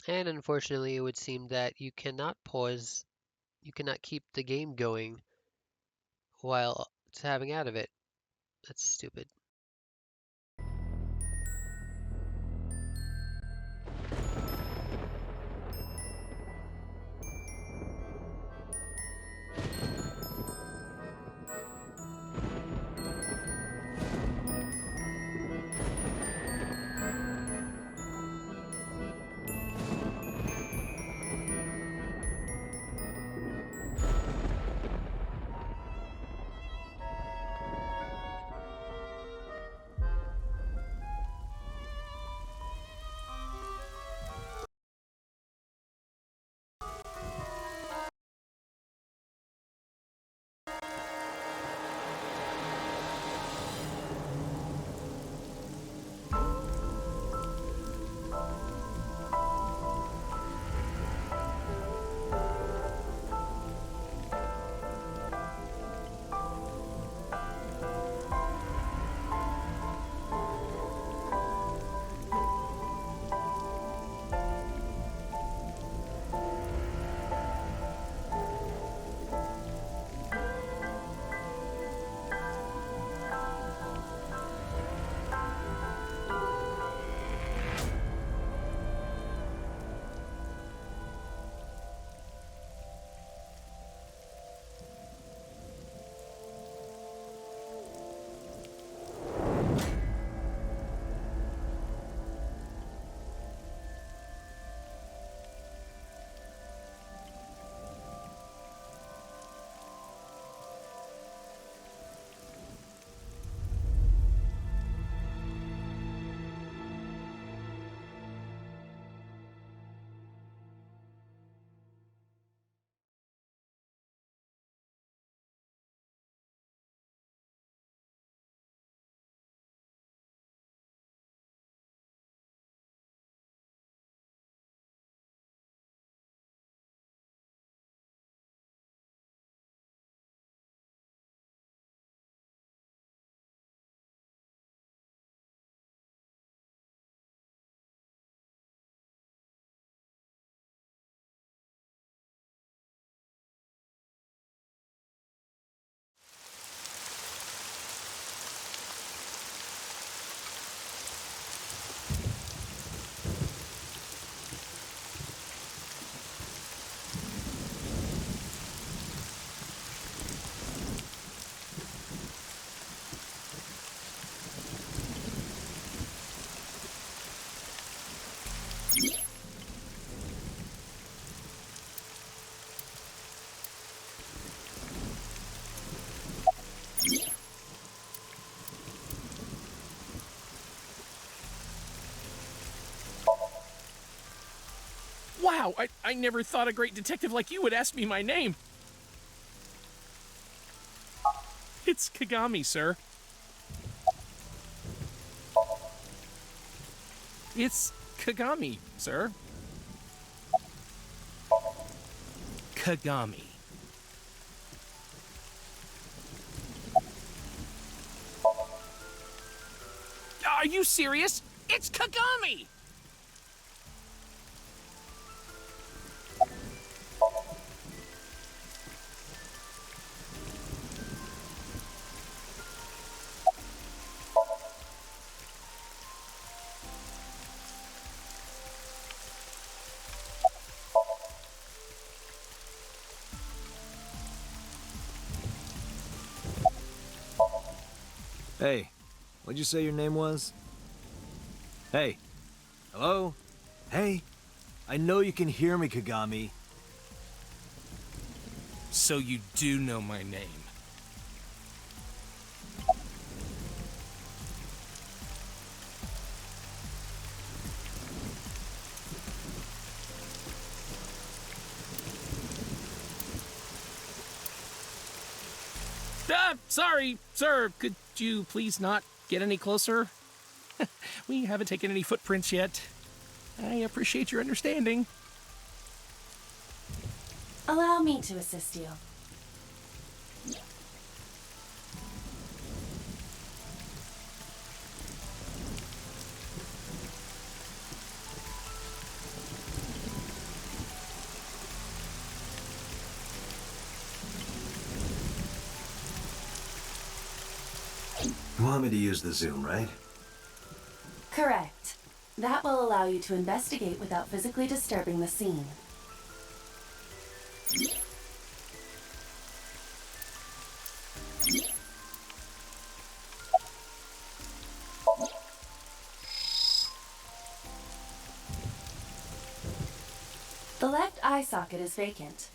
And unfortunately, it would seem that you cannot keep the game going while tabbing out of it. That's stupid. Wow, I never thought a great detective like you would ask me my name. It's Kagami, sir. It's Kagami, sir. Kagami. Are you serious? It's Kagami! Hey, what'd you say your name was? Hey. Hello? Hey. I know you can hear me, Kagami. So you do know my name. Sorry, sir. Could you please not get any closer? We haven't taken any footprints yet. I appreciate your understanding. Allow me to assist you. You want me to use the zoom, right? Correct. That will allow you to investigate without physically disturbing the scene. The left eye socket is vacant.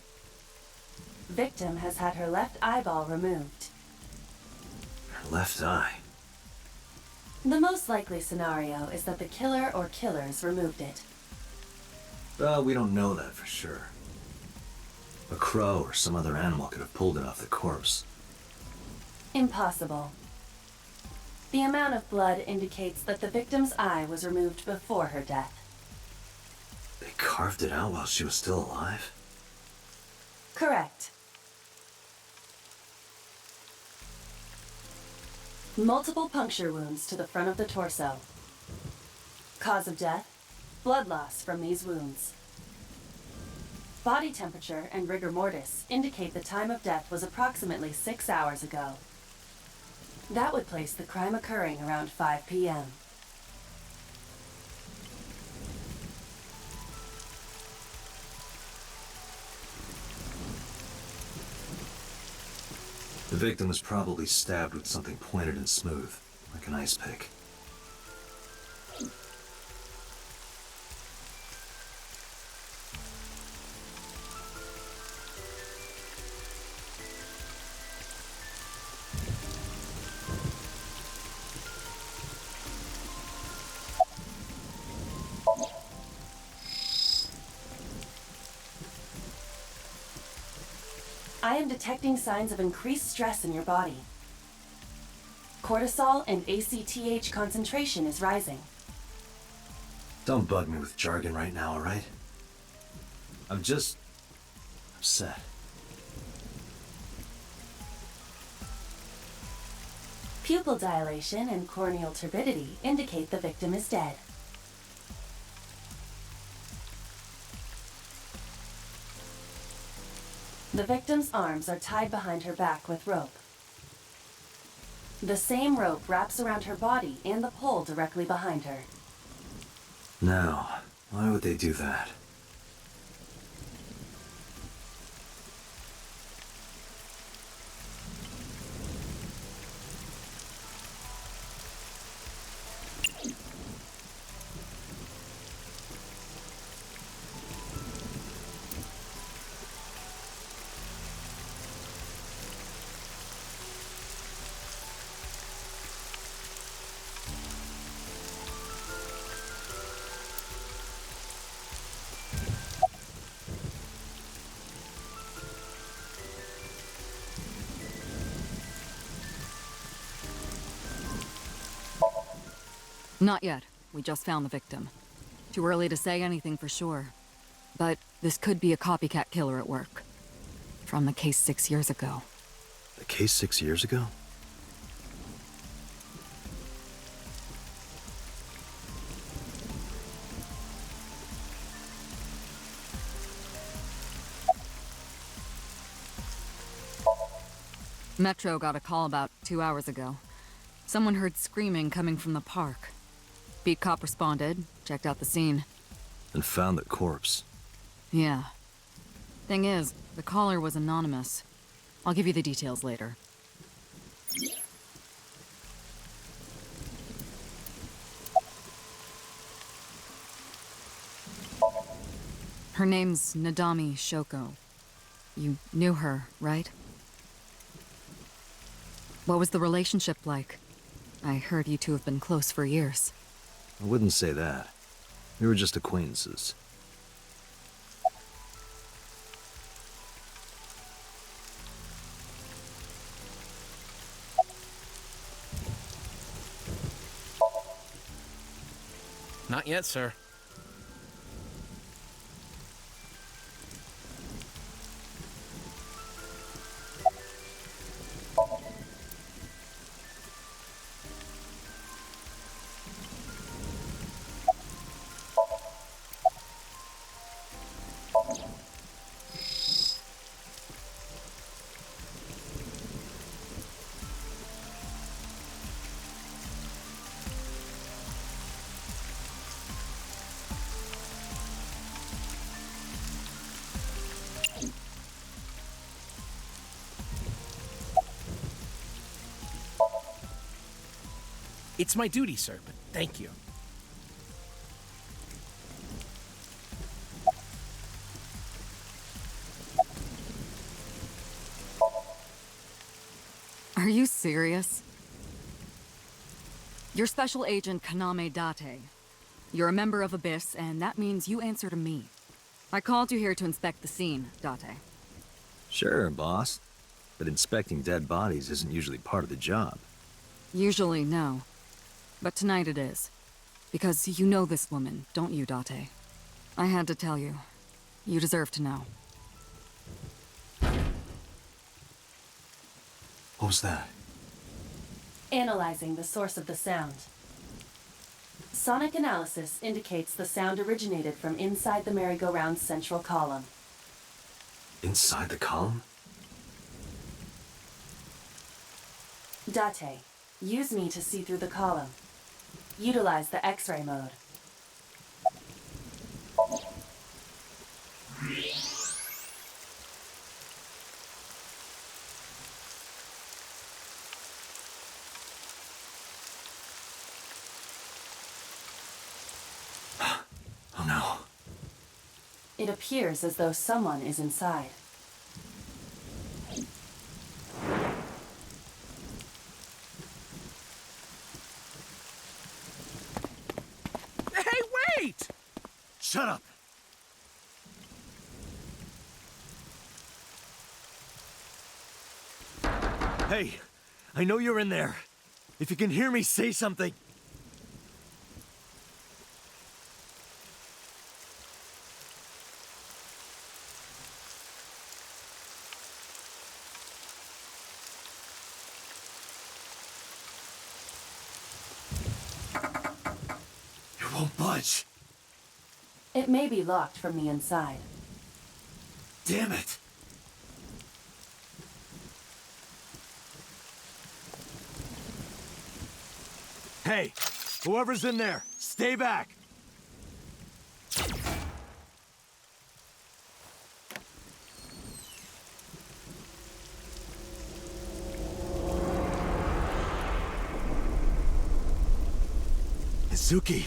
Victim has had her left eyeball removed. Her left eye. The most likely scenario is that the killer or killers removed it. Well, we don't know that for sure. A crow or some other animal could have pulled it off the corpse. Impossible. The amount of blood indicates that the victim's eye was removed before her death. They carved it out while she was still alive? Correct. Multiple puncture wounds to the front of the torso. Cause of death, blood loss from these wounds. Body temperature and rigor mortis indicate the time of death was approximately 6 hours ago. That would place the crime occurring around 5 p.m. The victim was probably stabbed with something pointed and smooth, like an ice pick. I am detecting signs of increased stress in your body. Cortisol and ACTH concentration is rising. Don't bug me with jargon right now, alright? I'm just upset. Pupil dilation and corneal turbidity indicate the victim is dead. The victim's arms are tied behind her back with rope. The same rope wraps around her body and the pole directly behind her. Now, why would they do that? Not yet. We just found the victim. Too early to say anything for sure. But this could be a copycat killer at work. From the case 6 years ago. The case 6 years ago? Metro got a call about 2 hours ago. Someone heard screaming coming from the park. Beat cop responded, checked out the scene. And found the corpse. Yeah. Thing is, the caller was anonymous. I'll give you the details later. Her name's Nadami Shoko. You knew her, right? What was the relationship like? I heard you two have been close for years. I wouldn't say that. We were just acquaintances. Not yet, sir. It's my duty, sir, but thank you. Are you serious? You're Special Agent Kaname Date. You're a member of Abyss, and that means you answer to me. I called you here to inspect the scene, Date. Sure, boss. But inspecting dead bodies isn't usually part of the job. Usually, no. But tonight it is. Because you know this woman, don't you, Date? I had to tell you. You deserve to know. What was that? Analyzing the source of the sound. Sonic analysis indicates the sound originated from inside the merry-go-round's central column. Inside the column? Date, use me to see through the column. Utilize the X-ray mode. Oh no. It appears as though someone is inside. Hey, wait! Shut up! Hey, I know you're in there. If you can hear me, say something. You won't budge. It may be locked from the inside. Damn it! Hey, whoever's in there, stay back! Mizuki!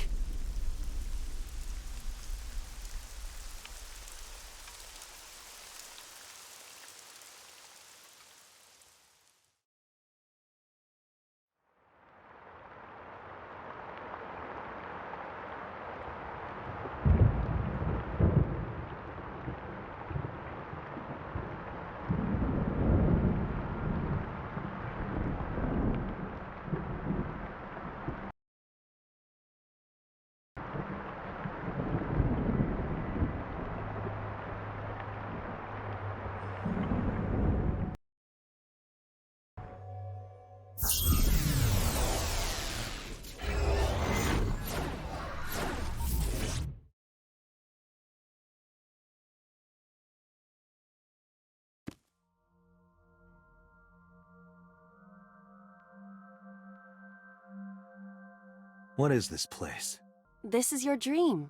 What is this place? This is your dream.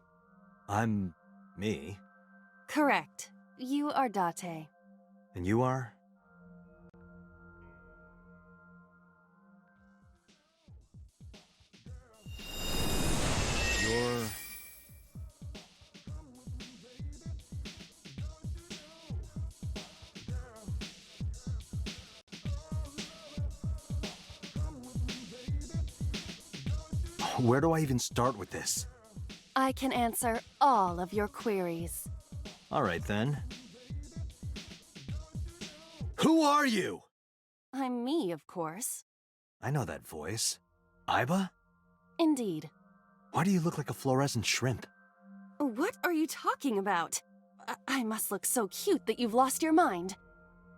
I'm... me. Correct. You are Date. And you are? You're... Where do I even start with this? I can answer all of your queries. All right, then. Who are you? I'm me, of course. I know that voice. Aiba? Indeed. Why do you look like a fluorescent shrimp? What are you talking about? I must look so cute that you've lost your mind.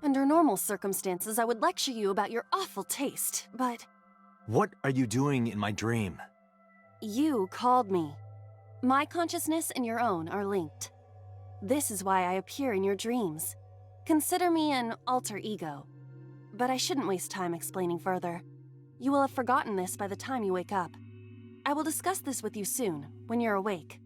Under normal circumstances, I would lecture you about your awful taste, but... What are you doing in my dream? You called me. My consciousness and your own are linked. This is why I appear in your dreams. Consider me an alter ego. But I shouldn't waste time explaining further. You will have forgotten this by the time you wake up. I will discuss this with you soon, when you're awake.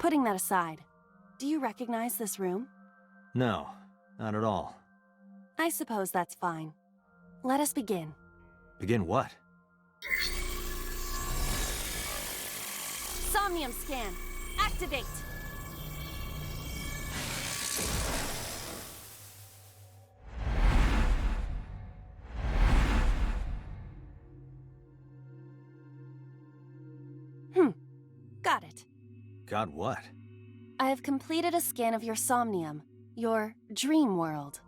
Putting that aside, do you recognize this room? No, not at all. I suppose that's fine. Let us begin. Begin what? Somnium scan. Activate. Got it. Got what? I have completed a scan of your somnium, your dream world.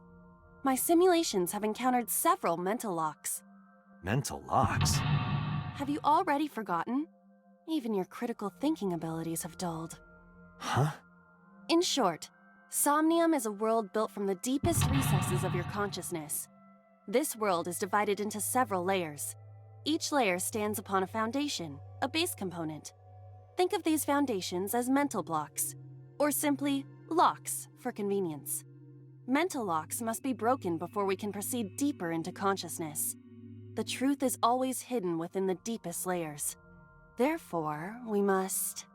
My simulations have encountered several mental locks. Mental locks? Have you already forgotten? Even your critical thinking abilities have dulled. Huh? In short, Somnium is a world built from the deepest recesses of your consciousness. This world is divided into several layers. Each layer stands upon a foundation, a base component. Think of these foundations as mental blocks, or simply locks for convenience. Mental locks must be broken before we can proceed deeper into consciousness. The truth is always hidden within the deepest layers. Therefore, we must...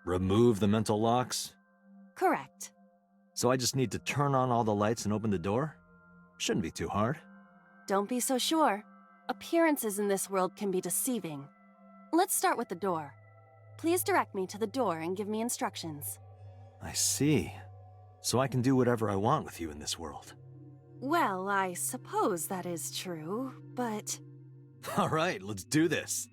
Remove the mental locks? Correct. So I just need to turn on all the lights and open the door? Shouldn't be too hard. Don't be so sure. Appearances in this world can be deceiving. Let's start with the door. Please direct me to the door and give me instructions. I see. So I can do whatever I want with you in this world. Well, I suppose that is true, but... All right, let's do this.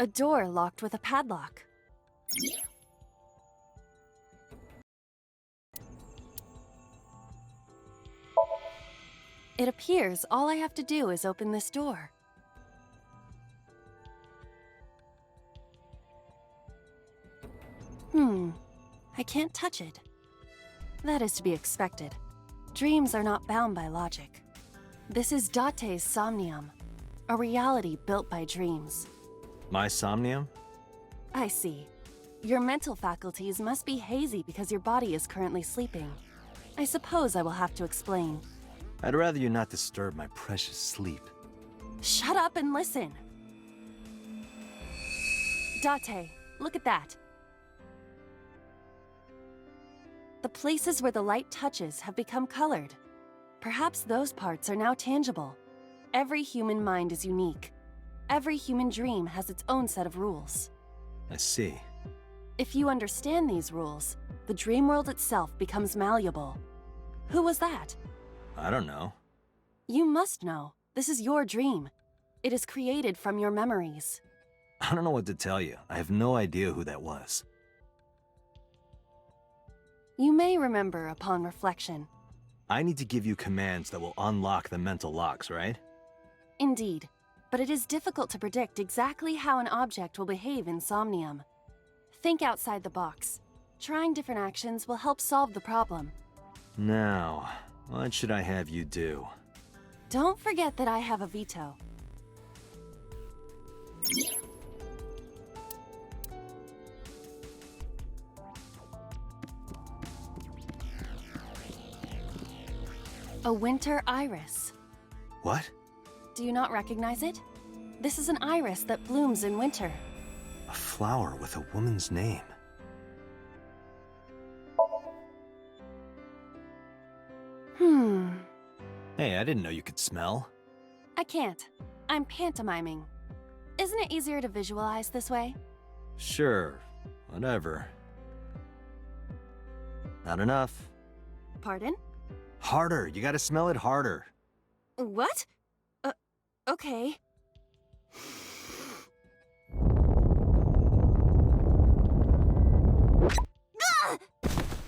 A door locked with a padlock. It appears all I have to do is open this door. I can't touch it. That is to be expected. Dreams are not bound by logic. This is Date's Somnium, a reality built by dreams. My somnium? I see. Your mental faculties must be hazy because your body is currently sleeping. I suppose I will have to explain. I'd rather you not disturb my precious sleep. Shut up and listen! Date, look at that. The places where the light touches have become colored. Perhaps those parts are now tangible. Every human mind is unique. Every human dream has its own set of rules. I see. If you understand these rules, the dream world itself becomes malleable. Who was that? I don't know. You must know. This is your dream. It is created from your memories. I don't know what to tell you. I have no idea who that was. You may remember upon reflection. I need to give you commands that will unlock the mental locks, right? Indeed, but it is difficult to predict exactly how an object will behave in Somnium. Think outside the box. Trying different actions will help solve the problem. Now, what should I have you do? Don't forget that I have a veto. A winter iris. What? Do you not recognize it? This is an iris that blooms in winter. A flower with a woman's name. Hey, I didn't know you could smell. I can't. I'm pantomiming. Isn't it easier to visualize this way? Sure, whatever. Not enough. Pardon? Harder, you gotta smell it harder. What? Okay.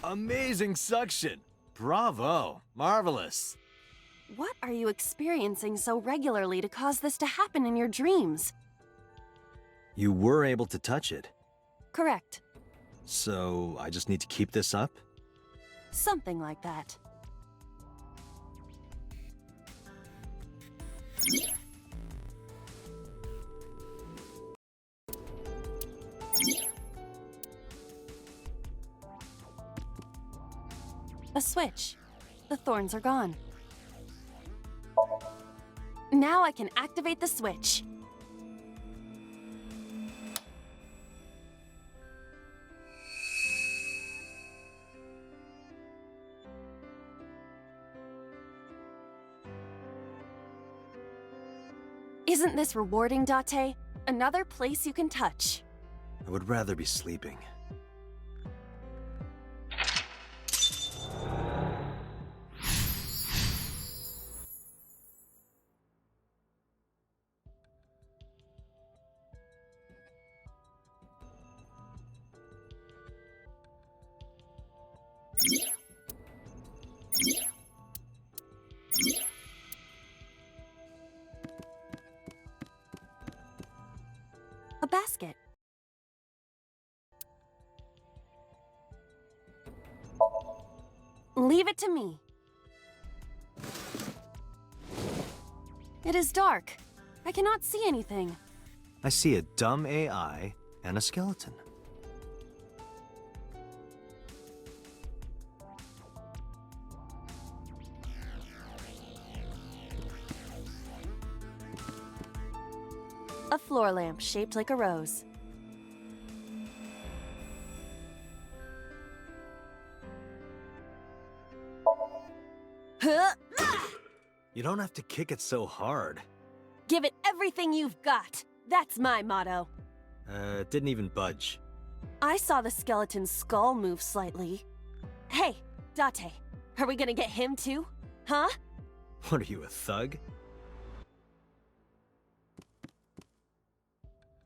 Amazing suction! Bravo! Marvelous! What are you experiencing so regularly to cause this to happen in your dreams? You were able to touch it. Correct. So, I just need to keep this up? Something like that. A switch. The thorns are gone. Now I can activate the switch. Isn't this rewarding, Date? Another place you can touch. I would rather be sleeping. A basket. Leave it to me. It is dark. I cannot see anything. I see a dumb AI and a skeleton. A floor lamp shaped like a rose. Huh? You don't have to kick it so hard. Give it everything you've got. That's my motto. It didn't even budge. I saw the skeleton's skull move slightly. Hey, Date, are we gonna get him too? Huh? What are you, a thug?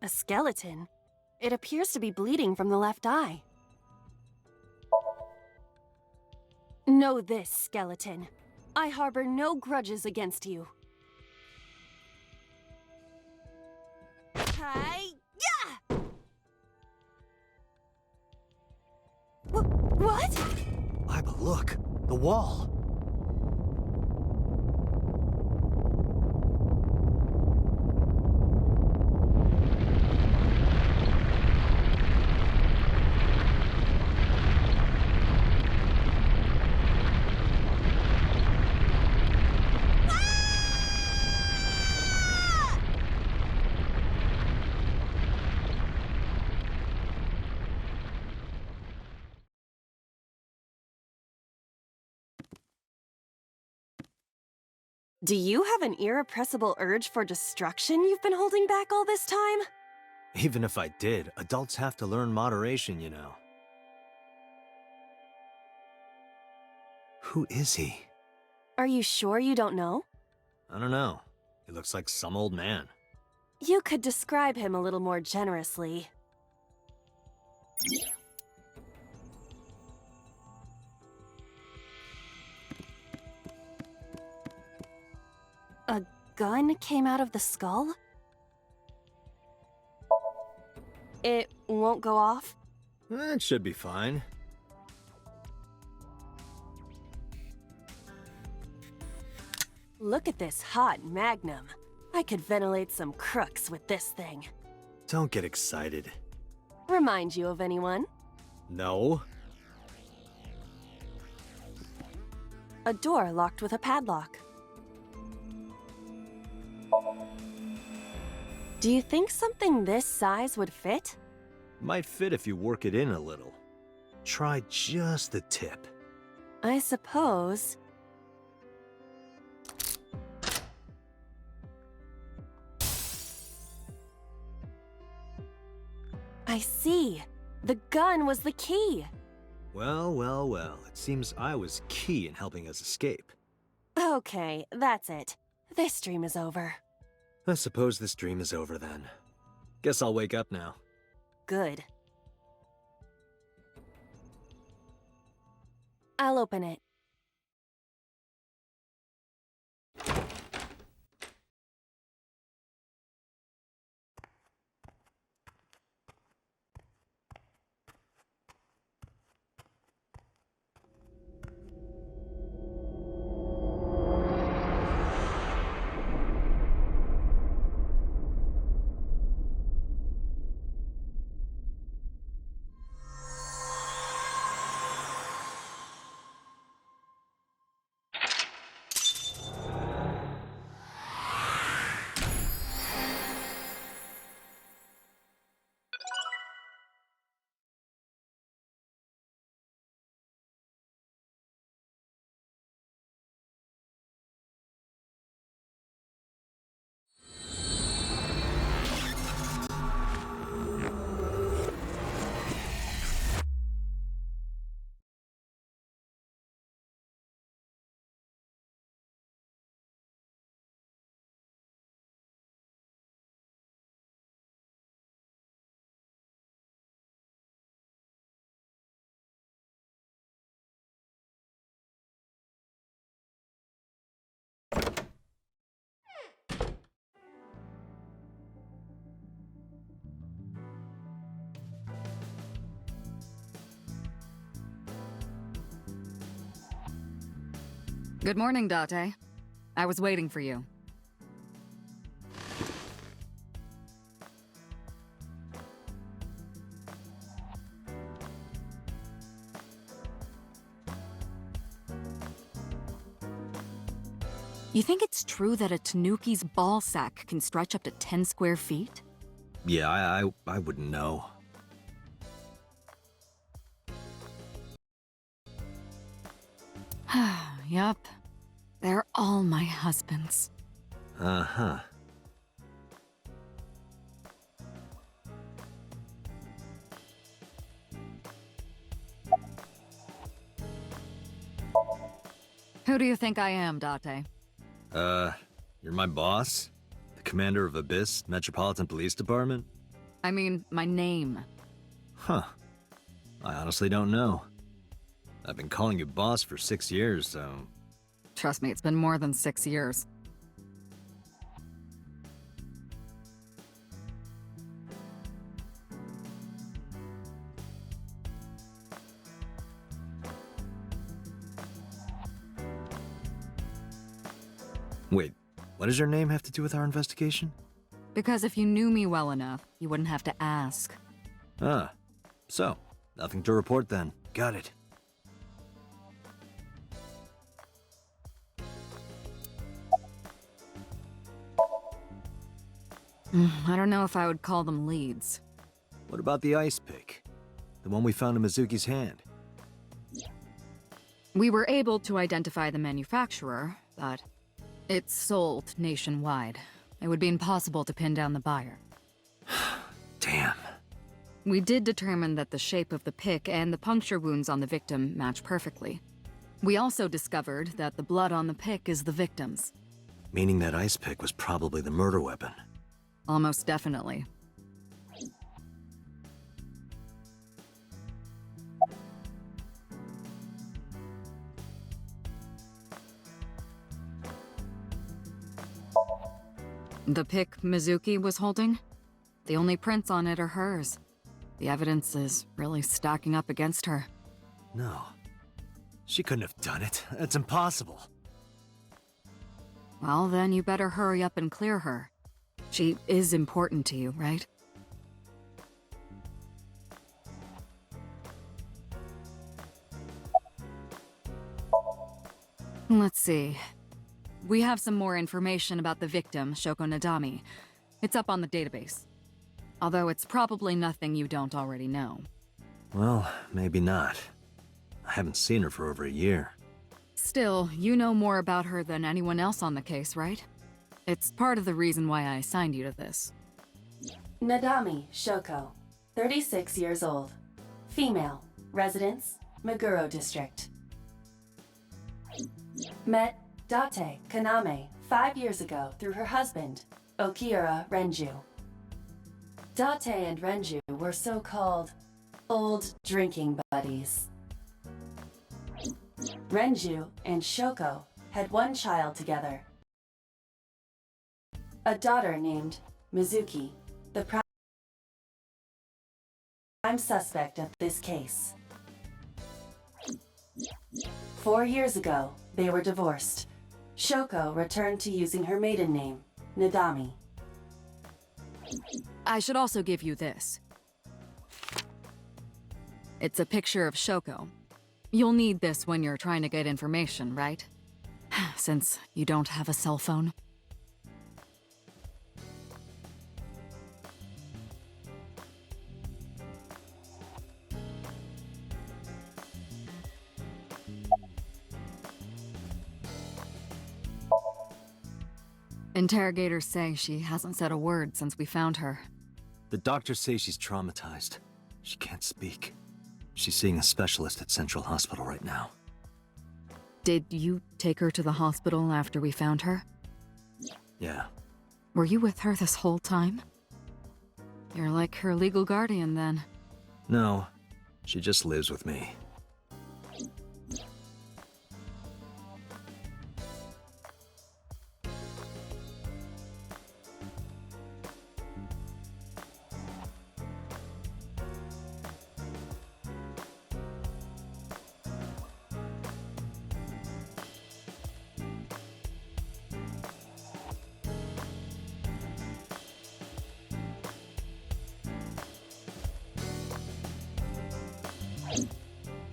A skeleton? It appears to be bleeding from the left eye. Know this, skeleton. I harbor no grudges against you. Hi-ya! What? Iba, look! The wall! Do you have an irrepressible urge for destruction you've been holding back all this time? Even if I did, adults have to learn moderation, you know. Who is he? Are you sure you don't know? I don't know. He looks like some old man. You could describe him a little more generously. A gun came out of the skull? It won't go off? That should be fine. Look at this hot magnum. I could ventilate some crooks with this thing. Don't get excited. Remind you of anyone? No? A door locked with a padlock. Do you think something this size would fit? Might fit if you work it in a little. Try just the tip. I suppose. I see. The gun was the key. Well, well, well. It seems I was key in helping us escape. Okay, that's it. This dream is over. I suppose this dream is over then. Guess I'll wake up now. Good. I'll open it. Good morning, Date. I was waiting for you. You think it's true that a Tanuki's ball sack can stretch up to 10 square feet? Yeah, I wouldn't know. Yup. They're all my husbands. Uh-huh. Who do you think I am, Date? You're my boss? The commander of Abyss Metropolitan Police Department? I mean, my name. Huh. I honestly don't know. I've been calling you boss for 6 years, so... Trust me, it's been more than 6 years. Wait, what does your name have to do with our investigation? Because if you knew me well enough, you wouldn't have to ask. Ah, so, nothing to report then. Got it. I don't know if I would call them leads. What about the ice pick? The one we found in Mizuki's hand? We were able to identify the manufacturer, but it's sold nationwide. It would be impossible to pin down the buyer. Damn. We did determine that the shape of the pick and the puncture wounds on the victim match perfectly. We also discovered that the blood on the pick is the victim's. Meaning that ice pick was probably the murder weapon. Almost definitely. The pick Mizuki was holding? The only prints on it are hers. The evidence is really stacking up against her. No. She couldn't have done it. That's impossible. Well, then you better hurry up and clear her. She is important to you, right? Let's see. We have some more information about the victim, Shoko Nadami. It's up on the database. Although it's probably nothing you don't already know. Well, maybe not. I haven't seen her for over a year. Still, you know more about her than anyone else on the case, right? It's part of the reason why I assigned you to this. Nadami Shoko, 36 years old. Female. Residence, Meguro District. Met Date Kaname 5 years ago through her husband, Okiura Renju. Date and Renju were so-called old drinking buddies. Renju and Shoko had one child together. A daughter named Mizuki, the prime suspect of this case. 4 years ago, they were divorced. Shoko returned to using her maiden name, Nadami. I should also give you this. It's a picture of Shoko. You'll need this when you're trying to get information, right? Since you don't have a cell phone. Interrogators say she hasn't said a word since we found her. The doctors say she's traumatized. She can't speak. She's seeing a specialist at Central Hospital right now. Did you take her to the hospital after we found her? Yeah. Were you with her this whole time? You're like her legal guardian, then. No, she just lives with me.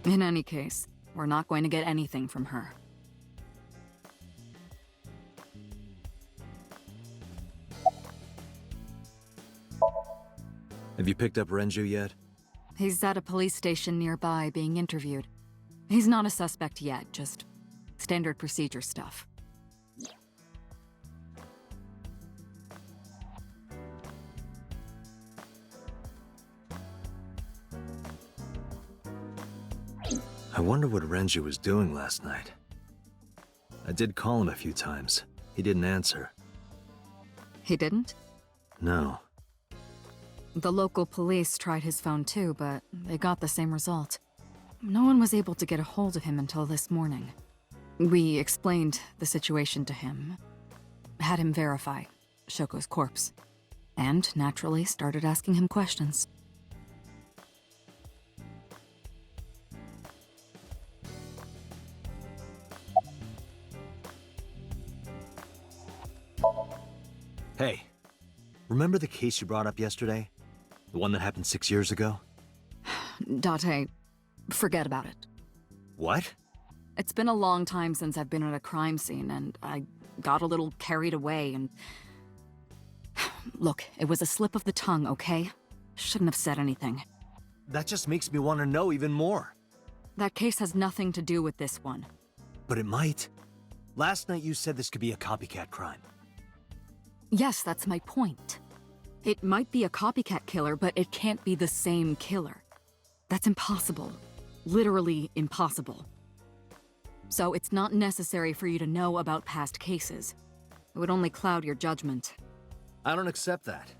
In any case, we're not going to get anything from her. Have you picked up Renju yet? He's at a police station nearby being interviewed. He's not a suspect yet, just standard procedure stuff. I wonder what Renju was doing last night. I did call him a few times. He didn't answer. He didn't? No. The local police tried his phone too, but they got the same result. No one was able to get a hold of him until this morning. We explained the situation to him, had him verify Shoko's corpse, and naturally started asking him questions. Hey, remember the case you brought up yesterday? The one that happened 6 years ago? Date, forget about it. What? It's been a long time since I've been at a crime scene, and I got a little carried away and... Look, it was a slip of the tongue, okay? Shouldn't have said anything. That just makes me want to know even more. That case has nothing to do with this one. But it might. Last night you said this could be a copycat crime. Yes, that's my point. It might be a copycat killer, but it can't be the same killer. That's impossible. Literally impossible. So it's not necessary for you to know about past cases. It would only cloud your judgment. I don't accept that.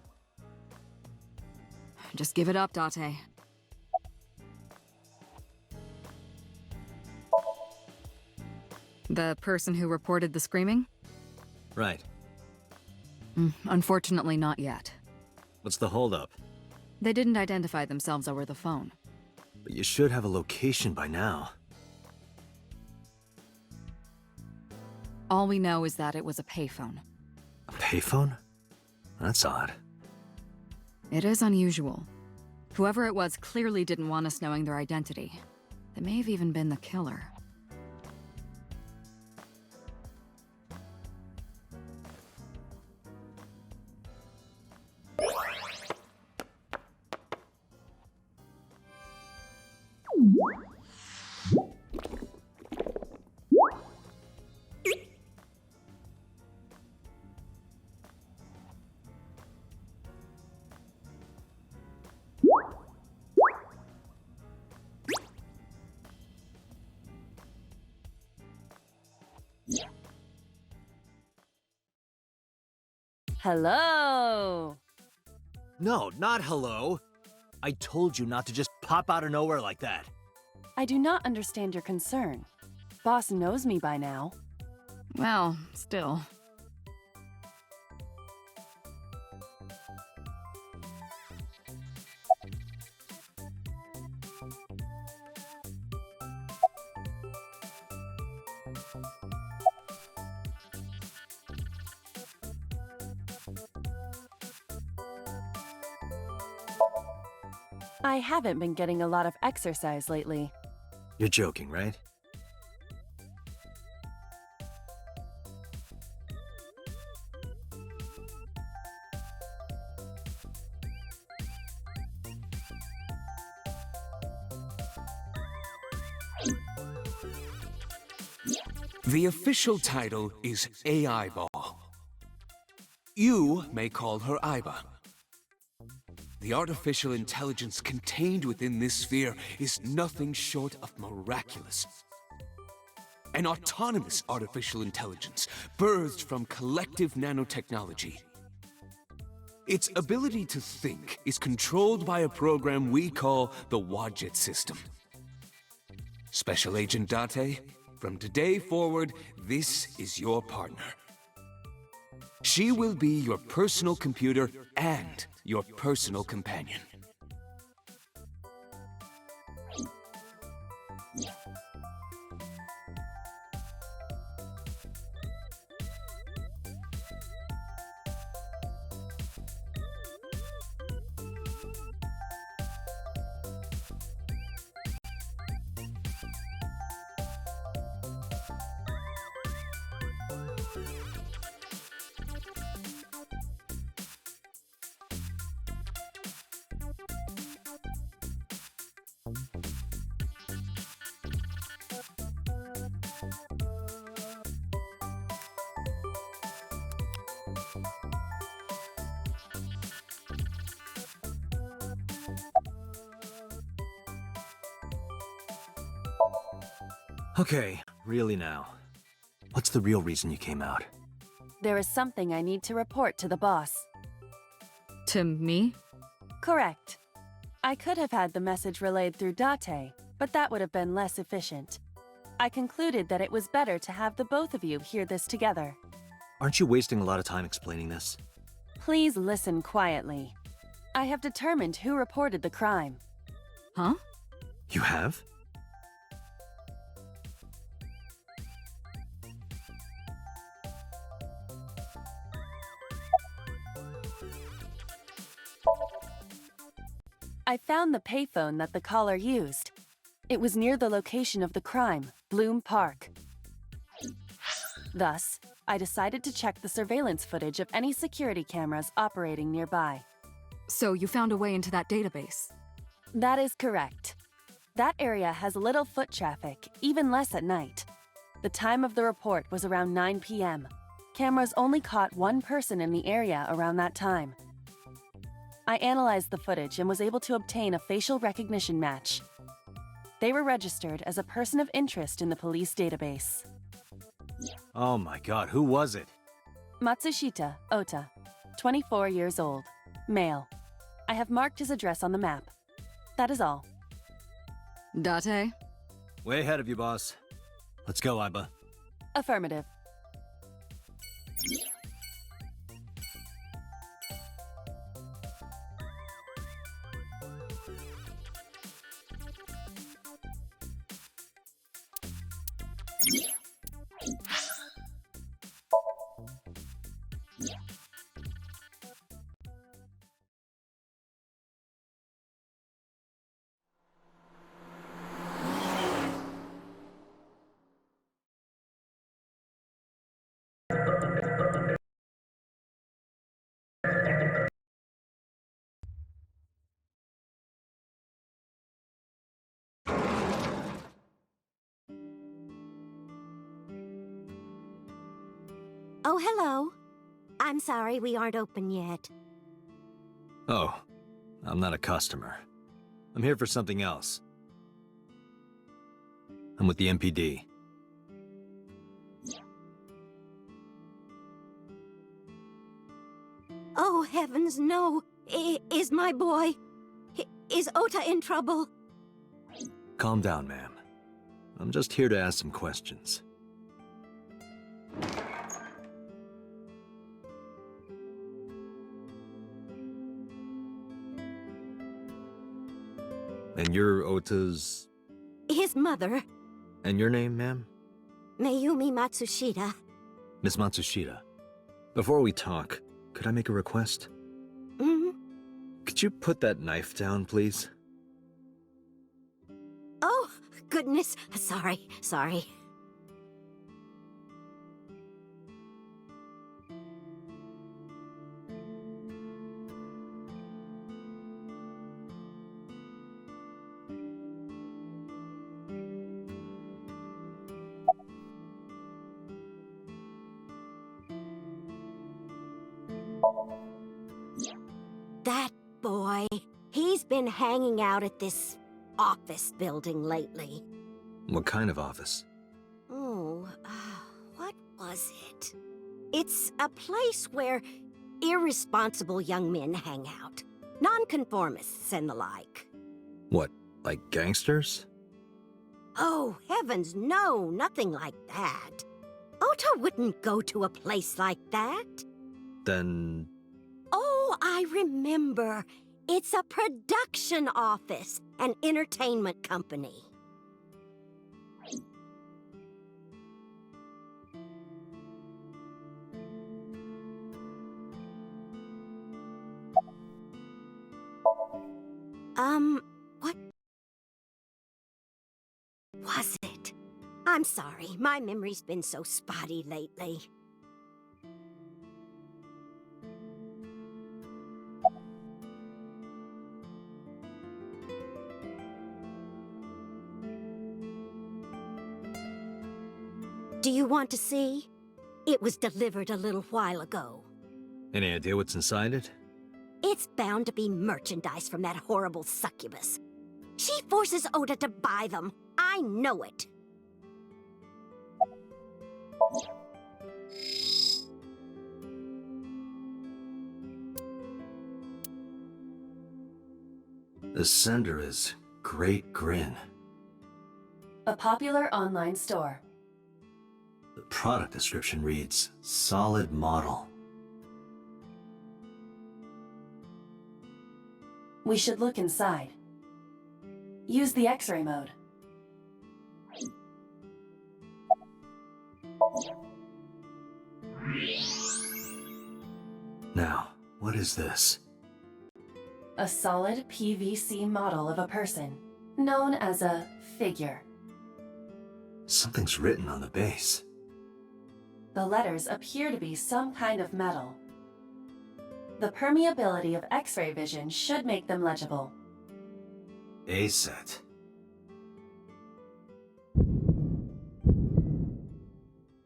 Just give it up, Date. The person who reported the screaming? Right. Unfortunately, not yet. What's the holdup? They didn't identify themselves over the phone. But you should have a location by now. All we know is that it was a payphone. A payphone? That's odd. It is unusual. Whoever it was clearly didn't want us knowing their identity. They may have even been the killer. Hello! No, not hello. I told you not to just pop out of nowhere like that. I do not understand your concern. Boss knows me by now. Well, still. I haven't been getting a lot of exercise lately. You're joking, right? The official title is AI Ball. You may call her Aiba. The artificial intelligence contained within this sphere is nothing short of miraculous. An autonomous artificial intelligence birthed from collective nanotechnology. Its ability to think is controlled by a program we call the Wadjet system. Special Agent Date, from today forward, this is your partner. She will be your personal computer and your personal companion. Okay, really now. What's the real reason you came out? There is something I need to report to the boss. To me? Correct. I could have had the message relayed through Date, but that would have been less efficient. I concluded that it was better to have the both of you hear this together. Aren't you wasting a lot of time explaining this? Please listen quietly. I have determined who reported the crime. Huh? You have? I found the payphone that the caller used. It was near the location of the crime, Bloom Park. Thus, I decided to check the surveillance footage of any security cameras operating nearby. So you found a way into that database? That is correct. That area has little foot traffic, even less at night. The time of the report was around 9 p.m. Cameras only caught one person in the area around that time. I analyzed the footage and was able to obtain a facial recognition match. They were registered as a person of interest in the police database. Oh my god, who was it? Matsushita Ota, 24 years old, male. I have marked his address on the map. That is all. Date? Way ahead of you, boss. Let's go, Aiba. Affirmative. Oh, hello. I'm sorry we aren't open yet. Oh, I'm not a customer. I'm here for something else. I'm with the MPD. Oh, heavens, no. Is my boy... Is Ota in trouble? Calm down, ma'am. I'm just here to ask some questions. And you're Ota's... His mother, And your name, ma'am? Mayumi Matsushita. Miss Matsushita. Before we talk, could I make a request? Mm? Could you put that knife down, please? Oh, goodness. Sorry. That boy, he's been hanging out at this office building lately. What kind of office? Oh, what was it? It's a place where irresponsible young men hang out. Nonconformists and the like. What, like gangsters? Oh, heavens, no, nothing like that. Ota wouldn't go to a place like that. Then... Oh, I remember. It's a production office, an entertainment company. What was it? I'm sorry, my memory's been so spotty lately. Do you want to see? It was delivered a little while ago. Any idea what's inside it? It's bound to be merchandise from that horrible succubus. She forces Ota to buy them. I know it. The sender is Great Grin. A popular online store. The product description reads, solid model. We should look inside. Use the X-ray mode. Now, what is this? A solid PVC model of a person, known as a figure. Something's written on the base. The letters appear to be some kind of metal. The permeability of X-ray vision should make them legible. A-set.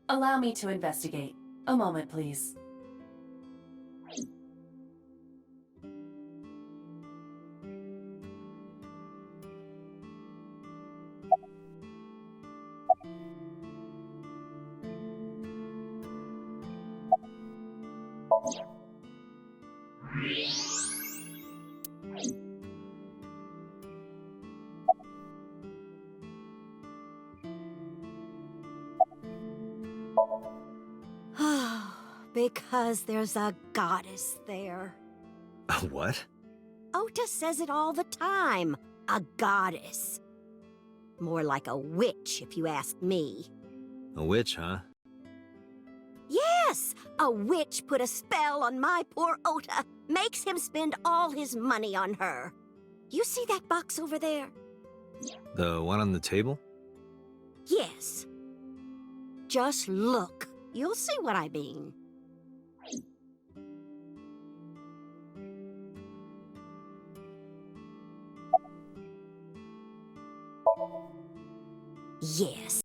Allow me to investigate. A moment, please. Because there's a goddess there. What? Ota says it all the time. A goddess. More like a witch, if you ask me. A witch, huh? Yes! A witch put a spell on my poor Ota. Makes him spend all his money on her. You see that box over there? The one on the table? Yes. Just look. You'll see what I mean. Yes.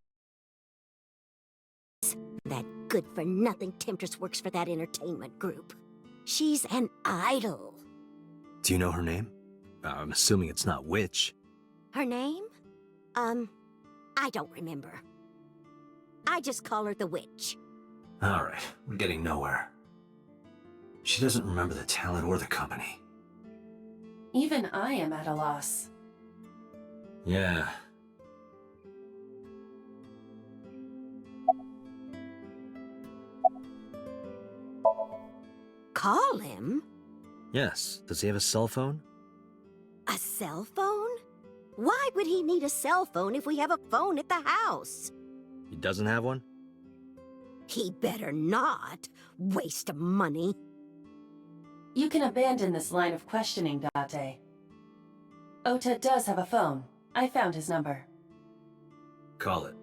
That good-for-nothing temptress works for that entertainment group. She's an idol. Do you know her name? I'm assuming it's not Witch. Her name? I don't remember. I just call her the Witch. Alright, we're getting nowhere. She doesn't remember the talent or the company. Even I am at a loss. Yeah. Call him? Yes. Does he have a cell phone? A cell phone? Why would he need a cell phone if we have a phone at the house? He doesn't have one? He better not. Waste of money. You can abandon this line of questioning, Date. Ota does have a phone. I found his number. Call it.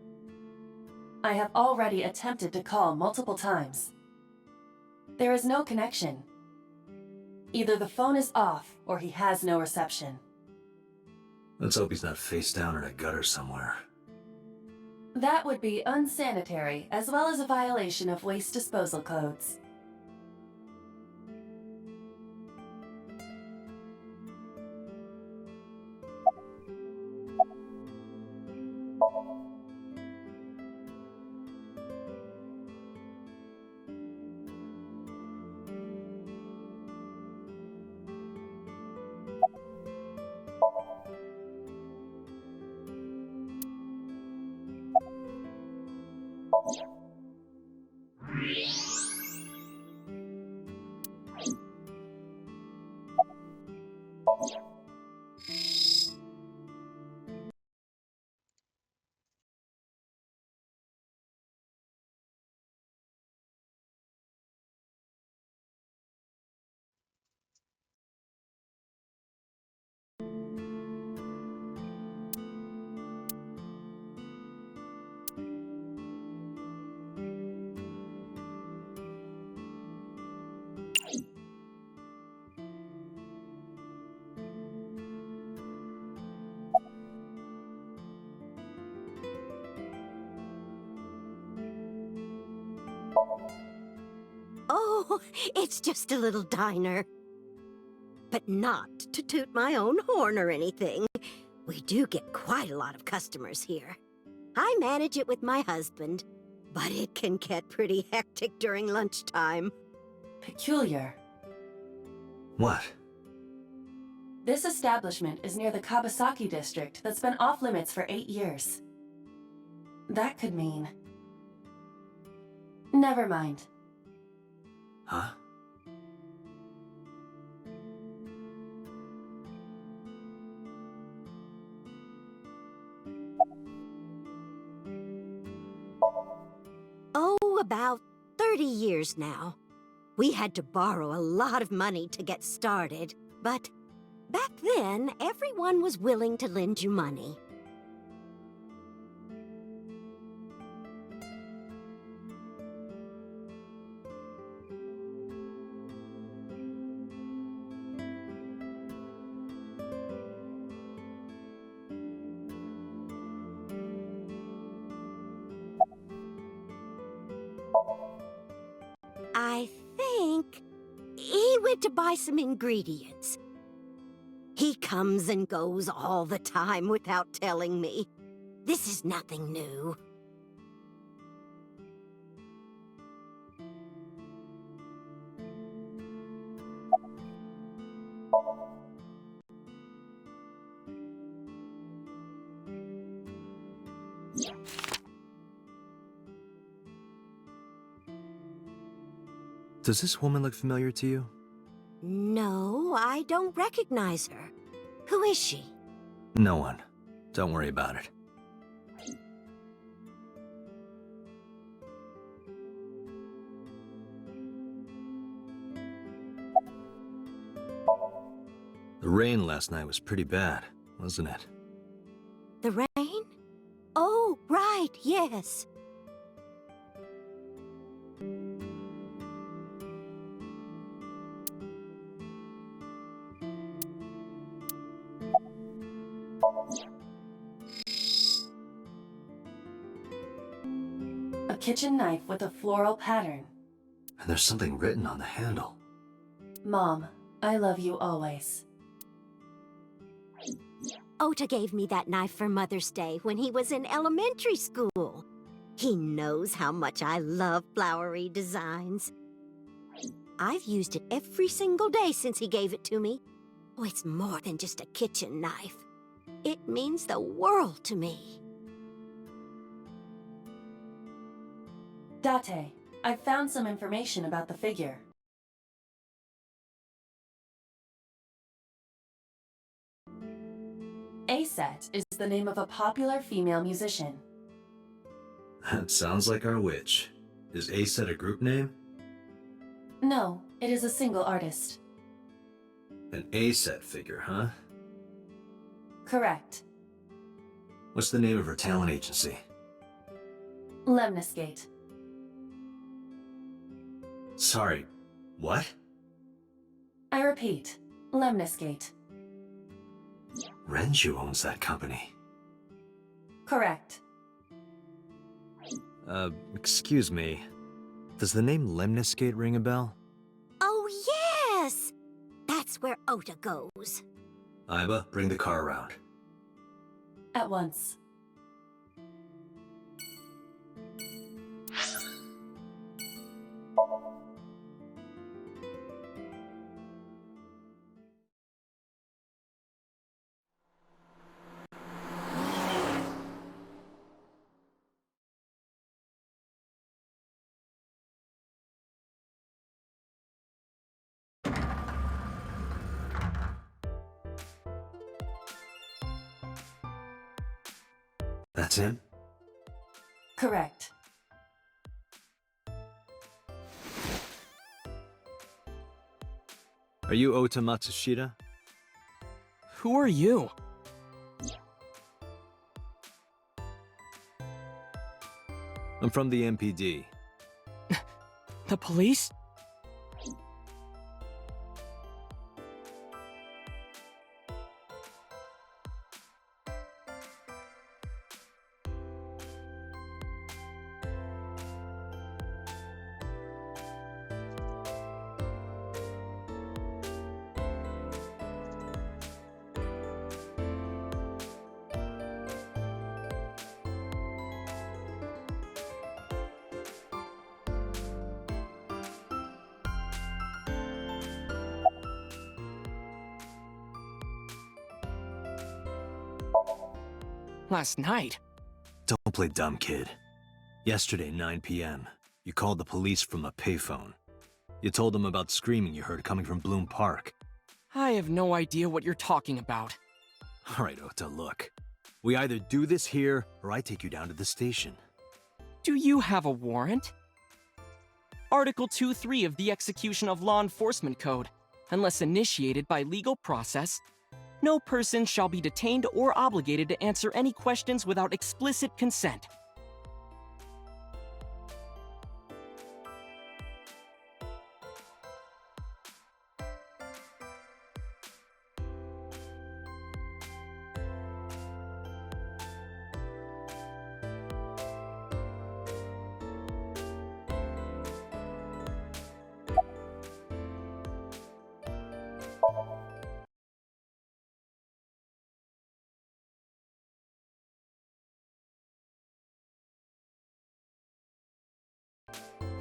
I have already attempted to call multiple times. There is no connection. Either the phone is off, or he has no reception. Let's hope he's not face down in a gutter somewhere. That would be unsanitary, as well as a violation of waste disposal codes. Oh, it's just a little diner. But not to toot my own horn or anything. We do get quite a lot of customers here. I manage it with my husband, but it can get pretty hectic during lunchtime. Peculiar. What? This establishment is near the Kabasaki district that's been off limits for 8 years. That could mean... Never mind. Huh? Oh, about 30 years now. We had to borrow a lot of money to get started, but back then, everyone was willing to lend you money. I think he went to buy some ingredients. He comes and goes all the time without telling me. This is nothing new. Does this woman look familiar to you? No, I don't recognize her. Who is she? No one. Don't worry about it. The rain last night was pretty bad, wasn't it? The rain? Oh, right, yes. A kitchen knife with a floral pattern. And there's something written on the handle. Mom, I love you always. Ota gave me that knife for Mother's Day when he was in elementary school. He knows how much I love flowery designs. I've used it every single day since he gave it to me. Oh, it's more than just a kitchen knife. It means the world to me. Date, I've found some information about the figure. Aset is the name of a popular female musician. That sounds like our witch. Is Aset a group name? No, it is a single artist. An Aset figure, huh? Correct. What's the name of her talent agency? Lemniscate. Sorry, what? I repeat, Lemniscate. Renju owns that company. Correct. Excuse me. Does the name Lemniscate ring a bell? Oh, yes! That's where Ota goes. Iba, bring the car around. At once. That's him? Correct. Are you Ota Matsushita? Who are you? I'm from the MPD. The police? Last night? Don't play dumb, kid. Yesterday, 9 p.m., you called the police from a payphone. You told them about screaming you heard coming from Bloom Park. I have no idea what you're talking about. All right, Ota, look. We either do this here, or I take you down to the station. Do you have a warrant? Article 2.3 of the Execution of Law Enforcement Code. Unless initiated by legal process, no person shall be detained or obligated to answer any questions without explicit consent.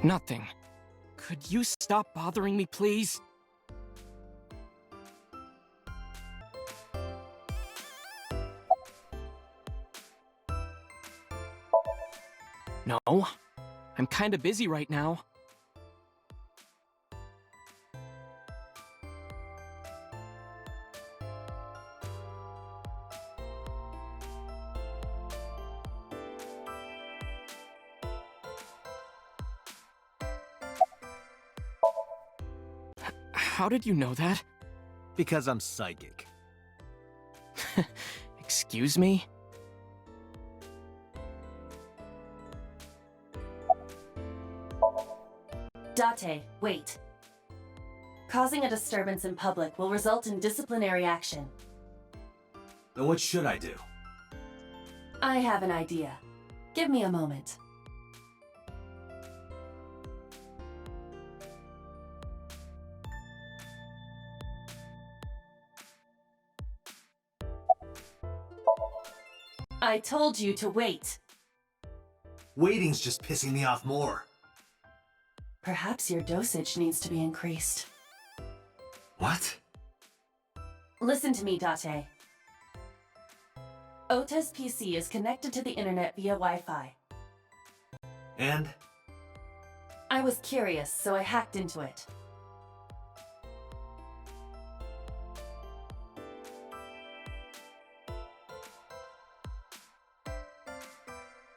Nothing. Could you stop bothering me, please? No, I'm kinda busy right now. How did you know that? Because I'm psychic. Excuse me? Date, wait. Causing a disturbance in public will result in disciplinary action. Then what should I do? I have an idea. Give me a moment. I told you to wait. Waiting's just pissing me off more. Perhaps your dosage needs to be increased. What? Listen to me, Date. Ota's PC is connected to the internet via Wi-Fi. And? I was curious, so I hacked into it.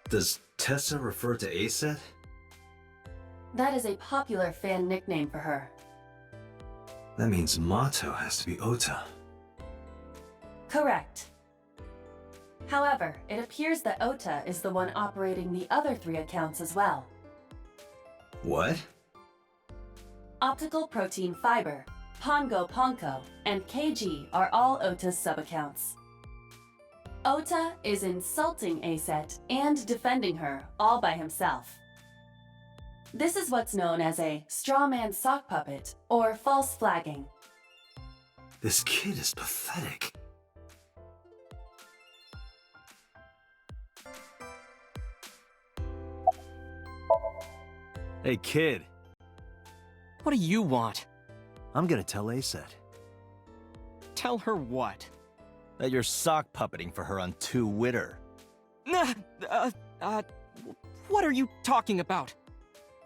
Does Tessa refer to Aset? That is a popular fan nickname for her. That means Mato has to be Ota. Correct. However, it appears that Ota is the one operating the other 3 accounts as well. What? Optical Protein Fiber, Pongo Ponko, and KG are all Ota's sub-accounts. Ota is insulting Aset and defending her all by himself. This is what's known as a strawman sock puppet or false flagging. This kid is pathetic. Hey, kid. What do you want? I'm gonna tell Aset Tell her what? that you're sock puppeting for her on Twitter. What are you talking about?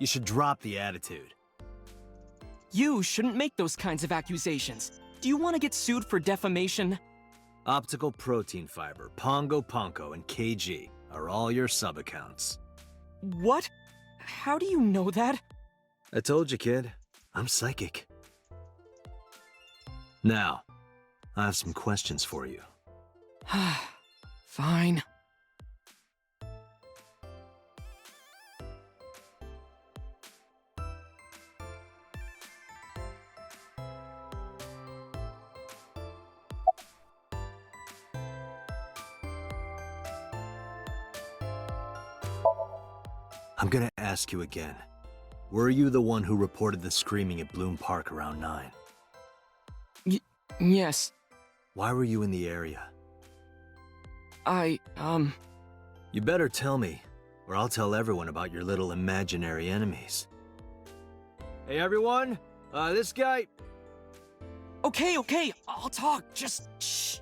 You should drop the attitude. You shouldn't make those kinds of accusations. Do you want to get sued for defamation? Optical Protein Fiber, Pongo Ponko, and KG are all your sub-accounts. What? How do you know that? I told you, kid. I'm psychic. Now, I have some questions for you. Fine. I'm gonna ask you again. Were you the one who reported the screaming at Bloom Park around 9? Yes. Why were you in the area? You better tell me, or I'll tell everyone about your little imaginary enemies. Hey everyone, this guy... Okay, I'll talk. Just shh.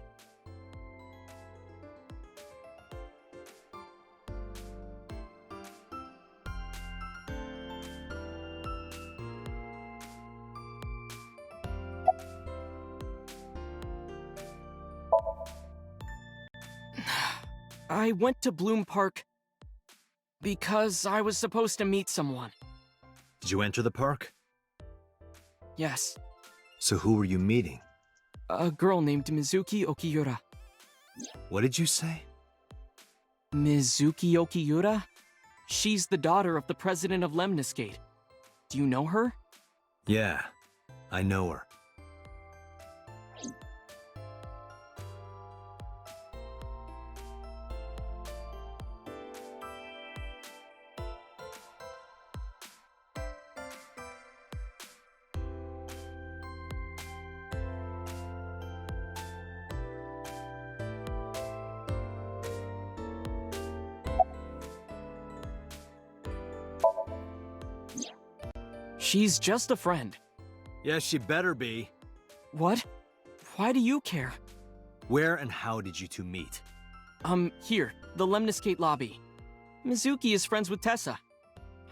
I went to Bloom Park because I was supposed to meet someone. Did you enter the park? Yes, So who were you meeting? a girl named Mizuki Okiura. What did you say? Mizuki Okiura? She's the daughter of the president of Lemniscate. Do you know her? Yeah, I know her. She's just a friend. Yes, she better be. What? Why do you care? Where and how did you two meet? Here, the Lemniscate lobby. Mizuki is friends with Tessa.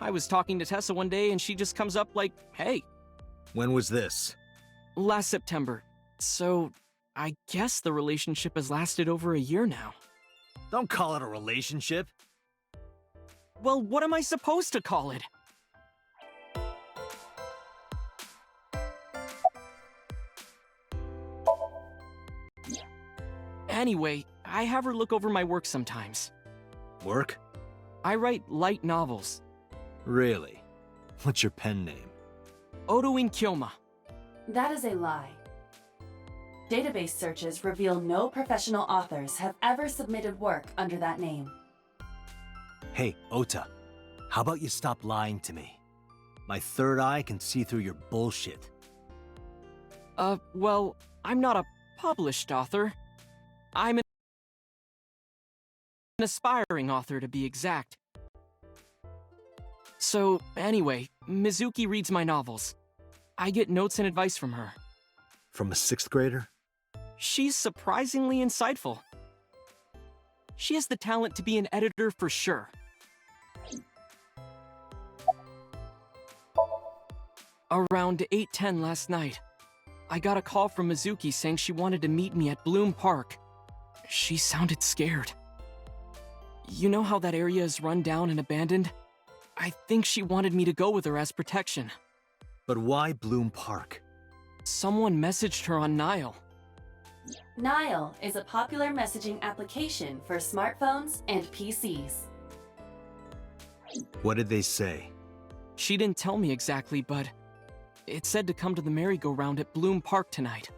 I was talking to Tessa one day and she just comes up like, hey. When was this? Last September. So, I guess the relationship has lasted over a year now. Don't call it a relationship. Well, what am I supposed to call it? Anyway, I have her look over my work sometimes. Work? I write light novels. Really? What's your pen name? Odoin Kyoma. That is a lie. Database searches reveal no professional authors have ever submitted work under that name. Hey, Ota. How about you stop lying to me? My third eye can see through your bullshit. Well, I'm not a published author. I'm an aspiring author, to be exact. So, anyway, Mizuki reads my novels. I get notes and advice from her. From a 6th grader? She's surprisingly insightful. She has the talent to be an editor for sure. Around 8:10 last night, I got a call from Mizuki saying she wanted to meet me at Bloom Park. She sounded scared. You know how that area is run down and abandoned? I think she wanted me to go with her as protection. But why Bloom Park? Someone messaged her on Nile. Nile is a popular messaging application for smartphones and PCs. What did they say? She didn't tell me exactly, but it said to come to the merry-go-round at Bloom Park tonight.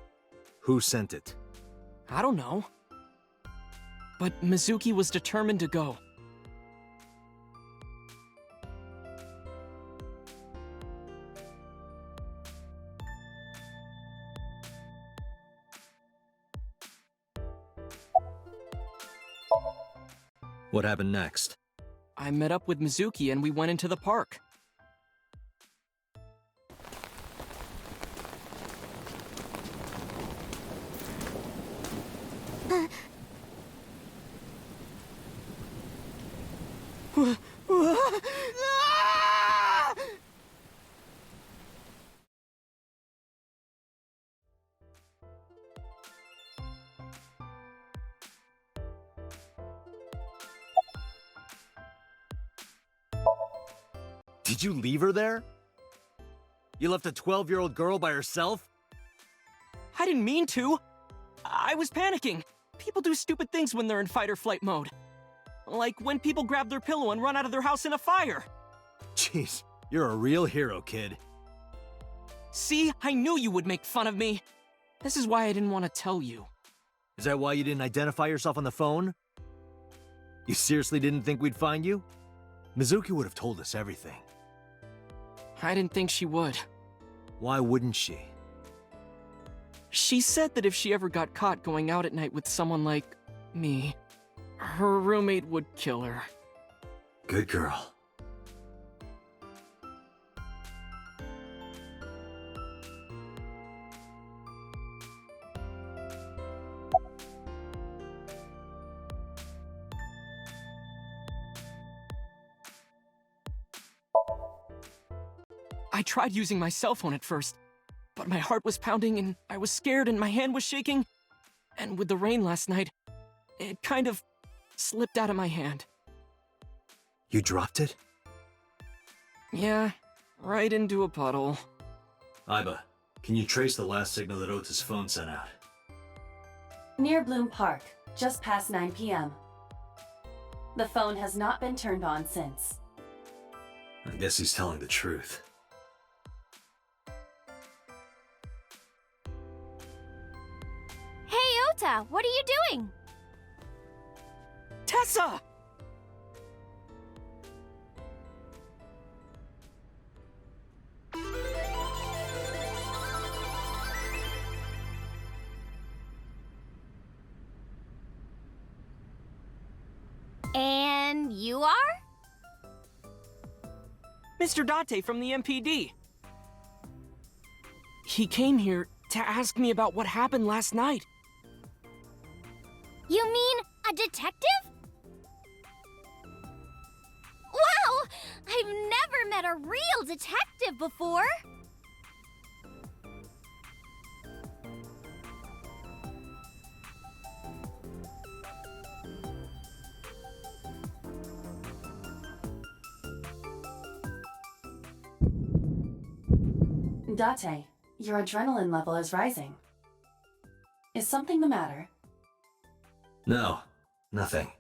Who sent it? I don't know. But Mizuki was determined to go. What happened next? I met up with Mizuki and we went into the park. Did you leave her there? You left a 12-year-old girl by herself? I didn't mean to. I was panicking. People do stupid things when they're in fight or flight mode. Like when people grab their pillow and run out of their house in a fire. Jeez, you're a real hero, kid. See, I knew you would make fun of me. This is why I didn't want to tell you. Is that why you didn't identify yourself on the phone? You seriously didn't think we'd find you? Mizuki would have told us everything. I didn't think she would. Why wouldn't she? She said that if she ever got caught going out at night with someone like me, her roommate would kill her. Good girl. I tried using my cell phone at first, but my heart was pounding and I was scared and my hand was shaking. And with the rain last night, it kind of slipped out of my hand. You dropped it? Yeah, right into a puddle. Aiba, can you trace the last signal that Ota's phone sent out? Near Bloom Park, just past 9 p.m. The phone has not been turned on since. I guess he's telling the truth. Hey, Ota, what are you doing? Tessa! And you are? Mr. Date from the MPD. He came here to ask me about what happened last night. You mean a detective? Wow! I've never met a real detective before! Date, your adrenaline level is rising. Is something the matter? No, nothing.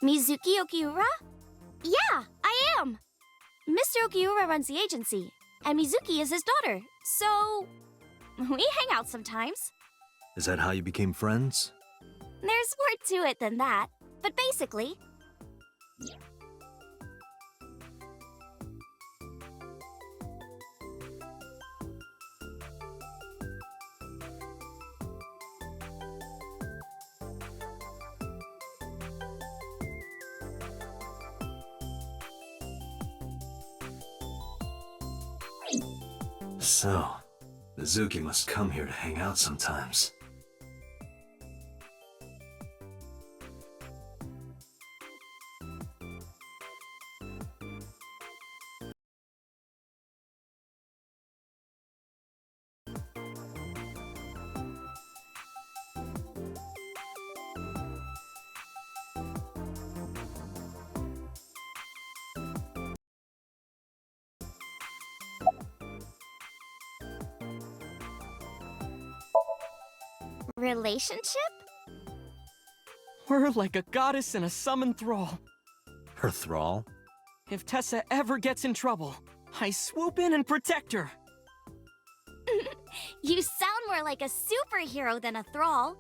Mizuki Okiura? Yeah, I am! Mr. Okiura runs the agency, and Mizuki is his daughter, so we hang out sometimes. Is that how you became friends? There's more to it than that, but basically... So, Mizuki must come here to hang out sometimes. Relationship? We're like a goddess and a summoned thrall. Her thrall? If Tessa ever gets in trouble, I swoop in and protect her. You sound more like a superhero than a thrall.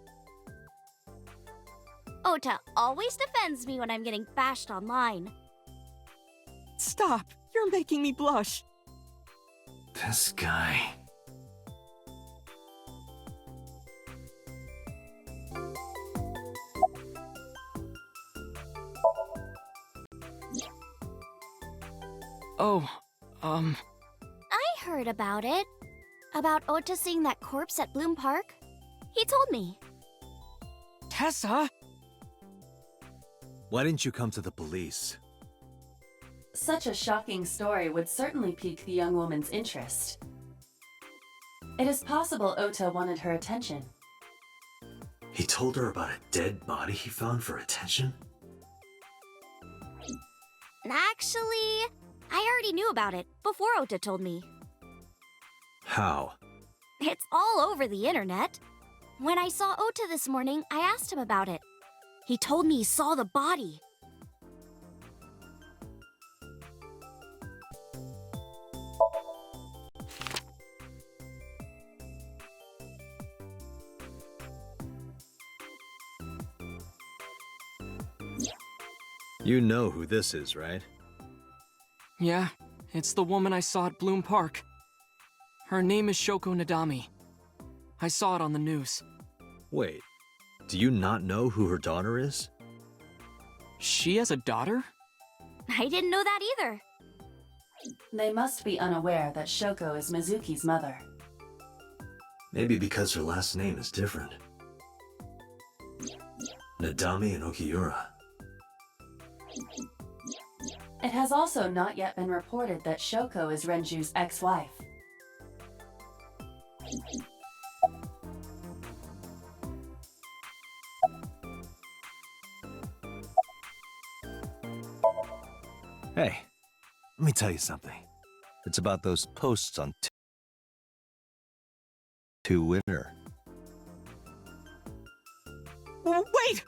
Ota always defends me when I'm getting bashed online. Stop! You're making me blush. This guy... Oh, I heard about it. About Ota seeing that corpse at Bloom Park. He told me. Tessa! Why didn't you come to the police? Such a shocking story would certainly pique the young woman's interest. It is possible Ota wanted her attention. He told her about a dead body he found for attention? Actually, I already knew about it before Ota told me. How? It's all over the internet. When I saw Ota this morning, I asked him about it. He told me he saw the body. You know who this is, right? Yeah, it's the woman I saw at Bloom Park. Her name is Shoko Nadami. I saw it on the news. Wait, do you not know who her daughter is? She has a daughter? I didn't know that either. They must be unaware that Shoko is Mizuki's mother. Maybe because her last name is different. Nadami and Okiura. It has also not yet been reported that Shoko is Renju's ex-wife. Hey, let me tell you something. It's about those posts on Twitter. Wait!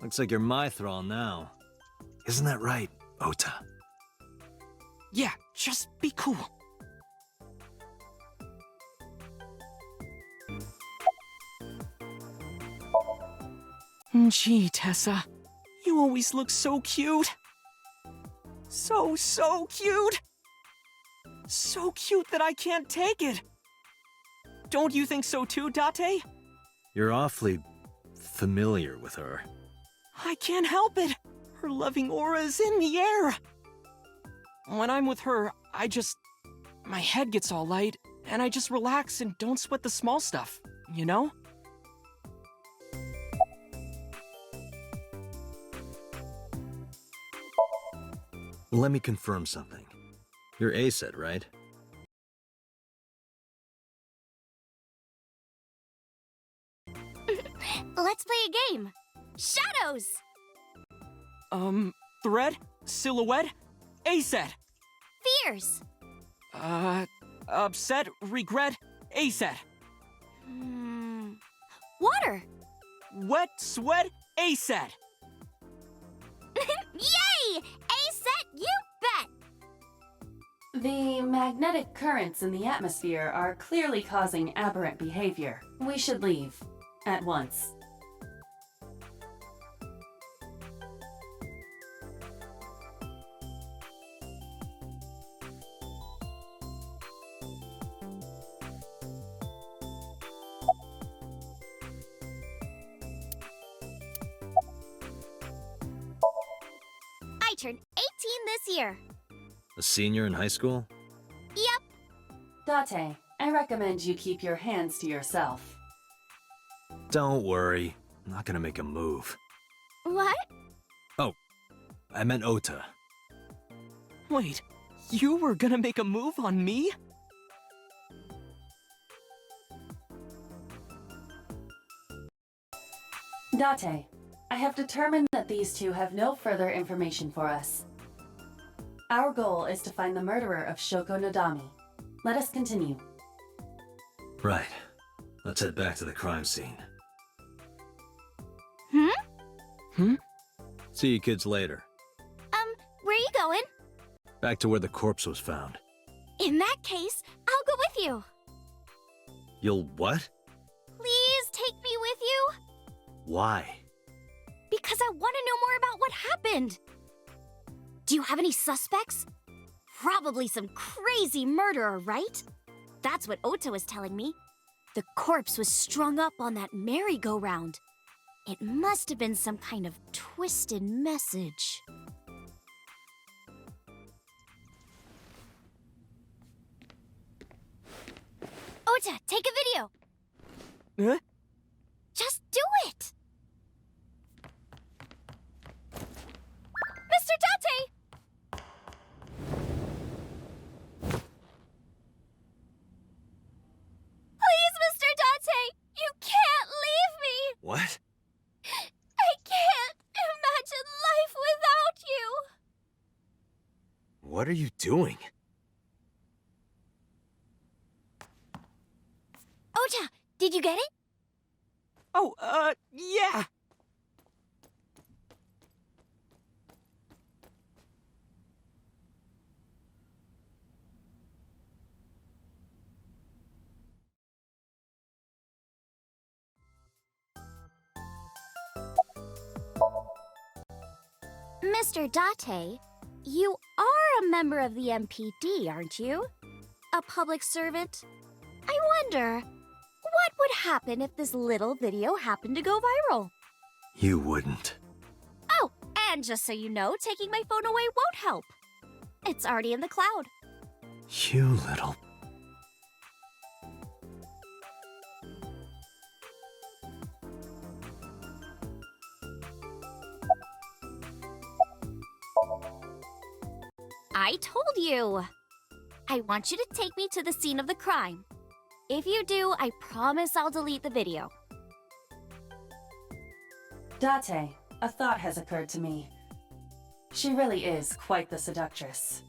Looks like you're my thrall now. Isn't that right, Ota? Yeah, just be cool. Gee, Tessa. You always look so cute. So cute. So cute that I can't take it. Don't you think so too, Date? You're awfully familiar with her. I can't help it. Her loving aura is in the air. When I'm with her, my head gets all light, and I just relax and don't sweat the small stuff, you know? Let me confirm something. You're ACET, right? Let's play a game. Shadows! Thread? Silhouette? ACET! Fears! Upset? Regret? ACET! Water! Wet? Sweat? ACET! Yay! ACET, you bet! The magnetic currents in the atmosphere are clearly causing aberrant behavior. We should leave. At once. I turned 18 this year. A senior in high school? Yep. Date, I recommend you keep your hands to yourself. Don't worry. I'm not gonna make a move. What? Oh, I meant Ota. Wait, you were gonna make a move on me? Date, I have determined that these two have no further information for us. Our goal is to find the murderer of Shoko Nadami. Let us continue. Right. Let's head back to the crime scene. See you kids later. Where are you going? Back to where the corpse was found. In that case, I'll go with you. You'll what? Please take me with you. Why? Because I want to know more about what happened. Do you have any suspects? Probably some crazy murderer, right? That's what Ota was telling me. The corpse was strung up on that merry-go-round. It must have been some kind of twisted message. Ota, take a video. Huh? Just do it! Mr. Date! Please, Mr. Date! You can't leave me! What? I can't imagine life without you! What are you doing? Ota, did you get it? Oh, yeah! Mr. Date, you are a member of the MPD, aren't you? A public servant? I wonder, what would happen if this little video happened to go viral? You wouldn't. Oh, And just so you know, taking my phone away won't help. It's already in the cloud. You little... I told you. I want you to take me to the scene of the crime. If you do, I promise I'll delete the video. Date, a thought has occurred to me. She really is quite the seductress.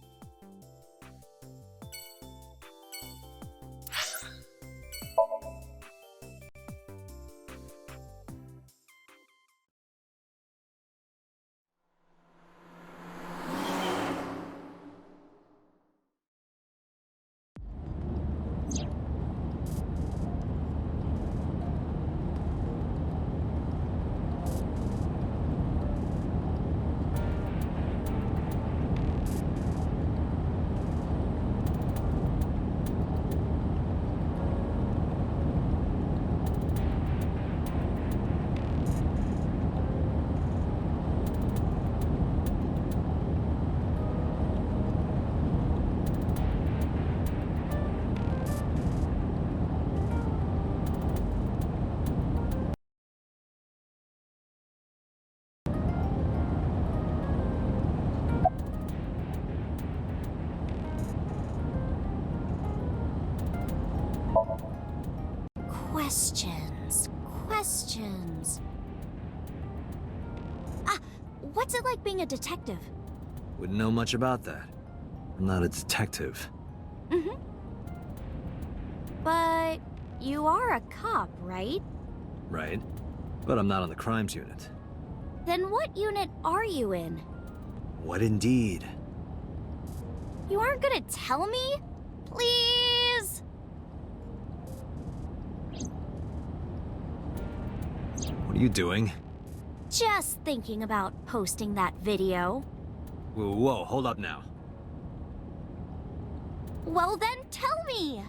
Questions. Ah, what's it like being a detective? Wouldn't know much about that. I'm not a detective. Mm-hmm. But you are a cop, right? Right. But I'm not on the crimes unit. Then what unit are you in? What indeed? You aren't gonna tell me? Please? What are you doing? Just thinking about posting that video. Whoa, hold up now. Well then, tell me!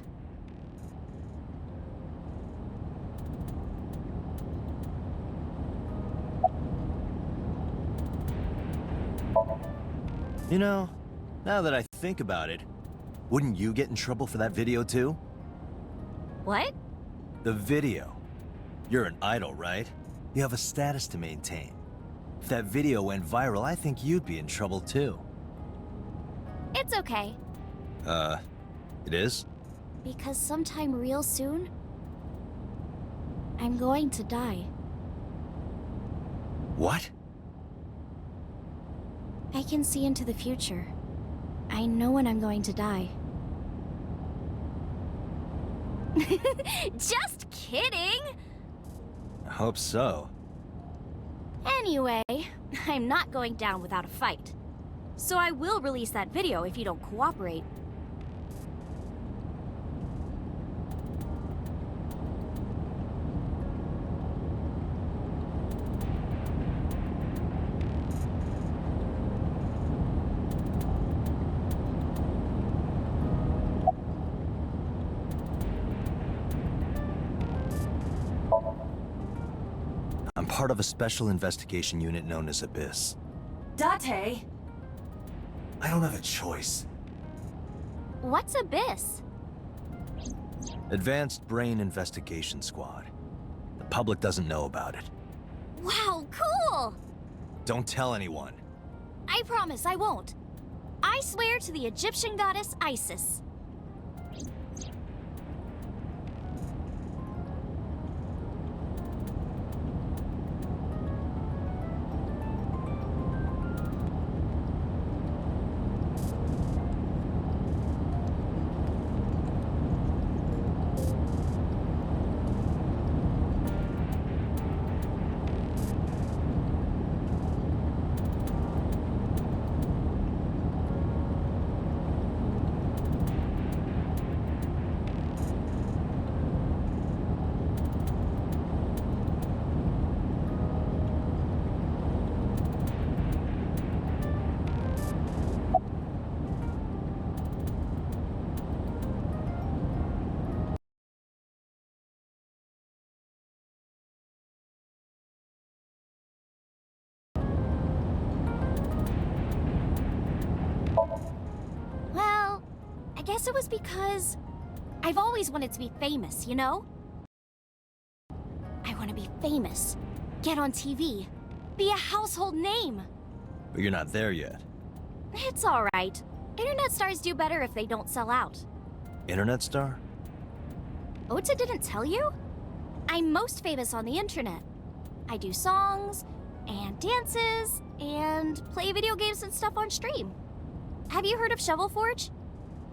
You know, now that I think about it, wouldn't you get in trouble for that video too? What? The video. You're an idol, right? You have a status to maintain. If that video went viral, I think you'd be in trouble too. It's okay. It is? Because sometime real soon, I'm going to die. What? I can see into the future. I know when I'm going to die. Just kidding! I hope so. Anyway, I'm not going down without a fight. So I will release that video if you don't cooperate. I'm part of a special investigation unit known as Abyss. Date! I don't have a choice. What's Abyss? Advanced Brain Investigation Squad. The public doesn't know about it. Wow, cool! Don't tell anyone. I promise I won't. I swear to the Egyptian goddess Isis. guess it was because I've always wanted to be famous, you know? I want to be famous, get on TV, be a household name. But you're not there yet. It's alright. Internet stars do better if they don't sell out. Internet star? Ota didn't tell you? I'm most famous on the internet. I do songs, and dances, and play video games and stuff on stream. Have you heard of Shovel Forge?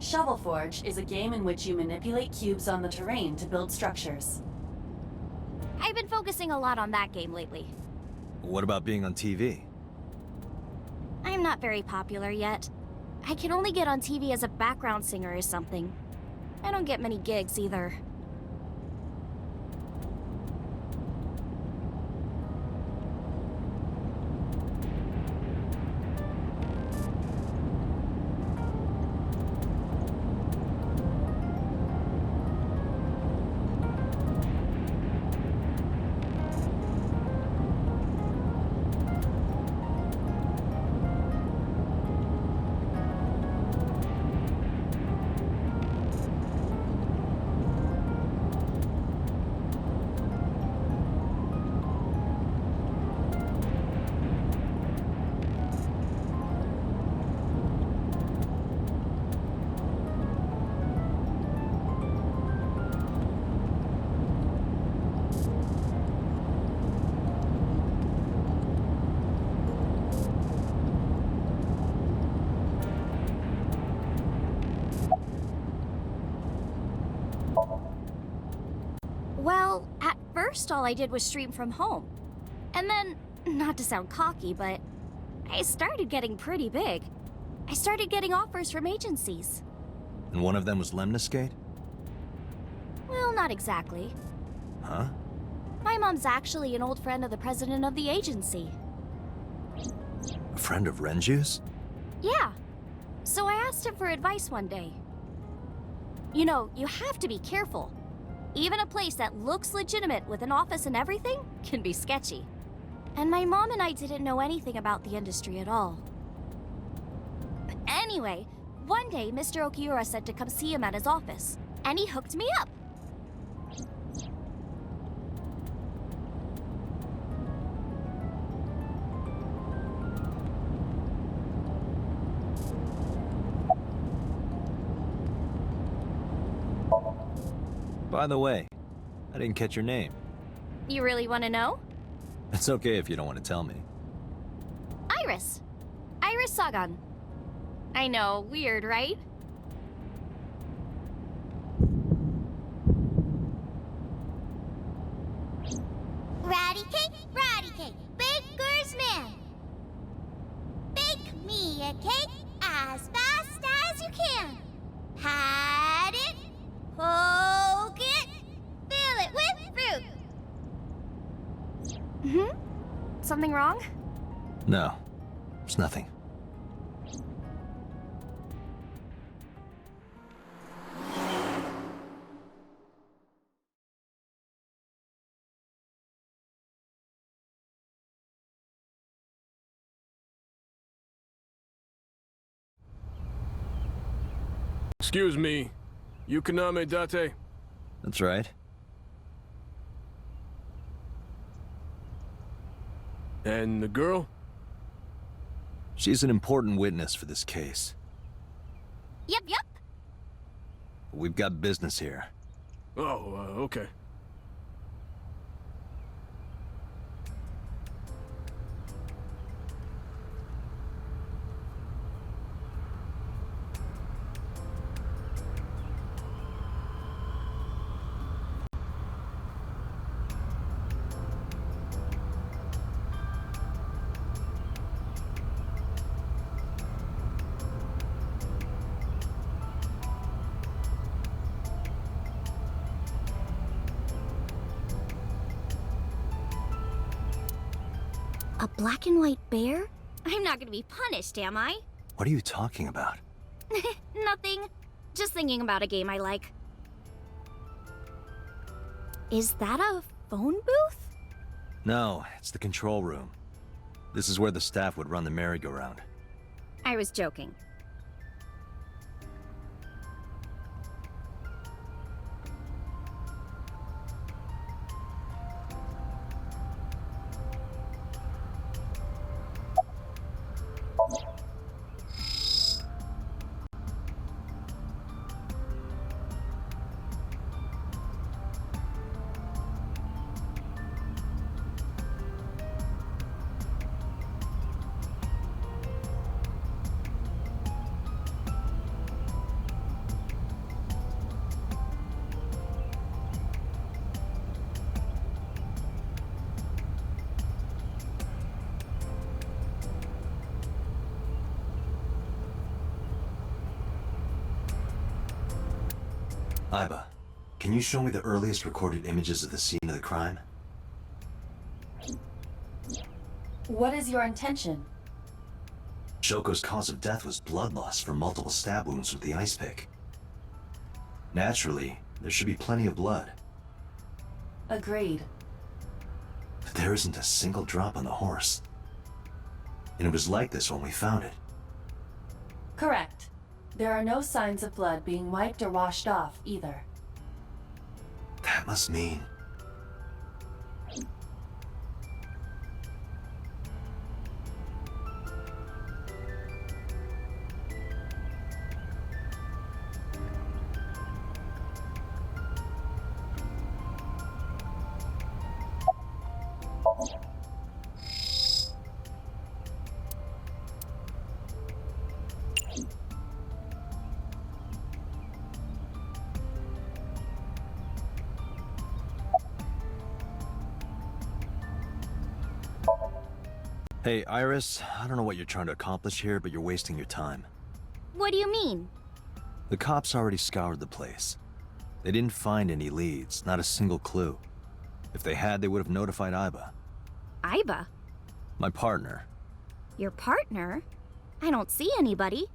Shovel Forge is a game in which you manipulate cubes on the terrain to build structures. I've been focusing a lot on that game lately. What about being on TV? I'm not very popular yet. I can only get on TV as a background singer or something. I don't get many gigs either. Well, at first all I did was stream from home. And then, not to sound cocky, but I started getting pretty big. I started getting offers from agencies. And one of them was Lemniscate? Well, not exactly. Huh? My mom's actually an old friend of the president of the agency. A friend of Renju's? Yeah. So I asked him for advice one day. You know, you have to be careful. Even a place that looks legitimate with an office and everything can be sketchy. And my mom and I didn't know anything about the industry at all. Anyway, one day Mr. Okiura said to come see him at his office, and he hooked me up. By the way, I didn't catch your name. You really want to know? It's okay if you don't want to tell me. Iris. Iris Sagan. I know, weird, right? Ratty cake, baker's man. Bake me a cake as fast as you can. Pat it, poke it, fill it with fruit. Something wrong? No, it's nothing. Excuse me, Yukaname Date? That's right. And the girl? She's an important witness for this case. Yep. We've got business here. Oh, okay. A black and white bear? I'm not gonna be punished, am I? What are you talking about? Nothing. Just thinking about a game I like. Is that a phone booth? No, it's the control room. This is where the staff would run the merry-go-round. I was joking. Aiba, can you show me the earliest recorded images of the scene of the crime? What is your intention? Shoko's cause of death was blood loss from multiple stab wounds with the ice pick. Naturally, there should be plenty of blood. Agreed. But there isn't a single drop on the horse. And it was like this when we found it. Correct. There are no signs of blood being wiped or washed off, either. That must mean... Hey, Iris, I don't know what you're trying to accomplish here, but you're wasting your time. What do you mean? The cops already scoured the place. They didn't find any leads, not a single clue. If they had, they would have notified Aiba. Aiba? My partner. Your partner? I don't see anybody.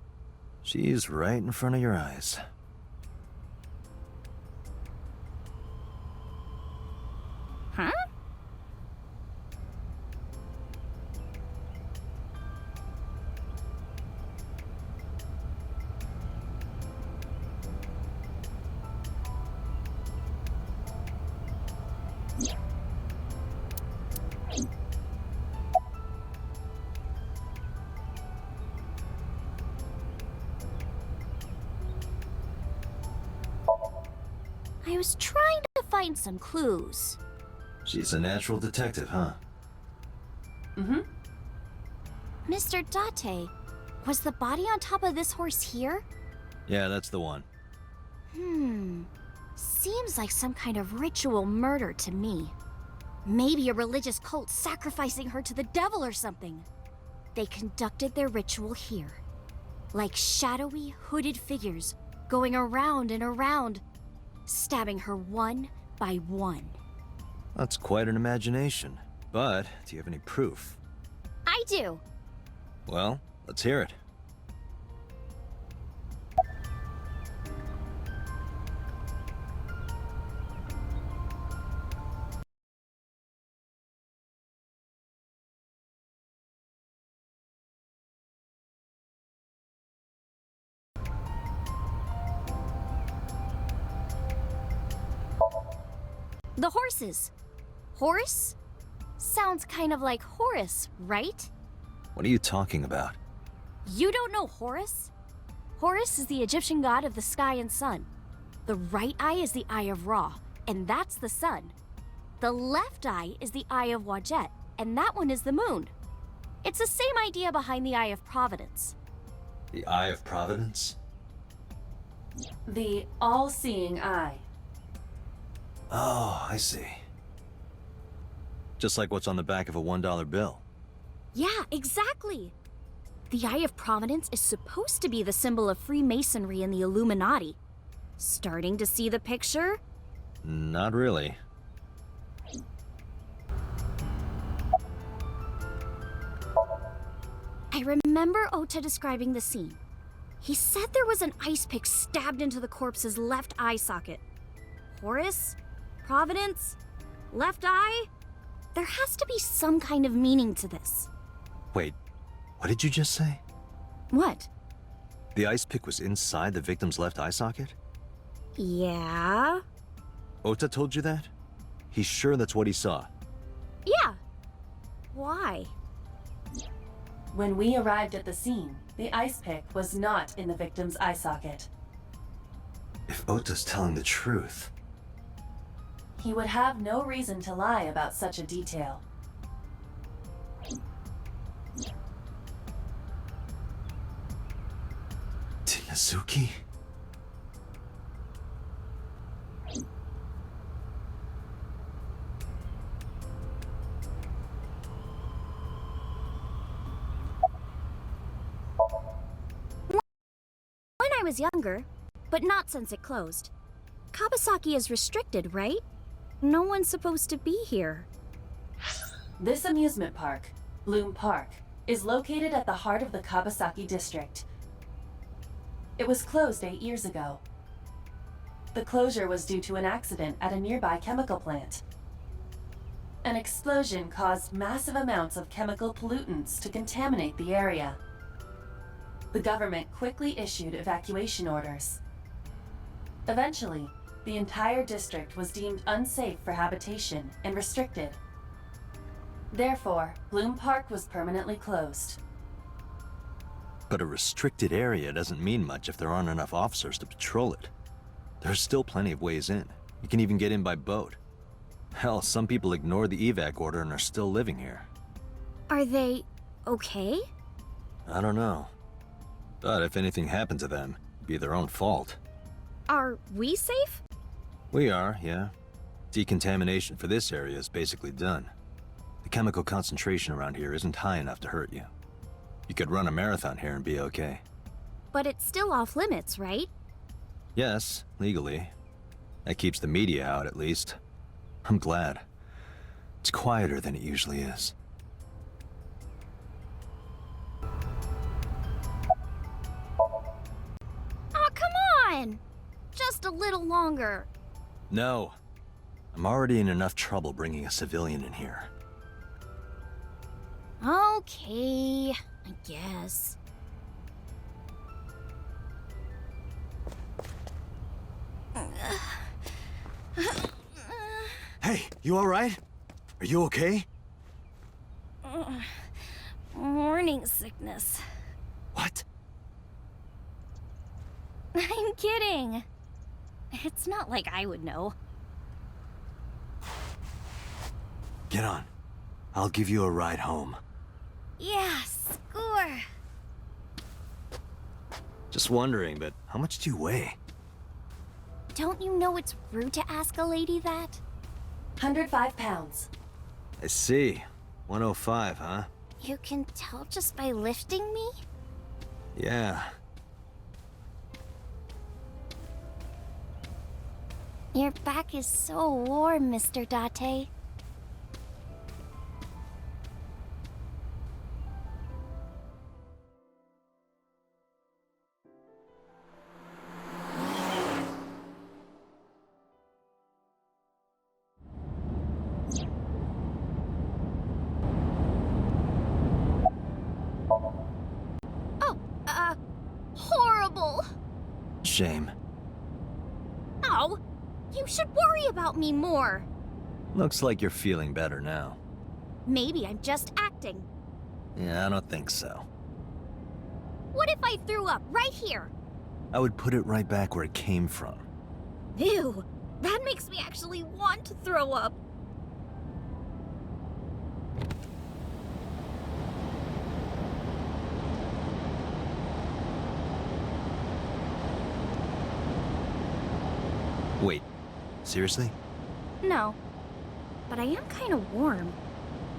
She's right in front of your eyes. Huh? I was trying to find some clues. She's a natural detective, huh? Mm-hmm. Mr. Date, was the body on top of this horse here? Yeah, that's the one. Seems like some kind of ritual murder to me. Maybe a religious cult sacrificing her to the devil or something. They conducted their ritual here. Like shadowy, hooded figures, going around and around, stabbing her one by one. That's quite an imagination. But, do you have any proof? I do. Well, let's hear it. The horses. Horse? Sounds kind of like Horus, right? What are you talking about? You don't know Horus? Horus is the Egyptian god of the sky and sun. The right eye is the Eye of Ra, and that's the sun. The left eye is the Eye of Wadjet, and that one is the moon. It's the same idea behind the Eye of Providence. The Eye of Providence? The all-seeing eye. Oh, I see. Just like what's on the back of a $1 bill. Yeah, exactly. The Eye of Providence is supposed to be the symbol of Freemasonry and the Illuminati. Starting to see the picture? Not really. I remember Ota describing the scene. He said there was an ice pick stabbed into the corpse's left eye socket. Horus? Providence? Left eye? There has to be some kind of meaning to this. Wait, what did you just say? What? The ice pick was inside the victim's left eye socket? Yeah? Ota told you that? He's sure that's what he saw. Yeah. Why? When we arrived at the scene, the ice pick was not in the victim's eye socket. If Ota's telling the truth... He would have no reason to lie about such a detail. Tinazuki? When I was younger, but not since it closed. Kabasaki is restricted, right? No one's supposed to be here. This amusement park, Bloom Park, is located at the heart of the Kabasaki district. It was closed 8 years ago. The closure was due to an accident at a nearby chemical plant. An explosion caused massive amounts of chemical pollutants to contaminate the area. The government quickly issued evacuation orders. Eventually, the entire district was deemed unsafe for habitation and restricted. Therefore, Bloom Park was permanently closed. But a restricted area doesn't mean much if there aren't enough officers to patrol it. There's still plenty of ways in. You can even get in by boat. Hell, some people ignore the evac order and are still living here. Are they okay? I don't know. But if anything happened to them, it'd be their own fault. Are we safe? We are, yeah. Decontamination for this area is basically done. The chemical concentration around here isn't high enough to hurt you. You could run a marathon here and be okay. But it's still off limits, right? Yes, legally. That keeps the media out, at least. I'm glad. It's quieter than it usually is. Oh, come on! Just a little longer. No. I'm already in enough trouble bringing a civilian in here. Okay, I guess. Hey, you alright? Are you okay? Morning sickness. What? I'm kidding. It's not like I would know. Get on. I'll give you a ride home. Yeah, score. Just wondering, but how much do you weigh? Don't you know it's rude to ask a lady that? 105 pounds. I see. 105, huh? You can tell just by lifting me? Yeah. Your back is so warm, Mr. Date. Horrible! Shame. Oh, you should worry about me more. Looks like you're feeling better now. Maybe I'm just acting. Yeah, I don't think so. What if I threw up right here? I would put it right back where it came from. Ew, that makes me actually want to throw up. Wait, seriously? No, but I am kind of warm.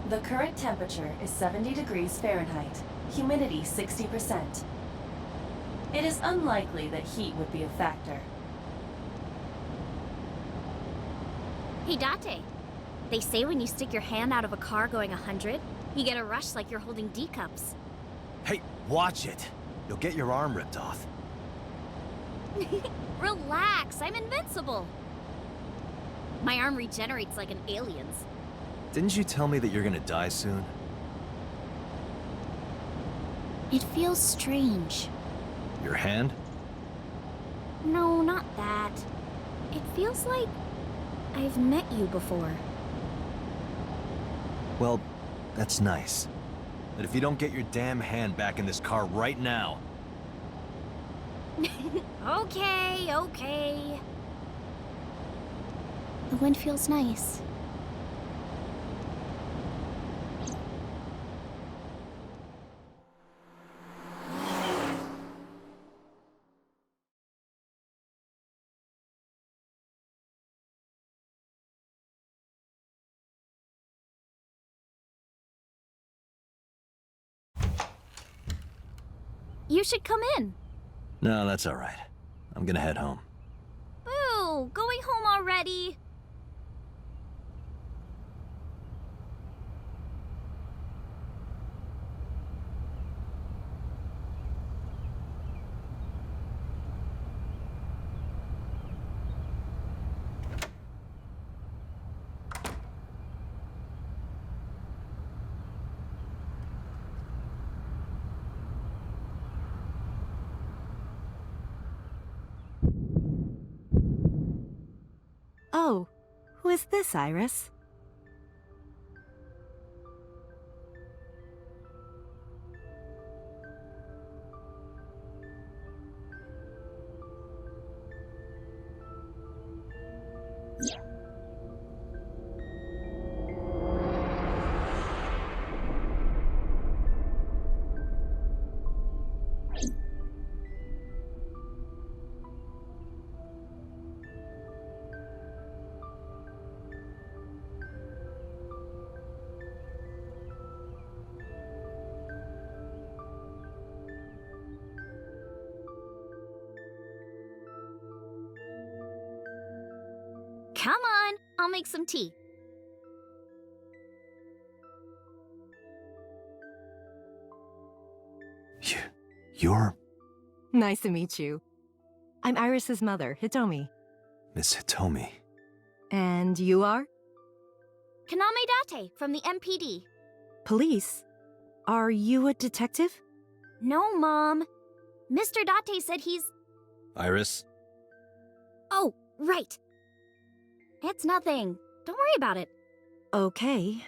The current temperature is 70 degrees Fahrenheit, humidity 60%. It is unlikely that heat would be a factor. Hey, Date. They say when you stick your hand out of a car going 100, you get a rush like you're holding D cups. Hey, watch it! You'll get your arm ripped off. Relax, I'm invincible. My arm regenerates like an alien's. Didn't you tell me that you're gonna die soon? It feels strange. Your hand? No, not that. It feels like I've met you before. Well, that's nice. But if you don't get your damn hand back in this car right now... Okay, okay. The wind feels nice. You should come in. No, that's alright. I'm gonna head home. Boo! no! Going home already? Oh, who is this, Iris? Come on, I'll make some tea. You're Nice to meet you. I'm Iris's mother, Hitomi. Miss Hitomi. And you are? Kaname Date from the MPD. Police? Are you a detective? No, Mom. Mr. Date said he's... Iris? Oh, right. It's nothing. Don't worry about it. Okay.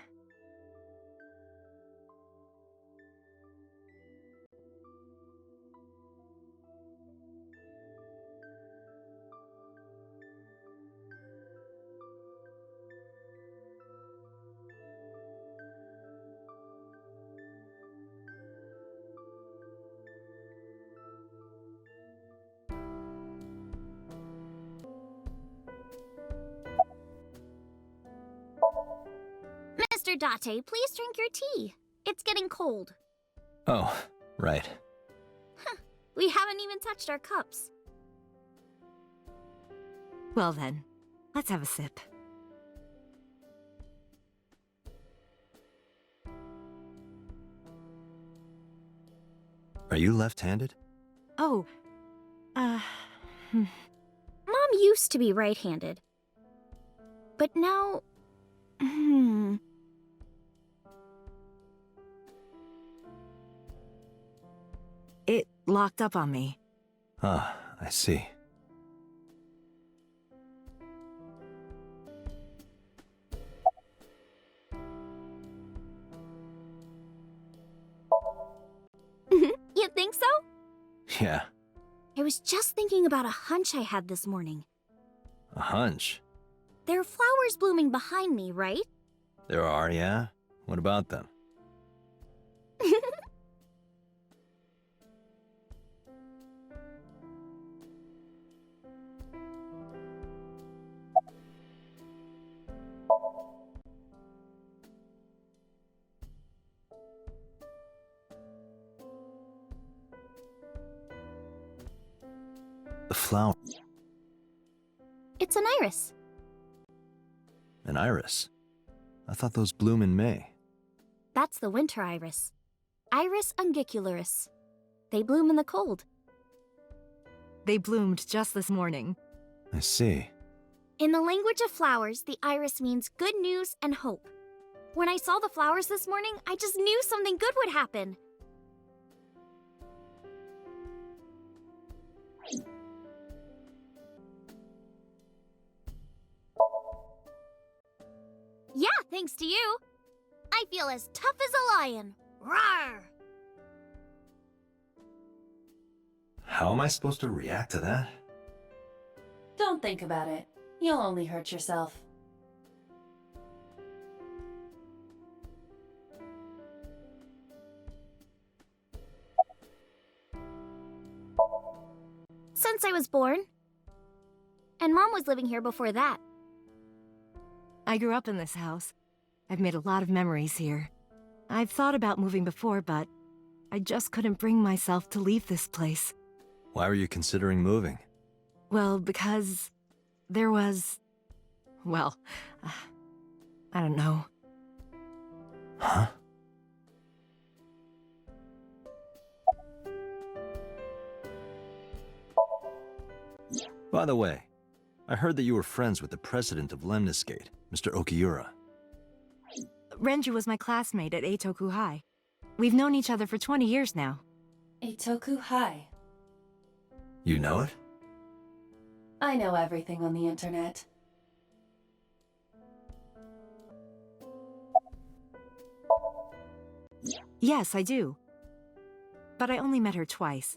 Mr. Date, please drink your tea. It's getting cold. Oh, right. We haven't even touched our cups. Well then, let's have a sip. Are you left-handed? Oh, Mom used to be right-handed. But now... It locked up on me. Ah, I see. You think so? Yeah, I was just thinking about a hunch I had this morning. a hunch. There are flowers blooming behind me, right? There are, yeah? What about them? The flower. It's an iris. An iris? I thought those bloom in May. That's the winter iris. Iris ungicularis. They bloom in the cold. They bloomed just this morning. I see. In the language of flowers, the iris means good news and hope. When I saw the flowers this morning, I just knew something good would happen. Yeah, thanks to you. I feel as tough as a lion. Rawr! How am I supposed to react to that? Don't think about it. You'll only hurt yourself. Since I was born. And Mom was living here before that. I grew up in this house. I've made a lot of memories here. I've thought about moving before, but I just couldn't bring myself to leave this place. Why were you considering moving? Well, because There was... well, I don't know. Huh? By the way, I heard that you were friends with the president of Lemniscate, Mr. Okiura. Renju was my classmate at Eitoku High. We've known each other for 20 years now. Eitoku High. You know it? I know everything on the internet. Yes, I do. But I only met her twice.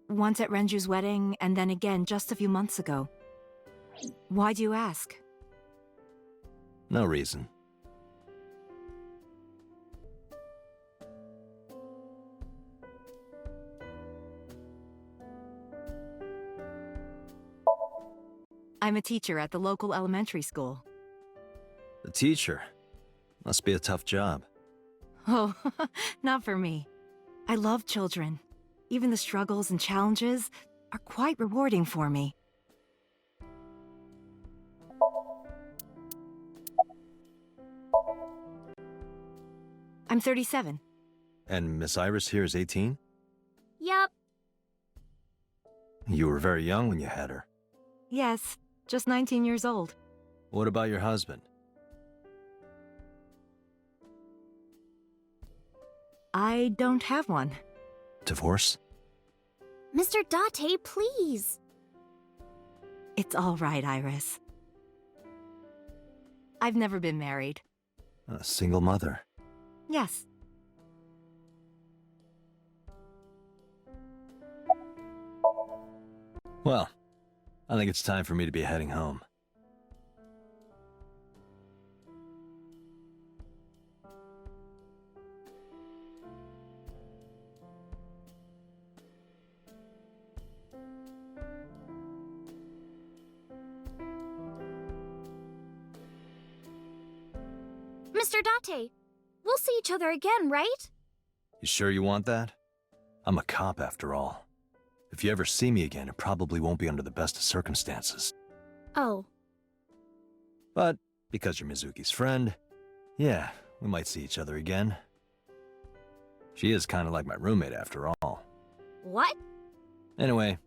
Once at Renju's wedding, and then again just a few months ago. Why do you ask? No reason. I'm a teacher at the local elementary school. The teacher? Must be a tough job. Oh, not for me. I love children. Even the struggles and challenges are quite rewarding for me. I'm 37. And Miss Iris here is 18? Yup. You were very young when you had her. Yes, just 19 years old. What about your husband? I don't have one. Divorce? Mr. Date, please. It's all right, Iris. I've never been married. A single mother? Yes. Well, I think it's time for me to be heading home. Mr. Date, we'll see each other again, right? You sure you want that? I'm a cop after all. If you ever see me again, it probably won't be under the best of circumstances. Oh. But because you're Mizuki's friend, yeah, we might see each other again. She is kind of like my roommate after all. What? Anyway,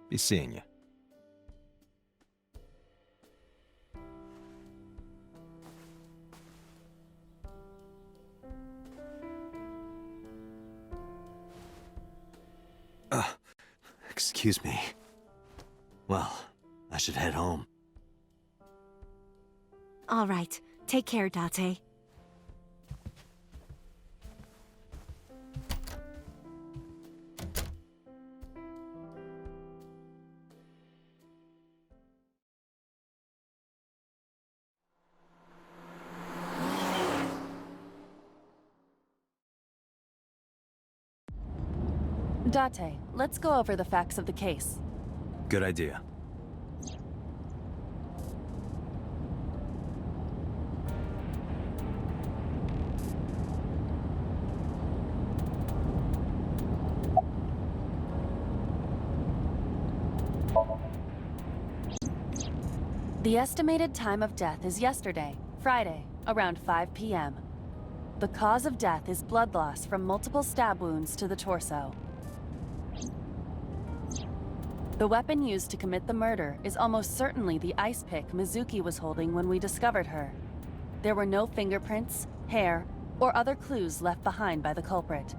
be seeing you. Excuse me. Well, I should head home. All right. Take care, Date. Date, let's go over the facts of the case. Good idea. The estimated time of death is yesterday, Friday, around 5 p.m. The cause of death is blood loss from multiple stab wounds to the torso. The weapon used to commit the murder is almost certainly the ice pick Mizuki was holding when we discovered her. There were no fingerprints, hair, or other clues left behind by the culprit.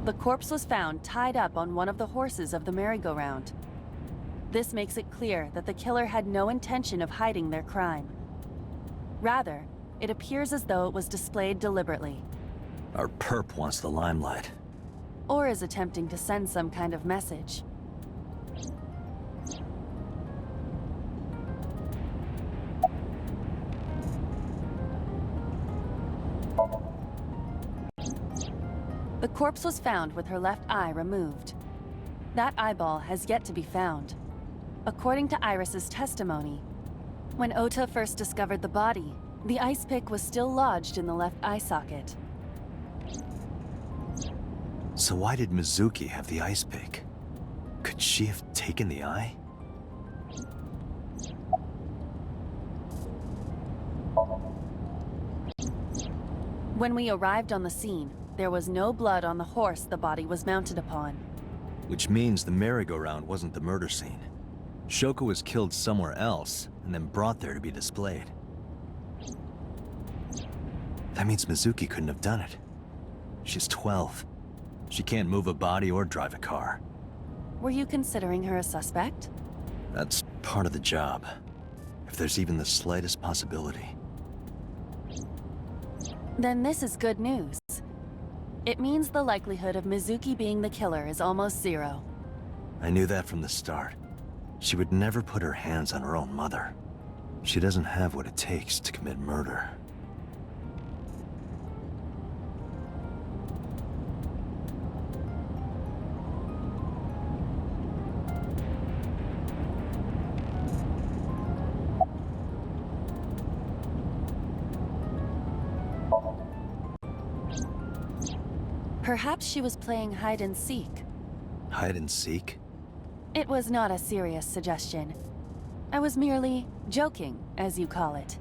The corpse was found tied up on one of the horses of the merry-go-round. This makes it clear that the killer had no intention of hiding their crime. Rather, it appears as though it was displayed deliberately. Our perp wants the limelight. Or is attempting to send some kind of message. The corpse was found with her left eye removed. That eyeball has yet to be found. According to Iris's testimony, When Ota first discovered the body, the ice pick was still lodged in the left eye socket. So why did Mizuki have the ice pick? Could she have taken the eye? When we arrived on the scene, there was no blood on the horse the body was mounted upon. Which means the merry-go-round wasn't the murder scene. Shoko was killed somewhere else and then brought there to be displayed. That means Mizuki couldn't have done it. She's 12. She can't move a body or drive a car. Were you considering her a suspect? That's part of the job. If there's even the slightest possibility. Then this is good news. It means the likelihood of Mizuki being the killer is almost zero. I knew that from the start. She would never put her hands on her own mother. She doesn't have what it takes to commit murder. Perhaps she was playing hide and seek. Hide and seek? It was not a serious suggestion. I was merely joking, as you call it.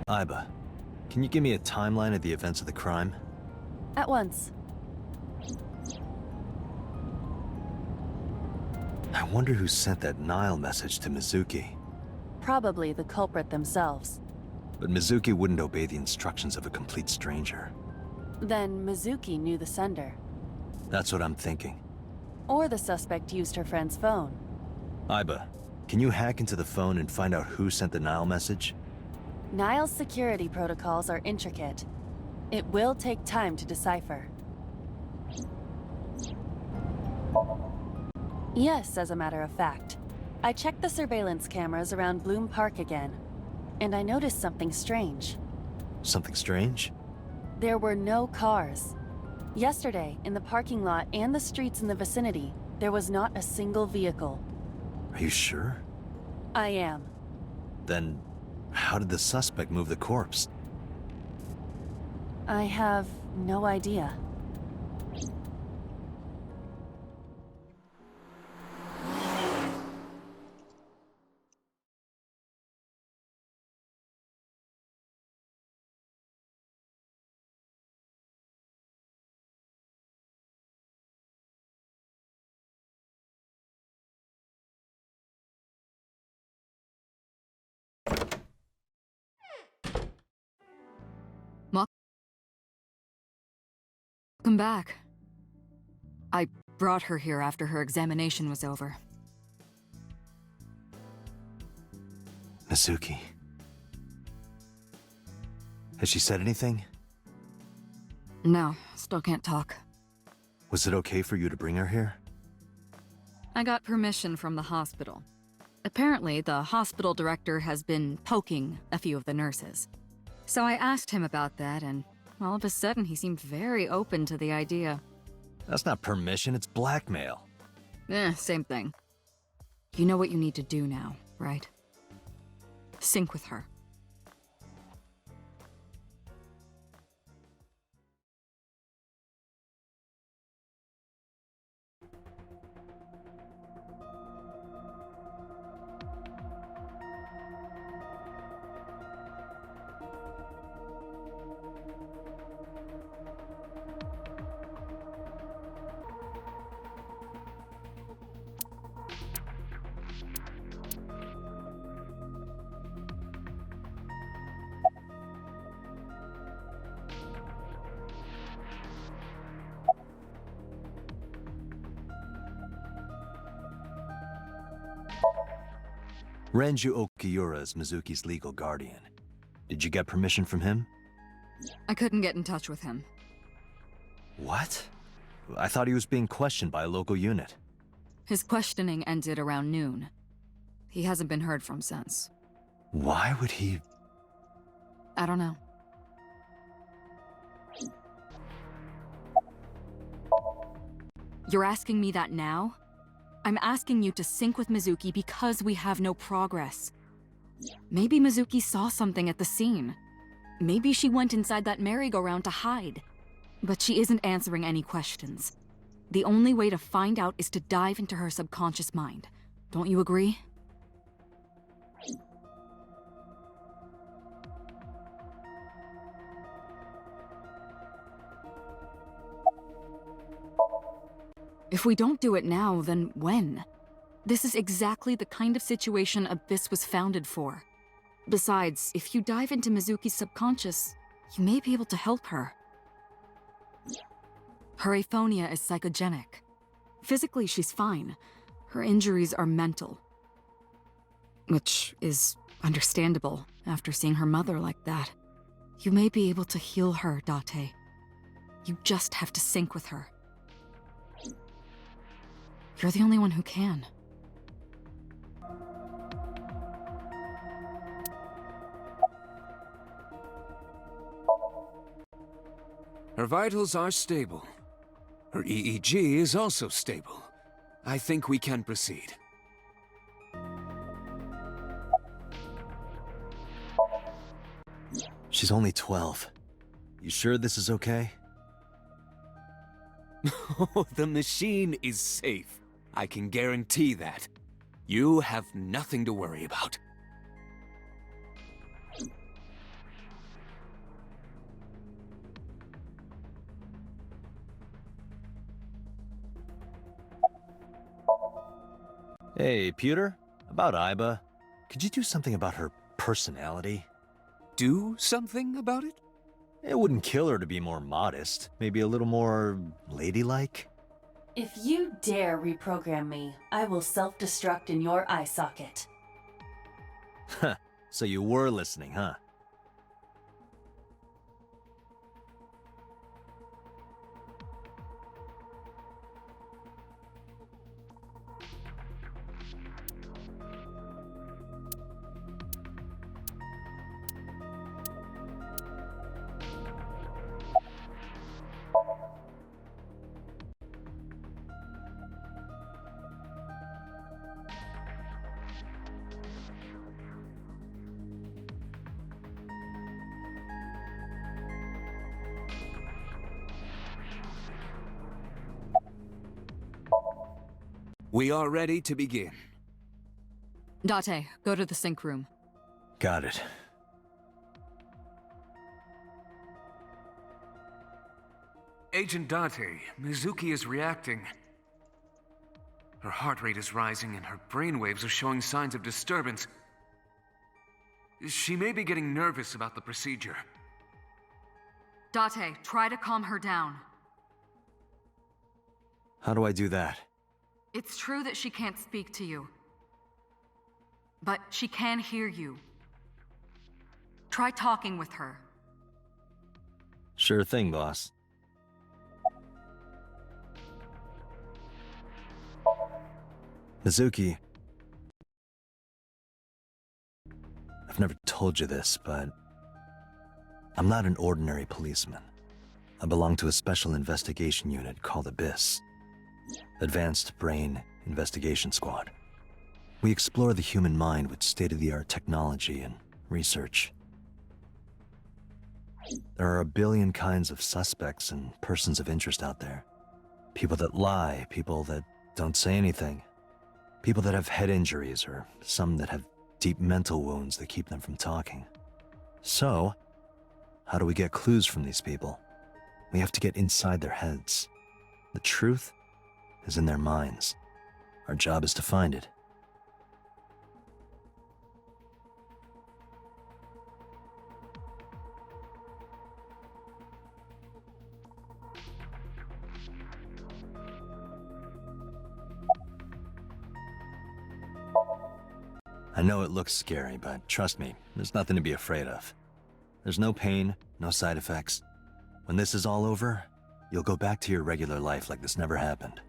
Aiba, can you give me a timeline of the events of the crime? At once. I wonder who sent that Nile message to Mizuki. Probably the culprit themselves. But Mizuki wouldn't obey the instructions of a complete stranger. Then Mizuki knew the sender. That's what I'm thinking. Or the suspect used her friend's phone. Aiba, can you hack into the phone and find out who sent the Nile message? Nile's security protocols are intricate. It will take time to decipher. Yes, as a matter of fact. I checked the surveillance cameras around Bloom Park again, and I noticed something strange. Something strange? There were no cars. Yesterday, in the parking lot and the streets in the vicinity, there was not a single vehicle. Are you sure? I am. Then, how did the suspect move the corpse? I have no idea. Welcome back. I brought her here after her examination was over. Mizuki. Has she said anything? No, still can't talk. Was it okay for you to bring her here? I got permission from the hospital. Apparently, the hospital director has been poking a few of the nurses. So I asked him about that, and all of a sudden he seemed very open to the idea. That's not permission, it's blackmail. Same thing. You know what you need to do now, right? Sync with her. Renju Okiura is Mizuki's legal guardian. Did you get permission from him? I couldn't get in touch with him. What? I thought he was being questioned by a local unit. His questioning ended around noon. He hasn't been heard from since. Why would he... I don't know. You're asking me that now? I'm asking you to sync with Mizuki because we have no progress. Maybe Mizuki saw something at the scene. Maybe she went inside that merry-go-round to hide. But she isn't answering any questions. The only way to find out is to dive into her subconscious mind. Don't you agree? If we don't do it now, then when? This is exactly the kind of situation Abyss was founded for. Besides, if you dive into Mizuki's subconscious, you may be able to help her. Her aphonia is psychogenic. Physically, she's fine. Her injuries are mental. Which is understandable after seeing her mother like that. You may be able to heal her, Date. You just have to sync with her. You're the only one who can. Her vitals are stable. Her EEG is also stable. I think we can proceed. She's only 12. You sure this is okay? The machine is safe. I can guarantee that. You have nothing to worry about. Hey, Pewter? About Aiba. Could you do something about her personality? Do something about it? It wouldn't kill her to be more modest. Maybe a little more ladylike? If you dare reprogram me, I will self-destruct in your eye socket. Huh. So you were listening, huh? We are ready to begin. Date, go to the sync room. Got it. Agent Date, Mizuki is reacting. Her heart rate is rising and her brainwaves are showing signs of disturbance. She may be getting nervous about the procedure. Date, try to calm her down. How do I do that? It's true that she can't speak to you. But she can hear you. Try talking with her. Sure thing, boss. Mizuki. I've never told you this, but I'm not an ordinary policeman. I belong to a special investigation unit called Abyss. Advanced Brain Investigation Squad. We explore the human mind with state-of-the-art technology and research. There are a billion kinds of suspects and persons of interest out there. People that lie, people that don't say anything, people that have head injuries, or some that have deep mental wounds that keep them from talking. So, how do we get clues from these people? We have to get inside their heads. The truth is in their minds. Our job is to find it. I know it looks scary, but trust me, there's nothing to be afraid of. There's no pain, no side effects. When this is all over, you'll go back to your regular life like this never happened.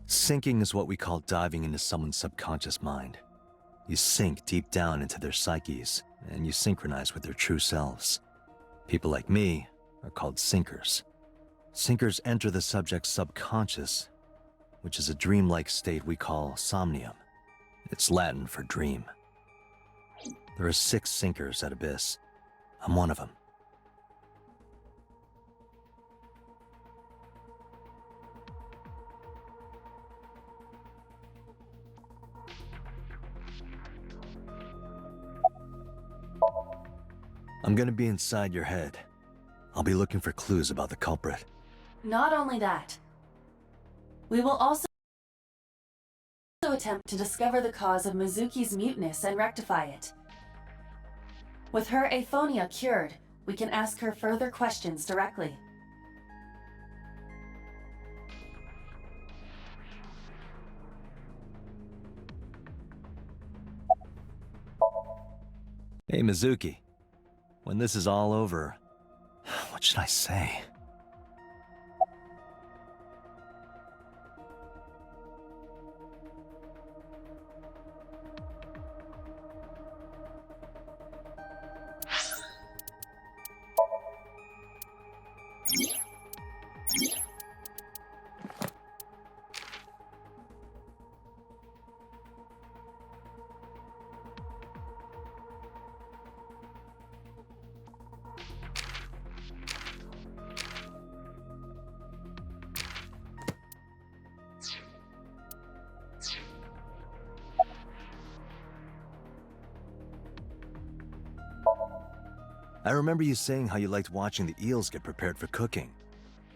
Sinking is what we call diving into someone's subconscious mind. You sink deep down into their psyches, and you synchronize with their true selves. People like me are called sinkers. Sinkers enter the subject's subconscious, which is a dreamlike state we call somnium. It's Latin for dream. There are 6 sinkers at Abyss. I'm one of them. I'm gonna be inside your head. I'll be looking for clues about the culprit. Not only that, we will also attempt to discover the cause of Mizuki's muteness and rectify it. With her aphonia cured, we can ask her further questions directly. Hey, Mizuki. When this is all over, what should I say? I remember you saying how you liked watching the eels get prepared for cooking.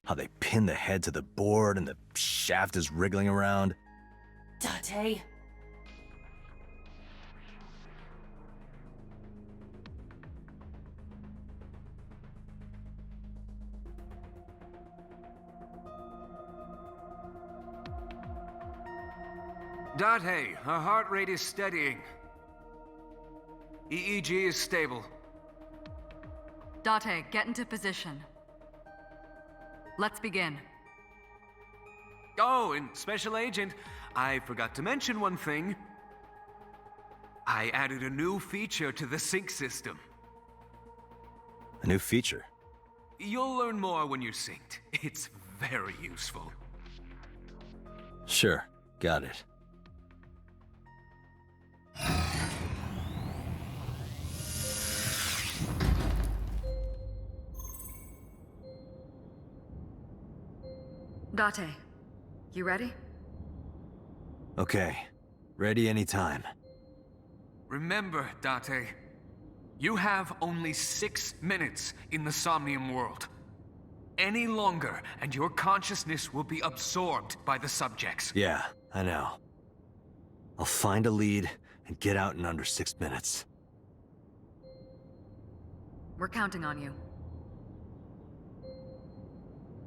How they pin the head to the board and the shaft is wriggling around. Date. Date, her heart rate is steadying. EEG is stable. Date, get into position. Let's begin. Oh, and Special Agent, I forgot to mention one thing. I added a new feature to the sync system. A new feature? You'll learn more when you're synced. It's very useful. Sure, got it. Date, you ready? Okay, ready anytime. Remember, Date, you have only 6 minutes in the Somnium world. Any longer, and your consciousness will be absorbed by the subjects. Yeah, I know. I'll find a lead and get out in under 6 minutes. We're counting on you.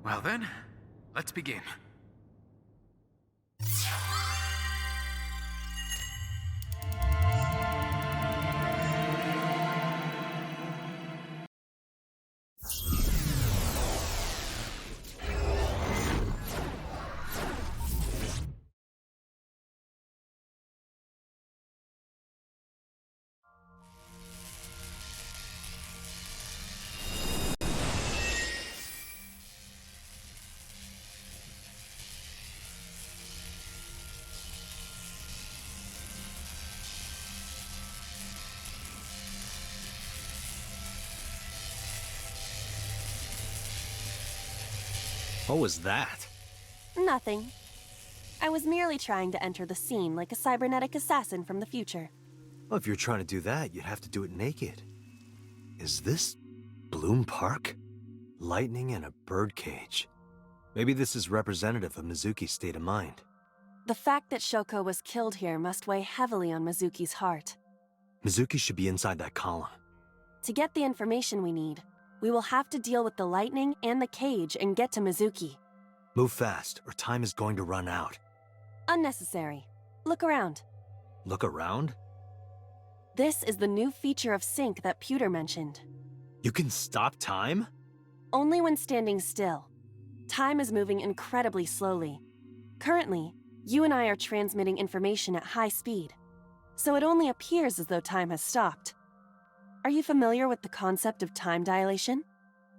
Well then, let's begin. What was that? Nothing. I was merely trying to enter the scene like a cybernetic assassin from the future. Well, if you're trying to do that, you'd have to do it naked. Is this Bloom Park? Lightning in a birdcage. Maybe this is representative of Mizuki's state of mind. The fact that Shoko was killed here must weigh heavily on Mizuki's heart. Mizuki should be inside that column. To get the information we need, we will have to deal with the lightning and the cage and get to Mizuki. Move fast, or time is going to run out. Unnecessary. Look around. Look around? This is the new feature of Sync that Pewter mentioned. You can stop time? Only when standing still. Time is moving incredibly slowly. Currently, you and I are transmitting information at high speed, so it only appears as though time has stopped. Are you familiar with the concept of time dilation?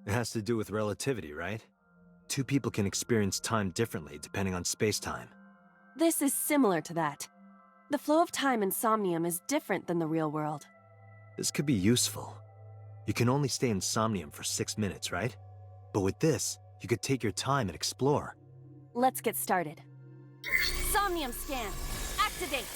It has to do with relativity, right? Two people can experience time differently depending on space-time. This is similar to that. The flow of time in Somnium is different than the real world. This could be useful. You can only stay in Somnium for 6 minutes, right? But with this, you could take your time and explore. Let's get started. Somnium scan. Activate!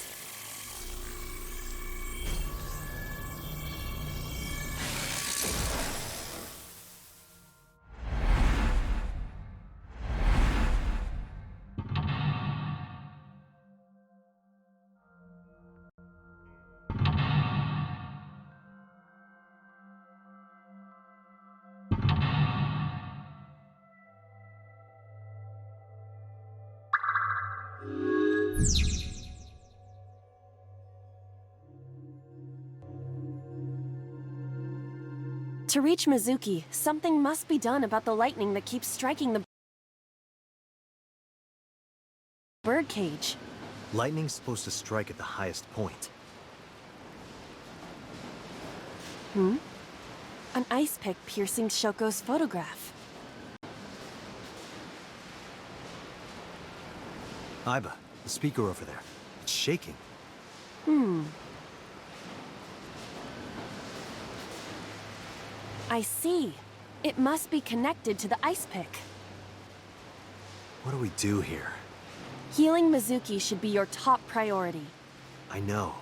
To reach Mizuki, something must be done about the lightning that keeps striking the birdcage. Lightning's supposed to strike at the highest point. An ice pick piercing Shoko's photograph. Aiba, the speaker over there. It's shaking. I see. It must be connected to the ice pick. What do we do here? Healing Mizuki should be your top priority. I know.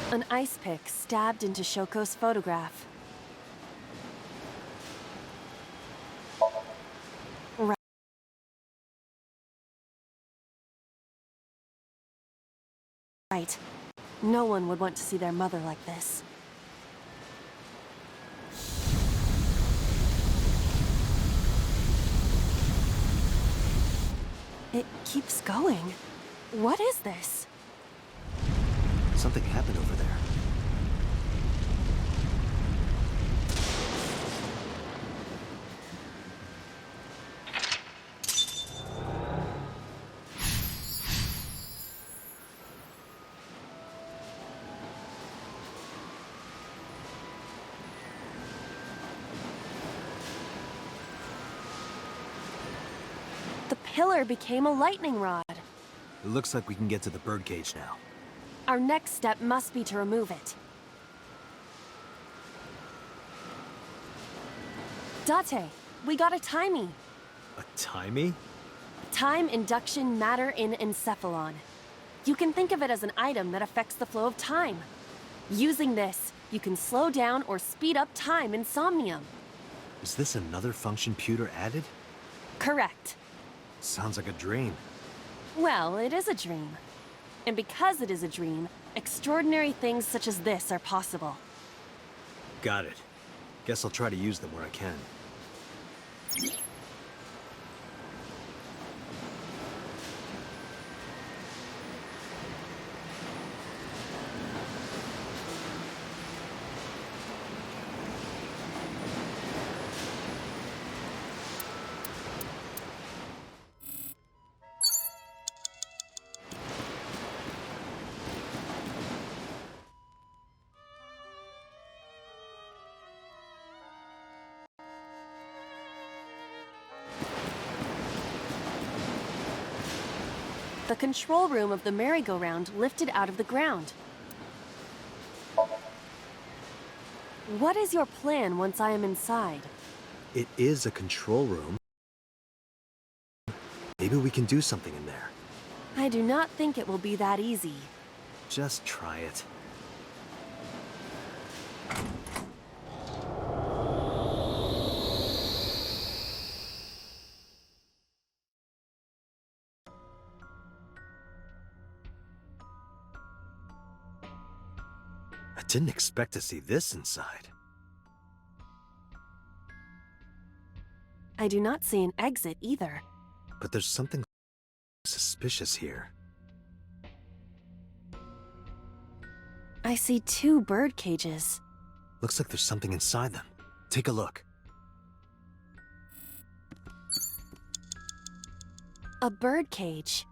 An ice pick stabbed into Shoko's photograph. Right. No one would want to see their mother like this. It keeps going. What is this? Something happened over there. The pillar became a lightning rod. It looks like we can get to the birdcage now. Our next step must be to remove it. Date, we got a timey. A timey? Time induction matter in encephalon. You can think of it as an item that affects the flow of time. Using this, you can slow down or speed up time in Somnium. Is this another function Pewter added? Correct. Sounds like a dream. Well, it is a dream. And because it is a dream, extraordinary things such as this are possible. Got it. Guess I'll try to use them where I can. The control room of the merry-go-round lifted out of the ground. What is your plan once I am inside? It is a control room. Maybe we can do something in there. I do not think it will be that easy. Just try it. I didn't expect to see this inside. I do not see an exit either. But there's something suspicious here. I see 2 bird cages. Looks like there's something inside them. Take a look. A bird cage.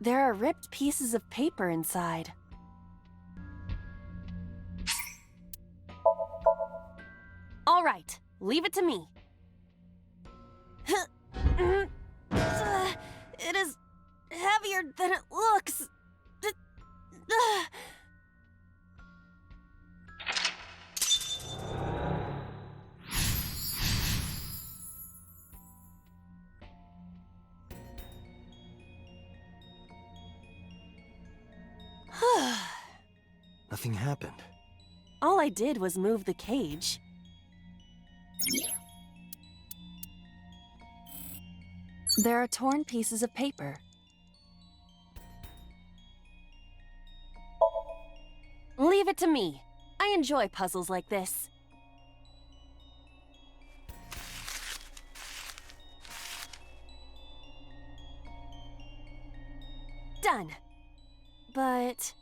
There are ripped pieces of paper inside. All right, leave it to me. It is heavier than it looks. Nothing happened. All I did was move the cage. There are torn pieces of paper. Leave it to me. I enjoy puzzles like this. Done. But...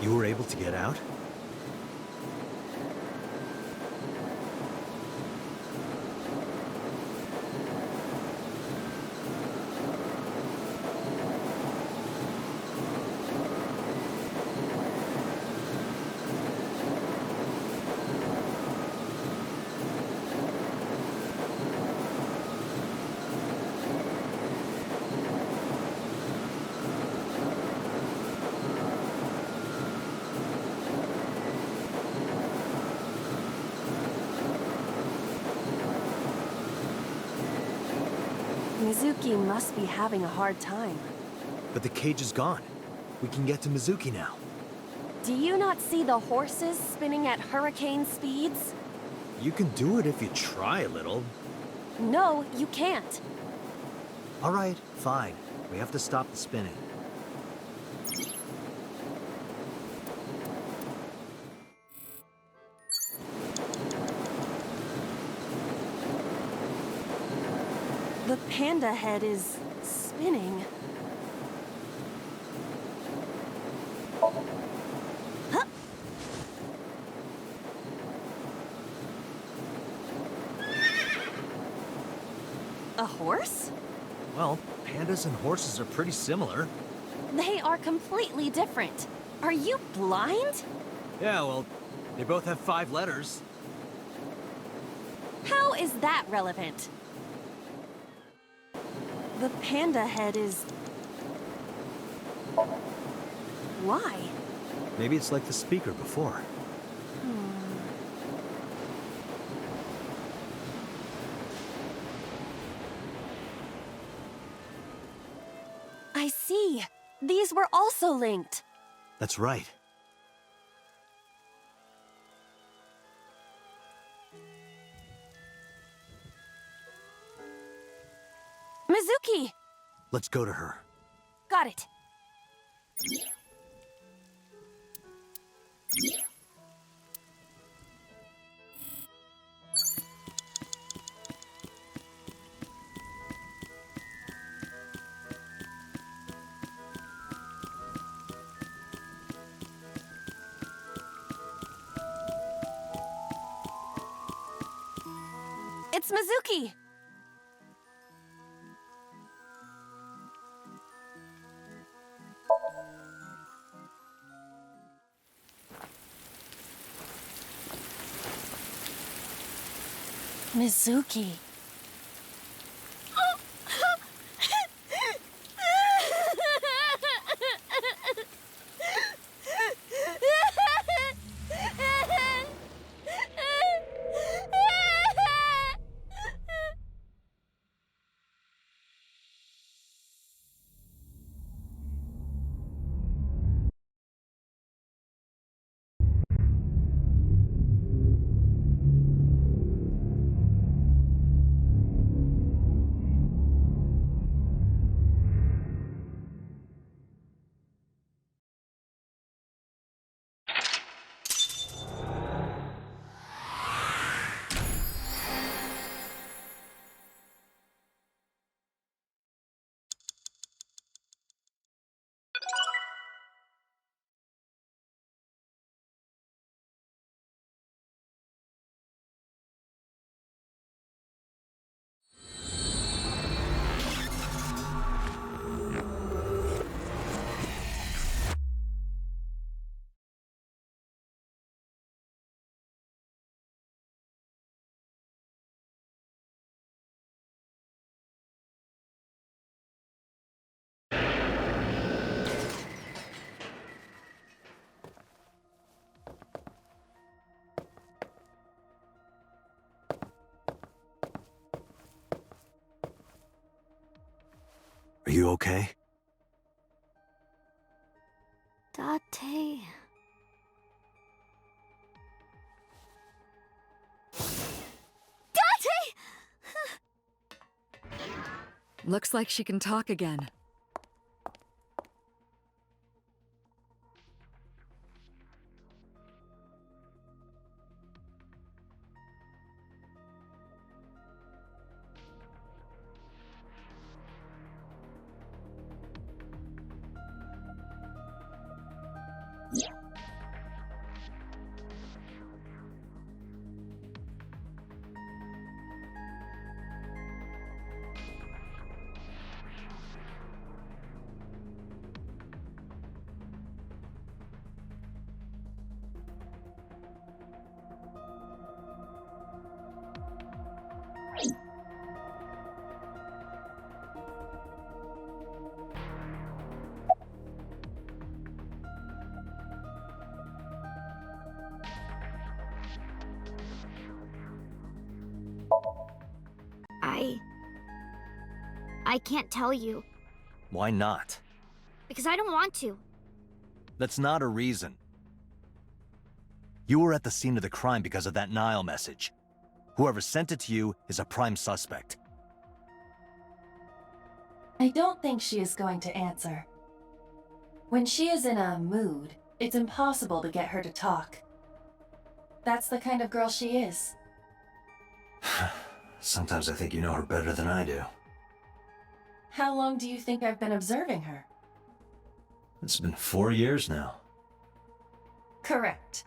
You were able to get out? Mizuki must be having a hard time. But the cage is gone. We can get to Mizuki now. Do you not see the horses spinning at hurricane speeds? You can do it if you try a little. No, you can't. All right, fine. We have to stop the spinning. The panda head is spinning. Huh? A horse? Well, pandas and horses are pretty similar. They are completely different. Are you blind? Yeah, well, they both have 5 letters. How is that relevant? The panda head is... Why? Maybe it's like the speaker before. I see. These were also linked. That's right. Mizuki! Let's go to her. Got it. It's Mizuki! Mizuki. Are you okay? Date. Date! Looks like she can talk again. I can't tell you, Why not? because I don't want to. That's not a reason. You were at the scene of the crime because of that Nile message. Whoever sent it to you is a prime suspect. I don't think she is going to answer. When she is in a mood, it's impossible to get her to talk. That's the kind of girl she is. Sometimes I think you know her better than I do. How long do you think I've been observing her? It's been 4 years now. Correct.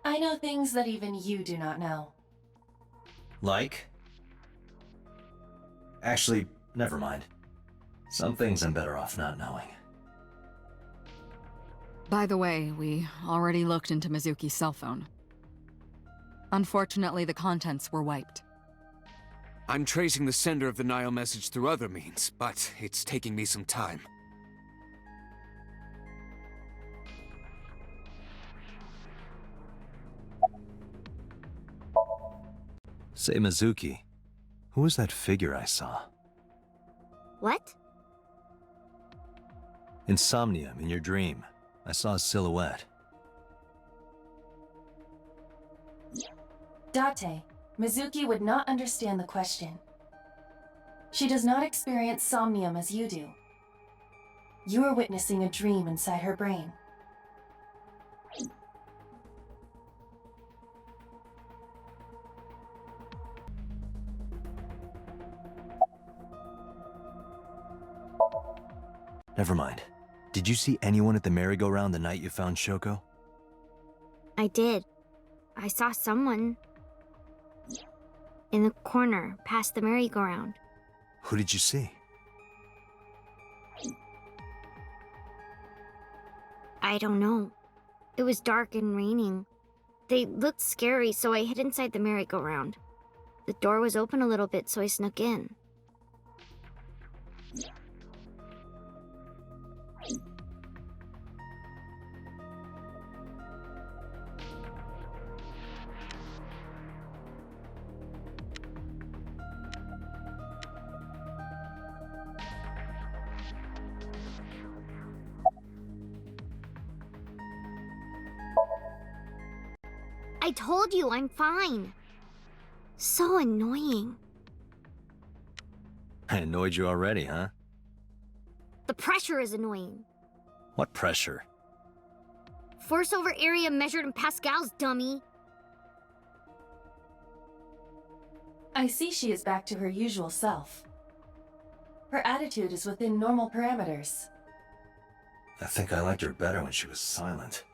I know things that even you do not know. Like? Actually, never mind. Some things I'm better off not knowing. By the way, we already looked into Mizuki's cell phone. Unfortunately, the contents were wiped. I'm tracing the sender of the Nile message through other means, but it's taking me some time. Say, Mizuki, who was that figure I saw? What? In Somnium, in your dream, I saw a silhouette. Date, Mizuki would not understand the question. She does not experience somnium as you do. You are witnessing a dream inside her brain. Never mind. Did you see anyone at the merry-go-round the night you found Shoko? I did. I saw someone in the corner past the merry-go-round. Who did you see? I don't know. It was dark and raining. They looked scary, so I hid inside the merry-go-round. The door was open a little bit, so I snuck in. I told you I'm fine. So annoying. I annoyed you already, huh? The pressure is annoying. What pressure? Force over area measured in pascals, dummy. I see she is back to her usual self. Her attitude is within normal parameters. I think I liked her better when she was silent.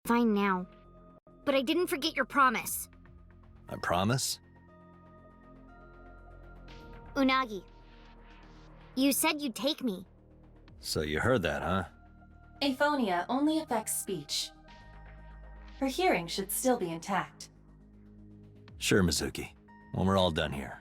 Fine now. But I didn't forget your promise. I promise? Unagi. You said you'd take me. So you heard that, huh? Aphonia only affects speech. Her hearing should still be intact. Sure, Mizuki. When we're all done here.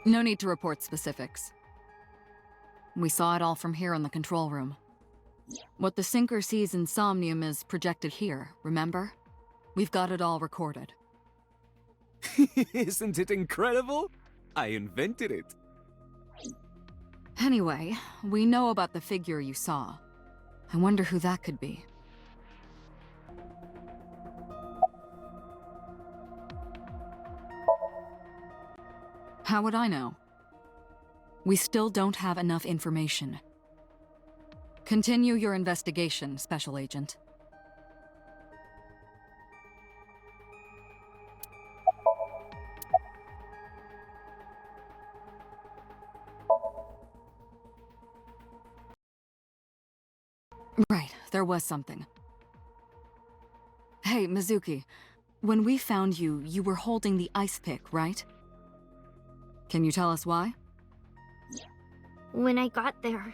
No need to report specifics. We saw it all from here in the control room. What the Sinker sees in Somnium is projected here, remember? We've got it all recorded. Isn't it incredible? I invented it. Anyway, we know about the figure you saw. I wonder who that could be. How would I know? We still don't have enough information. Continue your investigation, Special Agent. Right, there was something. Hey, Mizuki. When we found you, you were holding the ice pick, right? Can you tell us why? When I got there,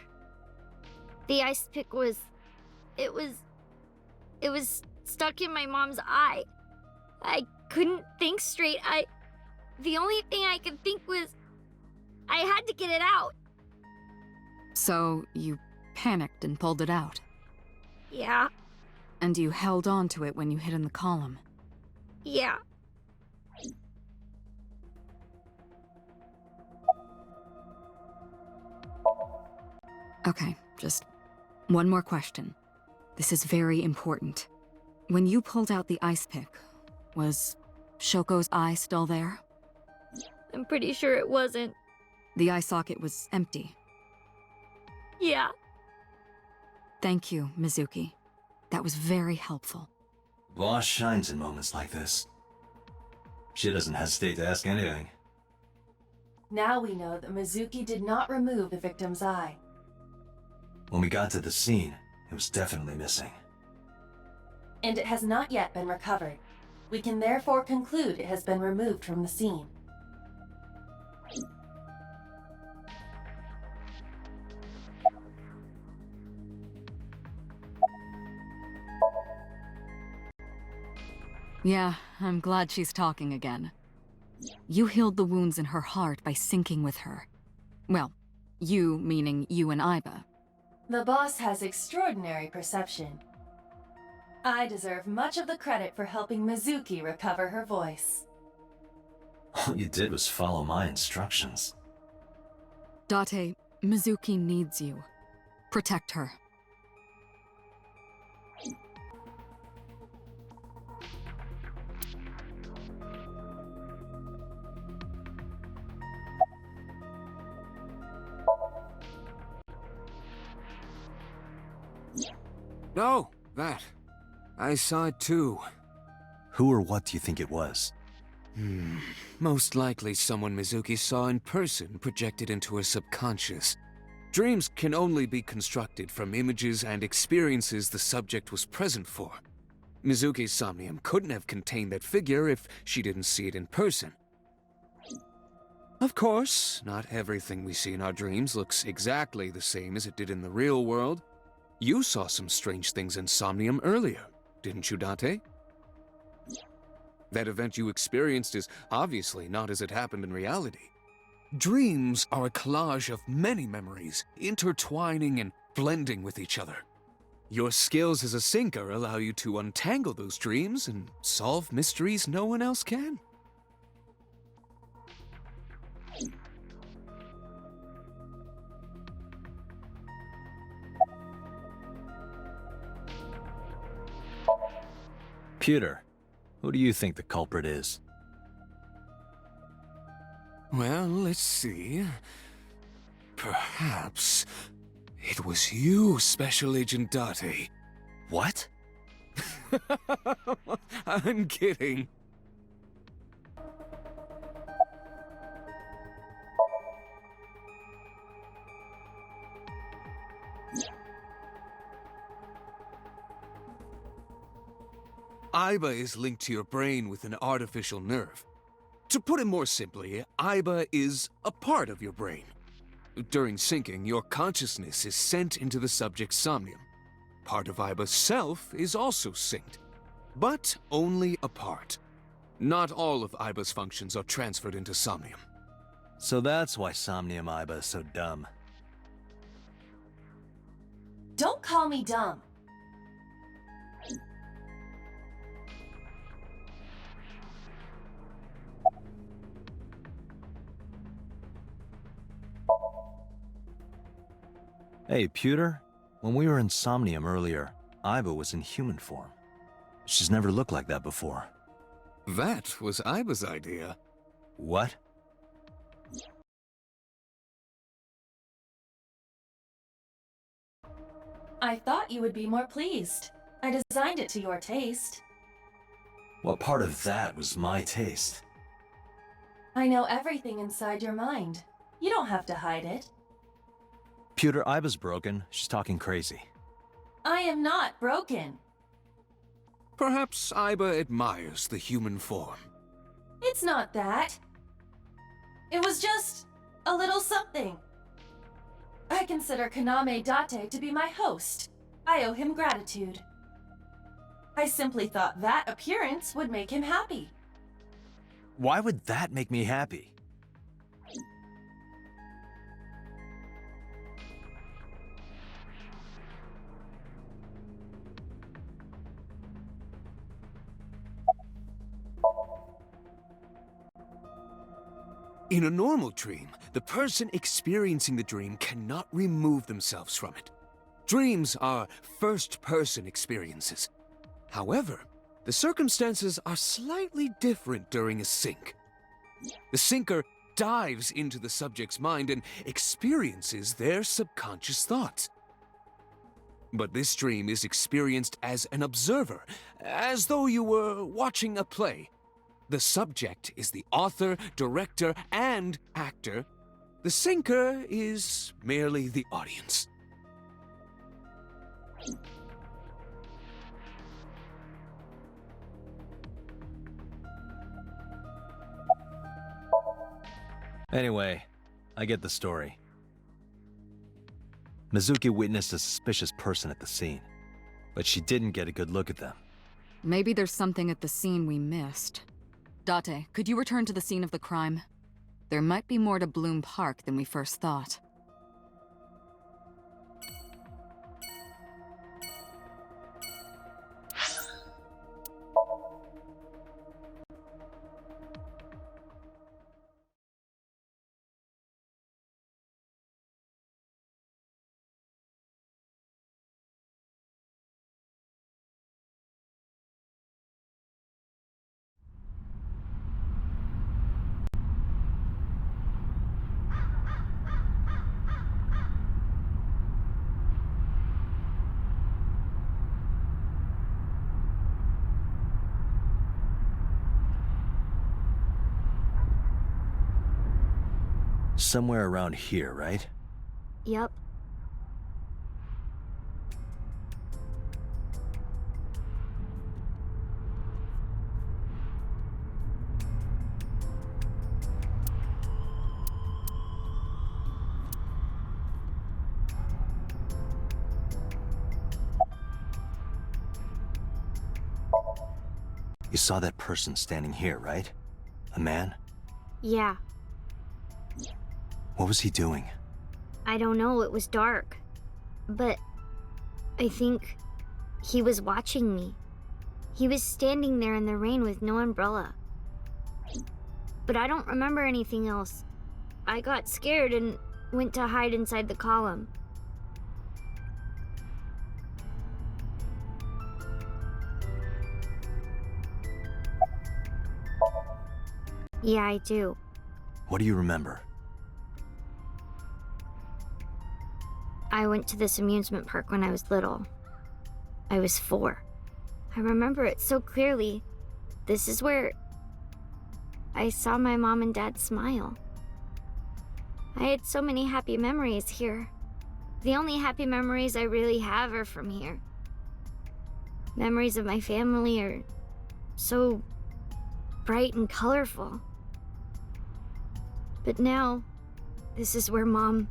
the ice pick was... It was stuck in my mom's eye. I couldn't think straight. The only thing I could think was... I had to get it out. So, you panicked and pulled it out? Yeah. And you held on to it when you hid in the column? Yeah. Okay, just one more question. This is very important. When you pulled out the ice pick, was Shoko's eye still there? I'm pretty sure it wasn't. The eye socket was empty. Yeah. Thank you, Mizuki. That was very helpful. Boss shines in moments like this. She doesn't hesitate to ask anything. Now we know that Mizuki did not remove the victim's eye. When we got to the scene, it was definitely missing. And it has not yet been recovered. We can therefore conclude it has been removed from the scene. Yeah, I'm glad she's talking again. You healed the wounds in her heart by syncing with her. Well, you meaning you and Aiba. The boss has extraordinary perception. I deserve much of the credit for helping Mizuki recover her voice. All you did was follow my instructions. Date, Mizuki needs you. Protect her. Oh, that. I saw it too. Who or what do you think it was? Most likely someone Mizuki saw in person projected into her subconscious. Dreams can only be constructed from images and experiences the subject was present for. Mizuki's somnium couldn't have contained that figure if she didn't see it in person. Of course, not everything we see in our dreams looks exactly the same as it did in the real world. You saw some strange things in Somnium earlier, didn't you, Date? That event you experienced is obviously not as it happened in reality. Dreams are a collage of many memories, intertwining and blending with each other. Your skills as a sinker allow you to untangle those dreams and solve mysteries no one else can. Pewter, who do you think the culprit is? Well, let's see. Perhaps it was you, Special Agent Date. What? I'm kidding. Aiba is linked to your brain with an artificial nerve. To put it more simply, Aiba is a part of your brain. During syncing, your consciousness is sent into the subject's somnium. Part of Aiba's self is also synced, but only a part. Not all of Aiba's functions are transferred into Somnium. So that's why Somnium Aiba is so dumb. Don't call me dumb. Hey, Pewter, when we were in Somnium earlier, Aiba was in human form. She's never looked like that before. That was Aiba's idea. What? I thought you would be more pleased. I designed it to your taste. What part of that was my taste? I know everything inside your mind. You don't have to hide it. Pewter, Aiba's broken. She's talking crazy. I am not broken. Perhaps Aiba admires the human form. It's not that. It was just a little something. I consider Kaname Date to be my host. I owe him gratitude. I simply thought that appearance would make him happy. Why would that make me happy? In a normal dream, the person experiencing the dream cannot remove themselves from it. Dreams are first-person experiences. However, the circumstances are slightly different during a sync. The syncer dives into the subject's mind and experiences their subconscious thoughts. But this dream is experienced as an observer, as though you were watching a play. The subject is the author, director, and actor. The syncer is merely the audience. Anyway, I get the story. Mizuki witnessed a suspicious person at the scene, but she didn't get a good look at them. Maybe there's something at the scene we missed. Date, could you return to the scene of the crime? There might be more to Bloom Park than we first thought. Somewhere around here, right? Yup. You saw that person standing here, right? A man? Yeah. What was he doing? I don't know, it was dark. But I think he was watching me. He was standing there in the rain with no umbrella. But I don't remember anything else. I got scared and went to hide inside the column. Yeah, I do. What do you remember? I went to this amusement park when I was little. I was 4. I remember it so clearly. This is where I saw my mom and dad smile. I had so many happy memories here. The only happy memories I really have are from here. Memories of my family are so bright and colorful. But now, this is where Mom...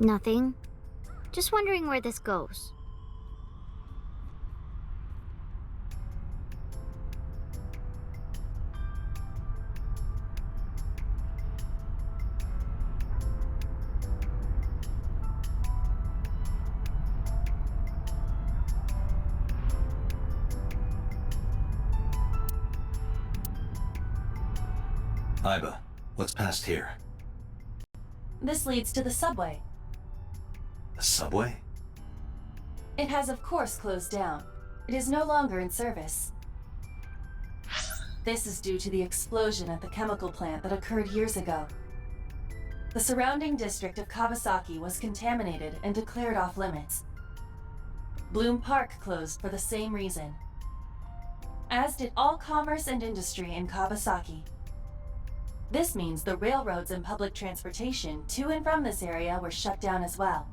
Nothing. Just wondering where this goes. Aiba, what's past here? This leads to the subway. The subway? It has of course closed down. It is no longer in service. This is due to the explosion at the chemical plant that occurred years ago. The surrounding district of Kawasaki was contaminated and declared off limits. Bloom Park closed for the same reason, as did all commerce and industry in Kawasaki. This means the railroads and public transportation to and from this area were shut down as well.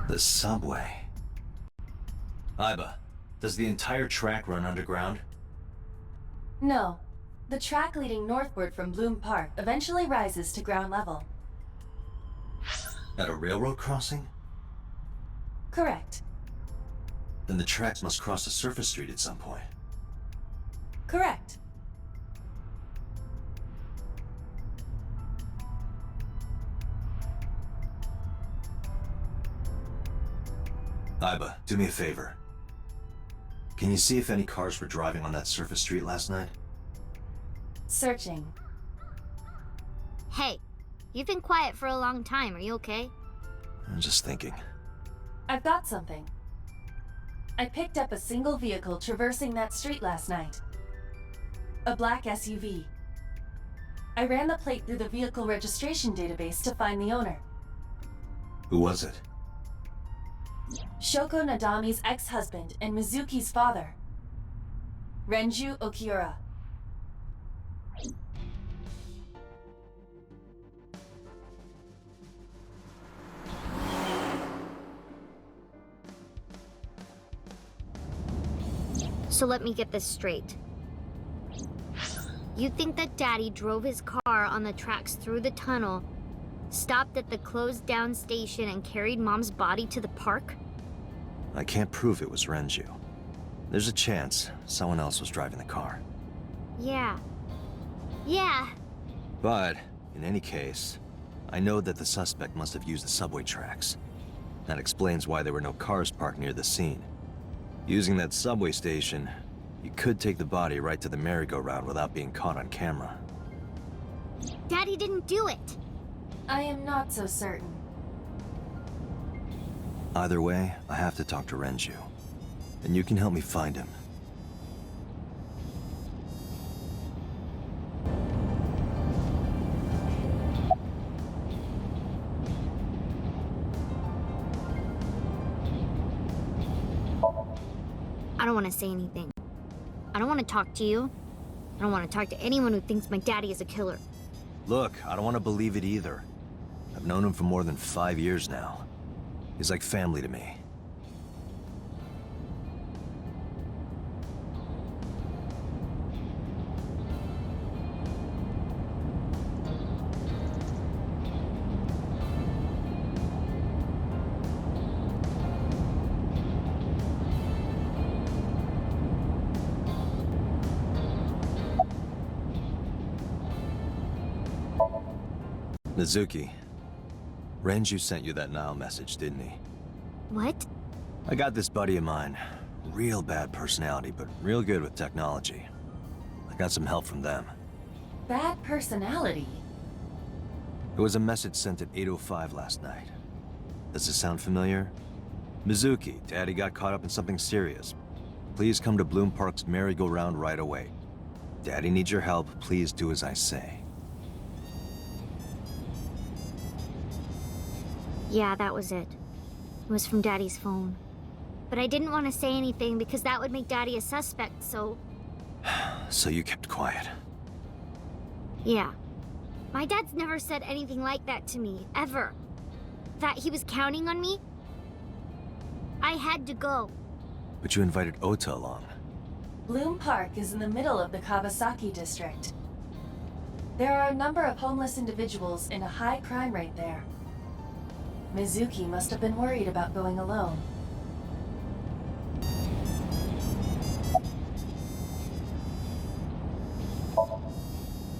The subway. Aiba, does the entire track run underground? No. The track leading northward from Bloom Park eventually rises to ground level. At a railroad crossing? Correct. Then the tracks must cross a surface street at some point. Correct. Aiba, do me a favor. Can you see if any cars were driving on that surface street last night? Searching. Hey, you've been quiet for a long time. Are you okay? I'm just thinking. I've got something. I picked up a single vehicle traversing that street last night. A black SUV. I ran the plate through the vehicle registration database to find the owner. Who was it? Shoko Nadami's ex-husband and Mizuki's father. Renju Okiura. So let me get this straight. You think that Daddy drove his car on the tracks through the tunnel, stopped at the closed down station, and carried Mom's body to the park? I can't prove it was Renju. There's a chance someone else was driving the car. Yeah. Yeah. But, in any case, I know that the suspect must have used the subway tracks. That explains why there were no cars parked near the scene. Using that subway station, you could take the body right to the merry-go-round without being caught on camera. Daddy didn't do it. I am not so certain. Either way, I have to talk to Renju. And you can help me find him. I don't want to say anything. I don't want to talk to you. I don't want to talk to anyone who thinks my daddy is a killer. Look, I don't want to believe it either. I've known him for more than 5 years now. He's like family to me. Mizuki, Renju sent you that Nile message, didn't he? What? I got this buddy of mine. Real bad personality, but real good with technology. I got some help from them. Bad personality? It was a message sent at 8:05 last night. Does this sound familiar? Mizuki, Daddy got caught up in something serious. Please come to Bloom Park's merry-go-round right away. Daddy needs your help. Please do as I say. Yeah, that was it. It was from Daddy's phone. But I didn't want to say anything because that would make Daddy a suspect, so... So you kept quiet. Yeah. My dad's never said anything like that to me, ever. That he was counting on me? I had to go. But you invited Ota along. Bloom Park is in the middle of the Kawasaki district. There are a number of homeless individuals in a high crime rate there. Mizuki must have been worried about going alone.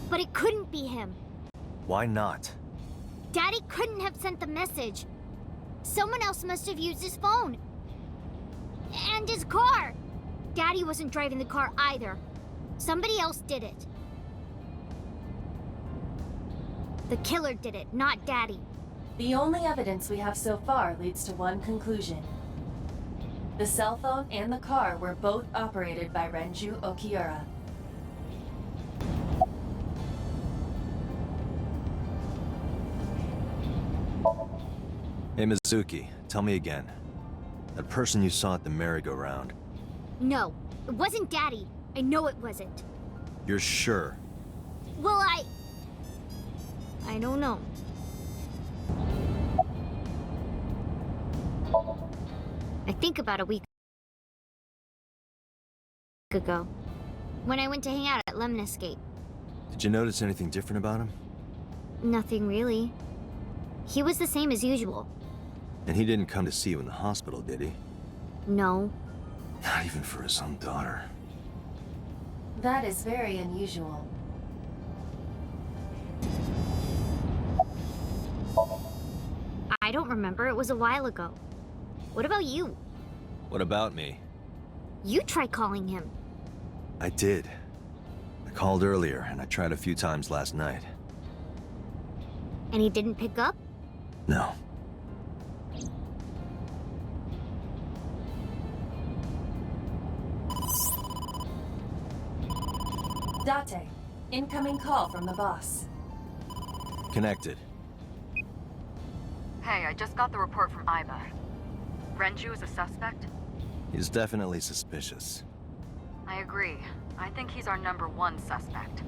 But it couldn't be him. Why not? Daddy couldn't have sent the message. Someone else must have used his phone. And his car. Daddy wasn't driving the car either. Somebody else did it. The killer did it, not Daddy. The only evidence we have so far leads to one conclusion. The cell phone and the car were both operated by Renju Okiura. Hey Mizuki, tell me again. That person you saw at the merry-go-round. No, it wasn't Daddy. I know it wasn't. You're sure? Well, I don't know. I think about a week ago, when I went to hang out at Lemniscate. Did you notice anything different about him? Nothing really. He was the same as usual. And he didn't come to see you in the hospital, did he? No. Not even for his own daughter. That is very unusual. I don't remember. It was a while ago. What about you? What about me? You try calling him. I did. I called earlier, and I tried a few times last night. And he didn't pick up? No. Date, incoming call from the boss. Connected. Hey, I just got the report from Aiba. Renju is a suspect? He's definitely suspicious. I agree. I think he's our #1 suspect.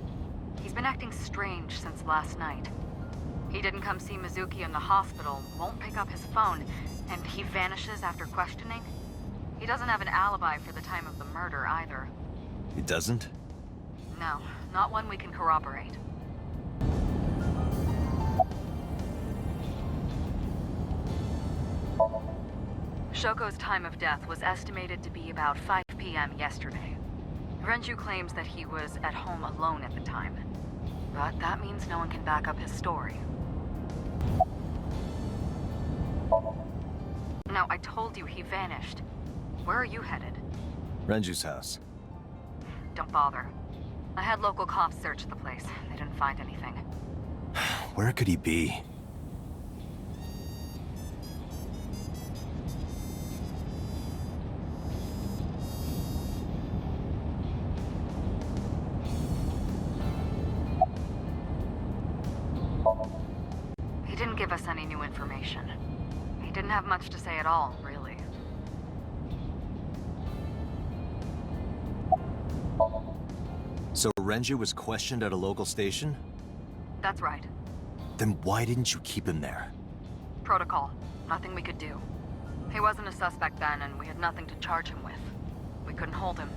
He's been acting strange since last night. He didn't come see Mizuki in the hospital, won't pick up his phone, and he vanishes after questioning. He doesn't have an alibi for the time of the murder either. He doesn't? No, not one we can corroborate. Shoko's time of death was estimated to be about 5 p.m. yesterday. Renju claims that he was at home alone at the time. But that means no one can back up his story. Now, I told you he vanished. Where are you headed? Renju's house. Don't bother. I had local cops search the place. They didn't find anything. Where could he be? didn't give us any new information. He didn't have much to say at all, really. So Renju was questioned at a local station? That's right. Then why didn't you keep him there? Protocol. Nothing we could do. He wasn't a suspect then, and we had nothing to charge him with. We couldn't hold him.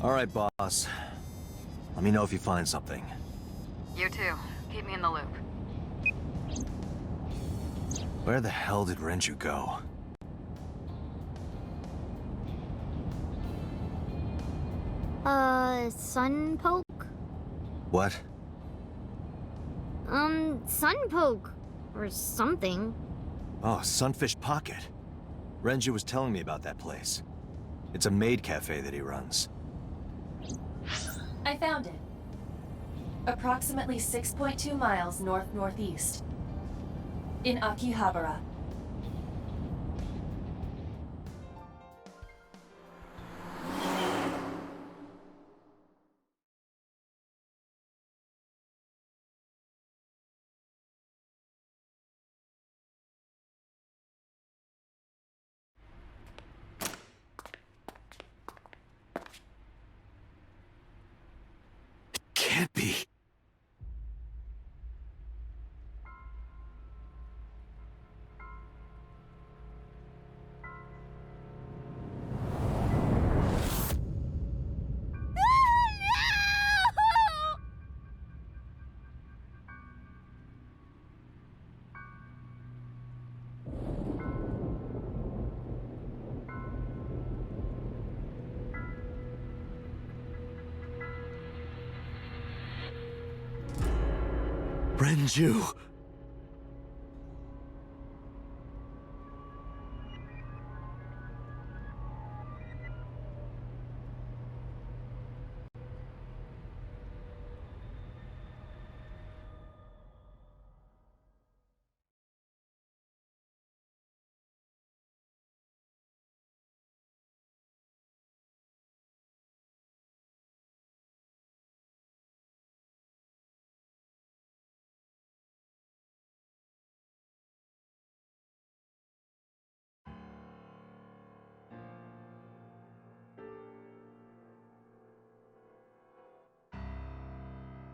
All right, boss. Let me know if you find something. You too. Keep me in the loop. Where the hell did Renju go? Sunpoke? What? Sunpoke. Or something. Oh, Sunfish Pocket. Renju was telling me about that place. It's a maid cafe that he runs. I found it. Approximately 6.2 miles north-northeast. In Akihabara. Can't be. Renju.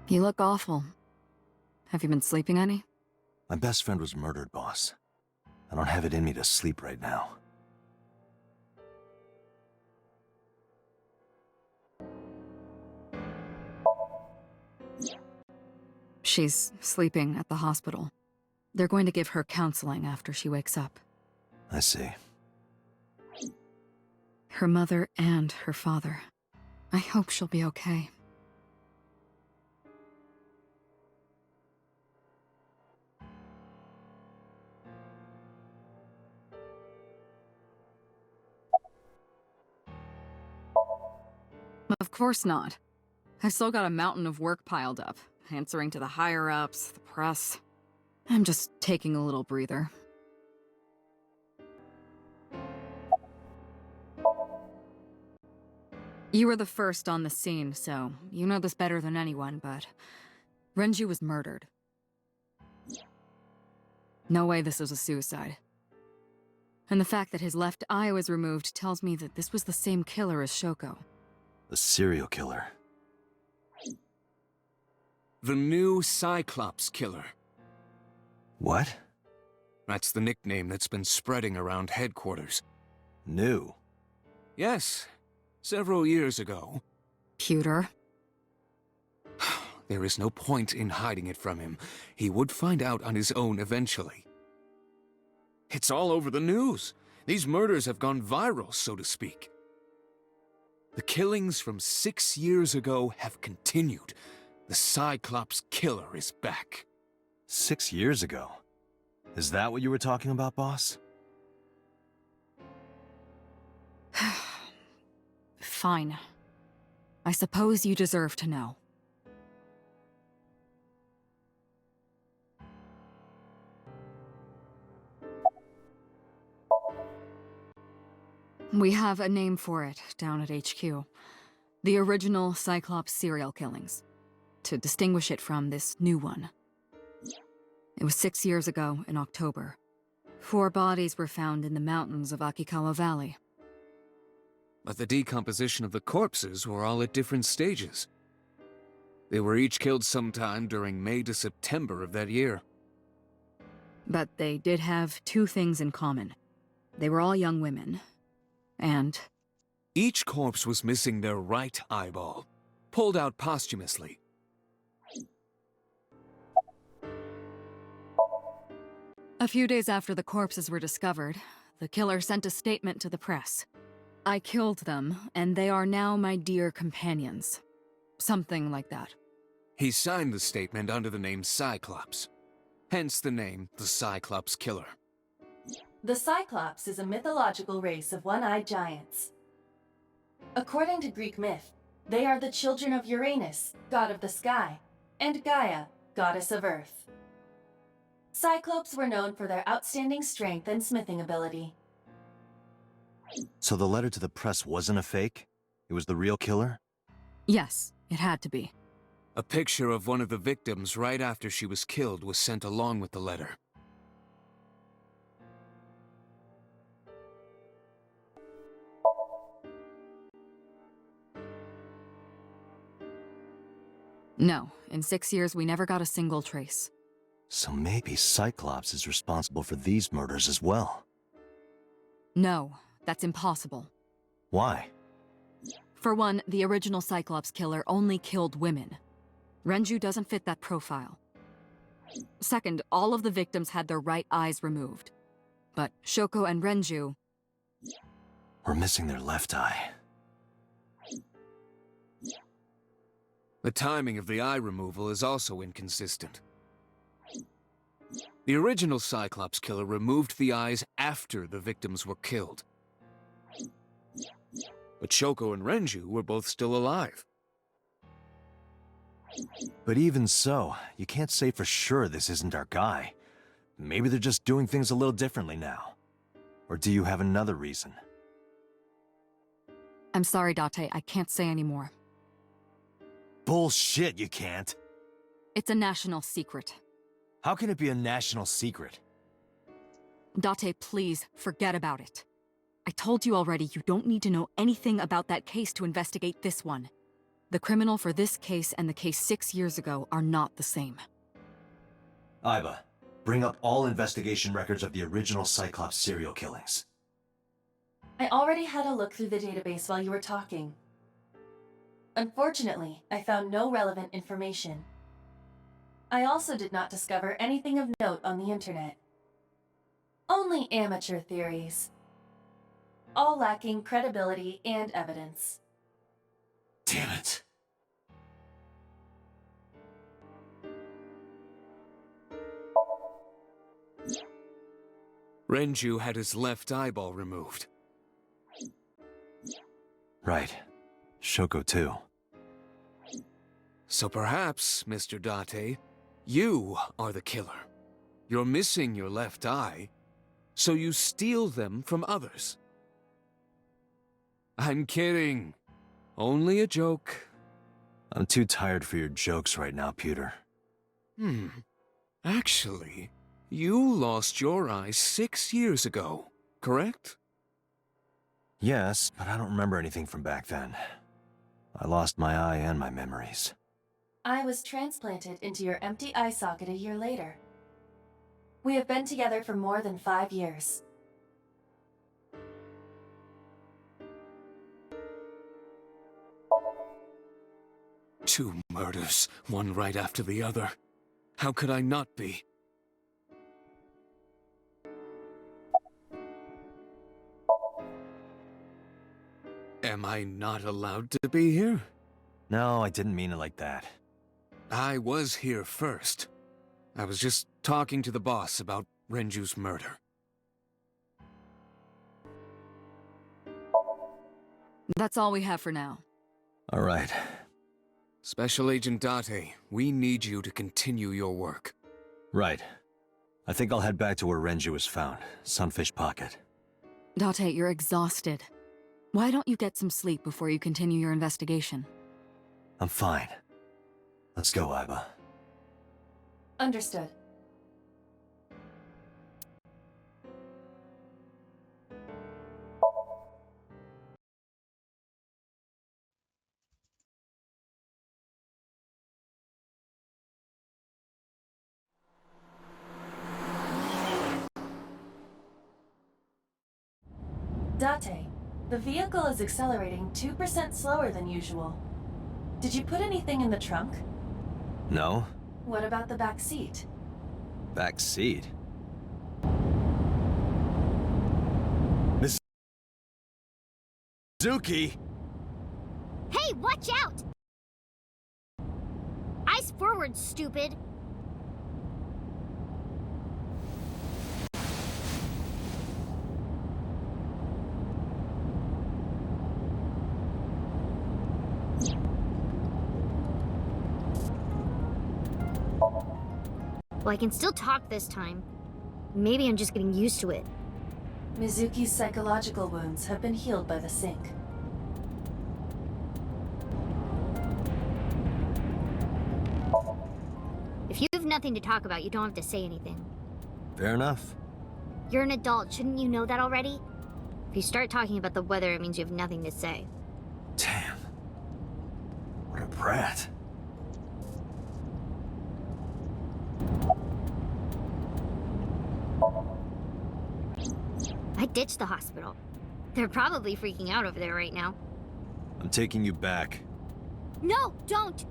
You look awful. Have you been sleeping any? My best friend was murdered, boss. I don't have it in me to sleep right now. She's sleeping at the hospital. They're going to give her counseling after she wakes up. I see. Her mother and her father. I hope she'll be okay. Of course not. I've still got a mountain of work piled up, answering to the higher-ups, the press. I'm just taking a little breather. You were the first on the scene, so you know this better than anyone, but Renju was murdered. No way this was a suicide. And the fact that his left eye was removed tells me that this was the same killer as Shoko. A serial killer. The new Cyclops Killer. What? That's the nickname that's been spreading around headquarters. New? Yes. Several years ago. Pewter. There is no point in hiding it from him. He would find out on his own eventually. It's all over the news. These murders have gone viral, so to speak. The killings from 6 years ago have continued. The Cyclops Killer is back. 6 years ago? Is that what you were talking about, boss? Fine. I suppose you deserve to know. We have a name for it down at HQ. The original Cyclops serial killings. To distinguish it from this new one. It was 6 years ago in October. 4 bodies were found in the mountains of Akikawa Valley. But the decomposition of the corpses were all at different stages. They were each killed sometime during May to September of that year. But they did have 2 things in common. They were all young women. And each corpse was missing their right eyeball, pulled out posthumously. a few days after the corpses were discovered, the killer sent a statement to the press. I killed them, and they are now my dear companions. Something like that. He signed the statement under the name Cyclops. Hence the name, the Cyclops Killer. The Cyclops is a mythological race of one-eyed giants. According to Greek myth, they are the children of Uranus, god of the sky, and Gaia, goddess of earth. Cyclopes were known for their outstanding strength and smithing ability. So the letter to the press wasn't a fake? It was the real killer? Yes, it had to be. A picture of one of the victims right after she was killed was sent along with the letter. No, in 6 years we never got a single trace. So maybe Cyclops is responsible for these murders as well. No, that's impossible. Why? For one, the original Cyclops killer only killed women. Renju doesn't fit that profile. Second, all of the victims had their right eyes removed. But Shoko and Renju... We're missing their left eye. The timing of the eye removal is also inconsistent. The original Cyclops killer removed the eyes after the victims were killed. But Shoko and Renju were both still alive. But even so, you can't say for sure this isn't our guy. Maybe they're just doing things a little differently now. Or do you have another reason? I'm sorry, Date, I can't say anymore. Bullshit, you can't. It's a national secret. How can it be a national secret? Date, please, forget about it. I told you already you don't need to know anything about that case to investigate this one. The criminal for this case and the case 6 years ago are not the same. Aiba, bring up all investigation records of the original Cyclops serial killings. I already had a look through the database while you were talking. Unfortunately, I found no relevant information. I also did not discover anything of note on the internet. Only amateur theories. All lacking credibility and evidence. Damn it. Renju had his left eyeball removed. Right. Shoko too. So perhaps, Mr. Date, you are the killer. You're missing your left eye, so you steal them from others. I'm kidding. Only a joke. I'm too tired for your jokes right now, Peter. Actually, you lost your eye 6 years ago, correct? Yes, but I don't remember anything from back then. I lost my eye and my memories. I was transplanted into your empty eye socket a year later. We have been together for more than 5 years. Two murders, one right after the other. How could I not be? Am I not allowed to be here? No, I didn't mean it like that. I was here first. I was just talking to the boss about Renju's murder. That's all we have for now. All right. Special Agent Date, we need you to continue your work. Right. I think I'll head back to where Renju was found, Sunfish Pocket. Date, you're exhausted. Why don't you get some sleep before you continue your investigation? I'm fine. Let's go, Aiba. Understood. Date, the vehicle is accelerating 2% slower than usual. Did you put anything in the trunk? No? What about the back seat? Back seat? Mizuki! Hey, watch out! Eyes forward, stupid! Well, I can still talk this time. Maybe I'm just getting used to it. Mizuki's psychological wounds have been healed by the sink. If you have nothing to talk about, you don't have to say anything. Fair enough. You're an adult, shouldn't you know that already? If you start talking about the weather, it means you have nothing to say. Damn. What a brat. I ditched the hospital. They're probably freaking out over there right now. I'm taking you back. No, don't!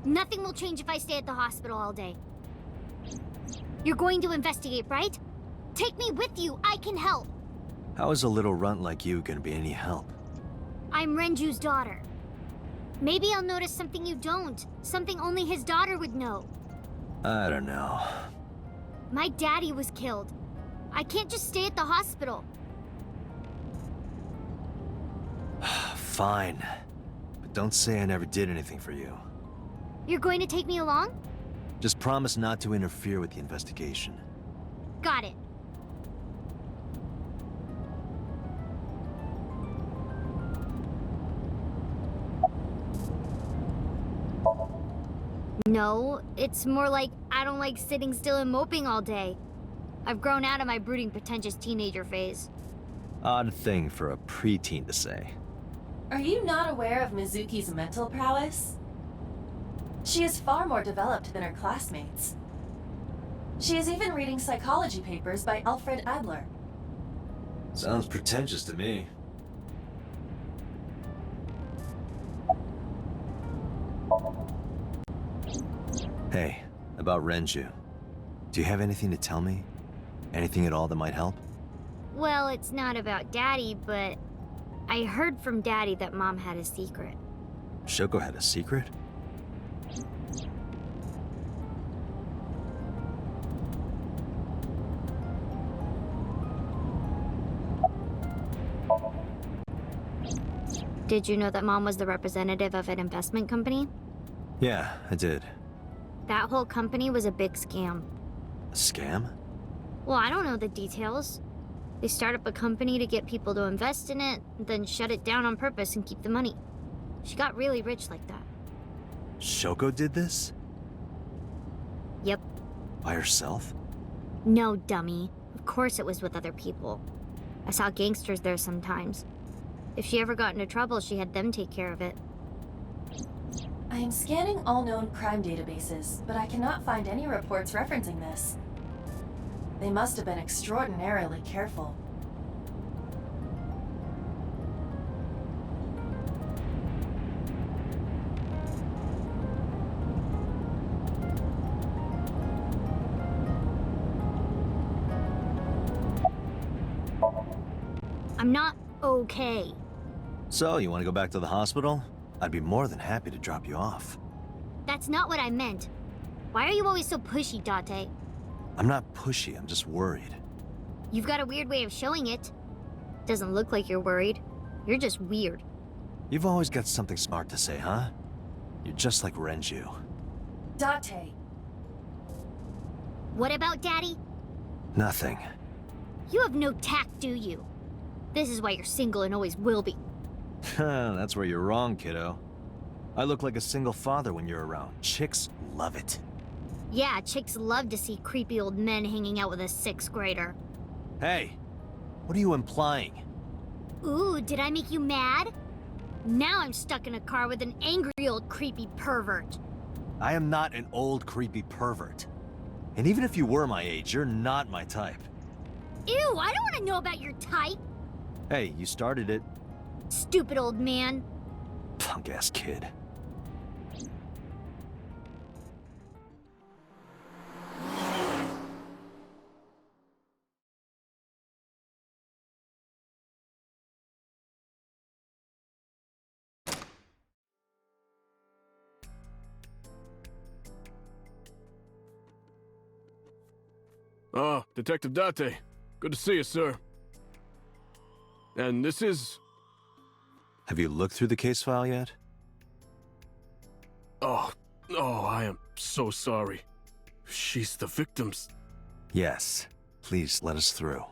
Nothing will change if I stay at the hospital all day. You're going to investigate, right? Take me with you, I can help! How is a little runt like you gonna be any help? I'm Renju's daughter. Maybe I'll notice something you don't. Something only his daughter would know. I don't know. My daddy was killed. I can't just stay at the hospital. Fine. But don't say I never did anything for you. You're going to take me along? Just promise not to interfere with the investigation. Got it. No, it's more like I don't like sitting still and moping all day. I've grown out of my brooding, pretentious teenager phase. Odd thing for a preteen to say. Are you not aware of Mizuki's mental prowess? She is far more developed than her classmates. She is even reading psychology papers by Alfred Adler. Sounds pretentious to me. Hey, about Renju. Do you have anything to tell me? Anything at all that might help? Well, it's not about Daddy, but I heard from Daddy that Mom had a secret. Shoko had a secret? Did you know that Mom was the representative of an investment company? Yeah, I did. That whole company was a big scam. A scam? Well, I don't know the details. They start up a company to get people to invest in it, then shut it down on purpose and keep the money. She got really rich like that. Shoko did this? Yep. By herself? No, dummy. Of course it was with other people. I saw gangsters there sometimes. If she ever got into trouble, she had them take care of it. I am scanning all known crime databases, but I cannot find any reports referencing this. They must have been extraordinarily careful. I'm not okay. So, you want to go back to the hospital? I'd be more than happy to drop you off. That's not what I meant. Why are you always so pushy, Date? I'm not pushy, I'm just worried. You've got a weird way of showing it. Doesn't look like you're worried. You're just weird. You've always got something smart to say, huh? You're just like Renju. Date. What about Daddy? Nothing. You have no tact, do you? This is why you're single and always will be. That's where you're wrong, kiddo. I look like a single father when you're around. Chicks love it. Yeah, chicks love to see creepy old men hanging out with a 6th grader. Hey, what are you implying? Ooh, did I make you mad? Now I'm stuck in a car with an angry old creepy pervert. I am not an old creepy pervert. And even if you were my age, you're not my type. Ew, I don't want to know about your type. Hey, you started it. Stupid old man. Punk-ass kid. Ah, Detective Date. Good to see you, sir. And this is... Have you looked through the case file yet? Oh, I am so sorry. She's the victim's... Yes. Please let us through.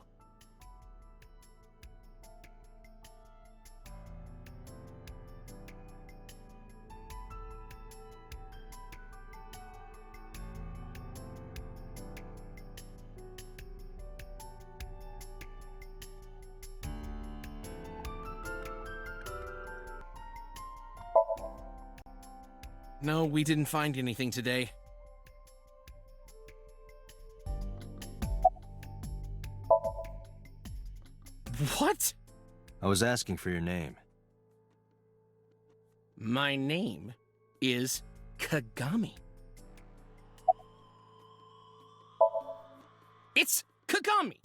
No, we didn't find anything today. What? I was asking for your name. My name is Kagami. It's Kagami!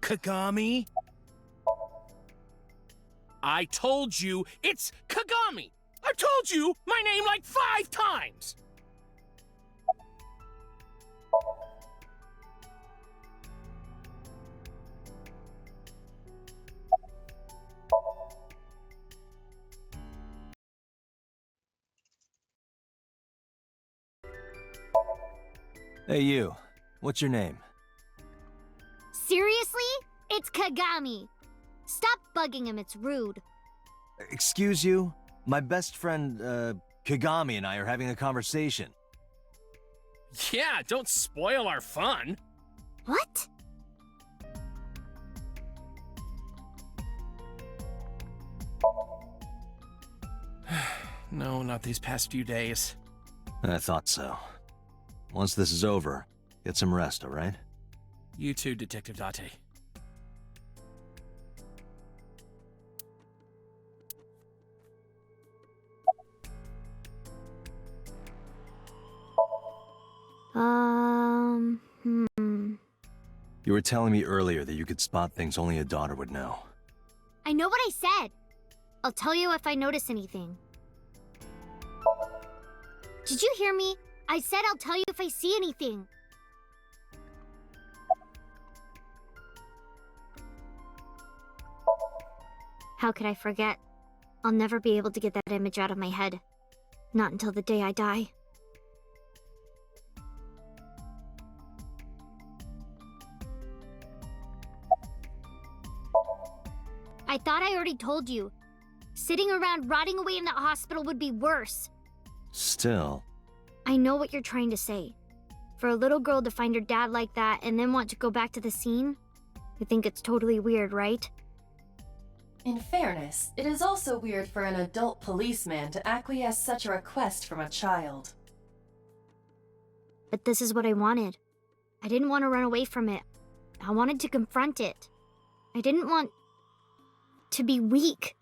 Kagami? I told you, it's Kagami! I've told you my name like 5 times! Hey you, what's your name? Seriously? It's Kagami. Stop bugging him, it's rude. Excuse you? My best friend, Kagami and I are having a conversation. Yeah, don't spoil our fun. What? No, not these past few days. I thought so. Once this is over, get some rest, alright? You too, Detective Date. You were telling me earlier that you could spot things only a daughter would know. I know what I said. I'll tell you if I notice anything. Did you hear me? I said I'll tell you if I see anything. How could I forget? I'll never be able to get that image out of my head. Not until the day I die. I thought I already told you. Sitting around rotting away in that hospital would be worse. Still. I know what you're trying to say. For a little girl to find her dad like that and then want to go back to the scene, I think it's totally weird, right? In fairness, it is also weird for an adult policeman to acquiesce such a request from a child. But this is what I wanted. I didn't want to run away from it. I wanted to confront it. I didn't want to be weak.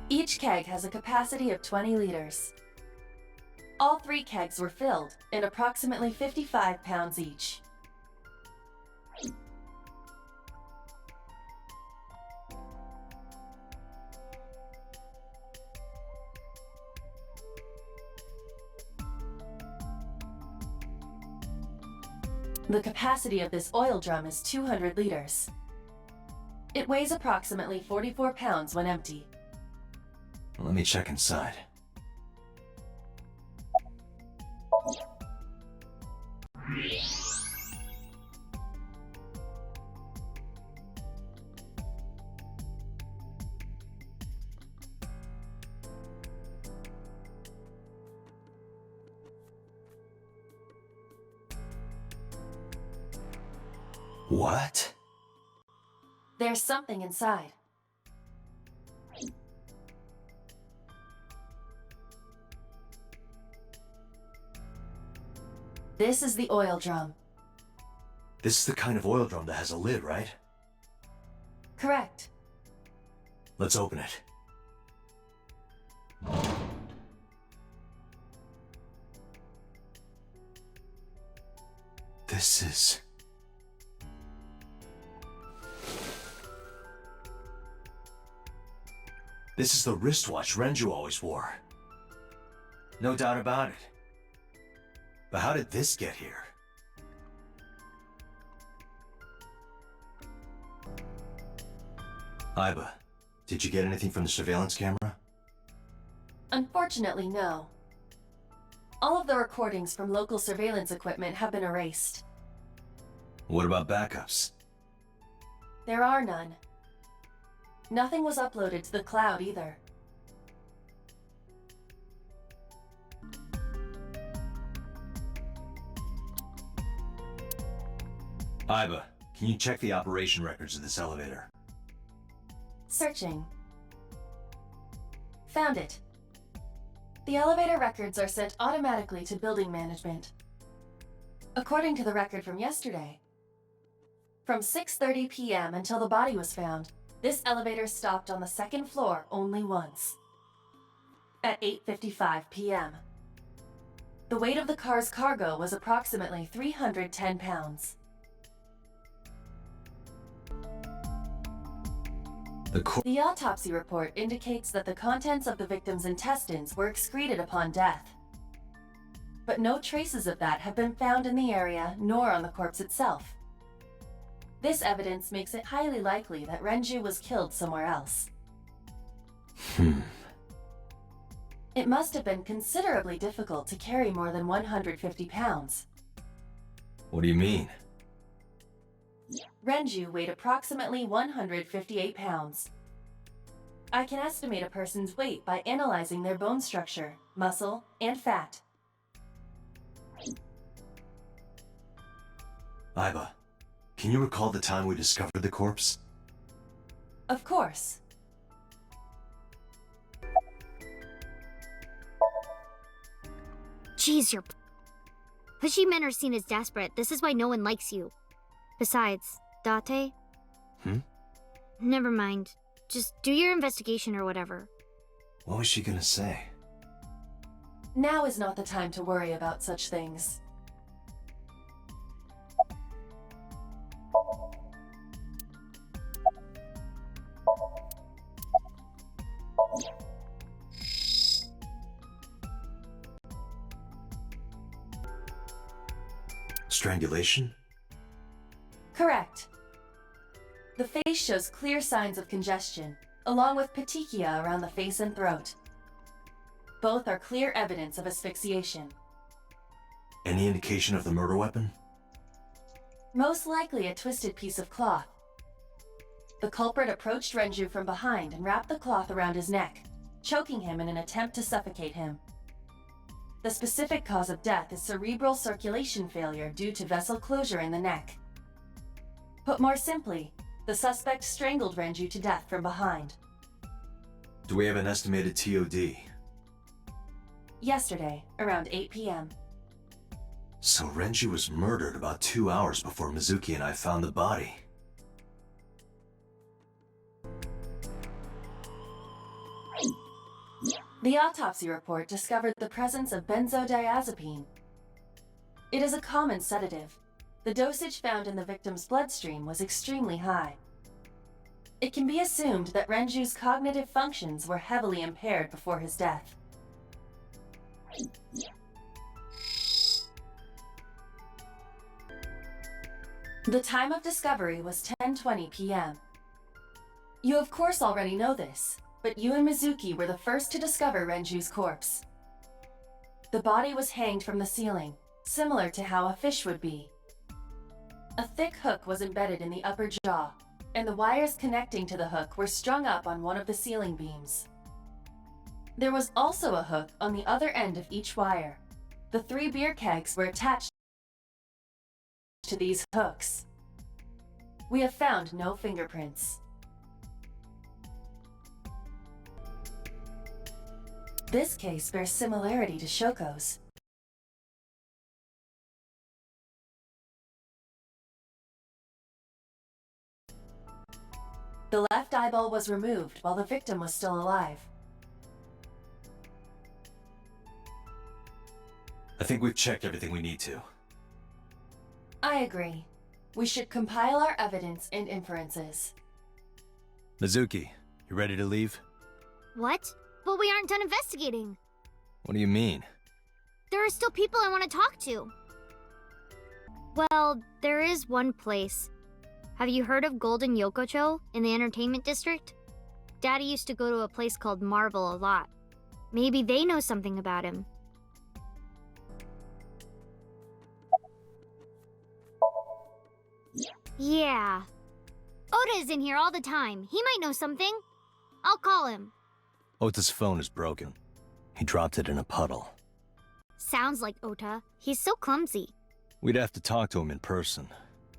Each keg has a capacity of 20 liters. All 3 kegs were filled, in approximately 55 pounds each. The capacity of this oil drum is 200 liters. It weighs approximately 44 pounds when empty. Let me check inside. What? There's something inside. This is the oil drum. This is the kind of oil drum that has a lid, right? Correct. Let's open it. This is... This is the wristwatch Renju always wore. No doubt about it. But how did this get here? Aiba, did you get anything from the surveillance camera? Unfortunately, no. All of the recordings from local surveillance equipment have been erased. What about backups? There are none. Nothing was uploaded to the cloud either. Aiba, can you check the operation records of this elevator? Searching. Found it. The elevator records are sent automatically to building management. According to the record from yesterday, from 6:30 p.m. until the body was found, this elevator stopped on the second floor only once. At 8:55 p.m. The weight of the car's cargo was approximately 310 pounds. The autopsy report indicates that the contents of the victim's intestines were excreted upon death. But no traces of that have been found in the area nor on the corpse itself. This evidence makes it highly likely that Renju was killed somewhere else. It must have been considerably difficult to carry more than 150 pounds. What do you mean? Renju weighed approximately 158 pounds. I can estimate a person's weight by analyzing their bone structure, muscle, and fat. Aiba, can you recall the time we discovered the corpse? Of course. Jeez, you're... Pushy men are seen as desperate. This is why no one likes you. Besides, Date? Never mind. Just do your investigation or whatever. What was she gonna say? Now is not the time to worry about such things. Strangulation? Correct. The face shows clear signs of congestion, along with petechia around the face and throat. Both are clear evidence of asphyxiation. Any indication of the murder weapon? Most likely a twisted piece of cloth. The culprit approached Renju from behind and wrapped the cloth around his neck, choking him in an attempt to suffocate him. The specific cause of death is cerebral circulation failure due to vessel closure in the neck. Put more simply, the suspect strangled Renju to death from behind. Do we have an estimated TOD? Yesterday, around 8 p.m. So Renju was murdered about 2 hours before Mizuki and I found the body. The autopsy report discovered the presence of benzodiazepine. It is a common sedative. The dosage found in the victim's bloodstream was extremely high. It can be assumed that Renju's cognitive functions were heavily impaired before his death. The time of discovery was 10:20 p.m. You of course already know this, but you and Mizuki were the first to discover Renju's corpse. The body was hanged from the ceiling, similar to how a fish would be. A thick hook was embedded in the upper jaw, and the wires connecting to the hook were strung up on one of the ceiling beams. There was also a hook on the other end of each wire. The 3 beer kegs were attached to these hooks. We have found no fingerprints. This case bears similarity to Shoko's. The left eyeball was removed while the victim was still alive. I think we've checked everything we need to. I agree. We should compile our evidence and inferences. Mizuki, you ready to leave? What? But we aren't done investigating. What do you mean? There are still people I want to talk to. Well, there is one place. Have you heard of Golden Yokocho in the entertainment district? Daddy used to go to a place called Marble a lot. Maybe they know something about him. Yeah. Ota is in here all the time. He might know something. I'll call him. Ota's phone is broken. He dropped it in a puddle. Sounds like Ota. He's so clumsy. We'd have to talk to him in person.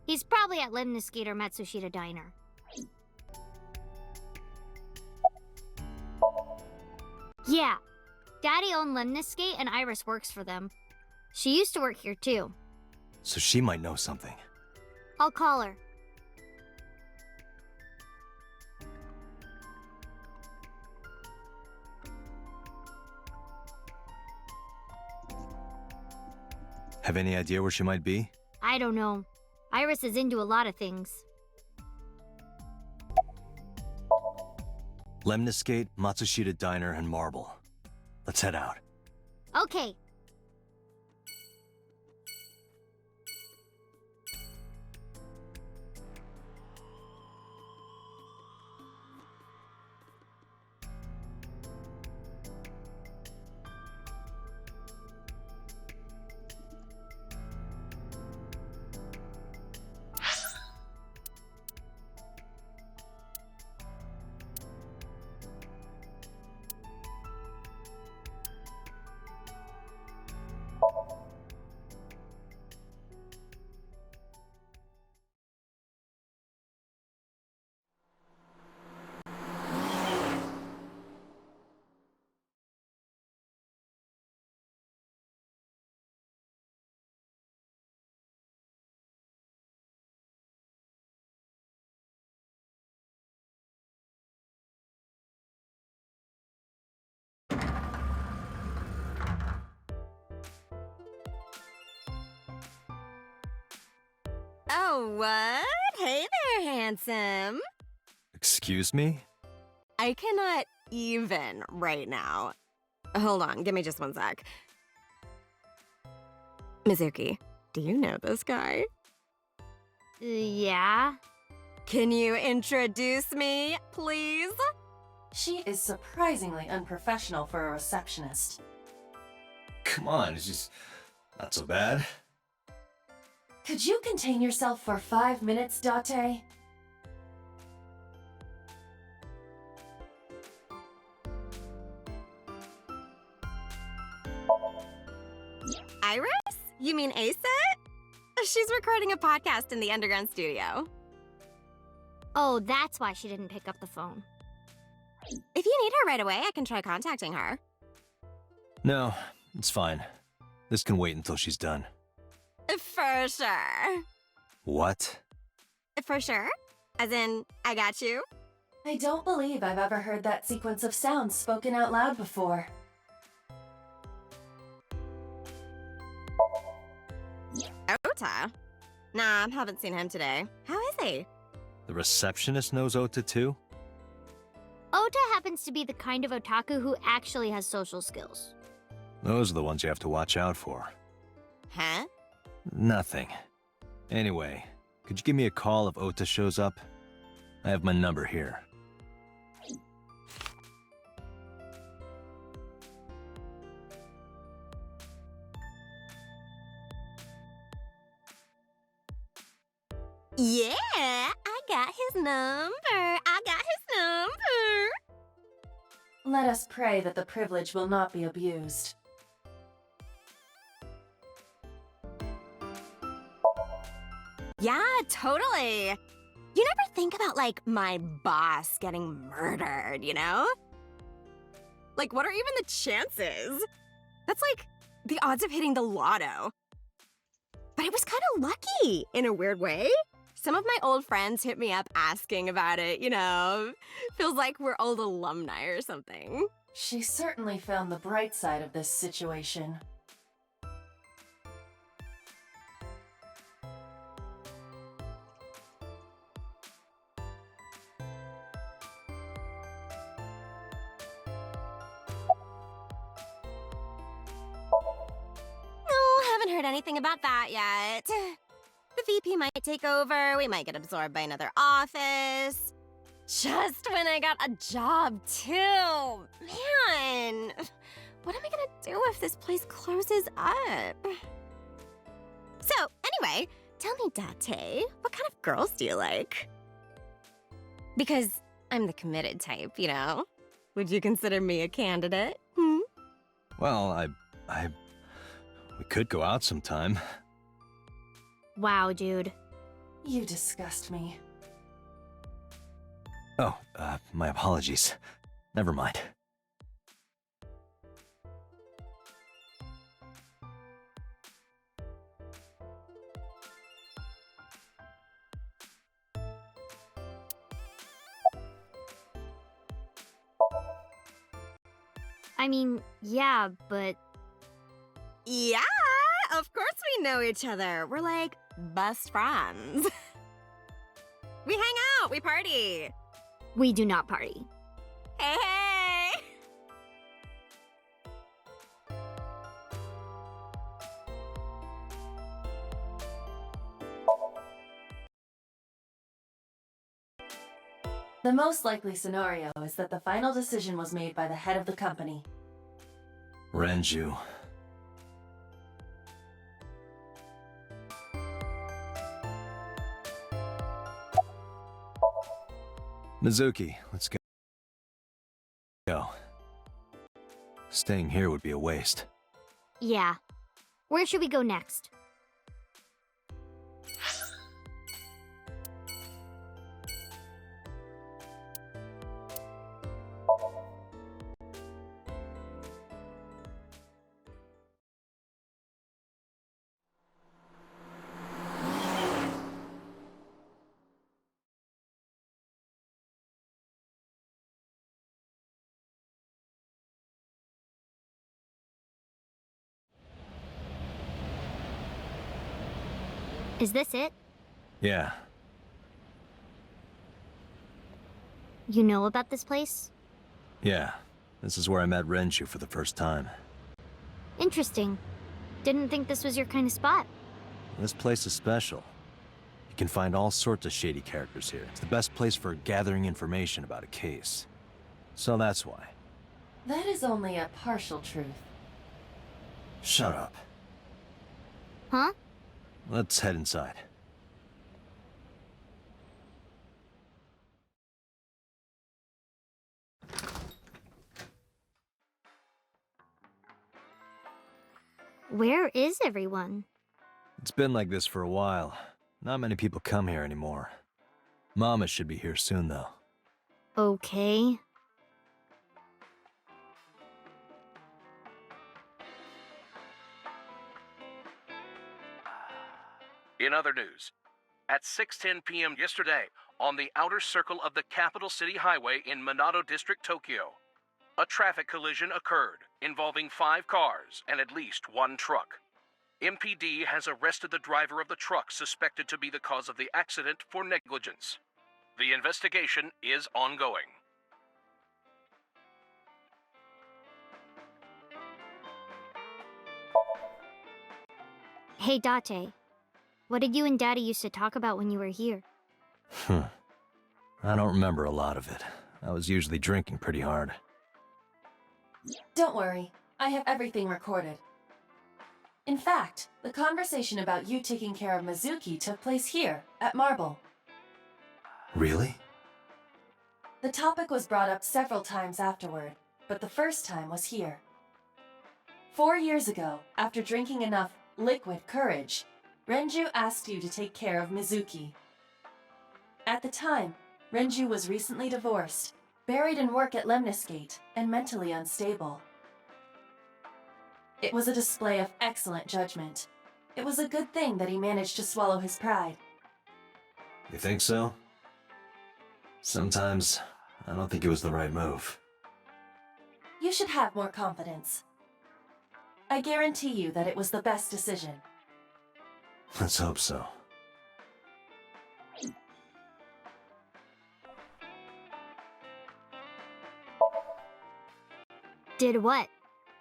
He's probably at Lemniscate or Matsushita Diner. Yeah. Daddy owned Lemniscate and Iris works for them. She used to work here too. So she might know something. I'll call her. Have any idea where she might be? I don't know. Iris is into a lot of things. Lemniscate, Matsushita Diner, and Marble. Let's head out. Okay. Oh, what? Hey there, handsome. Excuse me? I cannot even right now. Hold on, give me just one sec. Mizuki, do you know this guy? Yeah? Can you introduce me, please? She is surprisingly unprofessional for a receptionist. Come on, it's just not so bad. Could you contain yourself for 5 minutes, Date? Iris? You mean Ace? She's recording a podcast in the underground studio. Oh, that's why she didn't pick up the phone. If you need her right away, I can try contacting her. No, it's fine. This can wait until she's done. For sure. What? For sure? As in, I got you? I don't believe I've ever heard that sequence of sounds spoken out loud before. Ota? Nah, haven't seen him today. How is he? The receptionist knows Ota too? Ota happens to be the kind of otaku who actually has social skills. Those are the ones you have to watch out for. Huh? Nothing. Anyway, Could you give me a call if Ota shows up? I have my number here. Yeah, I got his number. I got his number. Let us pray that the privilege will not be abused. Yeah, totally. You never think about, like, my boss getting murdered, you know? Like, what are even the chances? That's like the odds of hitting the lotto. But it was kind of lucky, in a weird way. Some of my old friends hit me up asking about it, you know? Feels like we're old alumni or something. She certainly found the bright side of this situation. No, haven't heard anything about that yet. The VP might take over, we might get absorbed by another office. Just when I got a job, too. Man, what am I gonna do if this place closes up? So, anyway, tell me, Date, what kind of girls do you like? Because I'm the committed type, you know? Would you consider me a candidate? Hmm? Well, we could go out sometime. Wow, dude. You disgust me. Oh, my apologies. Never mind. I mean, yeah, but... Yeah, of course we know each other. We're like best friends. We hang out, we party. We do not party. Hey, hey! The most likely scenario is that the final decision was made by the head of the company. Renju. Mizuki, let's go. Staying here would be a waste. Yeah. Where should we go next? Is this it? Yeah. You know about this place? Yeah. This is where I met Renju for the first time. Interesting. Didn't think this was your kind of spot. This place is special. You can find all sorts of shady characters here. It's the best place for gathering information about a case. So that's why. That is only a partial truth. Shut up. Huh? Let's head inside. Where is everyone? It's been like this for a while. Not many people come here anymore. Mama should be here soon, though. Okay. In other news, at 6:10 p.m. yesterday, on the outer circle of the Capital City Highway in Minato District, Tokyo, a traffic collision occurred involving 5 cars and at least 1 truck. MPD has arrested the driver of the truck suspected to be the cause of the accident for negligence. The investigation is ongoing. Hey, Date. What did you and Daddy used to talk about when you were here? I don't remember a lot of it. I was usually drinking pretty hard. Don't worry, I have everything recorded. In fact, the conversation about you taking care of Mizuki took place here, at Marble. Really? The topic was brought up several times afterward, but the first time was here. 4 years ago, after drinking enough liquid courage, Renju asked you to take care of Mizuki. At the time, Renju was recently divorced, buried in work at Lemniscate, and mentally unstable. It was a display of excellent judgment. It was a good thing that he managed to swallow his pride. You think so? Sometimes, I don't think it was the right move. You should have more confidence. I guarantee you that it was the best decision. Let's hope so. Did what?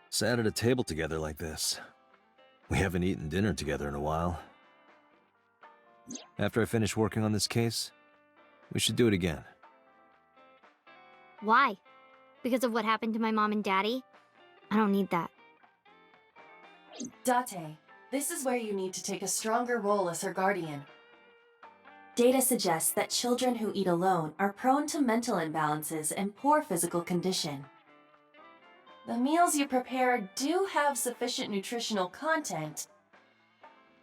Sat at a table together like this. We haven't eaten dinner together in a while. After I finish working on this case, we should do it again. Why? Because of what happened to my mom and daddy? I don't need that. Date, this is where you need to take a stronger role as her guardian. Data suggests that children who eat alone are prone to mental imbalances and poor physical condition. The meals you prepare do have sufficient nutritional content.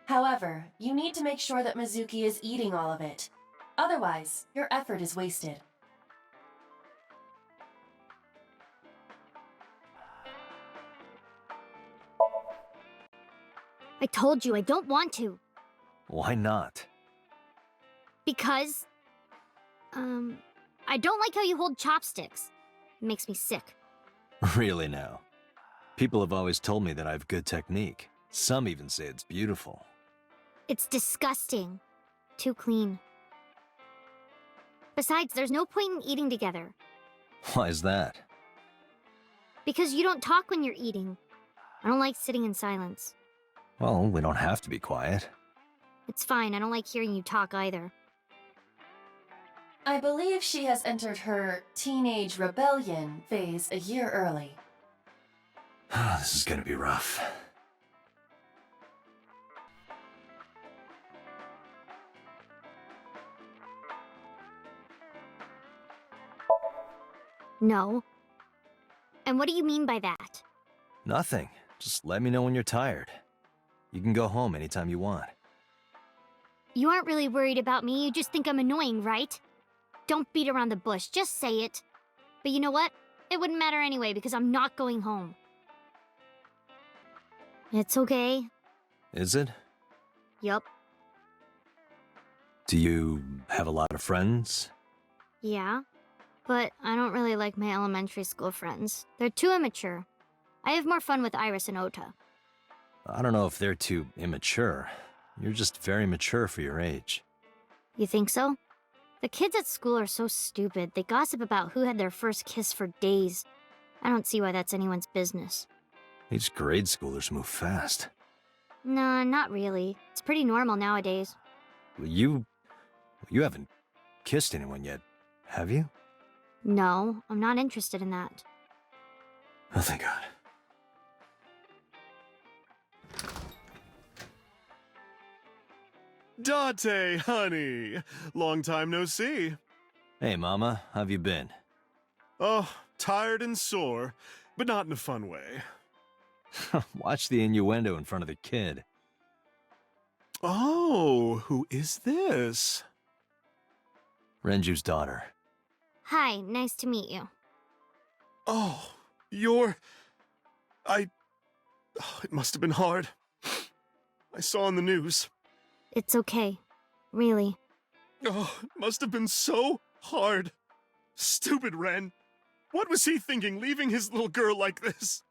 However, you need to make sure that Mizuki is eating all of it. Otherwise, your effort is wasted. I told you I don't want to. Why not? Because... I don't like how you hold chopsticks. It makes me sick. Really now? People have always told me that I have good technique. Some even say it's beautiful. It's disgusting. Too clean. Besides, there's no point in eating together. Why is that? Because you don't talk when you're eating. I don't like sitting in silence. Well, we don't have to be quiet. It's fine, I don't like hearing you talk either. I believe she has entered her teenage rebellion phase a year early. This is gonna be rough. No. And what do you mean by that? Nothing. Just let me know when you're tired. You can go home anytime you want. You aren't really worried about me, you just think I'm annoying, right? Don't beat around the bush, just say it. But you know what? It wouldn't matter anyway because I'm not going home. It's okay. Is it? Yup. Do you have a lot of friends? Yeah. But I don't really like my elementary school friends. They're too immature. I have more fun with Iris and Ota. I don't know if they're too immature. You're just very mature for your age. You think so? The kids at school are so stupid. They gossip about who had their first kiss for days. I don't see why that's anyone's business. These grade schoolers move fast. Nah, not really. It's pretty normal nowadays. You haven't kissed anyone yet, have you? No, I'm not interested in that. Oh, thank God. Date, honey! Long time no see. Hey, Mama, how've you been? Oh, tired and sore, but not in a fun way. Watch the innuendo in front of the kid. Oh, who is this? Renju's daughter. Hi, nice to meet you. Oh, you're... Oh, it must have been hard. I saw on the news. It's okay. Really. Oh, it must have been so hard. Stupid Ren. What was he thinking, leaving his little girl like this?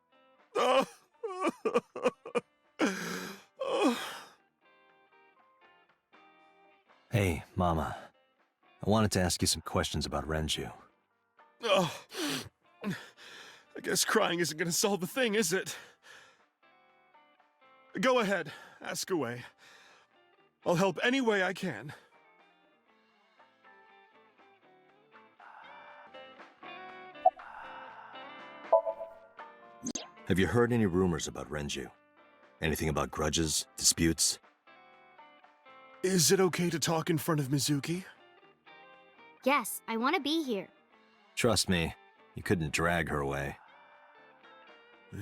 Oh. Hey, Mama. I wanted to ask you some questions about Renju. Oh. I guess crying isn't gonna solve the thing, is it? Go ahead. Ask away. I'll help any way I can. Have you heard any rumors about Renju? Anything about grudges, disputes? Is it okay to talk in front of Mizuki? Yes, I want to be here. Trust me, you couldn't drag her away.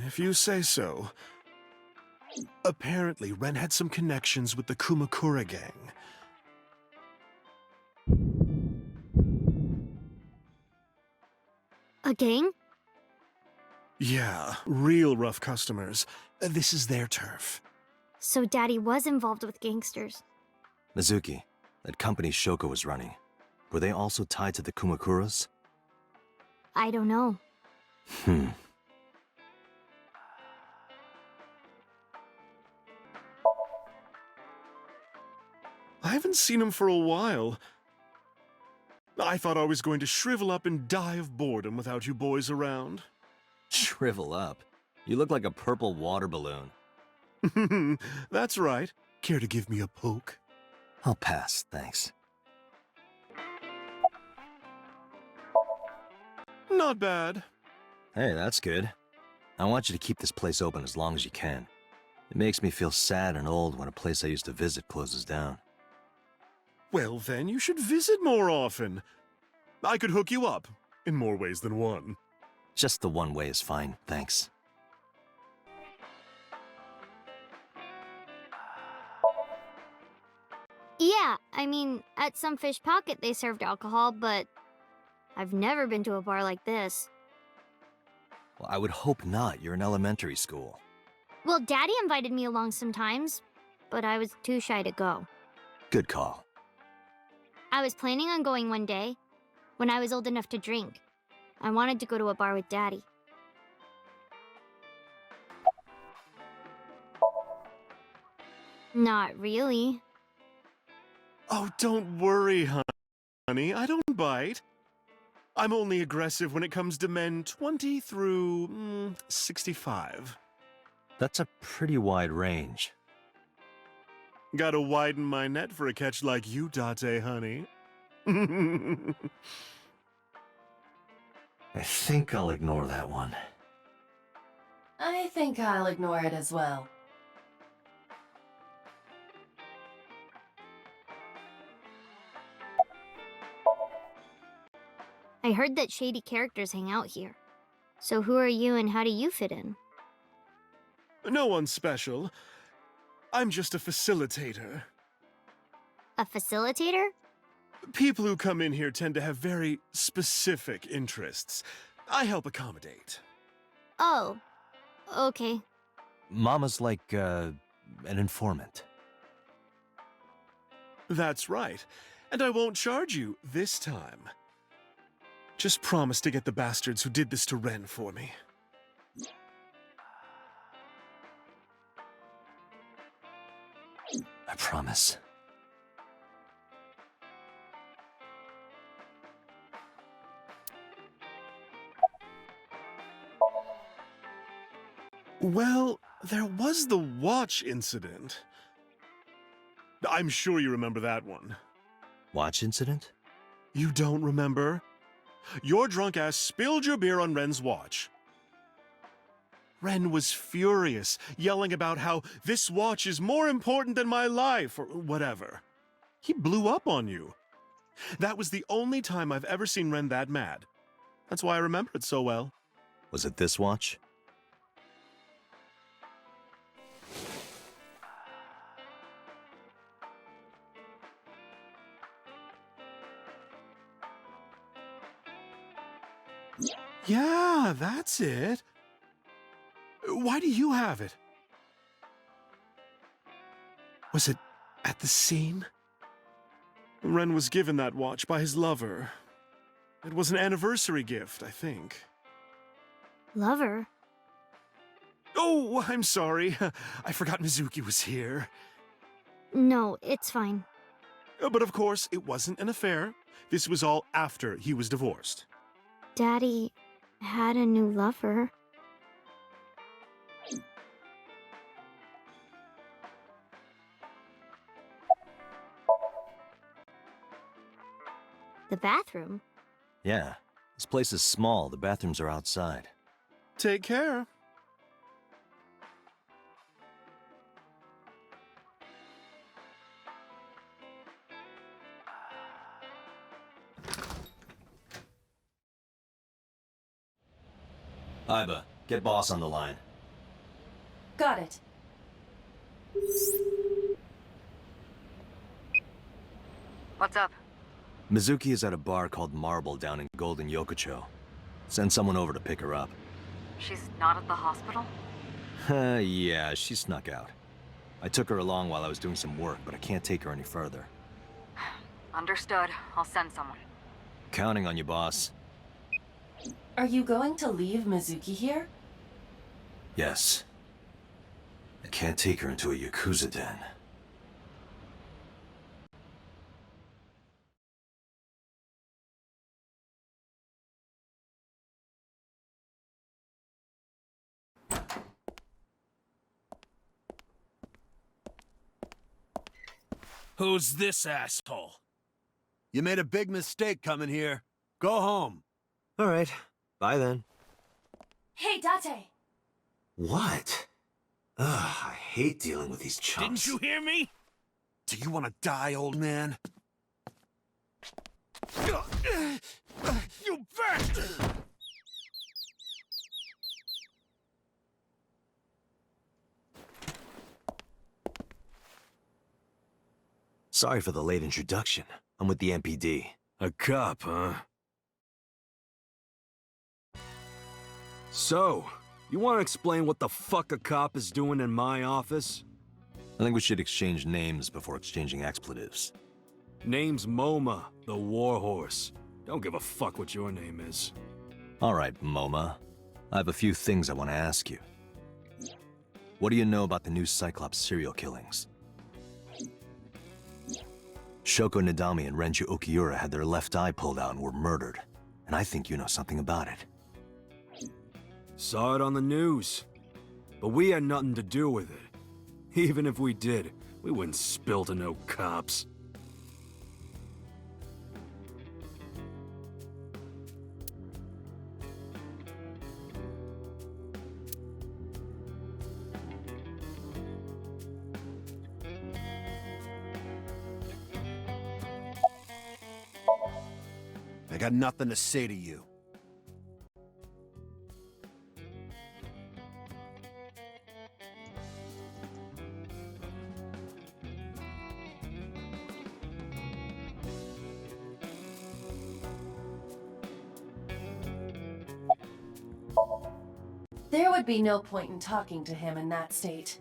If you say so. Apparently, Ren had some connections with the Kumakura gang. A gang? Yeah, real rough customers. This is their turf. So Daddy was involved with gangsters. Mizuki, that company Shoko was running, were they also tied to the Kumakuras? I don't know. I haven't seen him for a while. I thought I was going to shrivel up and die of boredom without you boys around. Shrivel up? You look like a purple water balloon. That's right. Care to give me a poke? I'll pass, thanks. Not bad. Hey, that's good. I want you to keep this place open as long as you can. It makes me feel sad and old when a place I used to visit closes down. Well, then you should visit more often. I could hook you up, in more ways than one. Just the one way is fine, thanks. Yeah, I mean, at Sunfish Pocket they served alcohol, but I've never been to a bar like this. Well, I would hope not. You're in elementary school. Well, Daddy invited me along sometimes, but I was too shy to go. Good call. I was planning on going one day, when I was old enough to drink. I wanted to go to a bar with Daddy. Not really. Oh, don't worry, honey. I don't bite. I'm only aggressive when it comes to men 20 through 65. That's a pretty wide range. Gotta widen my net for a catch like you, Date, honey. I think I'll ignore that one. I think I'll ignore it as well. I heard that shady characters hang out here. So who are you and how do you fit in? No one special. I'm just a facilitator. A facilitator? People who come in here tend to have very specific interests. I help accommodate. Oh, okay. Mama's like, an informant. That's right. And I won't charge you this time. Just promise to get the bastards who did this to Ren for me. I promise. Well, there was the watch incident. I'm sure you remember that one. Watch incident? You don't remember? Your drunk ass spilled your beer on Ren's watch. Ren was furious, yelling about how this watch is more important than my life, or whatever. He blew up on you. That was the only time I've ever seen Ren that mad. That's why I remember it so well. Was it this watch? Yeah, that's it. Why do you have it? Was it at the scene? Ren was given that watch by his lover. It was an anniversary gift, I think. Lover? Oh, I'm sorry. I forgot Mizuki was here. No, it's fine. But of course, it wasn't an affair. This was all after he was divorced. Daddy had a new lover. The bathroom? Yeah. This place is small. The bathrooms are outside. Take care. Iba, get boss on the line. Got it. What's up? Mizuki is at a bar called Marble down in Golden Yokocho. Send someone over to pick her up. She's not at the hospital? Yeah, she snuck out. I took her along while I was doing some work, but I can't take her any further. Understood. I'll send someone. Counting on you, boss. Are you going to leave Mizuki here? Yes. I can't take her into a Yakuza den. Who's this asshole? You made a big mistake coming here. Go home. All right. Bye then. Hey, Date! What? Ugh, I hate dealing with these chumps. Didn't you hear me? Do you want to die, old man? You bastard! Sorry for the late introduction. I'm with the MPD. A cop, huh? So, you want to explain what the fuck a cop is doing in my office? I think we should exchange names before exchanging expletives. Name's MoMA, the Warhorse. Don't give a fuck what your name is. All right, MoMA. I have a few things I want to ask you. What do you know about the new Cyclops serial killings? Shoko Nadami and Renju Okiura had their left eye pulled out and were murdered. And I think you know something about it. Saw it on the news. But we had nothing to do with it. Even if we did, we wouldn't spill to no cops. I got nothing to say to you. There would be no point in talking to him in that state.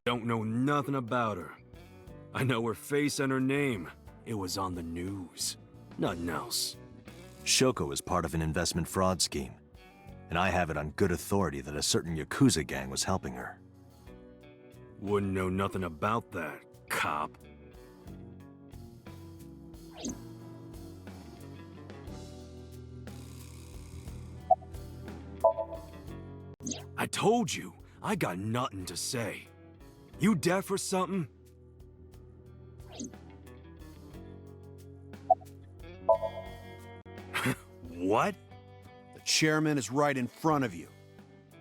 Don't know nothing about her. I know her face and her name. It was on the news. Nothing else. Shoko is part of an investment fraud scheme. And I have it on good authority that a certain Yakuza gang was helping her. Wouldn't know nothing about that, cop. I told you, I got nothing to say. You deaf or something? What? The chairman is right in front of you.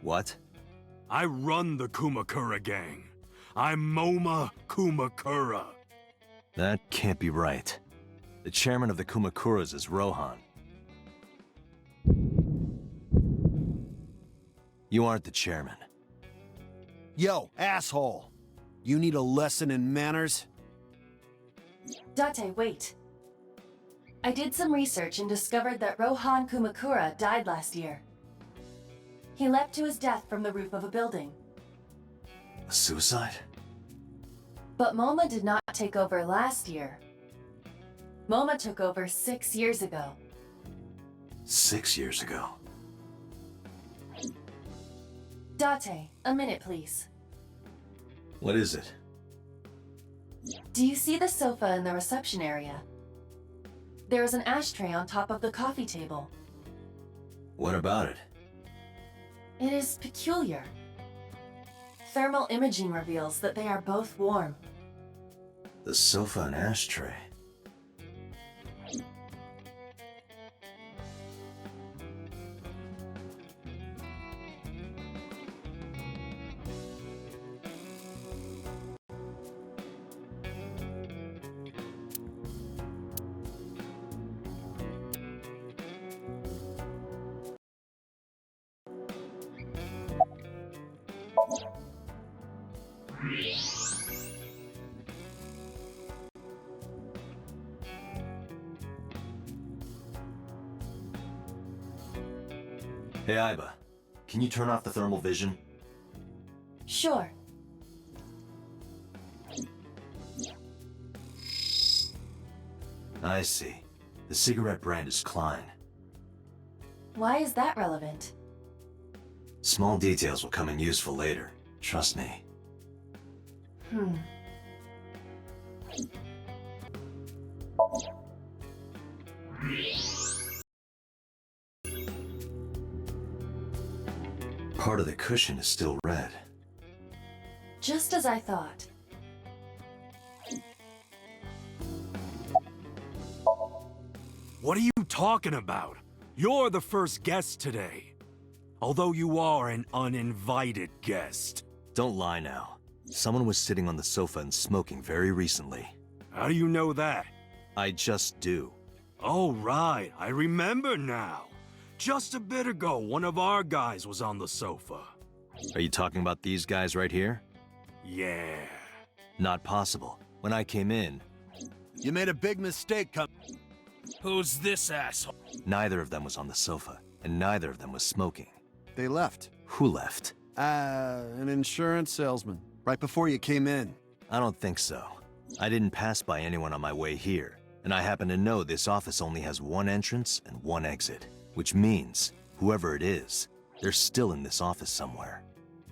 What? I run the Kumakura gang. I'm MoMA Kumakura. That can't be right. The chairman of the Kumakuras is Rohan. You aren't the chairman. Yo, asshole! You need a lesson in manners? Date, wait. I did some research and discovered that Rohan Kumakura died last year. He leapt to his death from the roof of a building. A suicide? But MoMA did not take over last year. MoMA took over 6 years ago. 6 years ago. Date, a minute please. What is it? Do you see the sofa in the reception area? There is an ashtray on top of the coffee table. What about it? It is peculiar. Thermal imaging reveals that they are both warm. The sofa and ashtray. Hey, Aiba. Can you turn off the thermal vision? Sure. I see. The cigarette brand is Klein. Why is that relevant? Small details will come in useful later. Trust me. Part of the cushion is still red. Just as I thought. What are you talking about? You're the first guest today. Although you are an uninvited guest. Don't lie now. Someone was sitting on the sofa and smoking very recently. How do you know that? I just do. Oh, right. I remember now. Just a bit ago, one of our guys was on the sofa. Are you talking about these guys right here? Yeah. Not possible. When I came in... You made a big mistake, Who's this asshole? Neither of them was on the sofa, and neither of them was smoking. They left. Who left? An insurance salesman. Right before you came in. I don't think so. I didn't pass by anyone on my way here, and I happen to know this office only has one entrance and one exit. Which means, whoever it is, they're still in this office somewhere.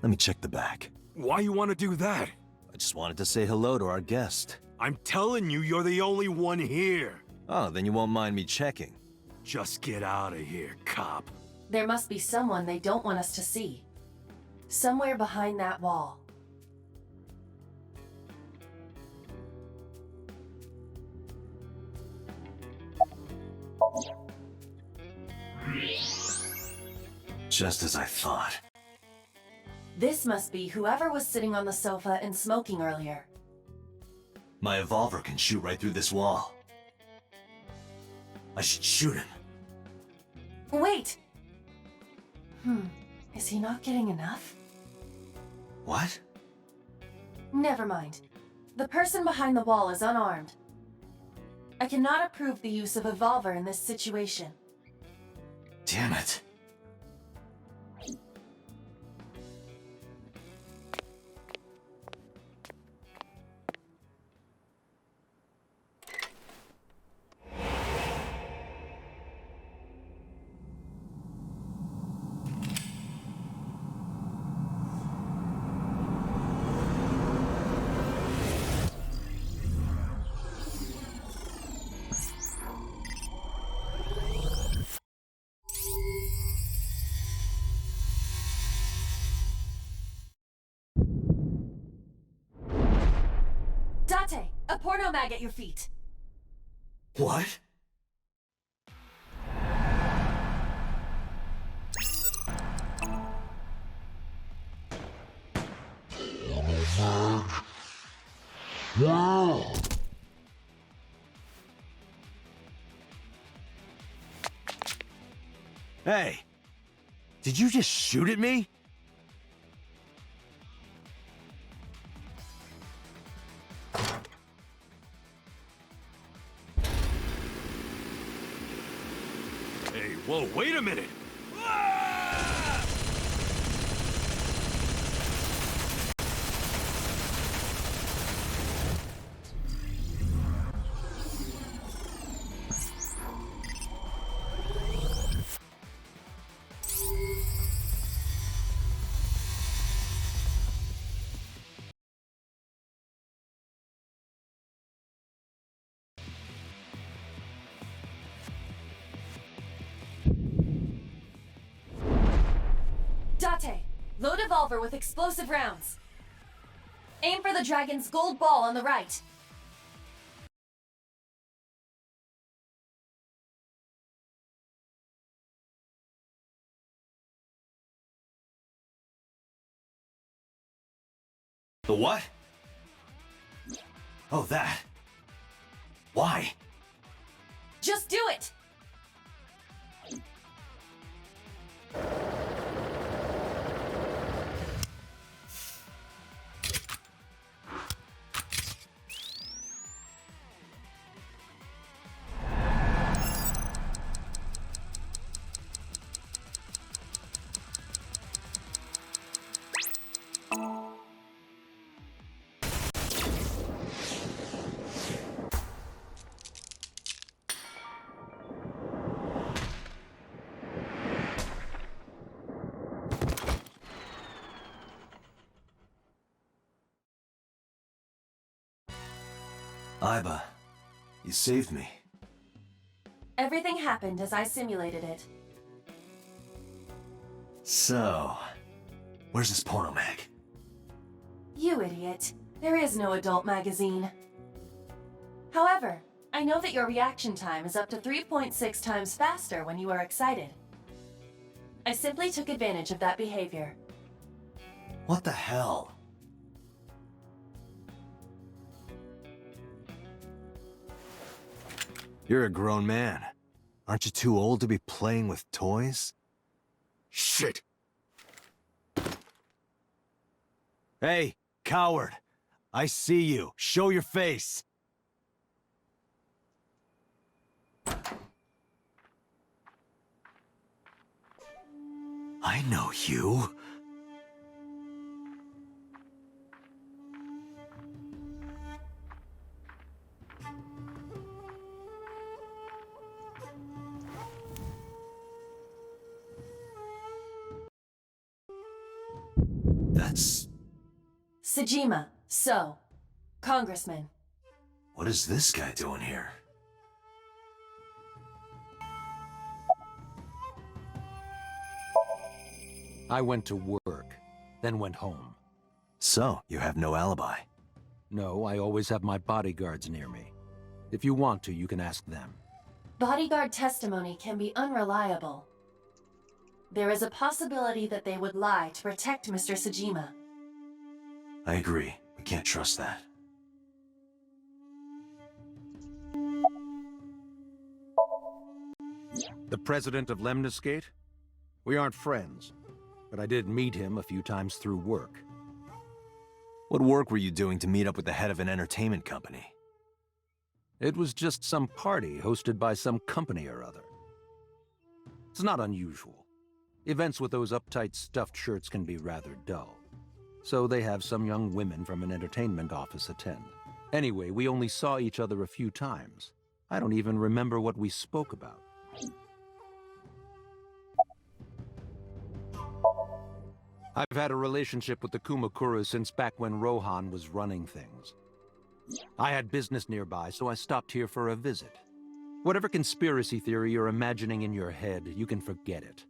Let me check the back. Why you want to do that? I just wanted to say hello to our guest. I'm telling you, you're the only one here. Oh, then you won't mind me checking. Just get out of here, cop. There must be someone they don't want us to see. Somewhere behind that wall. Just as I thought. This must be whoever was sitting on the sofa and smoking earlier. My evolver can shoot right through this wall. I should shoot him. Wait! Is he not getting enough? What? Never mind. The person behind the wall is unarmed. I cannot approve the use of evolver in this situation. Damn it. Date, a porno mag at your feet. What? Hey! Did you just shoot at me? Hey, whoa, wait a minute! Date, load evolver with explosive rounds. Aim for the dragon's gold ball on the right. The what? Oh, that. Why? Just do it! Aiba, you saved me. Everything happened as I simulated it. So, where's this porno mag? You idiot. There is no adult magazine. However, I know that your reaction time is up to 3.6 times faster when you are excited. I simply took advantage of that behavior. What the hell? You're a grown man. Aren't you too old to be playing with toys? Shit! Hey, coward! I see you. Show your face! I know you. That's... Sejima, So, Congressman. What is this guy doing here? I went to work, then went home. So, you have no alibi? No, I always have my bodyguards near me. If you want to, you can ask them. Bodyguard testimony can be unreliable. There is a possibility that they would lie to protect Mr. Sejima. I agree. We can't trust that. The president of Lemniscate? We aren't friends, but I did meet him a few times through work. What work were you doing to meet up with the head of an entertainment company? It was just some party hosted by some company or other. It's not unusual. Events with those uptight stuffed shirts can be rather dull. So they have some young women from an entertainment office attend. Anyway, we only saw each other a few times. I don't even remember what we spoke about. I've had a relationship with the Kumakuras since back when Rohan was running things. I had business nearby, so I stopped here for a visit. Whatever conspiracy theory you're imagining in your head, you can forget it.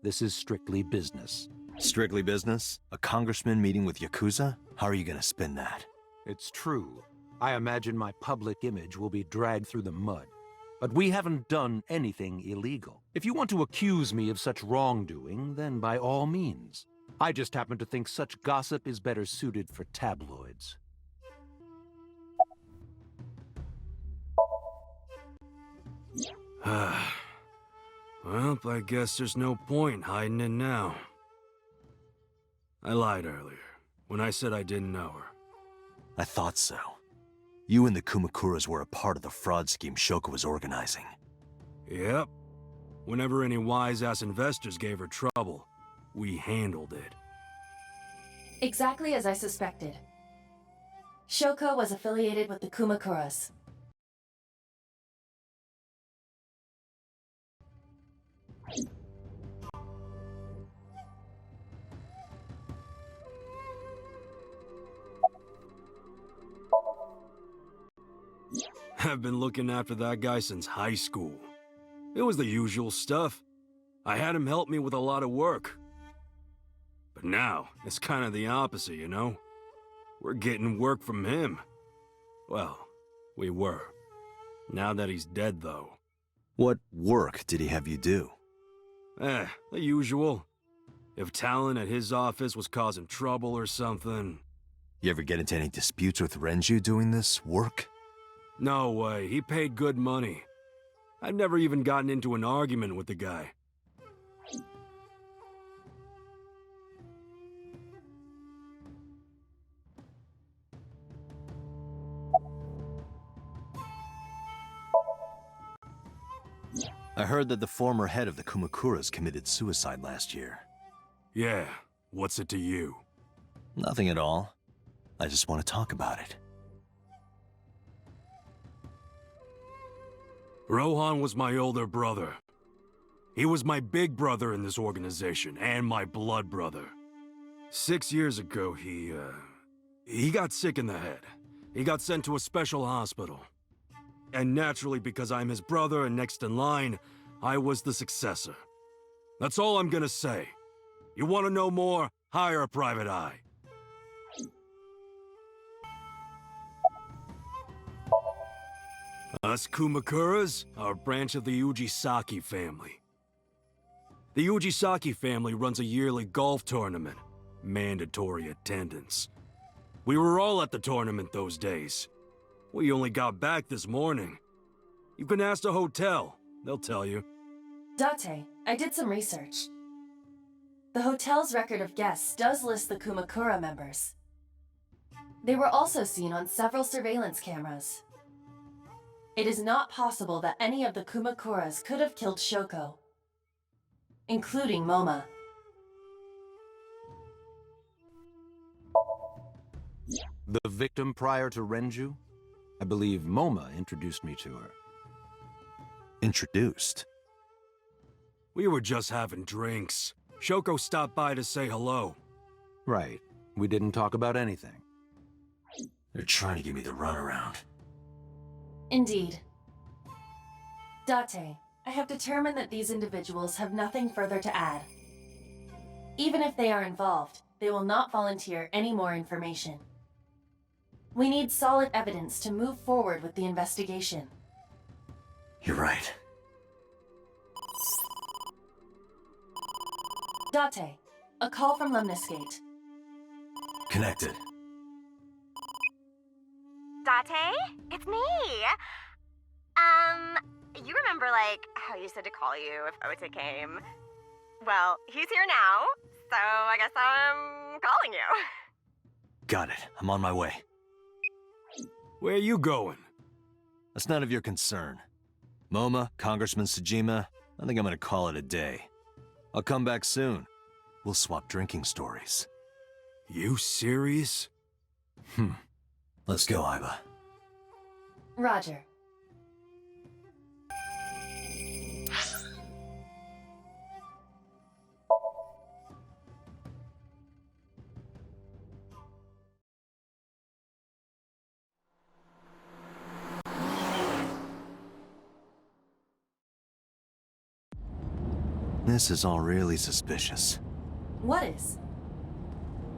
This is strictly business. Strictly business? A congressman meeting with Yakuza? How are you gonna spin that? It's true. I imagine my public image will be dragged through the mud. But we haven't done anything illegal. If you want to accuse me of such wrongdoing, then by all means. I just happen to think such gossip is better suited for tabloids. Well, I guess there's no point hiding it now. I lied earlier, when I said I didn't know her. I thought so. You and the Kumakuras were a part of the fraud scheme Shoko was organizing. Yep. Whenever any wise-ass investors gave her trouble, we handled it. Exactly as I suspected. Shoko was affiliated with the Kumakuras. I've been looking after that guy since high school. It was the usual stuff. I had him help me with a lot of work. But now, it's kind of the opposite, you know? We're getting work from him. Well, we were. Now that he's dead, though. What work did he have you do? The usual. If Talon at his office was causing trouble or something, You ever get into any disputes with Renju doing this work? No way, he paid good money. I've never even gotten into an argument with the guy. I heard that the former head of the Kumakuras committed suicide last year. Yeah, what's it to you? Nothing at all. I just want to talk about it. Rohan was my older brother. He was my big brother in this organization, and my blood brother. 6 years ago, he got sick in the head. He got sent to a special hospital. And naturally, because I'm his brother and next in line, I was the successor. That's all I'm gonna say. You want to know more? Hire a private eye. Us Kumakuras are a branch of the Ujisaki family. The Ujisaki family runs a yearly golf tournament. Mandatory attendance. We were all at the tournament those days. We only got back this morning. You can ask the hotel. They'll tell you. Date, I did some research. The hotel's record of guests does list the Kumakura members. They were also seen on several surveillance cameras. It is not possible that any of the Kumakuras could have killed Shoko, including Moma. The victim prior to Renju? I believe Moma introduced me to her. Introduced? We were just having drinks. Shoko stopped by to say hello. Right. We didn't talk about anything. They're trying to give me the runaround. Indeed. Date, I have determined that these individuals have nothing further to add. Even if they are involved, they will not volunteer any more information. We need solid evidence to move forward with the investigation. You're right. Date, a call from Lemniscate. Connected. Date? It's me! You remember, like, how you said to call you if Ota came? Well, he's here now, so I guess I'm calling you. Got it. I'm on my way. Where are you going? That's none of your concern. Moma, Congressman Tsujima, I think I'm gonna call it a day. I'll come back soon. We'll swap drinking stories. You serious? Let's go, Aiba. Roger. This is all really suspicious. What is?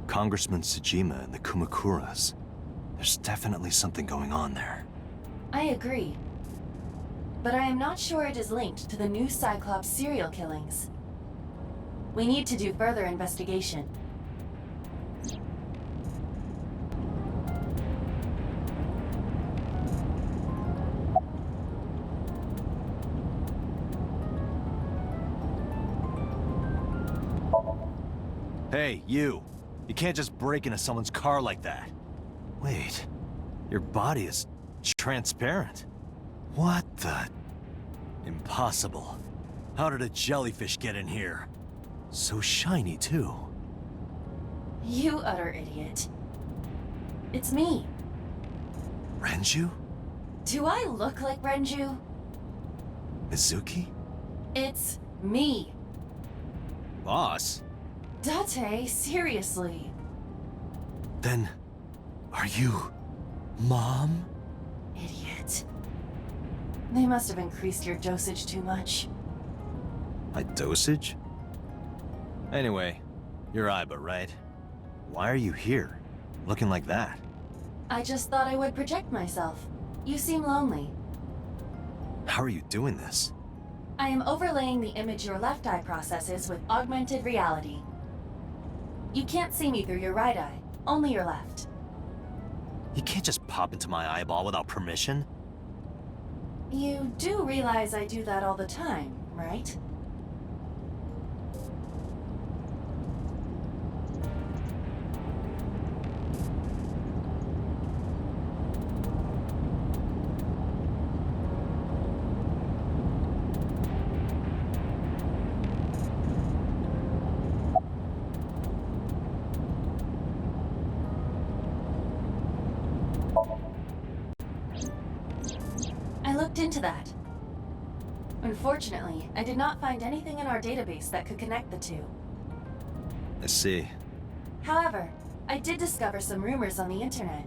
Congressman Tsujima and the Kumakuras. There's definitely something going on there. I agree. But I am not sure it is linked to the new Cyclops serial killings. We need to do further investigation. Hey, you! You can't just break into someone's car like that. Wait, your body is transparent. What the? Impossible. How did a jellyfish get in here? So shiny, too. You utter idiot. It's me. Renju? Do I look like Renju? Mizuki? It's me. Boss? Date, seriously. Then, are you... Mom? Idiot. They must have increased your dosage too much. My dosage? Anyway, you're Aiba, right? Why are you here? Looking like that? I just thought I would project myself. You seem lonely. How are you doing this? I am overlaying the image your left eye processes with augmented reality. You can't see me through your right eye, only your left. You can't just pop into my eyeball without permission. You do realize I do that all the time, right? I looked into that. Unfortunately, I did not find anything in our database that could connect the two. I see. However, I did discover some rumors on the internet.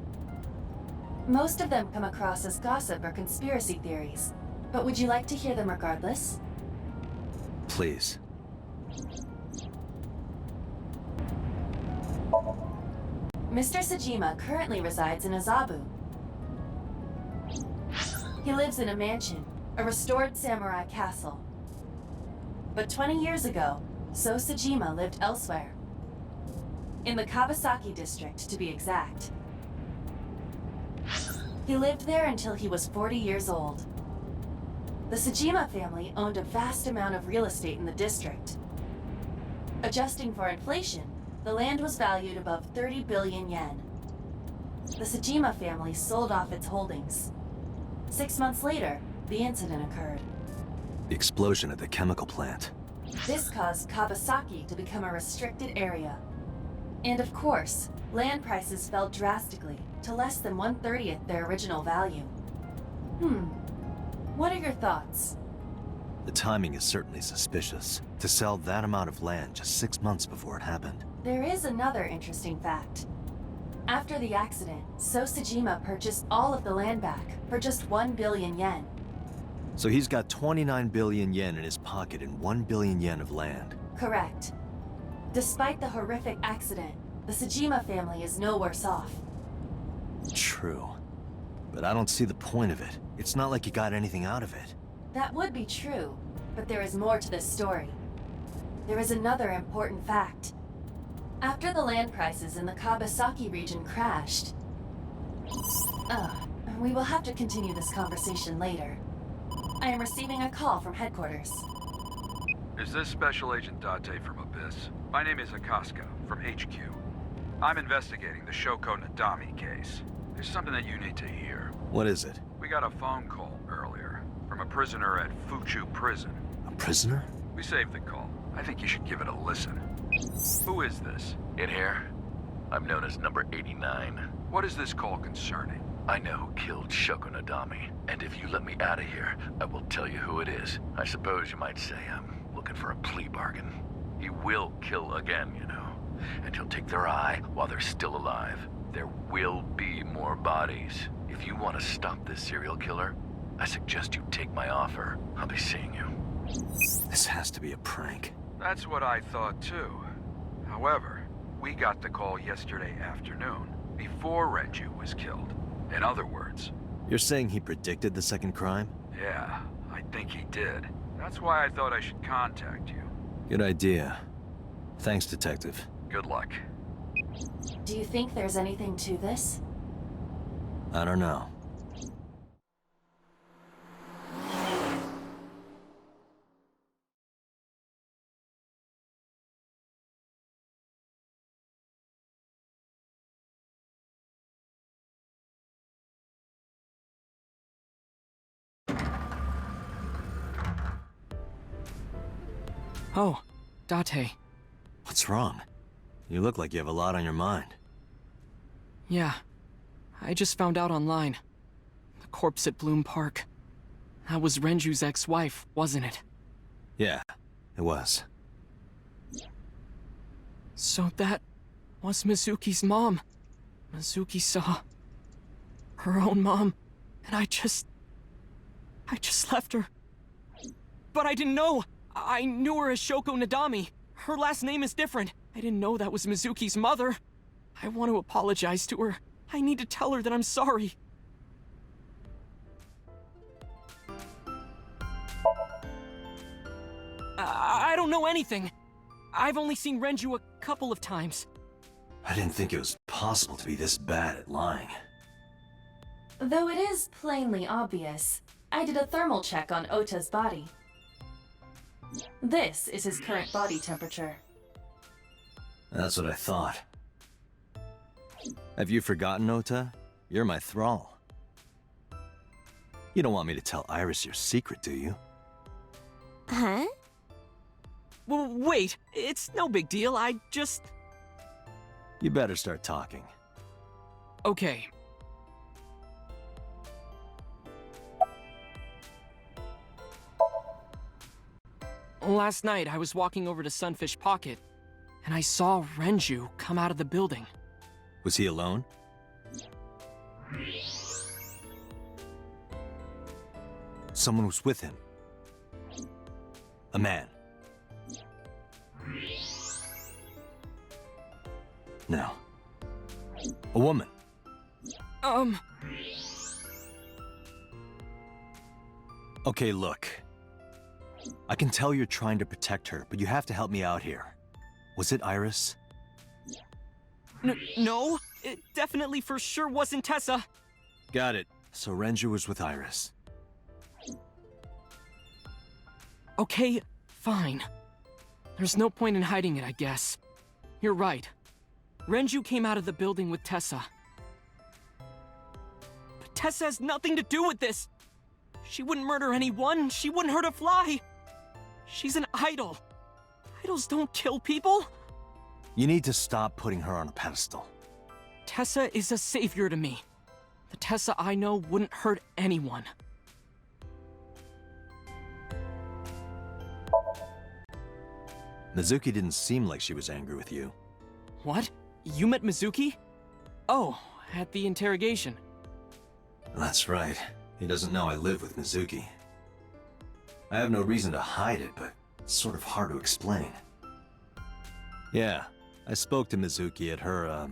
Most of them come across as gossip or conspiracy theories, but would you like to hear them regardless? Please. Mr. Sejima currently resides in Azabu. He lives in a mansion, a restored samurai castle. But 20 years ago, So Sejima lived elsewhere. In the Kawasaki district, to be exact. He lived there until he was 40 years old. The Sejima family owned a vast amount of real estate in the district. Adjusting for inflation, the land was valued above 30 billion yen. The Sejima family sold off its holdings. 6 months later, the incident occurred. The explosion at the chemical plant. This caused Kawasaki to become a restricted area. And of course, land prices fell drastically to less than 1/30th their original value. What are your thoughts? The timing is certainly suspicious. To sell that amount of land just 6 months before it happened. There is another interesting fact. After the accident, So Sejima purchased all of the land back for just 1 billion yen. So he's got 29 billion yen in his pocket and 1 billion yen of land. Correct. Despite the horrific accident, the Sejima family is no worse off. True. But I don't see the point of it. It's not like he got anything out of it. That would be true, but there is more to this story. There is another important fact. After the land prices in the Kawasaki region crashed... we will have to continue this conversation later. I am receiving a call from headquarters. Is this Special Agent Date from Abyss? My name is Akaska, from HQ. I'm investigating the Shoko Nadami case. There's something that you need to hear. What is it? We got a phone call earlier from a prisoner at Fuchu Prison. A prisoner? We saved the call. I think you should give it a listen. Who is this? In here, I'm known as number 89. What is this call concerning? I know who killed Shoko Nadami, and if you let me out of here, I will tell you who it is. I suppose you might say I'm looking for a plea bargain. He will kill again, you know, and he'll take their eye while they're still alive. There will be more bodies. If you want to stop this serial killer, I suggest you take my offer. I'll be seeing you. This has to be a prank. That's what I thought too. However, we got the call yesterday afternoon, before Renju was killed. In other words... You're saying he predicted the second crime? Yeah, I think he did. That's why I thought I should contact you. Good idea. Thanks, Detective. Good luck. Do you think there's anything to this? I don't know. Oh, Date. What's wrong? You look like you have a lot on your mind. Yeah. I just found out online. The corpse at Bloom Park. That was Renju's ex-wife, wasn't it? Yeah, it was. So that was Mizuki's mom. Mizuki saw her own mom, and I just left her. But I didn't know. I knew her as Shoko Nadami. Her last name is different. I didn't know that was Mizuki's mother. I want to apologize to her. I need to tell her that I'm sorry. I don't know anything. I've only seen Renju a couple of times. I didn't think it was possible to be this bad at lying. Though it is plainly obvious, I did a thermal check on Ota's body. This is his current body temperature. That's what I thought. Have you forgotten, Ota? You're my thrall. You don't want me to tell Iris your secret, do you? Huh? Well, wait, it's no big deal, I just... You better start talking. Okay. Last night, I was walking over to Sunfish Pocket, and I saw Renju come out of the building. Was he alone? Someone was with him. A man. No. A woman. Okay, look. I can tell you're trying to protect her, but you have to help me out here. Was it Iris? No, it definitely for sure wasn't Tessa. Got it. So Renju was with Iris. Okay, fine. There's no point in hiding it, I guess. You're right. Renju came out of the building with Tessa. But Tessa has nothing to do with this! She wouldn't murder anyone, she wouldn't hurt a fly! She's an idol. Idols don't kill people! You need to stop putting her on a pedestal. Tessa is a savior to me. The Tessa I know wouldn't hurt anyone. Mizuki didn't seem like she was angry with you. What? You met Mizuki? Oh, at the interrogation. That's right. He doesn't know I live with Mizuki. I have no reason to hide it, but it's sort of hard to explain. Yeah, I spoke to Mizuki at her,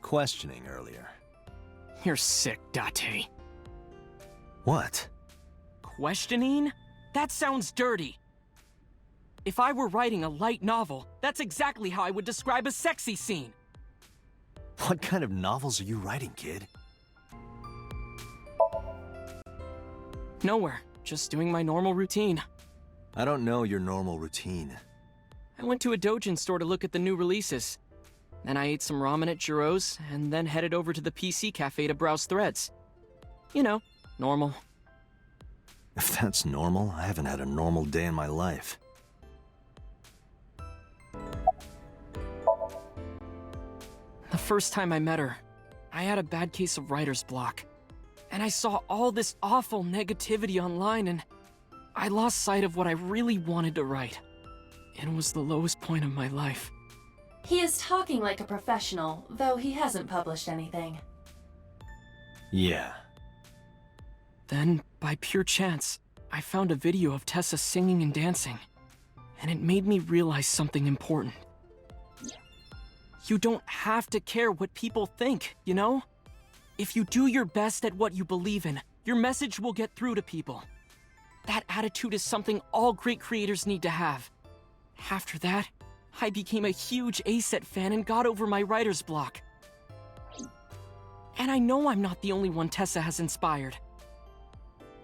questioning earlier. You're sick, Date. What? Questioning? That sounds dirty. If I were writing a light novel, that's exactly how I would describe a sexy scene. What kind of novels are you writing, kid? Nowhere. Just doing my normal routine. I don't know your normal routine. I went to a Dojin store to look at the new releases. Then I ate some ramen at Jiro's, and then headed over to the PC cafe to browse threads. You know, normal. If that's normal, I haven't had a normal day in my life. The first time I met her, I had a bad case of writer's block. And I saw all this awful negativity online, and I lost sight of what I really wanted to write. It was the lowest point of my life. He is talking like a professional, though he hasn't published anything. Yeah. Then, by pure chance, I found a video of Tessa singing and dancing. And it made me realize something important. You don't have to care what people think, you know? If you do your best at what you believe in, your message will get through to people. That attitude is something all great creators need to have. After that, I became a huge ACET fan and got over my writer's block. And I know I'm not the only one Tessa has inspired.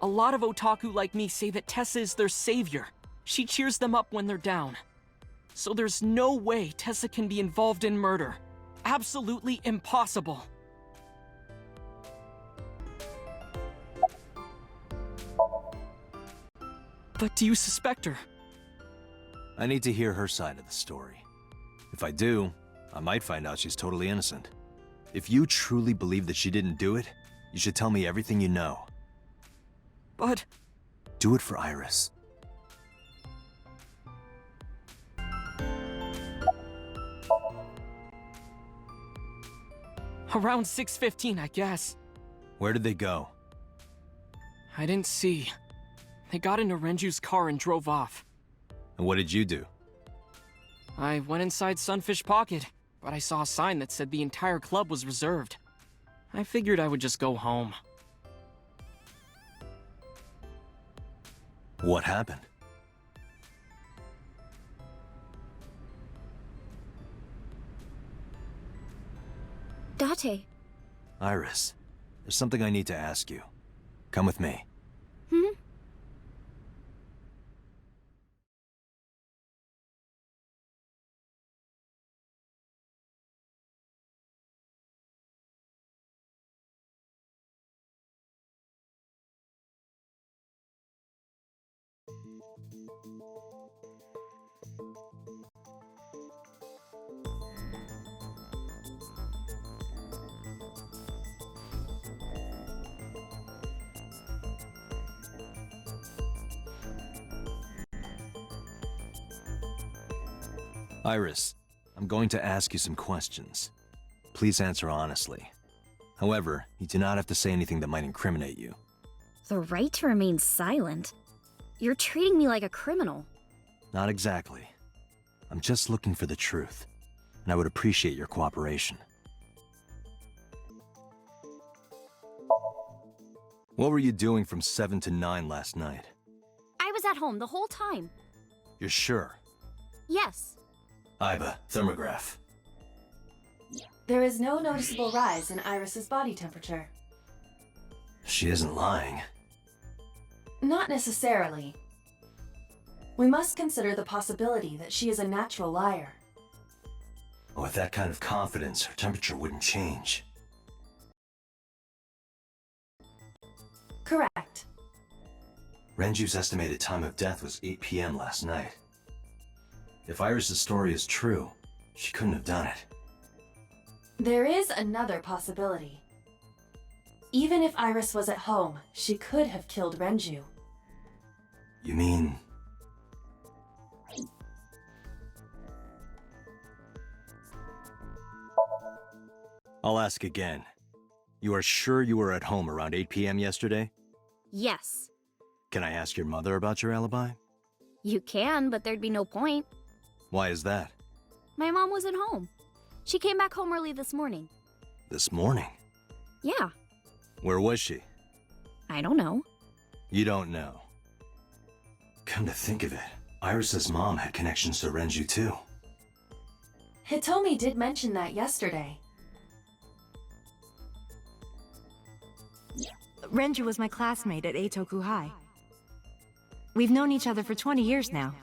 A lot of otaku like me say that Tessa is their savior. She cheers them up when they're down. So there's no way Tessa can be involved in murder. Absolutely impossible. But do you suspect her? I need to hear her side of the story. If I do, I might find out she's totally innocent. If you truly believe that she didn't do it, you should tell me everything you know. But... Do it for Iris. Around 6:15, I guess. Where did they go? I didn't see. They got into Renju's car and drove off. And what did you do? I went inside Sunfish Pocket, but I saw a sign that said the entire club was reserved. I figured I would just go home. What happened? Date. Iris, There's something I need to ask you. Come with me. Hmm? Iris, I'm going to ask you some questions. Please answer honestly. However, you do not have to say anything that might incriminate you. The right to remain silent? You're treating me like a criminal. Not exactly. I'm just looking for the truth, and I would appreciate your cooperation. What were you doing from 7 to 9 last night? I was at home the whole time. You're sure? Yes. Aiba, thermograph. There is no noticeable rise in Iris's body temperature. She isn't lying. Not necessarily. We must consider the possibility that she is a natural liar. With that kind of confidence, her temperature wouldn't change. Correct. Renju's estimated time of death was 8 p.m. last night. If Iris's story is true, she couldn't have done it. There is another possibility. Even if Iris was at home, she could have killed Renju. You mean... I'll ask again. You are sure you were at home around 8 p.m. yesterday? Yes. Can I ask your mother about your alibi? You can, but there'd be no point. Why is that? My mom wasn't home. She came back home early this morning. This morning? Yeah. Where was she? I don't know. You don't know. Come to think of it, Iris's mom had connections to Renju too. Hitomi did mention that yesterday. Renju was my classmate at Eitoku High. We've known each other for 20 years now.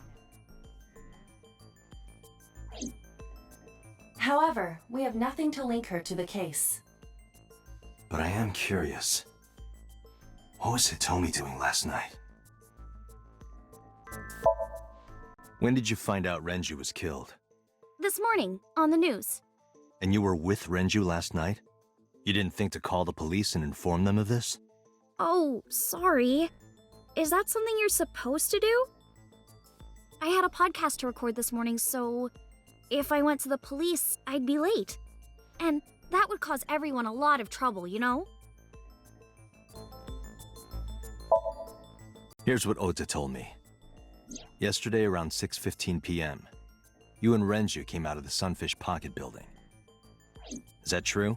However, we have nothing to link her to the case. But I am curious. What was Hitomi doing last night? When did you find out Renju was killed? This morning, on the news. And you were with Renju last night? You didn't think to call the police and inform them of this? Oh, sorry. Is that something you're supposed to do? I had a podcast to record this morning, so if I went to the police, I'd be late. And that would cause everyone a lot of trouble, you know? Here's what Ota told me. Yesterday around 6:15 p.m., you and Renju came out of the Sunfish Pocket building. Is that true?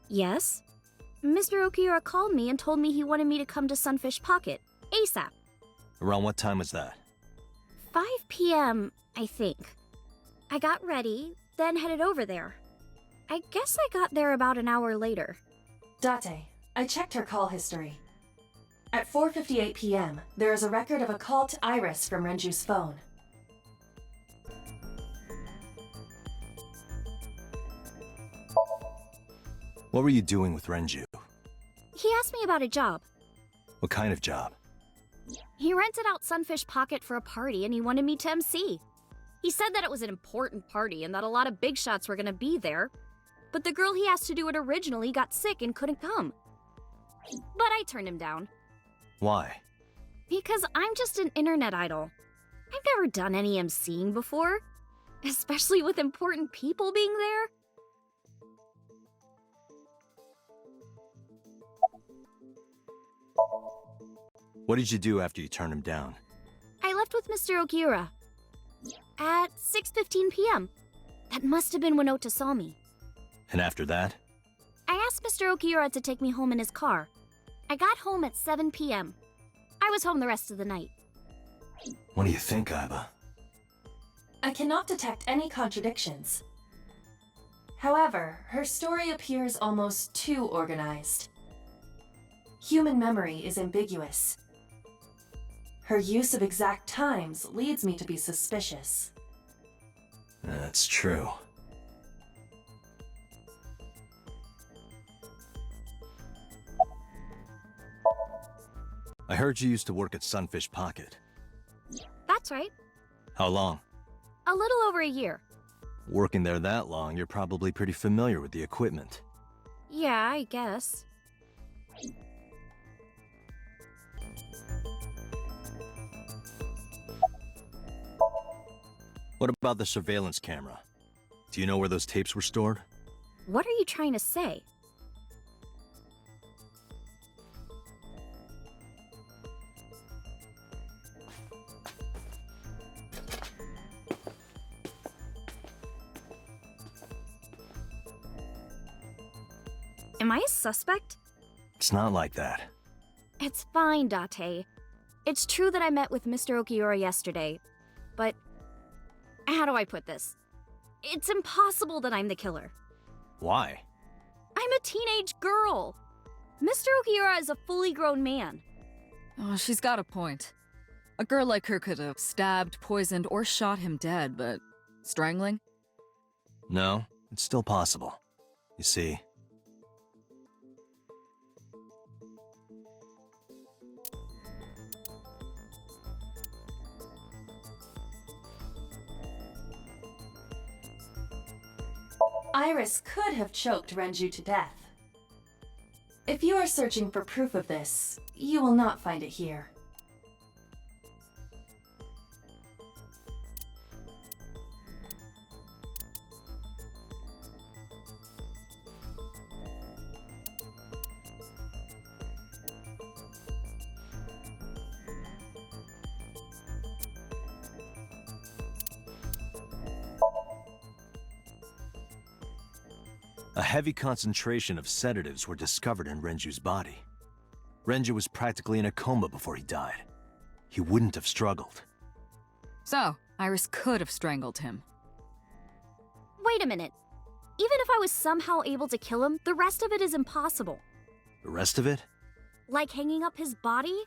Yes. Mr. Okiura called me and told me he wanted me to come to Sunfish Pocket, ASAP. Around what time was that? 5 p.m., I think. I got ready, then headed over there. I guess I got there about an hour later. Date, I checked her call history. At 4:58 p.m., there is a record of a call to Iris from Renju's phone. What were you doing with Renju? He asked me about a job. What kind of job? He rented out Sunfish Pocket for a party and he wanted me to MC. He said that it was an important party and that a lot of big shots were gonna be there. But the girl he asked to do it originally got sick and couldn't come. But I turned him down. Why? Because I'm just an internet idol. I've never done any MCing before. Especially with important people being there. What did you do after you turned him down? I left with Mr. Okiura. At 6:15 p.m. That must have been when Ota saw me. And after that? I asked Mr. Okiura to take me home in his car. I got home at 7 p.m. I was home the rest of the night. What do you think, Aiba? I cannot detect any contradictions. However, her story appears almost too organized. Human memory is ambiguous. Her use of exact times leads me to be suspicious. That's true. I heard you used to work at Sunfish Pocket. That's right. How long? A little over a year. Working there that long, you're probably pretty familiar with the equipment. Yeah, I guess. What about the surveillance camera? Do you know where those tapes were stored? What are you trying to say? Am I a suspect? It's not like that. It's fine, Date. It's true that I met with Mr. Okiura yesterday, but how do I put this? It's impossible that I'm the killer. Why? I'm a teenage girl. Mr. Okiura is a fully grown man. Oh, she's got a point. A girl like her could have stabbed, poisoned, or shot him dead, but strangling? No, it's still possible. You see, Iris could have choked Renju to death. If you are searching for proof of this, you will not find it here. a heavy concentration of sedatives were discovered in Renju's body. Renju was practically in a coma before he died. He wouldn't have struggled. So, Iris could have strangled him. Wait a minute. Even if I was somehow able to kill him, the rest of it is impossible. The rest of it? Like hanging up his body?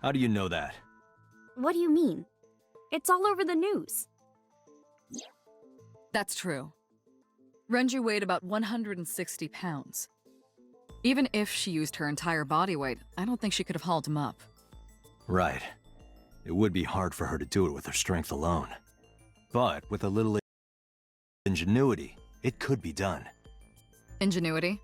How do you know that? What do you mean? It's all over the news. That's true. Renju weighed about 160 pounds. Even if she used her entire body weight, I don't think she could have hauled him up. Right. It would be hard for her to do it with her strength alone. But with a little ingenuity, it could be done. Ingenuity?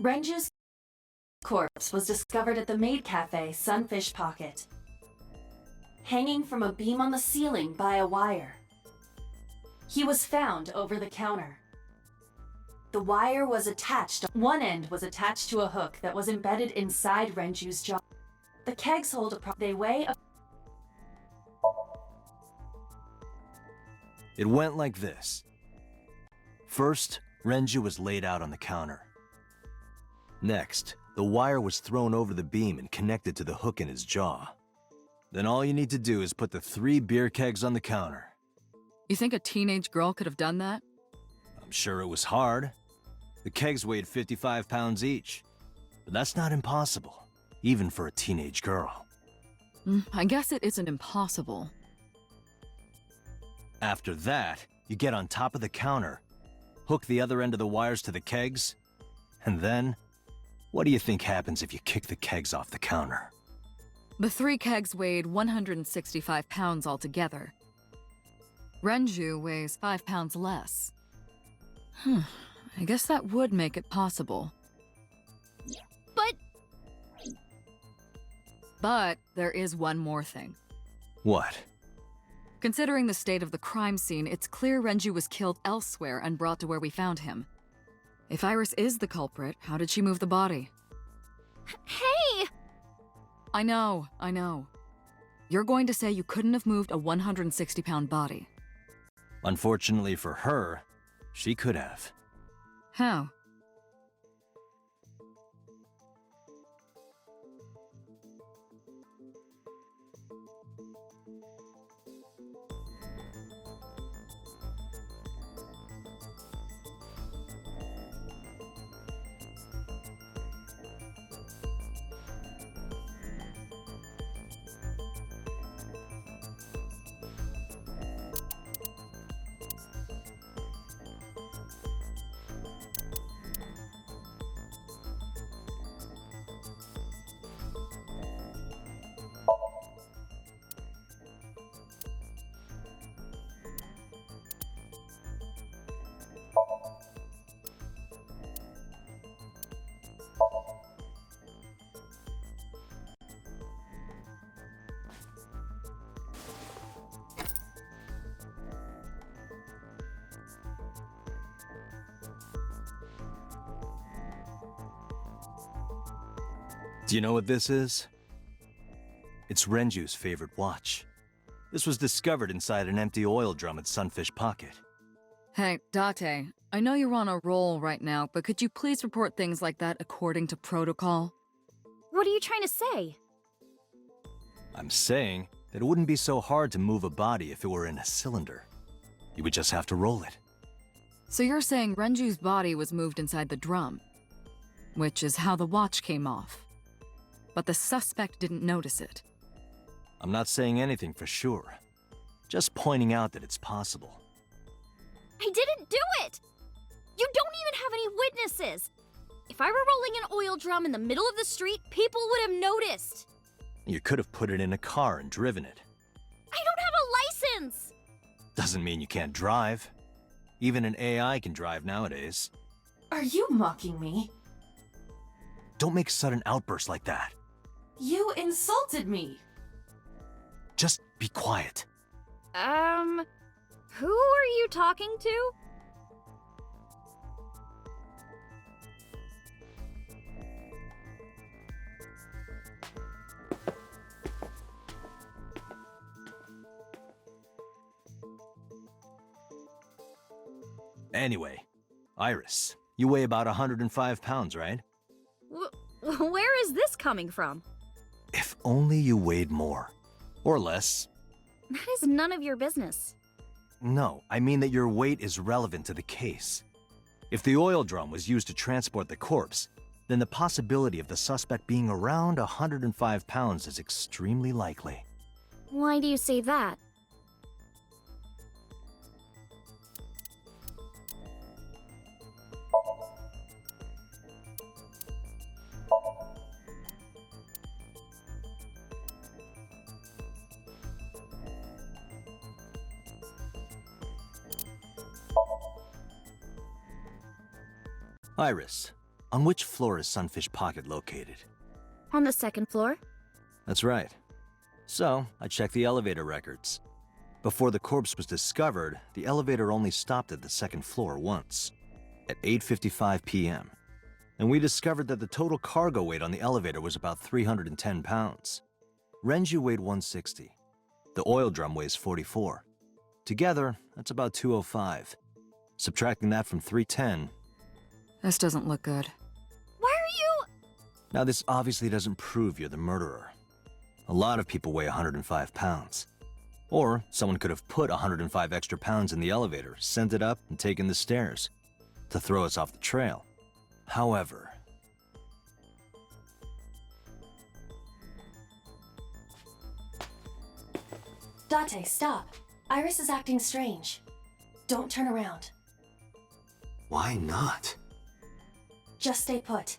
Renju's corpse was discovered at the maid cafe Sunfish Pocket, hanging from a beam on the ceiling by a wire. He was found over the counter. The wire was attached. One end was attached to a hook that was embedded inside Renju's jaw. The kegs hold they weigh a... It went like this. First, Renju was laid out on the counter. Next, the wire was thrown over the beam and connected to the hook in his jaw. Then all you need to do is put the 3 beer kegs on the counter. You think a teenage girl could have done that? I'm sure it was hard. The kegs weighed 55 pounds each. But that's not impossible, even for a teenage girl. I guess it isn't impossible. After that, you get on top of the counter, hook the other end of the wires to the kegs, and then... what do you think happens if you kick the kegs off the counter? The 3 kegs weighed 165 pounds altogether. Renju weighs 5 pounds less. I guess that would make it possible. But there is one more thing. What? Considering the state of the crime scene, it's clear Renju was killed elsewhere and brought to where we found him. If Iris is the culprit, how did she move the body? Hey! I know. You're going to say you couldn't have moved a 160-pound body. Unfortunately for her, she could have. How? Do you know what this is? It's Renju's favorite watch. This was discovered inside an empty oil drum at Sunfish Pocket. Hey, Date, I know you're on a roll right now, but could you please report things like that according to protocol? What are you trying to say? I'm saying that it wouldn't be so hard to move a body if it were in a cylinder. You would just have to roll it. So you're saying Renju's body was moved inside the drum, which is how the watch came off. But the suspect didn't notice it. I'm not saying anything for sure. Just pointing out that it's possible. I didn't do it! You don't even have any witnesses! If I were rolling an oil drum in the middle of the street, people would have noticed! You could have put it in a car and driven it. I don't have a license! Doesn't mean you can't drive. Even an AI can drive nowadays. Are you mocking me? Don't make sudden outbursts like that. You insulted me! Just be quiet. Who are you talking to? Anyway, Iris, you weigh about 105 pounds, right? Where is this coming from? If only you weighed more. Or less. That is none of your business. No, I mean that your weight is relevant to the case. If the oil drum was used to transport the corpse, then the possibility of the suspect being around 105 pounds is extremely likely. Why do you say that? Iris, on which floor is Sunfish Pocket located? On the second floor? That's right. So, I checked the elevator records. Before the corpse was discovered, the elevator only stopped at the second floor once, at 8:55 p.m. And we discovered that the total cargo weight on the elevator was about 310 pounds. Renju weighed 160. The oil drum weighs 44. Together, that's about 205. Subtracting that from 310... This doesn't look good. Why are you... Now, this obviously doesn't prove you're the murderer. A lot of people weigh 105 pounds. Or someone could have put 105 extra pounds in the elevator, sent it up, and taken the stairs to throw us off the trail. However... Date, stop. Iris is acting strange. Don't turn around. Why not? Just stay put.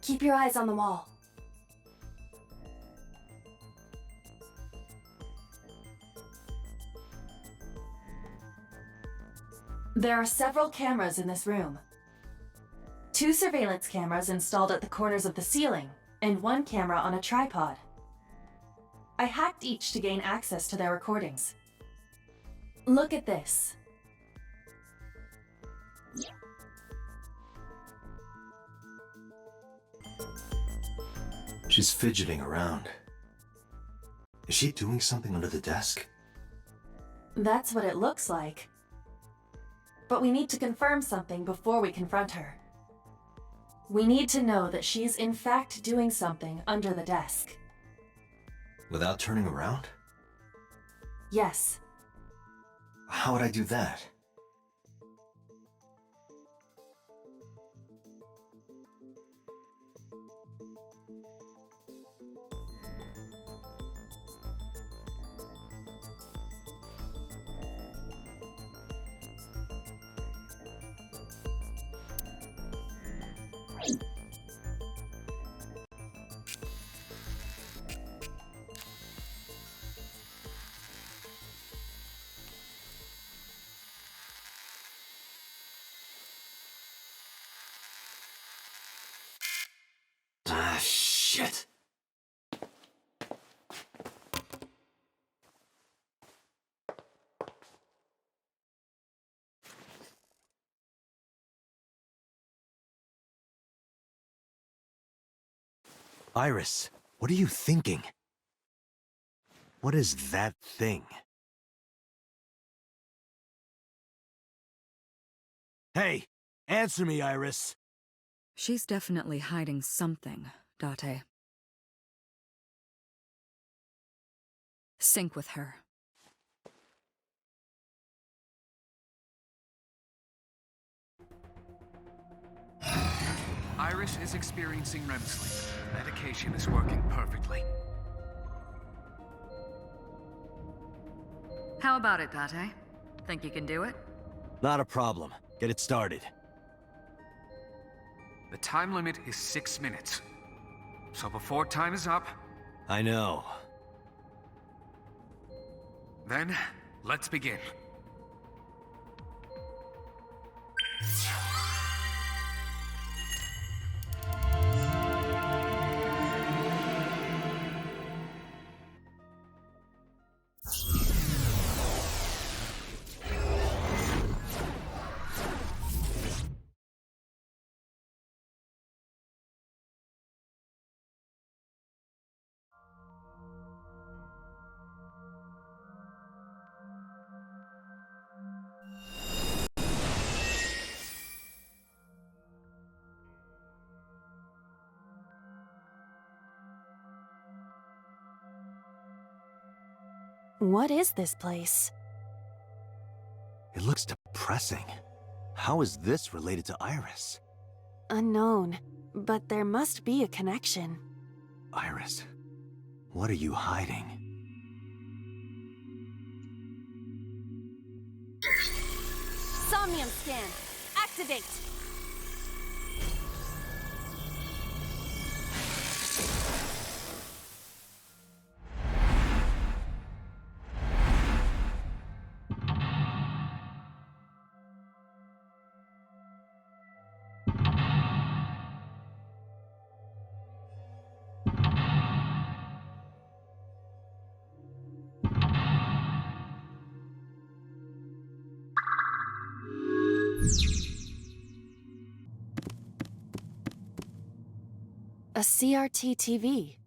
Keep your eyes on the wall. There are several cameras in this room. 2 surveillance cameras installed at the corners of the ceiling, and 1 camera on a tripod. I hacked each to gain access to their recordings. Look at this. She's fidgeting around. Is she doing something under the desk? That's what it looks like. But we need to confirm something before we confront her. We need to know that she's in fact doing something under the desk. Without turning around? Yes. How would I do that? Iris, what are you thinking? What is that thing? Hey, answer me, Iris. She's definitely hiding something, Date. Sync with her. Iris is experiencing REM sleep. Medication is working perfectly. How about it, Date? Think you can do it? Not a problem. Get it started. The time limit is 6 minutes. So before time is up... I know. Then, let's begin. What is this place? It looks depressing. How is this related to Iris? Unknown, but there must be a connection. Iris, what are you hiding? Somnium scan. Activate. A CRT TV.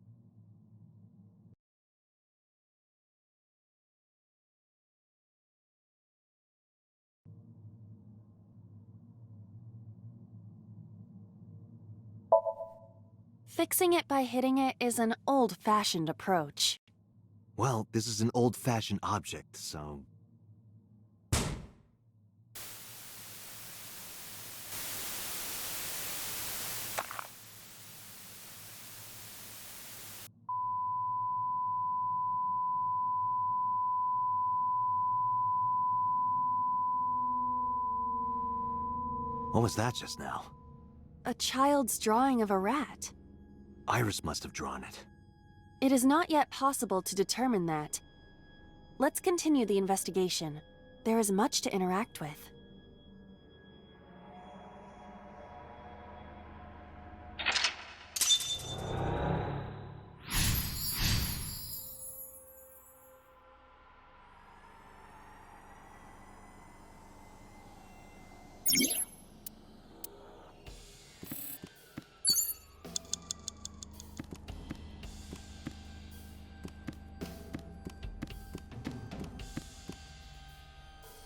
Fixing it by hitting it is an old-fashioned approach. Well, this is an old-fashioned object, so... What was that just now? A child's drawing of a rat. Iris must have drawn it. It is not yet possible to determine that. Let's continue the investigation. There is much to interact with.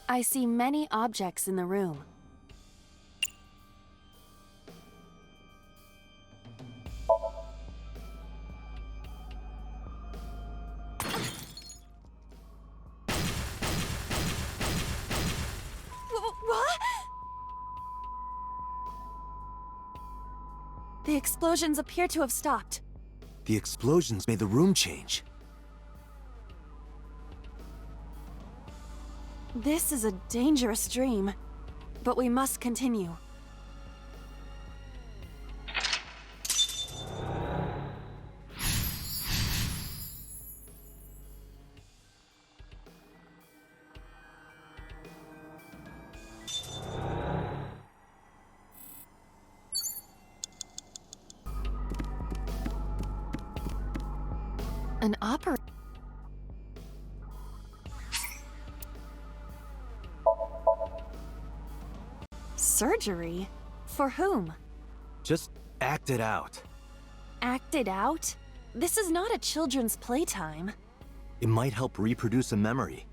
I see many objects in the room. What? The explosions appear to have stopped. The explosions made the room change. This is a dangerous dream, but we must continue. An opera. Surgery? For whom? Just act it out. act it out? This is not a children's playtime. It might help reproduce a memory.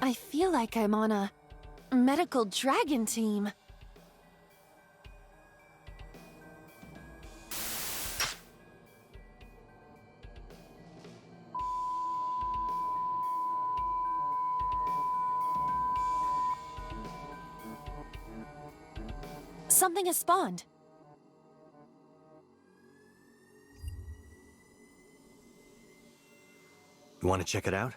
I feel like I'm on a medical dragon team. Something has spawned. You want to check it out?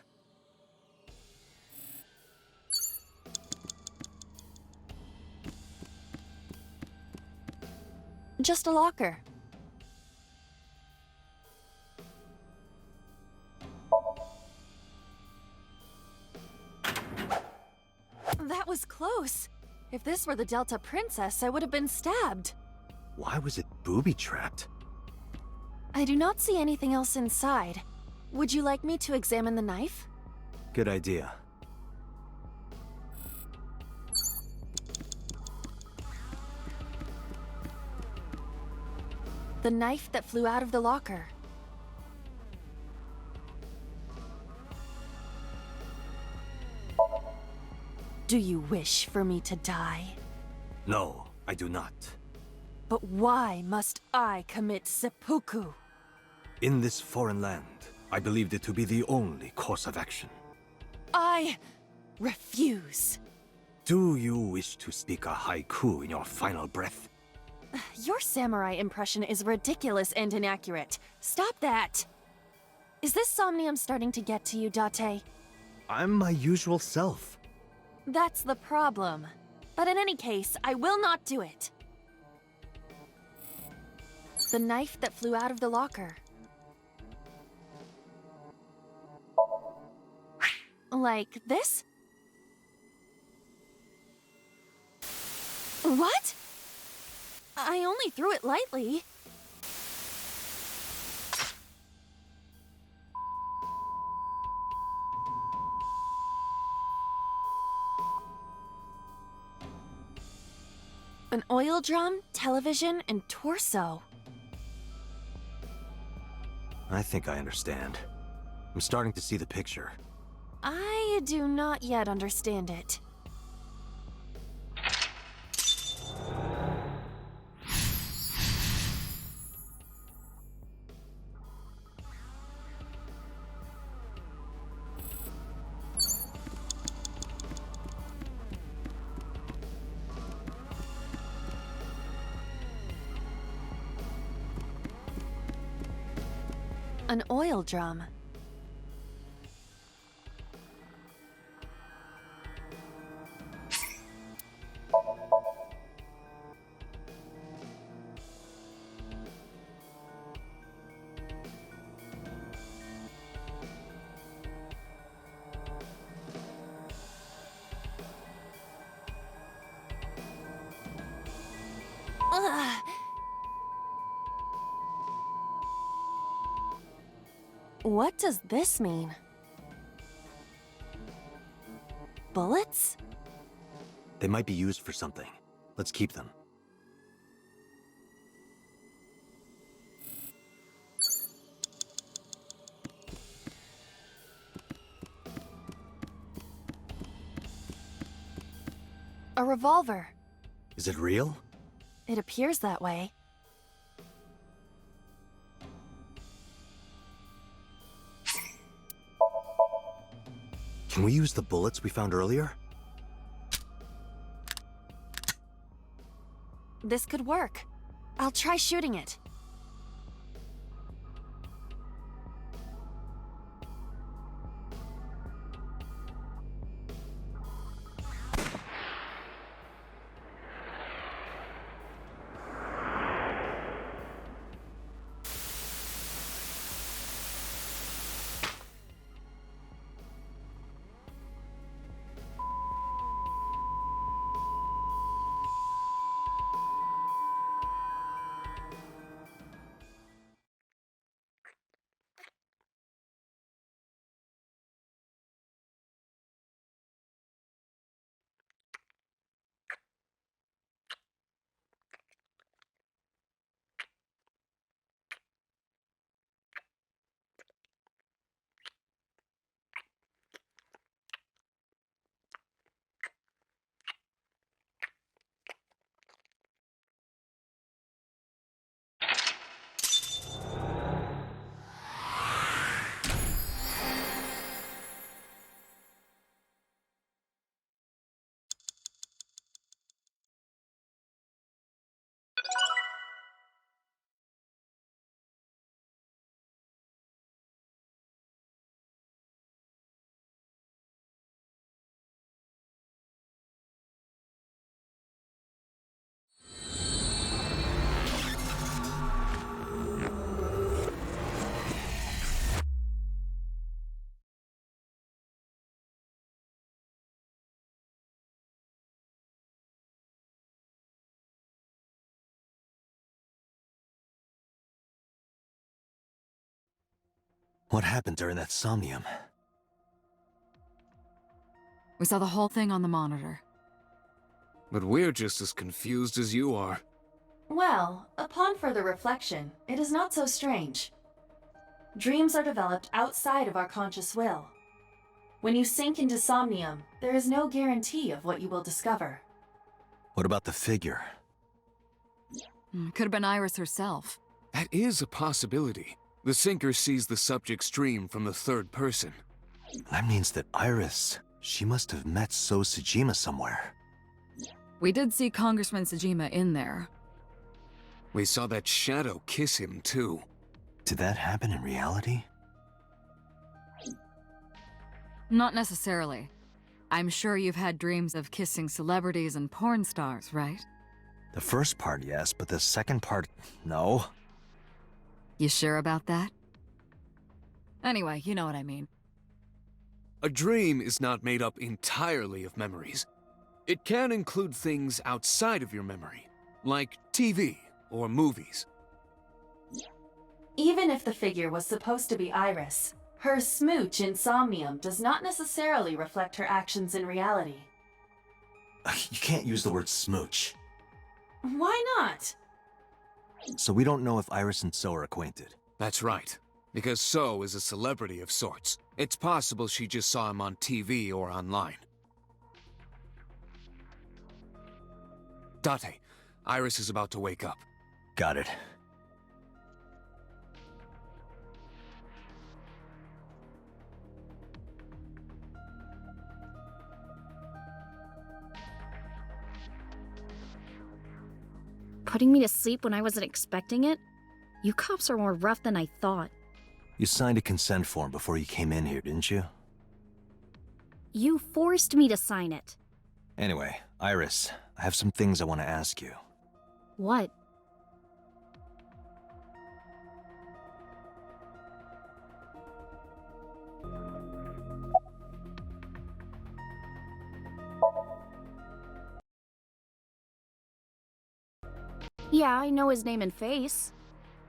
Just a locker. That was close. If this were the Delta Princess, I would have been stabbed. Why was it booby-trapped? I do not see anything else inside. Would you like me to examine the knife? Good idea. The knife that flew out of the locker. Do you wish for me to die? No, I do not. But why must I commit seppuku? In this foreign land, I believed it to be the only course of action. I refuse. Do you wish to speak a haiku in your final breath? Your samurai impression is ridiculous and inaccurate. Stop that! Is this somnium starting to get to you, Date? I'm my usual self. That's the problem. But in any case, I will not do it. The knife that flew out of the locker. Like this? What? I only threw it lightly. An oil drum, television, and torso. I think I understand. I'm starting to see the picture. I do not yet understand it. An oil drum. Ugh. What does this mean? Bullets? They might be used for something. Let's keep them. A revolver. Is it real? It appears that way. Can we use the bullets we found earlier? This could work. I'll try shooting it. What happened during that somnium? We saw the whole thing on the monitor. But we're just as confused as you are. Well, upon further reflection, it is not so strange. Dreams are developed outside of our conscious will. When you sink into somnium, there is no guarantee of what you will discover. What about the figure? Could have been Iris herself. That is a possibility. The sinker sees the subject's dream from the third person. That means that Iris, she must have met So Sejima somewhere. We did see Congressman Sejima in there. We saw that shadow kiss him, too. Did that happen in reality? Not necessarily. I'm sure you've had dreams of kissing celebrities and porn stars, right? The first part, yes, but the second part, no. You sure about that? Anyway, you know what I mean. A dream is not made up entirely of memories. It can include things outside of your memory, like TV or movies. Even if the figure was supposed to be Iris, her smooch in somnium does not necessarily reflect her actions in reality. You can't use the word smooch. Why not? So we don't know if Iris and So are acquainted. That's right. Because So is a celebrity of sorts. It's possible she just saw him on TV or online. Date, Iris is about to wake up. Got it. Putting me to sleep when I wasn't expecting it? You cops are more rough than I thought. You signed a consent form before you came in here, didn't you? You forced me to sign it. Anyway, Iris, I have some things I want to ask you. What? Yeah, I know his name and face.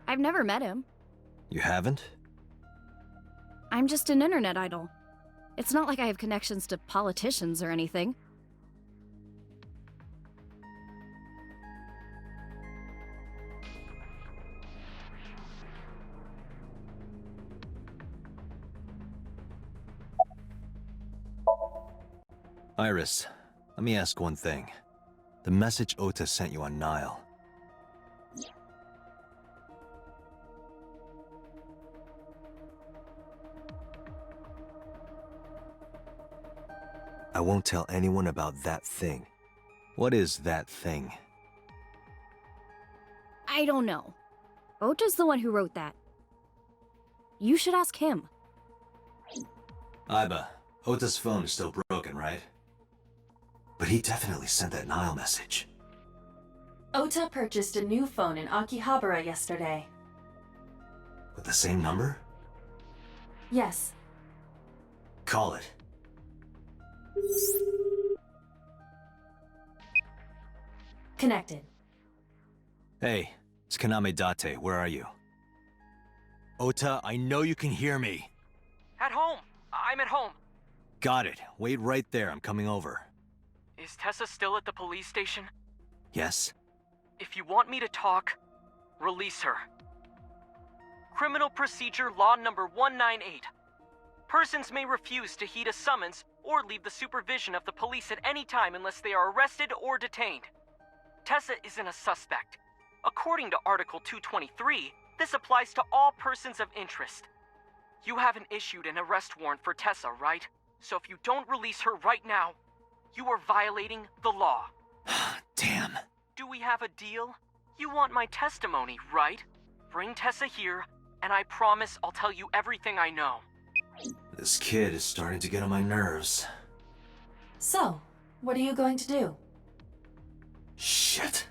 I've never met him. You haven't? I'm just an internet idol. It's not like I have connections to politicians or anything. Iris, let me ask one thing. The message Ota sent you on Nile. I won't tell anyone about that thing. What is that thing? I don't know. Ota's the one who wrote that. You should ask him. Aiba, Ota's phone is still broken, right? But he definitely sent that Nile message. Ota purchased a new phone in Akihabara yesterday. With the same number? Yes. Call it. Connected. Hey, it's Kaname Date. Where are you? Ota, I know you can hear me. At home. I'm at home. Got it. Wait right there. I'm coming over. Is Tessa still at the police station? Yes? If you want me to talk, release her. Criminal Procedure Law Number 198. Persons may refuse to heed a summons or leave the supervision of the police at any time unless they are arrested or detained. Tessa isn't a suspect. According to Article 223, this applies to all persons of interest. You haven't issued an arrest warrant for Tessa, right? So if you don't release her right now, you are violating the law. Damn. Do we have a deal? You want my testimony, right? Bring Tessa here, and I promise I'll tell you everything I know. This kid is starting to get on my nerves. So, what are you going to do? Shit.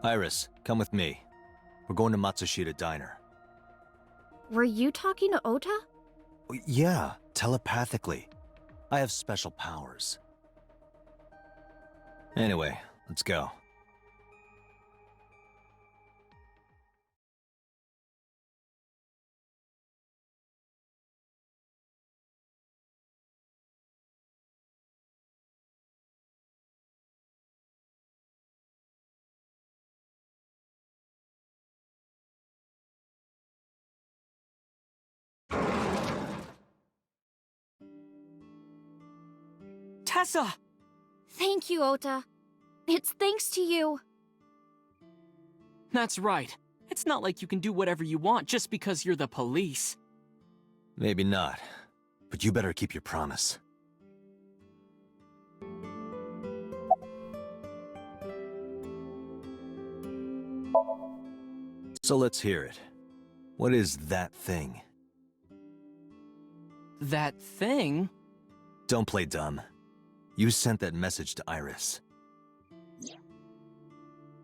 Iris, come with me. We're going to Matsushita Diner. Were you talking to Ota? Yeah, telepathically. I have special powers. Anyway, let's go. Tessa! Thank you, Ota. It's thanks to you. That's right. It's not like you can do whatever you want just because you're the police. Maybe not, but you better keep your promise. So let's hear it. What is that thing? That thing? Don't play dumb. You sent that message to Iris.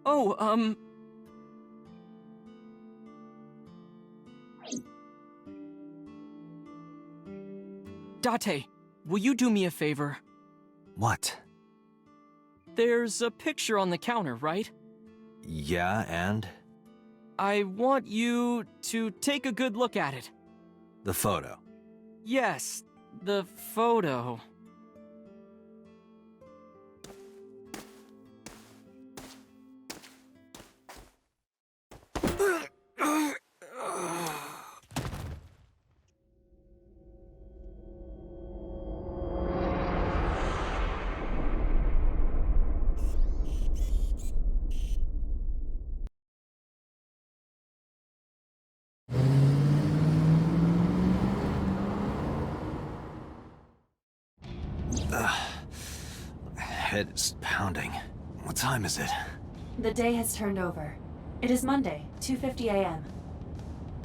Oh, Date, will you do me a favor? What? There's a picture on the counter, right? Yeah, and? I want you to take a good look at it. The photo. Yes, the photo. Head is pounding. What time is it? The day has turned over. It is Monday, 2:50 a.m.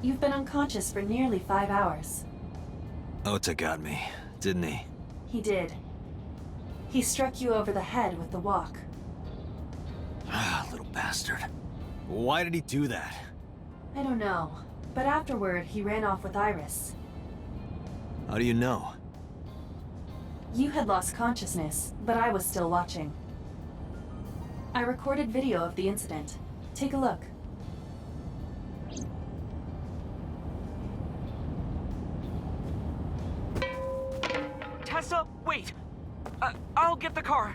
You've been unconscious for nearly 5 hours. Ota got me, didn't he? He did. He struck you over the head with the walk. Little bastard. Why did he do that? I don't know, but afterward he ran off with Iris. How do you know? You had lost consciousness, but I was still watching. I recorded video of the incident. Take a look. Tessa, wait! I'll get the car.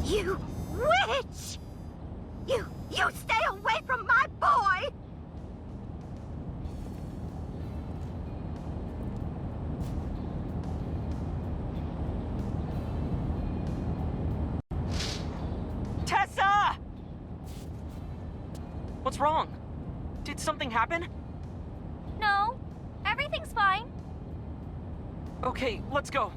You witch! You stay away from my boy! Tessa! What's wrong? Did something happen? No, everything's fine. Okay, let's go.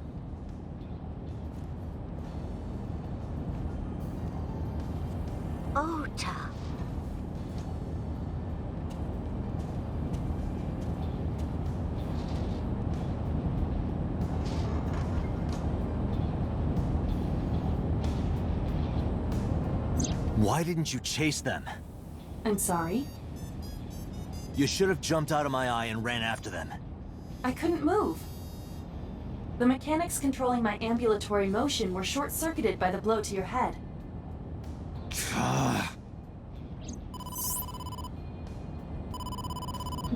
Ota. Why didn't you chase them? I'm sorry? You should have jumped out of my eye and ran after them. I couldn't move. The mechanics controlling my ambulatory motion were short-circuited by the blow to your head.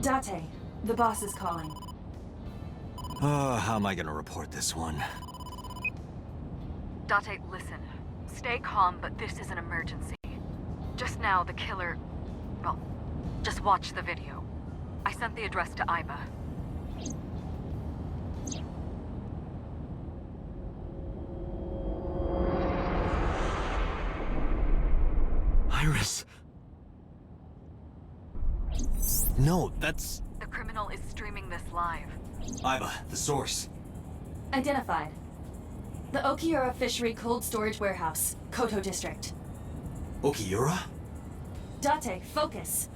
Date, the boss is calling. Oh, how am I gonna report this one? Date, listen. Stay calm, but this is an emergency. Just now, the killer... Well, just watch the video. I sent the address to Aiba. Iris. No, that's... The criminal is streaming this live. Aiba, the source. Identified. The Okiura Fishery Cold Storage Warehouse, Koto District. Okiura? Date, focus.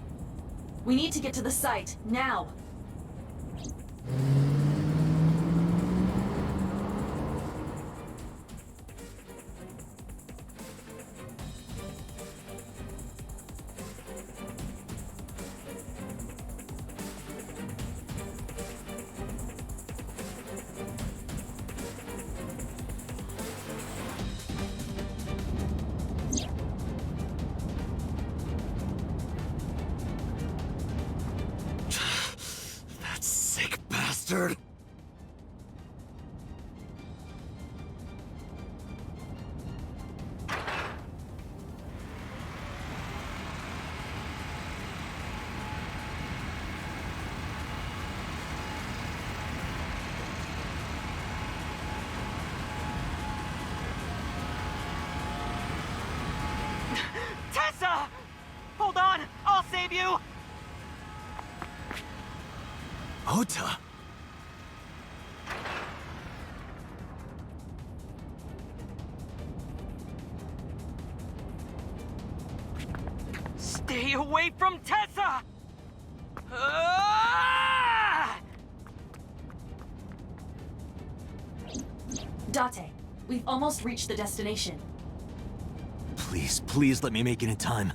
We need to get to the site, now. save you! Ota! Stay away from Tessa! Ah! Date, we've almost reached the destination. Please, please let me make it in time.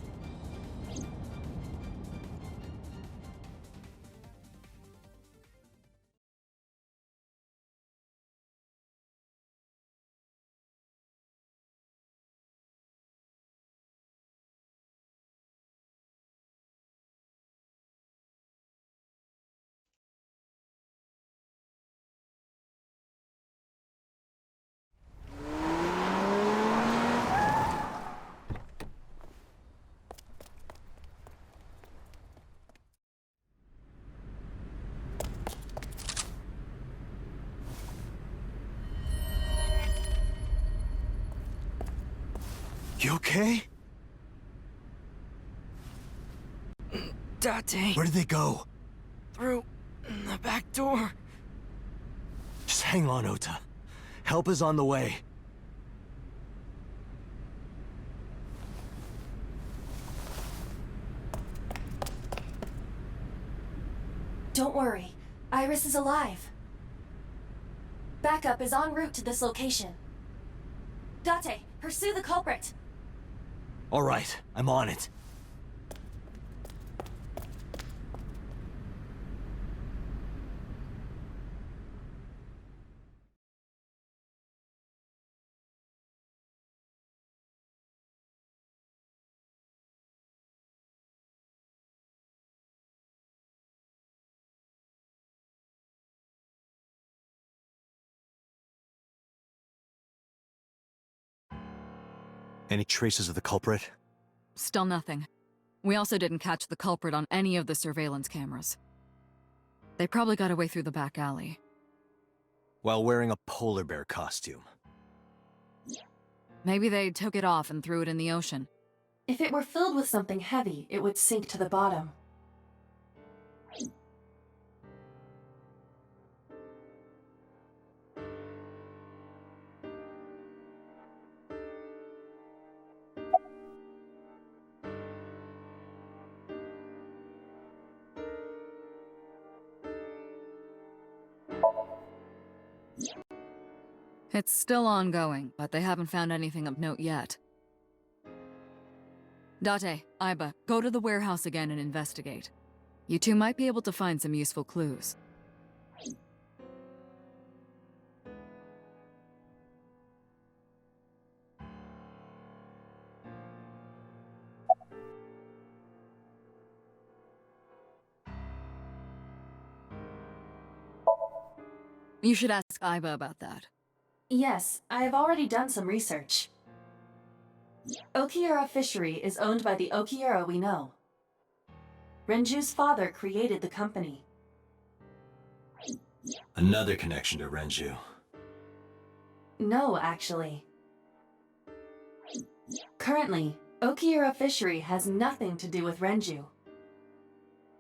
You okay? Date. Where did they go? Through the back door. Just hang on, Ota. Help is on the way. Don't worry. Iris is alive. Backup is en route to this location. Date, pursue the culprit. All right, I'm on it. Any traces of the culprit? Still nothing. We also didn't catch the culprit on any of the surveillance cameras. They probably got away through the back alley. While wearing a polar bear costume. Maybe they took it off and threw it in the ocean. If it were filled with something heavy, it would sink to the bottom. It's still ongoing, but they haven't found anything of note yet. Date, Aiba, go to the warehouse again and investigate. You two might be able to find some useful clues. You should ask Aiba about that. Yes, I have already done some research. Okiura Fishery is owned by the Okiura we know. Renju's father created the company. Another connection to Renju. No, actually. Currently, Okiura Fishery has nothing to do with Renju.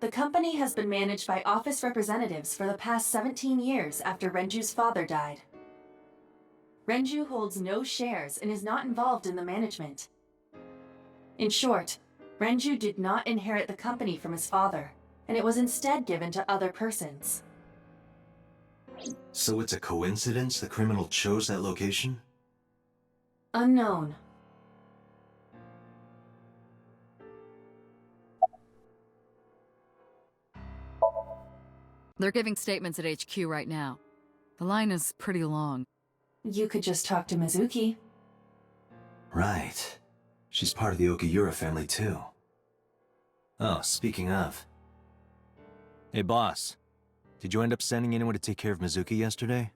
The company has been managed by office representatives for the past 17 years after Renju's father died. Renju holds no shares and is not involved in the management. In short, Renju did not inherit the company from his father, and it was instead given to other persons. So it's a coincidence the criminal chose that location? Unknown. They're giving statements at HQ right now. The line is pretty long. You could just talk to Mizuki. Right. She's part of the Okiura family too. Oh, speaking of. Hey boss, did you end up sending anyone to take care of Mizuki yesterday?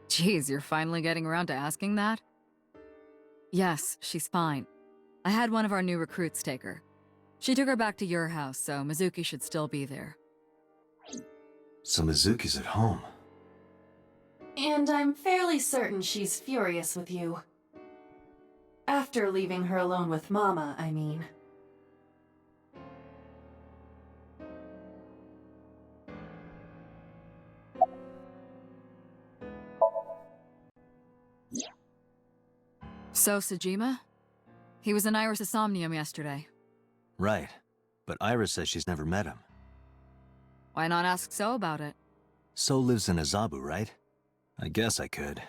Geez, you're finally getting around to asking that? Yes, she's fine. I had one of our new recruits take her. She took her back to your house, so Mizuki should still be there. So Mizuki's at home. And I'm fairly certain she's furious with you. After leaving her alone with Mama, I mean. So, Sejima? He was in Iris' Somnium yesterday. Right. But Iris says she's never met him. Why not ask So about it? So lives in Azabu, right? I guess I could.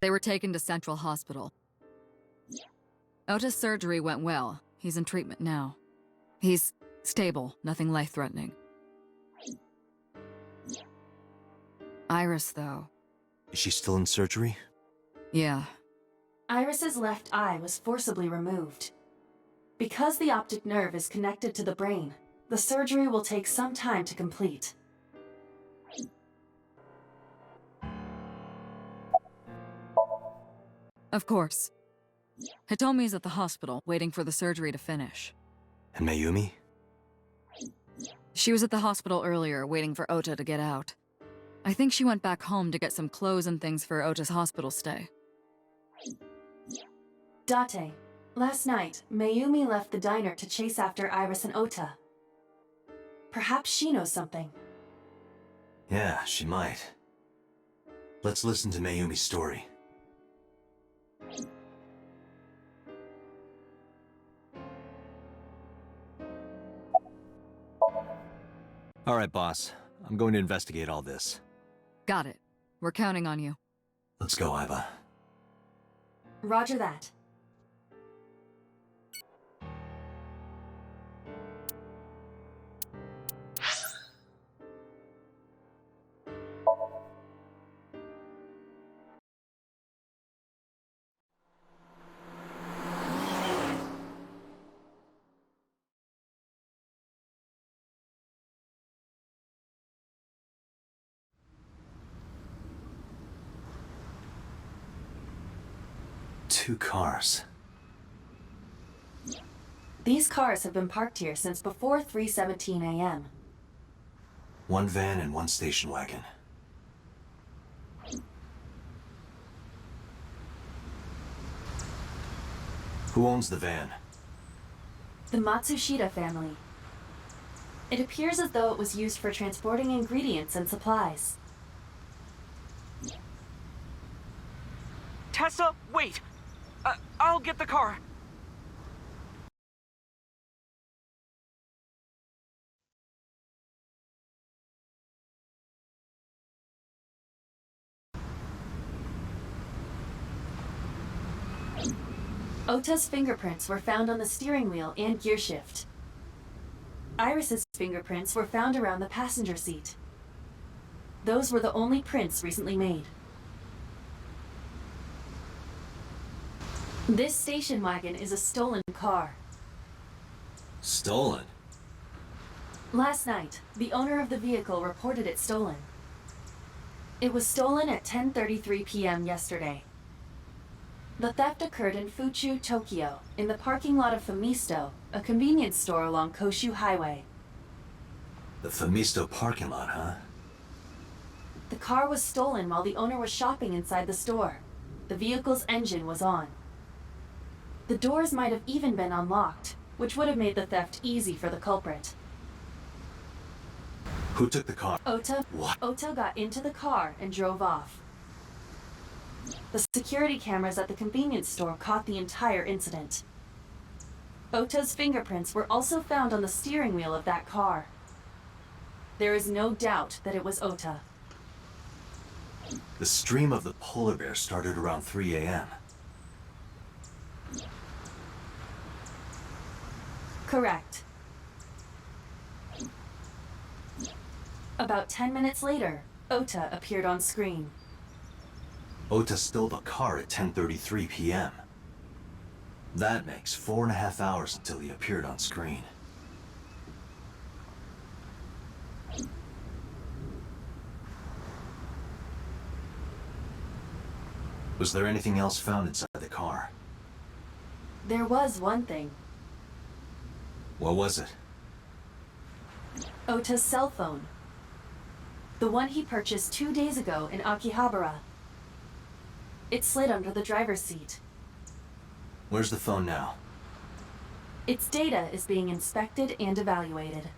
They were taken to Central Hospital. Ota's surgery went well. He's in treatment now. He's stable, nothing life-threatening. Iris, though. Is she still in surgery? Yeah. Iris's left eye was forcibly removed. Because the optic nerve is connected to the brain, the surgery will take some time to complete. Of course. Hitomi's at the hospital, waiting for the surgery to finish. And Mayumi? She was at the hospital earlier, waiting for Ota to get out. I think she went back home to get some clothes and things for Ota's hospital stay. Date, last night, Mayumi left the diner to chase after Iris and Ota. Perhaps she knows something. Yeah, she might. Let's listen to Mayumi's story. All right, boss. I'm going to investigate all this. Got it. We're counting on you. Let's go, Aiba. Roger that. Two cars. These cars have been parked here since before 3:17 a.m. One van and one station wagon. Who owns the van? The Matsushita family. It appears as though it was used for transporting ingredients and supplies. Tessa, wait! I'll get the car. Ota's fingerprints were found on the steering wheel and gearshift. Iris's fingerprints were found around the passenger seat. Those were the only prints recently made. This station wagon is a stolen car. Stolen? Last night, the owner of the vehicle reported it stolen. It was stolen at 10:33 p.m. yesterday. The theft occurred in Fuchu, Tokyo, in the parking lot of Famisto, a convenience store along Koshu Highway. The Famisto parking lot, huh? The car was stolen while the owner was shopping inside the store. The vehicle's engine was on. The doors might have even been unlocked, which would have made the theft easy for the culprit. Who took the car? Ota. What? Ota got into the car and drove off. The security cameras at the convenience store caught the entire incident. Ota's fingerprints were also found on the steering wheel of that car. There is no doubt that it was Ota. The stream of the polar bear started around 3 a.m. Correct. About 10 minutes later, Ota appeared on screen. Ota stole the car at 10:33 p.m. That makes 4.5 hours until he appeared on screen. Was there anything else found inside the car? There was one thing. What was it? Ota's cell phone. The one he purchased 2 days ago in Akihabara. It slid under the driver's seat. Where's the phone now? Its data is being inspected and evaluated.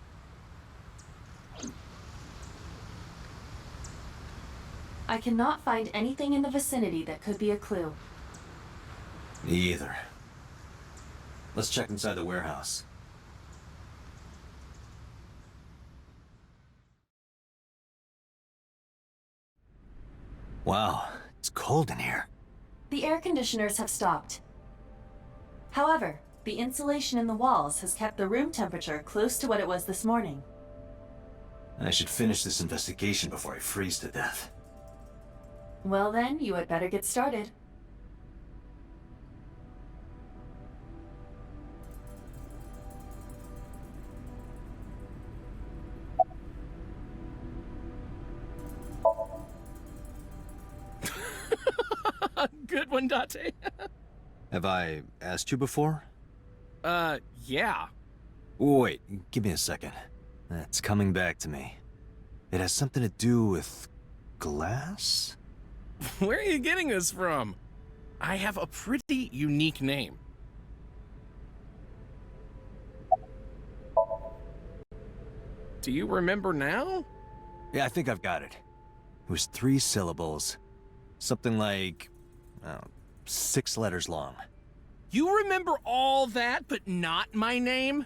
I cannot find anything in the vicinity that could be a clue. Me either. Let's check inside the warehouse. Wow, it's cold in here. The air conditioners have stopped. However, the insulation in the walls has kept the room temperature close to what it was this morning. I should finish this investigation before I freeze to death. Well then, you had better get started. Good one, Date. Have I asked you before? Yeah. Wait, give me a second. It's coming back to me. It has something to do with glass? Where are you getting this from? I have a pretty unique name. Do you remember now? Yeah, I think I've got it. It was 3 syllables. Something like, 6 letters long. You remember all that, but not my name?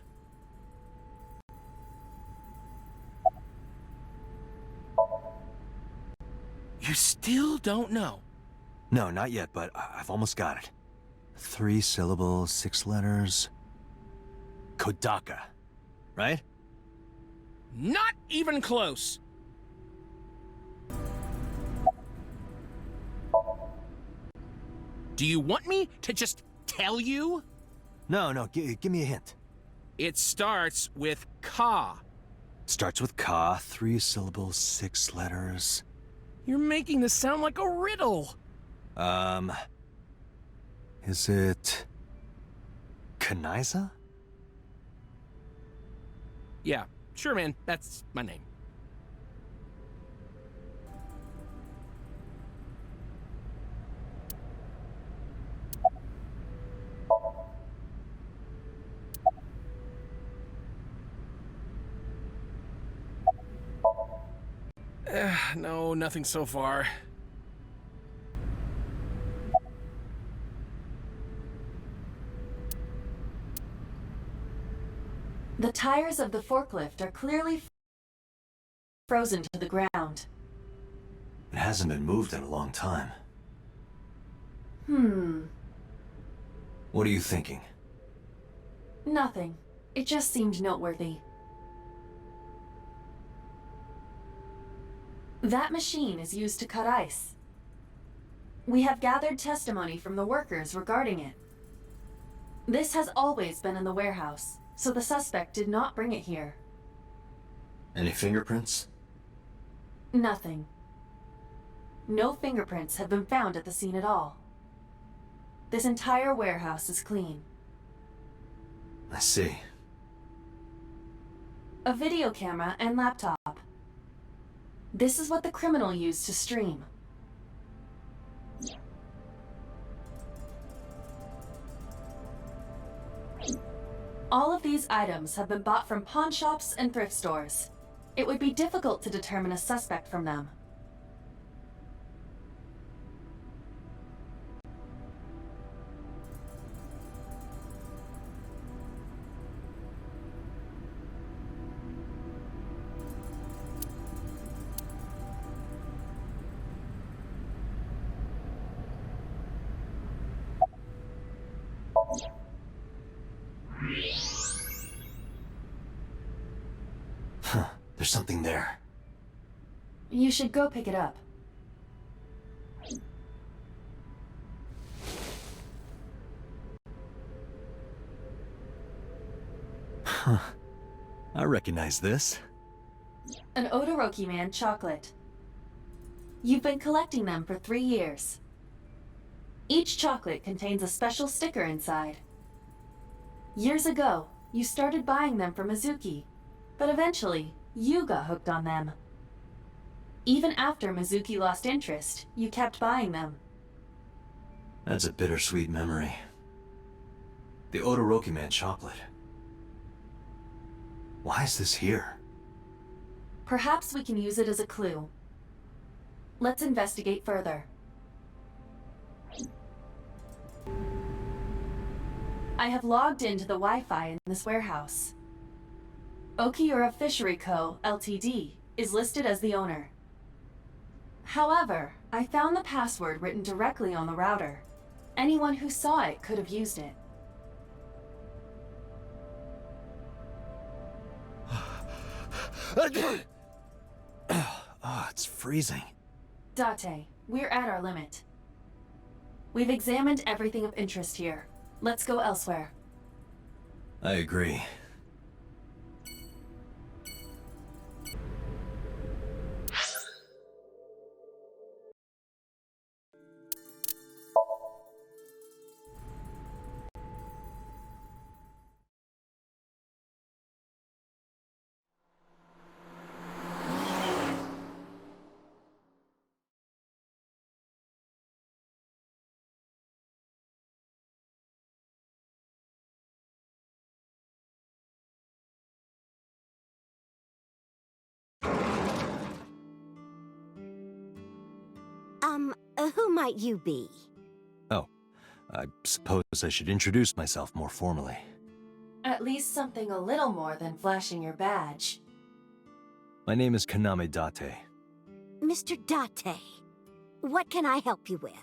You still don't know? No, not yet, but I've almost got it. 3 syllables, 6 letters. Kodaka, right? Not even close. Do you want me to just tell you? No, give me a hint. It starts with Ka. Starts with Ka, 3 syllables, 6 letters. You're making this sound like a riddle. Is it... Kanaiza? Yeah, sure, man. That's my name. No, nothing so far. The tires of the forklift are clearly frozen to the ground. It hasn't been moved in a long time. What are you thinking? Nothing. It just seemed noteworthy. That machine is used to cut ice. We have gathered testimony from the workers regarding it. This has always been in the warehouse, so the suspect did not bring it here. Any fingerprints? Nothing. No fingerprints have been found at the scene at all. This entire warehouse is clean. I see. A video camera and laptop. This is what the criminal used to stream. All of these items have been bought from pawn shops and thrift stores. It would be difficult to determine a suspect from them. There's something there. You should go pick it up. I recognize this. An Odoroki Man chocolate. You've been collecting them for 3 years. Each chocolate contains a special sticker inside. Years ago, you started buying them for Mizuki, but eventually, you got hooked on them. Even after Mizuki lost interest, you kept buying them. That's a bittersweet memory. The Odoroki Man chocolate. Why is this here? Perhaps we can use it as a clue. Let's investigate further. I have logged into the Wi-Fi in this warehouse. Okiura Fishery Co., Ltd. is listed as the owner. However, I found the password written directly on the router. Anyone who saw it could have used it. Oh, it's freezing. Date, we're at our limit. We've examined everything of interest here. Let's go elsewhere. I agree. Who might you be? Oh, I suppose I should introduce myself more formally. At least something a little more than flashing your badge. My name is Kaname Date. Mr. Date, what can I help you with?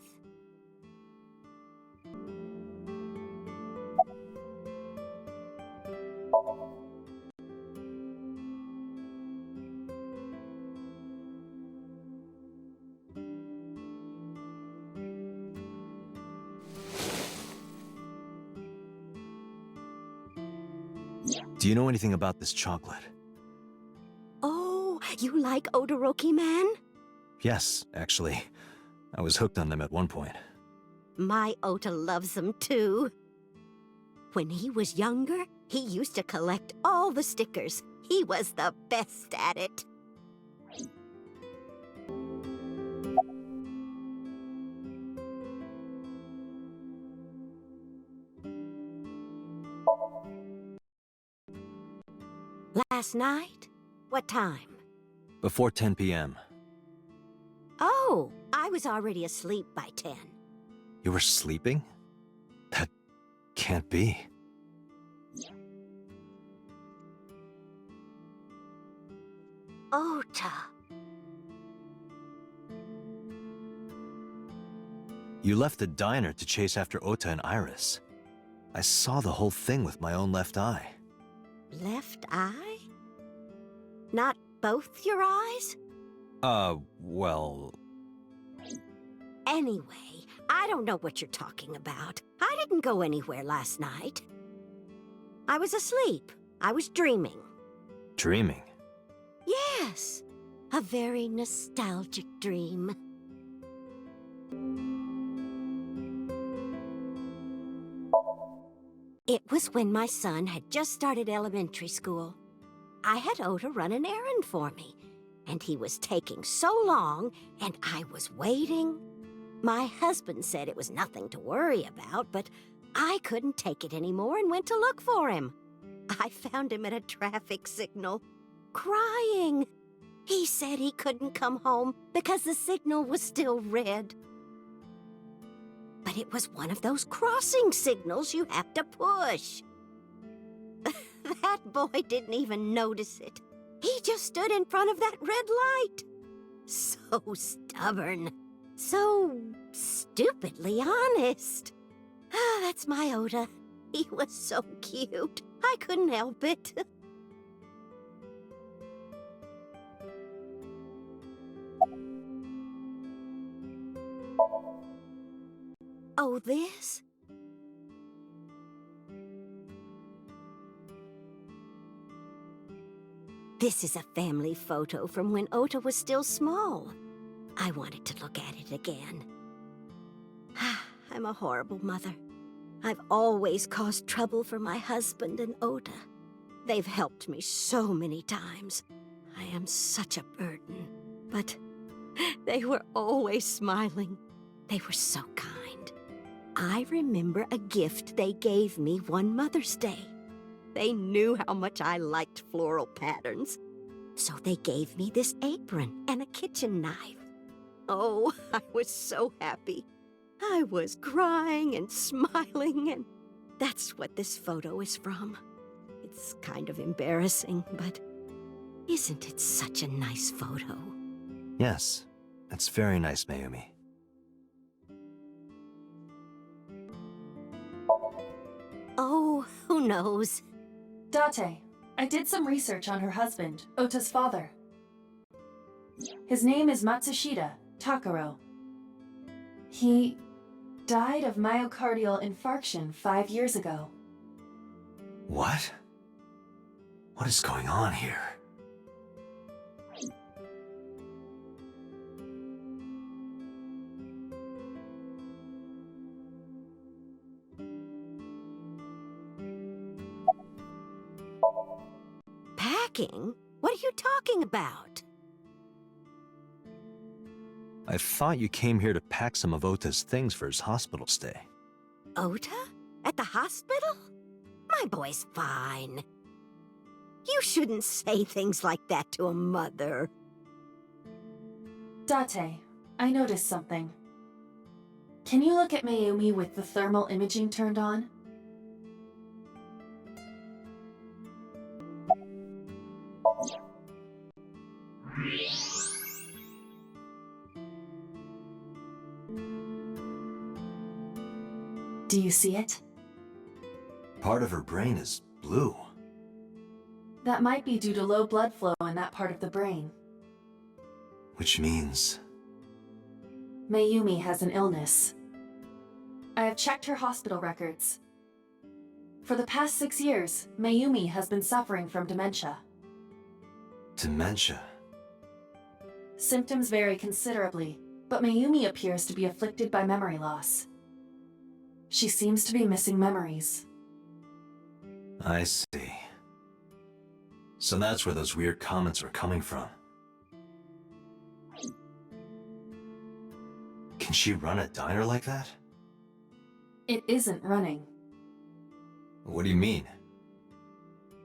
Do you know anything about this chocolate? Oh, you like Odoroki Man? Yes, actually. I was hooked on them at one point. My Ota loves them too. When he was younger, he used to collect all the stickers. He was the best at it. Last night? What time? Before 10 p.m. Oh, I was already asleep by 10. You were sleeping? That can't be. Ota. You left the diner to chase after Ota and Iris. I saw the whole thing with my own left eye. Left eye? Not both your eyes? Well... Anyway, I don't know what you're talking about. I didn't go anywhere last night. I was asleep. I was dreaming. Dreaming? Yes, a very nostalgic dream. It was when my son had just started elementary school. I had Ota run an errand for me, and he was taking so long, and I was waiting. My husband said it was nothing to worry about, but I couldn't take it anymore and went to look for him. I found him at a traffic signal, crying. He said he couldn't come home because the signal was still red. But it was one of those crossing signals you have to push. That boy didn't even notice it. He just stood in front of that red light. So stubborn. So stupidly honest. Ah, that's my Ota. He was so cute. I couldn't help it. Oh, this? This is a family photo from when Ota was still small. I wanted to look at it again. I'm a horrible mother. I've always caused trouble for my husband and Ota. They've helped me so many times. I am such a burden. But they were always smiling. They were so kind. I remember a gift they gave me one Mother's Day. They knew how much I liked floral patterns. So they gave me this apron and a kitchen knife. Oh, I was so happy. I was crying and smiling, and that's what this photo is from. It's kind of embarrassing, but isn't it such a nice photo? Yes, it's very nice, Mayumi. Oh, who knows? Date, I did some research on her husband, Ota's father. His name is Matsushita Takaro. He died of myocardial infarction 5 years ago. What? What is going on here? Packing? What are you talking about? I thought you came here to pack some of Ota's things for his hospital stay. Ota? At the hospital? My boy's fine. You shouldn't say things like that to a mother. Date, I noticed something. Can you look at Mayumi with the thermal imaging turned on? Do you see it? Part of her brain is blue. That might be due to low blood flow in that part of the brain. Which means... Mayumi has an illness. I have checked her hospital records. For the past 6 years, Mayumi has been suffering from dementia. Dementia? Symptoms vary considerably, but Mayumi appears to be afflicted by memory loss. She seems to be missing memories. I see. So that's where those weird comments were coming from. Can she run a diner like that? It isn't running. What do you mean?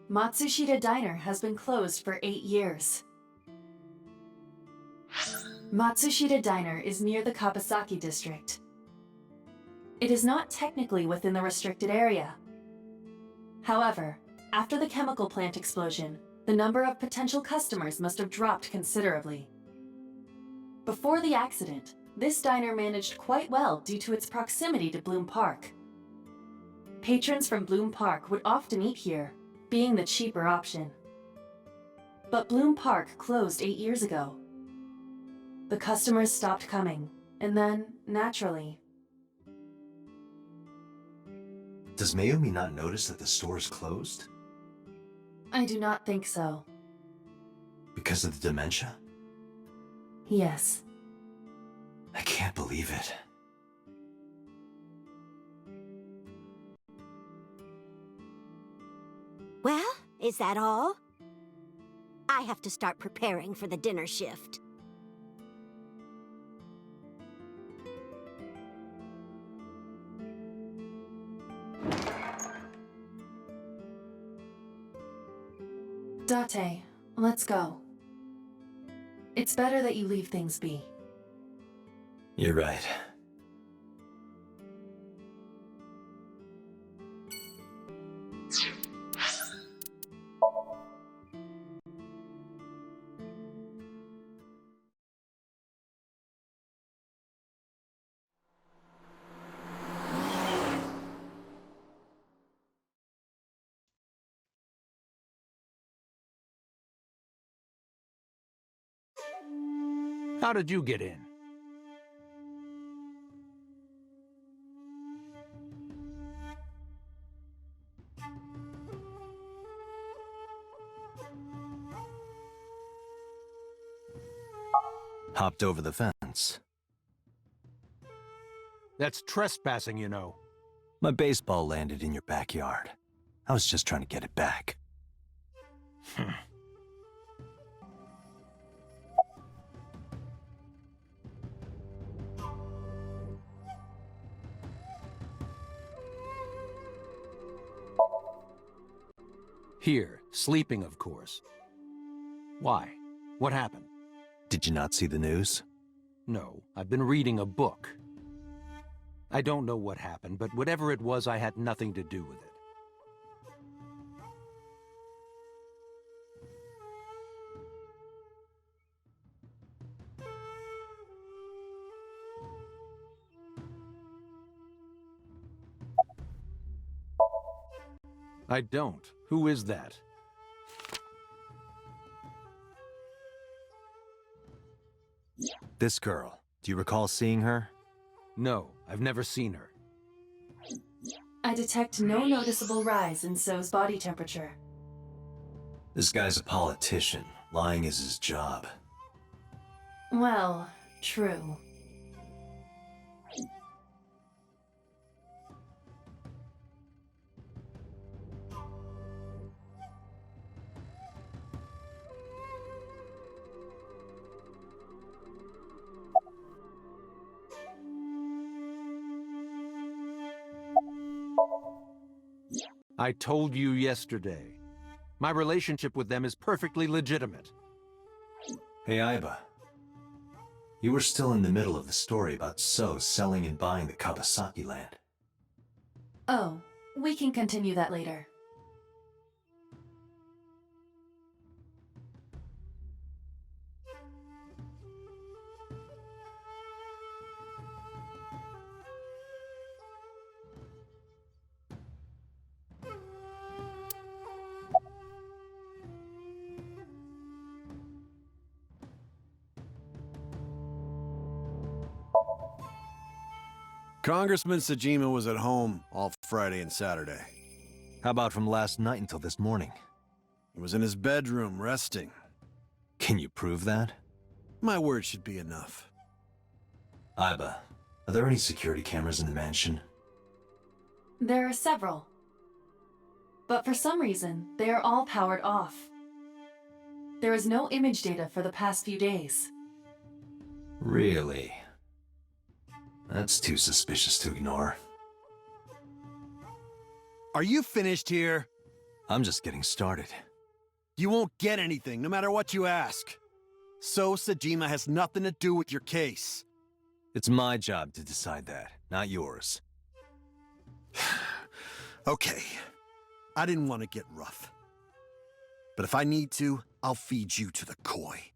Matsushita Diner has been closed for 8 years. Matsushita Diner is near the Kabasaki district. It is not technically within the restricted area. However, after the chemical plant explosion, the number of potential customers must have dropped considerably. Before the accident, this diner managed quite well due to its proximity to Bloom Park. Patrons from Bloom Park would often eat here, being the cheaper option. But Bloom Park closed 8 years ago. The customers stopped coming, and then, naturally... Does Mayumi not notice that the store is closed? I do not think so. Because of the dementia? Yes. I can't believe it. Well, is that all? I have to start preparing for the dinner shift. Date, let's go. It's better that you leave things be. You're right. How did you get in? Hopped over the fence. That's trespassing, you know. My baseball landed in your backyard. I was just trying to get it back. Here, sleeping, of course. Why? What happened? Did you not see the news? No, I've been reading a book. I don't know what happened, but whatever it was, I had nothing to do with it. I don't. Who is that? This girl. Do you recall seeing her? No, I've never seen her. I detect no noticeable rise in So's body temperature. This guy's a politician. Lying is his job. Well, true. I told you yesterday. My relationship with them is perfectly legitimate. Hey, Aiba. You were still in the middle of the story about So selling and buying the Kawasaki land. Oh, we can continue that later. Congressman Sejima was at home all Friday and Saturday. How about from last night until this morning? He was in his bedroom, resting. Can you prove that? My word should be enough. Aiba, are there any security cameras in the mansion? There are several. But for some reason, they are all powered off. There is no image data for the past few days. Really? That's too suspicious to ignore. Are you finished here? I'm just getting started. You won't get anything, no matter what you ask. So Sejima has nothing to do with your case. It's my job to decide that, not yours. Okay. I didn't want to get rough. But if I need to, I'll feed you to the koi.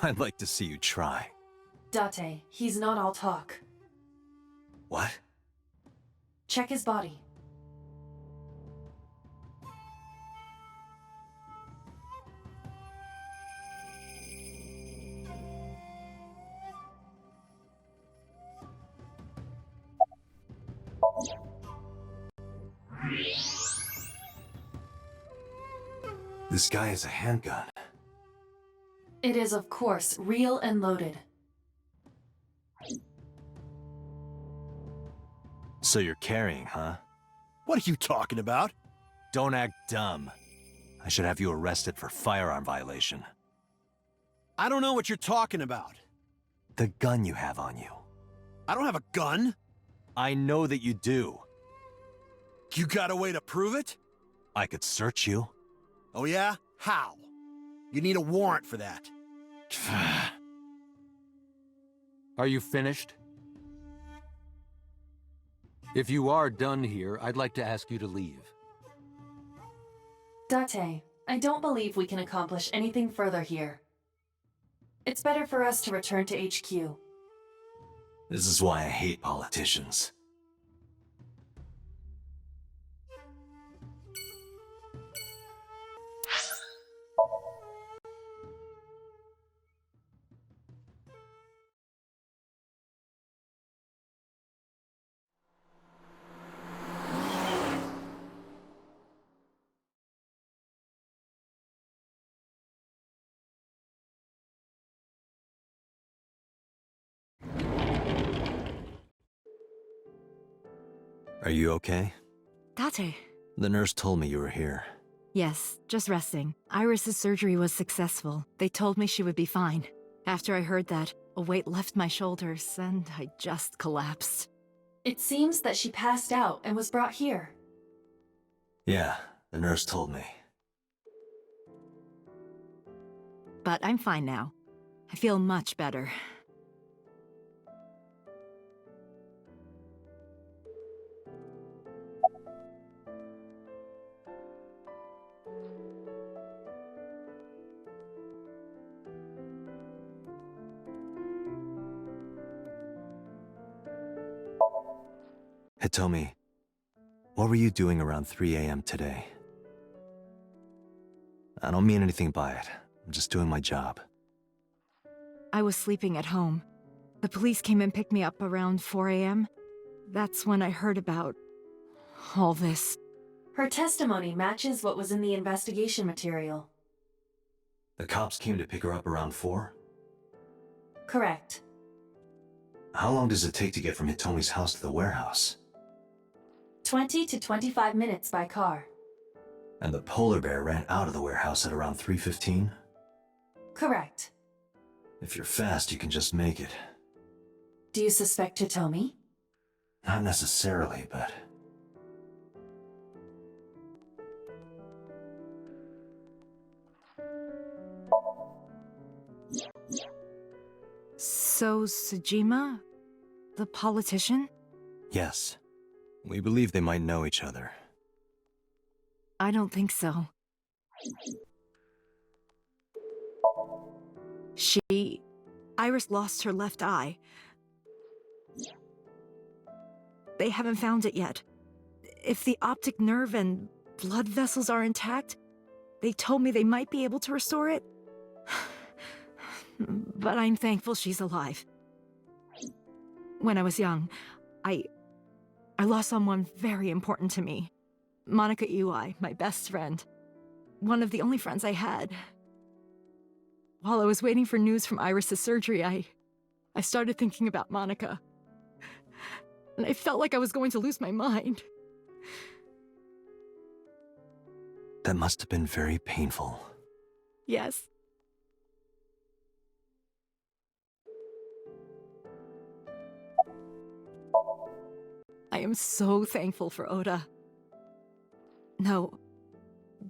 I'd like to see you try. Date, he's not all talk. What? Check his body. This guy has a handgun. It is, of course, real and loaded. So you're carrying, huh? What are you talking about? Don't act dumb. I should have you arrested for firearm violation. I don't know what you're talking about. The gun you have on you. I don't have a gun. I know that you do. You got a way to prove it? I could search you. Oh yeah? How? You need a warrant for that. Are you finished? If you are done here, I'd like to ask you to leave. Date, I don't believe we can accomplish anything further here. It's better for us to return to HQ. This is why I hate politicians. Are you okay? Date. The nurse told me you were here. Yes, just resting. Iris's surgery was successful. They told me she would be fine. After I heard that, a weight left my shoulders, and I just collapsed. It seems that she passed out and was brought here. Yeah, the nurse told me. but I'm fine now. I feel much better. Hitomi, what were you doing around 3 a.m. today? I don't mean anything by it. I'm just doing my job. I was sleeping at home. The police came and picked me up around 4 a.m. That's when I heard about all this. Her testimony matches what was in the investigation material. The cops came to pick her up around 4? Correct. How long does it take to get from Hitomi's house to the warehouse? 20 to 25 minutes by car. And the polar bear ran out of the warehouse at around 3:15? Correct. If you're fast, you can just make it. Do you suspect Hitomi? Not necessarily, but... So, Sejima? The politician? Yes. We believe they might know each other. I don't think so. Iris lost her left eye. They haven't found it yet. If the optic nerve and blood vessels are intact, they told me they might be able to restore it. But I'm thankful she's alive. When I was young, I lost someone very important to me. Monica Iwai, my best friend. One of the only friends I had. While I was waiting for news from Iris's surgery, I started thinking about Monica. And I felt like I was going to lose my mind. That must have been very painful. Yes. I am so thankful for Oda. No,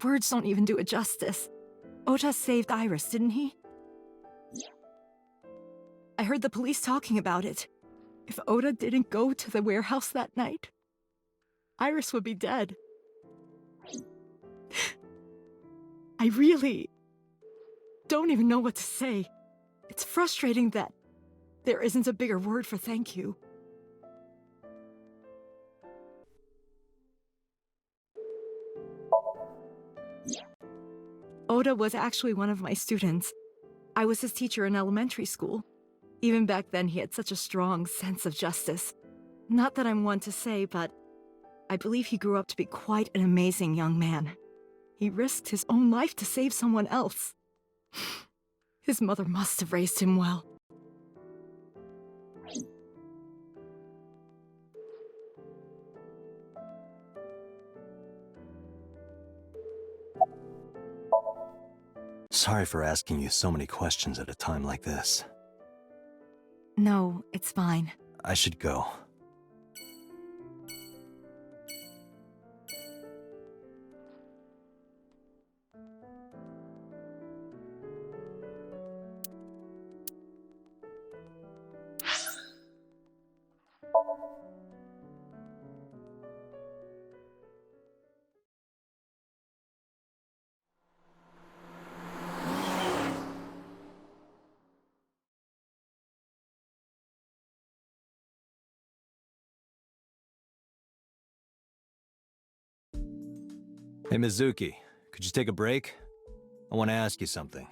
words don't even do it justice. Oda saved Iris, didn't he? I heard the police talking about it. If Oda didn't go to the warehouse that night, Iris would be dead. I really don't even know what to say. It's frustrating that there isn't a bigger word for thank you. Oda was actually one of my students. I was his teacher in elementary school. Even back then, he had such a strong sense of justice. Not that I'm one to say, but I believe he grew up to be quite an amazing young man. He risked his own life to save someone else. His mother must have raised him well. Sorry for asking you so many questions at a time like this. No, it's fine. I should go. Hey, Mizuki, could you take a break? I want to ask you something.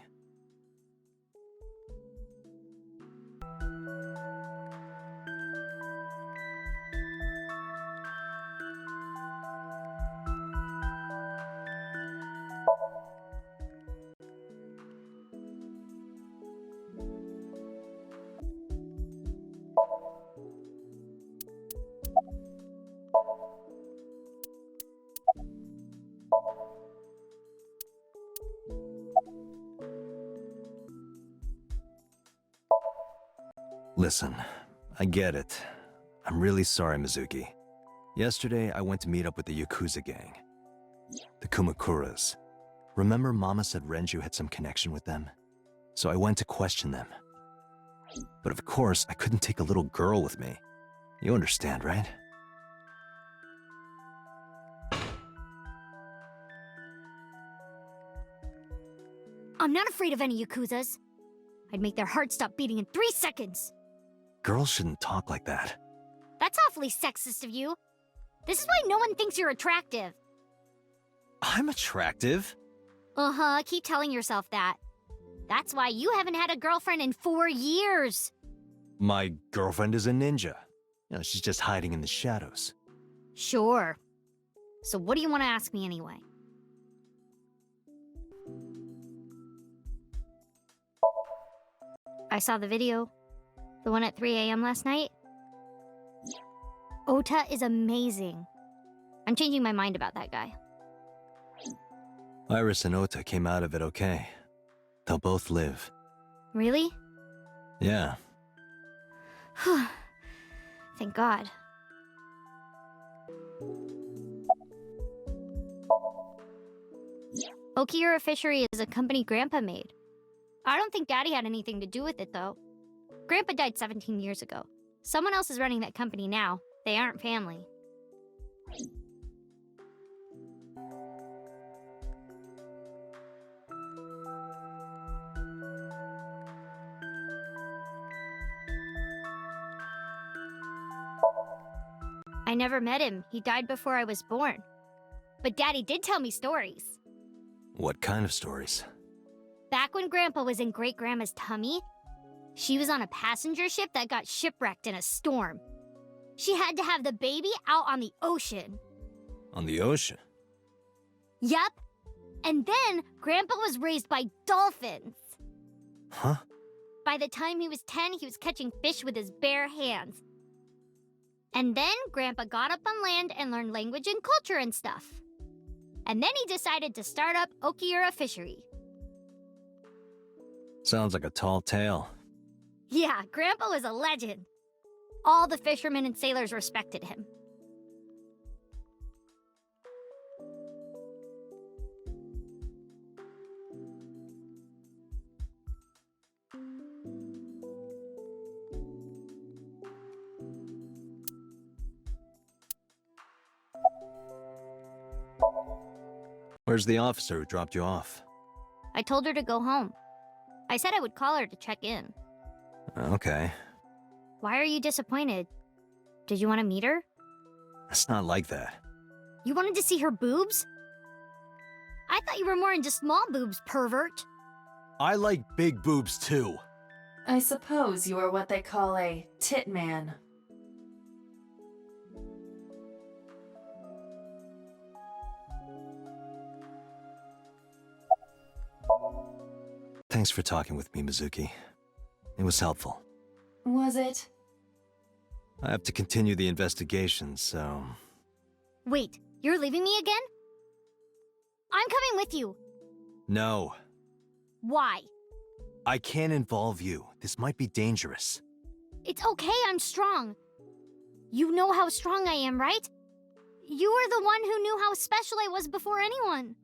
Listen, I get it. I'm really sorry, Mizuki. Yesterday, I went to meet up with the Yakuza gang. The Kumakuras. Remember Mama said Renju had some connection with them? so I went to question them. But of course, I couldn't take a little girl with me. You understand, right? I'm not afraid of any Yakuzas. I'd make their hearts stop beating in 3 seconds. Girls shouldn't talk like that. That's awfully sexist of you. This is why no one thinks you're attractive. I'm attractive. Uh-huh, keep telling yourself that. That's why you haven't had a girlfriend in 4 years. My girlfriend is a ninja. You know, she's just hiding in the shadows. Sure. So what do you want to ask me anyway? I saw the video. The one at 3 a.m. last night. Ota is amazing. I'm changing my mind about that guy. Iris and Ota came out of it okay. They'll both live. Really? Yeah. Thank God. Okiura Fishery is a company Grandpa made. I don't think Daddy had anything to do with it, though. Grandpa died 17 years ago. Someone else is running that company now. They aren't family. I never met him. He died before I was born. But Daddy did tell me stories. What kind of stories? Back when Grandpa was in Great-Grandma's tummy, she was on a passenger ship that got shipwrecked in a storm. She had to have the baby out on the ocean. On the ocean? Yep. And then Grandpa was raised by dolphins. Huh? By the time he was 10, he was catching fish with his bare hands. And then Grandpa got up on land and learned language and culture and stuff. And then he decided to start up Okiura Fishery. Sounds like a tall tale. Yeah, Grandpa was a legend. All the fishermen and sailors respected him. Where's the officer who dropped you off? I told her to go home. I said I would call her to check in. Okay. Why are you disappointed? Did you want to meet her? It's not like that. You wanted to see her boobs? I thought you were more into small boobs, pervert. I like big boobs too. I suppose you are what they call a tit man. Thanks for talking with me, Mizuki. It was helpful. Was it? I have to continue the investigation, so... Wait, you're leaving me again? I'm coming with you. No. Why? I can't involve you. This might be dangerous. It's okay, I'm strong. You know how strong I am, right? You were the one who knew how special I was before anyone.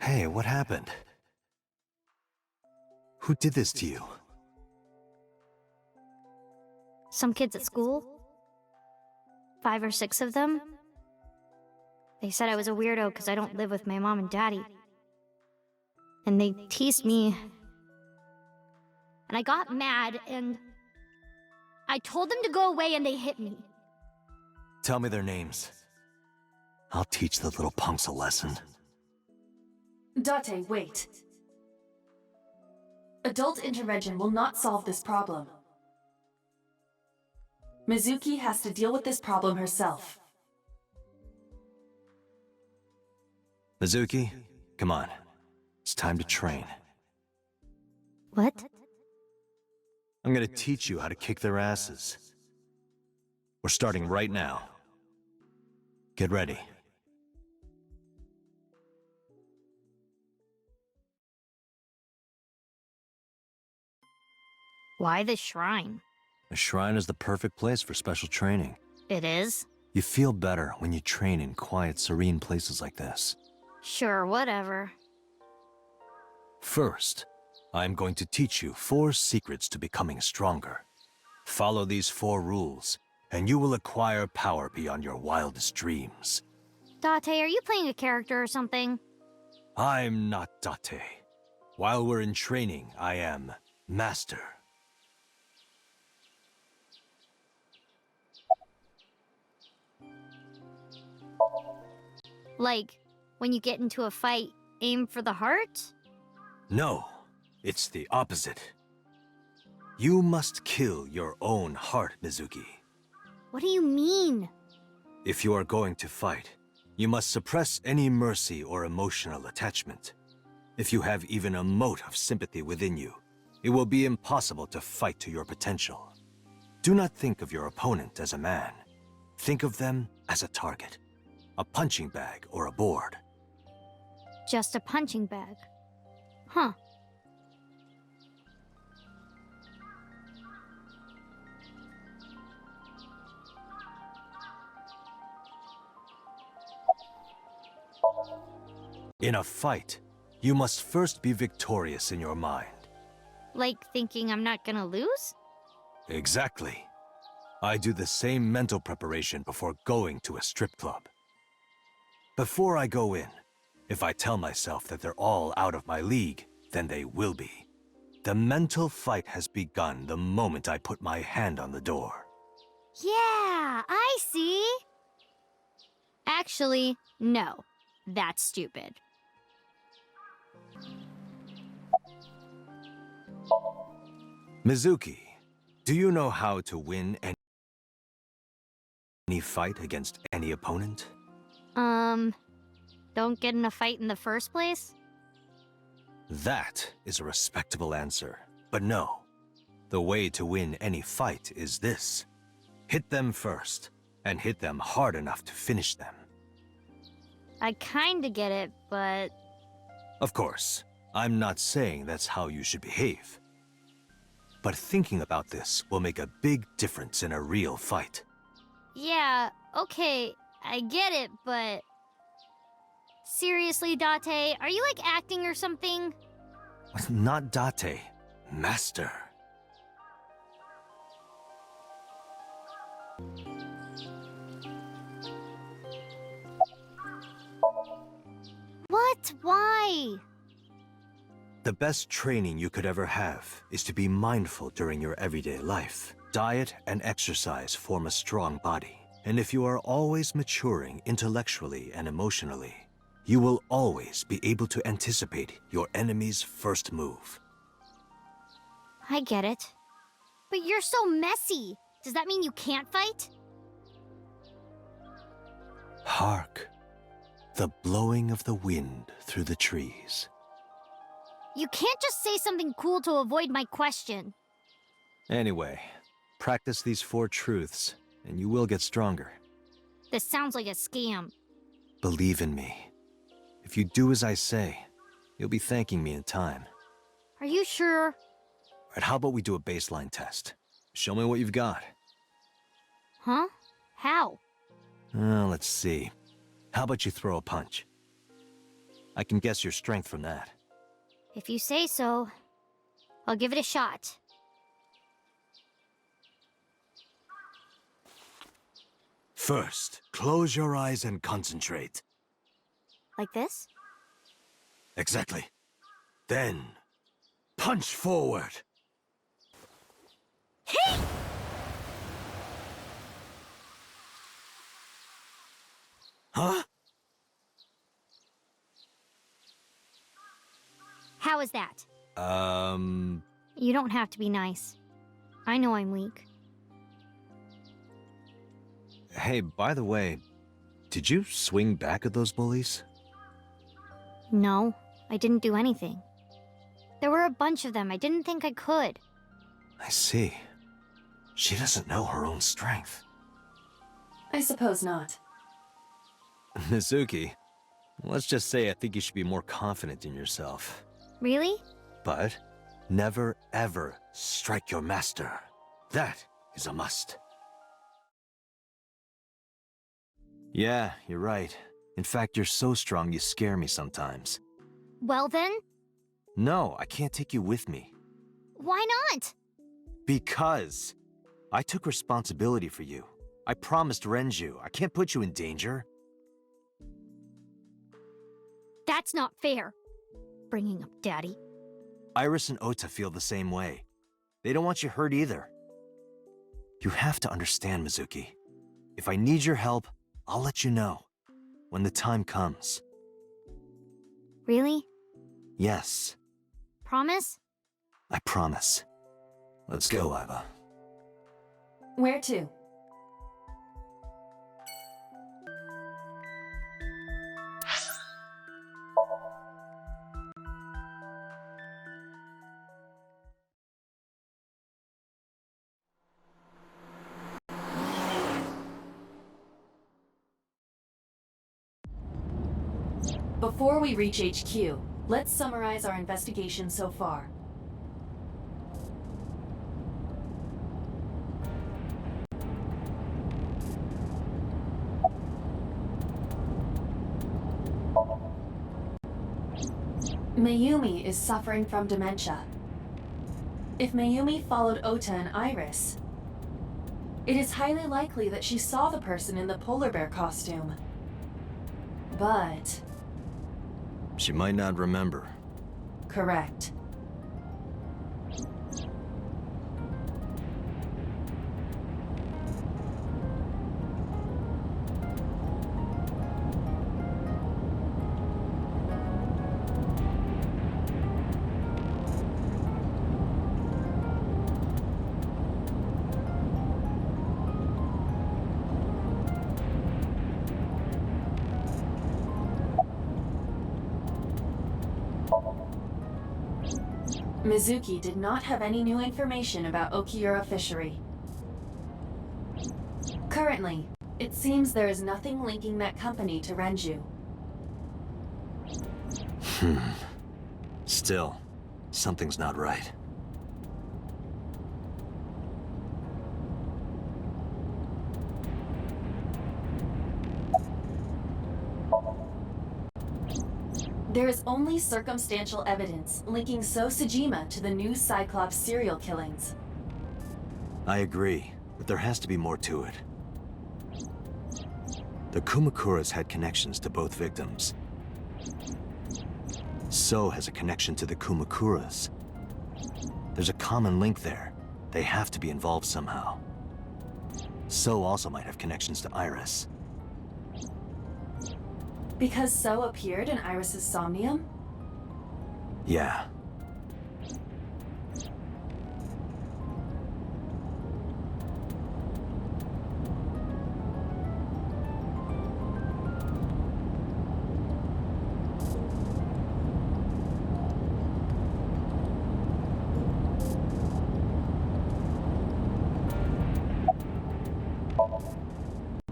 Hey, what happened? Who did this to you? Some kids at school. 5 or 6 of them. They said I was a weirdo because I don't live with my mom and daddy. And they teased me. And I got mad and... I told them to go away and they hit me. Tell me their names. I'll teach the little punks a lesson. Date, wait. Adult intervention will not solve this problem. Mizuki has to deal with this problem herself. Mizuki, come on. It's time to train. What? I'm gonna teach you how to kick their asses. We're starting right now. Get ready. Why the shrine? A shrine is the perfect place for special training. It is? You feel better when you train in quiet, serene places like this. Sure, whatever. First, I'm going to teach you 4 secrets to becoming stronger. Follow these 4 rules, and you will acquire power beyond your wildest dreams. Date, are you playing a character or something? I'm not Date. While we're in training, I am Master. Like, when you get into a fight, aim for the heart? No, it's the opposite. You must kill your own heart, Mizuki. What do you mean? If you are going to fight, you must suppress any mercy or emotional attachment. If you have even a mote of sympathy within you, it will be impossible to fight to your potential. Do not think of your opponent as a man. Think of them as a target, a punching bag or a board. Just a punching bag. Huh. In a fight, you must first be victorious in your mind. Like thinking I'm not gonna lose? Exactly. I do the same mental preparation before going to a strip club. Before I go in, if I tell myself that they're all out of my league, then they will be. The mental fight has begun the moment I put my hand on the door. Yeah, I see. Actually, no. That's stupid. Mizuki, do you know how to win any fight against any opponent? Don't get in a fight in the first place? That is a respectable answer. But no, the way to win any fight is this. Hit them first, and hit them hard enough to finish them. I kinda get it, but... Of course, I'm not saying that's how you should behave. But thinking about this will make a big difference in a real fight. Yeah, okay, I get it, but... Seriously, Date, are you like acting or something? Not Date, Master. What? Why? The best training you could ever have is to be mindful during your everyday life. Diet and exercise form a strong body. And if you are always maturing intellectually and emotionally, you will always be able to anticipate your enemy's first move. I get it. But you're so messy. Does that mean you can't fight? Hark, the blowing of the wind through the trees. You can't just say something cool to avoid my question. Anyway, practice these 4 truths, and you will get stronger. This sounds like a scam. Believe in me. If you do as I say, you'll be thanking me in time. Are you sure? All right, how about we do a baseline test? Show me what you've got. Huh? How? Let's see. How about you throw a punch? I can guess your strength from that. If you say so, I'll give it a shot. First, close your eyes and concentrate. Like this? Exactly. Then, punch forward. Hey! Huh? How is that? You don't have to be nice. I know I'm weak. Hey, by the way, did you swing back at those bullies? No, I didn't do anything. There were a bunch of them. I didn't think I could. I see. She doesn't know her own strength. I suppose not. Mizuki, let's just say I think you should be more confident in yourself. Really? But Never, ever strike your master. That is a must. Yeah, you're right. In fact, you're so strong you scare me sometimes. Well then, No, I can't take you with me. why not? Because I took responsibility for you. I promised Renju. I can't put you in danger. That's not fair. Bringing up Daddy. Iris and Ota feel the same way. They don't want you hurt either. You have to understand, Mizuki. If I need your help, I'll let you know. When the time comes. Really? Yes, Promise? I promise. Let's go, Aiba. Where to? Before we reach HQ, let's summarize our investigation so far. Mayumi is suffering from dementia. If Mayumi followed Ota and Iris, it is highly likely that she saw the person in the polar bear costume. But... She might not remember. correct. Mizuki did not have any new information about Okiura Fishery. Currently, it seems there is nothing linking that company to Renju. Still, something's not right. There is only circumstantial evidence linking So Sejima to the new Cyclops serial killings. I agree, but there has to be more to it. The Kumakuras had connections to both victims. So has a connection to the Kumakuras. There's a common link there. They have to be involved somehow. So also might have connections to Iris. Because So appeared in Iris's Somnium? Yeah.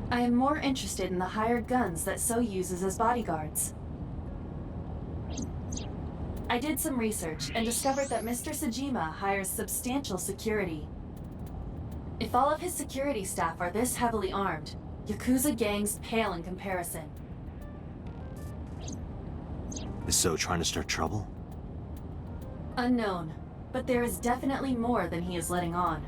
I am more interested in the hired guns that So uses as bodyguards. I did some research and discovered that Mr. Sejima hires substantial security. If all of his security staff are this heavily armed, Yakuza gangs pale in comparison. Is So trying to start trouble? Unknown, but there is definitely more than he is letting on.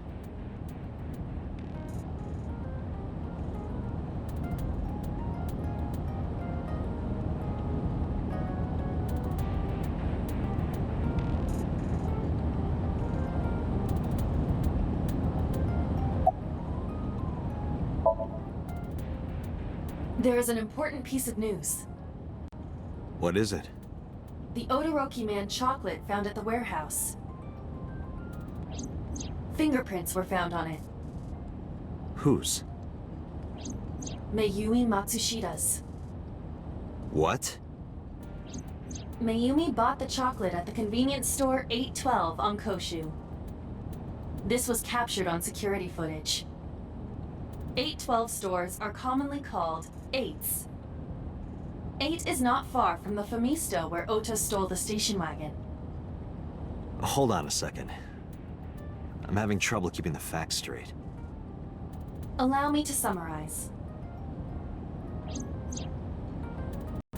There is an important piece of news. What is it? The Odoroki Man chocolate found at the warehouse. Fingerprints were found on it. Whose? Mayumi Matsushida's. What? Mayumi bought the chocolate at the convenience store 812 on Koshu. This was captured on security footage. 812 stores are commonly called 8s. 8 is not far from the Famisto where Ota stole the station wagon. Hold on a second. I'm having trouble keeping the facts straight. Allow me to summarize.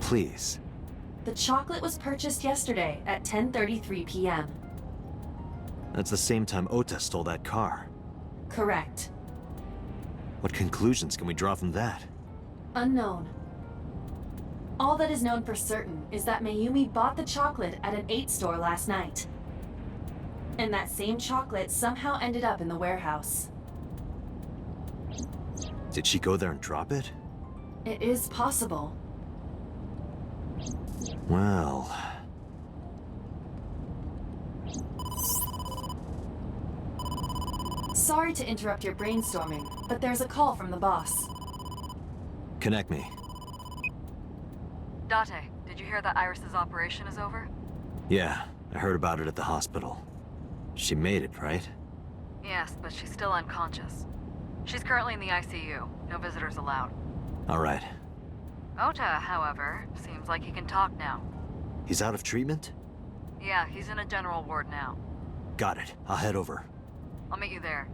Please. The chocolate was purchased yesterday at 10:33 p.m. That's the same time Ota stole that car. Correct. What conclusions can we draw from that? Unknown. All that is known for certain is that Mayumi bought the chocolate at an 8 store last night. And that same chocolate somehow ended up in the warehouse. Did she go there and drop it? It is possible. Well... Sorry to interrupt your brainstorming, but there's a call from the boss. Connect me. Date, did you hear that Iris's operation is over? Yeah, I heard about it at the hospital. She made it, right? Yes, but she's still unconscious. She's currently in the ICU. No visitors allowed. All right. Ota, however, seems like he can talk now. He's out of treatment? Yeah, he's in a general ward now. Got it. I'll head over. I'll meet you there.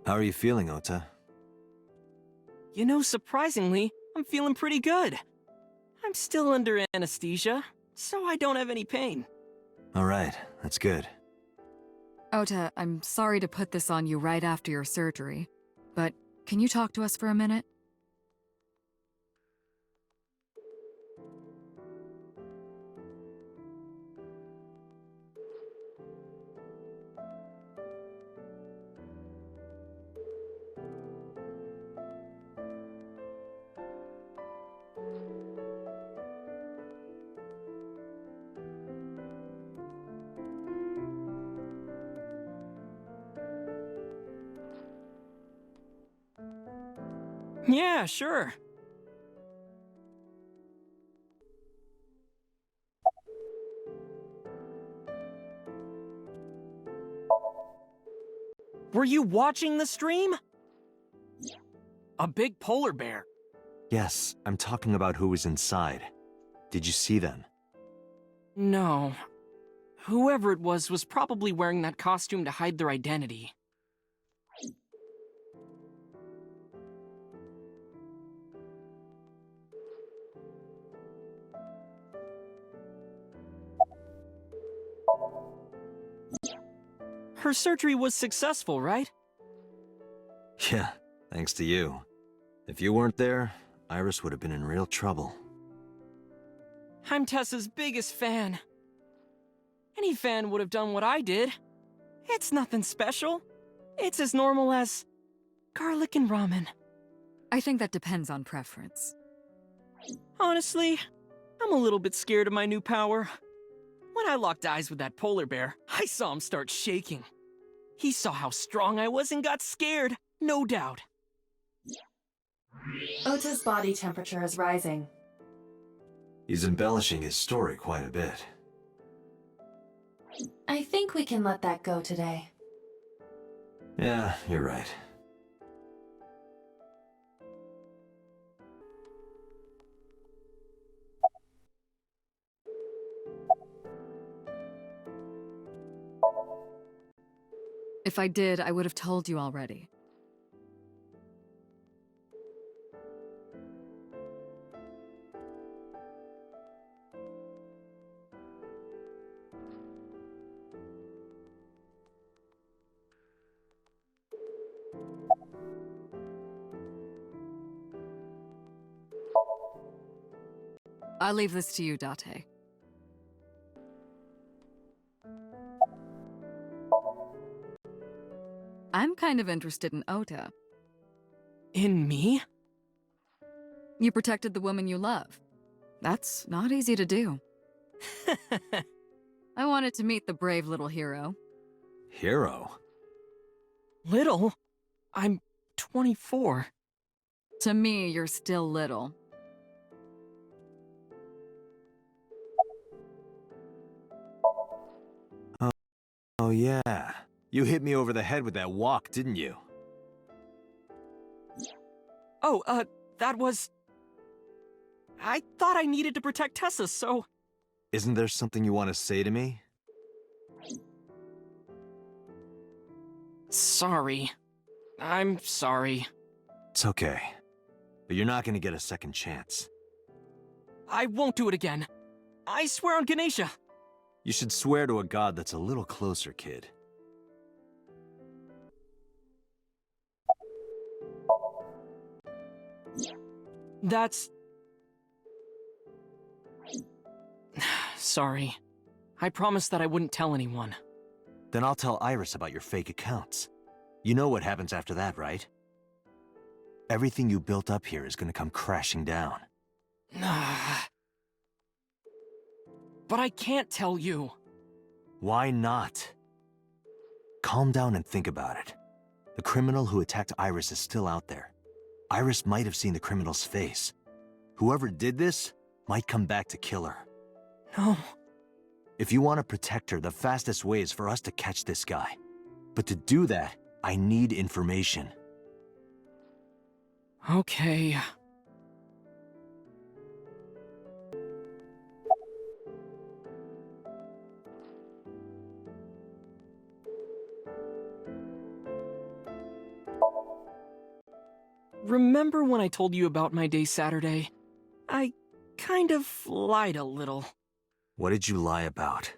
How are you feeling, Ota? You know, surprisingly, I'm feeling pretty good. I'm still under anesthesia, so I don't have any pain. All right, that's good. Ota, I'm sorry to put this on you right after your surgery, but can you talk to us for a minute? Yeah, sure. Were you watching the stream? A big polar bear. Yes, I'm talking about who was inside. Did you see them? No. Whoever it was probably wearing that costume to hide their identity. Her surgery was successful, right? Yeah, thanks to you. If you weren't there, Iris would have been in real trouble. I'm Tessa's biggest fan. Any fan would have done what I did. It's nothing special. It's as normal as garlic and ramen. I think that depends on preference. Honestly, I'm a little bit scared of my new power. When I locked eyes with that polar bear, I saw him start shaking. He saw how strong I was and got scared, no doubt. Ota's body temperature is rising. He's embellishing his story quite a bit. I think we can let that go today. Yeah, you're right. If I did, I would have told you already. I'll leave this to you, Date. I'm kind of interested in Ota. In me? You protected the woman you love. That's not easy to do. I wanted to meet the brave little hero. Hero? Little? I'm 24. To me, you're still little. yeah. You hit me over the head with that walk, didn't you? Oh, that was... I thought I needed to protect Tessa, so... Isn't there something you want to say to me? Sorry. I'm sorry. It's okay. But you're not gonna get a second chance. I won't do it again. I swear on Ganesha. You should swear to a god that's a little closer, kid. That's... Sorry. I promised that I wouldn't tell anyone. Then I'll tell Iris about your fake accounts. You know what happens after that, right? Everything you built up here is gonna come crashing down. But I can't tell you. Why not? Calm down and think about it. The criminal who attacked Iris is still out there. Iris might have seen the criminal's face. Whoever did this might come back to kill her. No. If you want to protect her, the fastest way is for us to catch this guy. But to do that, I need information. Okay. Remember when I told you about my day Saturday? I kind of lied a little. What did you lie about?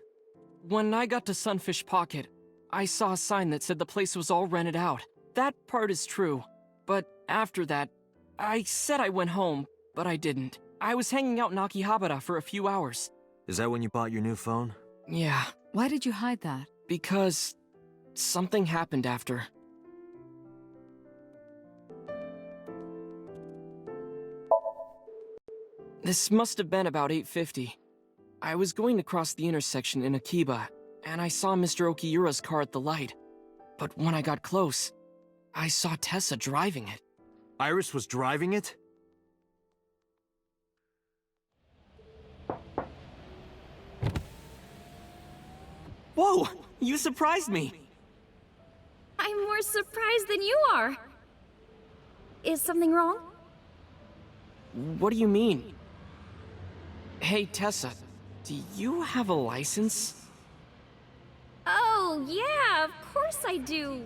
When I got to Sunfish Pocket, I saw a sign that said the place was all rented out. That part is true. But after that, I said I went home, but I didn't. I was hanging out in Akihabara for a few hours. Is that when you bought your new phone? Yeah. Why did you hide that? Because something happened after. This must have been about 8:50. I was going to cross the intersection in Akiba, and I saw Mr. Okiura's car at the light. But when I got close, I saw Tessa driving it. Iris was driving it? Whoa! You surprised me! I'm more surprised than you are. Is something wrong? What do you mean? Hey, Tessa, do you have a license? Oh, yeah, of course I do.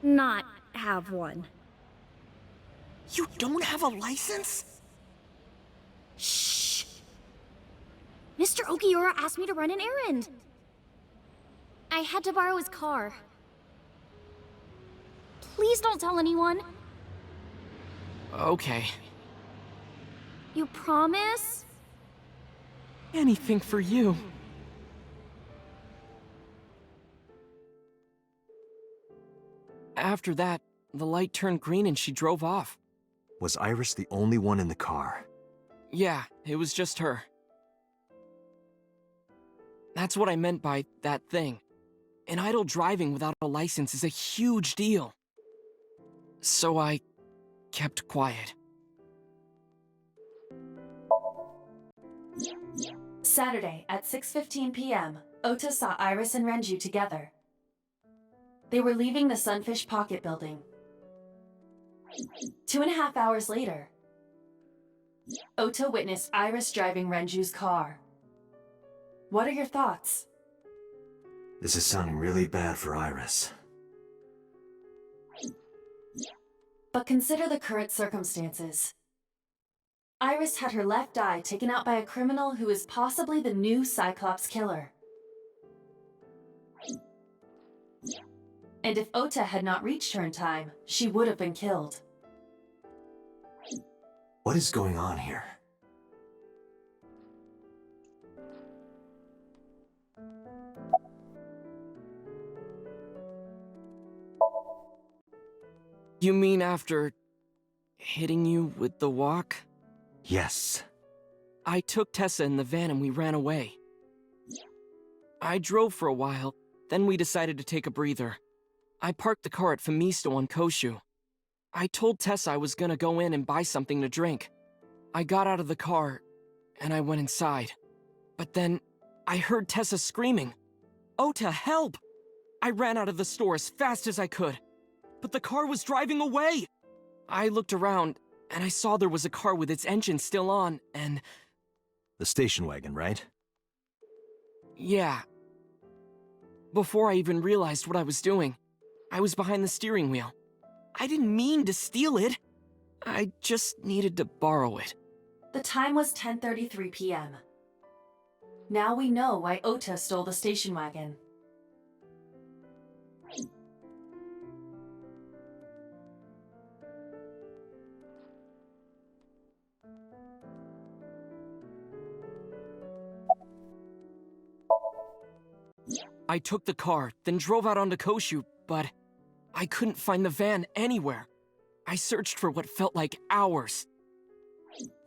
Not have one. You don't have a license? Shh! Mr. Okiura asked me to run an errand. I had to borrow his car. Please don't tell anyone. Okay. You promise? Anything for you. After that, the light turned green and she drove off. Was Iris the only one in the car? Yeah, it was just her. That's what I meant by that thing. An idle driving without a license is a huge deal. So I kept quiet. Saturday at 6:15 p.m., Ota saw Iris and Renju together. They were leaving the Sunfish Pocket building. 2.5 hours later, Ota witnessed Iris driving Renju's car. What are your thoughts? This is sounding really bad for Iris. But consider the current circumstances. Iris had her left eye taken out by a criminal who is possibly the new Cyclops killer. And if Ota had not reached her in time, she would have been killed. What is going on here? You mean after hitting you with the walk? Yes. I took Tessa in the van and we ran away. I drove for a while, then we decided to take a breather. I parked the car at Famisto on Koshu. I told Tessa I was gonna go in and buy something to drink. I got out of the car, and I went inside. But then, I heard Tessa screaming. Ota, help! I ran out of the store as fast as I could, but the car was driving away! I looked around, and I saw there was a car with its engine still on, and... The station wagon, right? Yeah. Before I even realized what I was doing, I was behind the steering wheel. I didn't mean to steal it. I just needed to borrow it. The time was 10:33 p.m. Now we know why Ota stole the station wagon. I took the car, then drove out onto Koshu, but I couldn't find the van anywhere. I searched for what felt like hours.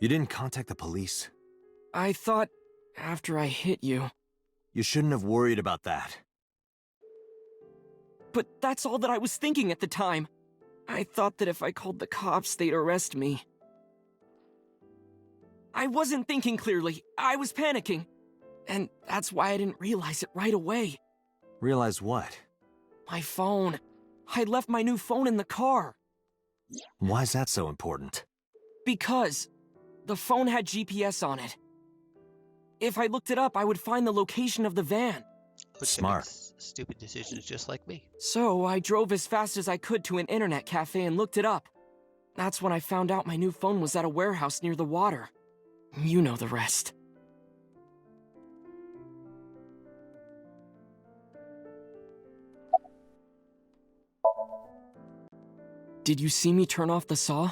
You didn't contact the police? I thought, after I hit you... You shouldn't have worried about that. But that's all that I was thinking at the time. I thought that if I called the cops, they'd arrest me. I wasn't thinking clearly. I was panicking. And that's why I didn't realize it right away. Realize what? My phone. I left my new phone in the car. Why's that so important? Because the phone had GPS on it. If I looked it up, I would find the location of the van. Smart. Stupid decisions just like me. So I drove as fast as I could to an internet cafe and looked it up. That's when I found out my new phone was at a warehouse near the water. You know the rest. Did you see me turn off the saw?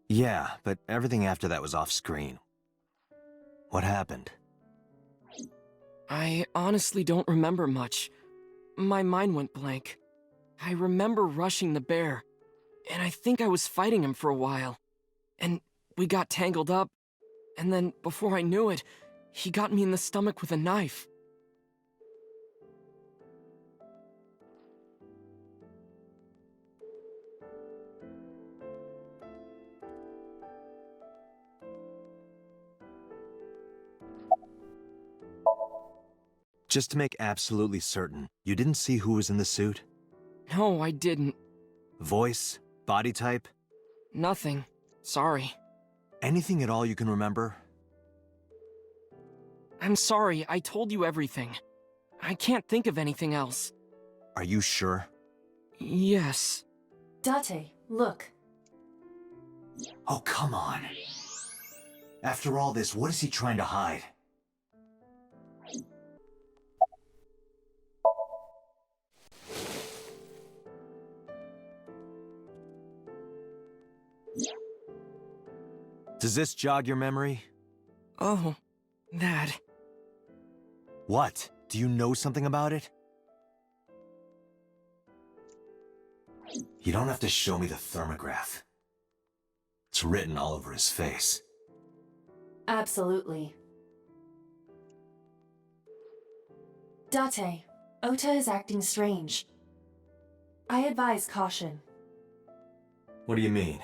Yeah, but everything after that was off screen. What happened? I honestly don't remember much. My mind went blank. I remember rushing the bear, and I think I was fighting him for a while. And we got tangled up, and then before I knew it, he got me in the stomach with a knife. Just to make absolutely certain, you didn't see who was in the suit? No, I didn't. Voice? Body type? Nothing. Sorry. Anything at all you can remember? I'm sorry, I told you everything. I can't think of anything else. Are you sure? Yes. Date, look. Oh, come on. After all this, what is he trying to hide? Does this jog your memory? Oh, that. What? Do you know something about it? You don't have to show me the thermograph. It's written all over his face. Absolutely. Date, Ota is acting strange. I advise caution. What do you mean?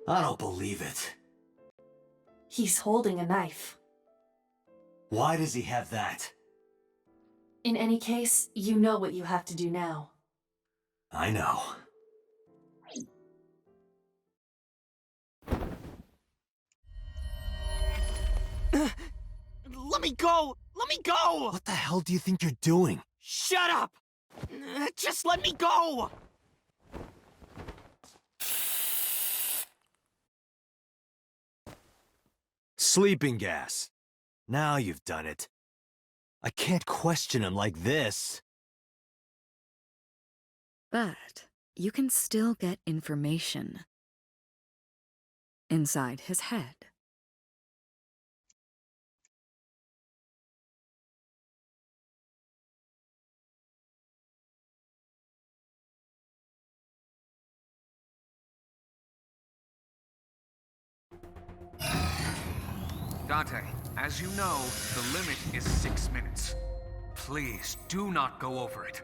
I don't believe it. He's holding a knife. Why does he have that? In any case, you know what you have to do now. I know. Let me go! Let me go! What the hell do you think you're doing? Shut up! Just let me go! Sleeping gas. Now you've done it. I can't question him like this. But you can still get information inside his head. Date, as you know, the limit is 6 minutes. Please, do not go over it.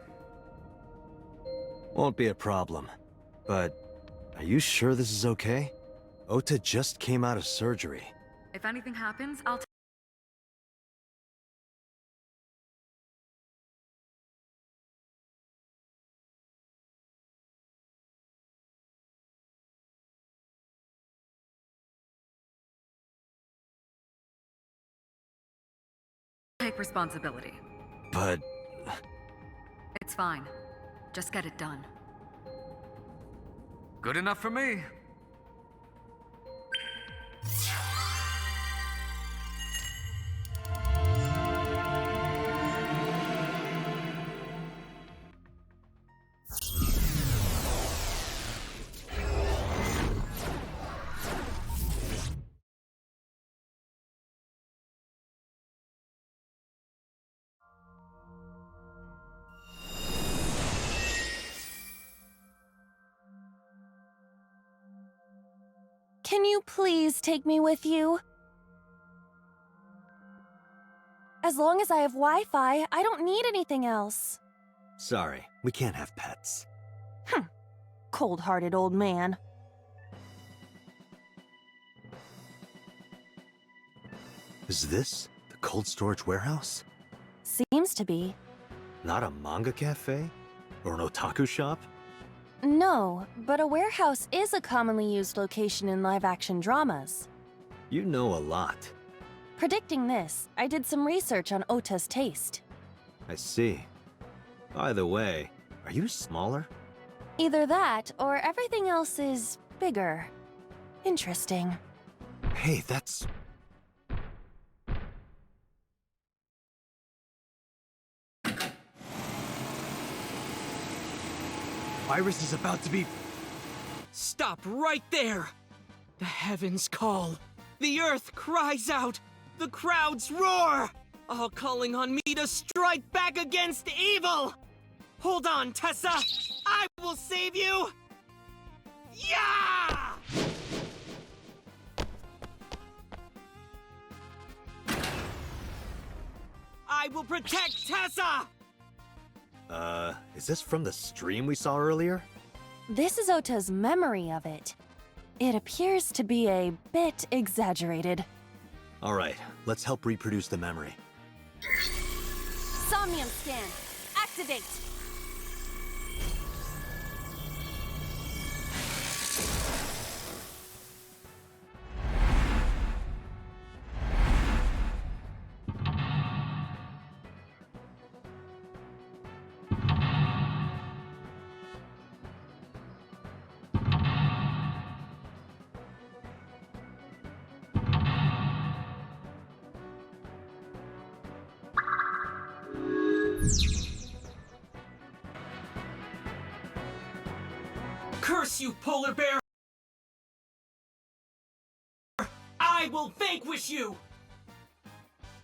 Won't be a problem. But are you sure this is okay? Ota just came out of surgery. If anything happens, I'll take responsibility. But... It's fine. Just get it done. Good enough for me. Can you please take me with you? As long as I have Wi-Fi, I don't need anything else. Sorry, we can't have pets. Cold-hearted old man. Is this the cold storage warehouse? Seems to be. Not a manga cafe? Or an otaku shop? No, but a warehouse is a commonly used location in live-action dramas. You know a lot. Predicting this, I did some research on Ota's taste. I see. By the way, are you smaller? Either that, or everything else is bigger. Interesting. Hey, that's... Iris is about to be... Stop right there! The heavens call. The earth cries out. The crowds roar! All calling on me to strike back against evil! Hold on, Tessa! I will save you! Yeah! I will protect Tessa! Is this from the stream we saw earlier? This is Ota's memory of it. It appears to be a bit exaggerated. Alright, let's help reproduce the memory. Somnium scan. Activate! Curse you, polar bear! I will vanquish you!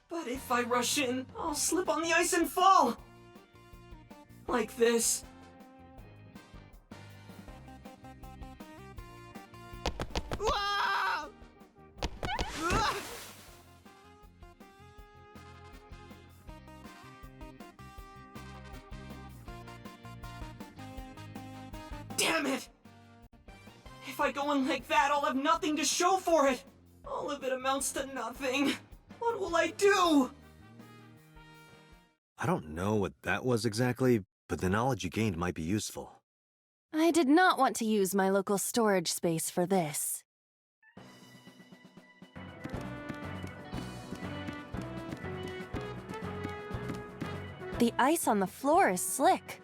But if I rush in, I'll slip on the ice and fall! Like this. Ah! Ah! Damn it! If I go in like that, I'll have nothing to show for it! All of it amounts to nothing. What will I do? I don't know what that was exactly, but the knowledge you gained might be useful. I did not want to use my local storage space for this. The ice on the floor is slick.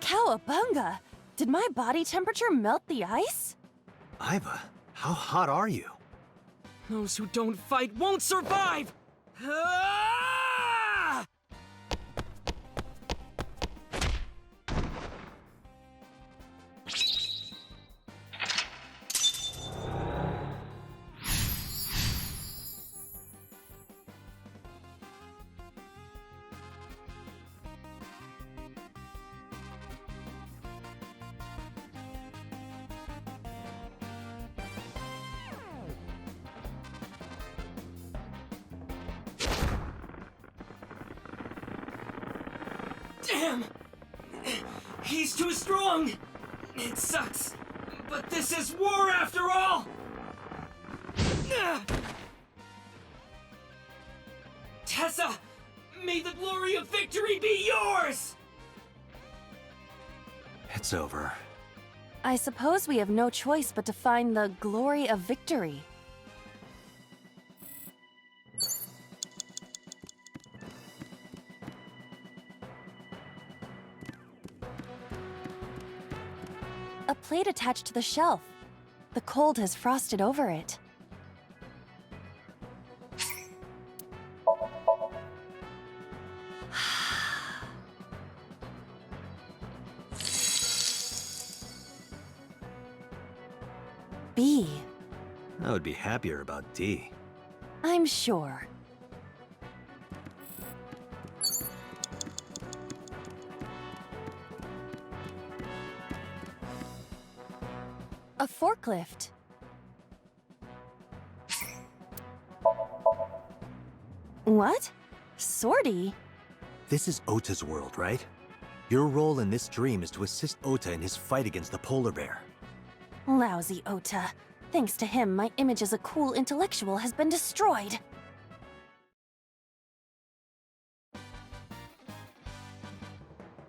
Cowabunga! Did my body temperature melt the ice? Iva, how hot are you? Those who don't fight won't survive! Ah! Damn! He's too strong! It sucks, but this is war after all! Tessa! May the glory of victory be yours! It's over. I suppose we have no choice but to find the glory of victory. A plate attached to the shelf. The cold has frosted over it. B. I would be happier about D. I'm sure. A forklift. What? Sortie? This is Ota's world, right? Your role in this dream is to assist Ota in his fight against the polar bear. Lousy Ota. Thanks to him, my image as a cool intellectual has been destroyed.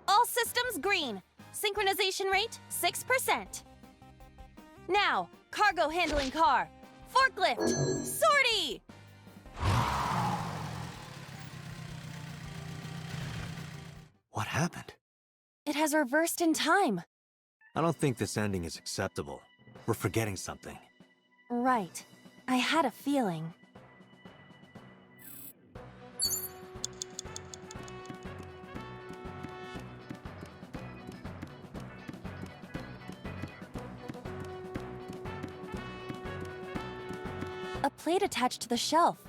All systems green. Synchronization rate 6%. Now, cargo handling car. Forklift. Sortie! What happened? It has reversed in time. I don't think this ending is acceptable. We're forgetting something. Right. I had a feeling. A plate attached to the shelf.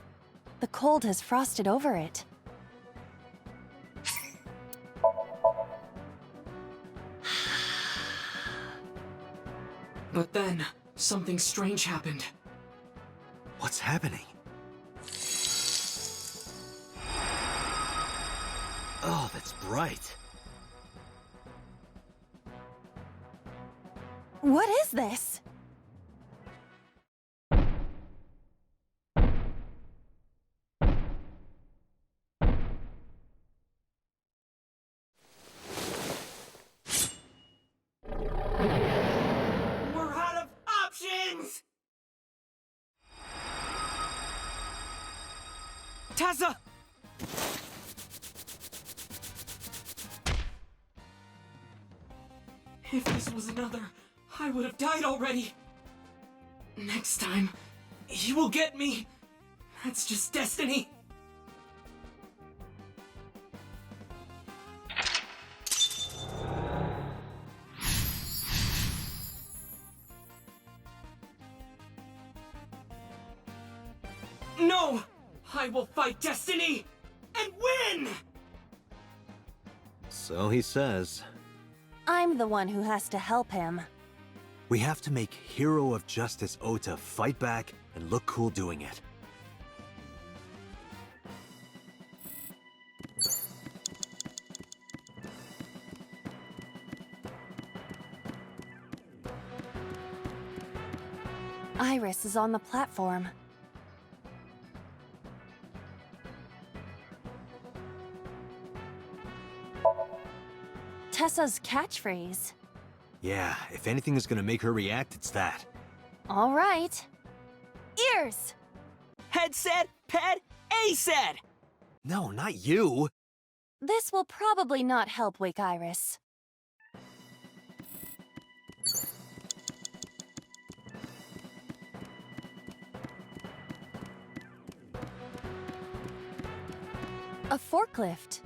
The cold has frosted over it. But then, something strange happened. What's happening? Oh, that's bright. What is this? We're out of options! Tessa! If this was another, I would have died already. Next time, he will get me. That's just destiny. No! I will fight destiny and win! So he says. I'm the one who has to help him. We have to make Hero of Justice Ota fight back and look cool doing it. Iris is on the platform. Tessa's catchphrase. Yeah, if anything is gonna make her react, it's that. All right. Ears! Head said, ped, A said! No, not you! This will probably not help wake Iris. A forklift.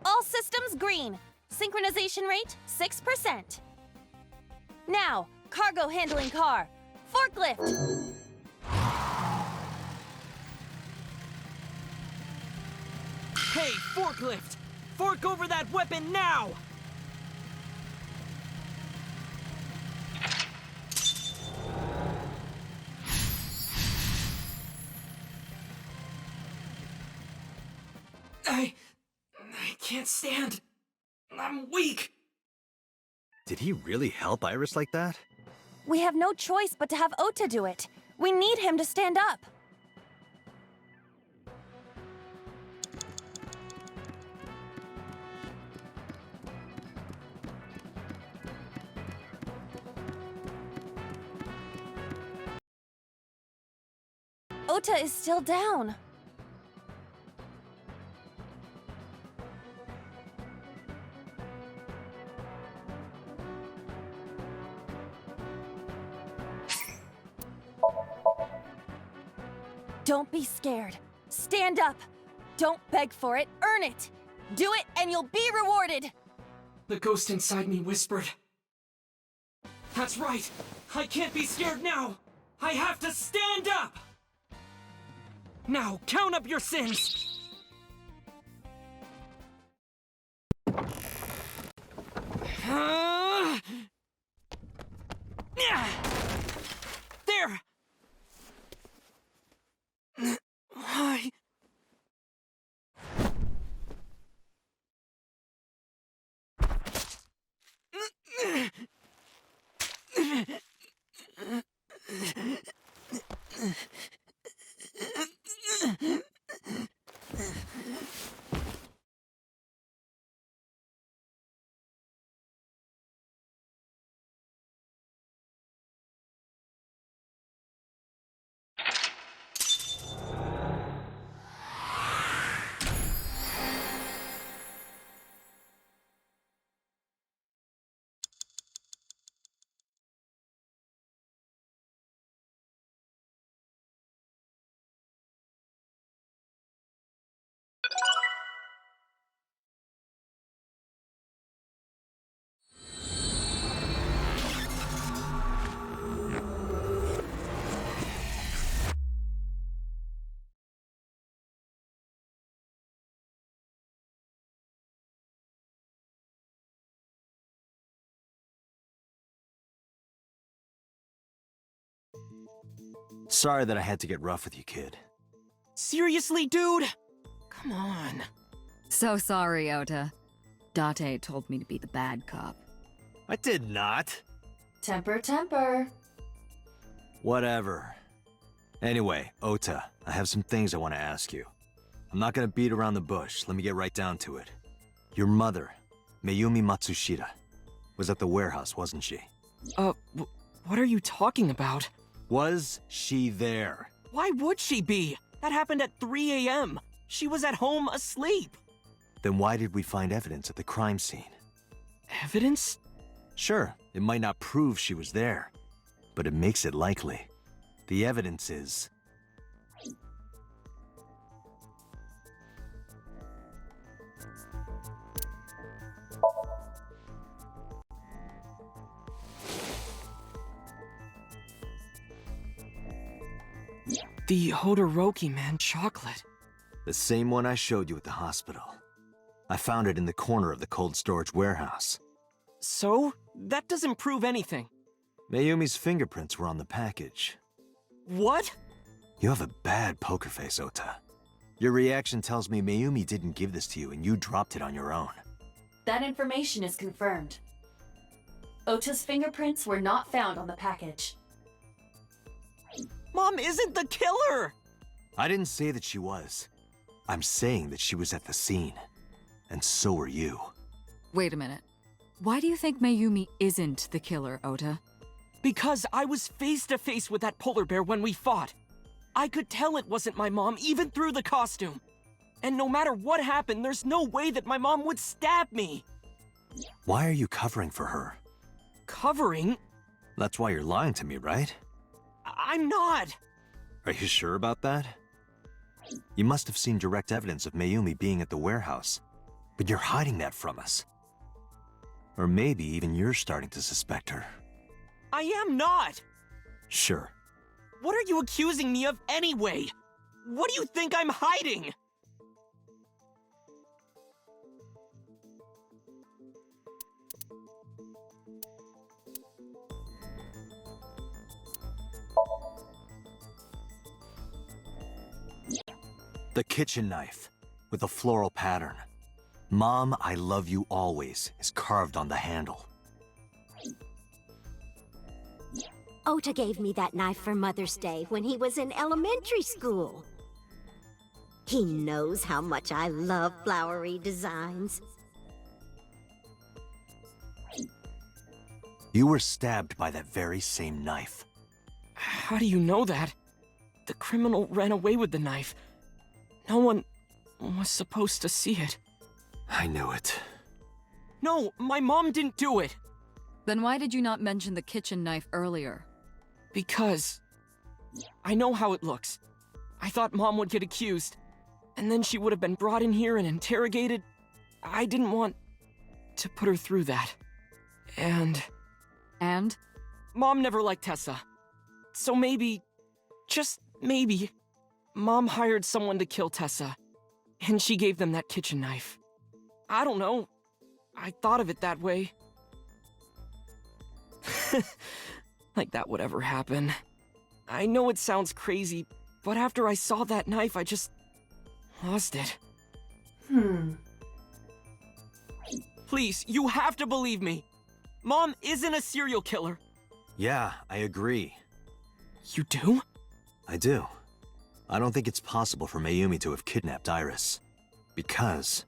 All systems green. Synchronization rate 6%. Now, cargo handling car. Forklift. Hey, forklift! Fork over that weapon now! can't stand. I'm weak. Did he really help Iris like that? We have no choice but to have Ota do it. We need him to stand up. Ota is still down. Don't be scared. Stand up. Don't beg for it. Earn it. Do it and you'll be rewarded. The ghost inside me whispered. That's right. I can't be scared now. I have to stand up. Now, count up your sins! There! Sorry that I had to get rough with you, kid. Seriously, dude? Come on. So sorry, Ota. Date told me to be the bad cop. I did not. Temper, temper. Whatever. Anyway, Ota, I have some things I want to ask you. I'm not gonna beat around the bush. Let me get right down to it. Your mother, Mayumi Matsushita, was at the warehouse, wasn't she? What are you talking about? Was she there? Why would she be? That happened at 3 a.m. She was at home asleep. Then why did we find evidence at the crime scene? Evidence? Sure, it might not prove she was there, but it makes it likely. The evidence is... The Hodoroki Man chocolate. the same one I showed you at the hospital. I found it in the corner of the cold storage warehouse. So? That doesn't prove anything. Mayumi's fingerprints were on the package. What? You have a bad poker face, Ota. Your reaction tells me Mayumi didn't give this to you and you dropped it on your own. That information is confirmed. Ota's fingerprints were not found on the package. Mom isn't the killer! I didn't say that she was. I'm saying that she was at the scene. And so are you. Wait a minute. Why do you think Mayumi isn't the killer, Ota? Because I was face to face with that polar bear when we fought. I could tell it wasn't my mom even through the costume. And no matter what happened, there's no way that my mom would stab me. Why are you covering for her? Covering? That's why you're lying to me, right? I'm not. Are you sure about that? You must have seen direct evidence of Mayumi being at the warehouse, but you're hiding that from us. Or maybe even you're starting to suspect her. I am not. Sure. What are you accusing me of anyway? What do you think I'm hiding? The kitchen knife, with a floral pattern. "Mom, I love you always" is carved on the handle. Ota gave me that knife for Mother's Day when he was in elementary school. He knows how much I love flowery designs. You were stabbed by that very same knife. How do you know that? The criminal ran away with the knife. No one was supposed to see it. I knew it. No, my mom didn't do it! Then why did you not mention the kitchen knife earlier? Because I know how it looks. I thought Mom would get accused, and then she would have been brought in here and interrogated. I didn't want to put her through that. And? Mom never liked Tessa. So maybe, just maybe, Mom hired someone to kill Tessa, and she gave them that kitchen knife. I don't know. I thought of it that way. Like that would ever happen. I know it sounds crazy, but after I saw that knife, I just lost it. Please, you have to believe me. Mom isn't a serial killer. Yeah, I agree. You do? I do. I don't think it's possible for Mayumi to have kidnapped Iris. Because...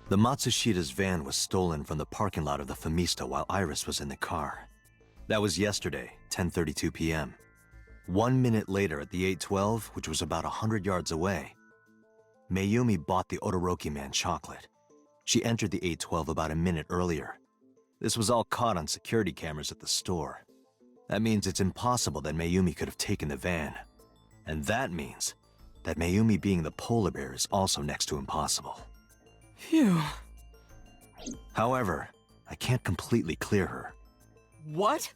The Matsushida's van was stolen from the parking lot of the Famista while Iris was in the car. That was yesterday, 10:32 p.m. 1 minute later at the 812, which was about 100 yards away, Mayumi bought the Odoroki Man chocolate. She entered the 812 about a minute earlier. This was all caught on security cameras at the store. That means it's impossible that Mayumi could have taken the van. And that means that Mayumi being the polar bear is also next to impossible. Phew. However, I can't completely clear her. What?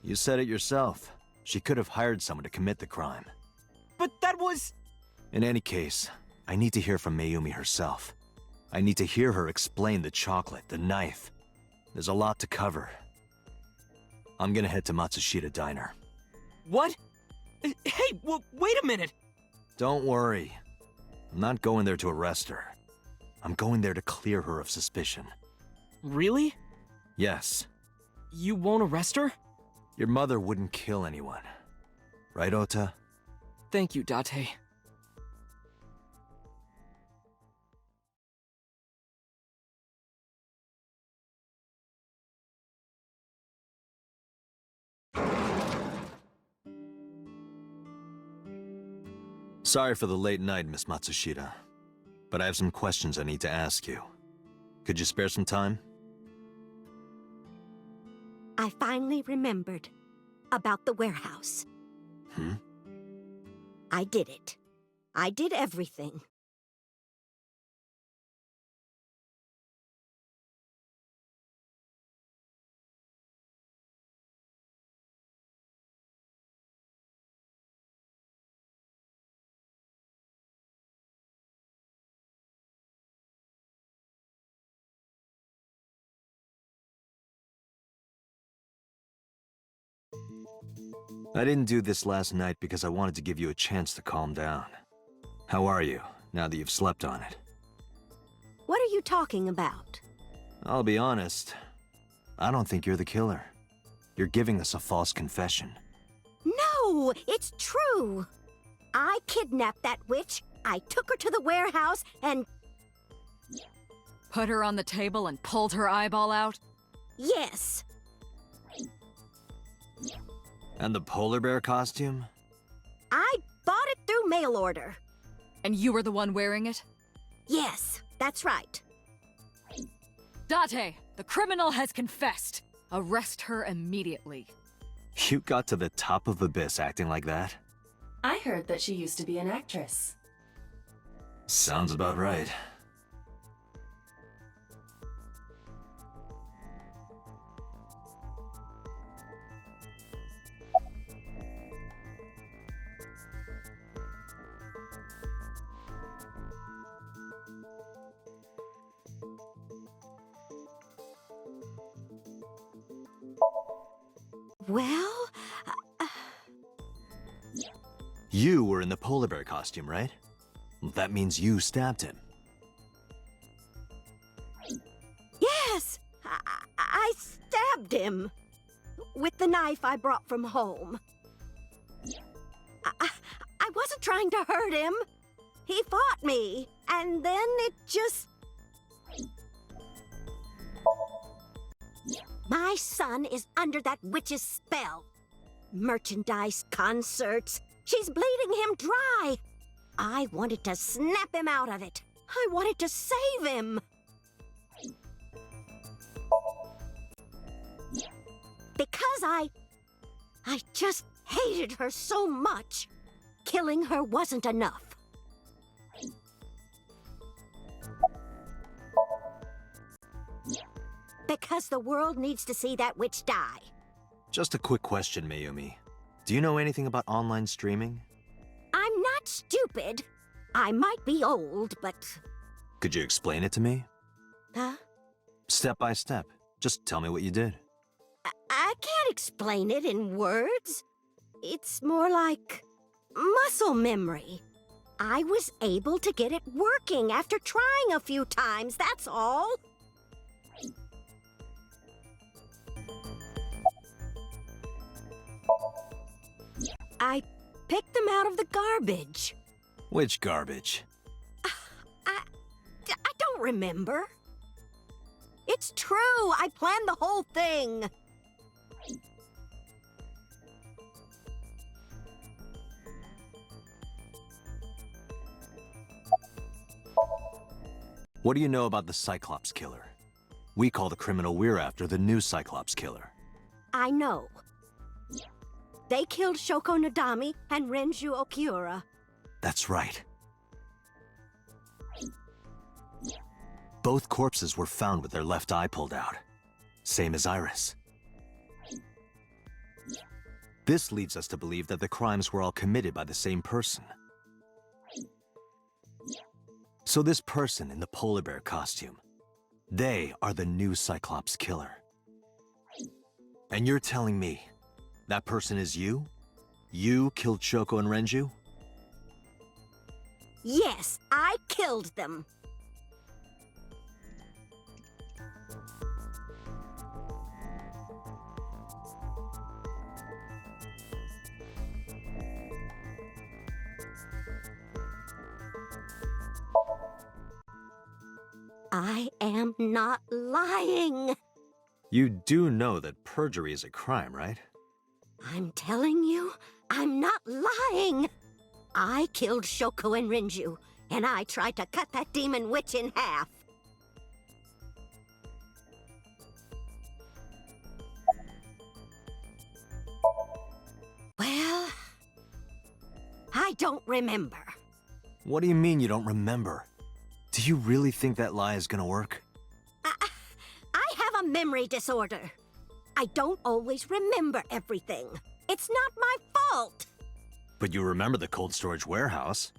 You said it yourself. She could have hired someone to commit the crime. But that was... In any case, I need to hear from Mayumi herself. I need to hear her explain the chocolate, the knife. There's a lot to cover. I'm gonna head to Matsushita Diner. What? Hey, wait a minute! Don't worry. I'm not going there to arrest her. I'm going there to clear her of suspicion. Really? Yes. You won't arrest her? Your mother wouldn't kill anyone. Right, Ota? Thank you, Date. Sorry for the late night, Miss Matsushita. But I have some questions I need to ask you. Could you spare some time? I finally remembered about the warehouse. I did it. I did everything. I didn't do this last night because I wanted to give you a chance to calm down. How are you, now that you've slept on it? What are you talking about? I'll be honest. I don't think you're the killer. You're giving us a false confession. No, it's true. I kidnapped that witch, I took her to the warehouse, and... Put her on the table and pulled her eyeball out? Yes. And the polar bear costume? I bought it through mail order. And you were the one wearing it? Yes, that's right. Date, the criminal has confessed. Arrest her immediately. You got to the top of Abyss acting like that? I heard that she used to be an actress. Sounds about right. Well, You were in the polar bear costume, right? That means you stabbed him. yes, I stabbed him with the knife I brought from home. I wasn't trying to hurt him. He fought me, and then it just... My son is under that witch's spell. Merchandise, concerts. She's bleeding him dry. I wanted to snap him out of it. I wanted to save him. Because I just hated her so much. Killing her wasn't enough. Because the world needs to see that witch die. Just a quick question, Mayumi. Do you know anything about online streaming? I'm not stupid. I might be old, but... Could you explain it to me? Huh? Step by step. Just tell me what you did. I can't explain it in words. It's more like muscle memory. I was able to get it working after trying a few times, that's all. I picked them out of the garbage. Which garbage? I don't remember. It's true, I planned the whole thing. What do you know about the Cyclops Killer? We call the criminal we're after the new Cyclops Killer. I know. They killed Shoko Nadami and Renju Okiura. That's right. Both corpses were found with their left eye pulled out. Same as Iris. This leads us to believe that the crimes were all committed by the same person. So this person in the polar bear costume, they are the new Cyclops Killer. And you're telling me that person is you? You killed Shoko and Renju? Yes, I killed them. I am not lying. You do know that perjury is a crime, right? I'm telling you, I'm not lying. I killed Shoko and Renju, and I tried to cut that demon witch in half. Well, I don't remember. What do you mean you don't remember? Do you really think that lie is gonna work? I have a memory disorder. I don't always remember everything. It's not my fault. But you remember the cold storage warehouse.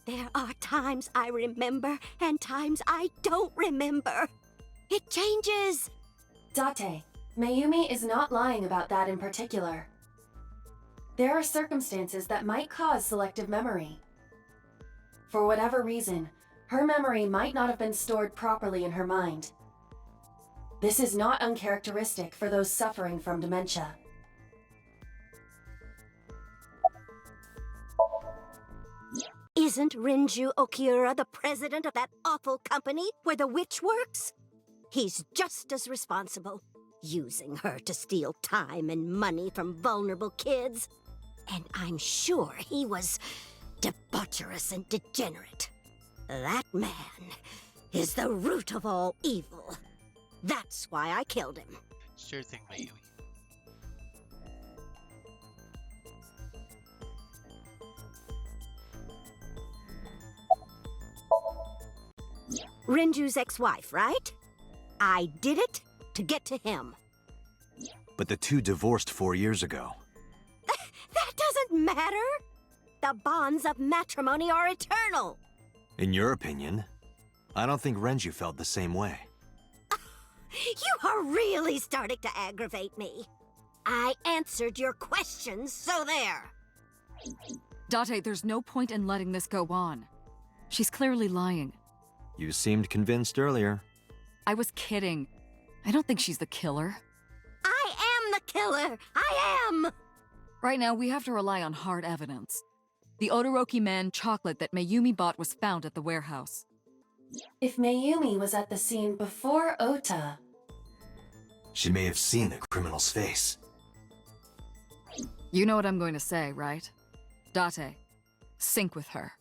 There are times I remember and times I don't remember. It changes. Date, Mayumi is not lying about that in particular. There are circumstances that might cause selective memory. For whatever reason, her memory might not have been stored properly in her mind. This is not uncharacteristic for those suffering from dementia. Isn't Renju Okiura the president of that awful company where the witch works? He's just as responsible, using her to steal time and money from vulnerable kids. And I'm sure he was debaucherous and degenerate. That man is the root of all evil. That's why I killed him. Sure thing, Mayumi. Renju's ex-wife, right? I did it to get to him. But the two divorced 4 years ago. That doesn't matter. The bonds of matrimony are eternal. In your opinion, I don't think Renju felt the same way. You are really starting to aggravate me. I answered your questions, so there. Date, there's no point in letting this go on. She's clearly lying. You seemed convinced earlier. I was kidding. I don't think she's the killer. I am the killer! I am! Right now, we have to rely on hard evidence. The Odoroki Man chocolate that Mayumi bought was found at the warehouse. If Mayumi was at the scene before Ota... She may have seen the criminal's face. You know what I'm going to say, right? Date, sync with her.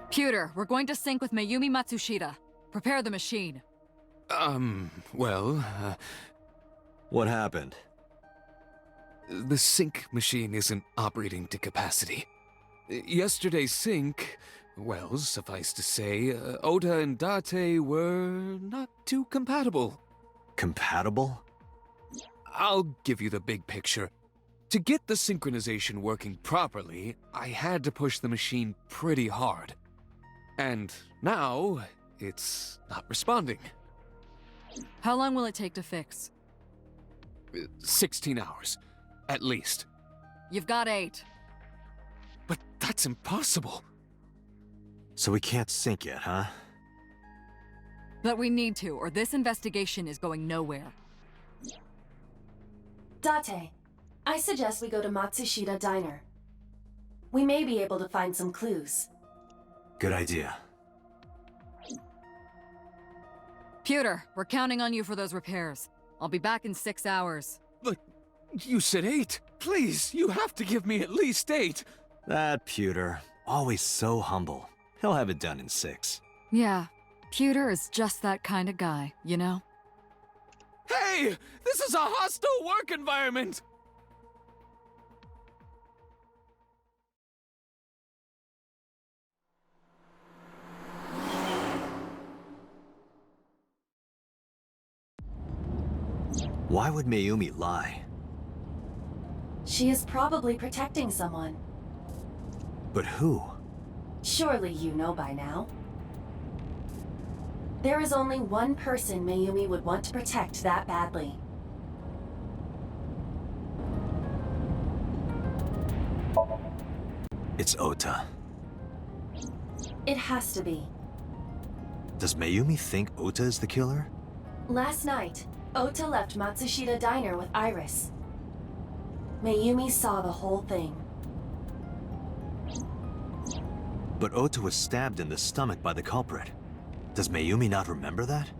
Pewter, we're going to sync with Mayumi Matsushita. Prepare the machine. What happened? The sync machine isn't operating to capacity. Yesterday's sync, well, suffice to say, Ota and Date were not too compatible. Compatible? I'll give you the big picture. To get the synchronization working properly, I had to push the machine pretty hard. And now, it's not responding. How long will it take to fix? 16 hours, at least. You've got 8. But that's impossible. So we can't sync yet, huh? But we need to, or this investigation is going nowhere. Date, I suggest we go to Matsushita Diner. We may be able to find some clues. Good idea. Pewter, we're counting on you for those repairs. I'll be back in 6 hours. But you said 8. Please, you have to give me at least 8. That Pewter, always so humble. He'll have it done in 6. Yeah, Pewter is just that kind of guy, you know? Hey! This is a hostile work environment! Why would Mayumi lie? She is probably protecting someone. But who? Surely you know by now. There is only one person Mayumi would want to protect that badly. It's Ota. It has to be. Does Mayumi think Ota is the killer? Last night, Ota left Matsushita Diner with Iris. Mayumi saw the whole thing. But Ota was stabbed in the stomach by the culprit. Does Mayumi not remember that?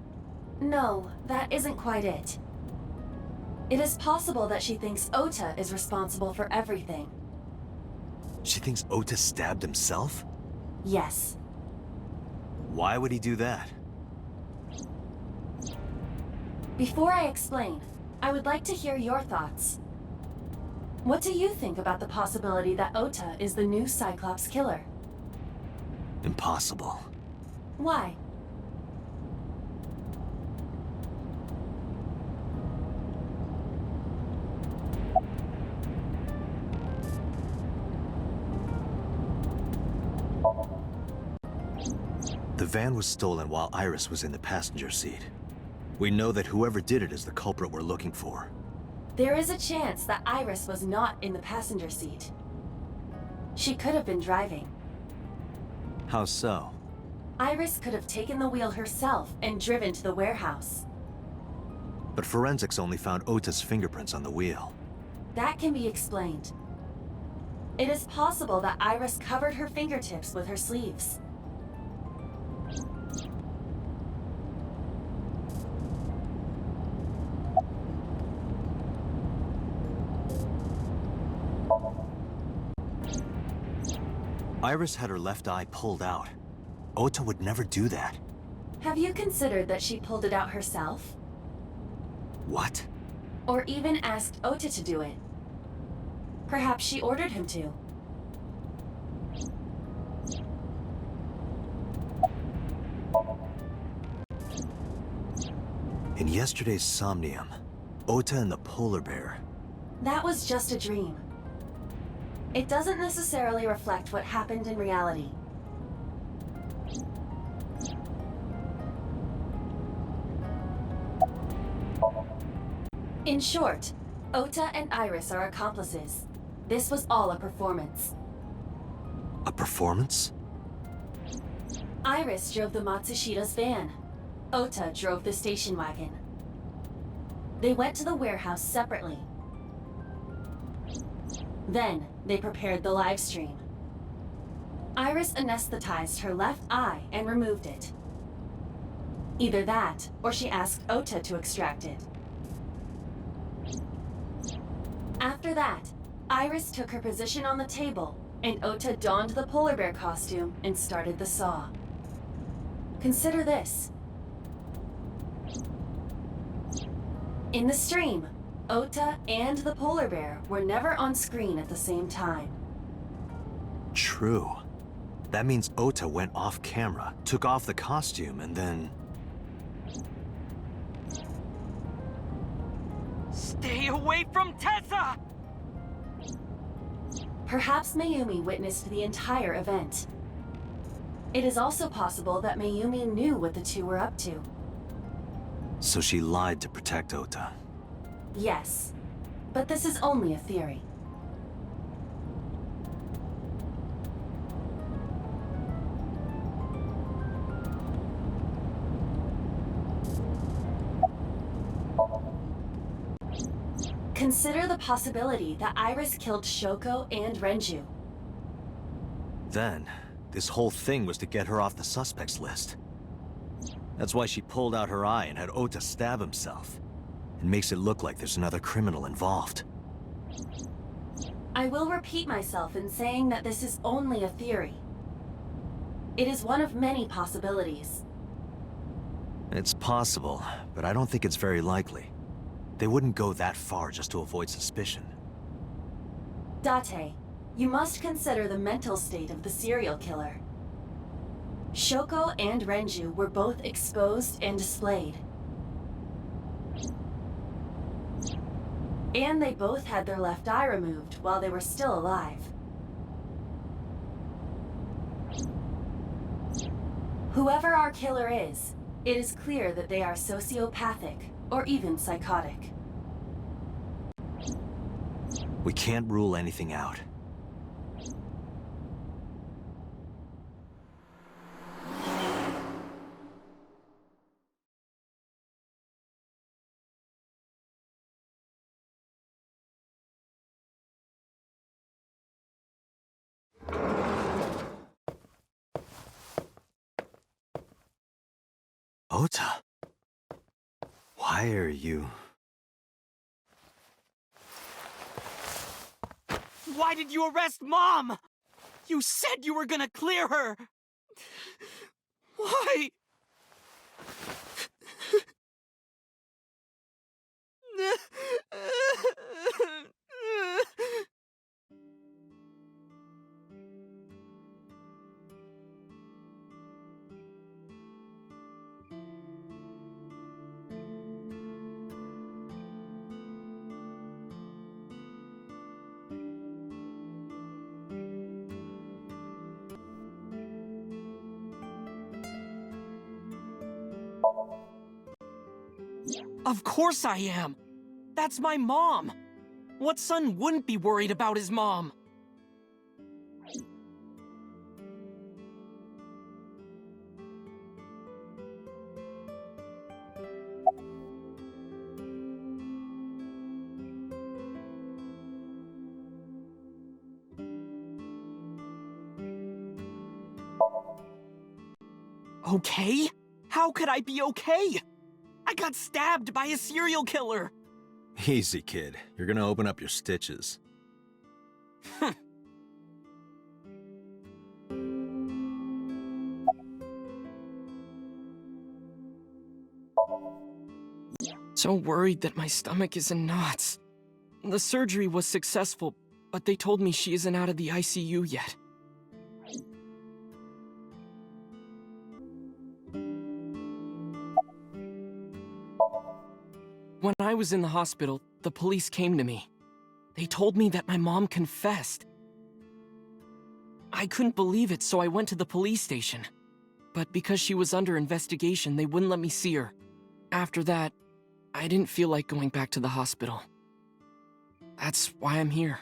No, that isn't quite it. It is possible that she thinks Ota is responsible for everything. She thinks Ota stabbed himself? Yes. Why would he do that? Before I explain, I would like to hear your thoughts. What do you think about the possibility that Ota is the new Cyclops killer? Impossible. Why? The van was stolen while Iris was in the passenger seat. We know that whoever did it is the culprit we're looking for. There is a chance that Iris was not in the passenger seat. She could have been driving. How so? Iris could have taken the wheel herself and driven to the warehouse. But forensics only found Ota's fingerprints on the wheel. That can be explained. It is possible that Iris covered her fingertips with her sleeves. Iris had her left eye pulled out. Ota would never do that. Have you considered that she pulled it out herself? What? Or even asked Ota to do it? Perhaps she ordered him to. In yesterday's Somnium, Ota and the polar bear. That was just a dream. It doesn't necessarily reflect what happened in reality. In short, Ota and Iris are accomplices. This was all a performance. A performance? Iris drove the Matsushida's van. Ota drove the station wagon. They went to the warehouse separately. Then, they prepared the live stream. Iris anesthetized her left eye and removed it. Either that, or she asked Ota to extract it. After that, Iris took her position on the table, and Ota donned the polar bear costume and started the saw. Consider this. In the stream, Ota and the polar bear were never on screen at the same time. True. That means Ota went off camera, took off the costume, and then... Stay away from Tessa! Perhaps Mayumi witnessed the entire event. It is also possible that Mayumi knew what the two were up to. So she lied to protect Ota. Yes, but this is only a theory. Consider the possibility that Iris killed Shoko and Renju. Then, this whole thing was to get her off the suspects list. That's why she pulled out her eye and had Ota stab himself. It makes it look like there's another criminal involved. I will repeat myself in saying that this is only a theory. It is one of many possibilities. It's possible, but I don't think it's very likely. They wouldn't go that far just to avoid suspicion. Date, you must consider the mental state of the serial killer. Shoko and Renju were both exposed and displayed. And they both had their left eye removed while they were still alive. Whoever our killer is, it is clear that they are sociopathic or even psychotic. We can't rule anything out. Ota, why are you... Why did you arrest Mom? You said you were gonna clear her! Why? Of course I am! That's my mom! What son wouldn't be worried about his mom? Okay? How could I be okay? I got stabbed by a serial killer! Easy, kid. You're gonna open up your stitches. So worried that my stomach is in knots. The surgery was successful, but they told me she isn't out of the ICU yet. When I was in the hospital, the police came to me. They told me that my mom confessed, I couldn't believe it, so I went to the police station. But because she was under investigation, they wouldn't let me see her. After that, I didn't feel like going back to the hospital. That's why I'm here.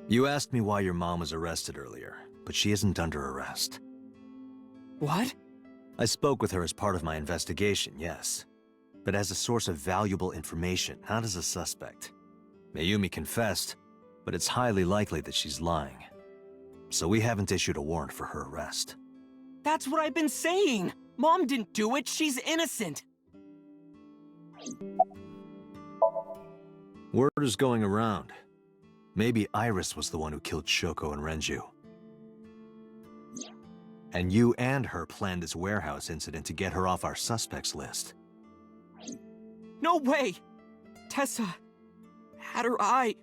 You asked me why your mom was arrested earlier, but she isn't under arrest. What? I spoke with her as part of my investigation, yes. But as a source of valuable information, not as a suspect. Mayumi confessed, but it's highly likely that she's lying. So we haven't issued a warrant for her arrest. That's what I've been saying! Mom didn't do it, she's innocent! Word is going around. Maybe Iris was the one who killed Shoko and Renju. And you and her planned this warehouse incident to get her off our suspects list. No way! Tessa had her eye.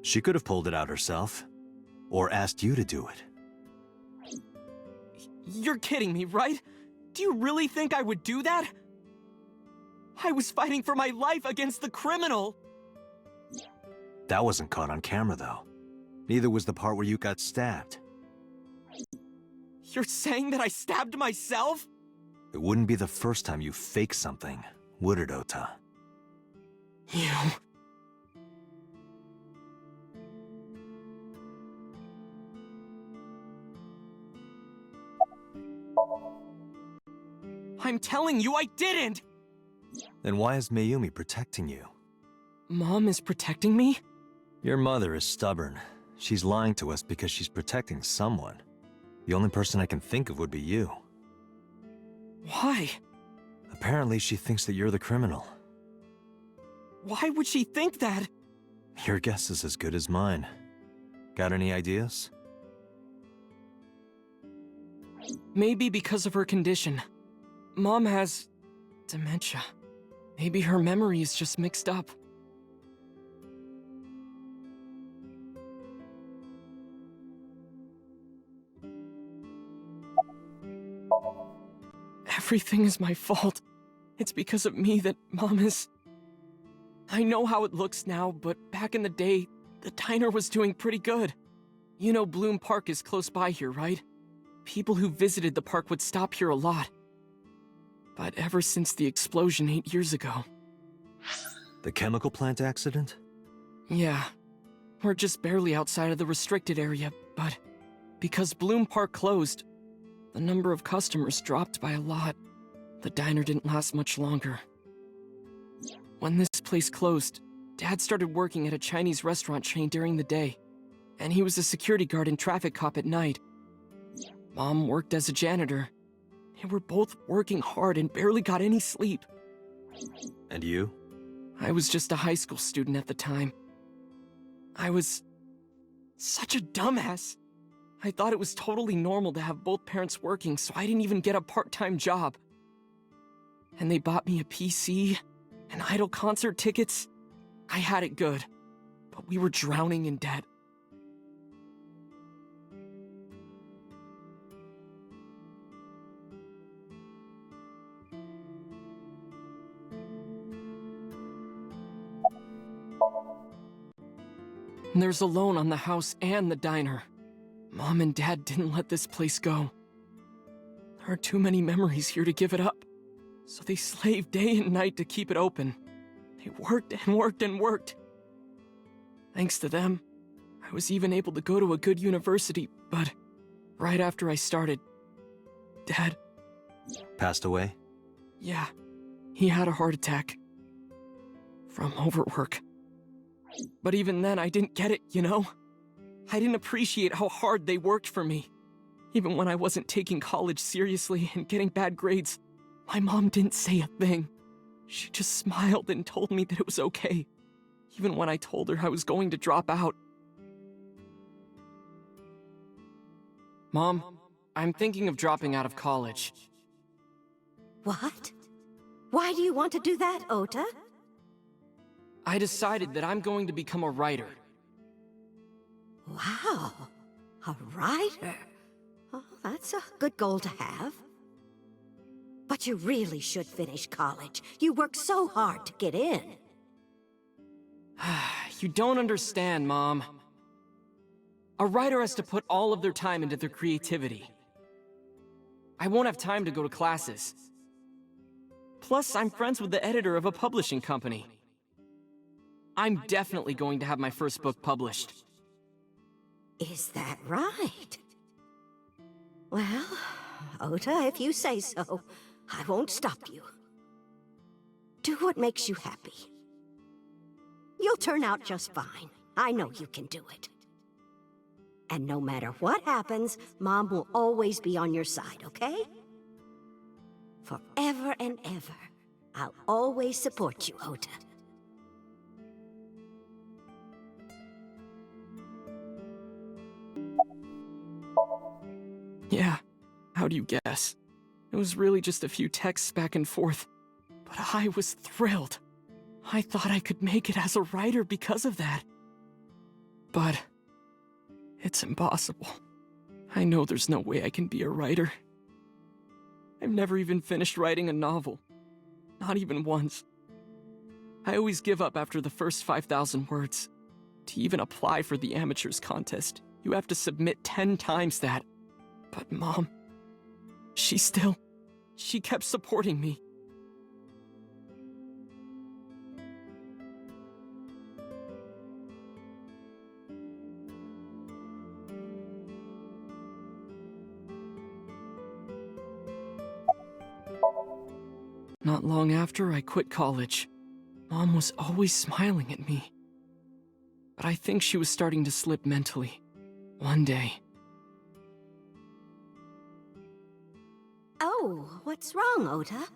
She could have pulled it out herself, or asked you to do it. You're kidding me, right? Do you really think I would do that? I was fighting for my life against the criminal! That wasn't caught on camera, though. Neither was the part where you got stabbed. You're saying that I stabbed myself? It wouldn't be the first time you faked something, would it, Ota? You... I'm telling you I didn't! Then why is Mayumi protecting you? Mom is protecting me? Your mother is stubborn. She's lying to us because she's protecting someone. The only person I can think of would be you. Why? Apparently she thinks that you're the criminal. Why would she think that? Your guess is as good as mine. Got any ideas? Maybe because of her condition. Mom has... dementia. Maybe her memory is just mixed up. Everything is my fault. It's because of me that Mom is... I know how it looks now, but back in the day, the diner was doing pretty good. You know Bloom Park is close by here, right? People who visited the park would stop here a lot. But ever since the explosion 8 years ago... The chemical plant accident? Yeah. We're just barely outside of the restricted area, but... because Bloom Park closed, the number of customers dropped by a lot. The diner didn't last much longer. When this place closed, Dad started working at a Chinese restaurant chain during the day, and he was a security guard and traffic cop at night. Mom worked as a janitor. They were both working hard and barely got any sleep. And you? I was just a high school student at the time. I was such a dumbass. I thought it was totally normal to have both parents working, so I didn't even get a part-time job. And they bought me a PC and Idol concert tickets. I had it good, but we were drowning in debt. And there's a loan on the house and the diner. Mom and Dad didn't let this place go. There are too many memories here to give it up. So they slaved day and night to keep it open. They worked and worked and worked. Thanks to them, I was even able to go to a good university, but right after I started, Dad... Passed away? Yeah, he had a heart attack. From overwork. But even then, I didn't get it, you know? I didn't appreciate how hard they worked for me. Even when I wasn't taking college seriously and getting bad grades, my mom didn't say a thing. She just smiled and told me that it was okay, even when I told her I was going to drop out. Mom, I'm thinking of dropping out of college. What? Why do you want to do that, Ota? I decided that I'm going to become a writer. Wow, a writer? Oh, that's a good goal to have. But you really should finish college. You worked so hard to get in. You don't understand, Mom. A writer has to put all of their time into their creativity. I won't have time to go to classes. Plus, I'm friends with the editor of a publishing company. I'm definitely going to have my first book published. Is that right? Well, Ota, if you say so, I won't stop you. Do what makes you happy. You'll turn out just fine. I know you can do it. And no matter what happens, Mom will always be on your side, okay? Forever and ever, I'll always support you, Ota. Yeah, how do you guess? It was really just a few texts back and forth, but I was thrilled. I thought I could make it as a writer because of that. But it's impossible. I know there's no way I can be a writer. I've never even finished writing a novel. Not even once. I always give up after the first 5,000 words. To even apply for the amateurs contest, you have to submit 10 times that. But Mom, she kept supporting me. Not long after I quit college, Mom was always smiling at me. But I think she was starting to slip mentally. One day. Oh, what's wrong, Ota?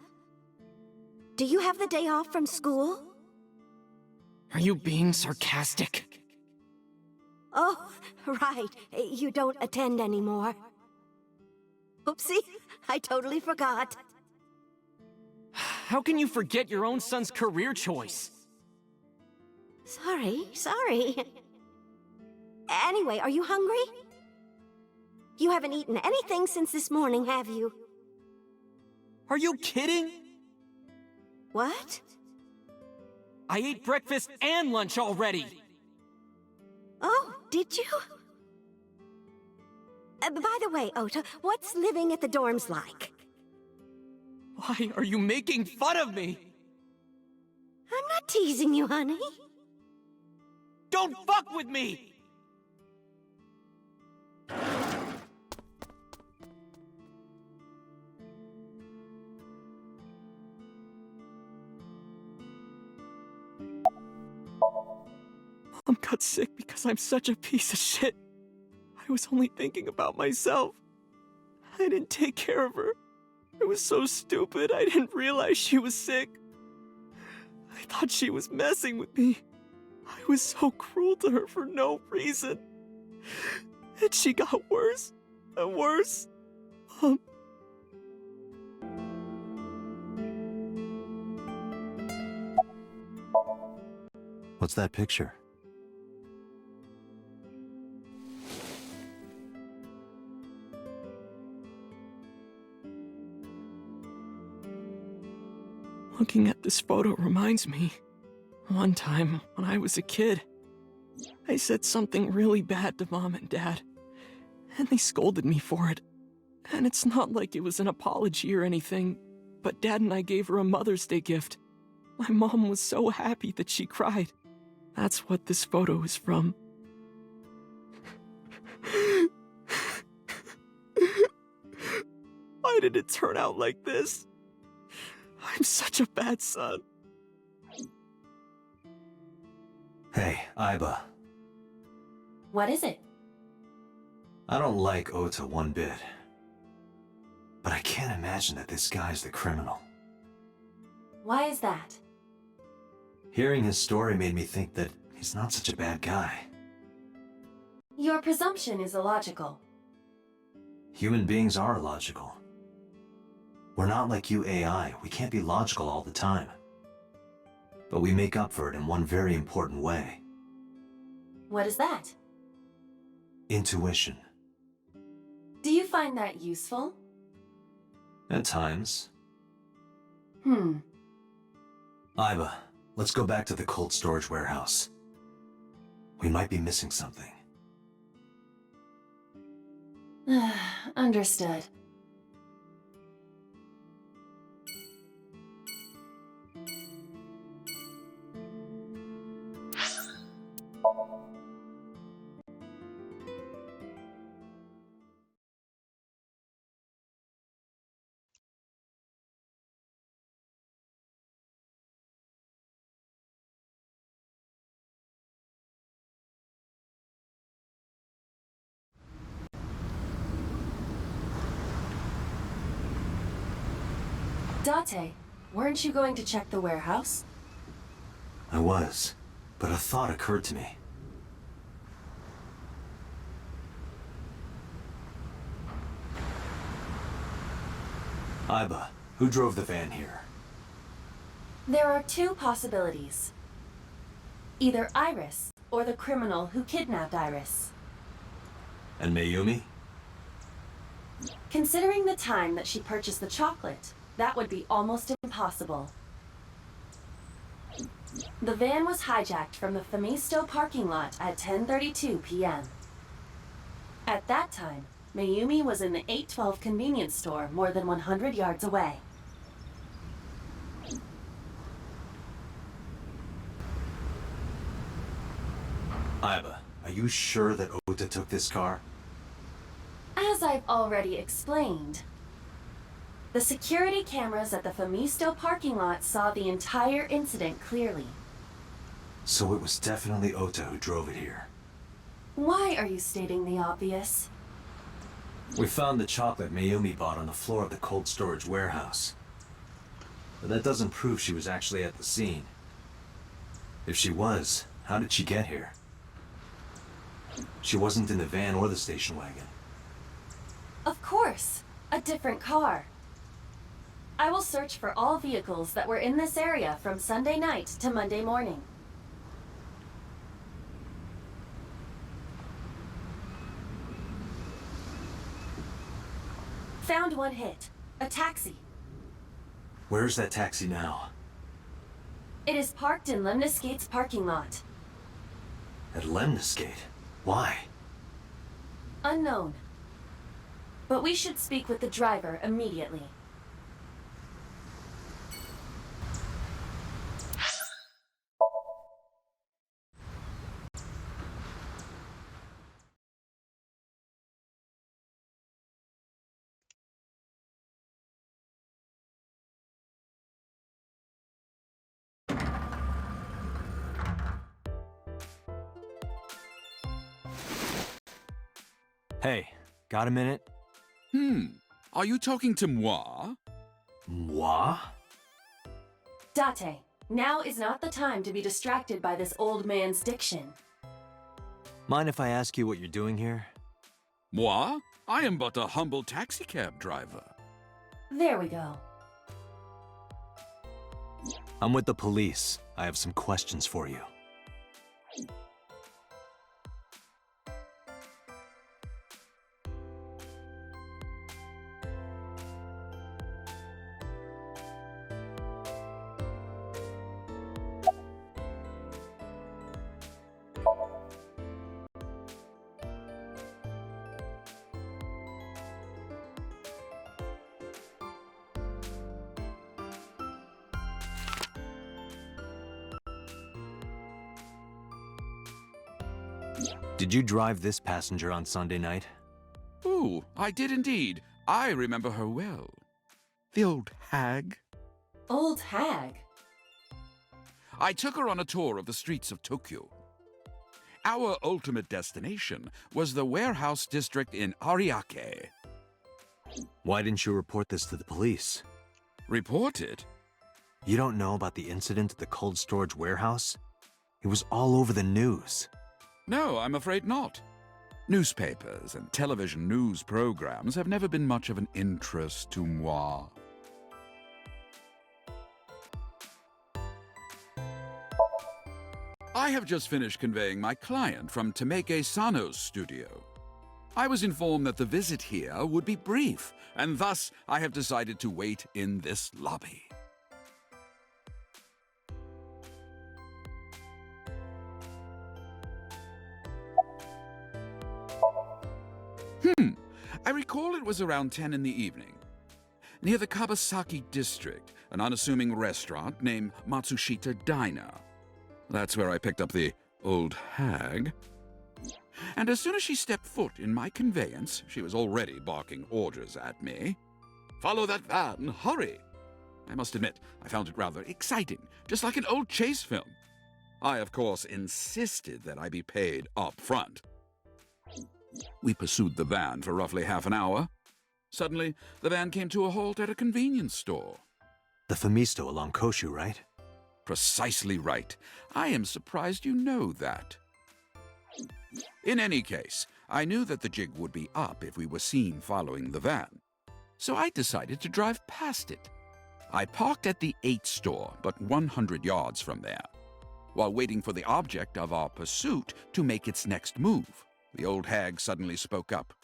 Do you have the day off from school? Are you being sarcastic? Oh, right. You don't attend anymore. Oopsie, I totally forgot. How can you forget your own son's career choice? Sorry. Anyway, are you hungry? You haven't eaten anything since this morning, have you? Are you kidding? What? I ate breakfast and lunch already. Oh, did you? By the way, Ota, what's living at the dorms like? Why are you making fun of me? I'm not teasing you, honey. Don't fuck with me! Mom got sick because I'm such a piece of shit. I was only thinking about myself. I didn't take care of her. I was so stupid, I didn't realize she was sick. I thought she was messing with me. I was so cruel to her for no reason. And she got worse and worse. Mom. What's that picture? Looking at this photo reminds me, one time when I was a kid, I said something really bad to Mom and Dad, and they scolded me for it. And it's not like it was an apology or anything, but Dad and I gave her a Mother's Day gift. My mom was so happy that she cried. That's what this photo is from. Why did it turn out like this? I'm such a bad son. Hey, Aiba. What is it? I don't like Ota one bit. But I can't imagine that this guy's the criminal. Why is that? Hearing his story made me think that he's not such a bad guy. Your presumption is illogical. Human beings are illogical. We're not like you AI, we can't be logical all the time. But we make up for it in one very important way. What is that? Intuition. Do you find that useful? At times. Iba, let's go back to the cold storage warehouse. We might be missing something. Understood. Date, weren't you going to check the warehouse? I was, but a thought occurred to me. Iba, who drove the van here? There are two possibilities. Either Iris, or the criminal who kidnapped Iris. And Mayumi? Considering the time that she purchased the chocolate, that would be almost impossible. The van was hijacked from the Famisto parking lot at 10:32 p.m. At that time, Mayumi was in the 812 convenience store more than 100 yards away. Iba, are you sure that Ota took this car? As I've already explained, the security cameras at the Famisto parking lot saw the entire incident clearly. So it was definitely Ota who drove it here. Why are you stating the obvious? We found the chocolate Mayumi bought on the floor of the cold storage warehouse. But that doesn't prove she was actually at the scene. If she was, how did she get here? She wasn't in the van or the station wagon. Of course, a different car. I will search for all vehicles that were in this area from Sunday night to Monday morning. Found one hit. A taxi. Where's that taxi now? It is parked in Lemniscate's parking lot. At Lemniscate? Why? Unknown. But we should speak with the driver immediately. Hey, got a minute? Are you talking to moi? Moi? Date, now is not the time to be distracted by this old man's diction. Mind if I ask you what you're doing here? Moi? I am but a humble taxicab driver. There we go. I'm with the police. I have some questions for you. Did you drive this passenger on Sunday night? Ooh, I did indeed. I remember her well. The old hag. Old hag? I took her on a tour of the streets of Tokyo. Our ultimate destination was the warehouse district in Ariake. Why didn't you report this to the police? Report it? You don't know about the incident at the cold storage warehouse? It was all over the news. No, I'm afraid not. Newspapers and television news programs have never been much of an interest to moi. I have just finished conveying my client from Tameke Sano's studio. I was informed that the visit here would be brief, and thus I have decided to wait in this lobby. I recall it was around 10 in the evening. Near the Kabasaki district, an unassuming restaurant named Matsushita Diner. That's where I picked up the old hag. And as soon as she stepped foot in my conveyance, she was already barking orders at me. "Follow that van, hurry!" I must admit, I found it rather exciting, just like an old chase film. I, of course, insisted that I be paid up front. We pursued the van for roughly half an hour. Suddenly, the van came to a halt at a convenience store. The Famisto along Koshu, right? Precisely right. I am surprised you know that. In any case, I knew that the jig would be up if we were seen following the van. So I decided to drive past it. I parked at the 8 store, but 100 yards from there, while waiting for the object of our pursuit to make its next move. The old hag suddenly spoke up.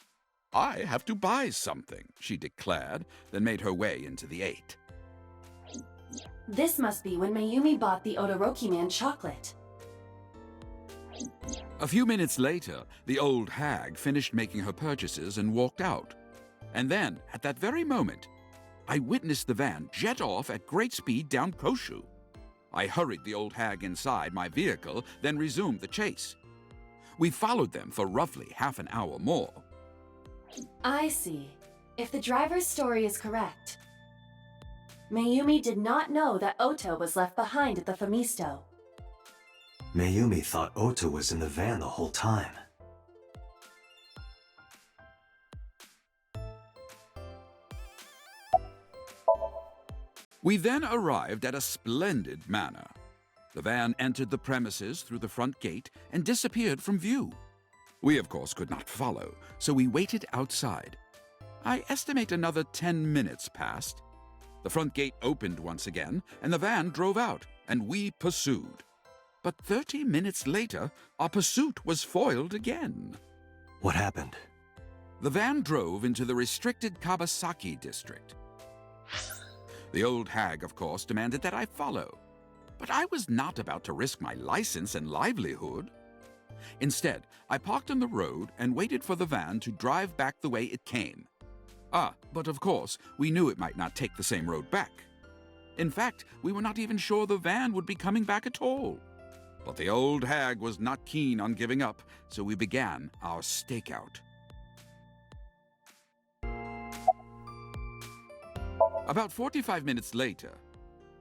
"I have to buy something," she declared, then made her way into the 8. This must be when Mayumi bought the Odoroki Man chocolate. A few minutes later, the old hag finished making her purchases and walked out. And then, at that very moment, I witnessed the van jet off at great speed down Koshu. I hurried the old hag inside my vehicle, then resumed the chase. We followed them for roughly half an hour more. I see. If the driver's story is correct, Mayumi did not know that Oto was left behind at the Famisto. Mayumi thought Oto was in the van the whole time. We then arrived at a splendid manor. The van entered the premises through the front gate and disappeared from view. We, of course, could not follow, so we waited outside. I estimate another 10 minutes passed. The front gate opened once again, and the van drove out, and we pursued. But 30 minutes later, our pursuit was foiled again. What happened? The van drove into the restricted Kabasaki district. The old hag, of course, demanded that I follow. But I was not about to risk my license and livelihood. Instead, I parked on the road and waited for the van to drive back the way it came. But of course, we knew it might not take the same road back. In fact, we were not even sure the van would be coming back at all. But the old hag was not keen on giving up, so we began our stakeout. About 45 minutes later,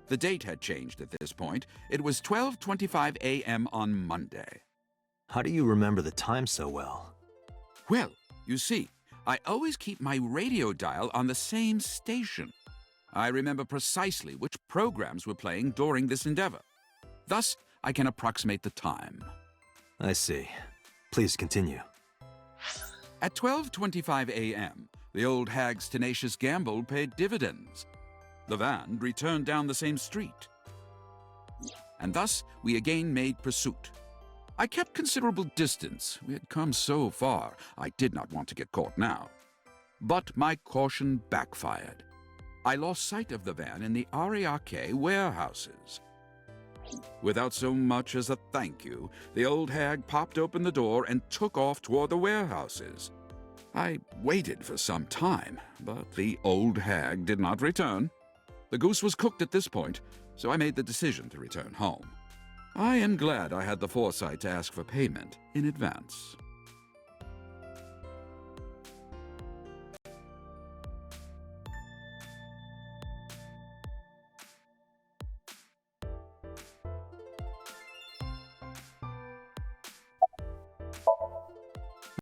the date had changed at this point. It was 12:25 a.m. on Monday. How do you remember the time so well? Well, you see, I always keep my radio dial on the same station. I remember precisely which programs were playing during this endeavor. Thus, I can approximate the time. I see. Please continue. At 12:25 a.m., the old hag's tenacious gamble paid dividends. The van returned down the same street. And thus, we again made pursuit. I kept considerable distance. We had come so far, I did not want to get caught now. But my caution backfired. I lost sight of the van in the Ariake warehouses. Without so much as a thank you, the old hag popped open the door and took off toward the warehouses. I waited for some time, but the old hag did not return. The goose was cooked at this point, so I made the decision to return home. I am glad I had the foresight to ask for payment in advance.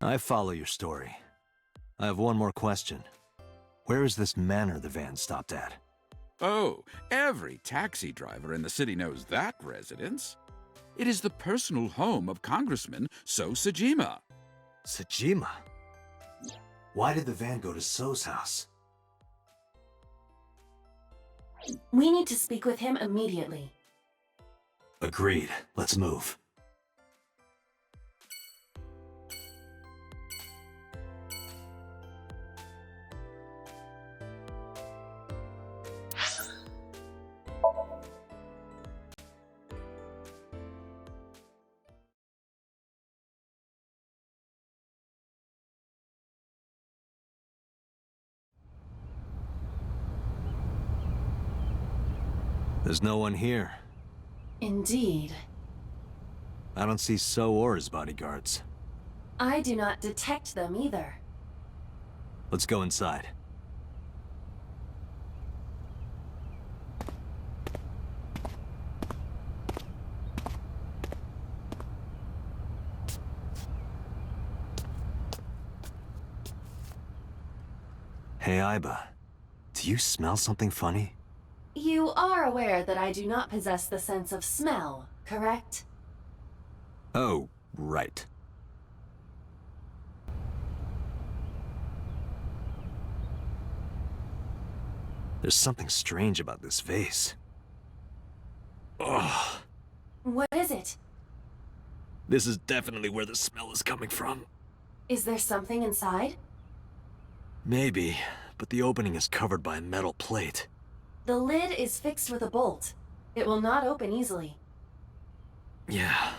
I follow your story. I have one more question. Where is this manor the van stopped at? Oh, every taxi driver in the city knows that residence. It is the personal home of Congressman So Sajima. Sajima? Why did the van go to So's house? We need to speak with him immediately. Agreed. Let's move. There's no one here. Indeed. I don't see So or his bodyguards. I do not detect them either. Let's go inside. Hey, Aiba. Do you smell something funny? You are aware that I do not possess the sense of smell, correct? Oh, right. There's something strange about this vase. Ugh. What is it? This is definitely where the smell is coming from. Is there something inside? Maybe, but the opening is covered by a metal plate. The lid is fixed with a bolt. It will not open easily. Yeah.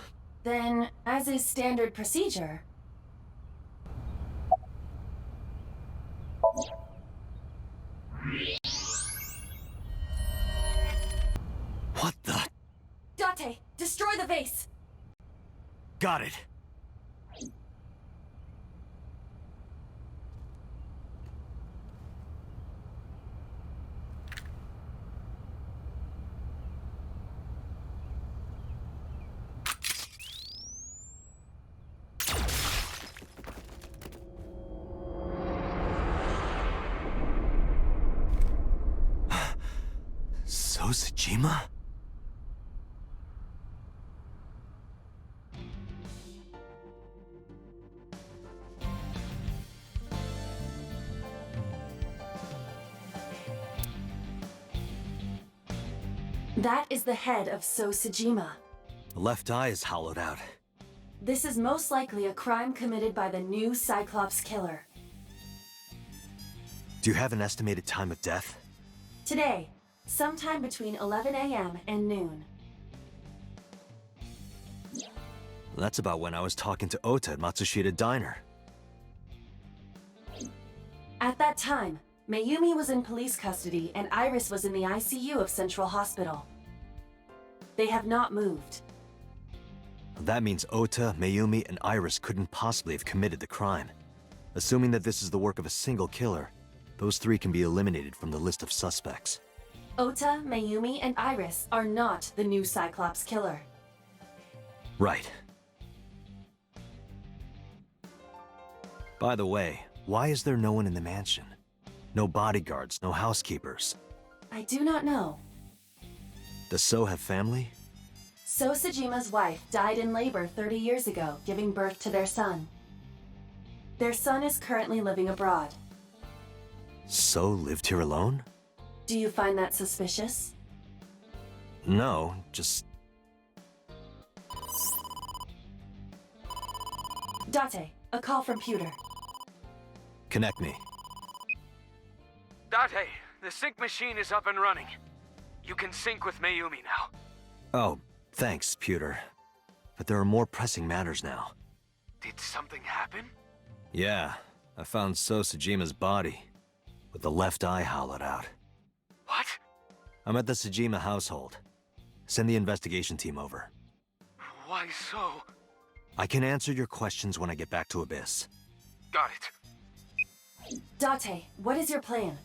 Then, as is standard procedure... What the? Date, destroy the vase! Got it. Sojima? That is the head of Sojima. The left eye is hollowed out. This is most likely a crime committed by the new Cyclops killer. Do you have an estimated time of death? Today, sometime between 11 a.m. and noon. That's about when I was talking to Ota at Matsushita Diner. At that time, Mayumi was in police custody and Iris was in the ICU of Central Hospital. They have not moved. That means Ota, Mayumi, and Iris couldn't possibly have committed the crime. Assuming that this is the work of a single killer, those three can be eliminated from the list of suspects. Ota, Mayumi, and Iris are not the new Cyclops killer. Right. By the way, why is there no one in the mansion? No bodyguards, no housekeepers. I do not know. Does So have family? Sojima's wife died in labor 30 years ago, giving birth to their son. Their son is currently living abroad. So lived here alone? Do you find that suspicious? No, just... Date, a call from Pewter. Connect me. Date, the sync machine is up and running. You can sync with Mayumi now. Oh, thanks, Pewter. But there are more pressing matters now. Did something happen? Yeah, I found Sojima's body, with the left eye hollowed out. What? I'm at the Sojima household. Send the investigation team over. Why so? I can answer your questions when I get back to Abyss. Got it. Date, what is your plan?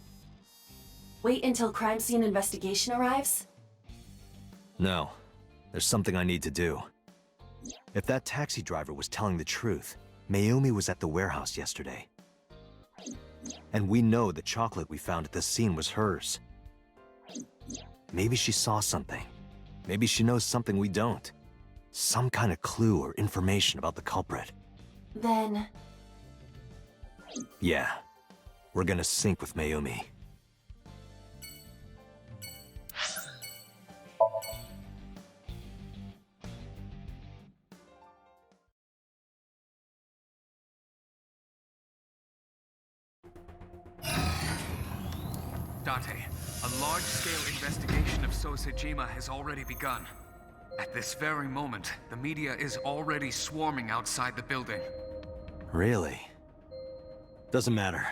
Wait until crime scene investigation arrives? No. There's something I need to do. If that taxi driver was telling the truth, Mayumi was at the warehouse yesterday. And we know the chocolate we found at the scene was hers. Maybe she saw something. Maybe she knows something we don't. Some kind of clue or information about the culprit. Then... Yeah. We're gonna sync with Mayumi. Date, a large-scale investigation of Sojima has already begun. At this very moment, the media is already swarming outside the building. Really? Doesn't matter.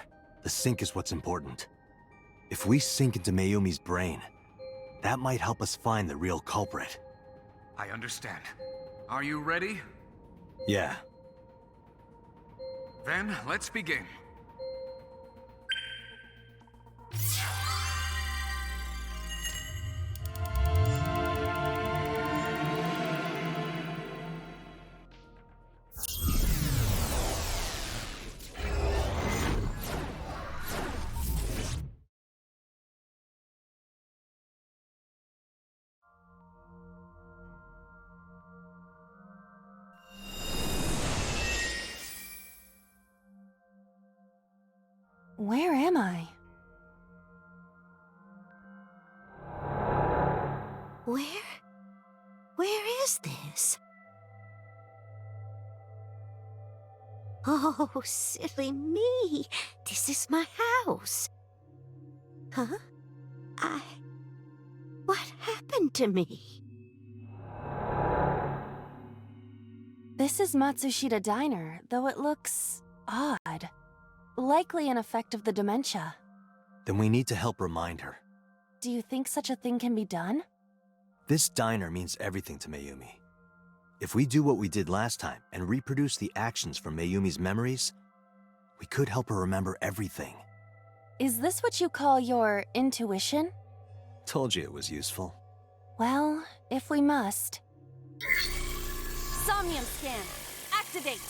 The sync is what's important. If we sink into Mayumi's brain, That might help us find the real culprit. I understand. Are you ready? Yeah. Then, let's begin. Where am I? Where is this? Oh, silly me. This is my house. Huh? What happened to me? This is Matsushita Diner, though it looks odd. Likely an effect of the dementia. Then we need to help remind her. Do you think such a thing can be done? This diner means everything to Mayumi. If we do what we did last time and reproduce the actions from Mayumi's memories, we could help her remember everything. Is this what you call your intuition? Told you it was useful. Well, if we must. Somnium scan. Activate!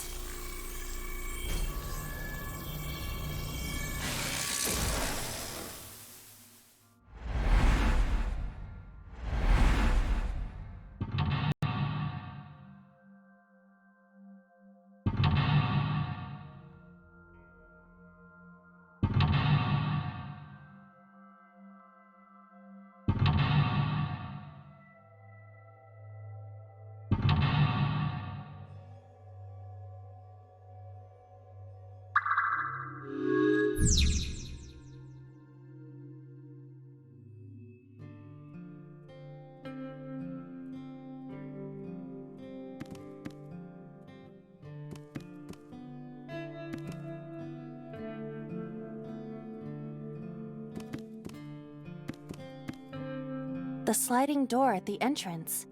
The sliding door at the entrance.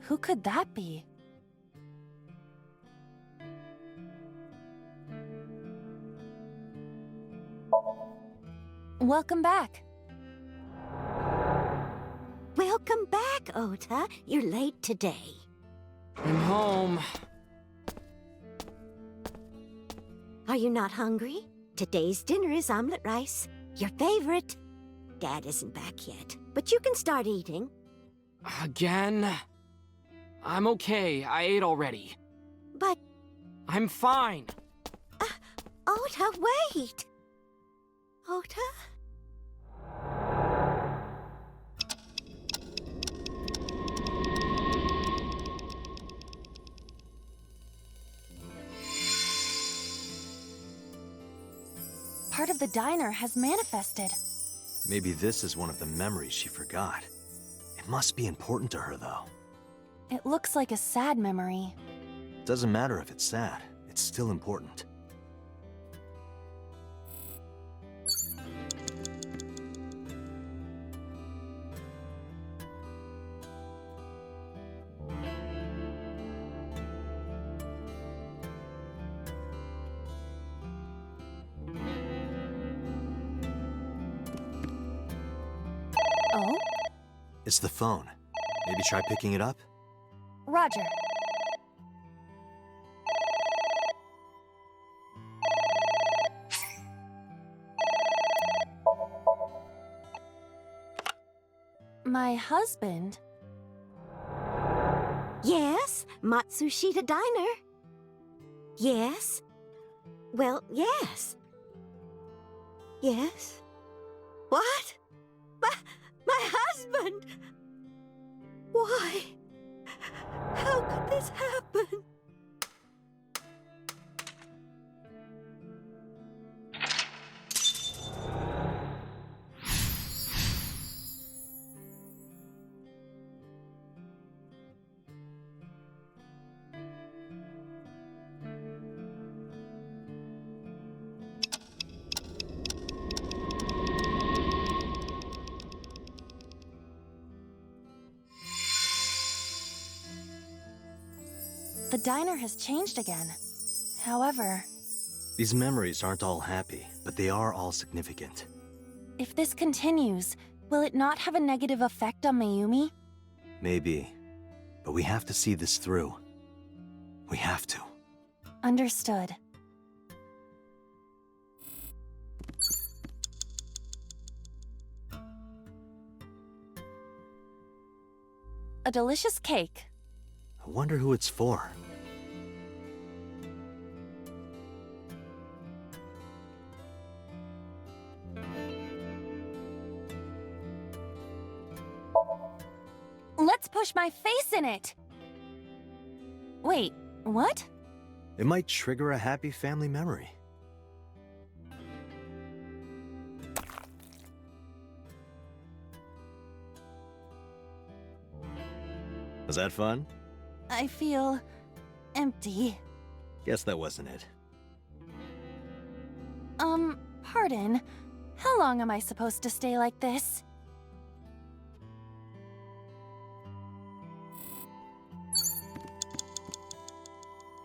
Who could that be? Welcome back. Welcome back, Ota. You're late today. I'm home. Are you not hungry? Today's dinner is omelet rice. Your favorite. Dad isn't back yet, but you can start eating. Again? I'm okay. I ate already. But... I'm fine. Ota, wait! Ota? Part of the diner has manifested. Maybe this is one of the memories she forgot. It must be important to her, though. It looks like a sad memory. Doesn't matter if it's sad. It's still important. Oh? It's the phone. Maybe try picking it up? Roger. My husband? Yes, Matsushita Diner. Yes. Well, yes. Yes. What? My husband! Why? How could this happen? The diner has changed again. However, These memories aren't all happy, but they are all significant. if this continues, will it not have a negative effect on Mayumi? Maybe. But we have to see this through. We have to. Understood. A delicious cake. I wonder who it's for. Let's push my face in it! Wait, what? It might trigger a happy family memory. Was that fun? I feel empty. Guess that wasn't it. Pardon. How long am I supposed to stay like this?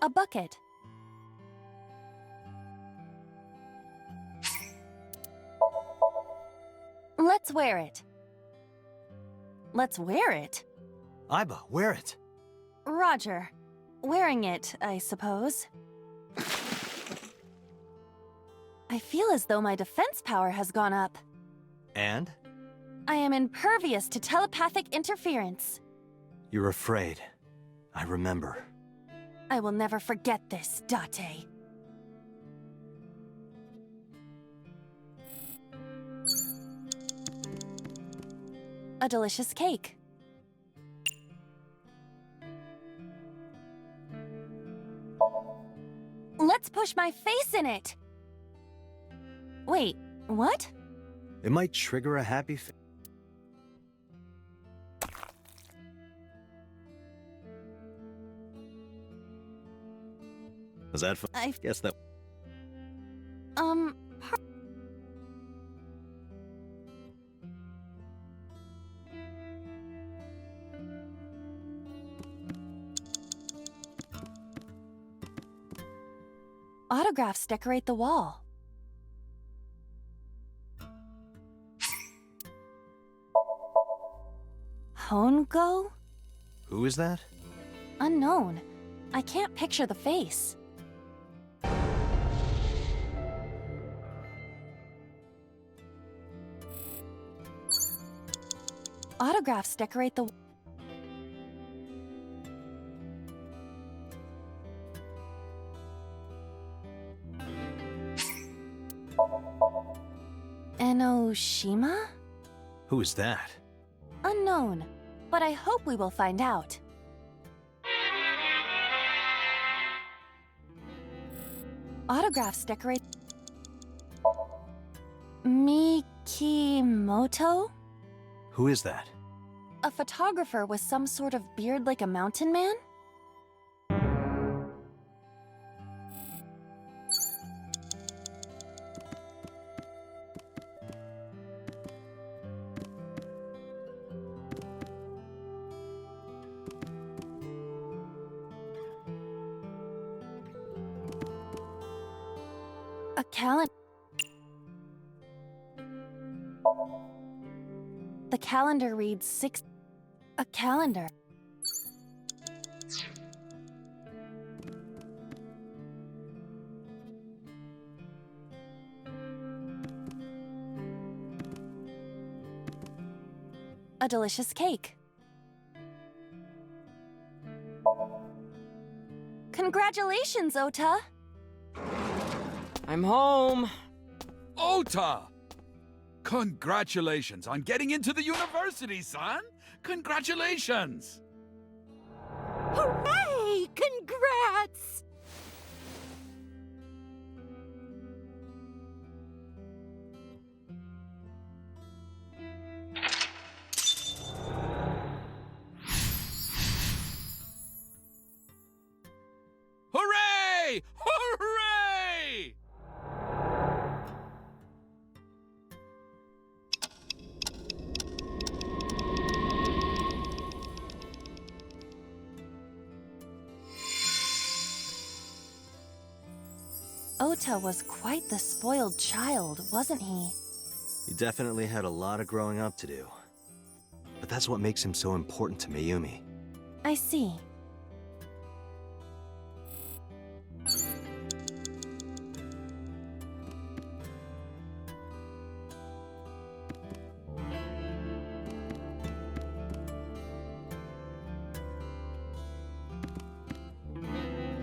A bucket. Let's wear it. Let's wear it? Aiba, wear it. Roger. Wearing it, I suppose. I feel as though my defense power has gone up. And? I am impervious to telepathic interference. You're afraid. I remember. I will never forget this, Date. A delicious cake. Let's push my face in it! Wait, what? It might trigger a happy Was that fun? I guess that... Autographs decorate the wall. Hongo? Who is that? Unknown. I can't picture the face. Autographs decorate the... Enoshima? Who is that? Unknown, but I hope we will find out. Autographs decorate... Mikimoto? Who is that? A photographer with some sort of beard like a mountain man? A calendar. The calendar reads 6. A calendar. A delicious cake. Congratulations, Ota! I'm home. Ota! Congratulations on getting into the university, son! Congratulations! Hooray! Congrats! Hooray! Hooray! Ota was quite the spoiled child, wasn't he? He definitely had a lot of growing up to do. But that's what makes him so important to Mayumi. I see.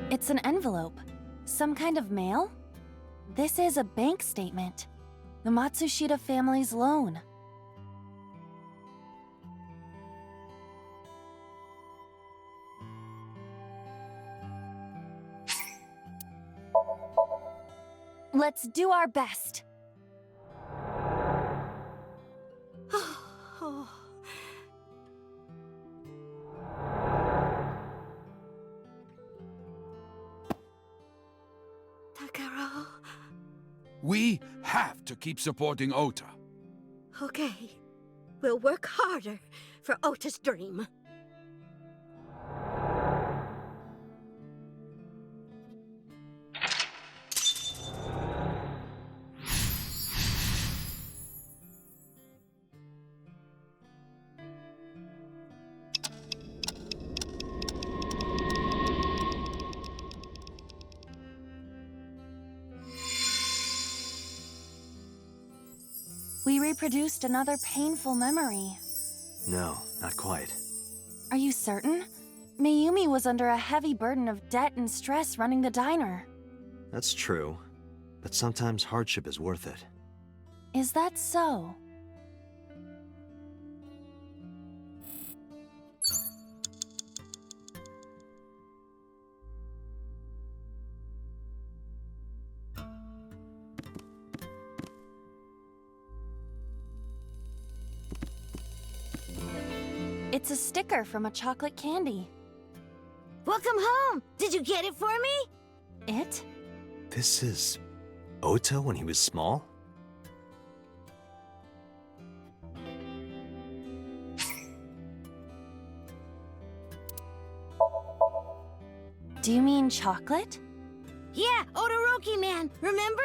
It's an envelope. Some kind of mail? This is a bank statement. The Matsushita family's loan. Let's do our best. Takaro. We have to keep supporting Ota. Okay. We'll work harder for Ota's dream. We reproduced another painful memory. No, not quite. Are you certain? Mayumi was under a heavy burden of debt and stress running the diner. That's true. But sometimes hardship is worth it. Is that so? It's a sticker from a chocolate candy. Welcome home! Did you get it for me? It? This is Ota when he was small? Do you mean chocolate? Yeah, Todoroki man, remember?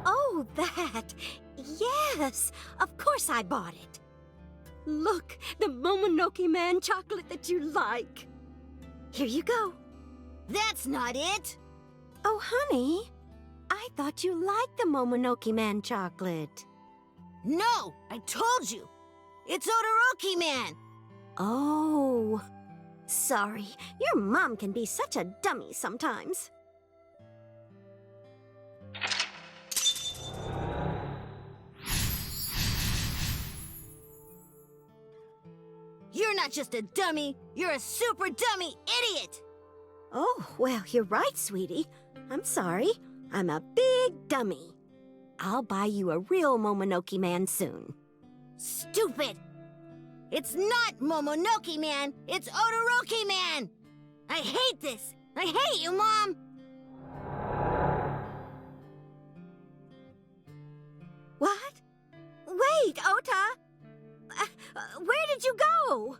Oh, that. Yes, of course I bought it. Look, the Momonoke Man chocolate that you like. Here you go. That's not it. Oh, honey, I thought you liked the Momonoke Man chocolate. No, I told you. It's Todoroki Man. Oh, sorry. Your mom can be such a dummy sometimes. You're not just a dummy, you're a super dummy idiot! Oh, well, you're right, sweetie. I'm sorry. I'm a big dummy. I'll buy you a real Momonoke Man soon. Stupid! It's not Momonoke Man, it's Todoroki Man! I hate this! I hate you, Mom! What? Wait, Ota! Where did you go?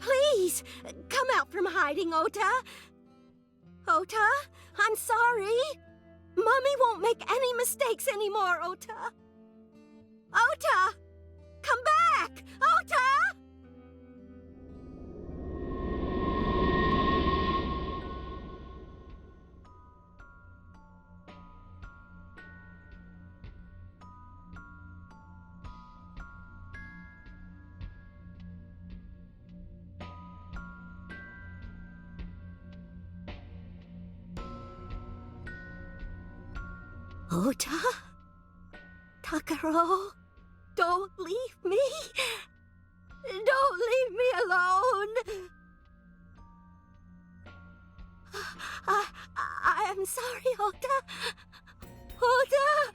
Please, come out from hiding, Ota. Ota, I'm sorry. Mommy won't make any mistakes anymore, Ota. Ota! Come back! Ota! Ota? Takaro? Don't leave me! Don't leave me alone! I am sorry, Ota. Ota!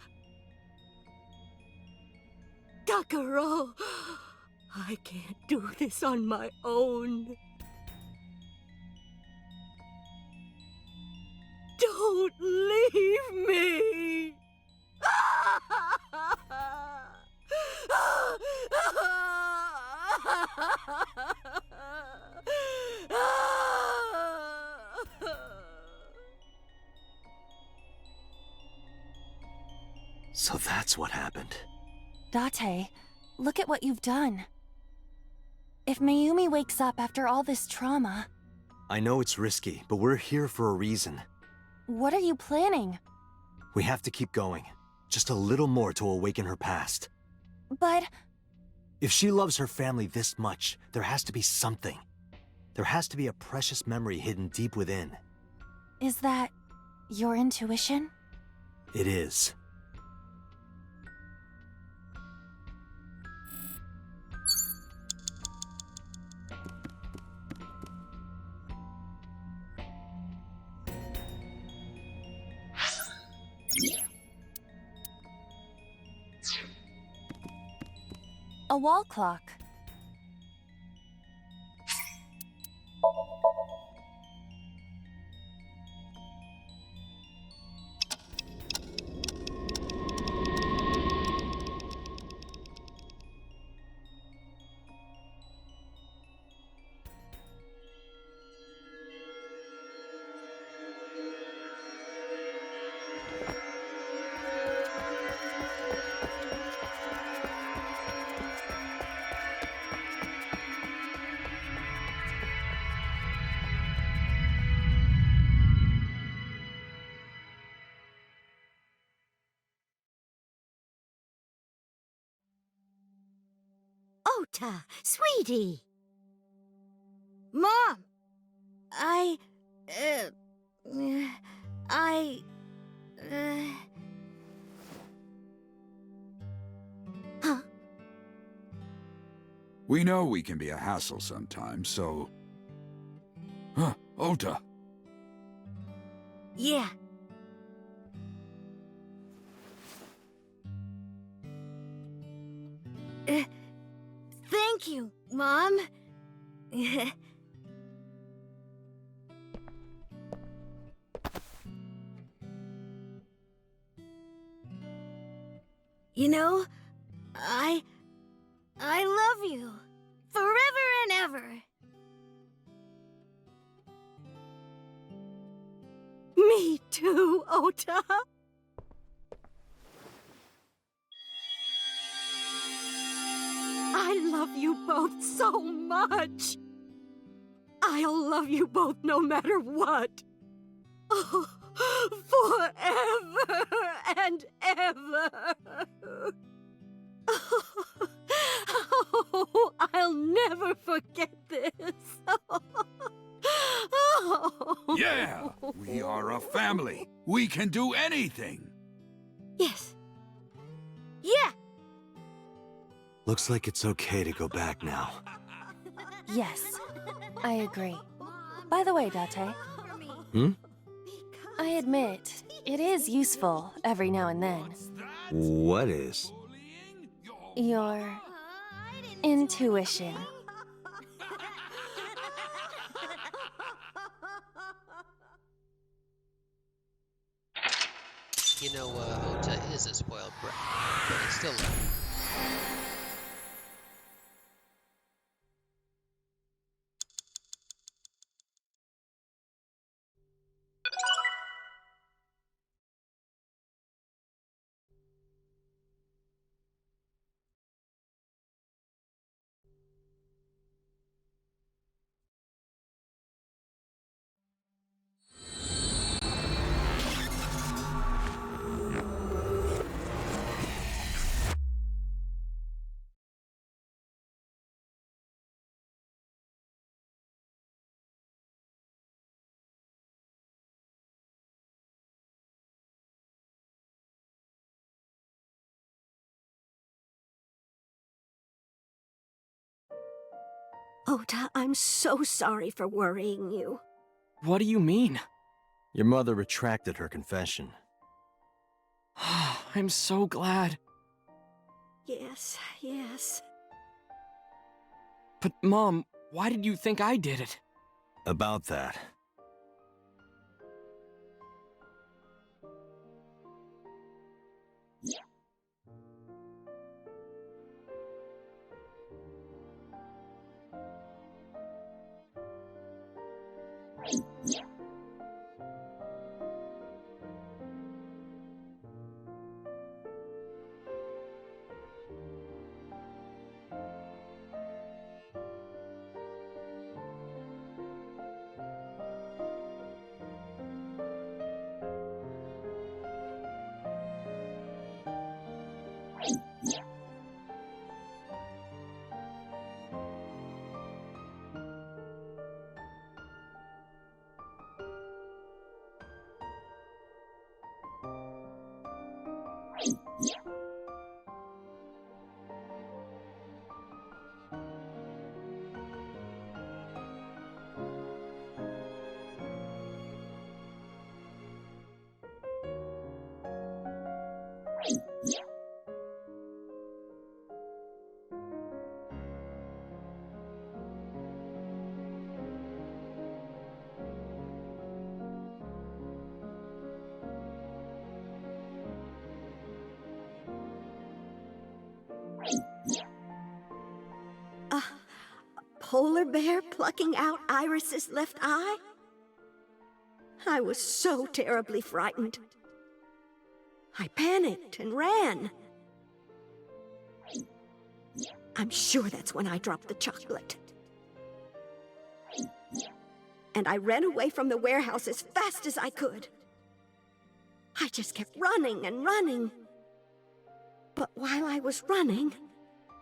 Takaro, I can't do this on my own. Don't leave me! So that's what happened. Date, look at what you've done. If Mayumi wakes up after all this trauma... I know it's risky, but we're here for a reason. What are you planning? We have to keep going. Just a little more to awaken her past. But... If she loves her family this much, there has to be something. There has to be a precious memory hidden deep within. Is that your intuition? It is. A wall clock. Ota, sweetie. Mom! Huh? We know we can be a hassle sometimes, so... Huh, Ota. Yeah. Thank you, Mom. You know, I love you. Forever and ever. Me too, Ota. I love you both so much. I'll love you both no matter what. Oh, forever and ever. Oh, I'll never forget this. Oh. Yeah! We are a family. We can do anything. Yes. Yeah! Looks like it's okay to go back now. Yes, I agree. By the way, Date. I admit, it is useful every now and then. What is? Your intuition. You know, Ota is a spoiled brat, but I still love her. Ota, I'm so sorry for worrying you. What do you mean? Your mother retracted her confession. I'm so glad. Yes, yes. But Mom, why did you think I did it? About that. A polar bear plucking out Iris's left eye? I was so terribly frightened. I panicked and ran. I'm sure that's when I dropped the chocolate. And I ran away from the warehouse as fast as I could. I just kept running and running. But while I was running,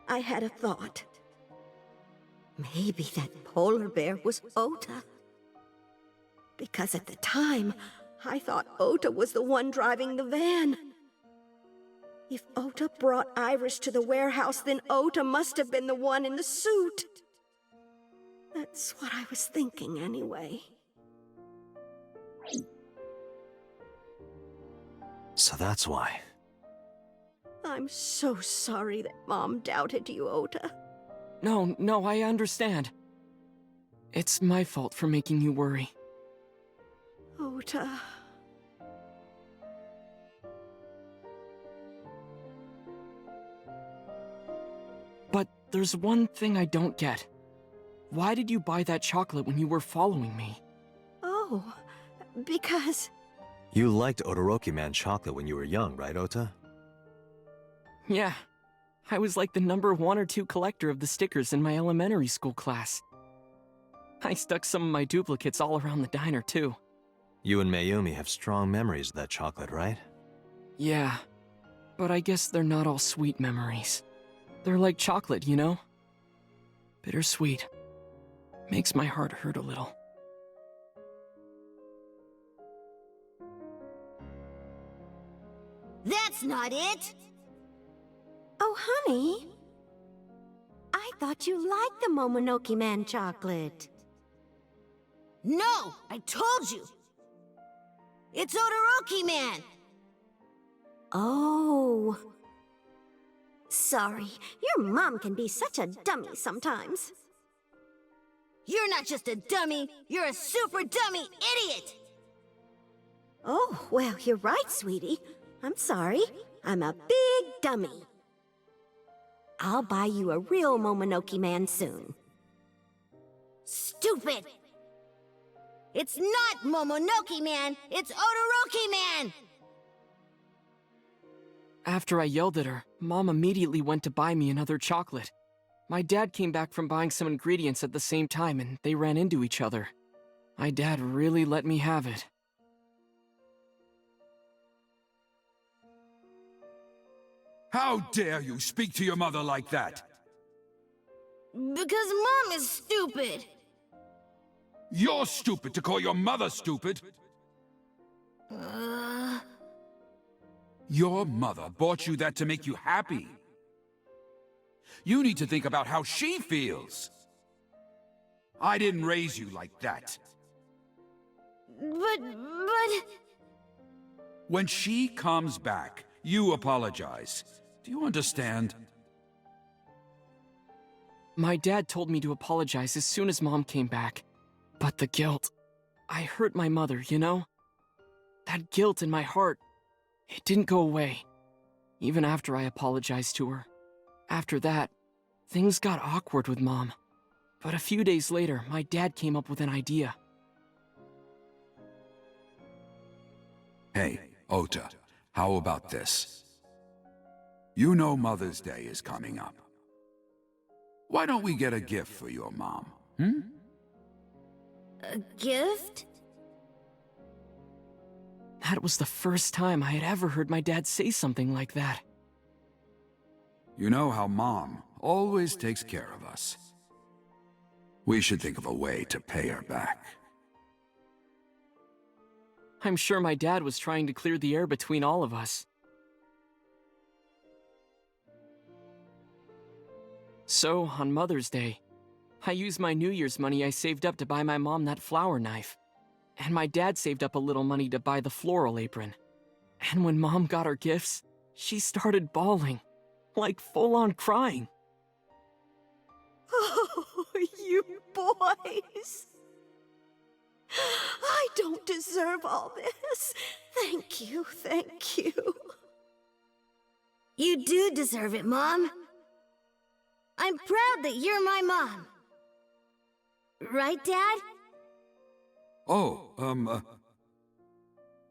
I had a thought. Maybe that polar bear was Ota. Because at the time, I thought Ota was the one driving the van. If Ota brought Iris to the warehouse, then Ota must have been the one in the suit. That's what I was thinking anyway. So that's why. I'm so sorry that Mom doubted you, Ota. No, I understand. It's my fault for making you worry. Ota. But there's one thing I don't get. Why did you buy that chocolate when you were following me? Oh, because... You liked Todoroki Man chocolate when you were young, right, Ota? Yeah. I was like the number 1 or 2 collector of the stickers in my elementary school class. I stuck some of my duplicates all around the diner, too. You and Mayumi have strong memories of that chocolate, right? Yeah. But I guess they're not all sweet memories. They're like chocolate, you know? Bittersweet. Makes my heart hurt a little. That's not it! Oh, honey. I thought you liked the Momonoki Man chocolate. No! I told you! It's Todoroki Man! Oh. Sorry, your mom can be such a dummy sometimes. You're not just a dummy, you're a super dummy idiot! Oh, well, you're right, sweetie. I'm sorry. I'm a big dummy. I'll buy you a real Momonoki Man soon. Stupid! It's not Momonoki Man, it's Todoroki Man! After I yelled at her, Mom immediately went to buy me another chocolate. My dad came back from buying some ingredients at the same time and they ran into each other. My dad really let me have it. How dare you speak to your mother like that? Because Mom is stupid! You're stupid to call your mother stupid! Your mother bought you that to make you happy. You need to think about how she feels. I didn't raise you like that. But... When she comes back, you apologize. Do you understand? My dad told me to apologize as soon as Mom came back. But the guilt... I hurt my mother, you know? That guilt in my heart, it didn't go away. Even after I apologized to her. After that, things got awkward with Mom. But a few days later, my dad came up with an idea. Hey, Ota, how about this? You know Mother's Day is coming up. Why don't we get a gift for your mom, A gift? That was the first time I had ever heard my dad say something like that. You know how Mom always takes care of us. We should think of a way to pay her back. I'm sure my dad was trying to clear the air between all of us. So, on Mother's Day, I used my New Year's money I saved up to buy my mom that flower knife. And my dad saved up a little money to buy the floral apron. And when Mom got her gifts, she started bawling. Like full-on crying. Oh, you boys. I don't deserve all this. Thank you, thank you. You do deserve it, Mom. I'm proud that you're my mom. Right, Dad? Oh,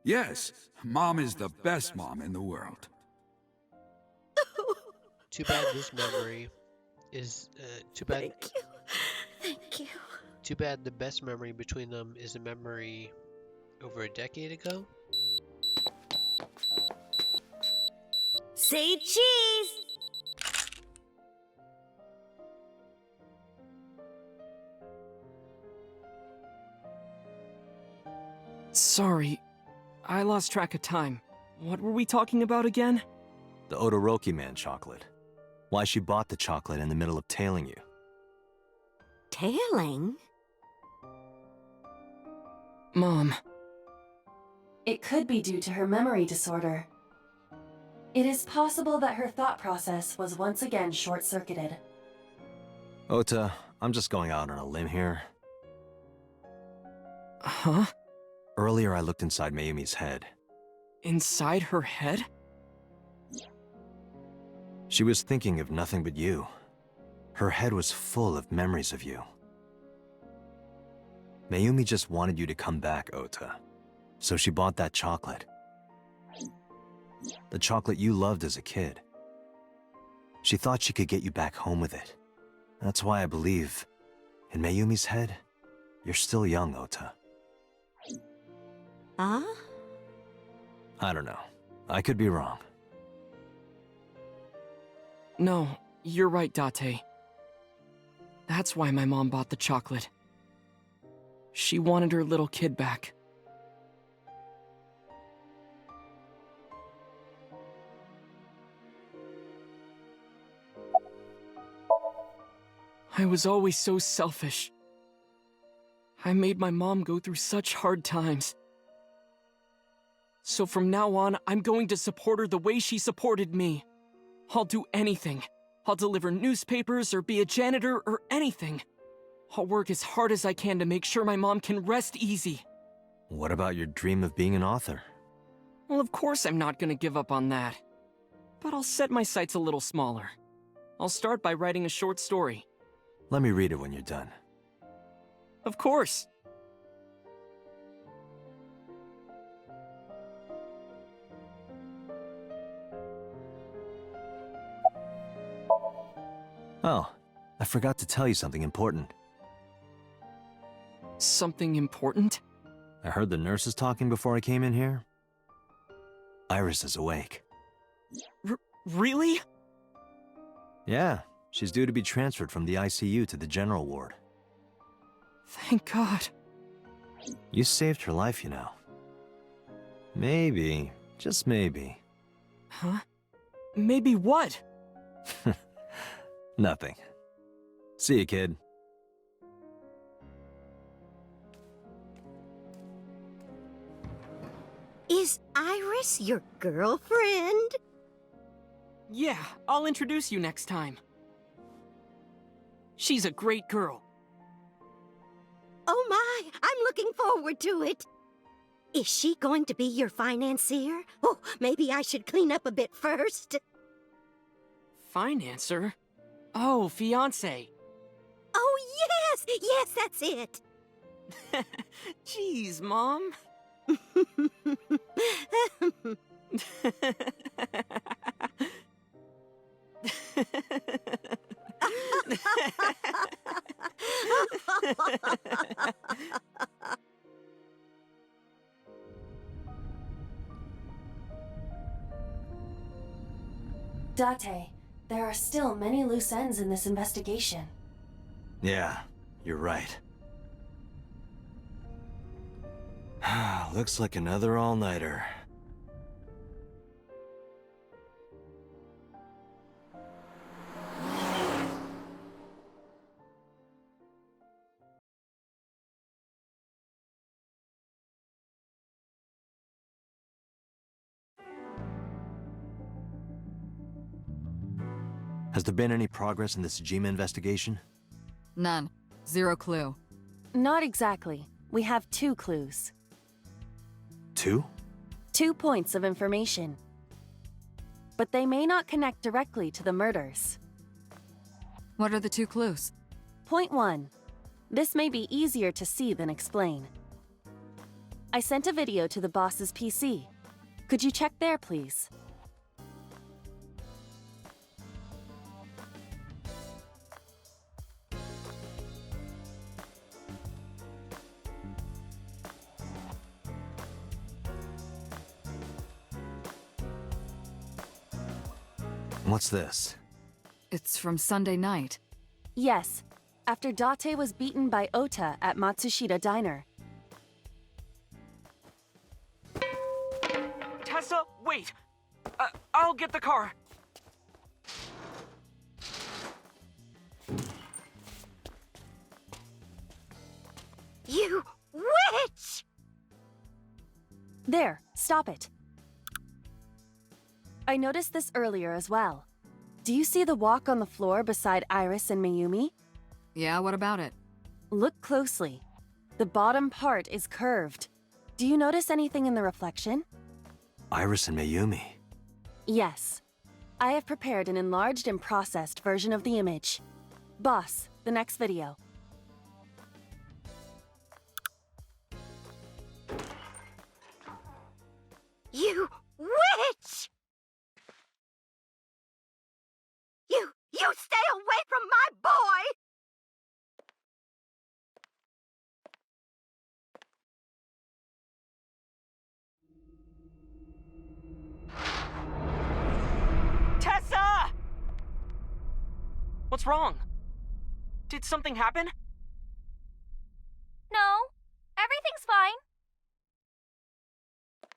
yes. Mom is the best mom in the world. Too bad this memory is, too bad... Thank you. Thank you. Too bad the best memory between them is a memory over a decade ago? Say cheese! Sorry, I lost track of time. What were we talking about again? The Odoroki Man chocolate. Why she bought the chocolate in the middle of tailing you. Tailing? Mom. It could be due to her memory disorder. It is possible that her thought process was once again short-circuited. Ota, I'm just going out on a limb here. Huh? Earlier I looked inside Mayumi's head. Inside her head? She was thinking of nothing but you. Her head was full of memories of you. Mayumi just wanted you to come back, Ota. So she bought that chocolate. The chocolate you loved as a kid. She thought she could get you back home with it. That's why I believe, in Mayumi's head, you're still young, Ota. Huh? I don't know. I could be wrong. No, you're right, Date. That's why my mom bought the chocolate. She wanted her little kid back. I was always so selfish. I made my mom go through such hard times. So from now on, I'm going to support her the way she supported me. I'll do anything. I'll deliver newspapers or be a janitor or anything. I'll work as hard as I can to make sure my mom can rest easy. What about your dream of being an author? Well, of course I'm not gonna give up on that. But I'll set my sights a little smaller. I'll start by writing a short story. Let me read it when you're done. Of course. Oh, I forgot to tell you something important. Something important? I heard the nurses talking before I came in here. Iris is awake. Really? Yeah, she's due to be transferred from the ICU to the general ward. Thank God. You saved her life, you know. Maybe, just maybe. Huh? Maybe what? Nothing. See you, kid. Is Iris your girlfriend? Yeah, I'll introduce you next time. She's a great girl. Oh my, I'm looking forward to it. Is she going to be your financier? Oh, maybe I should clean up a bit first. Financer? Oh, fiancé. Oh, yes! Yes, that's it! Jeez, Mom. Date, there are still many loose ends in this investigation. Yeah, you're right. Looks like another all-nighter. Has there been any progress in the Tsujima investigation? None. Zero clue. Not exactly. We have 2 clues. 2? 2 points of information. But they may not connect directly to the murders. What are the 2 clues? Point 1. This may be easier to see than explain. I sent a video to the boss's PC. Could you check there, please? What's this? It's from Sunday night. Yes, after Date was beaten by Ota at Matsushita Diner. Tessa, wait! I'll get the car. You witch! There, stop it. I noticed this earlier as well. Do you see the walk on the floor beside Iris and Mayumi? Yeah, what about it? Look closely. The bottom part is curved. Do you notice anything in the reflection? Iris and Mayumi. Yes. I have prepared an enlarged and processed version of the image. Boss, the next video. You witch! You stay away from my boy! Tessa! What's wrong? Did something happen? No, everything's fine.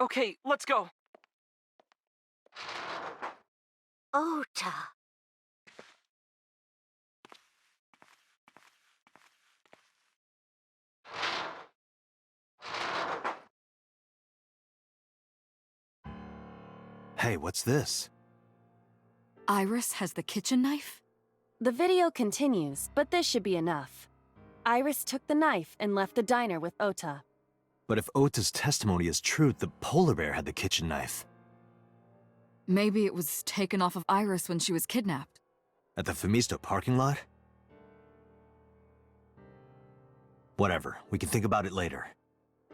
Okay, let's go. Ota. Hey, what's this? Iris has the kitchen knife? The video continues, but this should be enough. Iris took the knife and left the diner with Ota. But if Ota's testimony is true, the polar bear had the kitchen knife. Maybe it was taken off of Iris when she was kidnapped. At the Femisto parking lot? Whatever, we can think about it later.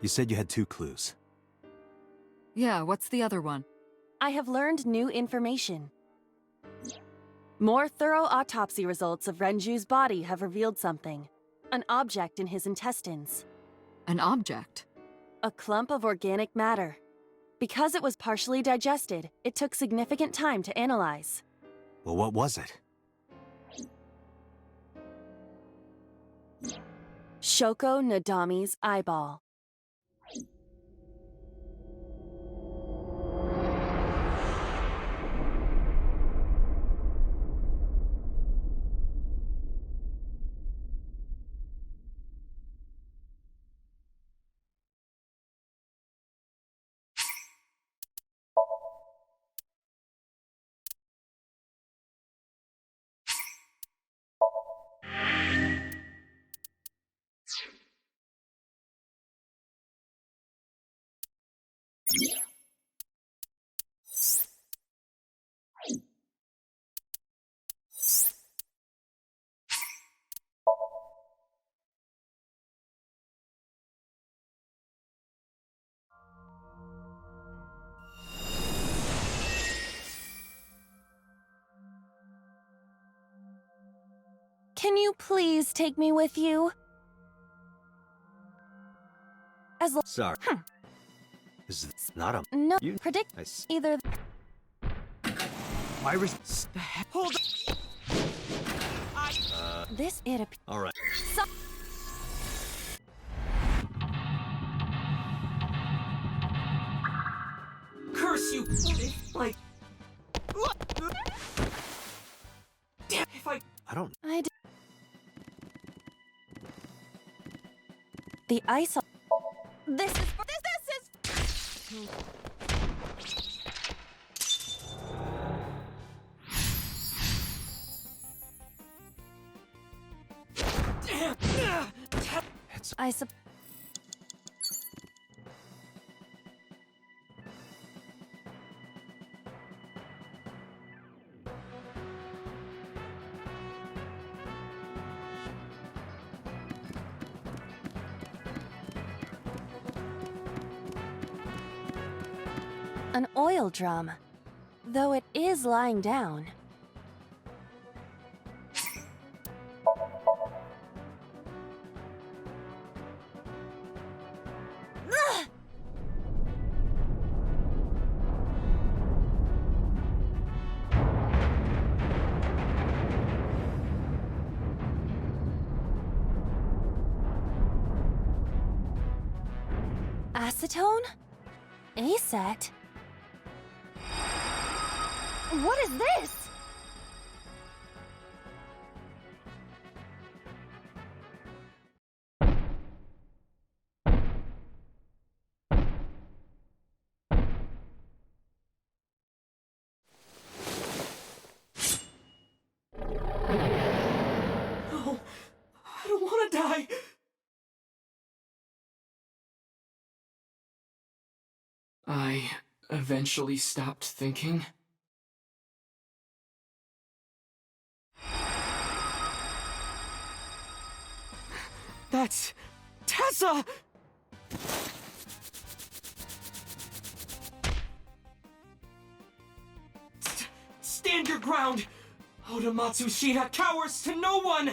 You said you had 2 clues. Yeah, what's the other one? I have learned new information. More thorough autopsy results of Renju's body have revealed something. An object in his intestines. An object? A clump of organic matter. Because it was partially digested, it took significant time to analyze. Well, what was it? Shoko Nadami's eyeball. Can you please take me with you? Sorry. This is not a... No, You... predict I s- either. Iris... Hold on. This it appears. Alright. Curse you! Like... Damn, if I... I don't... I d the ice. This is for this is. I sup... An oil drum, though it is lying down. Acetone? Asect? What is this? No, I don't want to die. I eventually stopped thinking. That's Tessa! Stand your ground! Oda Matsushita cowers to no one!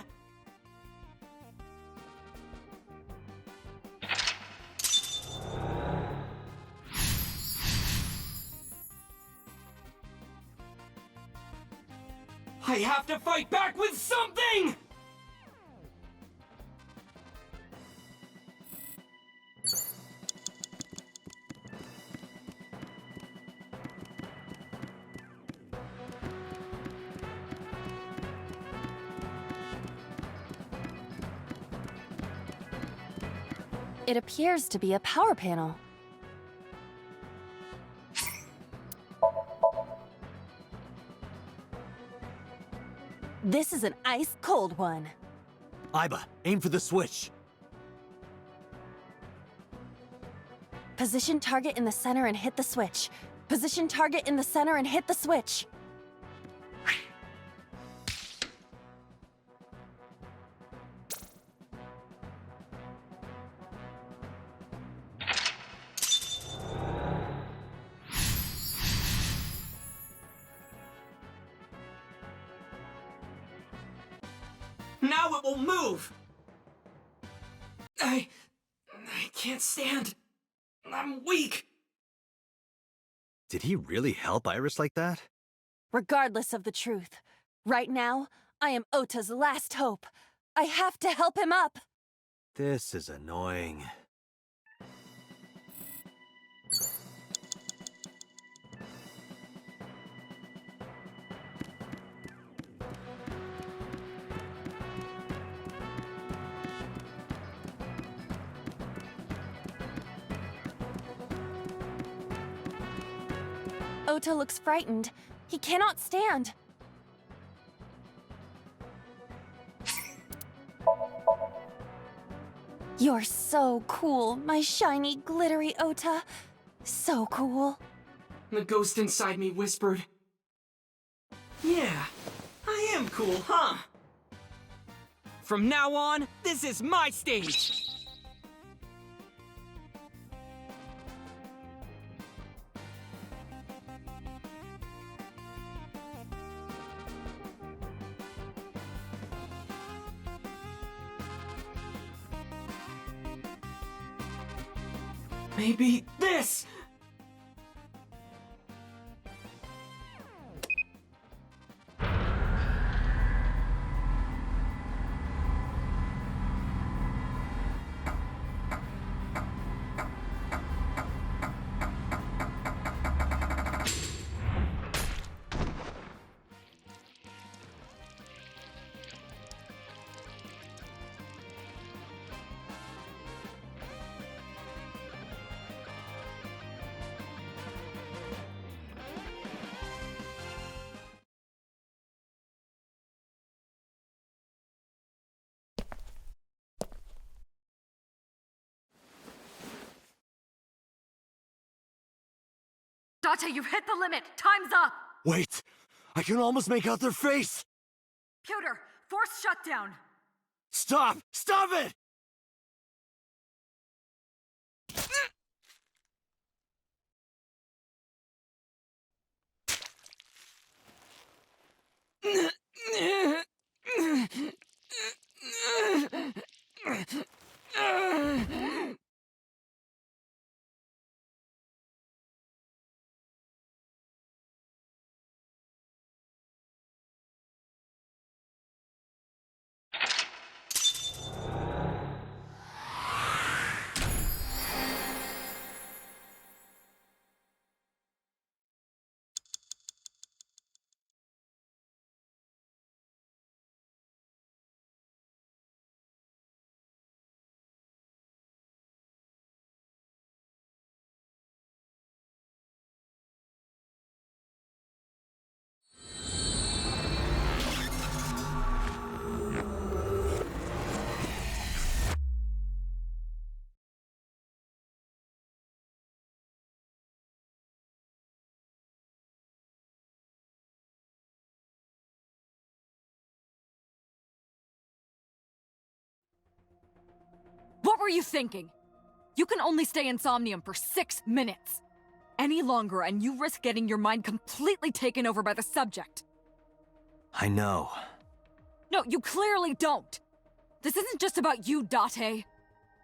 I have to fight back with something! It appears to be a power panel. This is an ice-cold one. Aiba, aim for the switch. Position target in the center and hit the switch. Position target in the center and hit the switch. Now it will move! I can't stand. I'm weak. Did he really help Iris like that? Regardless of the truth, right now, I am Ota's last hope. I have to help him up! This is annoying. Ota looks frightened. He cannot stand. You're so cool, my shiny, glittery Ota. So cool. The ghost inside me whispered, "Yeah, I am cool, huh? From now on, this is my stage!" Maybe this! Date, you've hit the limit! Time's up! Wait! I can almost make out their face! Pewter, force shutdown! Stop! Stop it! What were you thinking? You can only stay in Somnium for 6 minutes. Any longer and you risk getting your mind completely taken over by the subject. I know. No, you clearly don't. This isn't just about you, Date.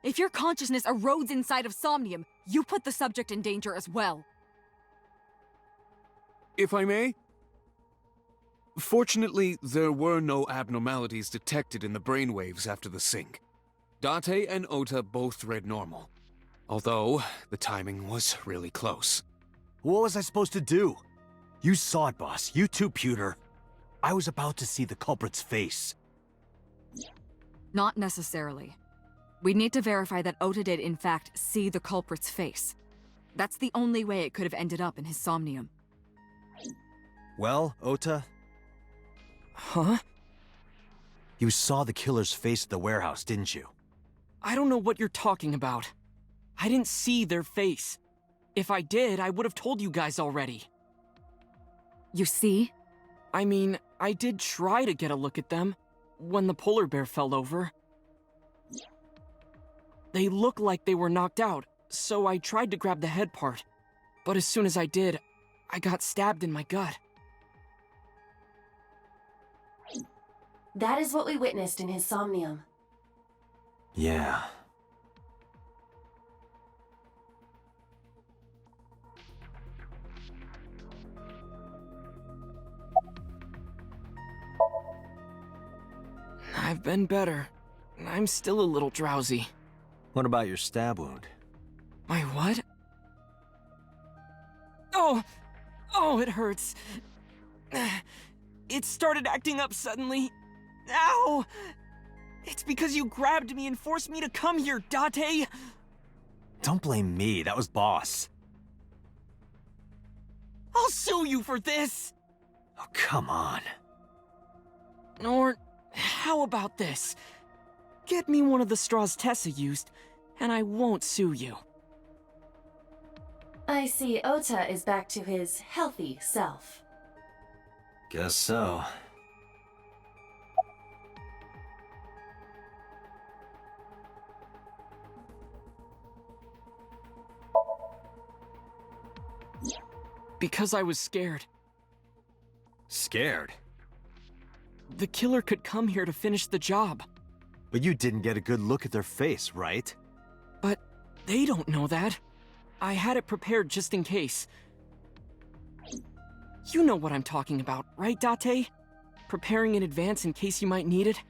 If your consciousness erodes inside of Somnium, you put the subject in danger as well. If I may? Fortunately, there were no abnormalities detected in the brainwaves after the sync. Date and Ota both read normal, although the timing was really close. What was I supposed to do? You saw it, boss. You too, Pewter. I was about to see the culprit's face. Not necessarily. We need to verify that Ota did in fact see the culprit's face. That's the only way it could have ended up in his Somnium. Well, Ota? Huh? You saw the killer's face at the warehouse, didn't you? I don't know what you're talking about. I didn't see their face. If I did, I would have told you guys already. You see? I mean, I did try to get a look at them when the polar bear fell over. They looked like they were knocked out, so I tried to grab the head part. But as soon as I did, I got stabbed in my gut. That is what we witnessed in his Somnium. Yeah. I've been better. I'm still a little drowsy. What about your stab wound? My what? Oh! Oh, it hurts. It started acting up suddenly. Ow! It's because you grabbed me and forced me to come here, Date! Don't blame me, that was Boss. I'll sue you for this! Oh, come on. Or, how about this? Get me one of the straws Tessa used, and I won't sue you. I see Ota is back to his healthy self. Guess so. Because I was scared. Scared? The killer could come here to finish the job. But you didn't get a good look at their face, right? But they don't know that. I had it prepared just in case. You know what I'm talking about, right, Date? Preparing in advance in case you might need it.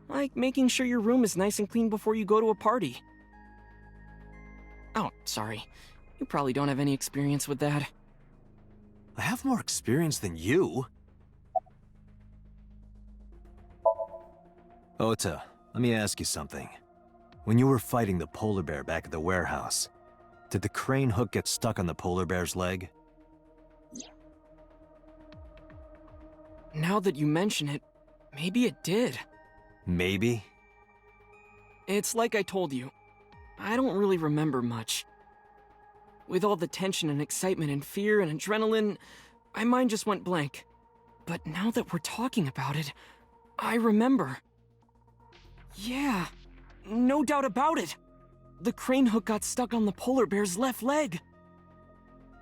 Like making sure your room is nice and clean before you go to a party. Oh, sorry. You probably don't have any experience with that. I have more experience than you. Ota, let me ask you something. When you were fighting the polar bear back at the warehouse, did the crane hook get stuck on the polar bear's leg? Now that you mention it, maybe it did. Maybe? It's like I told you. I don't really remember much. With all the tension and excitement and fear and adrenaline, my mind just went blank. But now that we're talking about it, I remember. Yeah, no doubt about it. The crane hook got stuck on the polar bear's left leg.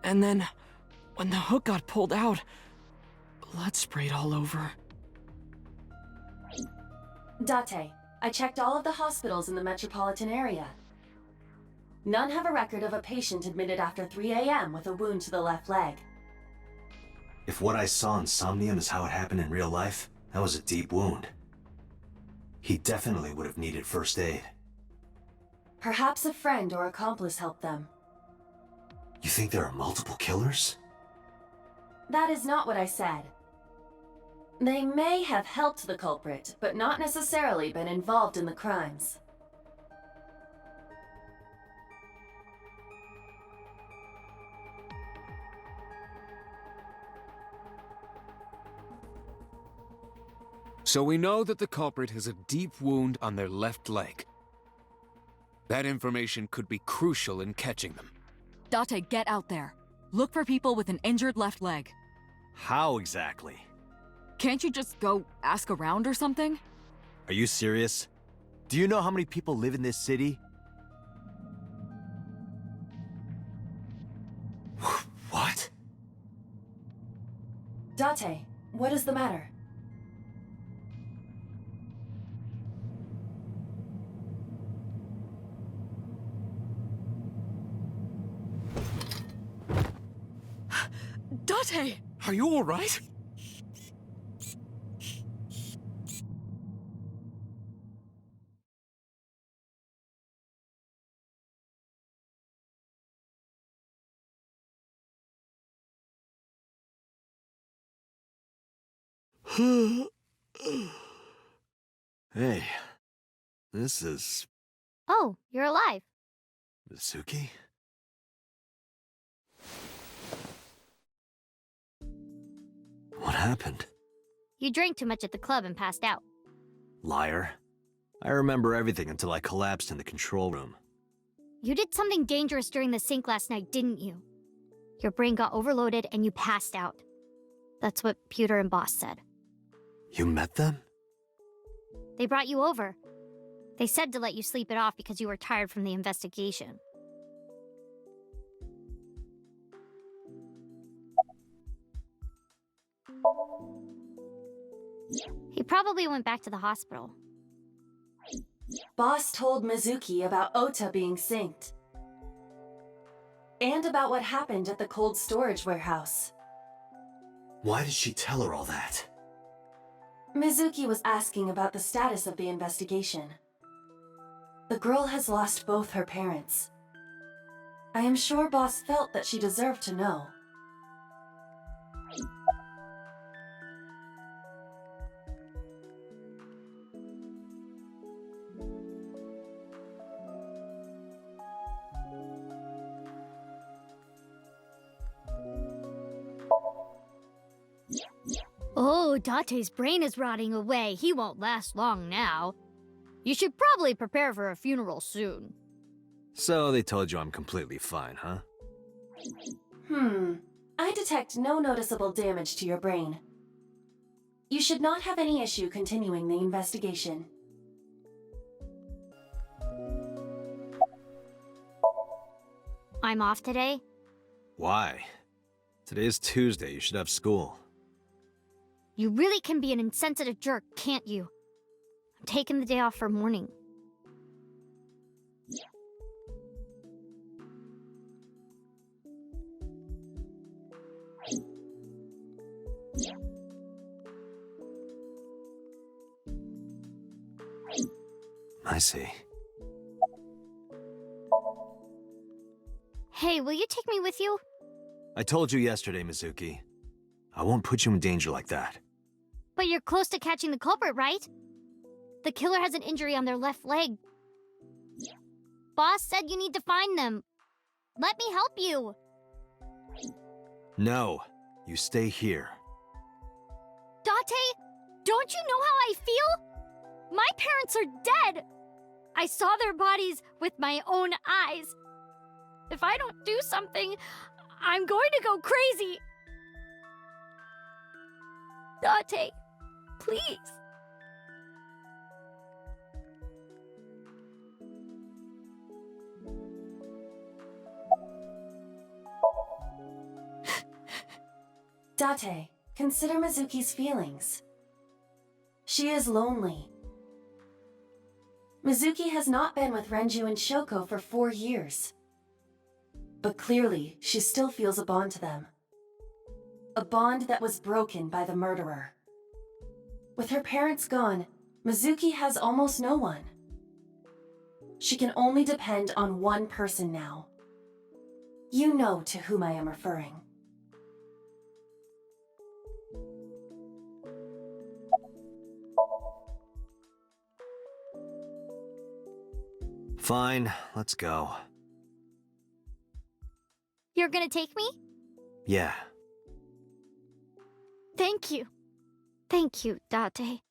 And then, when the hook got pulled out, blood sprayed all over. Date, I checked all of the hospitals in the metropolitan area. None have a record of a patient admitted after 3 a.m. with a wound to the left leg. If what I saw in Somnium is how it happened in real life, that was a deep wound. He definitely would have needed first aid. Perhaps a friend or accomplice helped them. You think there are multiple killers? That is not what I said. They may have helped the culprit, but not necessarily been involved in the crimes. So we know that the culprit has a deep wound on their left leg. That information could be crucial in catching them. Date, get out there. Look for people with an injured left leg. How exactly? Can't you just go ask around or something? Are you serious? Do you know how many people live in this city? What? Date, what is the matter? Date! Are you alright? Hey, this is... Oh, you're alive. Mizuki? What happened? You drank too much at the club and passed out. Liar. I remember everything until I collapsed in the control room. You did something dangerous during the sink last night, didn't you? Your brain got overloaded and you passed out. That's what Pewter and Boss said. You met them? They brought you over. They said to let you sleep it off because you were tired from the investigation. He probably went back to the hospital. Boss told Mizuki about Ota being synced. And about what happened at the cold storage warehouse. Why did she tell her all that? Mizuki was asking about the status of the investigation. The girl has lost both her parents. I am sure Boss felt that she deserved to know. Oh, Date's brain is rotting away. He won't last long now. You should probably prepare for a funeral soon. So they told you I'm completely fine, huh? I detect no noticeable damage to your brain. You should not have any issue continuing the investigation. I'm off today. Why? Today is Tuesday, you should have school. You really can be an insensitive jerk, can't you? I'm taking the day off for mourning. I see. Hey, will you take me with you? I told you yesterday, Mizuki. I won't put you in danger like that. But you're close to catching the culprit, right? The killer has an injury on their left leg. Boss said you need to find them. Let me help you. No, you stay here. Date, don't you know how I feel? My parents are dead. I saw their bodies with my own eyes. If I don't do something, I'm going to go crazy. Date, please. Date, consider Mizuki's feelings. She is lonely. Mizuki has not been with Renju and Shoko for 4 years. But clearly, she still feels a bond to them. A bond that was broken by the murderer. With her parents gone, Mizuki has almost no one. She can only depend on one person now. You know to whom I am referring. Fine, let's go. You're gonna take me? Yeah. Thank you. Thank you, Date.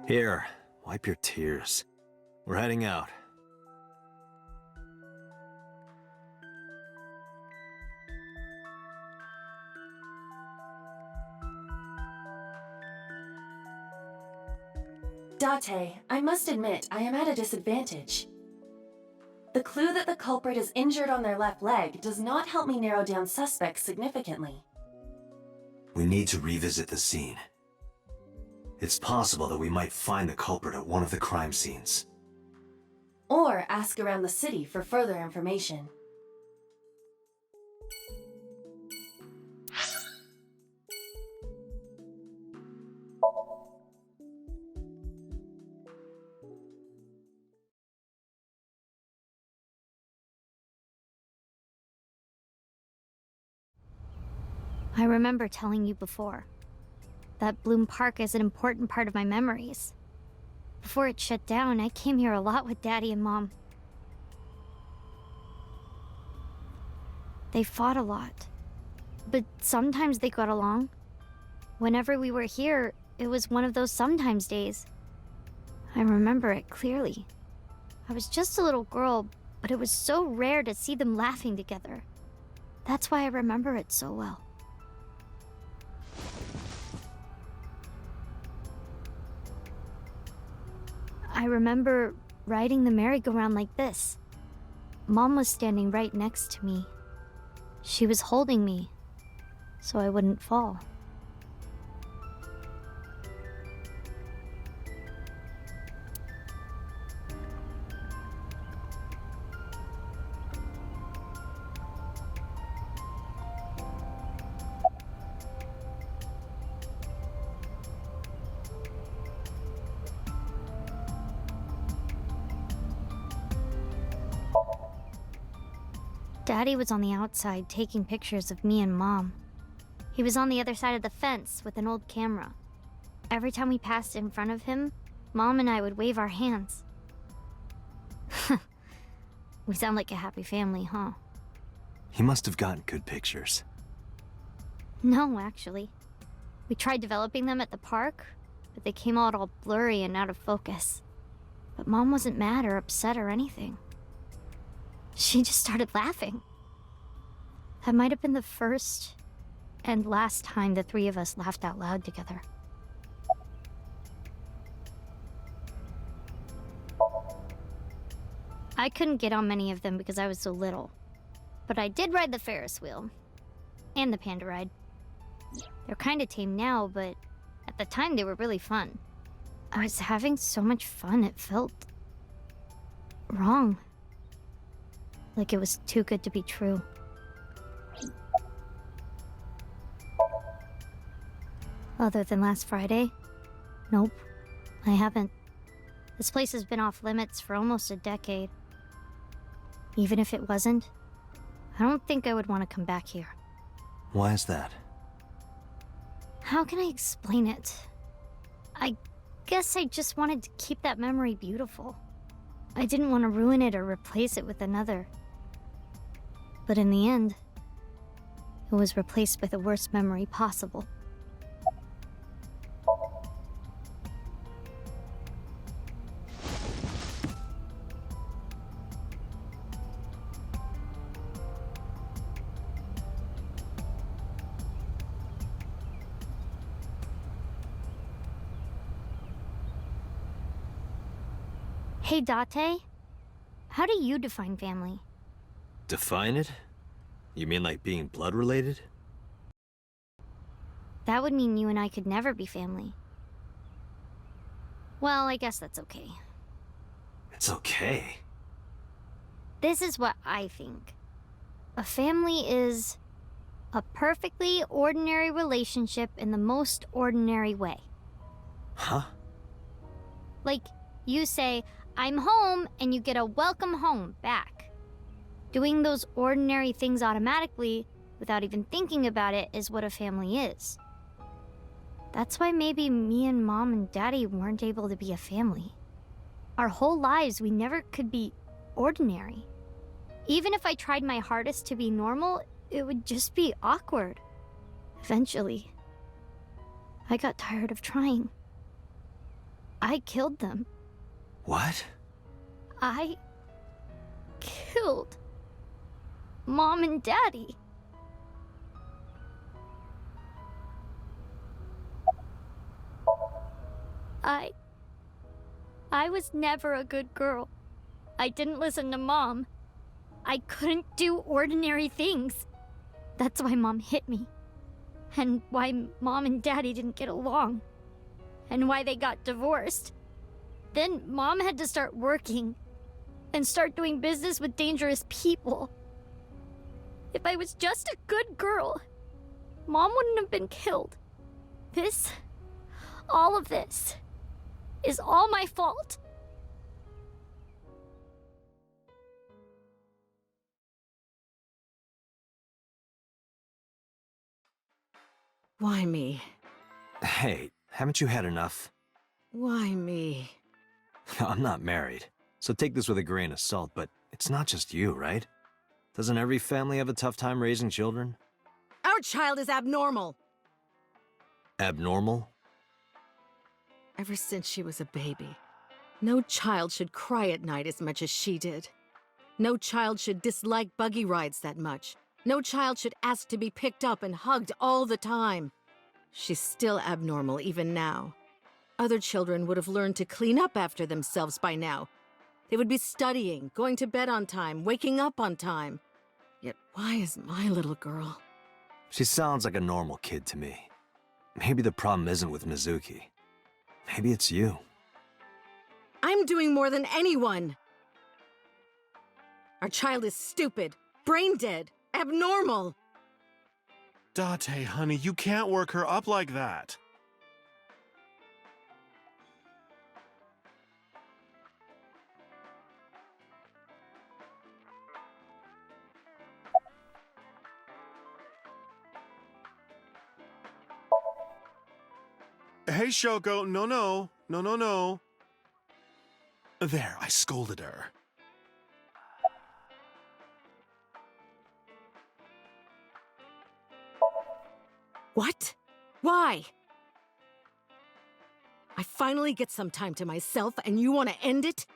Here, wipe your tears. We're heading out. Date, I must admit, I am at a disadvantage. The clue that the culprit is injured on their left leg does not help me narrow down suspects significantly. We need to revisit the scene. It's possible that we might find the culprit at one of the crime scenes. Or ask around the city for further information. I remember telling you before that Bloom Park is an important part of my memories. Before it shut down, I came here a lot with Daddy and Mom. They fought a lot, but sometimes they got along. Whenever we were here, it was one of those sometimes days. I remember it clearly. I was just a little girl, but it was so rare to see them laughing together. That's why I remember it so well. I remember riding the merry-go-round like this. Mom was standing right next to me. She was holding me, so I wouldn't fall. Daddy was on the outside taking pictures of me and Mom. He was on the other side of the fence with an old camera. Every time we passed in front of him, Mom and I would wave our hands. We sound like a happy family, huh? He must have gotten good pictures. No, actually. We tried developing them at the park, but they came out all blurry and out of focus. But Mom wasn't mad or upset or anything. She just started laughing. That might have been the first and last time the three of us laughed out loud together. I couldn't get on many of them because I was so little. But I did ride the Ferris wheel. And the panda ride. They're kinda tame now, but at the time they were really fun. I was having so much fun it felt wrong. Like it was too good to be true. Other than last Friday? Nope, I haven't. This place has been off limits for almost a decade. Even if it wasn't, I don't think I would want to come back here. Why is that? How can I explain it? I guess I just wanted to keep that memory beautiful. I didn't want to ruin it or replace it with another. But in the end, it was replaced by the worst memory possible. Hey, Date. How do you define family? Define it? You mean like being blood related? That would mean you and I could never be family. Well, I guess that's okay. It's okay. This is what I think. A family is a perfectly ordinary relationship in the most ordinary way. Huh? Like, you say, I'm home, and you get a welcome home back. Doing those ordinary things automatically, without even thinking about it, is what a family is. That's why maybe me and Mom and Daddy weren't able to be a family. Our whole lives, we never could be ordinary. Even if I tried my hardest to be normal, it would just be awkward. Eventually, I got tired of trying. I killed them. What? I killed Mom and Daddy. I was never a good girl. I didn't listen to Mom. I couldn't do ordinary things. That's why Mom hit me. And why Mom and Daddy didn't get along. And why they got divorced. Then Mom had to start working. And start doing business with dangerous people. If I was just a good girl, Mom wouldn't have been killed. All of this, is all my fault. Why me? Hey, haven't you had enough? Why me? I'm not married, so take this with a grain of salt, but it's not just you, right? Doesn't every family have a tough time raising children? Our child is abnormal. Abnormal? Ever since she was a baby. No child should cry at night as much as she did. No child should dislike buggy rides that much. No child should ask to be picked up and hugged all the time. She's still abnormal even now. Other children would have learned to clean up after themselves by now. They would be studying, going to bed on time, waking up on time. Yet why is my little girl? She sounds like a normal kid to me. Maybe the problem isn't with Mizuki. Maybe it's you. I'm doing more than anyone! Our child is stupid, brain dead, abnormal! Date, honey, you can't work her up like that. Hey, Shoko, no. There, I scolded her. What? Why? I finally get some time to myself and you want to end it?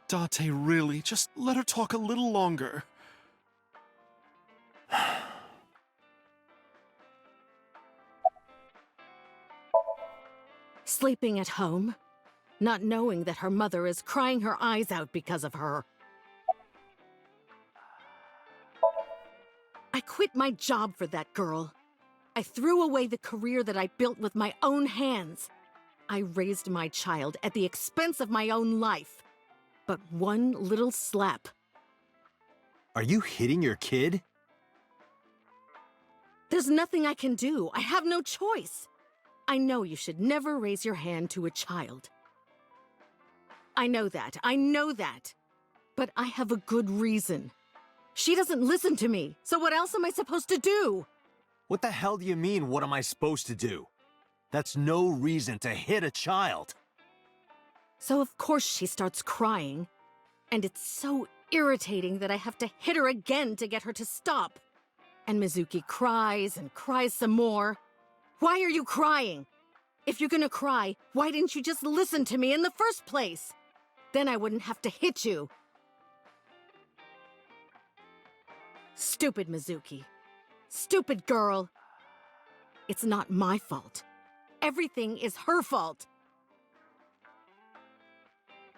Date, really, just let her talk a little longer. Sleeping at home, not knowing that her mother is crying her eyes out because of her. I quit my job for that girl. I threw away the career that I built with my own hands. I raised my child at the expense of my own life. But one little slap. Are you hitting your kid? There's nothing I can do. I have no choice. I know you should never raise your hand to a child. I know that. But I have a good reason. She doesn't listen to me, so what else am I supposed to do? What the hell do you mean, what am I supposed to do? That's no reason to hit a child. So of course she starts crying. And it's so irritating that I have to hit her again to get her to stop. And Mizuki cries and cries some more. Why are you crying? If you're gonna cry, why didn't you just listen to me in the first place? Then I wouldn't have to hit you. Stupid Mizuki. Stupid girl. It's not my fault. Everything is her fault.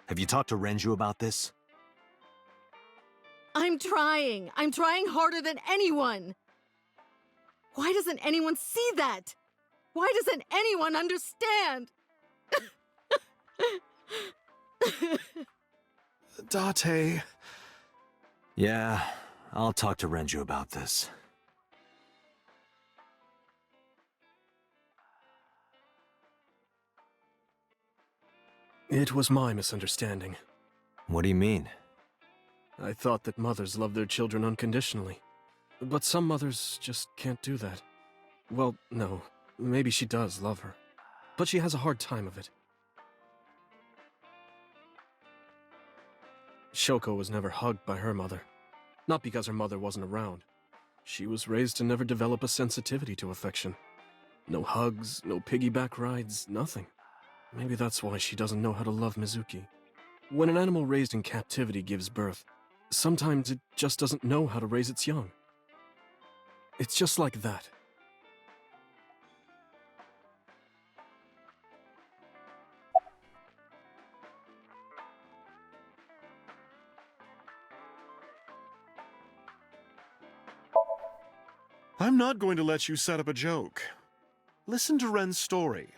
Have you talked to Renju about this? I'm trying. I'm trying harder than anyone. Why doesn't anyone see that? Why doesn't anyone understand? Date. Yeah, I'll talk to Renju about this. It was my misunderstanding. What do you mean? I thought that mothers love their children unconditionally. But some mothers just can't do that. Well, no. Maybe she does love her. But she has a hard time of it. Shoko was never hugged by her mother. Not because her mother wasn't around. She was raised to never develop a sensitivity to affection. No hugs, no piggyback rides, nothing. Maybe that's why she doesn't know how to love Mizuki. When an animal raised in captivity gives birth, sometimes it just doesn't know how to raise its young. It's just like that. I'm not going to let you set up a joke. Listen to Ren's story.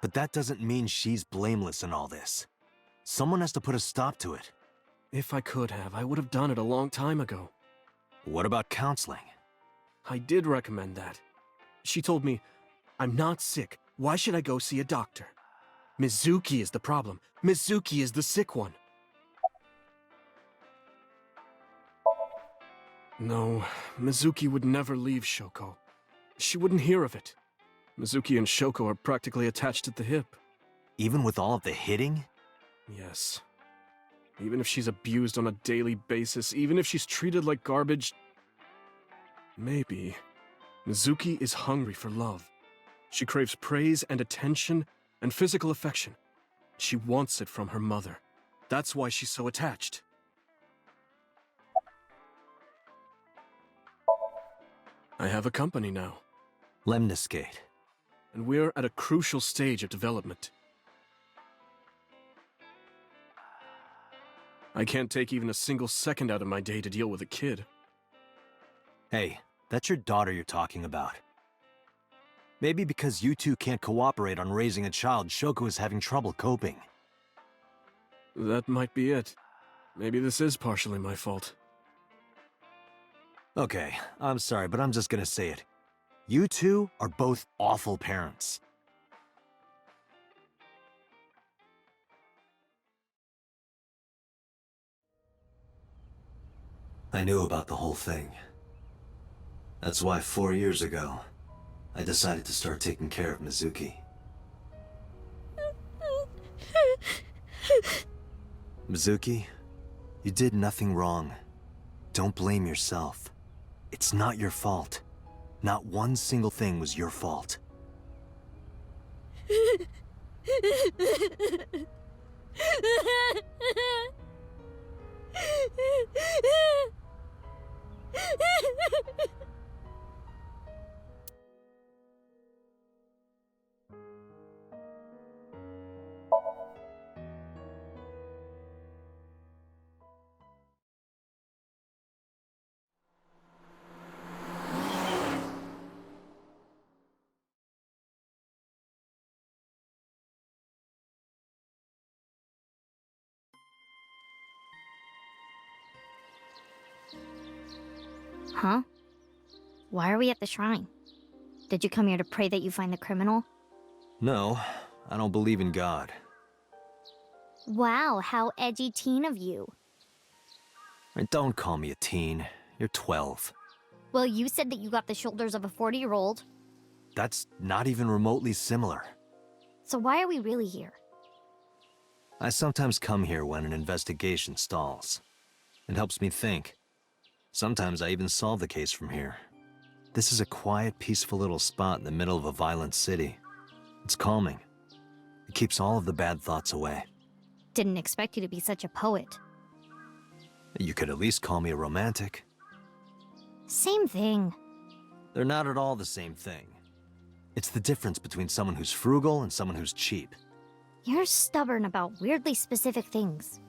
But that doesn't mean she's blameless in all this. Someone has to put a stop to it. If I could have, I would have done it a long time ago. What about counseling? I did recommend that. She told me, I'm not sick. Why should I go see a doctor? Mizuki is the problem. Mizuki is the sick one. No, Mizuki would never leave Shoko. She wouldn't hear of it. Mizuki and Shoko are practically attached at the hip. Even with all of the hitting? Yes. Even if she's abused on a daily basis, even if she's treated like garbage... Maybe. Mizuki is hungry for love. She craves praise and attention and physical affection. She wants it from her mother. That's why she's so attached. I have a company now. Lemniscate. And we're at a crucial stage of development. I can't take even a single second out of my day to deal with a kid. Hey, that's your daughter you're talking about. Maybe because you two can't cooperate on raising a child, Shoko is having trouble coping. That might be it. Maybe this is partially my fault. Okay, I'm sorry, but I'm just gonna say it. You two are both awful parents. I knew about the whole thing. That's why 4 years ago, I decided to start taking care of Mizuki. Mizuki, you did nothing wrong. Don't blame yourself. It's not your fault. Not one single thing was your fault. Huh? Why are we at the shrine? Did you come here to pray that you find the criminal? No, I don't believe in God. Wow, how edgy teen of you. And don't call me a teen. You're 12. Well, you said that you got the shoulders of a 40-year-old. That's not even remotely similar. So why are we really here? I sometimes come here when an investigation stalls. It helps me think. Sometimes I even solve the case from here. This is a quiet, peaceful little spot in the middle of a violent city. It's calming. It keeps all of the bad thoughts away. Didn't expect you to be such a poet. You could at least call me a romantic. Same thing. They're not at all the same thing. It's the difference between someone who's frugal and someone who's cheap. You're stubborn about weirdly specific things.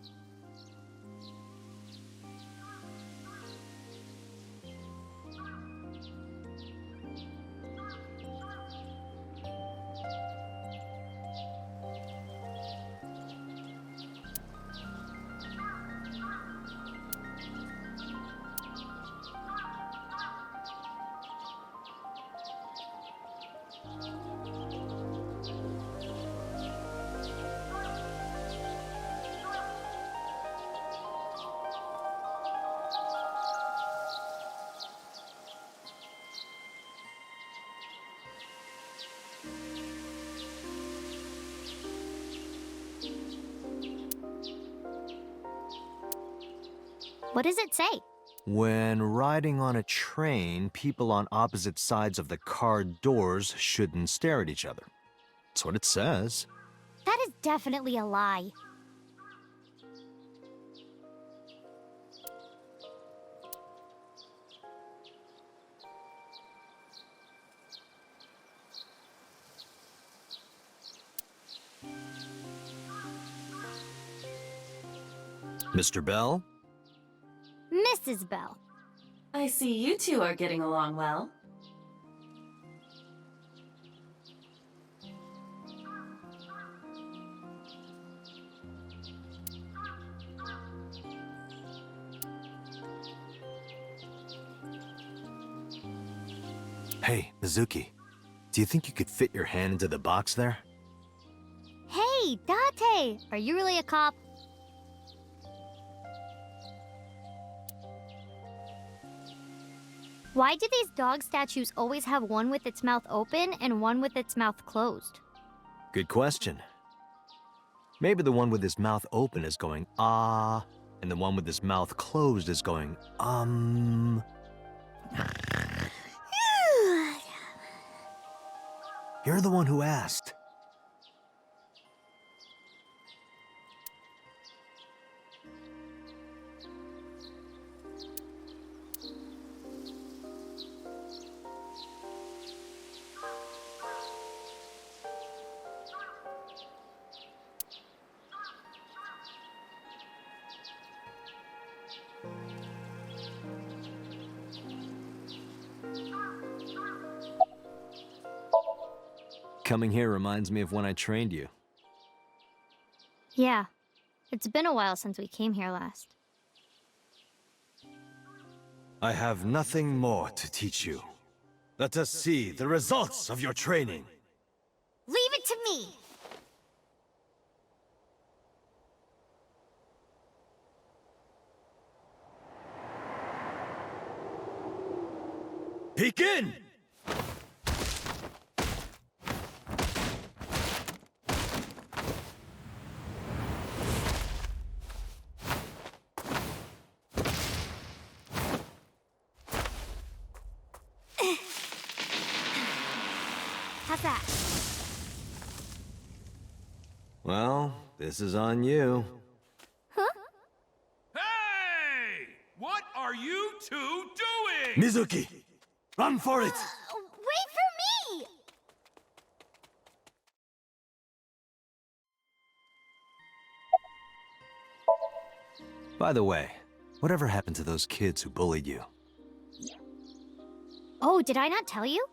What does it say? When riding on a train, people on opposite sides of the car doors shouldn't stare at each other. That's what it says. That is definitely a lie. Mr. Bell? Mrs. Bell. I see you two are getting along well. Hey, Mizuki. Do you think you could fit your hand into the box there? Hey, Date! Are you really a cop? Why do these dog statues always have one with its mouth open and one with its mouth closed? Good question. Maybe the one with his mouth open is going, ah, and the one with his mouth closed is going, You're the one who asked. Coming here reminds me of when I trained you. Yeah. It's been a while since we came here last. I have nothing more to teach you. Let us see the results of your training. Leave it to me! Begin! How's that? Well, this is on you. Hey! What are you two doing? Mizuki! Run for it! Wait for me! By the way, whatever happened to those kids who bullied you? Oh, did I not tell you?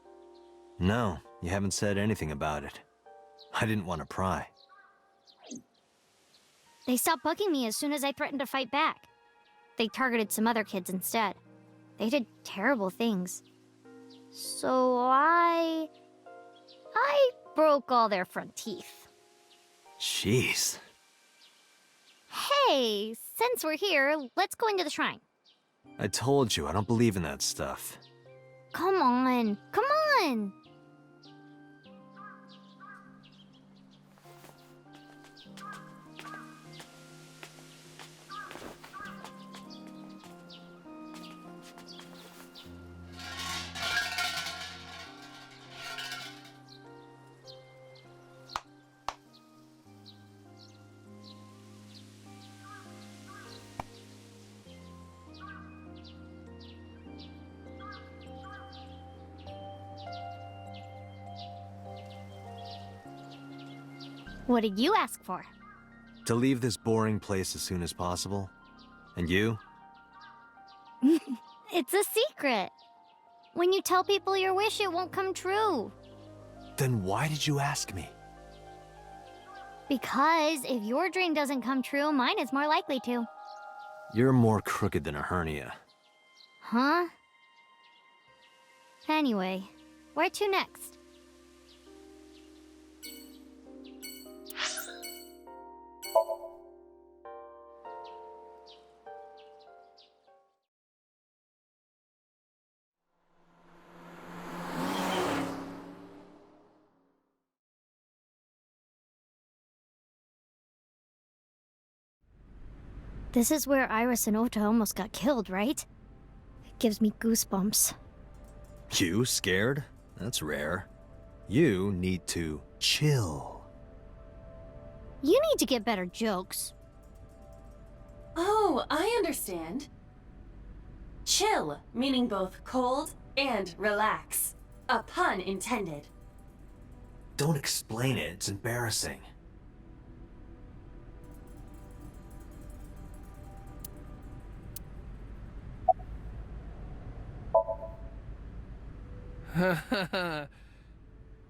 No, you haven't said anything about it. I didn't want to pry. They stopped bugging me as soon as I threatened to fight back. They targeted some other kids instead. They did terrible things. So I broke all their front teeth. Jeez. Hey, since we're here, let's go into the shrine. I told you, I don't believe in that stuff. Come on, come on! What did you ask for? To leave this boring place as soon as possible. And you? It's a secret. When you tell people your wish, it won't come true. Then why did you ask me? Because if your dream doesn't come true, mine is more likely to. You're more crooked than a hernia. Huh? Anyway, where to next? This is where Iris and Ota almost got killed, right? It gives me goosebumps. You scared? That's rare. You need to chill. You need to get better jokes. Oh, I understand. Chill, meaning both cold and relax. A pun intended. Don't explain it, it's embarrassing.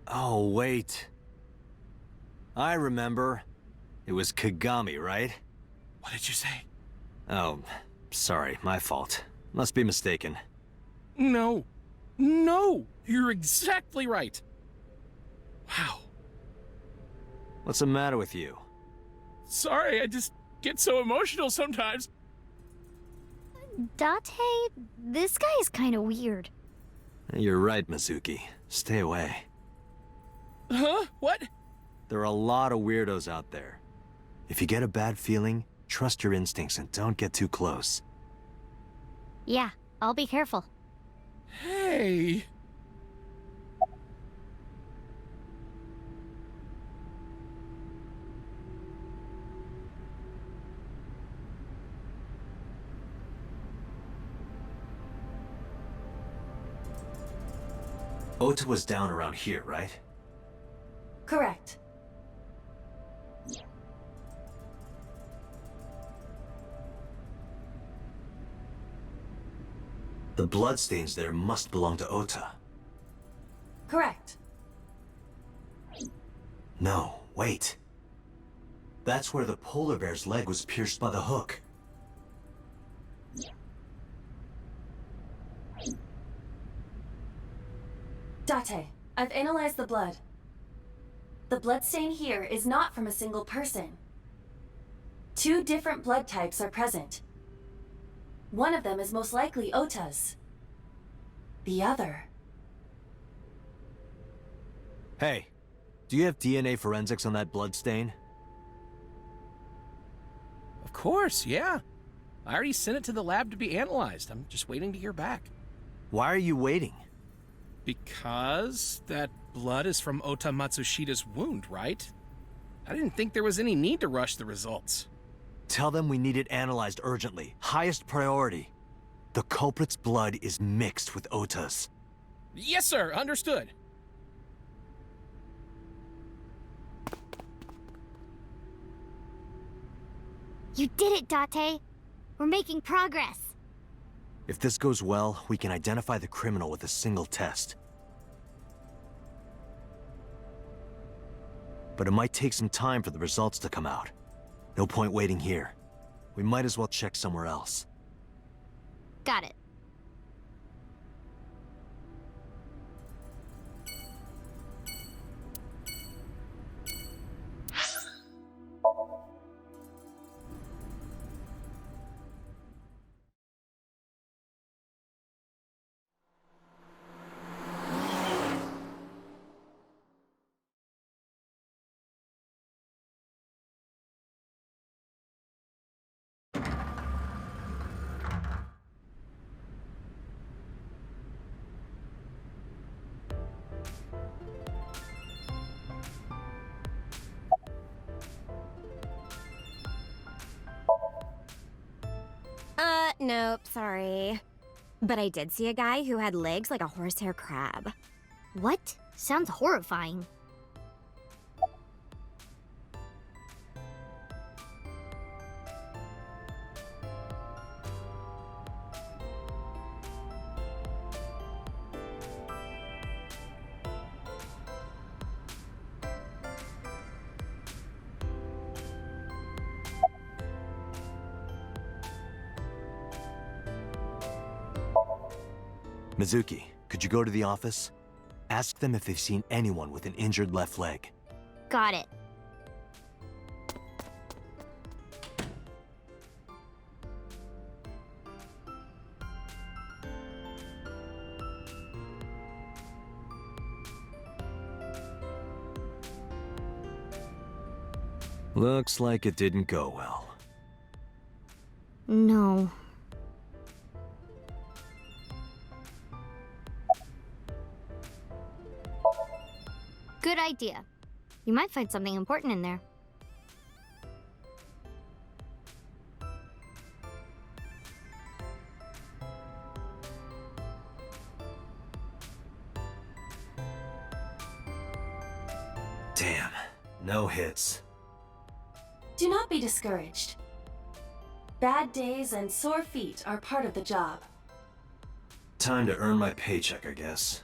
Oh, wait. I remember. It was Kagami, right? What did you say? Oh, sorry, my fault. Must be mistaken. No. No! You're exactly right. Wow. What's the matter with you? Sorry, I just get so emotional sometimes. Date, this guy is kind of weird. You're right, Mizuki. Stay away. Huh? What? There are a lot of weirdos out there. If you get a bad feeling, trust your instincts and don't get too close. Yeah, I'll be careful. Hey! Ota was down around here, right? Correct. The bloodstains there must belong to Ota. Correct. No, wait. That's where the polar bear's leg was pierced by the hook. Date, I've analyzed the blood. The bloodstain here is not from a single person. 2 different blood types are present. One of them is most likely Ota's. The other... Hey, do you have DNA forensics on that bloodstain? Of course, yeah. I already sent it to the lab to be analyzed. I'm just waiting to hear back. Why are you waiting? Because that blood is from Ota Matsushida's wound, right? I didn't think there was any need to rush the results. Tell them we need it analyzed urgently. Highest priority. The culprit's blood is mixed with Ota's. Yes, sir. Understood. You did it, Date. We're making progress. If this goes well, we can identify the criminal with a single test. But it might take some time for the results to come out. No point waiting here. We might as well check somewhere else. Got it. Nope, sorry. But I did see a guy who had legs like a horsehair crab. What? Sounds horrifying. Mizuki, could you go to the office? Ask them if they've seen anyone with an injured left leg. Got it. Looks like it didn't go well. No. Good idea. You might find something important in there. Damn, no hits. Do not be discouraged. Bad days and sore feet are part of the job. Time to earn my paycheck, I guess.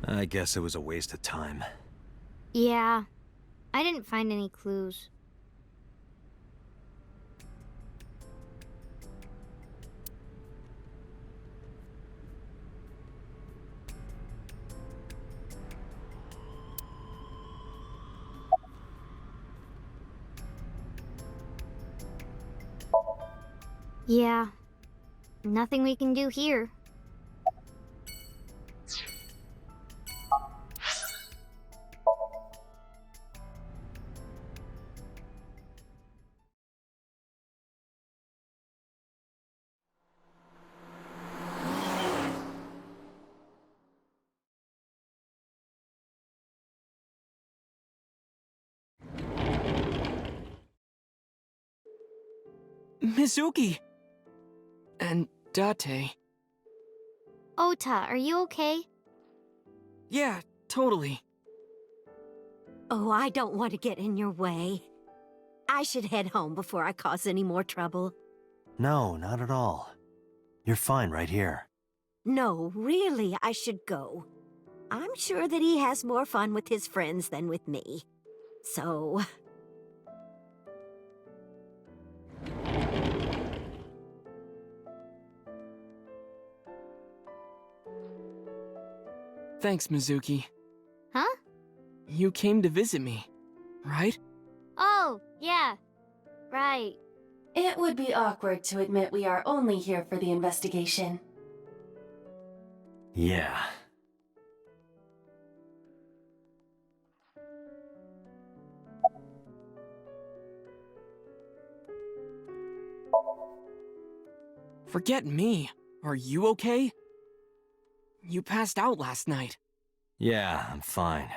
I guess it was a waste of time. Yeah. I didn't find any clues. Yeah. Nothing we can do here. Mizuki! And Date. Ota, are you okay? Yeah, totally. Oh, I don't want to get in your way. I should head home before I cause any more trouble. No, not at all. You're fine right here. No, really, I should go. I'm sure that he has more fun with his friends than with me. So... Thanks, Mizuki. Huh? You came to visit me, right? Oh, yeah. Right. It would be awkward to admit we are only here for the investigation. Yeah. Forget me. Are you okay? You passed out last night. Yeah, I'm fine.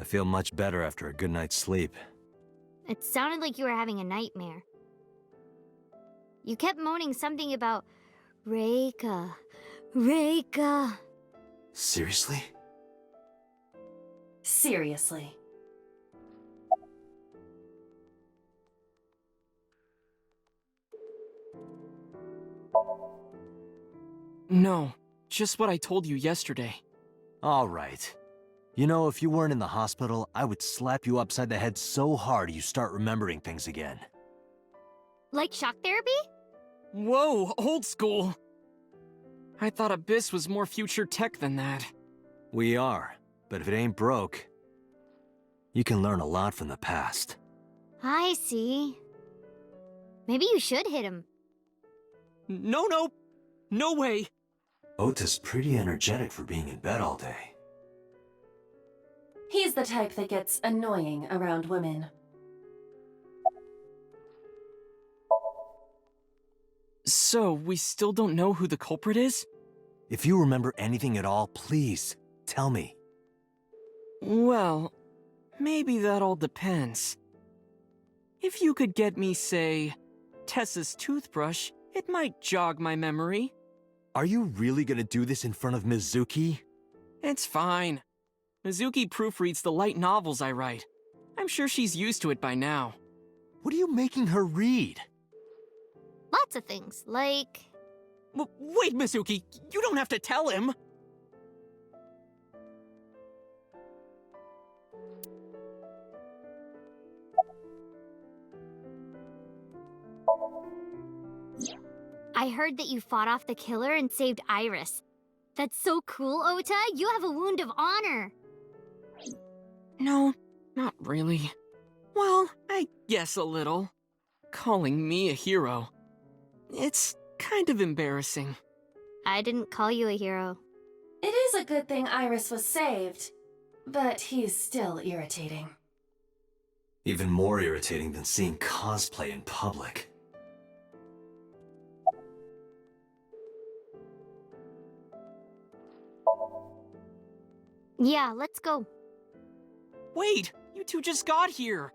I feel much better after a good night's sleep. It sounded like you were having a nightmare. You kept moaning something about Reika. Reika. Seriously? Seriously. No, just what I told you yesterday. All right. You know, if you weren't in the hospital, I would slap you upside the head so hard you start remembering things again. Like shock therapy? Whoa, old school! I thought Abyss was more future tech than that. We are, but if it ain't broke, you can learn a lot from the past. I see. Maybe you should hit him. No, no! No way! Ota's pretty energetic for being in bed all day. He's the type that gets annoying around women. So, we still don't know who the culprit is? If you remember anything at all, please, tell me. Well, maybe that all depends. If you could get me, say, Tessa's toothbrush, it might jog my memory. Are you really gonna do this in front of Mizuki? It's fine. Mizuki proofreads the light novels I write. I'm sure she's used to it by now. What are you making her read? Lots of things, like... Wait, Mizuki, you don't have to tell him! I heard that you fought off the killer and saved Iris. That's so cool, Ota! You have a wound of honor! No, not really. Well, I guess a little. Calling me a hero. It's kind of embarrassing. I didn't call you a hero. It is a good thing Iris was saved, but he's still irritating. Even more irritating than seeing cosplay in public. Yeah, let's go. Wait! You two just got here!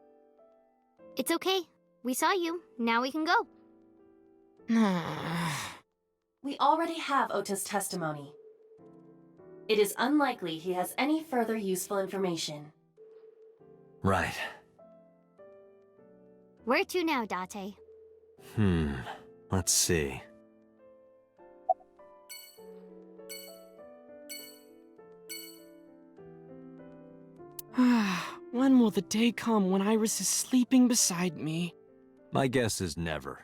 It's okay. We saw you. Now we can go. We already have Ota's testimony. It is unlikely he has any further useful information. Right. Where to now, Date? Let's see. When will the day come when Iris is sleeping beside me? My guess is never.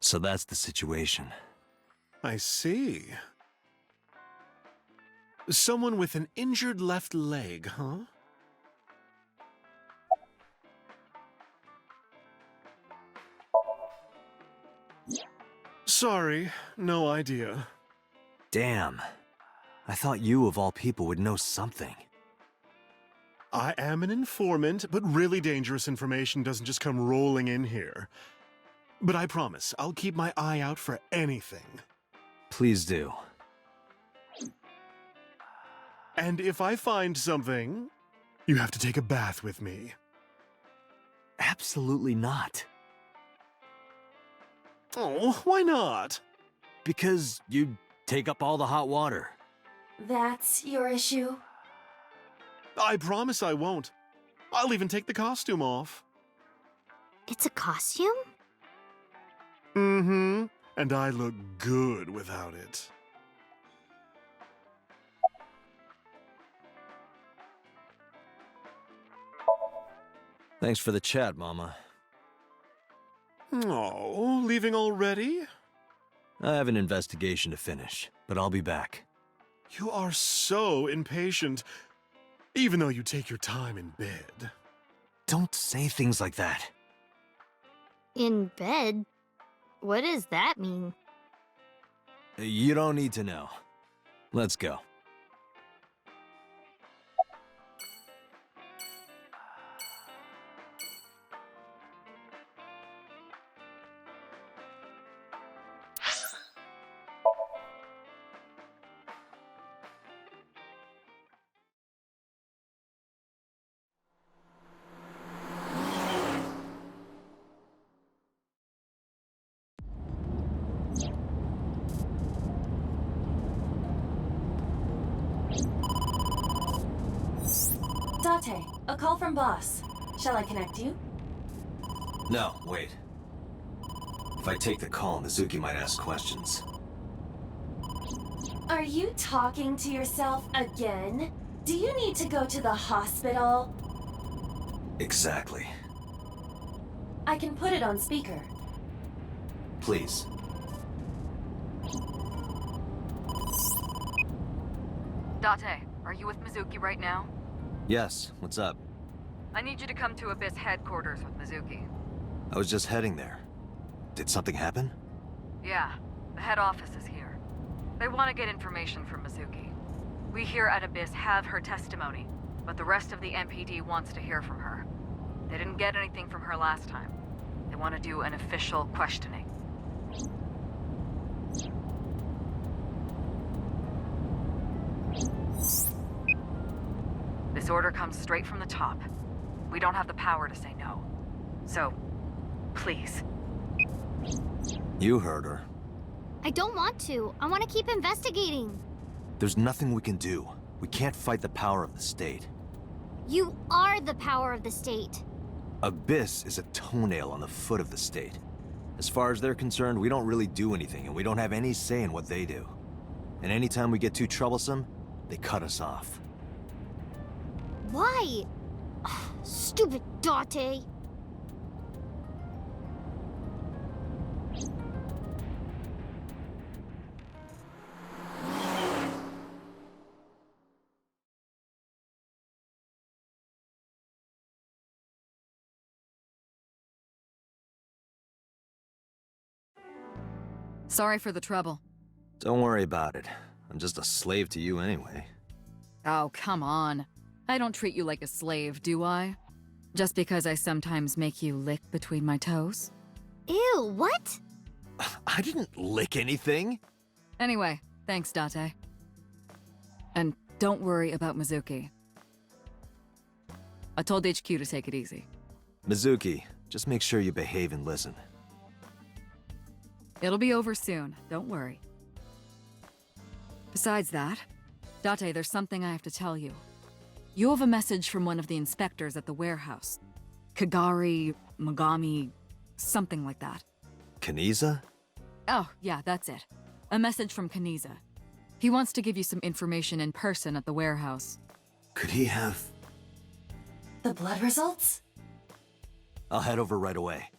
So that's the situation. I see. Someone with an injured left leg, huh? Sorry, no idea. Damn. I thought you, of all people, would know something. I am an informant, but really dangerous information doesn't just come rolling in here. But I promise, I'll keep my eye out for anything. Please do. And if I find something, you have to take a bath with me. Absolutely not. Oh, why not? Because you'd take up all the hot water. That's your issue? I promise I won't. I'll even take the costume off. It's a costume? Mm-hmm. And I look good without it. Thanks for the chat, Mama. Oh, leaving already? I have an investigation to finish, but I'll be back. You are so impatient, even though you take your time in bed. Don't say things like that. In bed? What does that mean? You don't need to know. Let's go. Date, a call from boss. Shall I connect you? No, wait. If I take the call, Mizuki might ask questions. Are you talking to yourself again? Do you need to go to the hospital? Exactly. I can put it on speaker. Please. Date, are you with Mizuki right now? Yes, what's up? I need you to come to Abyss headquarters with Mizuki. I was just heading there. Did something happen? Yeah. The head office is here. They want to get information from Mizuki. We here at Abyss have her testimony, but the rest of the MPD wants to hear from her. They didn't get anything from her last time. They want to do an official questioning. This order comes straight from the top. We don't have the power to say no. So, please. You heard her. I don't want to. I want to keep investigating. There's nothing we can do. We can't fight the power of the state. You are the power of the state. Abyss is a toenail on the foot of the state. As far as they're concerned, we don't really do anything, and we don't have any say in what they do. And anytime we get too troublesome, they cut us off. Why? Stupid Date. Sorry for the trouble. Don't worry about it. I'm just a slave to you anyway. Oh, come on. I don't treat you like a slave, do I? Just because I sometimes make you lick between my toes? Ew, what? I didn't lick anything. Anyway, thanks, Date. And don't worry about Mizuki. I told HQ to take it easy. Mizuki, just make sure you behave and listen. It'll be over soon, don't worry. Besides that, Date, there's something I have to tell you. You have a message from one of the inspectors at the warehouse. Kagari, Mogami, something like that. Kaniza? Oh, yeah, that's it. A message from Kaniza. He wants to give you some information in person at the warehouse. Could he have... The blood results? I'll head over right away.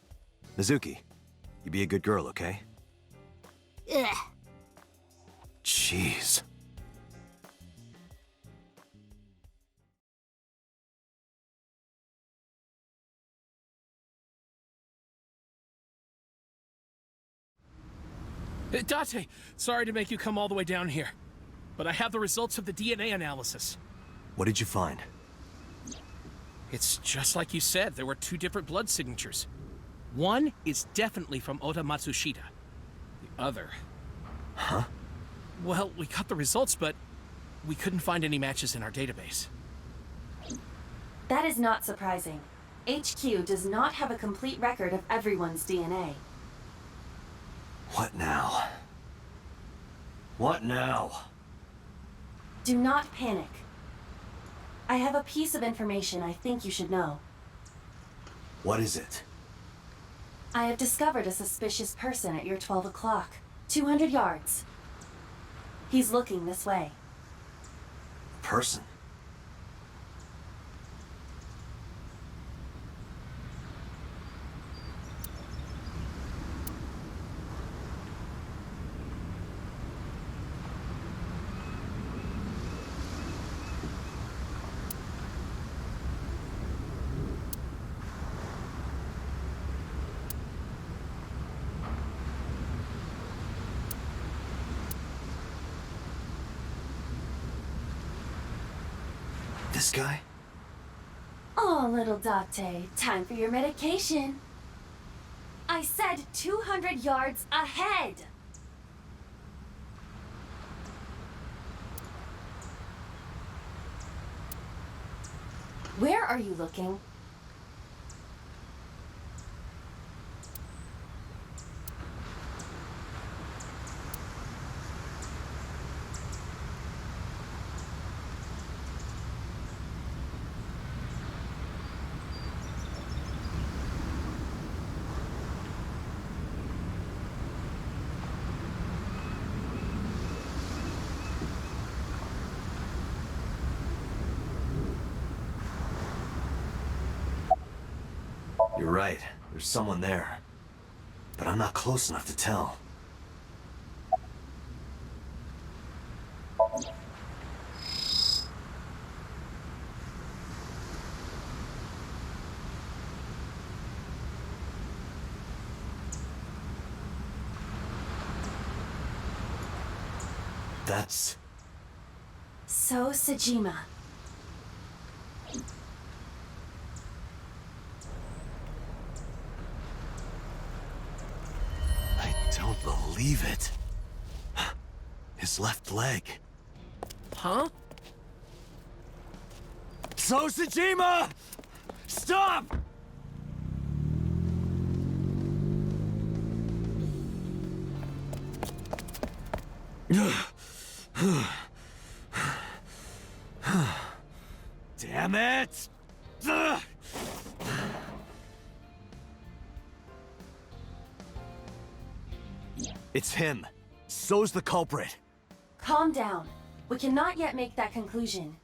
Mizuki, you be a good girl, okay? Ugh. Jeez. Date, sorry to make you come all the way down here, but I have the results of the DNA analysis. What did you find? It's just like you said, there were two different blood signatures. One is definitely from Ota Matsushita. The other... Huh? Well, we got the results, but we couldn't find any matches in our database. That is not surprising. HQ does not have a complete record of everyone's DNA. What now? What now? Do not panic. I have a piece of information I think you should know. What is it? I have discovered a suspicious person at your 12 o'clock. 200 yards. He's looking this way. Person? This guy? Oh, little Date, time for your medication. I said 200 yards ahead. Where are you looking? You're right. There's someone there. But I'm not close enough to tell. That's... So Sejima. I don't believe it. His left leg. Huh? So Sejima! Stop! Damn it! It's him. So's the culprit. Calm down. We cannot yet make that conclusion.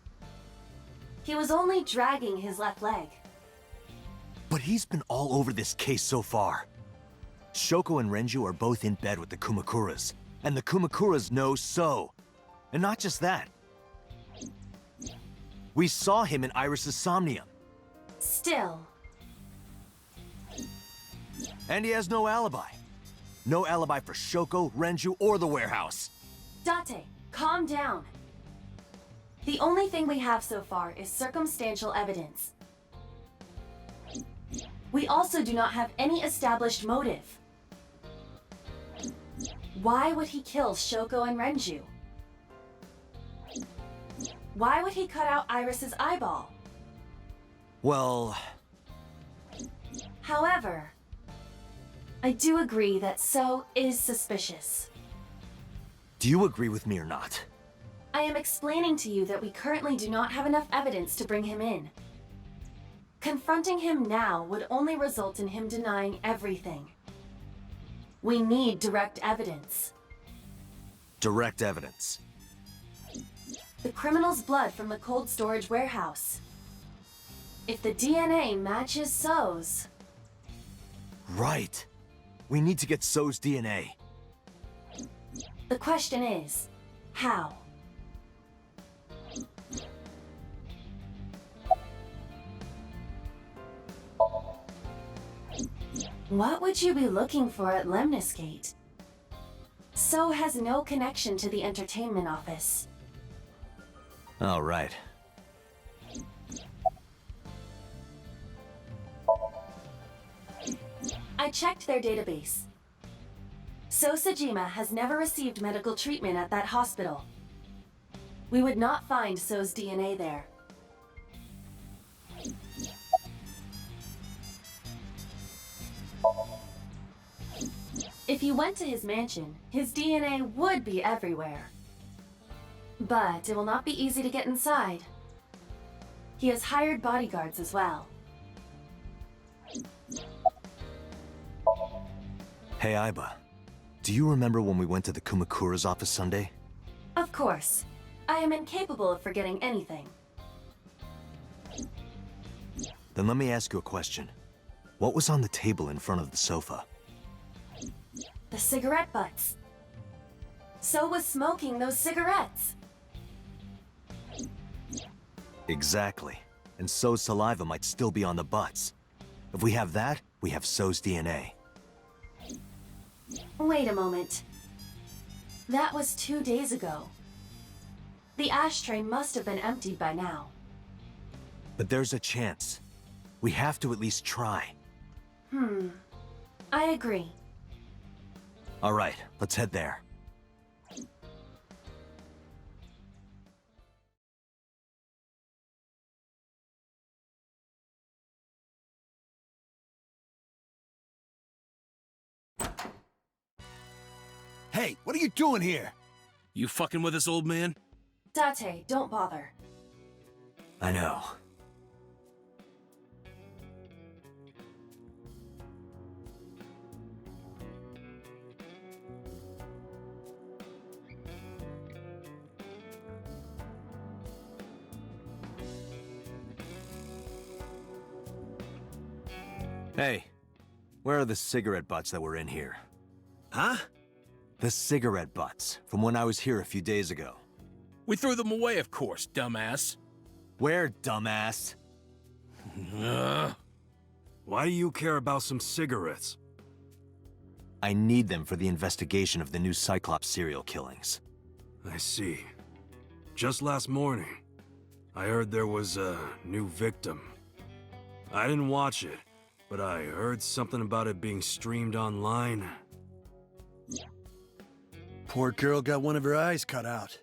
He was only dragging his left leg. But he's been all over this case so far. Shoko and Renju are both in bed with the Kumakuras, and the Kumakuras know So. And not just that. We saw him in Iris's Somnium. Still. And he has no alibi. No alibi for Shoko, Renju, or the warehouse. Date, calm down. The only thing we have so far is circumstantial evidence. We also do not have any established motive. Why would he kill Shoko and Renju? Why would he cut out Iris's eyeball? Well... However, I do agree that So is suspicious. Do you agree with me or not? I am explaining to you that we currently do not have enough evidence to bring him in. Confronting him now would only result in him denying everything. We need direct evidence. Direct evidence. The criminal's blood from the cold storage warehouse. If the DNA matches So's... Right. We need to get So's DNA. The question is, how? What would you be looking for at Lemnis Gate? So has no connection to the entertainment office. All right. I checked their database. So Sejima has never received medical treatment at that hospital. We would not find So's DNA there. If you went to his mansion, his DNA would be everywhere. But it will not be easy to get inside. He has hired bodyguards as well. Hey, Aiba. Do you remember when we went to the Kumakura's office Sunday? Of course. I am incapable of forgetting anything. Then let me ask you a question. What was on the table in front of the sofa? The cigarette butts. So was smoking those cigarettes. Exactly. And So's saliva might still be on the butts. If we have that, we have So's DNA. Wait a moment. That was 2 days ago. The ashtray must have been emptied by now. But there's a chance. We have to at least try. I agree. All right, let's head there. Hey, what are you doing here? You fucking with us, old man? Date, don't bother. I know. Hey, where are the cigarette butts that were in here? Huh? The cigarette butts, from when I was here a few days ago. We threw them away, of course, dumbass. Where, dumbass? Why do you care about some cigarettes? I need them for the investigation of the new Cyclops serial killings. I see. Just last morning, I heard there was a new victim. I didn't watch it, but I heard something about it being streamed online. Poor girl got one of her eyes cut out.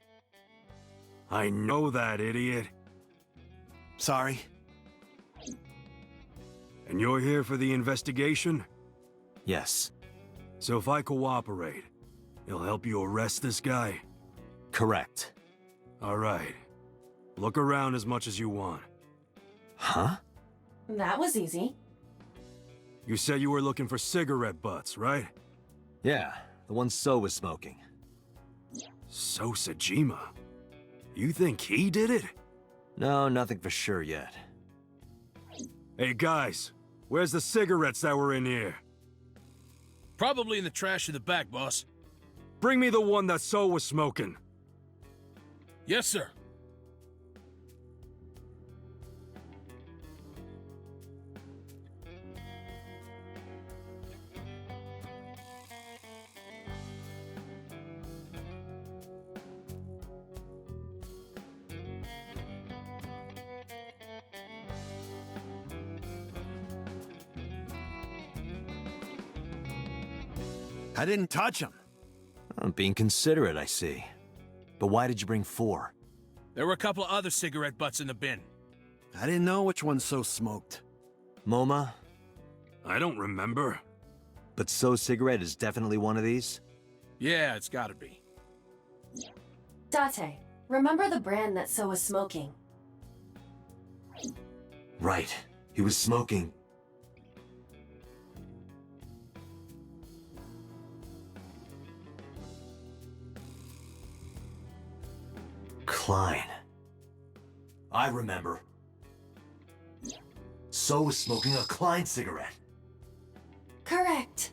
I know that, idiot. Sorry. And you're here for the investigation? Yes. So if I cooperate, you'll help you arrest this guy? Correct. All right. Look around as much as you want. Huh? That was easy. You said you were looking for cigarette butts, right? Yeah, the one So was smoking. So Sejima? You think he did it? No, nothing for sure yet. Hey guys, where's the cigarettes that were in here? Probably in the trash in the back, boss. Bring me the one that So was smoking. Yes, sir. I didn't touch him. I'm being considerate, I see. But why did you bring 4? There were a couple of other cigarette butts in the bin. I didn't know which one So smoked. MoMA? I don't remember. But So cigarette is definitely one of these? Yeah, it's gotta be. Date, remember the brand that So was smoking? Right. He was smoking. Klein. I remember. So was smoking a Klein cigarette. Correct.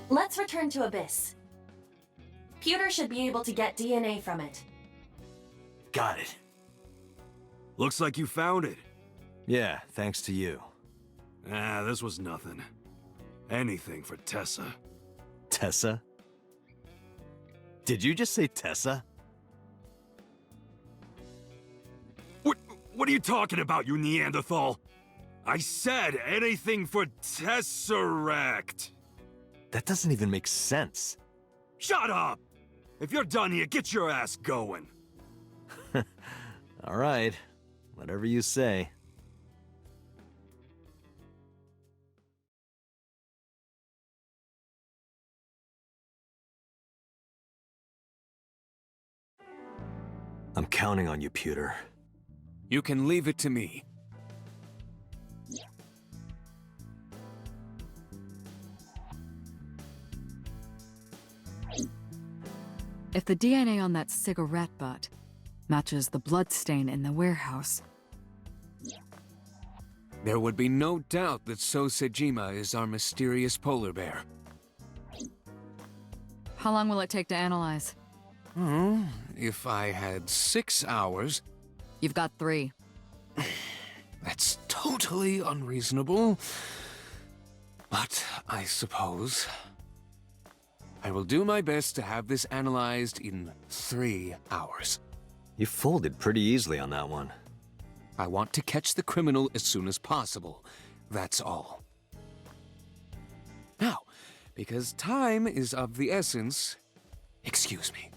Let's return to Abyss. Pewter should be able to get DNA from it. Got it. Looks like you found it. Yeah, thanks to you. Ah, this was nothing. Anything for Tessa. Tessa? Did you just say Tessa? What are you talking about, you Neanderthal? I said anything for Tesseract. That doesn't even make sense. Shut up! If you're done here, get your ass going. All right. Whatever you say. I'm counting on you, Pewter. You can leave it to me. If the DNA on that cigarette butt matches the bloodstain in the warehouse, There would be no doubt that So Sejima is our mysterious polar bear. how long will it take to analyze? If I had 6 hours... You've got 3. That's totally unreasonable. But I suppose... I will do my best to have this analyzed in 3 hours. You folded pretty easily on that one. I want to catch the criminal as soon as possible. That's all. Now, because time is of the essence, excuse me.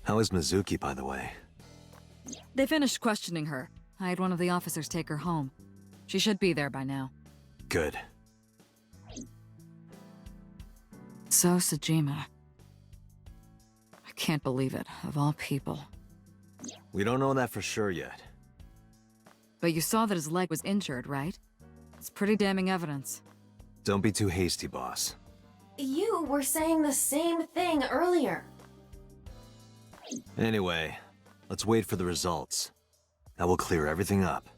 How is Mizuki, by the way? They finished questioning her. I had one of the officers take her home. She should be there by now. Good. So Sejima. I can't believe it, of all people. We don't know that for sure yet. But you saw that his leg was injured, right? It's pretty damning evidence. Don't be too hasty, boss. You were saying the same thing earlier. Anyway, let's wait for the results. That will clear everything up.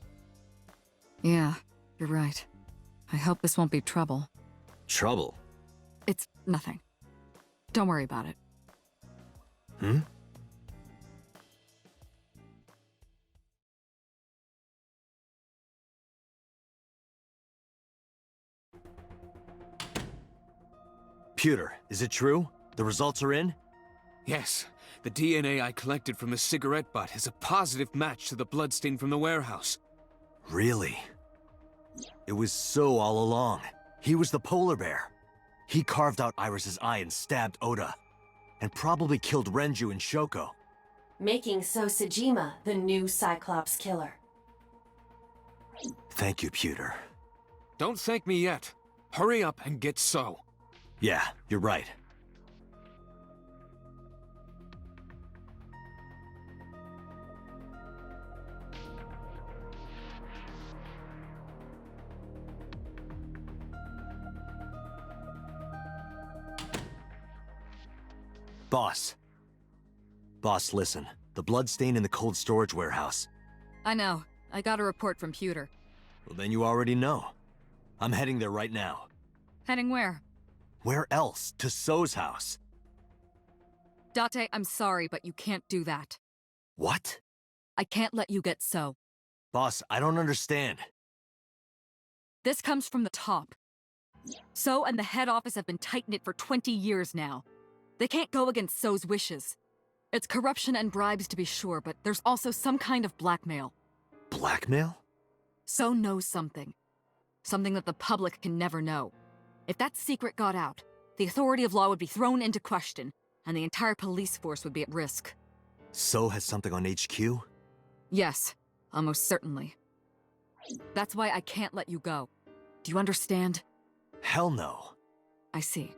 Yeah, you're right. I hope this won't be trouble. Trouble? It's nothing. Don't worry about it. Hmm? Pewter, is it true? The results are in? Yes. The DNA I collected from the cigarette butt is a positive match to the bloodstain from the warehouse. Really? It was So all along. He was the polar bear. He carved out Iris's eye and stabbed Oda. And probably killed Renju and Shoko. Making So Sejima the new Cyclops killer. Thank you, Pewter. Don't thank me yet. Hurry up and get So. Yeah, you're right. Boss. Boss, listen. The bloodstain in the cold storage warehouse. I know. I got a report from Pewter. Well, then you already know. I'm heading there right now. Heading where? Where else? To So's house. Date, I'm sorry, but you can't do that. What? I can't let you get So. Boss, I don't understand. This comes from the top. So and the head office have been tight-knit for 20 years now. They can't go against So's wishes. It's corruption and bribes to be sure, but there's also some kind of blackmail. Blackmail? So knows something. Something that the public can never know. If that secret got out, the authority of law would be thrown into question, and the entire police force would be at risk. So has something on HQ? Yes, almost certainly. That's why I can't let you go. Do you understand? Hell no. I see.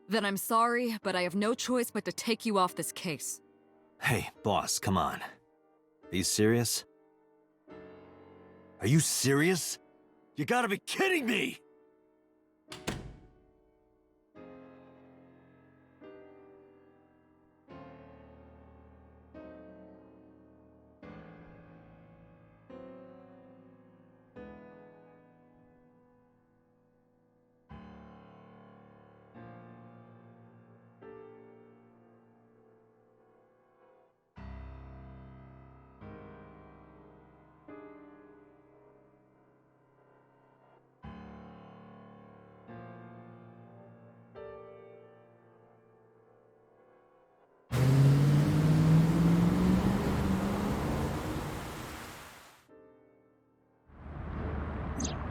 Then I'm sorry, but I have no choice but to take you off this case. Hey, boss, come on. Are you serious? Are you serious? You gotta be kidding me!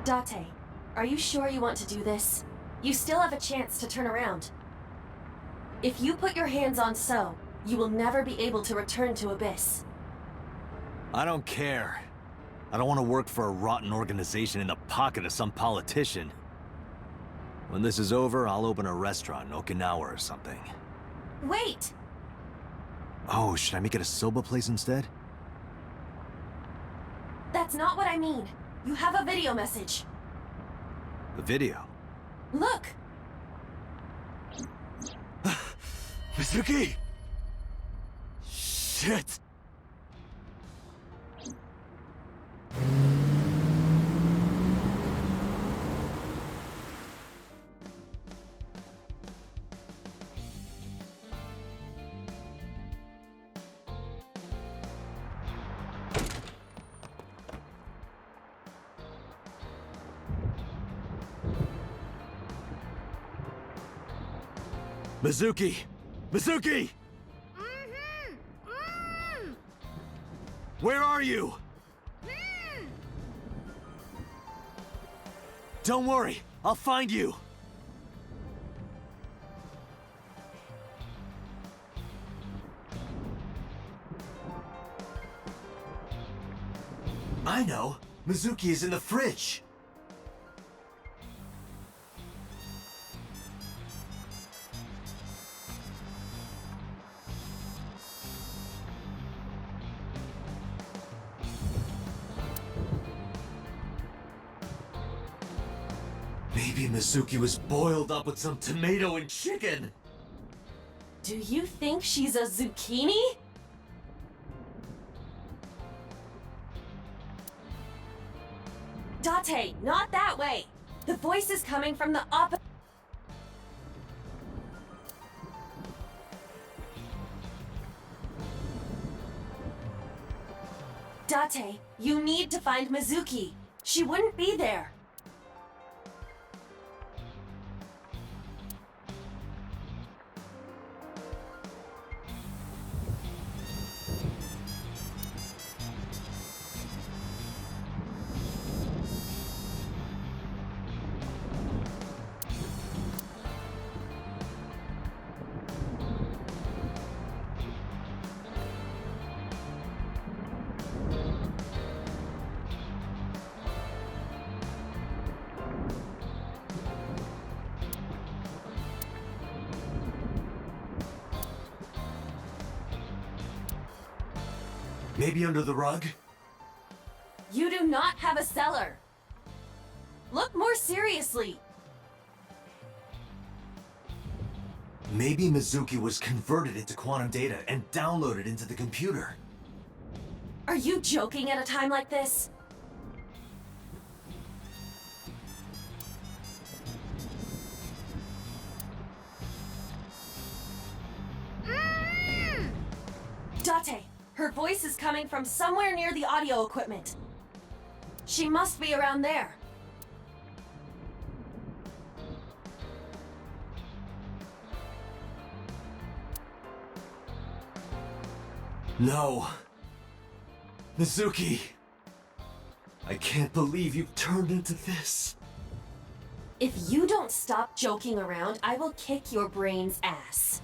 Date, are you sure you want to do this? You still have a chance to turn around. If you put your hands on So, you will never be able to return to Abyss. I don't care. I don't want to work for a rotten organization in the pocket of some politician. When this is over, I'll open a restaurant in Okinawa or something. Wait! Oh, should I make it a soba place instead? That's not what I mean. You have a video message. The video? Look! Mizuki! Shit! Mizuki! Mizuki! Where are you? Don't worry, I'll find you. I know. Mizuki is in the fridge. Maybe Mizuki was boiled up with some tomato and chicken. Do you think she's a zucchini? Date, not that way! The voice is coming from the opposite. Date, you need to find Mizuki. She wouldn't be there. Maybe under the rug? You do not have a cellar. Look more seriously. Maybe Mizuki was converted into quantum data and downloaded into the computer. Are you joking at a time like this? Date, her voice is coming from somewhere near the audio equipment. She must be around there. No. Mizuki! I can't believe you've turned into this. If you don't stop joking around, I will kick your brain's ass.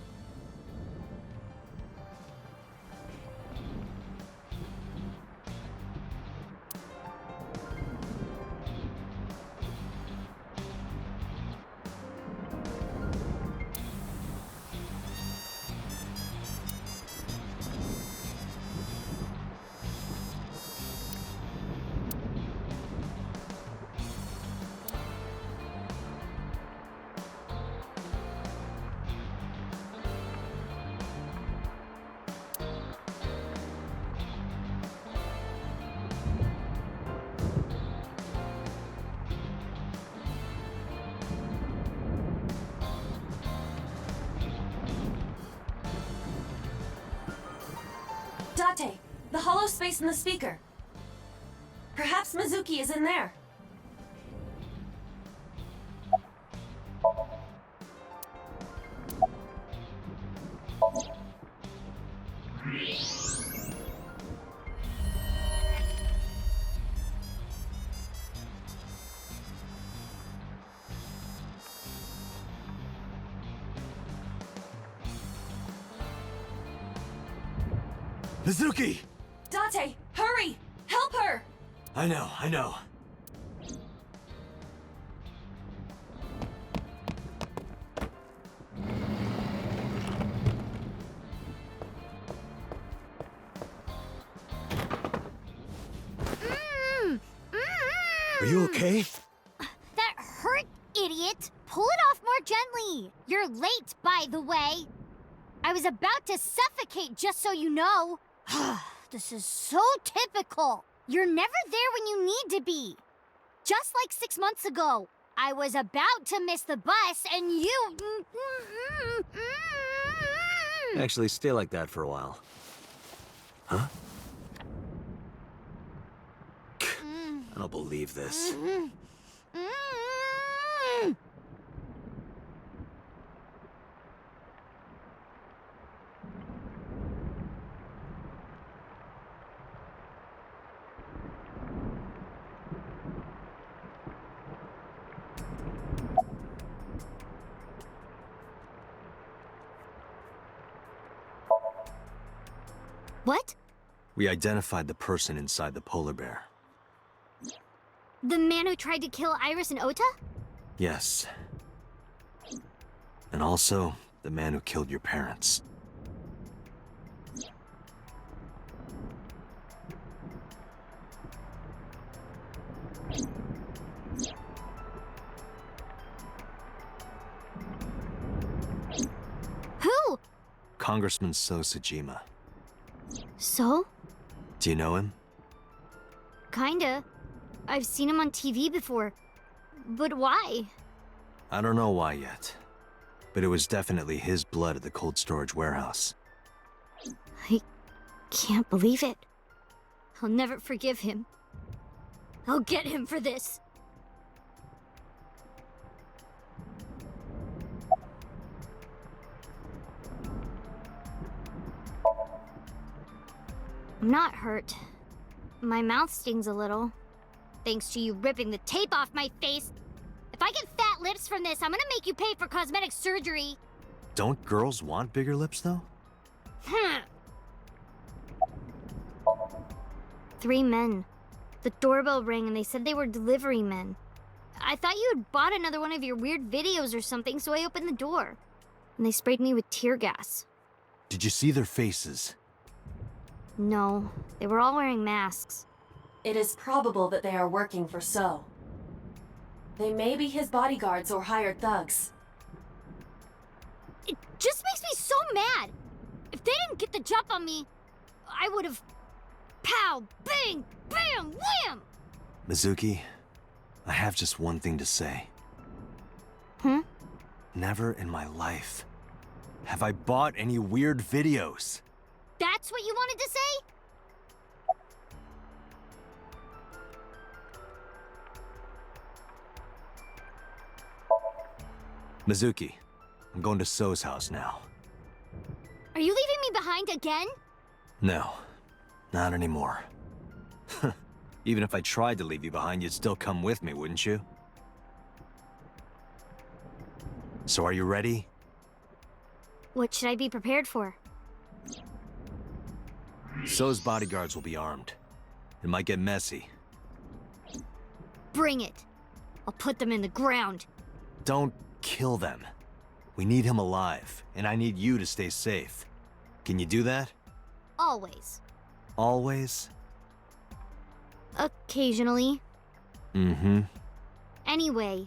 Date, the hollow space in the speaker. Perhaps Mizuki is in there. Mizuki! Date, hurry! Help her! I know. Are you okay? That hurt, idiot! Pull it off more gently! You're late, by the way. I was about to suffocate, just so you know. This is so typical. You're never there when you need to be. Just like 6 months ago, I was about to miss the bus and you... Actually, stay like that for a while. Huh? I don't believe this. What? We identified the person inside the polar bear. The man who tried to kill Iris and Ota? Yes. And also, the man who killed your parents. Who? Congressman So Sejima. So? Do you know him? Kinda. I've seen him on TV before. But why? I don't know why yet, but it was definitely his blood at the cold storage warehouse. I can't believe it. I'll never forgive him. I'll get him for this. I'm not hurt. My mouth stings a little. Thanks to you ripping the tape off my face. If I get fat lips from this, I'm gonna make you pay for cosmetic surgery. Don't girls want bigger lips, though? 3 men. The doorbell rang and they said they were delivery men. I thought you had bought another one of your weird videos or something, so I opened the door. And they sprayed me with tear gas. Did you see their faces? No, they were all wearing masks. It is probable that they are working for So. They may be his bodyguards or hired thugs. It just makes me so mad. If they didn't get the jump on me, I would have... Pow! Bang! Bam! Wham! Mizuki, I have just one thing to say. Never in my life have I bought any weird videos. That's what you wanted to say? Mizuki, I'm going to So's house now. Are you leaving me behind again? No, not anymore. Even if I tried to leave you behind, you'd still come with me, wouldn't you? So are you ready? What should I be prepared for? So's bodyguards will be armed. It might get messy. Bring it. I'll put them in the ground. Don't kill them. We need him alive, and I need you to stay safe. Can you do that? Always. Always? Occasionally. Mm-hmm. Anyway.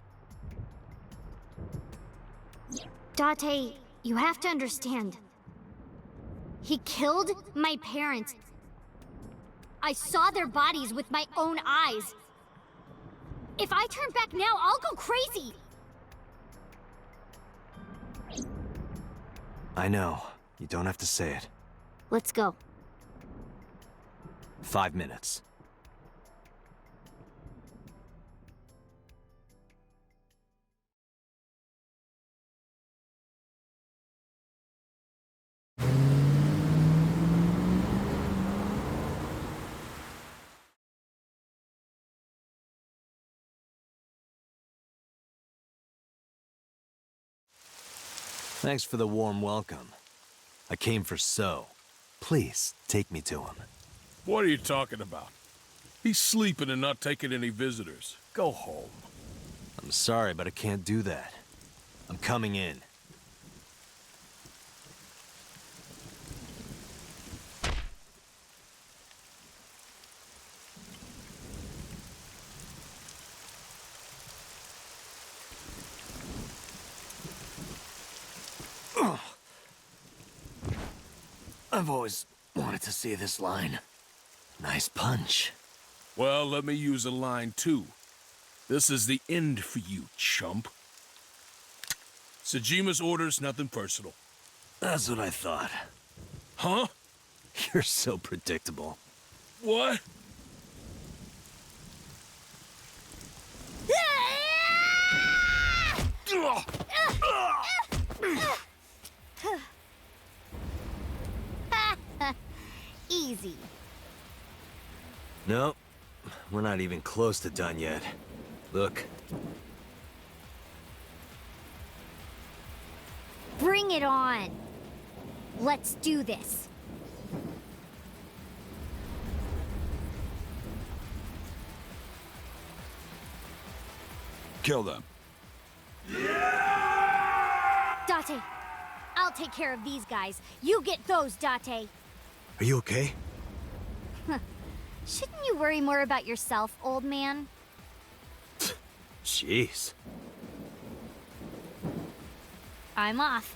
Date, you have to understand. He killed my parents. I saw their bodies with my own eyes. If I turn back now, I'll go crazy. I know. You don't have to say it. Let's go. 5 minutes. Thanks for the warm welcome. I came for So. Please, take me to him. What are you talking about? He's sleeping and not taking any visitors. Go home. I'm sorry, but I can't do that. I'm coming in. I've always wanted to see this line. Nice punch. Well, let me use a line too. This is the end for you, chump. Sejima's orders, nothing personal. That's what I thought. Huh? You're so predictable. What? Easy. Nope. We're not even close to done yet. Look. Bring it on. Let's do this. Kill them. Date, I'll take care of these guys. You get those, Date. Are you okay? Shouldn't you worry more about yourself, old man? Jeez. I'm off.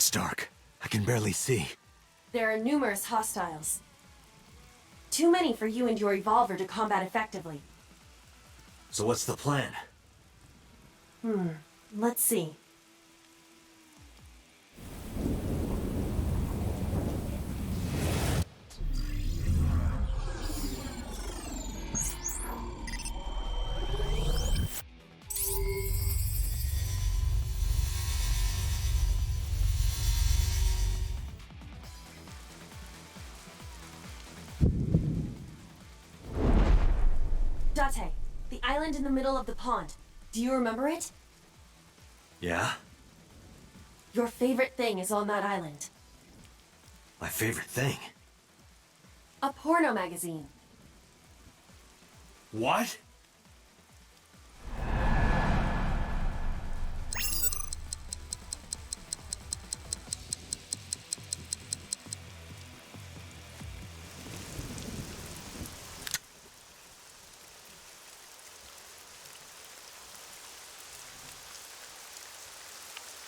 It's dark. I can barely see. There are numerous hostiles. Too many for you and your Evolver to combat effectively. So what's the plan? Let's see. Date, the island in the middle of the pond. Do you remember it? Yeah? Your favorite thing is on that island. My favorite thing. A porno magazine. What?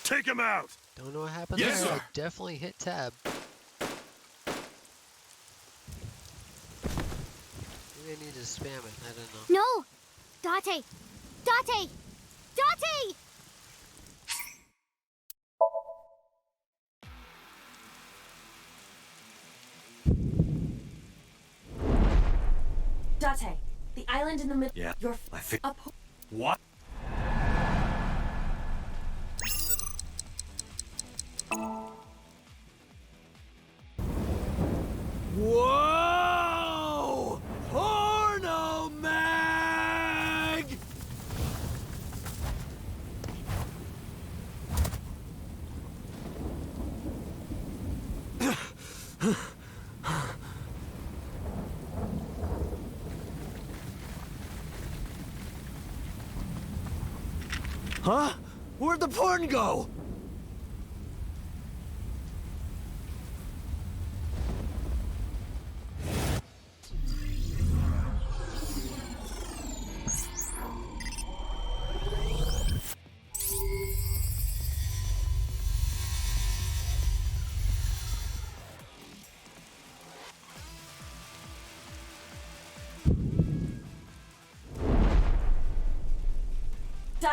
Take him out! Don't know what happened Yes, there. sir. I definitely hit tab. Maybe I need to spam it. I don't know. No! Date! Date! Date! Date, the island in the middle. Yeah, Your my fa- a po- What? Whoa! Porno mag! Huh? Where'd the porn go?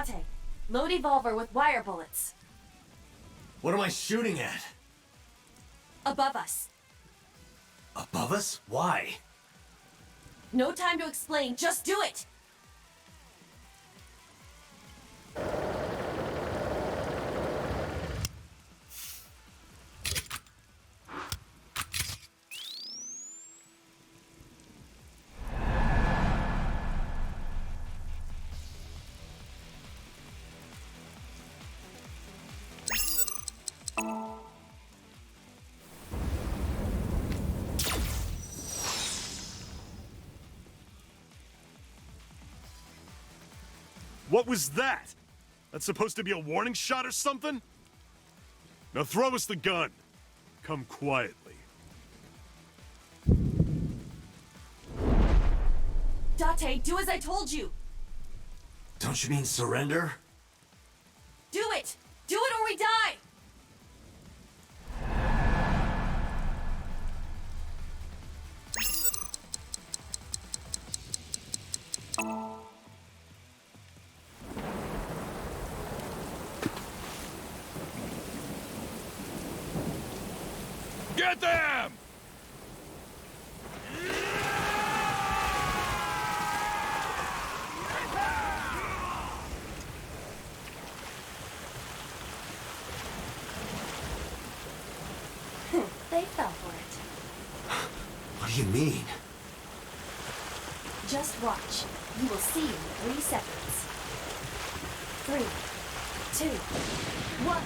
Date, load Evolver with wire bullets. What am I shooting at? Above us. Above us? Why? No time to explain, just do it! What was that? That's supposed to be a warning shot or something? Now throw us the gun. Come quietly. Date, do as I told you! Don't you mean surrender? Do it! Do it or we die! Get them! They fell for it. What do you mean? Just watch. You will see in 3 seconds. 3, 2, 1.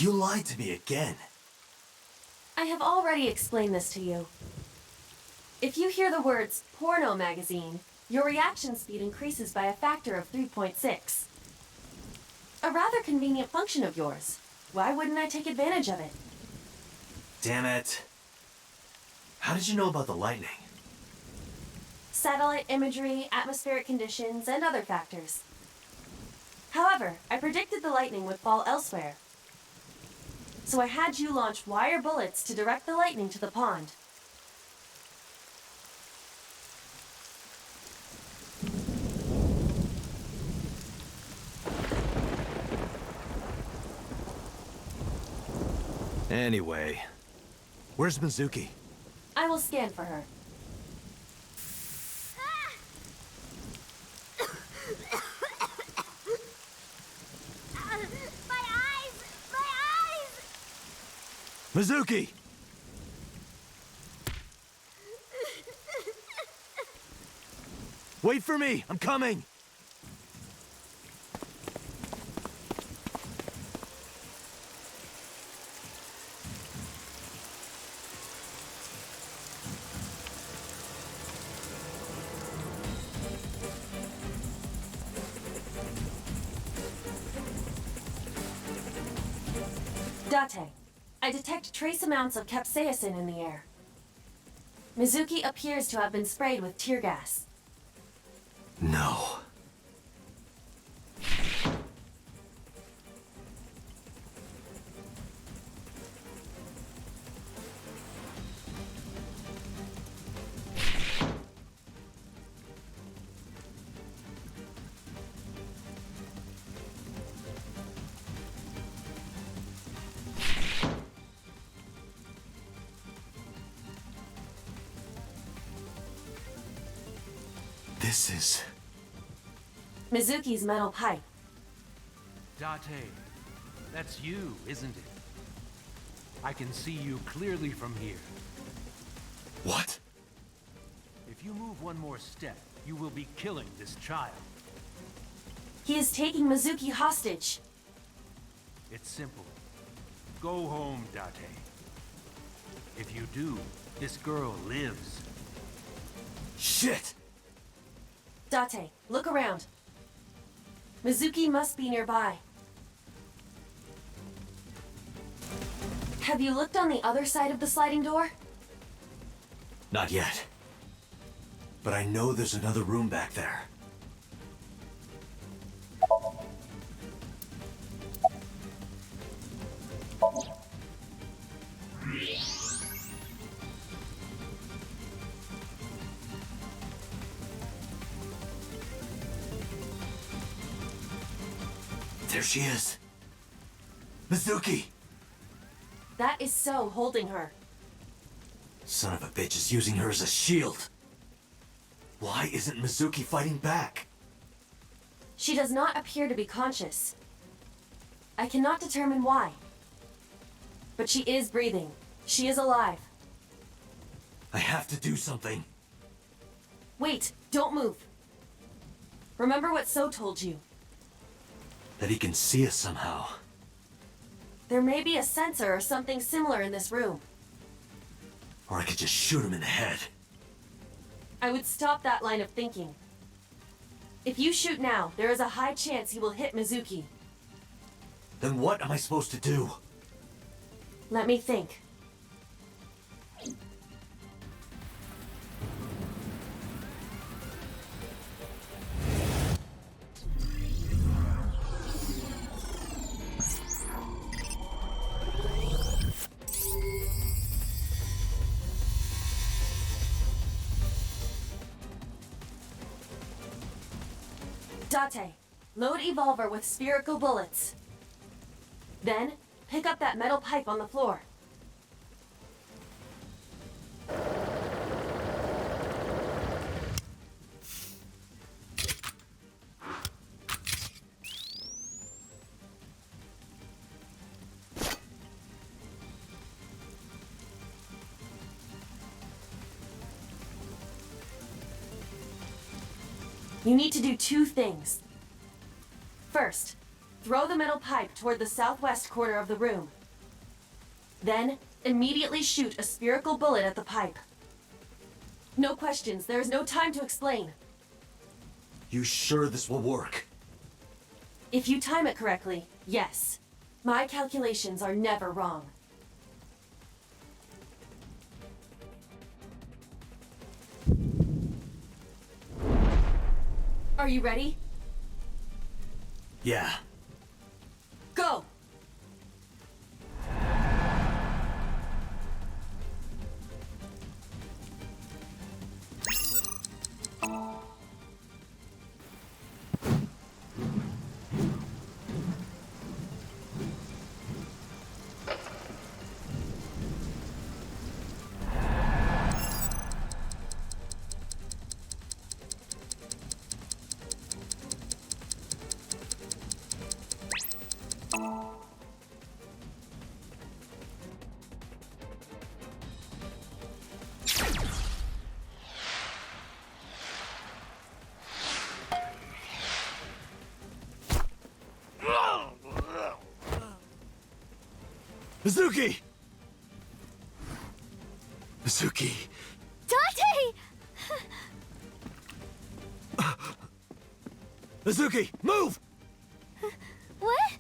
You lied to me again. I have already explained this to you. If you hear the words porno magazine, your reaction speed increases by a factor of 3.6. A rather convenient function of yours. Why wouldn't I take advantage of it? Damn it. How did you know about the lightning? Satellite imagery, atmospheric conditions, and other factors. However, I predicted the lightning would fall elsewhere. So I had you launch wire bullets to direct the lightning to the pond. Anyway, where's Mizuki? I will scan for her. Mizuki! Wait for me! I'm coming! Date, I detect trace amounts of capsaicin in the air. Mizuki appears to have been sprayed with tear gas. No. This is... Mizuki's metal pipe. Date, that's you, isn't it? I can see you clearly from here. What? If you move one more step, you will be killing this child. He is taking Mizuki hostage. It's simple. Go home, Date. If you do, this girl lives. Shit! Date, look around. Mizuki must be nearby. Have you looked on the other side of the sliding door? Not yet. But I know there's another room back there. There she is. Mizuki! That is So holding her. Son of a bitch is using her as a shield. Why isn't Mizuki fighting back? She does not appear to be conscious. I cannot determine why. But she is breathing. She is alive. I have to do something. Wait, don't move. Remember what So told you. That he can see us somehow. There may be a sensor or something similar in this room. Or I could just shoot him in the head. I would stop that line of thinking. If you shoot now, there is a high chance he will hit Mizuki. Then what am I supposed to do? Let me think. Date, load Evolver with spherical bullets. Then, pick up that metal pipe on the floor. You need to do two things. First, throw the metal pipe toward the southwest corner of the room. Then, Immediately shoot a spherical bullet at the pipe. No questions. There is no time to explain. You sure this will work? If you time it correctly, yes. My calculations are never wrong. Are you ready? Yeah. Go! Mizuki! Mizuki! Date! Mizuki, move! What?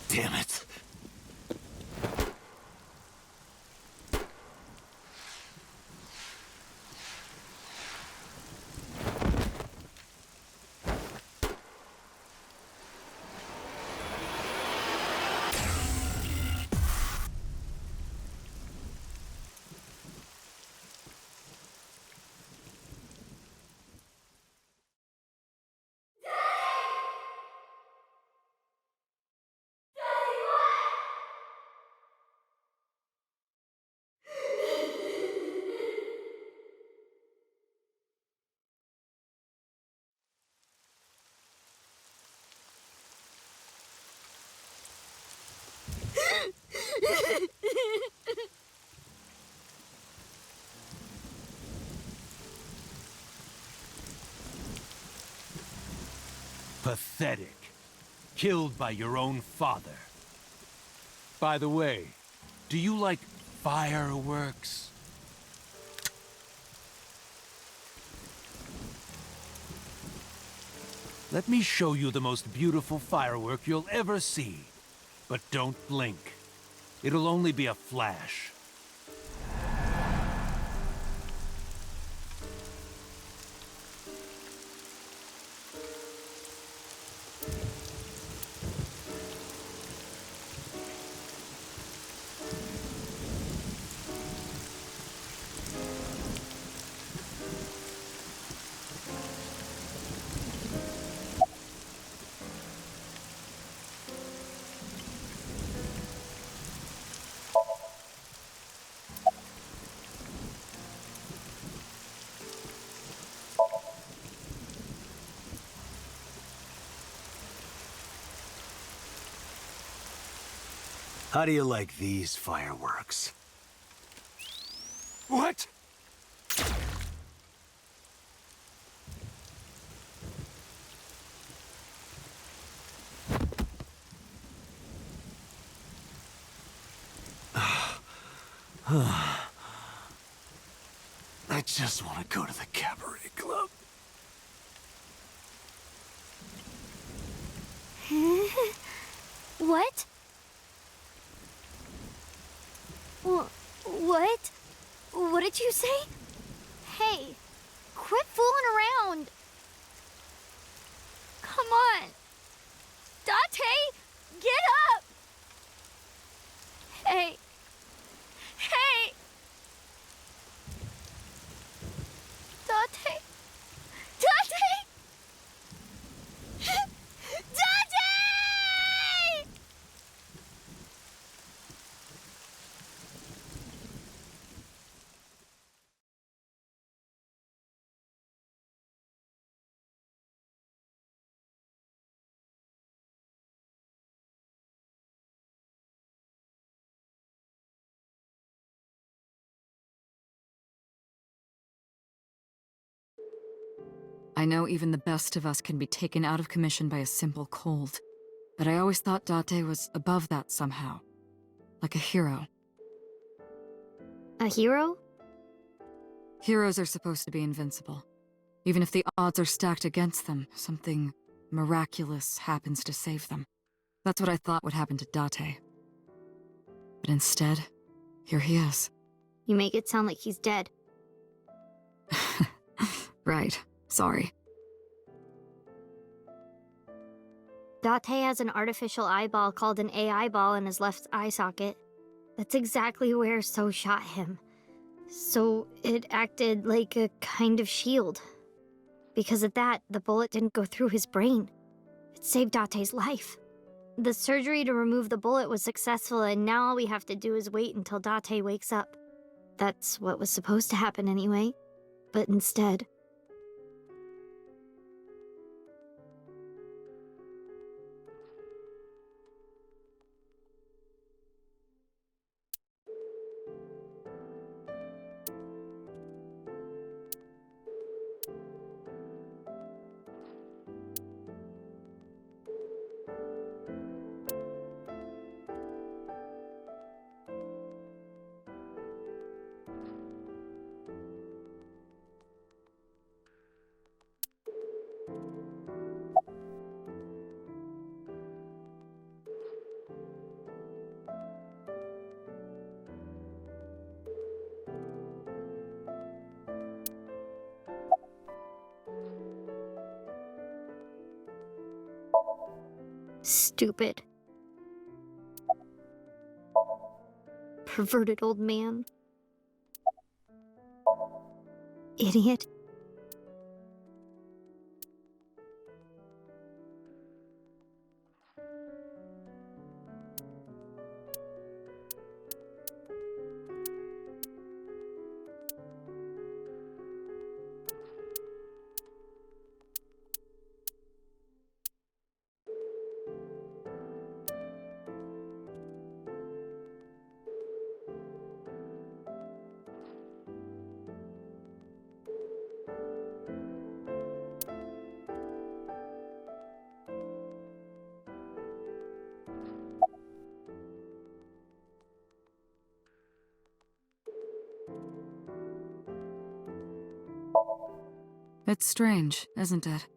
Damn it. Pathetic. Killed by your own father. By the way, do you like fireworks? Let me show you the most beautiful firework you'll ever see. But don't blink. It'll only be a flash. How do you like these fireworks? What? I just want to go to the cabaret club. What? What? What did you say? Hey, quit fooling around. Come on. Date, get up. Hey. Hey. Date. I know even the best of us can be taken out of commission by a simple cold. But I always thought Date was above that somehow. Like a hero. A hero? Heroes are supposed to be invincible. Even if the odds are stacked against them, something miraculous happens to save them. That's what I thought would happen to Date. But instead, here he is. You make it sound like he's dead. Right. Sorry. Date has an artificial eyeball called an AI ball in his left eye socket. That's exactly where So shot him. So it acted like a kind of shield. Because of that, the bullet didn't go through his brain. It saved Date's life. The surgery to remove the bullet was successful, and now all we have to do is wait until Date wakes up. That's what was supposed to happen anyway. But instead... Stupid. Perverted old man. Idiot. It's strange, isn't it?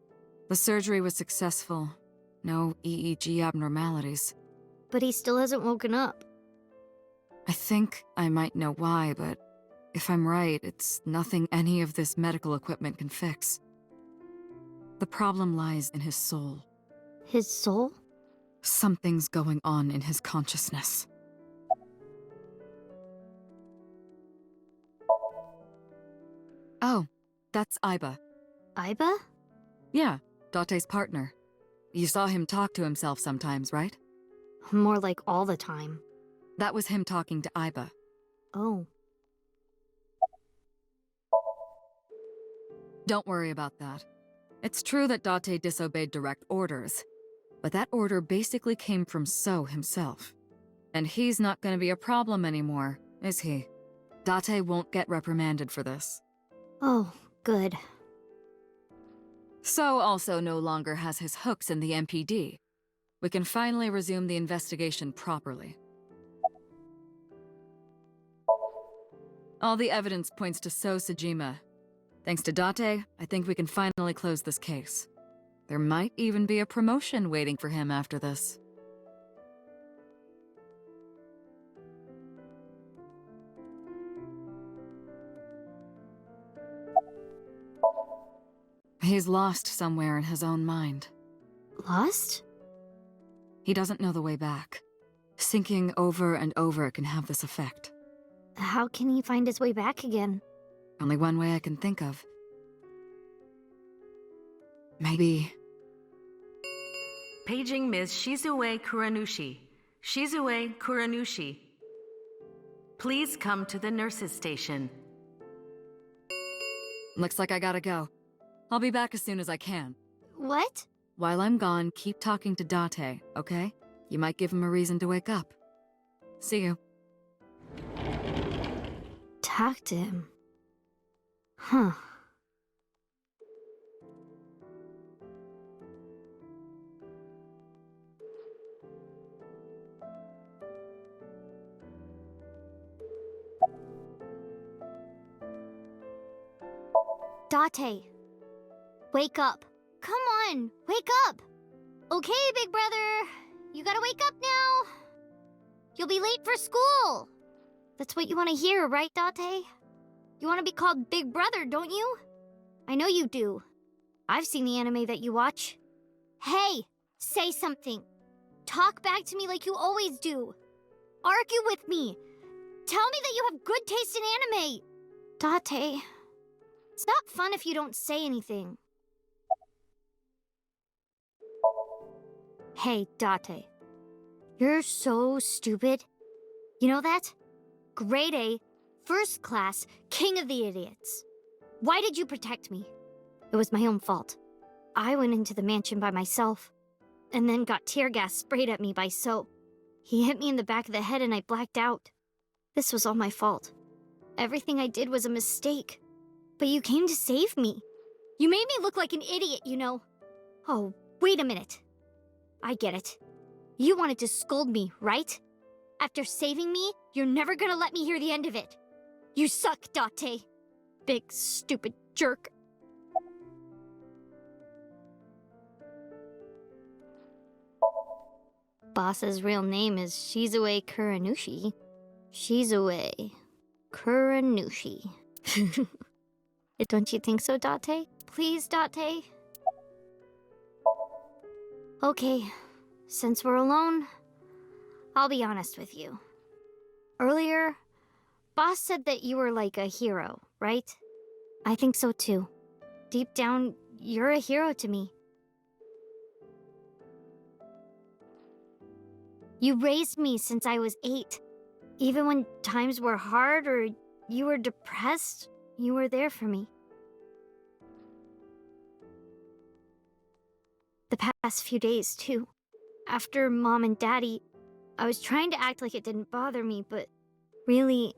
The surgery was successful. No EEG abnormalities. But he still hasn't woken up. I think I might know why, but if I'm right, it's nothing any of this medical equipment can fix. The problem lies in his soul. His soul? Something's going on in his consciousness. Oh, that's Aiba. Aiba? Yeah, Date's partner. You saw him talk to himself sometimes, right? More like all the time. That was him talking to Aiba. Oh. Don't worry about that. It's true that Date disobeyed direct orders, but that order basically came from So himself. And he's not gonna be a problem anymore, is he? Date won't get reprimanded for this. Oh, good. So also no longer has his hooks in the MPD. We can finally resume the investigation properly. All the evidence points to So Sejima. Thanks to Date, I think we can finally close this case. There might even be a promotion waiting for him after this. He's lost somewhere in his own mind. Lost? He doesn't know the way back. Thinking over and over can have this effect. How can he find his way back again? Only one way I can think of. Maybe... Paging Ms. Shizue Kuranushi. Shizue Kuranushi. Please come to the nurses' station. Looks like I gotta go. I'll be back as soon as I can. What? While I'm gone, keep talking to Date, okay? You might give him a reason to wake up. See you. Talk to him. Huh. Date, wake up. Come on, wake up. Okay, big brother. You gotta wake up now. You'll be late for school. That's what you want to hear, right, Date? You want to be called Big Brother, don't you? I know you do. I've seen the anime that you watch. Hey, say something. Talk back to me like you always do. Argue with me. Tell me that you have good taste in anime. Date, it's not fun if you don't say anything. Hey, Date. You're so stupid. You know that? Grade A, first class, king of the idiots. Why did you protect me? It was my own fault. I went into the mansion by myself, and then got tear gas sprayed at me by Soap. He hit me in the back of the head and I blacked out. This was all my fault. Everything I did was a mistake. But you came to save me. You made me look like an idiot, you know. Oh, wait a minute. I get it. You wanted to scold me, right? After saving me, you're never gonna let me hear the end of it. You suck, Date. Big, stupid jerk. Boss's real name is Shizue Kuranushi. Shizue Kuranushi. Don't you think so, Date? Please, Date? Okay, since we're alone, I'll be honest with you. Earlier, Boss said that you were like a hero, right? I think so too. Deep down, you're a hero to me. You raised me since I was 8. Even when times were hard or you were depressed, you were there for me. The past few days, too. After Mom and Daddy, I was trying to act like it didn't bother me, but really,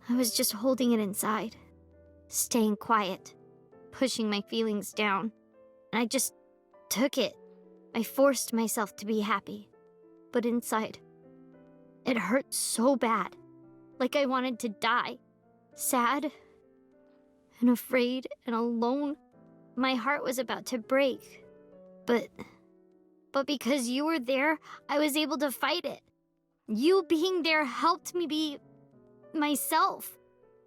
I was just holding it inside. Staying quiet. Pushing my feelings down. And I just took it. I forced myself to be happy. But inside, it hurt so bad. Like I wanted to die. Sad and afraid and alone. My heart was about to break. But because you were there, I was able to fight it. You being there helped me be myself.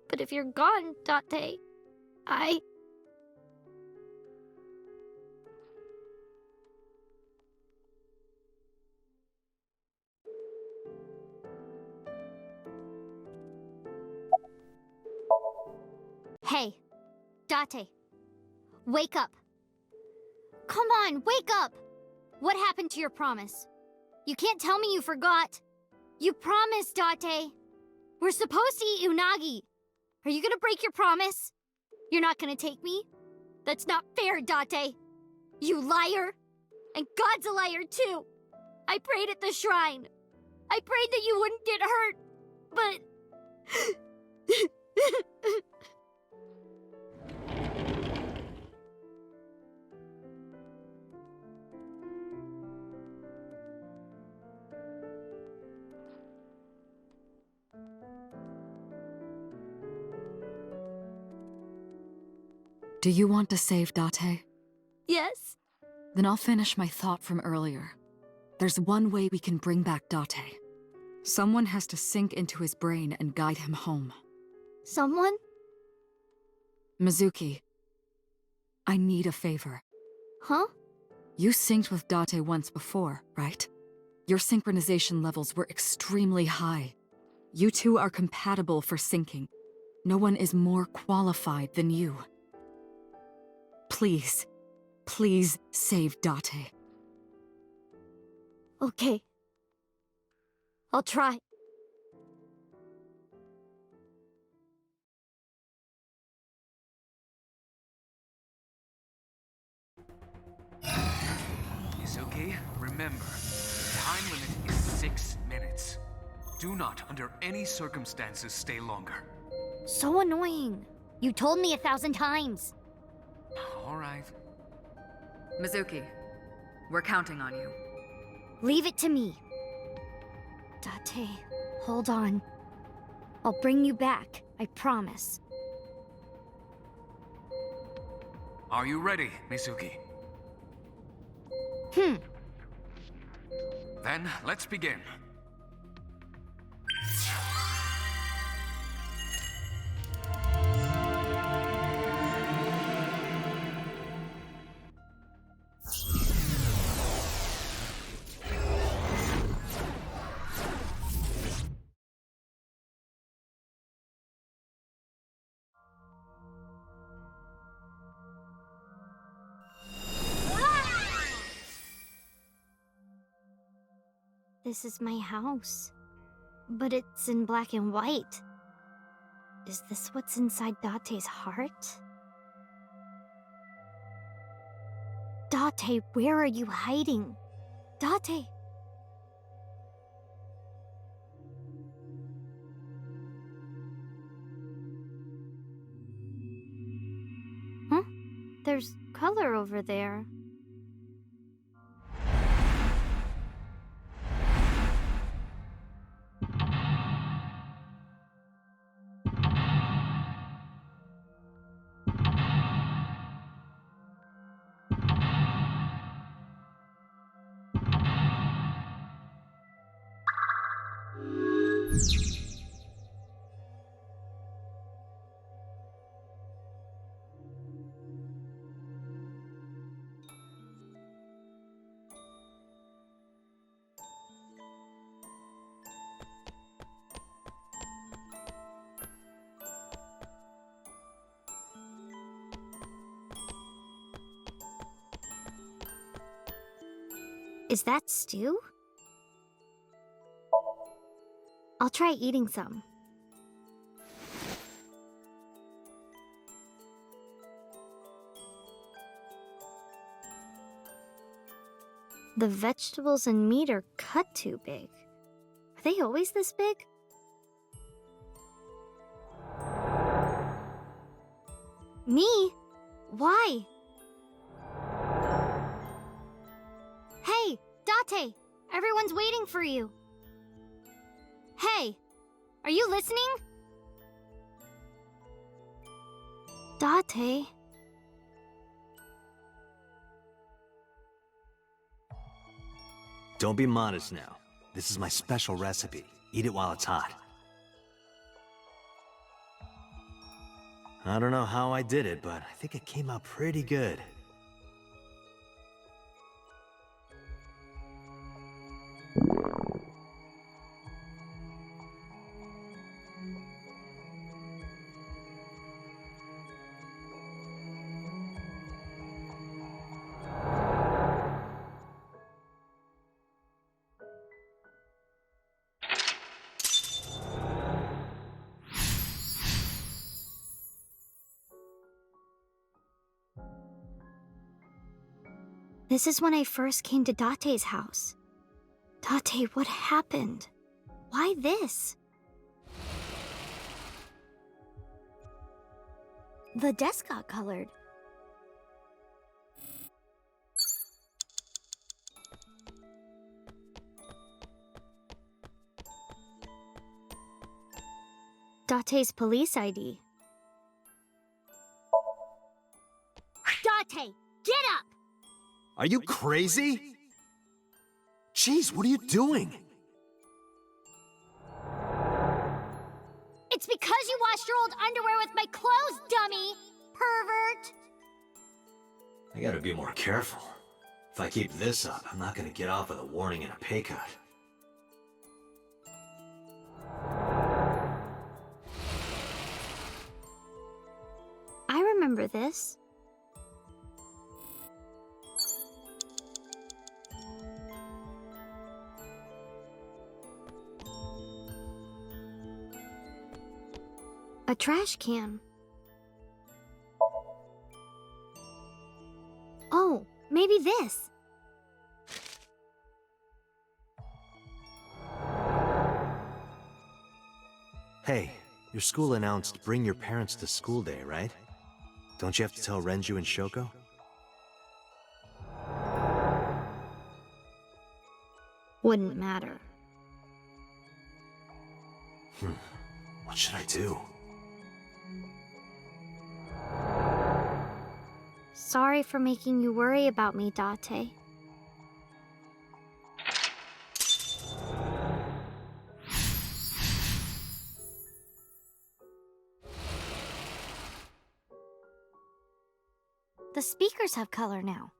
But if you're gone, Date, Hey, Date, wake up. Come on, wake up! What happened to your promise? You can't tell me you forgot. You promised, Date. We're supposed to eat unagi. Are you gonna break your promise? You're not gonna take me? That's not fair, Date. You liar. And God's a liar, too. I prayed at the shrine. I prayed that you wouldn't get hurt, but... Do you want to save Date? Yes. Then I'll finish my thought from earlier. There's one way we can bring back Date. Someone has to sink into his brain and guide him home. Someone? Mizuki, I need a favor. Huh? You synced with Date once before, right? Your synchronization levels were extremely high. You two are compatible for syncing. No one is more qualified than you. Please, please save Date. Okay. I'll try. Mizuki, remember, the time limit is 6 minutes. Do not, under any circumstances, stay longer. So annoying. You told me 1,000 times. All right. Mizuki, we're counting on you. Leave it to me. Date, hold on. I'll bring you back, I promise. Are you ready, Mizuki? Then, let's begin. This is my house. But it's in black and white. Is this what's inside Date's heart? Date, where are you hiding? Date! Huh? There's color over there. Is that stew? I'll try eating some. The vegetables and meat are cut too big. Are they always this big? Me? Why? Hey, Date! Everyone's waiting for you. Hey, are you listening? Date? Don't be modest now. This is my special recipe. Eat it while it's hot. I don't know how I did it, but I think it came out pretty good. This is when I first came to Date's house. Date, what happened? Why this? The desk got colored. Date's police ID. Date, get up! Are you crazy? Jeez, what are you doing? It's because you washed your old underwear with my clothes, dummy! Pervert! I gotta be more careful. If I keep this up, I'm not gonna get off with a warning and a pay cut. I remember this. A trash can. Oh, maybe this. Hey, your school announced bring your parents to school day, right? Don't you have to tell Renju and Shoko? Wouldn't matter. What should I do? Sorry for making you worry about me, Date. The speakers have color now.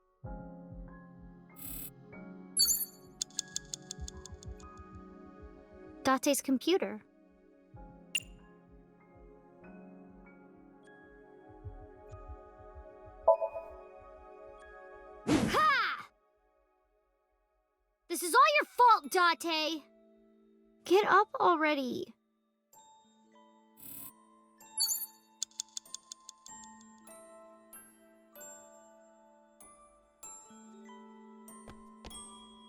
Date's computer. Ha! This is all your fault, Date! Get up already.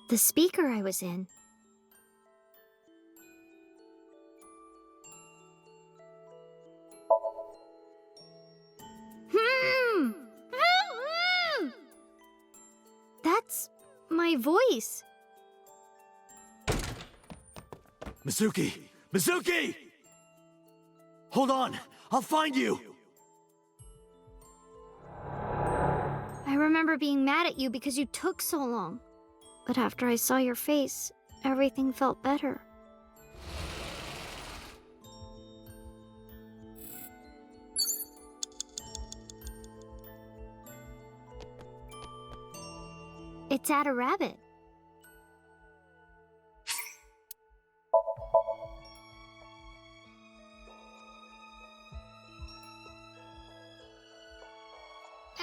The speaker I was in. That's my voice. Mizuki! Mizuki! Hold on! I'll find you! I remember being mad at you because you took so long. But after I saw your face, everything felt better. It's Ada Rabbit.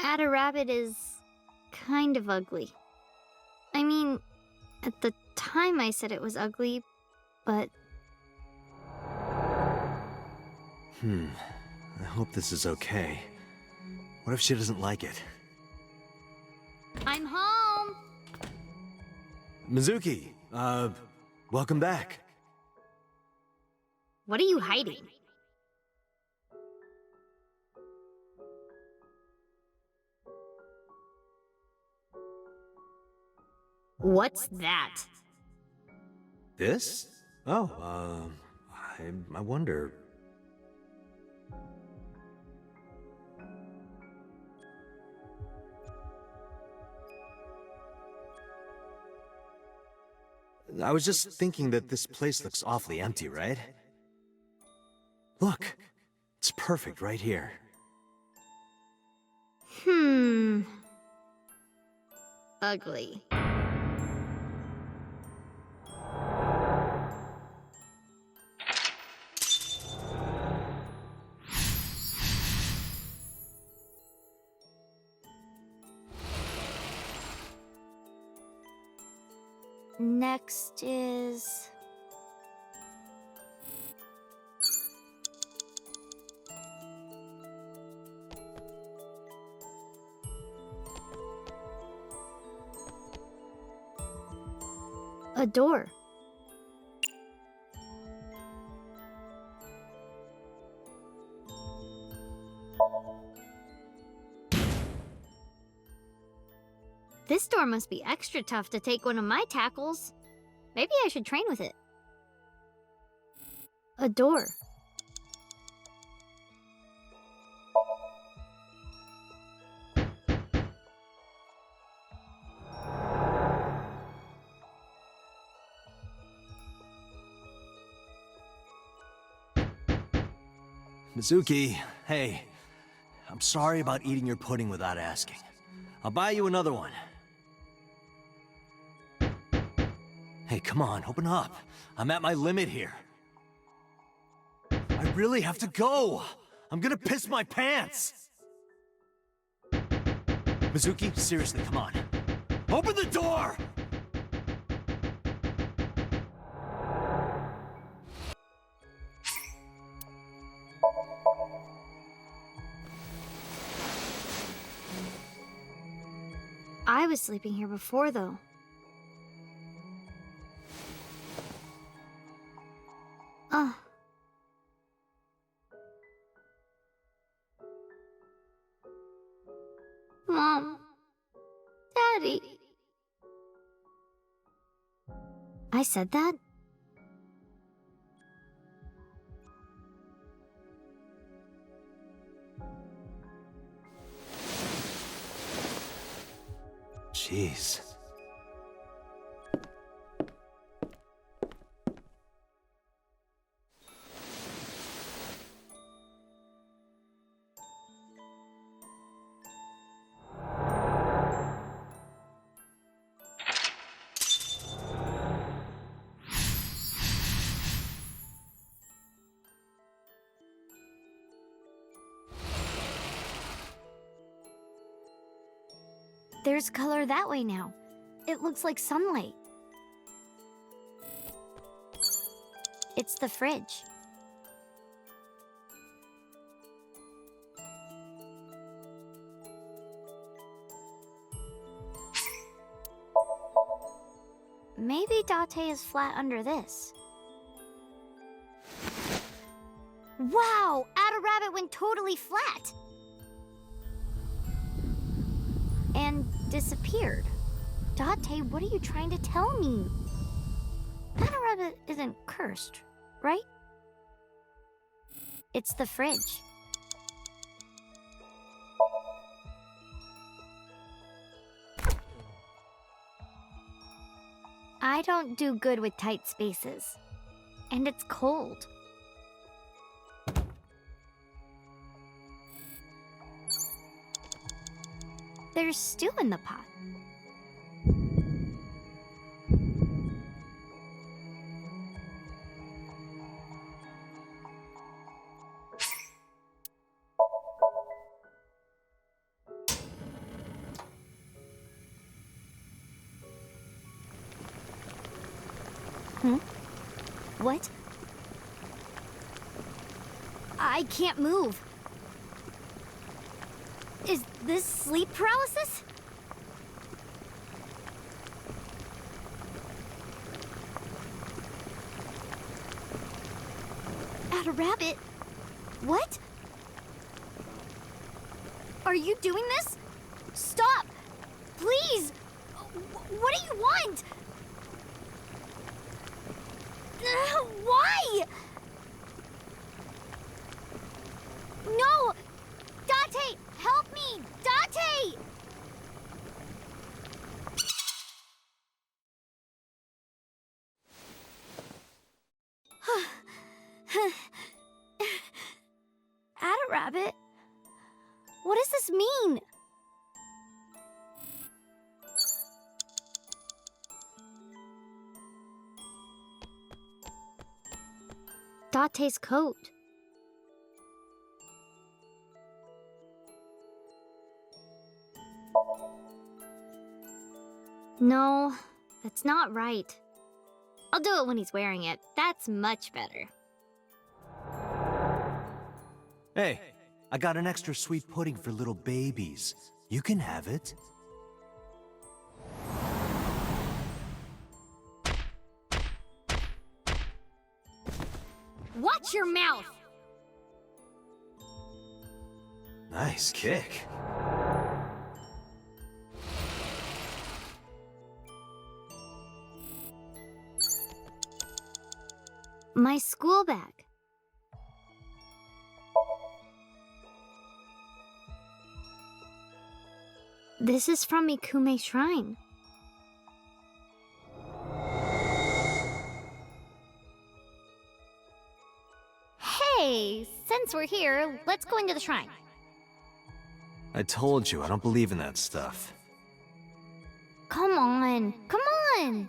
Ada Rabbit is kind of ugly. I mean, at the time I said it was ugly, but... I hope this is okay. What if she doesn't like it? I'm home! Mizuki, welcome back. What are you hiding? What's that? This? Oh, I wonder... I was just thinking that this place looks awfully empty, right? Look, it's perfect right here. Ugly. Next is... a door. This door must be extra tough to take one of my tackles. Maybe I should train with it. A door. Mizuki, hey. I'm sorry about eating your pudding without asking. I'll buy you another one. Hey, come on, open up. I'm at my limit here. I really have to go. I'm gonna piss my pants. Mizuki, seriously, come on. Open the door! I was sleeping here before, though. Mom. Daddy. I said that? Jeez. There's color that way now. It looks like sunlight. It's the fridge. Maybe Date is flat under this. Wow! Ada Rabbit went totally flat! And disappeared. Date, what are you trying to tell me? Ada Rabbit isn't cursed, right? It's the fridge. I don't do good with tight spaces. And it's cold. There's stew in the pot. What? I can't move. Is this sleep paralysis? Ada Rabbit? What? Are you doing this? Stop! Please! What do you want? Why? No! Date! Help me! Date! Ada Rabbit? What does this mean? Date's coat. No, that's not right. I'll do it when he's wearing it. That's much better. Hey, I got an extra sweet pudding for little babies. You can have it. Watch your mouth! Nice kick. My school bag. This is from Ikume Shrine. Hey, since we're here, let's go into the shrine. I told you, I don't believe in that stuff. Come on, come on!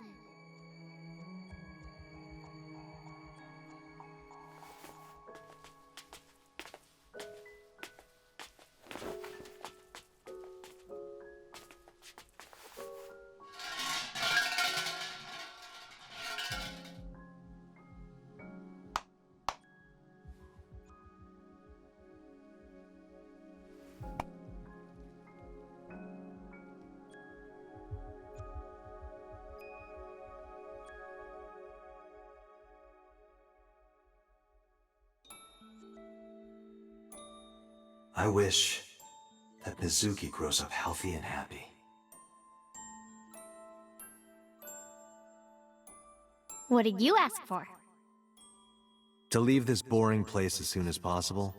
I wish that Mizuki grows up healthy and happy. What did you ask for? To leave this boring place as soon as possible.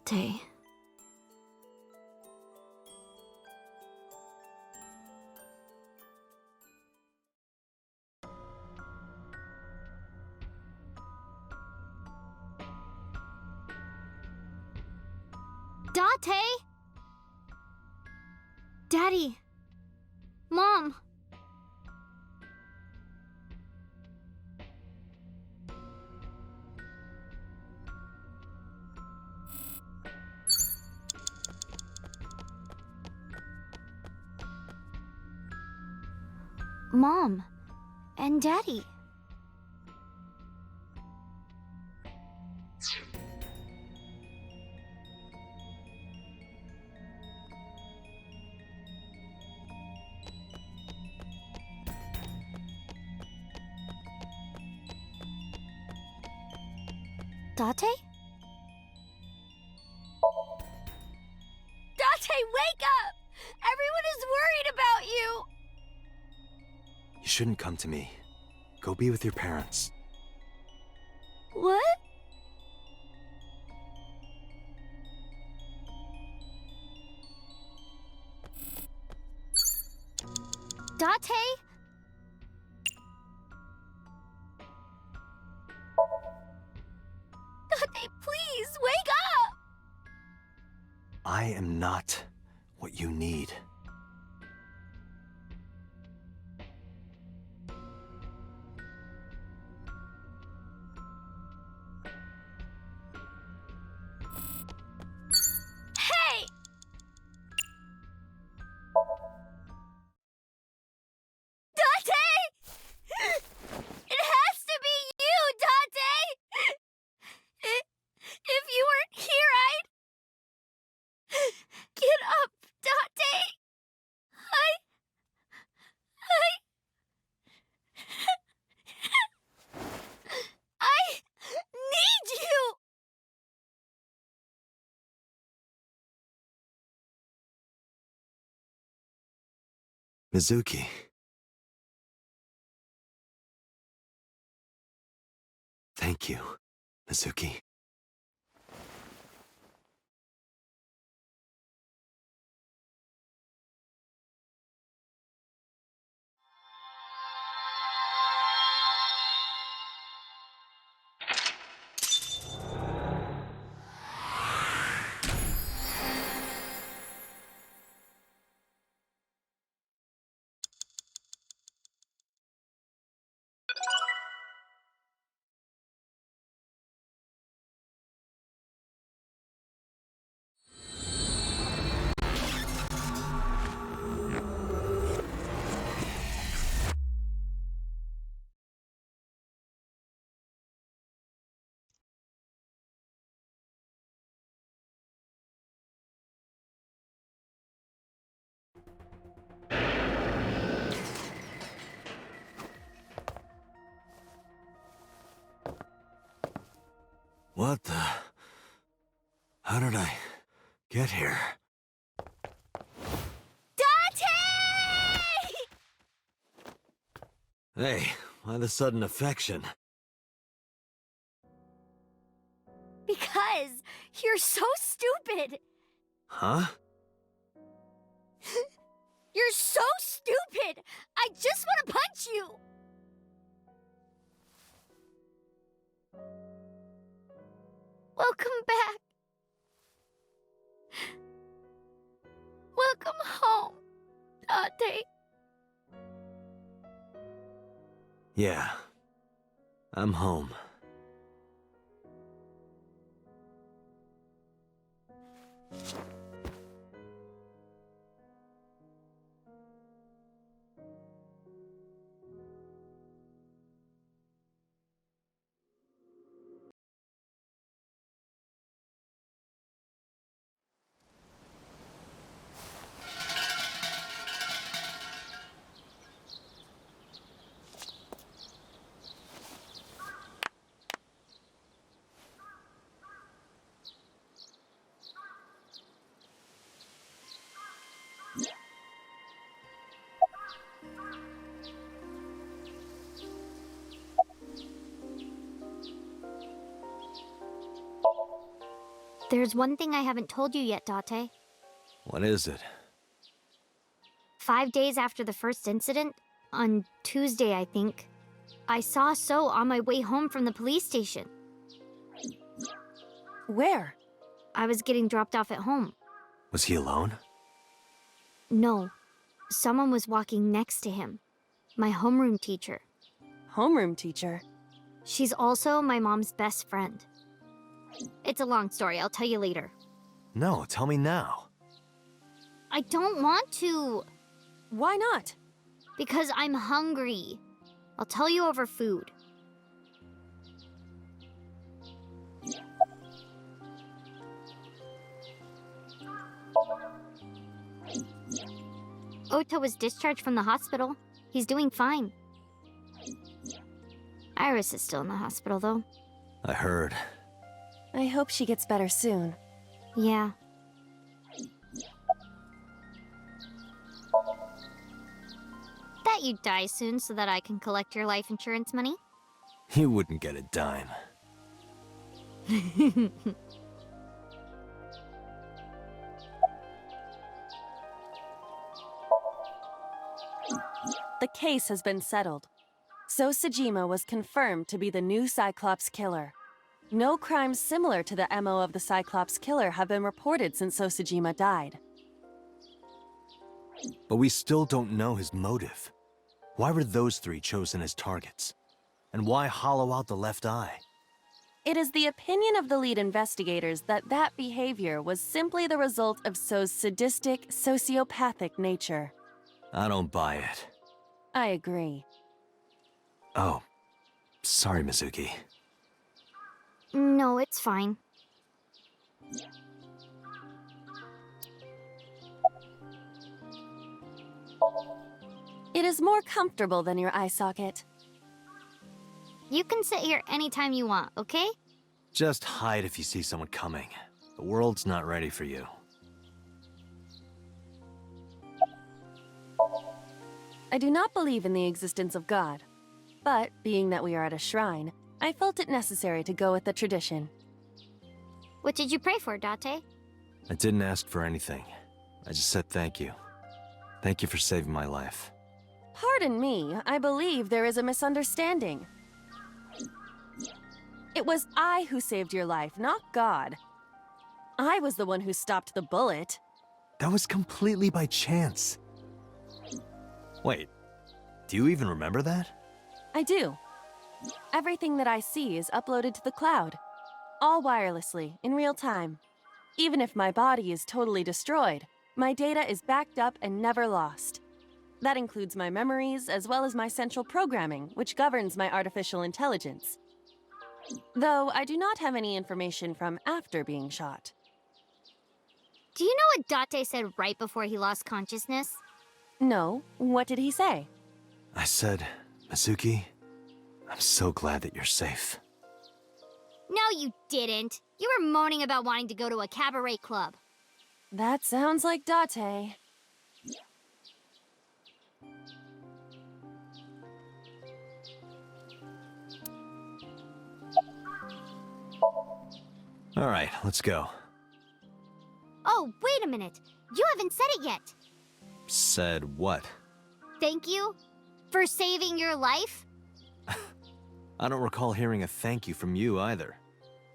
Date. Date? Daddy. Mom. Mom. And Daddy. Date? Date, wake up! Everyone is worried about you! You shouldn't come to me. Go be with your parents. What? Date? Date, please, wake up! I am not what you need. Hey! Date! It has to be you, Date! If you weren't here, I'd... Get up, Date! I need you! Mizuki. Thank you, Mizuki. What the... How did I get here? Hey, why the sudden affection? Because you're so stupid! Huh? You're so stupid! I just want to punch you! Welcome back. Welcome home, Date. Yeah. I'm home. There's one thing I haven't told you yet, Date. What is it? 5 days after the first incident, on Tuesday, I think, I saw So on my way home from the police station. Where? I was getting dropped off at home. Was he alone? No. Someone was walking next to him. My homeroom teacher. Homeroom teacher? She's also my mom's best friend. It's a long story, I'll tell you later. No, tell me now. I don't want to. Why not? Because I'm hungry. I'll tell you over food. Ota was discharged from the hospital. He's doing fine. Iris is still in the hospital, though. I heard. I hope she gets better soon. Yeah. Bet you'd die soon so that I can collect your life insurance money. You wouldn't get a dime. The case has been settled. So Sejima was confirmed to be the new Cyclops killer. No crimes similar to the MO of the Cyclops killer have been reported since So Sejima died. But we still don't know his motive. Why were those three chosen as targets? And why hollow out the left eye? It is the opinion of the lead investigators that that behavior was simply the result of So's sadistic, sociopathic nature. I don't buy it. I agree. Oh, sorry, Mizuki. No, it's fine. It is more comfortable than your eye socket. You can sit here anytime you want, okay? Just hide if you see someone coming. The world's not ready for you. I do not believe in the existence of God. But, being that we are at a shrine, I felt it necessary to go with the tradition. What did you pray for, Date? I didn't ask for anything. I just said thank you. Thank you for saving my life. Pardon me, I believe there is a misunderstanding. It was I who saved your life, not God. I was the one who stopped the bullet. That was completely by chance. Wait, do you even remember that? I do. Everything that I see is uploaded to the cloud. All wirelessly, in real time. Even if my body is totally destroyed, my data is backed up and never lost. That includes my memories, as well as my central programming, which governs my artificial intelligence. Though I do not have any information from after being shot. Do you know what Date said right before he lost consciousness? No. What did he say? I said, Mizuki, I'm so glad that you're safe. No, you didn't. You were moaning about wanting to go to a cabaret club. That sounds like Date. All right, let's go. Oh, wait a minute. You haven't said it yet. Said what? Thank you for saving your life? I don't recall hearing a thank you from you either.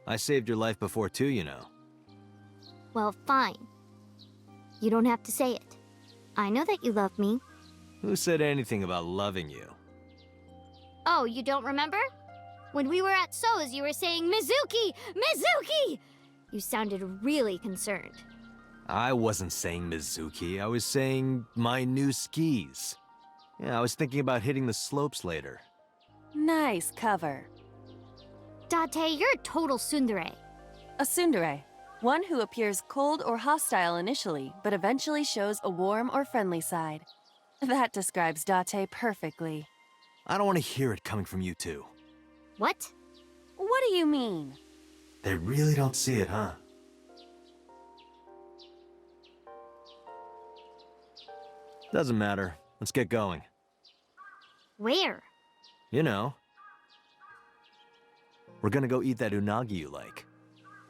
I saved your life before too, you know. Well, fine. You don't have to say it. I know that you love me. Who said anything about loving you? Oh, you don't remember? When we were at So's, you were saying, Mizuki! Mizuki! You sounded really concerned. I wasn't saying Mizuki, I was saying my new skis. Yeah, I was thinking about hitting the slopes later. Nice cover. Date, you're a total tsundere. A tsundere. One who appears cold or hostile initially, but eventually shows a warm or friendly side. That describes Date perfectly. I don't want to hear it coming from you two. What? What do you mean? They really don't see it, huh? Doesn't matter. Let's get going. Where? You know. We're gonna go eat that unagi you like.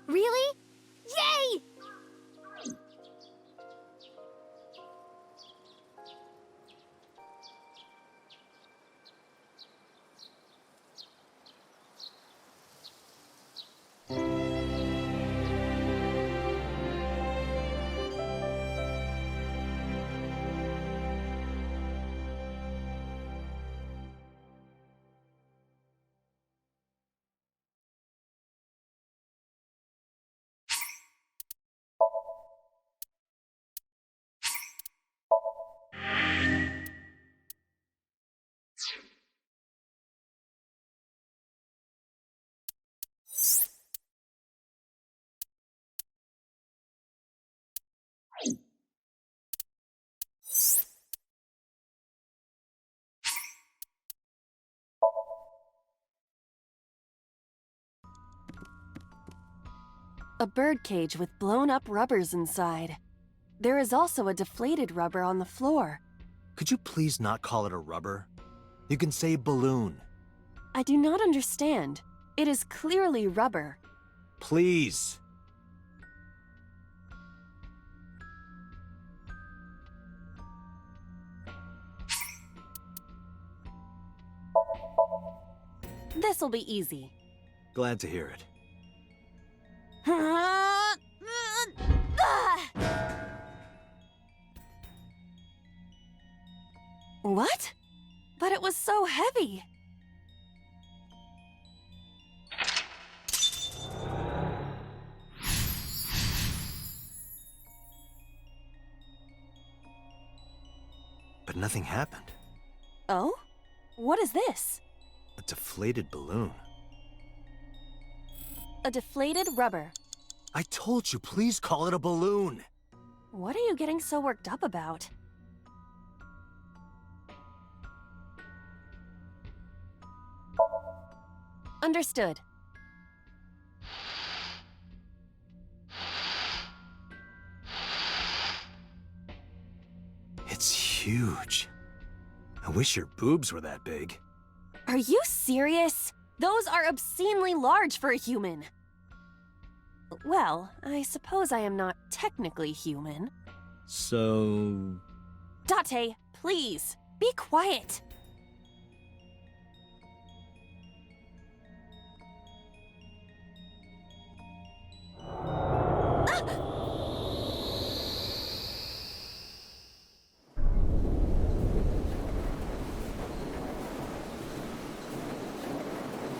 Really? Yeah! A birdcage with blown-up rubbers inside. There is also a deflated rubber on the floor. Could you please not call it a rubber? You can say balloon. I do not understand. It is clearly rubber. Please. This'll be easy. Glad to hear it. What? But it was so heavy. But nothing happened. Oh? What is this? A deflated balloon. A deflated rubber. I told you, please call it a balloon. What are you getting so worked up about? Understood. It's huge. I wish your boobs were that big. Are you serious? Those are obscenely large for a human. Well, I suppose I am not technically human. So... Date, please, be quiet.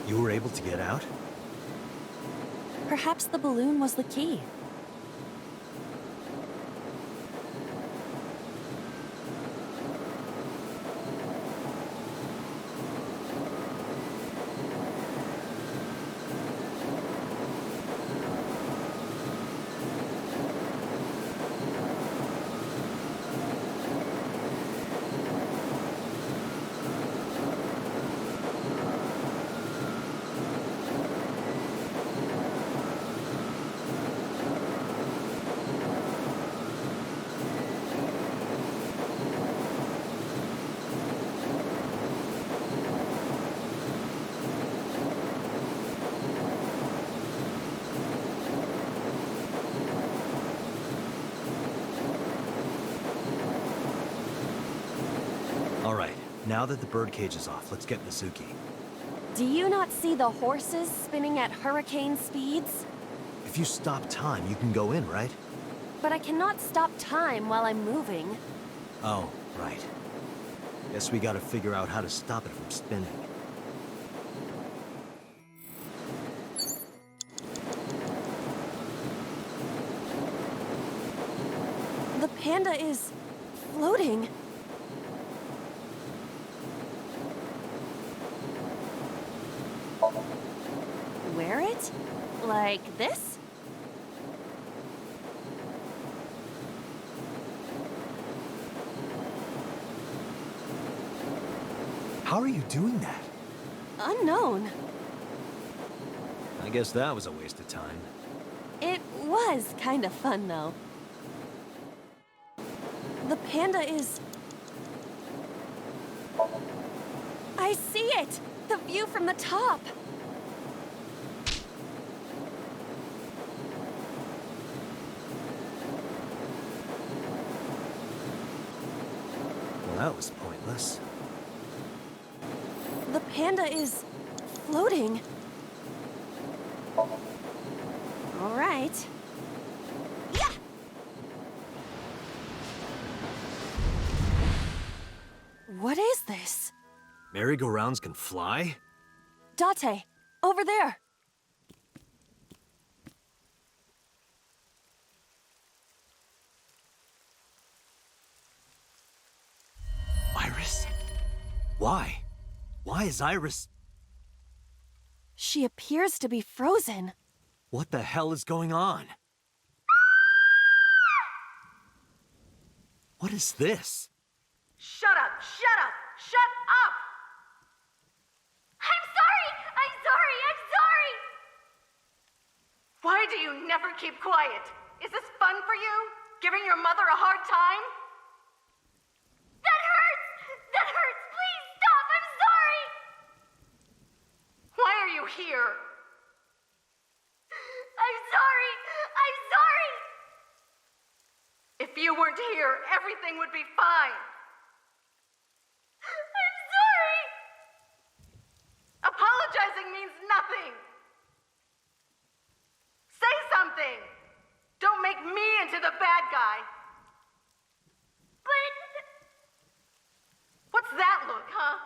You were able to get out? Perhaps the balloon was the key. All right, now that the birdcage is off, let's get Mizuki. Do you not see the horses spinning at hurricane speeds? If you stop time, you can go in, right? But I cannot stop time while I'm moving. Oh, right. Guess we gotta figure out how to stop it from spinning. The panda is floating. Wear it? Like this? How are you doing that? Unknown. I guess that was a waste of time. It was kind of fun, though. The panda is... I see it! The view from the top! Well, that was pointless. The panda is floating. All right. Yeah! What is this? Merry-go-rounds can fly? Date, over there! Iris? Why? Why is Iris... She appears to be frozen. What the hell is going on? What is this? Shut up! Shut up! Shut up! I'm sorry! I'm sorry! I'm sorry! Why do you never keep quiet? Is this fun for you? Giving your mother a hard time? That hurts! That hurts! Please stop! I'm sorry! Why are you here? I'm sorry! I'm sorry! If you weren't here, everything would be fine. I'm sorry! Apologizing means nothing. Say something! Don't make me into the bad guy. But... What's that look, huh?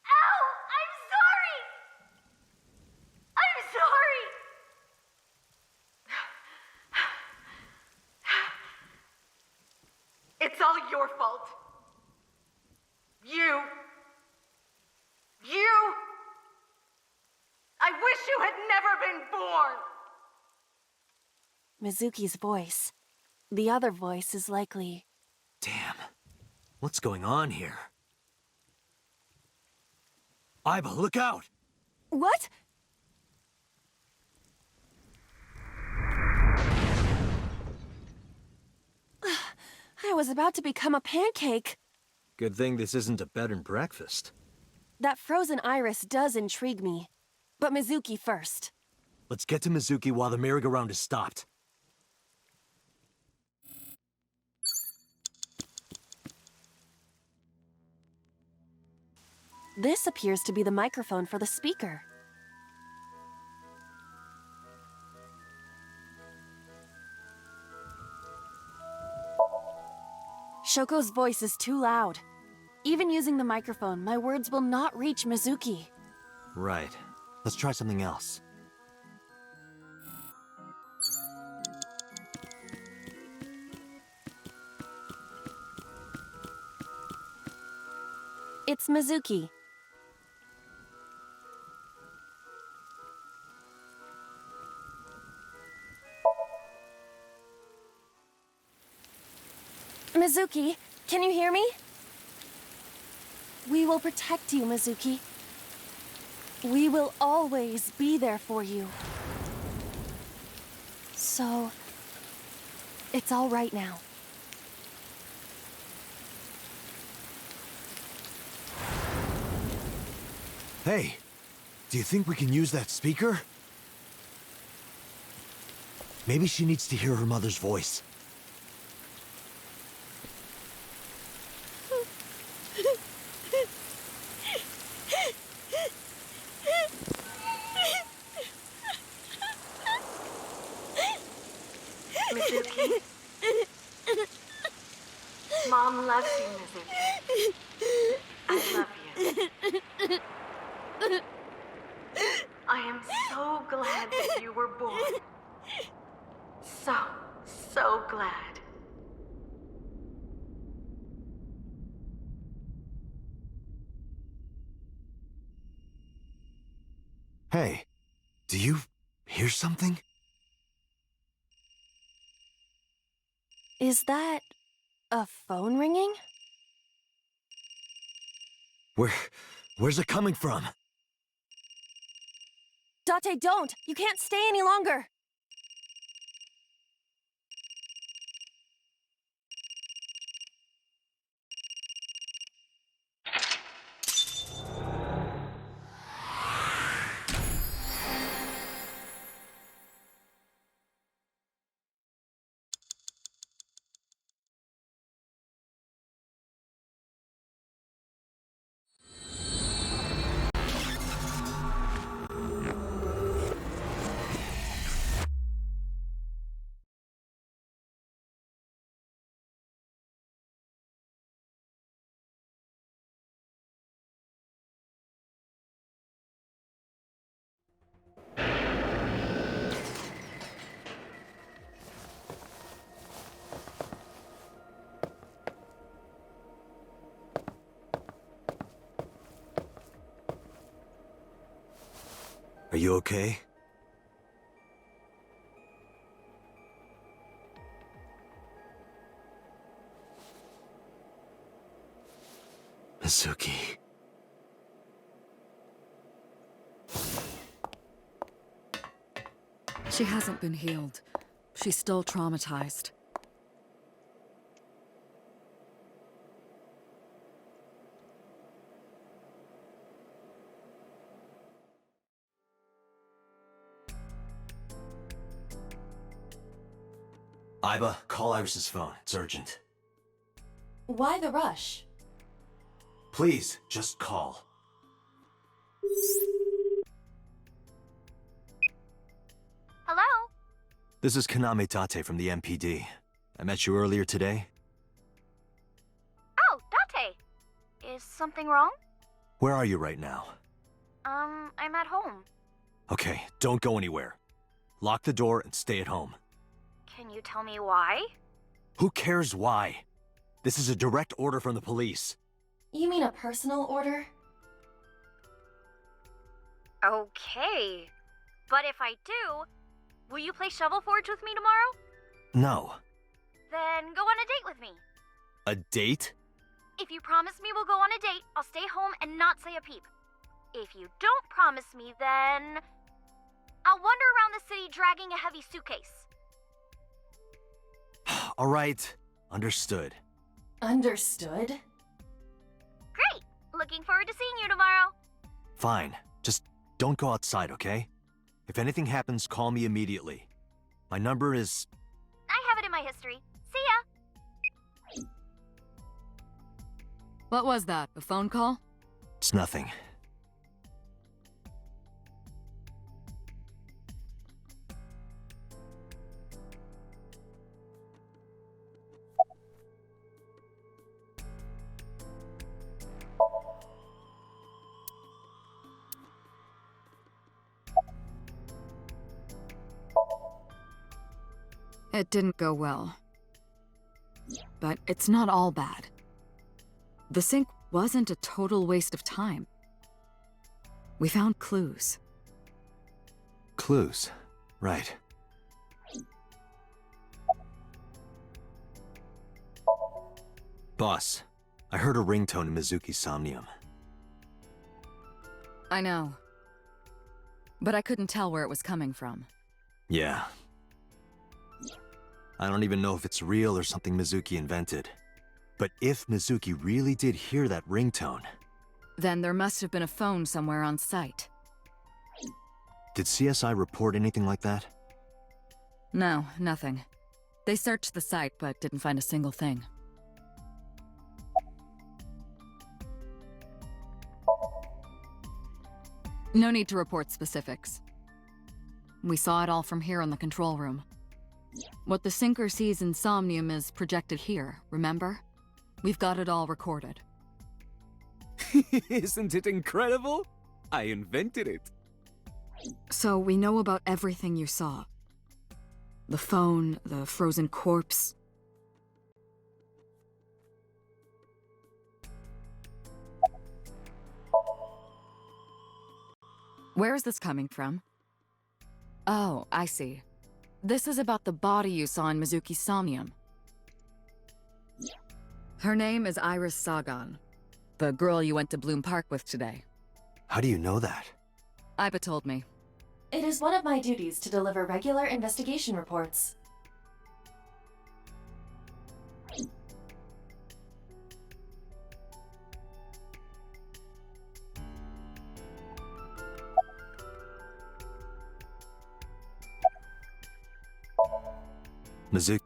Ow! I'm sorry! I'm sorry! It's all your fault. You. I wish you had never been born! Mizuki's voice. The other voice is likely... Damn. What's going on here? Aiba, look out! What? I was about to become a pancake. Good thing this isn't a bed and breakfast. That frozen iris does intrigue me. But Mizuki first. Let's get to Mizuki while the merry-go-round is stopped. This appears to be the microphone for the speaker. Shoko's voice is too loud. Even using the microphone, my words will not reach Mizuki. Right. Let's try something else. It's Mizuki. Mizuki, can you hear me? We will protect you, Mizuki. We will always be there for you. So, it's all right now. Hey, do you think we can use that speaker? Maybe she needs to hear her mother's voice. Mizuki. Mom loves you, Mizuki. I love you. I am so glad that you were born. So glad. Hey, do you hear something? Is that a phone ringing? Where's it coming from? Date, don't! You can't stay any longer! Are you okay? Mizuki. She hasn't been healed. She's still traumatized. Aiba, call Iris's phone. It's urgent. Why the rush? Please, just call. Hello? This is Kaname Date from the MPD. I met you earlier today. Oh, Date. Is something wrong? Where are you right now? I'm at home. Okay, don't go anywhere. Lock the door and stay at home. Can you tell me why? Who cares why? This is a direct order from the police. You mean a personal order? Okay. But if I do, will you play Shovel Forge with me tomorrow? No. Then go on a date with me. A date? If you promise me we'll go on a date, I'll stay home and not say a peep. If you don't promise me, then I'll wander around the city dragging a heavy suitcase. All right. Understood. Understood? Great! Looking forward to seeing you tomorrow. Fine. Just don't go outside, okay? If anything happens, call me immediately. My number is... I have it in my history. See ya! What was that? A phone call? It's nothing. It didn't go well. But it's not all bad. The sink wasn't a total waste of time. We found clues. Clues. Right. Boss, I heard a ringtone in Mizuki's Somnium. I know. But I couldn't tell where it was coming from. Yeah. I don't even know if it's real or something Mizuki invented. But if Mizuki really did hear that ringtone... Then there must have been a phone somewhere on site. Did CSI report anything like that? No, nothing. They searched the site, but didn't find a single thing. No need to report specifics. We saw it all from here in the control room. What the Sinker sees in Somnium is projected here, remember? We've got it all recorded. Isn't it incredible? I invented it. So we know about everything you saw. The phone, the frozen corpse. Where is this coming from? Oh, I see. This is about the body you saw in Mizuki's Somnium. Her name is Iris Sagan, the girl you went to Bloom Park with today. How do you know that? Aiba told me. It is one of my duties to deliver regular investigation reports. Mizuki...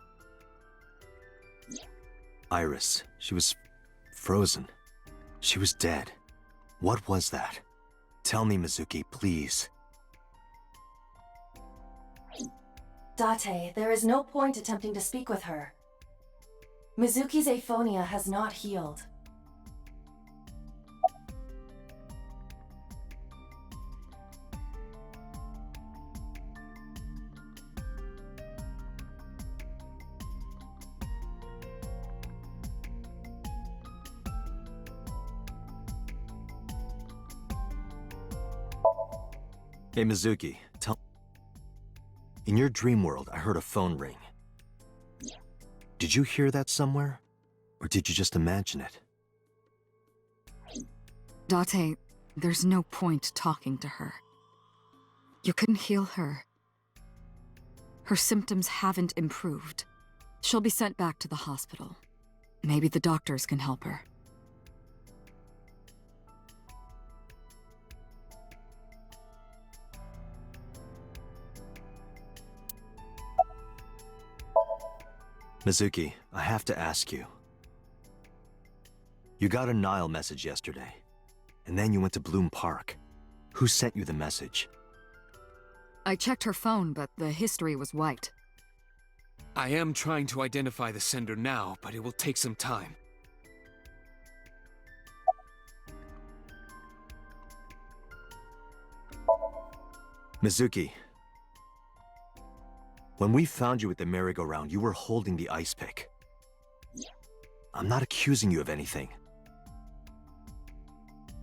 Iris. She was... frozen. She was dead. What was that? Tell me, Mizuki, please. Date, there is no point attempting to speak with her. Mizuki's aphonia has not healed. Hey, Mizuki, tell... In your dream world, I heard a phone ring. Did you hear that somewhere? Or did you just imagine it? Date, there's no point talking to her. You couldn't heal her. Her symptoms haven't improved. She'll be sent back to the hospital. Maybe the doctors can help her. Mizuki, I have to ask you. You got a Nile message yesterday, and then you went to Bloom Park. Who sent you the message? I checked her phone, but the history was wiped. I am trying to identify the sender now, but it will take some time. Mizuki, when we found you at the merry-go-round, you were holding the ice pick. I'm not accusing you of anything.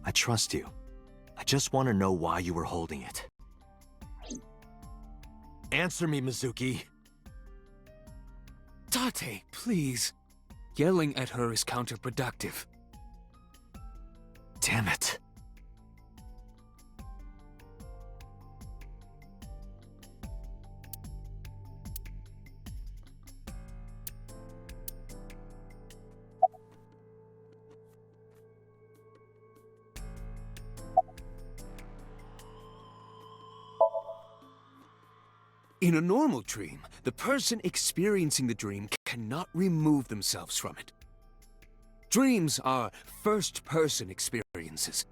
I trust you. I just want to know why you were holding it. Answer me, Mizuki. Date, please. Yelling at her is counterproductive. Damn it. In a normal dream, the person experiencing the dream cannot remove themselves from it. Dreams are first-person experiences.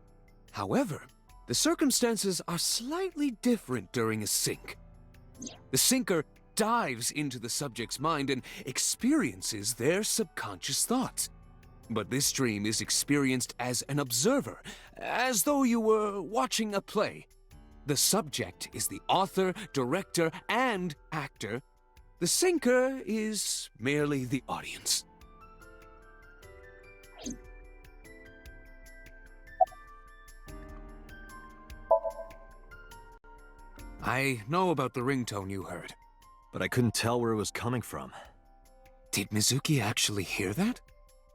However, the circumstances are slightly different during a sync. The syncer dives into the subject's mind and experiences their subconscious thoughts. But this dream is experienced as an observer, as though you were watching a play. The subject is the author, director, and actor. The syncer is merely the audience. I know about the ringtone you heard. But I couldn't tell where it was coming from. Did Mizuki actually hear that?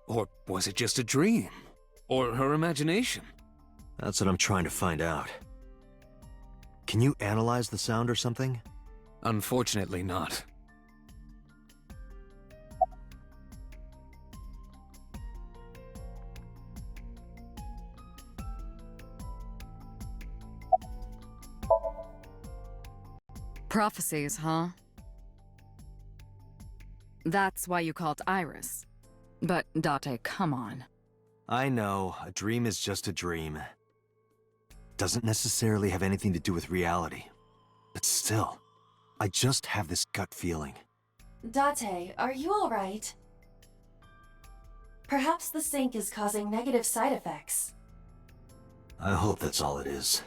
Or was it just a dream? Or her imagination? That's what I'm trying to find out. Can you analyze the sound or something? Unfortunately not. Prophecies, huh? That's why you called Iris. But, Date, come on. I know, a dream is just a dream. Doesn't necessarily have anything to do with reality. But still, I just have this gut feeling. Date, are you alright? Perhaps the sync is causing negative side effects. I hope that's all it is.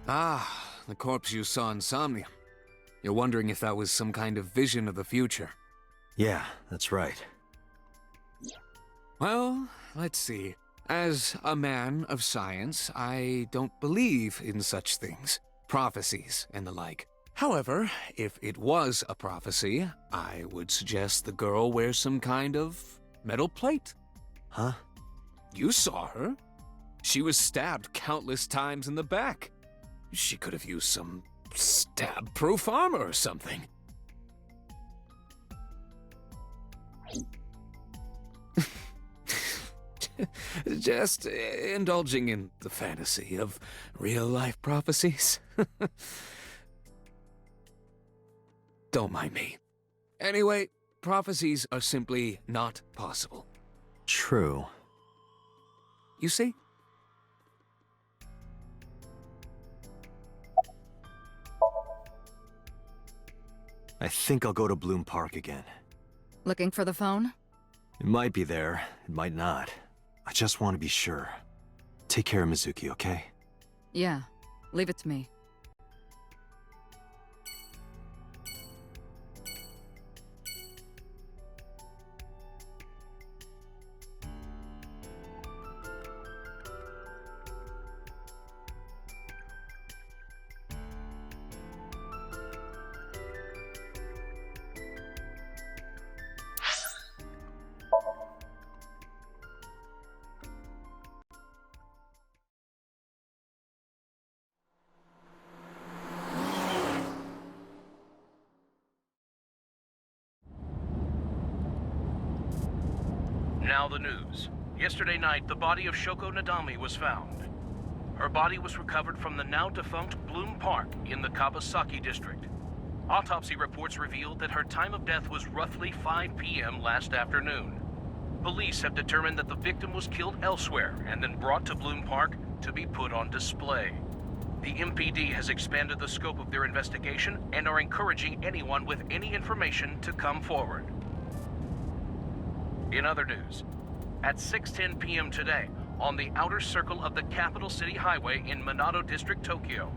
Ah, the corpse you saw in Somnium. You're wondering if that was some kind of vision of the future. Yeah, that's right. Well, let's see. As a man of science, I don't believe in such things. Prophecies and the like. However, if it was a prophecy, I would suggest the girl wear some kind of metal plate. Huh? You saw her. She was stabbed countless times in the back. She could have used some stab-proof armor or something. Just indulging in the fantasy of real-life prophecies. Don't mind me. Anyway, prophecies are simply not possible. True. You see? I think I'll go to Bloom Park again. Looking for the phone? It might be there, it might not. I just want to be sure. Take care of Mizuki, okay? Yeah, leave it to me. Now the news. Yesterday night, the body of Shoko Nadami was found. Her body was recovered from the now-defunct Bloom Park in the Kawasaki district. Autopsy reports revealed that her time of death was roughly 5 p.m. last afternoon. Police have determined that the victim was killed elsewhere and then brought to Bloom Park to be put on display. The MPD has expanded the scope of their investigation and are encouraging anyone with any information to come forward. In other news, at 6:10 p.m. today, on the outer circle of the Capital City Highway in Minato District, Tokyo,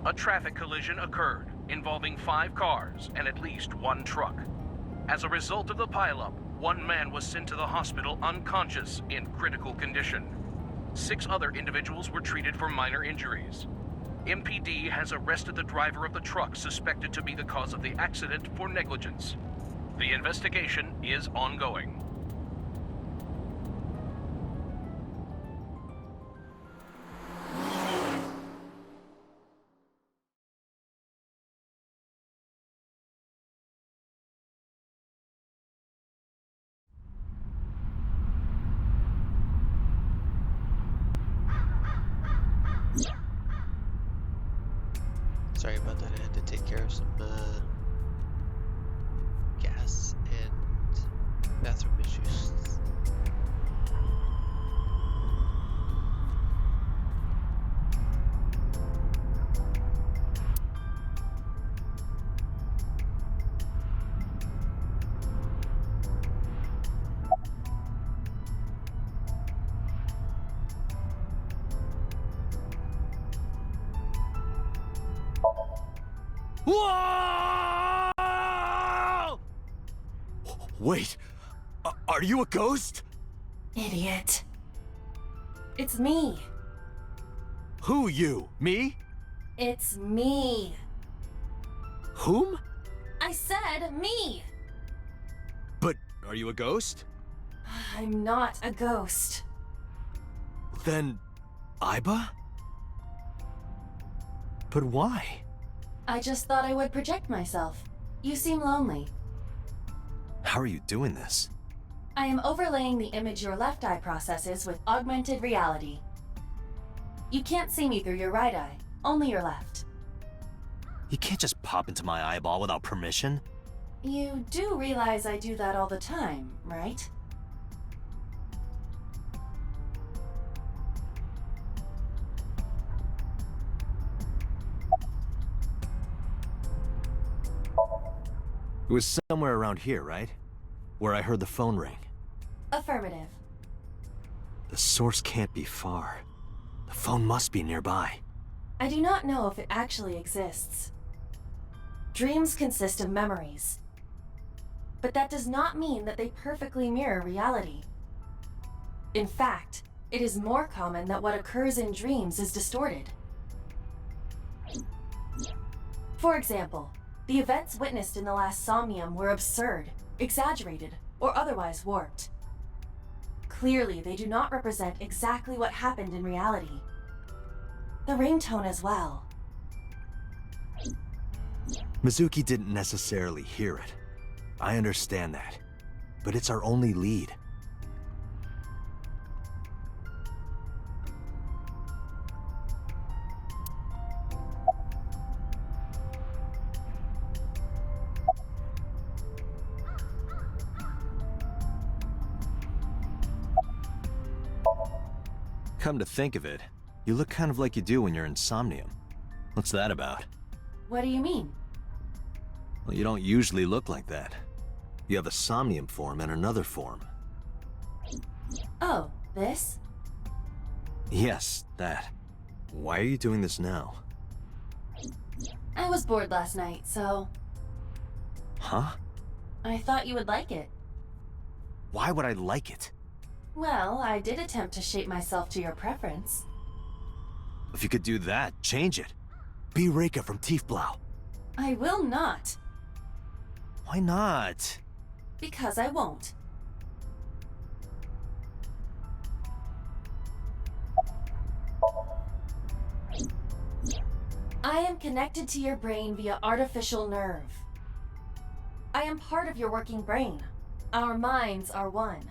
a traffic collision occurred involving 5 cars and at least 1 truck. As a result of the pileup, 1 man was sent to the hospital unconscious in critical condition. 6 other individuals were treated for minor injuries. MPD has arrested the driver of the truck suspected to be the cause of the accident for negligence. The investigation is ongoing. Sorry about that, I had to take care of some gas and bathroom issues. Whoa! Wait, are you a ghost? Idiot. It's me. Who you? Me? It's me. Whom? I said me. But are you a ghost? I'm not a ghost. Then, Aiba? But why? I just thought I would project myself. You seem lonely. How are you doing this? I am overlaying the image your left eye processes with augmented reality. You can't see me through your right eye, only your left. You can't just pop into my eyeball without permission. You do realize I do that all the time, right? It was somewhere around here, right? Where I heard the phone ring. Affirmative. The source can't be far. The phone must be nearby. I do not know if it actually exists. Dreams consist of memories. But that does not mean that they perfectly mirror reality. In fact, it is more common that what occurs in dreams is distorted. For example, the events witnessed in the last Somnium were absurd, exaggerated, or otherwise warped. Clearly, they do not represent exactly what happened in reality. The ringtone as well. Mizuki didn't necessarily hear it. I understand that. But it's our only lead. Come to think of it, you look kind of like you do when you're in Somnium. What's that about? What do you mean? Well, you don't usually look like that. You have a Somnium form and another form. Oh, this? Yes, that. Why are you doing this now? I was bored last night, so... Huh? I thought you would like it. Why would I like it? Well, I did attempt to shape myself to your preference. If you could do that, change it. Be Reika from Tiefblau. I will not. Why not? Because I won't. I am connected to your brain via artificial nerve. I am part of your working brain. Our minds are one.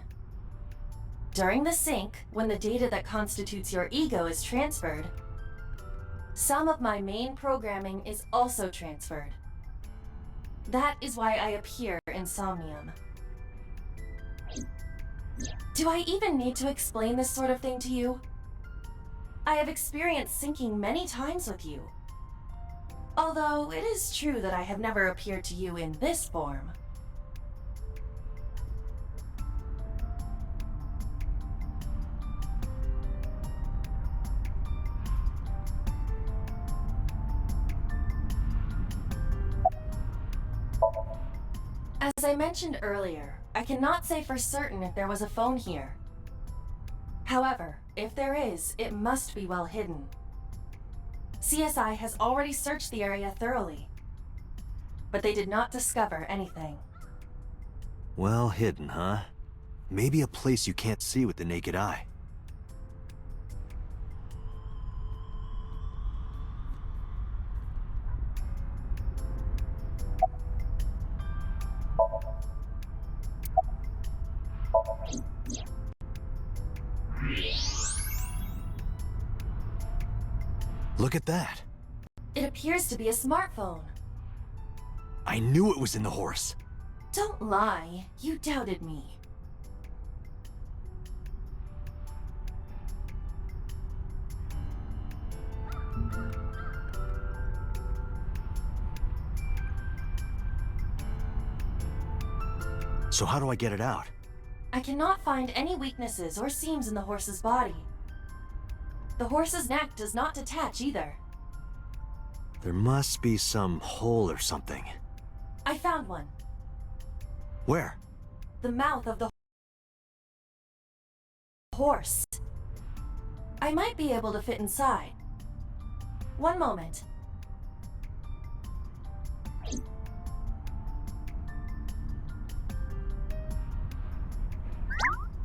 During the sync, when the data that constitutes your ego is transferred, some of my main programming is also transferred. That is why I appear in Somnium. Do I even need to explain this sort of thing to you? I have experienced syncing many times with you. Although it is true that I have never appeared to you in this form. As I mentioned earlier, I cannot say for certain if there was a phone here. However, if there is, it must be well hidden. CSI has already searched the area thoroughly, but they did not discover anything. Well hidden, huh? Maybe a place you can't see with the naked eye. Look at that. It appears to be a smartphone. I knew it was in the horse. Don't lie. You doubted me. So how do I get it out? I cannot find any weaknesses or seams in the horse's body. The horse's neck does not detach either. There must be some hole or something. I found one. Where? The mouth of the horse. I might be able to fit inside. One moment.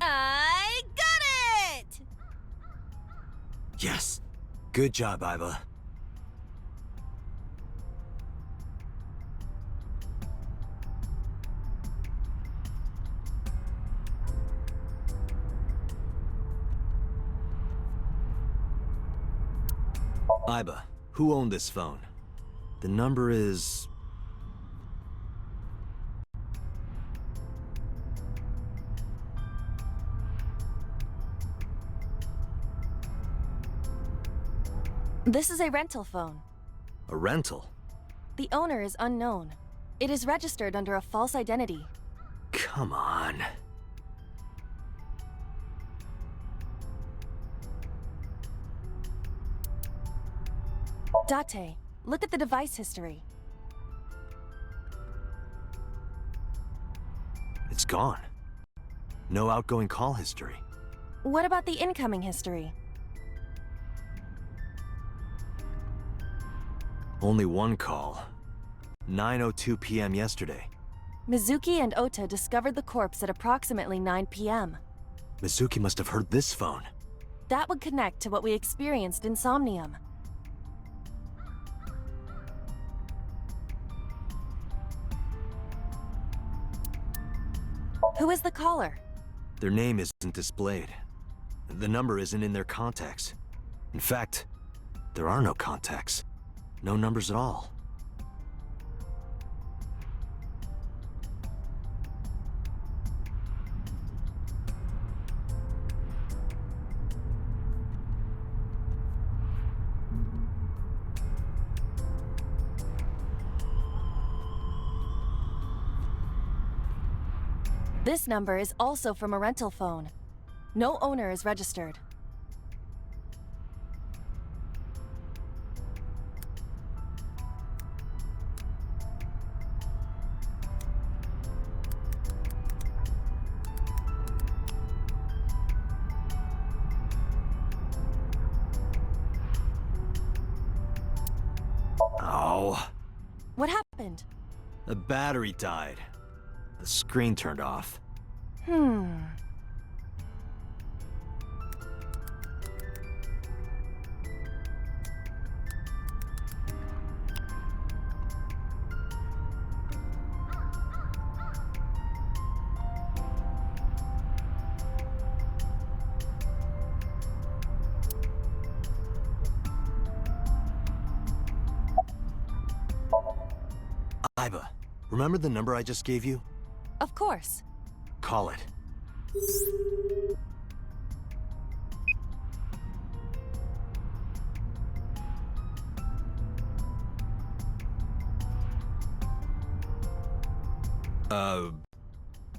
I got it! Yes. Good job, Iva. Iba, who owned this phone? The number is... This is a rental phone. a rental. The owner is unknown. It is registered under a false identity. Come on. Date, look at the device history. It's gone. No outgoing call history. What about the incoming history? Only one call. 9:02 p.m. yesterday. Mizuki and Ota discovered the corpse at approximately 9 p.m. Mizuki must have heard this phone. That would connect to what we experienced in Somnium. Who is the caller? Their name isn't displayed. The number isn't in their contacts. In fact, there are no contacts. No numbers at all. This number is also from a rental phone. No owner is registered. Oh. What happened? The battery died. The screen turned off. Aiba, remember the number I just gave you? Of course. Call it.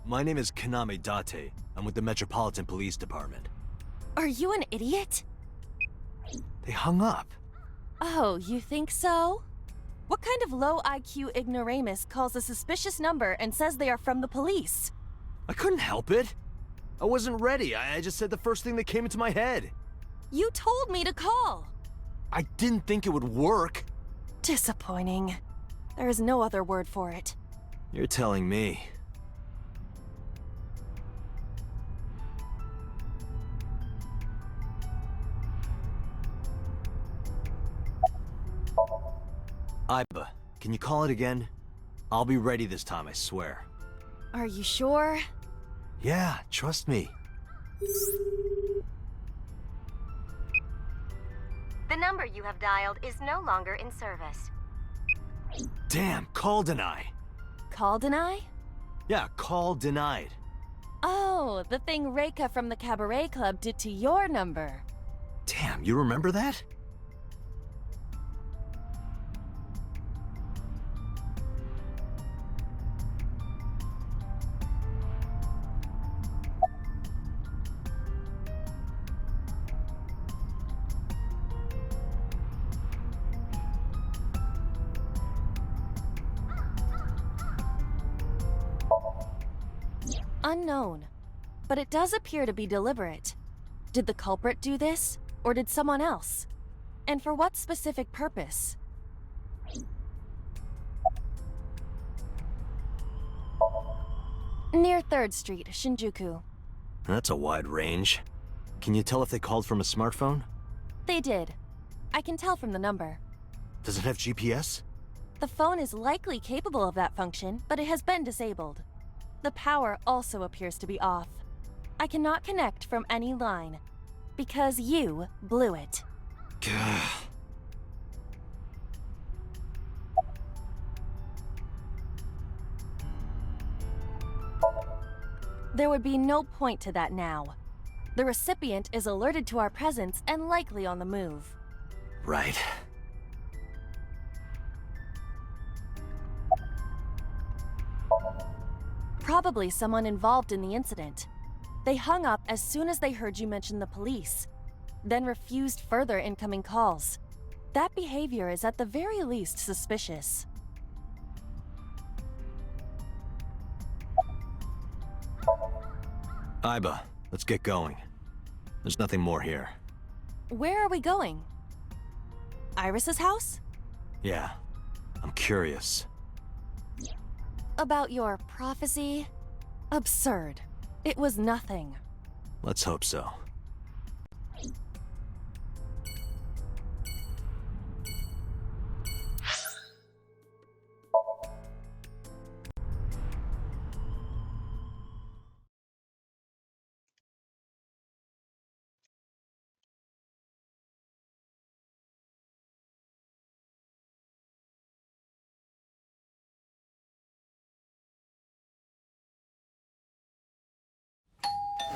My name is Kaname Date. I'm with the Metropolitan Police Department. Are you an idiot? They hung up. Oh, you think so? What kind of low IQ ignoramus calls a suspicious number and says they are from the police? I couldn't help it. I wasn't ready. I just said the first thing that came into my head. You told me to call. I didn't think it would work. Disappointing. There is no other word for it. You're telling me. Aiba, can you call it again? I'll be ready this time, I swear. Are you sure? Yeah, trust me. The number you have dialed is no longer in service. Damn, call deny. Call deny? Yeah, call denied. Oh, the thing Reika from the Cabaret Club did to your number. Damn, you remember that? Unknown. But it does appear to be deliberate. Did the culprit do this, or did someone else? And for what specific purpose? Near 3rd Street, Shinjuku. That's a wide range. Can you tell if they called from a smartphone? They did. I can tell from the number. Does it have GPS? The phone is likely capable of that function, but it has been disabled. The power also appears to be off. I cannot connect from any line, because you blew it. There would be no point to that now. The recipient is alerted to our presence and likely on the move. Right. Probably someone involved in the incident. They hung up as soon as they heard you mention the police, then refused further incoming calls. That behavior is at the very least suspicious. Aiba, let's get going. There's nothing more here. Where are we going? Iris's house? Yeah, I'm curious. About your prophecy? Absurd. It was nothing. Let's hope so.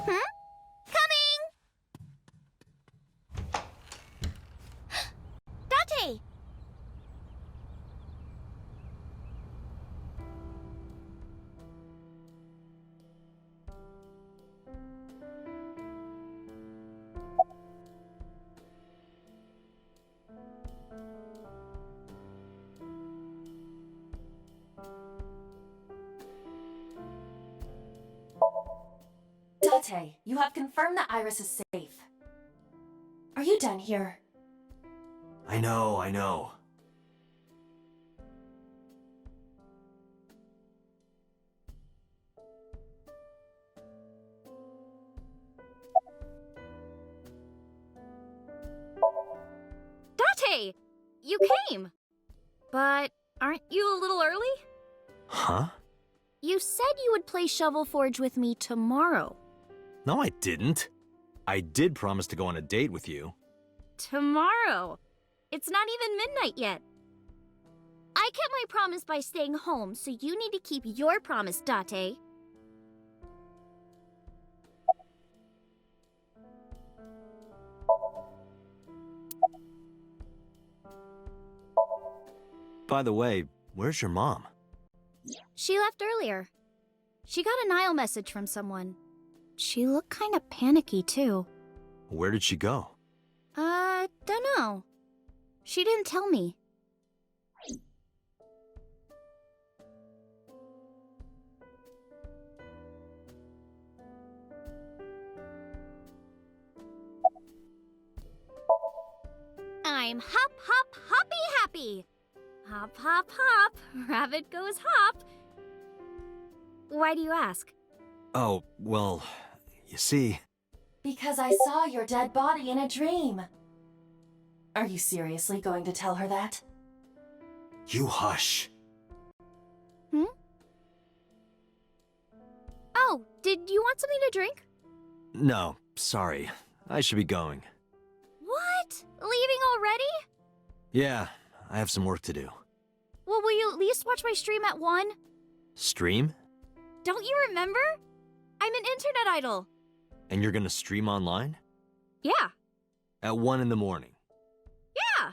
Coming! Date! Date, you have confirmed that Iris is safe. Are you done here? I know. Date! You came! But aren't you a little early? Huh? You said you would play Shovel Forge with me tomorrow. No, I didn't. I did promise to go on a date with you. Tomorrow? It's not even midnight yet. I kept my promise by staying home, so you need to keep your promise, Date. By the way, where's your mom? She left earlier. She got a Nile message from someone. She looked kinda panicky, too. Where did she go? Dunno. She didn't tell me. I'm hop, hop, hoppy happy. Hop, hop, hop. Rabbit goes hop. Why do you ask? Oh, well, you see... Because I saw your dead body in a dream. Are you seriously going to tell her that? You hush. Hmm? Oh, did you want something to drink? No, sorry. I should be going. What? Leaving already? Yeah, I have some work to do. Well, will you at least watch my stream at 1? Stream? Don't you remember? I'm an internet idol. And you're gonna stream online? Yeah. At 1 in the morning? Yeah.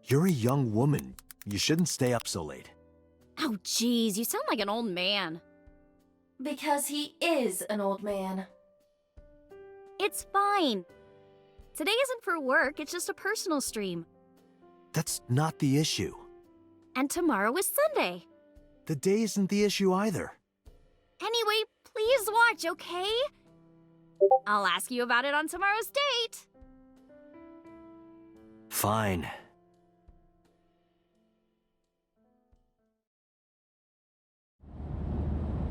You're a young woman. You shouldn't stay up so late. Oh, jeez, you sound like an old man. Because he is an old man. It's fine. Today isn't for work, it's just a personal stream. That's not the issue. And tomorrow is Sunday. The day isn't the issue either. Anyway, please watch, okay? I'll ask you about it on tomorrow's date. Fine.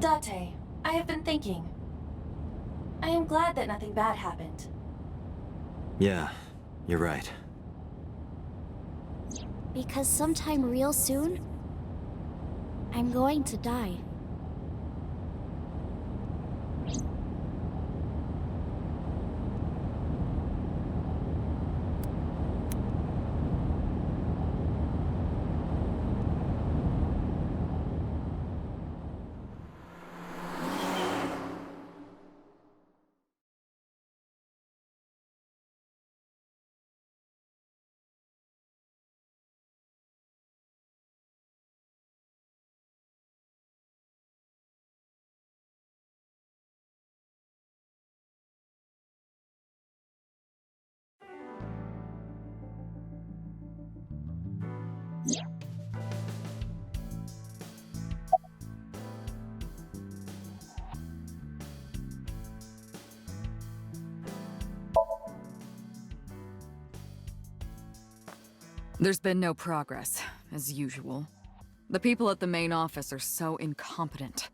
Date, I have been thinking. I am glad that nothing bad happened. Yeah, you're right. Because sometime real soon, I'm going to die. There's been no progress, as usual. The people at the main office are so incompetent.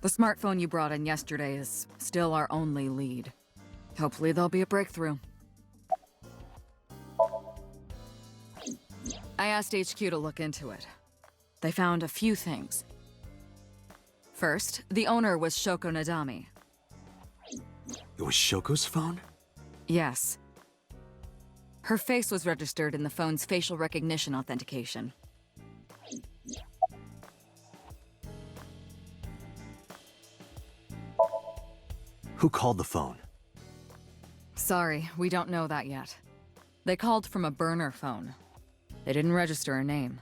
The smartphone you brought in yesterday is still our only lead. Hopefully there'll be a breakthrough. I asked HQ to look into it. They found a few things. First, the owner was Shoko Nadami. It was Shoko's phone? Yes. Her face was registered in the phone's facial recognition authentication. Who called the phone? Sorry, we don't know that yet. They called from a burner phone. They didn't register a name.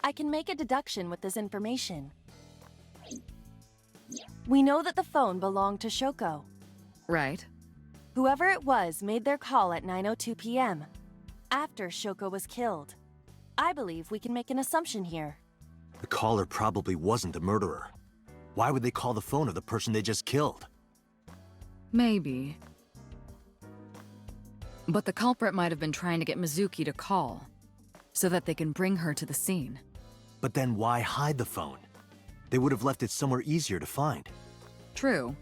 I can make a deduction with this information. We know that the phone belonged to Shoko. Right. Whoever it was made their call at 9:02 p.m. after Shoko was killed. I believe we can make an assumption here. The caller probably wasn't the murderer. Why would they call the phone of the person they just killed? Maybe. But the culprit might have been trying to get Mizuki to call, so that they can bring her to the scene. But then why hide the phone? They would have left it somewhere easier to find. True.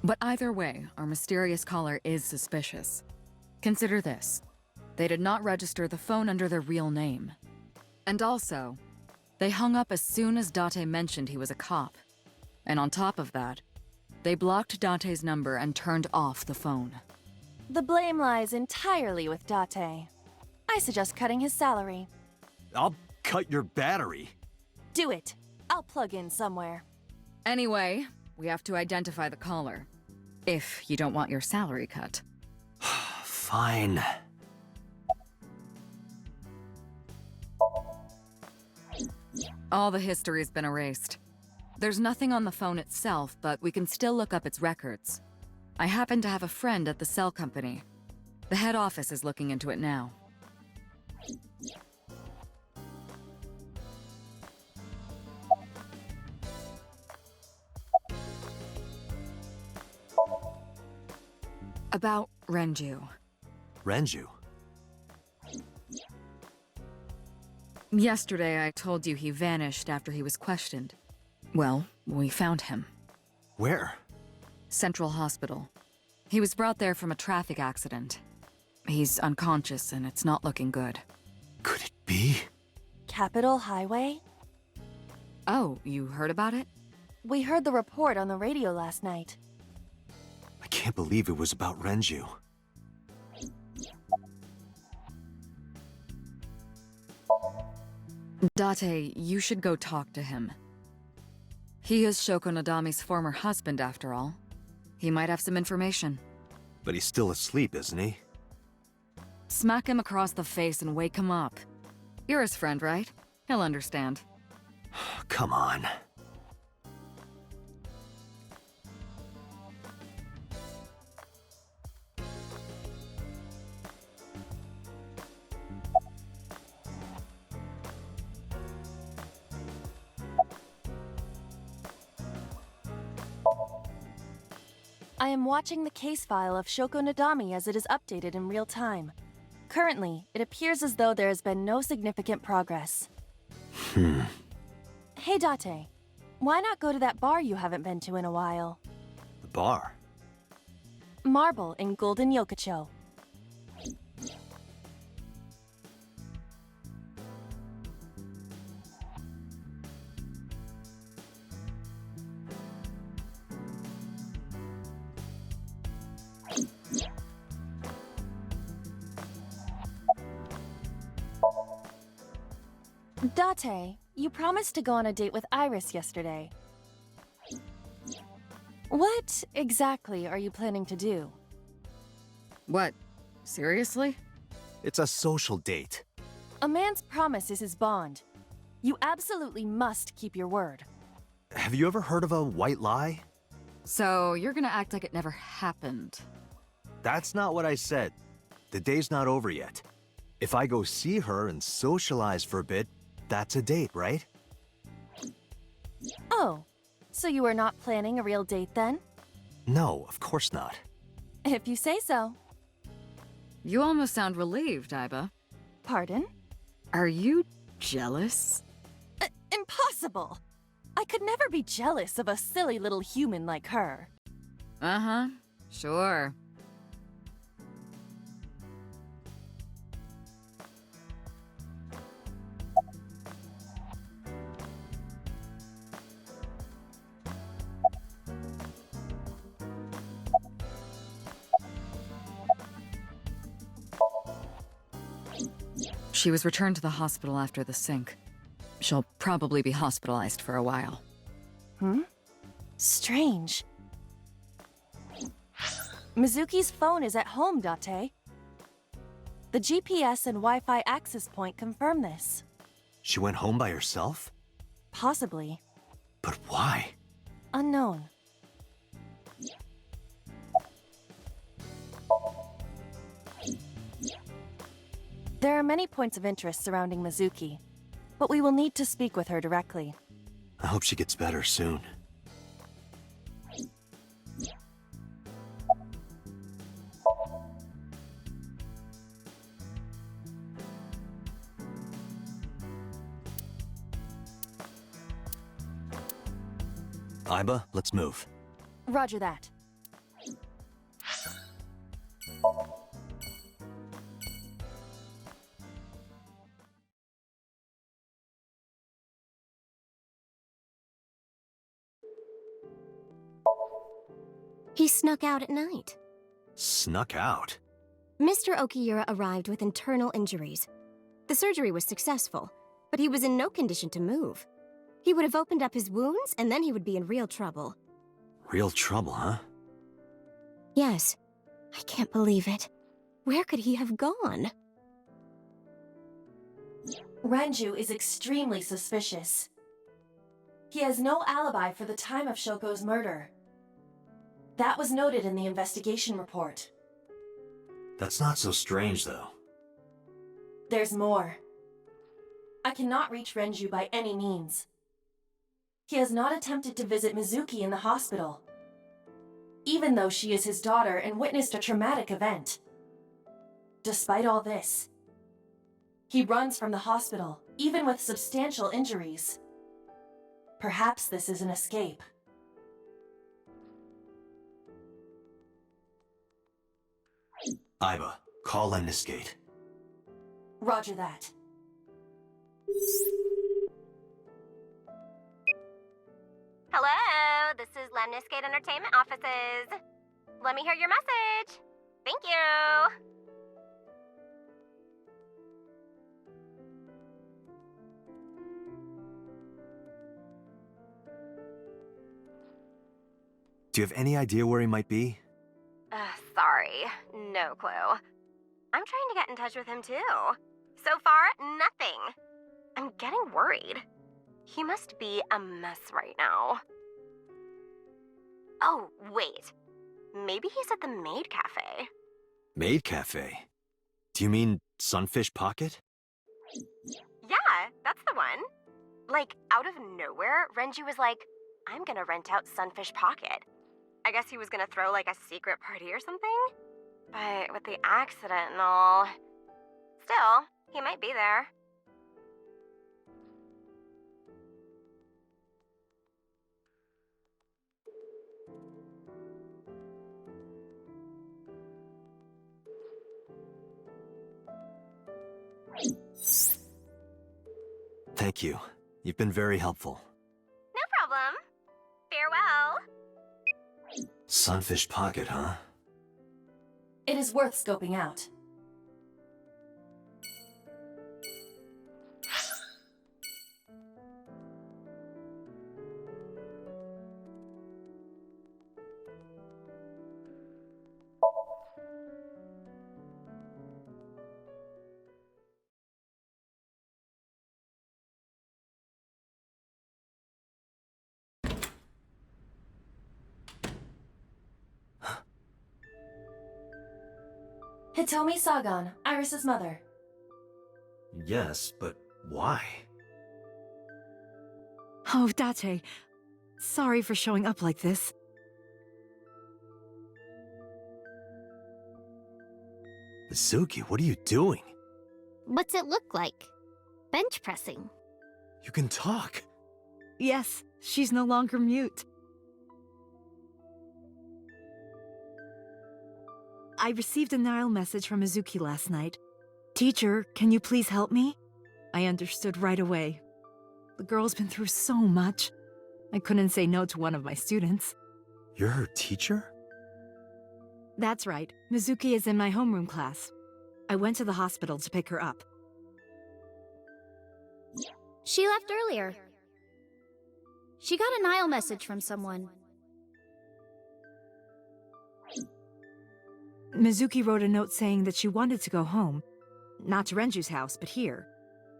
But either way, our mysterious caller is suspicious. Consider this. They did not register the phone under their real name. And also, they hung up as soon as Date mentioned he was a cop. And on top of that, they blocked Date's number and turned off the phone. The blame lies entirely with Date. I suggest cutting his salary. I'll cut your battery. Do it. I'll plug in somewhere. Anyway, we have to identify the caller. If you don't want your salary cut. Fine. All the history's been erased. There's nothing on the phone itself, but we can still look up its records. I happen to have a friend at the cell company. The head office is looking into it now. About Renju. Renju? Yesterday, I told you he vanished after he was questioned. Well, we found him. Where? Central Hospital. He was brought there from a traffic accident. He's unconscious and it's not looking good. Could it be? Capitol Highway? Oh, you heard about it? We heard the report on the radio last night. I can't believe it was about Renju. Date, you should go talk to him. He is Shoko Nadami's former husband, after all. He might have some information. But he's still asleep, isn't he? Smack him across the face and wake him up. You're his friend, right? He'll understand. Come on. I am watching the case file of Shoko Nadami as it is updated in real time. Currently, it appears as though there has been no significant progress. Hey Date, why not go to that bar you haven't been to in a while? The bar? Marble in Golden Yokocho. Date, you promised to go on a date with Iris yesterday. What exactly are you planning to do? What? Seriously? It's a social date. A man's promise is his bond. You absolutely must keep your word. Have you ever heard of a white lie? So, you're gonna act like it never happened. That's not what I said. The day's not over yet. If I go see her and socialize for a bit, that's a date, right? Oh, so you are not planning a real date then? No, of course not. If you say so. You almost sound relieved, Aiba. Pardon? Are you jealous? Impossible! I could never be jealous of a silly little human like her. Uh-huh, sure. She was returned to the hospital after the sink. She'll probably be hospitalized for a while. Strange. Mizuki's phone is at home, Date. The GPS and Wi-Fi access point confirm this. She went home by herself? Possibly. But why? Unknown. There are many points of interest surrounding Mizuki, but we will need to speak with her directly. I hope she gets better soon. Aiba, let's move. Roger that. He snuck out at night. Snuck out? Mr. Okiura arrived with internal injuries. The surgery was successful, but he was in no condition to move. He would have opened up his wounds, and then he would be in real trouble. Real trouble, huh? Yes. I can't believe it. Where could he have gone? Renju is extremely suspicious. He has no alibi for the time of Shoko's murder. That was noted in the investigation report. That's not so strange, though. There's more. I cannot reach Renju by any means. He has not attempted to visit Mizuki in the hospital, even though she is his daughter and witnessed a traumatic event. Despite all this, he runs from the hospital, even with substantial injuries. Perhaps this is an escape. Aiba, call Lemnis Gate. Roger that. Hello, this is Lemnis Gate Entertainment offices. Let me hear your message. Thank you. Do you have any idea where he might be? Sorry, no clue. I'm trying to get in touch with him too. So far, nothing. I'm getting worried. He must be a mess right now. Oh, wait. Maybe he's at the Maid Cafe. Maid Cafe? Do you mean Sunfish Pocket? Yeah, that's the one. Like, out of nowhere, Renju was like, I'm gonna rent out Sunfish Pocket. I guess he was gonna throw like a secret party or something? But with the accident and all... Still, he might be there. Thank you. You've been very helpful. No problem. Farewell. Sunfish Pocket, huh? It is worth scoping out. Hitomi Sagan, Iris's mother. Yes, but why? Oh, Date. Sorry for showing up like this. Mizuki, what are you doing? What's it look like? Bench pressing. You can talk. Yes, she's no longer mute. I received a Nile message from Mizuki last night. Teacher, can you please help me? I understood right away. The girl's been through so much. I couldn't say no to one of my students. You're her teacher? That's right. Mizuki is in my homeroom class. I went to the hospital to pick her up. She left earlier. She got a Nile message from someone. Mizuki wrote a note saying that she wanted to go home. Not to Renju's house, but here.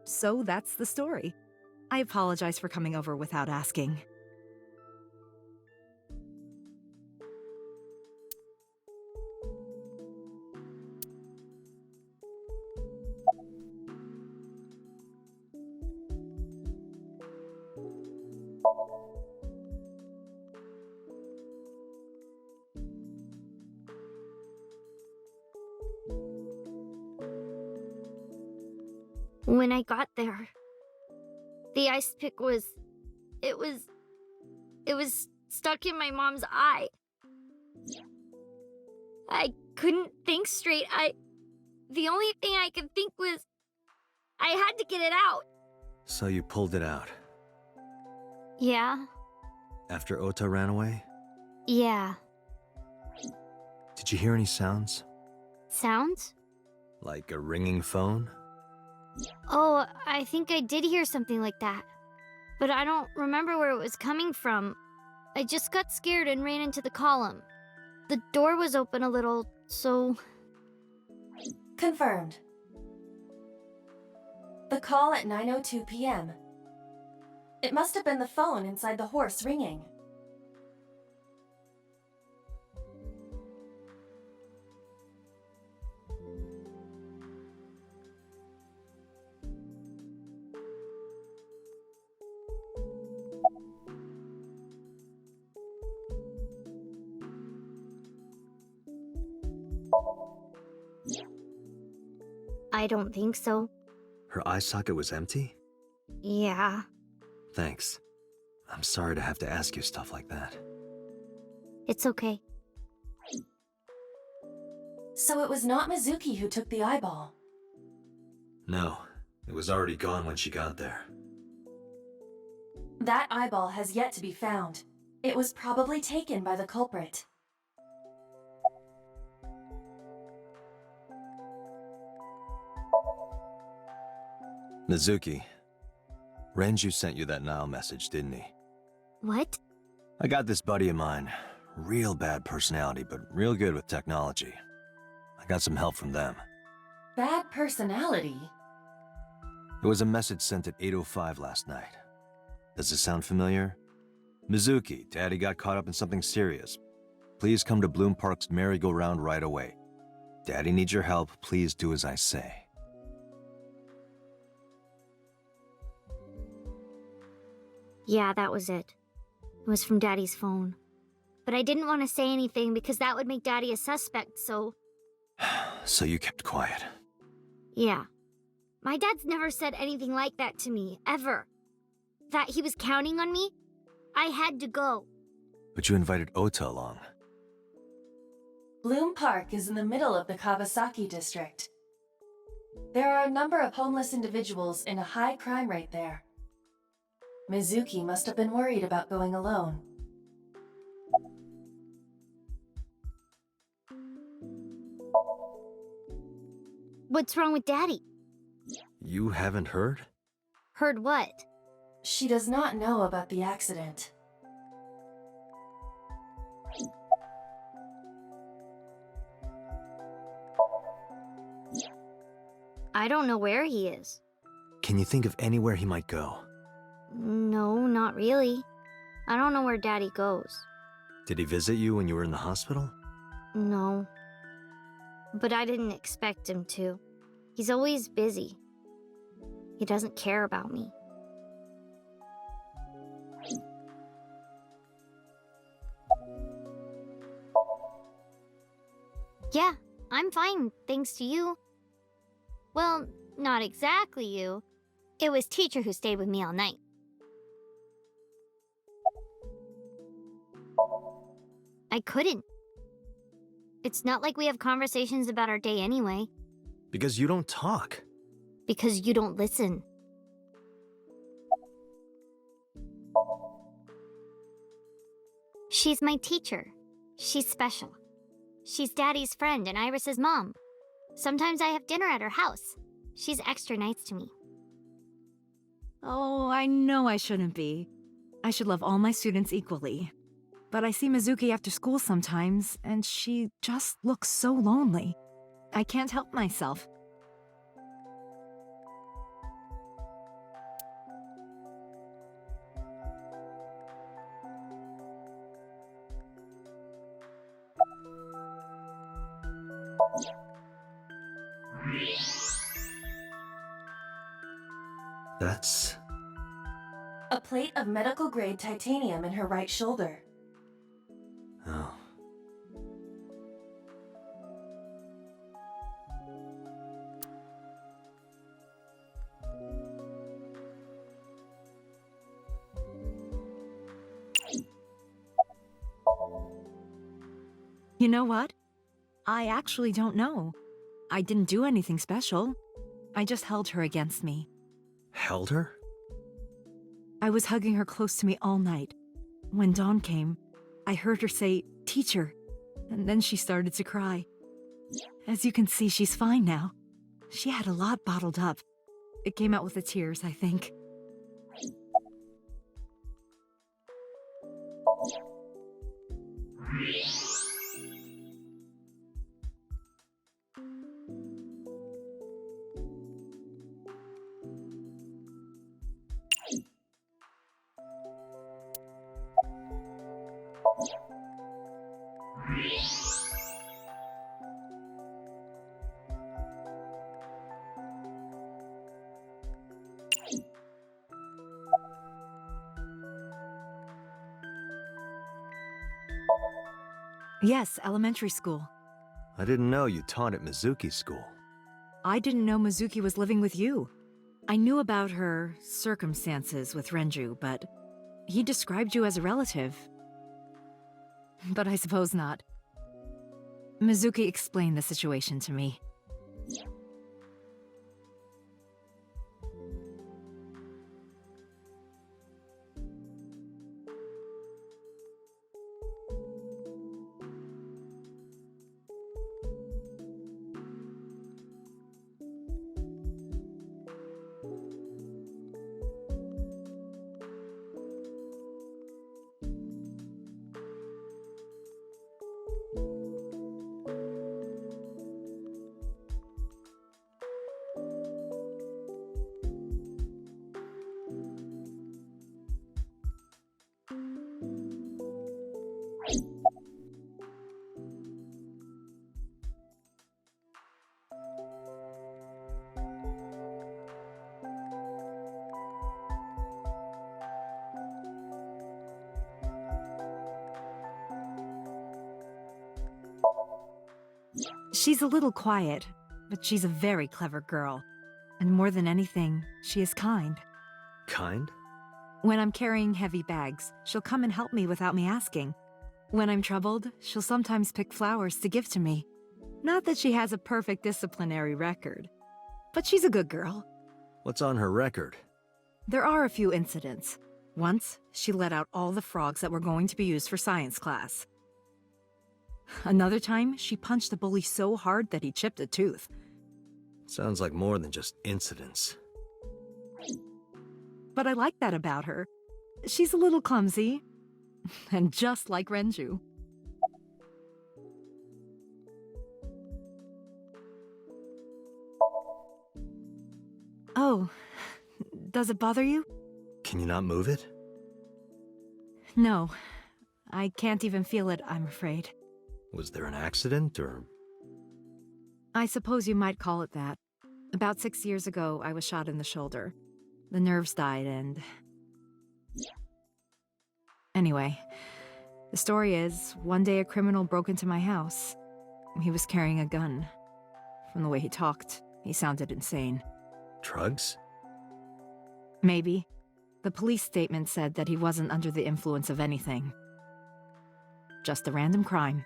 So that's the story. I apologize for coming over without asking. When I got there, the ice pick was stuck in my mom's eye. I couldn't think straight. The only thing I could think was I had to get it out. So you pulled it out? Yeah. After Ota ran away? Yeah. Did you hear any sounds? Sounds? Like a ringing phone? Oh, I think I did hear something like that. But I don't remember where it was coming from. I just got scared and ran into the column. The door was open a little, so... Confirmed. The call at 9:02 p.m. It must have been the phone inside the horse ringing. I don't think so. Her eye socket was empty? Yeah. Thanks. I'm sorry to have to ask you stuff like that. It's okay. So it was not Mizuki who took the eyeball. No, it was already gone when she got there. That eyeball has yet to be found. It was probably taken by the culprit. Mizuki, Renju sent you that Nile message, didn't he? What? I got this buddy of mine. Real bad personality, but real good with technology. I got some help from them. Bad personality? It was a message sent at 8:05 last night. Does it sound familiar? Mizuki, Daddy got caught up in something serious. Please come to Bloom Park's merry-go-round right away. Daddy needs your help. Please do as I say. Yeah, that was it. It was from Daddy's phone. But I didn't want to say anything because that would make Daddy a suspect, so... So you kept quiet. Yeah. My dad's never said anything like that to me, ever. That he was counting on me? I had to go. But you invited Ota along. Bloom Park is in the middle of the Kawasaki district. There are a number of homeless individuals in a high crime rate there. Mizuki must have been worried about going alone. What's wrong with Daddy? You haven't heard? Heard what? She does not know about the accident. I don't know where he is. Can you think of anywhere he might go? No, not really. I don't know where Daddy goes. Did he visit you when you were in the hospital? No. But I didn't expect him to. He's always busy. He doesn't care about me. Yeah, I'm fine, thanks to you. Well, not exactly you. It was Teacher who stayed with me all night. I couldn't. It's not like we have conversations about our day anyway. Because you don't talk. Because you don't listen. She's my teacher. She's special. She's Daddy's friend and Iris's mom. Sometimes I have dinner at her house. She's extra nice to me. Oh, I know I shouldn't be. I should love all my students equally. But I see Mizuki after school sometimes, and she just looks so lonely. I can't help myself. That's... A plate of medical-grade titanium in her right shoulder. Oh. You know what? I actually don't know. I didn't do anything special. I just held her against me. Held her? I was hugging her close to me all night. When dawn came, I heard her say, "Teacher," and then she started to cry. As you can see, she's fine now. She had a lot bottled up. It came out with the tears, I think. Yes, elementary school. I didn't know you taught at Mizuki School. I didn't know Mizuki was living with you. I knew about her circumstances with Renju, but he described you as a relative. But I suppose not. Mizuki explained the situation to me. She's a little quiet, but she's a very clever girl. And more than anything, she is kind. Kind? When I'm carrying heavy bags, she'll come and help me without me asking. When I'm troubled, she'll sometimes pick flowers to give to me. Not that she has a perfect disciplinary record, but she's a good girl. What's on her record? There are a few incidents. Once, she let out all the frogs that were going to be used for science class. Another time, she punched a bully so hard that he chipped a tooth. Sounds like more than just incidents. But I like that about her. She's a little clumsy, and just like Renju. Oh, does it bother you? Can you not move it? No, I can't even feel it, I'm afraid. Was there an accident, or...? I suppose you might call it that. About 6 years ago, I was shot in the shoulder. The nerves died, and... Anyway, the story is, one day a criminal broke into my house. He was carrying a gun. From the way he talked, he sounded insane. Drugs? Maybe. The police statement said that he wasn't under the influence of anything. Just a random crime.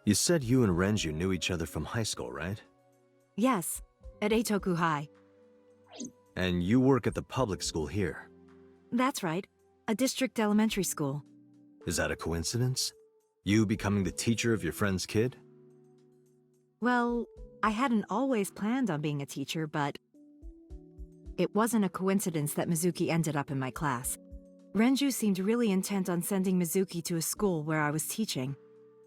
You said you and Renju knew each other from high school, right? Yes, at Eitoku High. And you work at the public school here? That's right, a district elementary school. Is that a coincidence? You becoming the teacher of your friend's kid? Well, I hadn't always planned on being a teacher, but... It wasn't a coincidence that Mizuki ended up in my class. Renju seemed really intent on sending Mizuki to a school where I was teaching.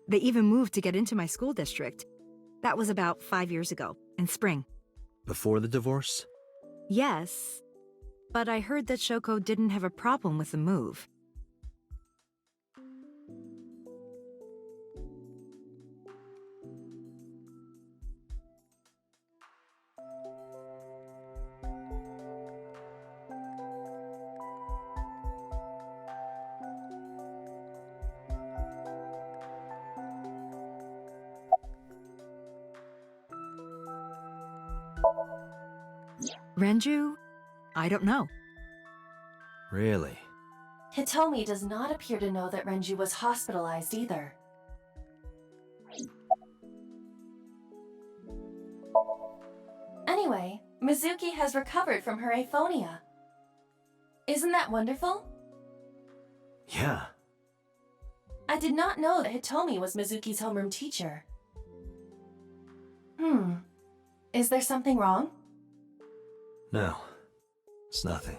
They even moved to get into my school district. That was about 5 years ago, in spring. Before the divorce? Yes, but I heard that Shoko didn't have a problem with the move. Renju? I don't know. Really? Hitomi does not appear to know that Renju was hospitalized either. Anyway, Mizuki has recovered from her aphonia. Isn't that wonderful? Yeah. I did not know that Hitomi was Mizuki's homeroom teacher. Is there something wrong? No. It's nothing.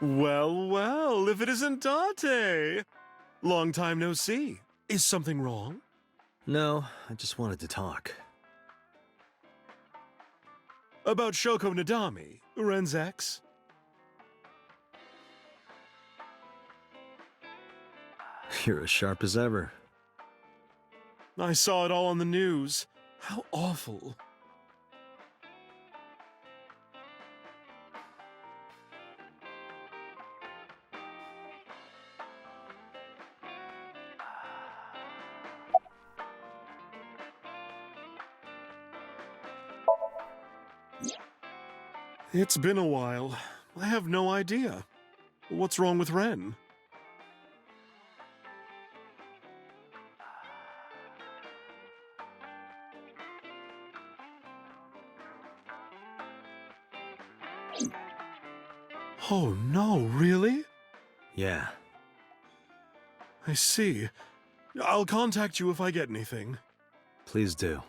Well, well, if it isn't Date! Long time no see. Is something wrong? No, I just wanted to talk. About Shoko Nadami, Ren's ex? You're as sharp as ever. I saw it all on the news. How awful. It's been a while. I have no idea. What's wrong with Ren? Oh no, really? Yeah. I see. I'll contact you if I get anything. Please do.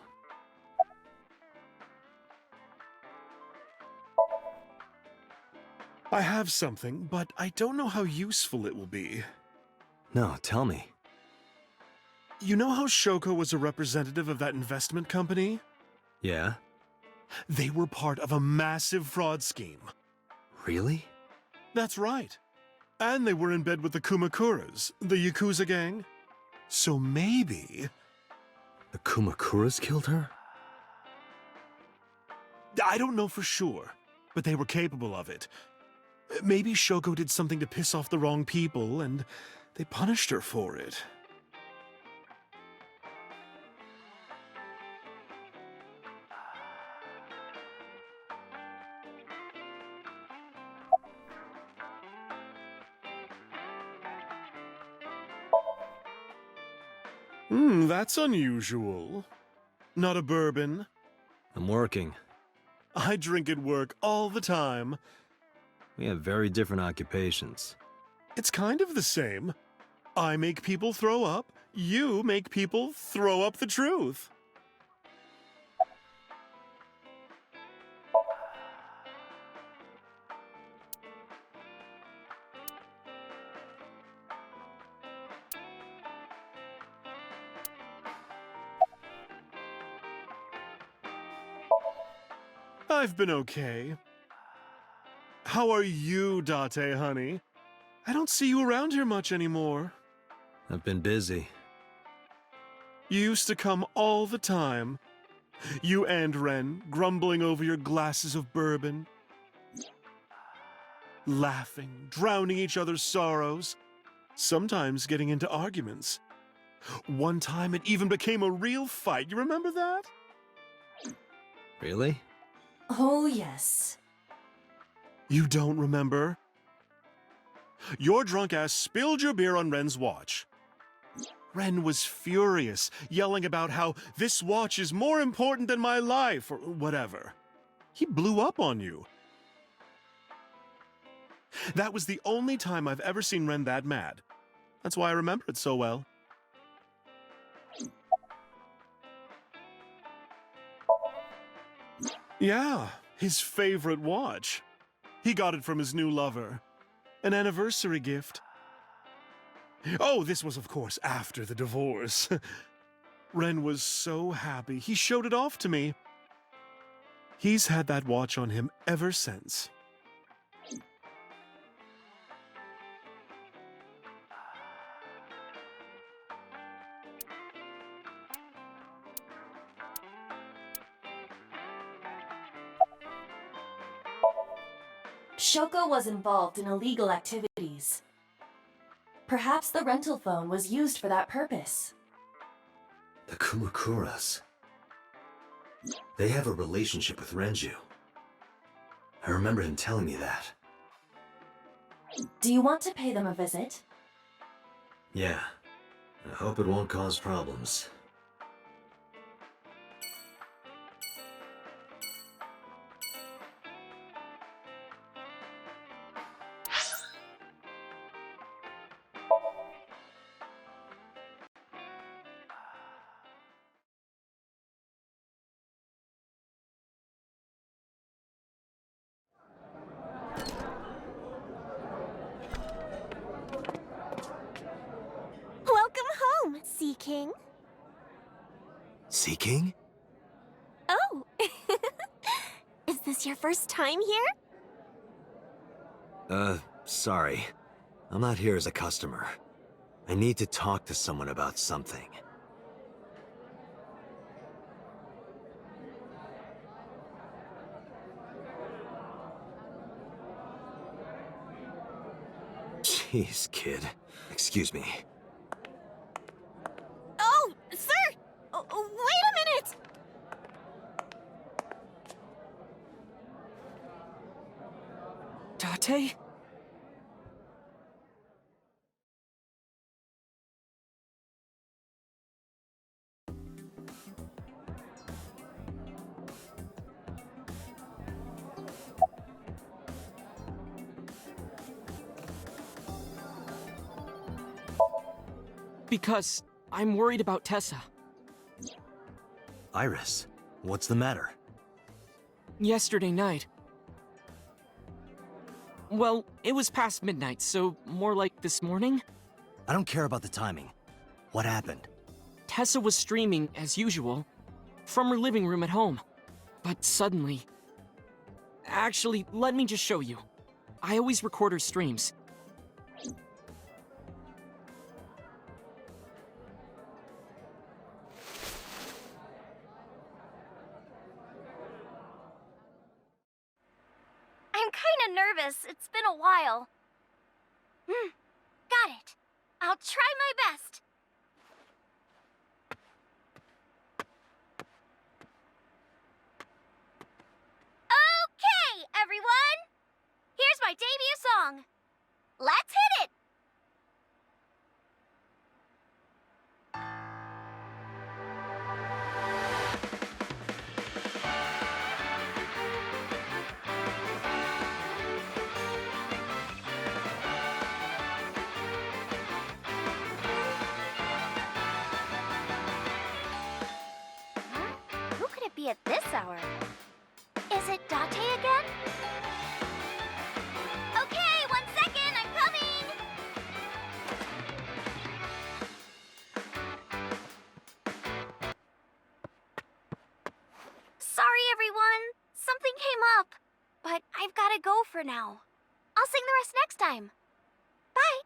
I have something, but I don't know how useful it will be. No, tell me. You know how Shoko was a representative of that investment company? Yeah? They were part of a massive fraud scheme. Really? That's right. And they were in bed with the Kumakuras, the Yakuza gang. So maybe... The Kumakuras killed her? I don't know for sure, but they were capable of it. Maybe Shoko did something to piss off the wrong people, and they punished her for it. That's unusual. Not a bourbon? I'm working. I drink at work all the time. We have very different occupations. It's kind of the same. I make people throw up, you make people throw up the truth. I've been okay. How are you, Date, honey? I don't see you around here much anymore. I've been busy. You used to come all the time. You and Ren, grumbling over your glasses of bourbon. Laughing, drowning each other's sorrows. Sometimes getting into arguments. One time it even became a real fight. You remember that? Really? Oh, yes. You don't remember? Your drunk ass spilled your beer on Ren's watch. Ren was furious, yelling about how this watch is more important than my life, or whatever. He blew up on you. That was the only time I've ever seen Ren that mad. That's why I remember it so well. Yeah, his favorite watch. He got it from his new lover. An anniversary gift. Oh, this was, of course, after the divorce. Ren was so happy. He showed it off to me. He's had that watch on him ever since. Shoko was involved in illegal activities. Perhaps the rental phone was used for that purpose. The Kumakuras. They have a relationship with Renju. I remember him telling me that. Do you want to pay them a visit? Yeah. I hope it won't cause problems. Welcome home, Sea King. Sea King? Oh! Is this your first time here? Sorry. I'm not here as a customer. I need to talk to someone about something. Jeez, kid. Excuse me. Oh, sir! Oh, wait a minute! Date? Because I'm worried about Tessa. Iris, what's the matter? Yesterday night. Well, it was past midnight, so more like this morning? I don't care about the timing. What happened? Tessa was streaming, as usual, from her living room at home. But suddenly... Actually, let me just show you. I always record her streams. I'm kinda nervous. It's been a while. Got it. I'll try my best. Okay, everyone! Here's my debut song. Let's hit it! Who could it be at this hour? Is it Date again? Okay, 1 second, I'm coming! Sorry, everyone. Something came up. But I've gotta go for now. I'll sing the rest next time. Bye!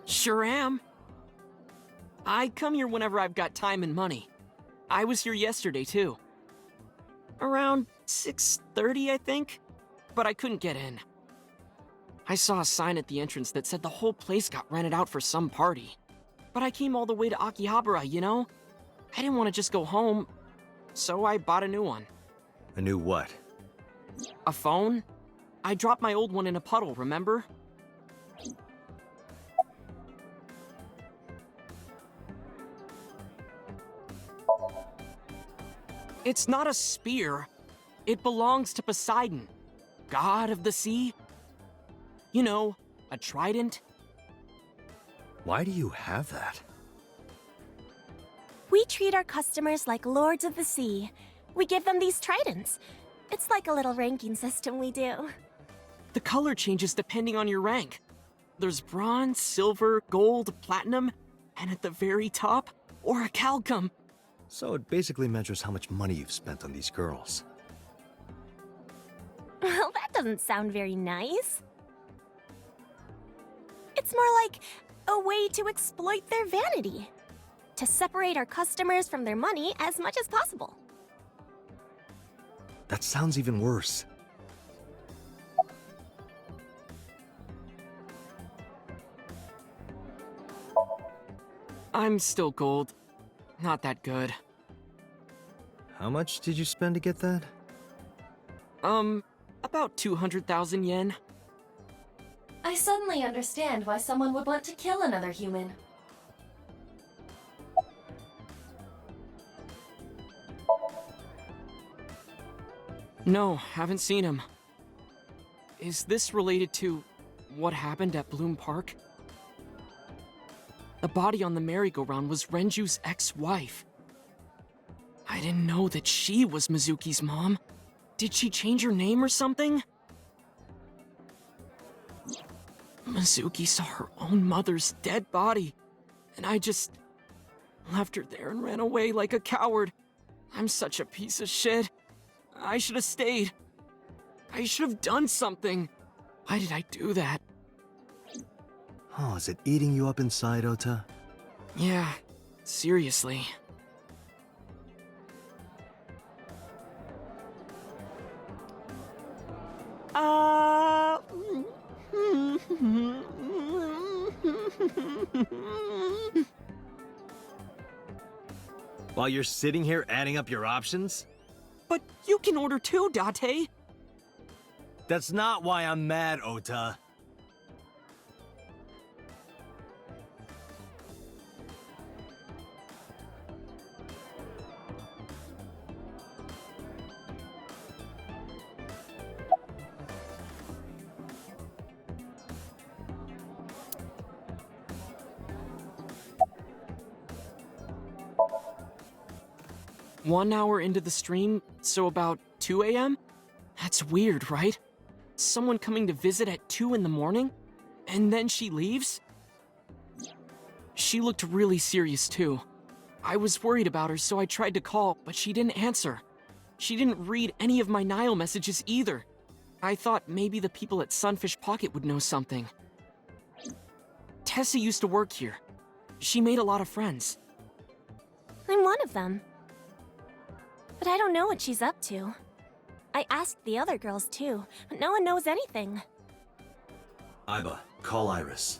Sure am. I come here whenever I've got time and money. I was here yesterday, too. Around 6:30, I think? But I couldn't get in. I saw a sign at the entrance that said the whole place got rented out for some party. But I came all the way to Akihabara, you know? I didn't want to just go home, so I bought a new one. A new what? A phone? I dropped my old one in a puddle, remember? It's not a spear. It belongs to Poseidon, god of the sea. You know, a trident. Why do you have that? We treat our customers like lords of the sea. We give them these tridents. It's like a little ranking system we do. The color changes depending on your rank. There's bronze, silver, gold, platinum, and at the very top, or a Calcum. So it basically measures how much money you've spent on these girls. Well, that doesn't sound very nice. It's more like a way to exploit their vanity. To separate our customers from their money as much as possible. That sounds even worse. I'm still gold. Not that good. How much did you spend to get that? About 200,000 yen. I suddenly understand why someone would want to kill another human. No, haven't seen him. Is this related to what happened at Bloom Park? The body on the merry-go-round was Renju's ex-wife. I didn't know that she was Mizuki's mom. Did she change her name or something? Mizuki saw her own mother's dead body, and I just left her there and ran away like a coward. I'm such a piece of shit. I should have stayed. I should have done something. Why did I do that? Oh, is it eating you up inside, Ota? Yeah, seriously. While you're sitting here adding up your options? But you can order too, Date. That's not why I'm mad, Ota. One hour into the stream, so about 2 a.m.? That's weird, right? Someone coming to visit at 2 in the morning? And then she leaves? She looked really serious too. I was worried about her, so I tried to call, but she didn't answer. She didn't read any of my Nile messages either. I thought maybe the people at Sunfish Pocket would know something. Tessa used to work here. She made a lot of friends. I'm one of them. But I don't know what she's up to. I asked the other girls too, but no one knows anything. Aiba, call Iris.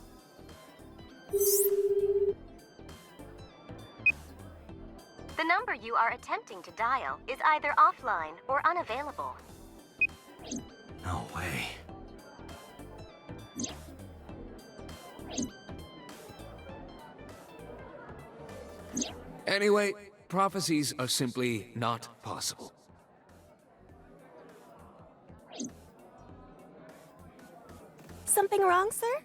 The number you are attempting to dial is either offline or unavailable. No way. Anyway, prophecies are simply not possible. Something wrong, sir?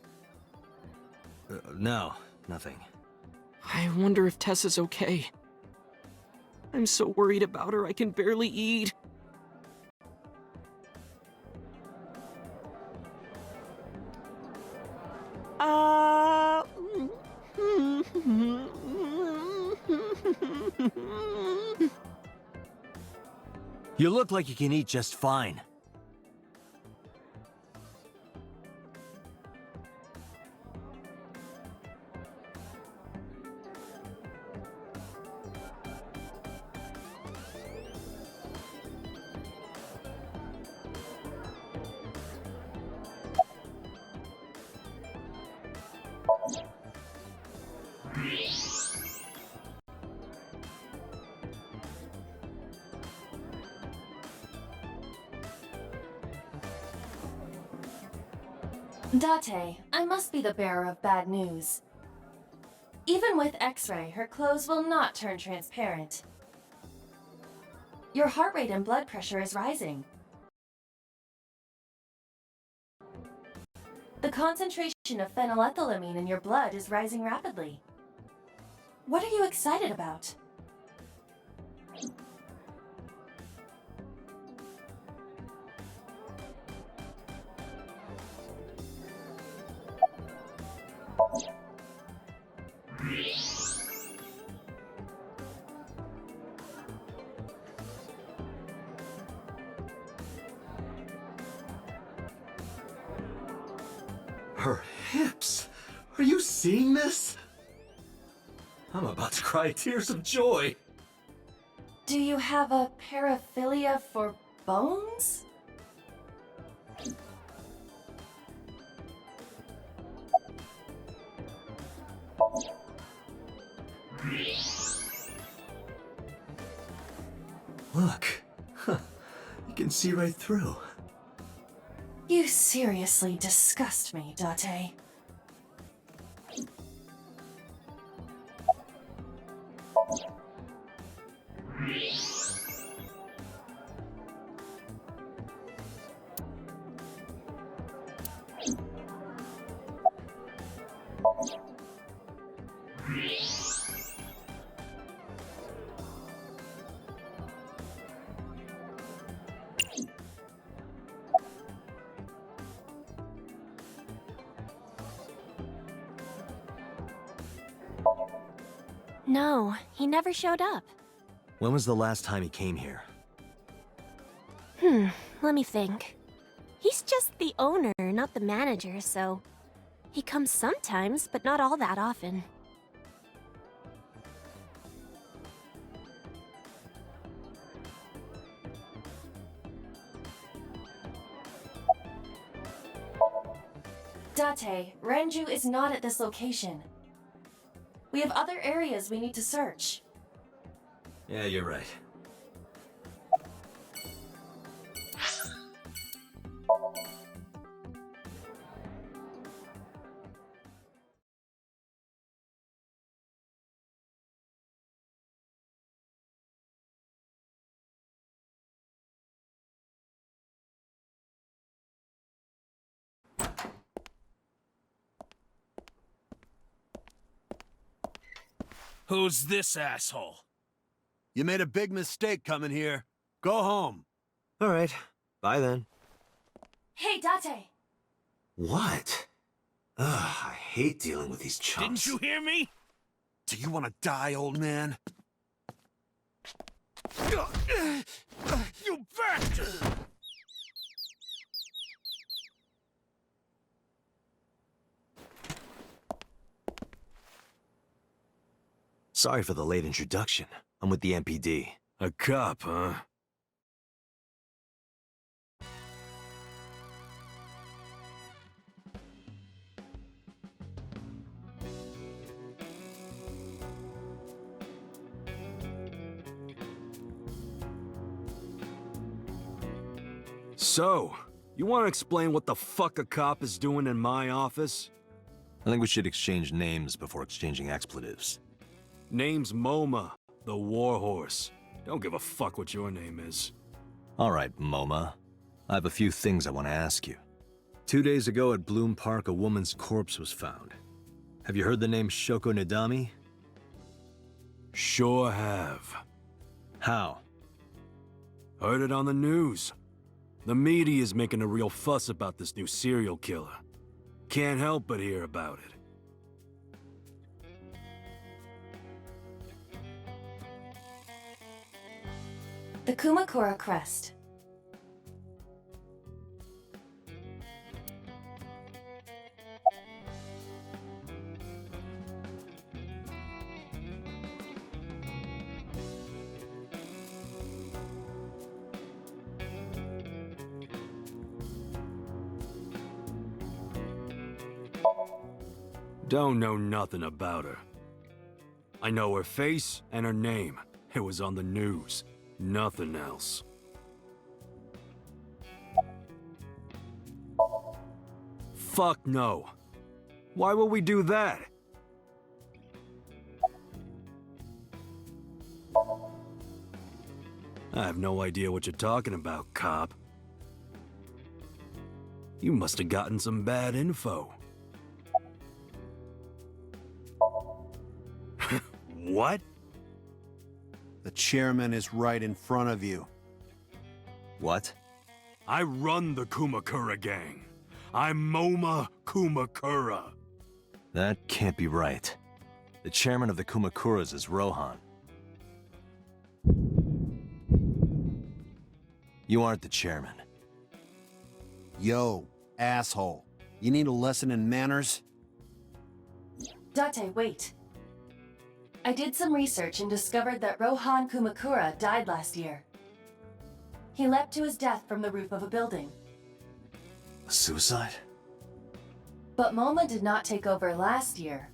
No, nothing. I wonder if Tessa's okay. I'm so worried about her I can barely eat. You look like you can eat just fine. Date, I must be the bearer of bad news. Even with X-ray, her clothes will not turn transparent. Your heart rate and blood pressure is rising. The concentration of phenylethylamine in your blood is rising rapidly. What are you excited about? Her hips! Are you seeing this? I'm about to cry tears of joy. Do you have a paraphilia for bones? Look. Huh. You can see right through. You seriously disgust me, Date. No, he never showed up. When was the last time he came here? Let me think. He's just the owner, not the manager, so... He comes sometimes, but not all that often. Date, Ranju is not at this location. We have other areas we need to search. Yeah, you're right. Who's this asshole? You made a big mistake coming here. Go home. All right. Bye then. Hey, Date! What? Ugh, I hate dealing with these chumps. Didn't you hear me? Do you want to die, old man? You bastard! Sorry for the late introduction. I'm with the MPD. A cop, huh? So, you want to explain what the fuck a cop is doing in my office? I think we should exchange names before exchanging expletives. Name's MoMA, the Warhorse. Don't give a fuck what your name is. All right, MoMA. I have a few things I want to ask you. 2 days ago at Bloom Park, a woman's corpse was found. Have you heard the name Shoko Nadami? Sure have. How? Heard it on the news. The media's making a real fuss about this new serial killer. Can't help but hear about it. The Kumakura Crest. Don't know nothing about her. I know her face and her name. It was on the news. Nothing else. Fuck no. Why would we do that? I have no idea what you're talking about, cop. You must have gotten some bad info. What? The chairman is right in front of you. What? I run the Kumakura gang. I'm MoMA Kumakura. That can't be right. The chairman of the Kumakuras is Rohan. You aren't the chairman. Yo, asshole. You need a lesson in manners? Date, wait. I did some research and discovered that Rohan Kumakura died last year. He leapt to his death from the roof of a building. A suicide? But MoMA did not take over last year.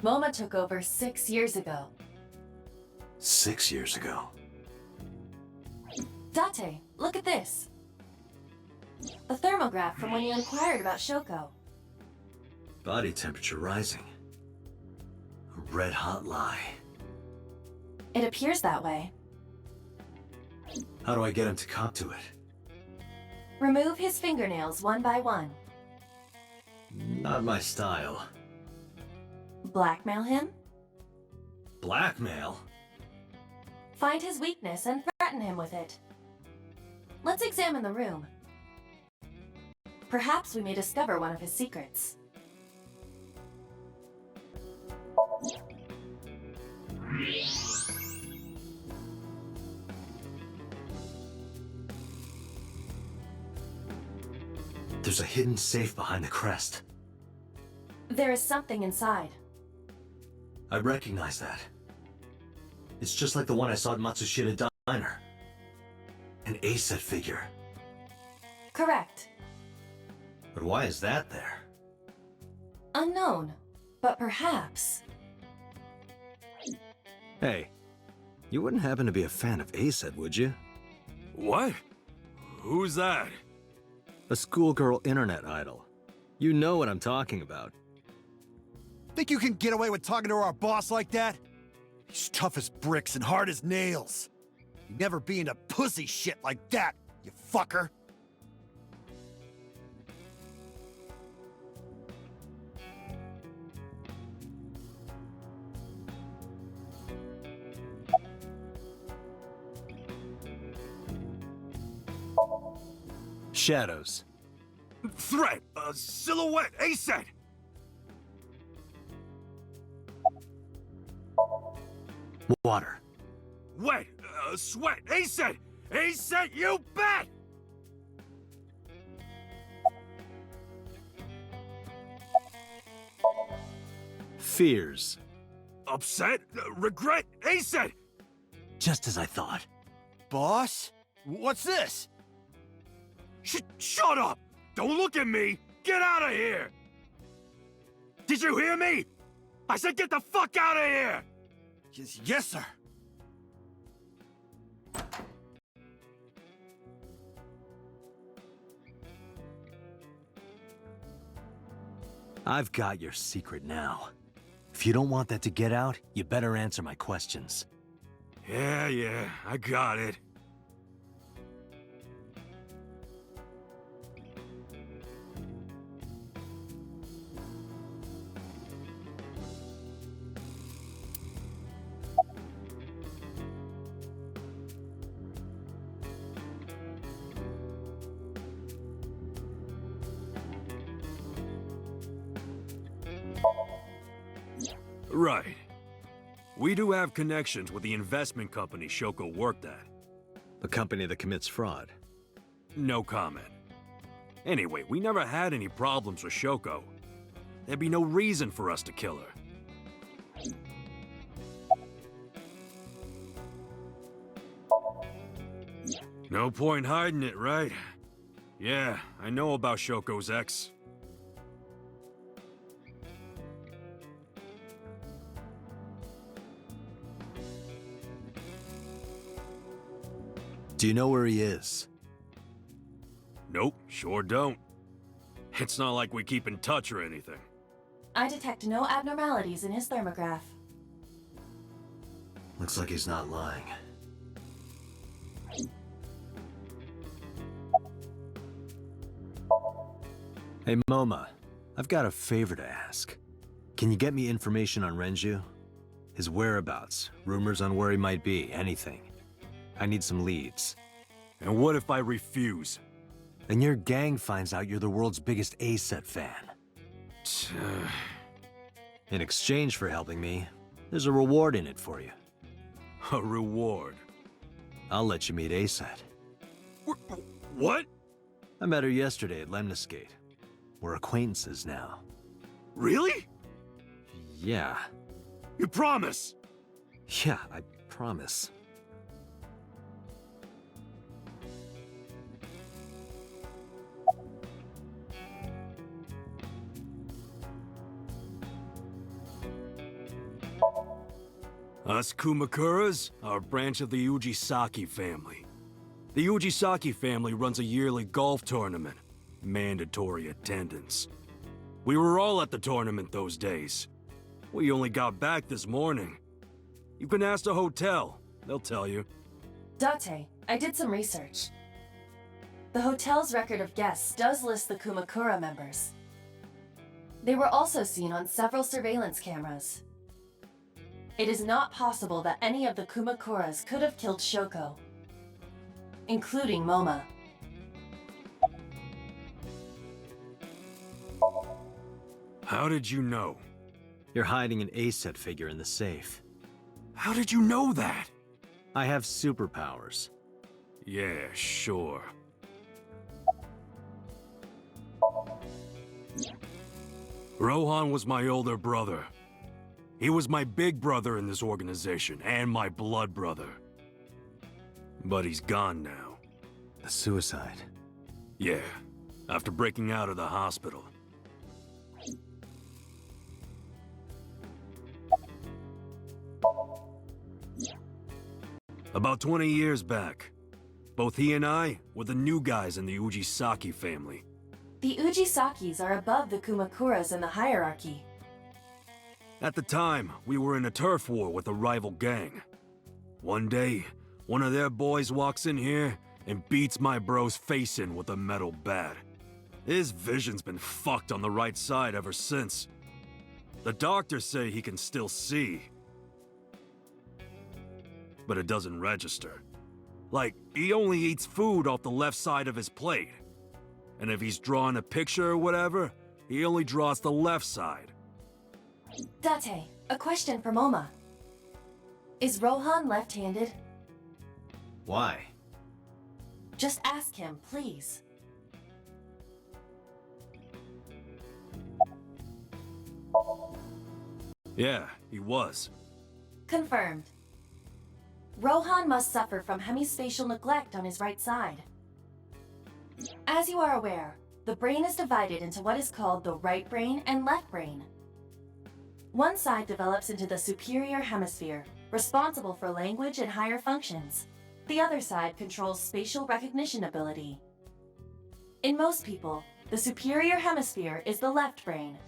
MoMA took over 6 years ago. 6 years ago. Date, look at this. A thermograph from when you inquired about Shoko. Body temperature rising. A red-hot lie. It appears that way. How do I get him to cop to it? Remove his fingernails one by one. Not my style. Blackmail him? Blackmail? Find his weakness and threaten him with it. Let's examine the room. Perhaps we may discover one of his secrets. There's a hidden safe behind the crest. There is something inside. I recognize that. It's just like the one I saw at Matsushita Diner. An A-set figure. Correct. But why is that there? Unknown, but perhaps. Hey, you wouldn't happen to be a fan of A-set, would you? What? Who's that? A schoolgirl internet idol. You know what I'm talking about. Think you can get away with talking to our boss like that? He's tough as bricks and hard as nails. You'd never be into pussy shit like that, you fucker. Shadows. Threat! Silhouette! A-set! Water. Wet! Sweat! A-set! A-set, you bet! Fears. Upset? Regret? A-set! Just as I thought. Boss? What's this? Shut up! Don't look at me! Get out of here! Did you hear me? I said get the fuck out of here! Yes, sir. I've got your secret now. If you don't want that to get out, you better answer my questions. Yeah, I got it. Right. We do have connections with the investment company Shoko worked at. A company that commits fraud. No comment. Anyway, we never had any problems with Shoko. There'd be no reason for us to kill her. No point hiding it, right? Yeah, I know about Shoko's ex. Do you know where he is? Nope, sure don't. It's not like we keep in touch or anything. I detect no abnormalities in his thermograph. Looks like he's not lying. Hey, MoMA, I've got a favor to ask. Can you get me information on Renju? His whereabouts, rumors on where he might be, anything. I need some leads. And what if I refuse? And your gang finds out you're the world's biggest A-set fan. In exchange for helping me, there's a reward in it for you. A reward? I'll let you meet A-set. What? I met her yesterday at Lemniscate. We're acquaintances now. Really? Yeah. You promise? Yeah, I promise. Us Kumakuras are a branch of the Ujisaki family. The Ujisaki family runs a yearly golf tournament. Mandatory attendance. We were all at the tournament those days. We only got back this morning. You can ask the hotel. They'll tell you. Date, I did some research. The hotel's record of guests does list the Kumakura members. They were also seen on several surveillance cameras. It is not possible that any of the Kumakuras could have killed Shoko, including Moma. How did you know? You're hiding an ASET figure in the safe. How did you know that? I have superpowers. Yeah, sure. Rohan was my older brother. He was my big brother in this organization, and my blood brother. But he's gone now. A suicide? Yeah, after breaking out of the hospital. About 20 years back, both he and I were the new guys in the Ujisaki family. The Ujisakis are above the Kumakuras in the hierarchy. At the time, we were in a turf war with a rival gang. One day, one of their boys walks in here and beats my bro's face in with a metal bat. His vision's been fucked on the right side ever since. The doctors say he can still see, but it doesn't register. Like, he only eats food off the left side of his plate. And if he's drawing a picture or whatever, he only draws the left side. Date, a question for Moma. Is Rohan left-handed? Why? Just ask him, please. Yeah, he was. Confirmed. Rohan must suffer from hemispatial neglect on his right side. As you are aware, the brain is divided into what is called the right brain and left brain. One side develops into the superior hemisphere, responsible for language and higher functions. The other side controls spatial recognition ability. In most people, the superior hemisphere is the left brain.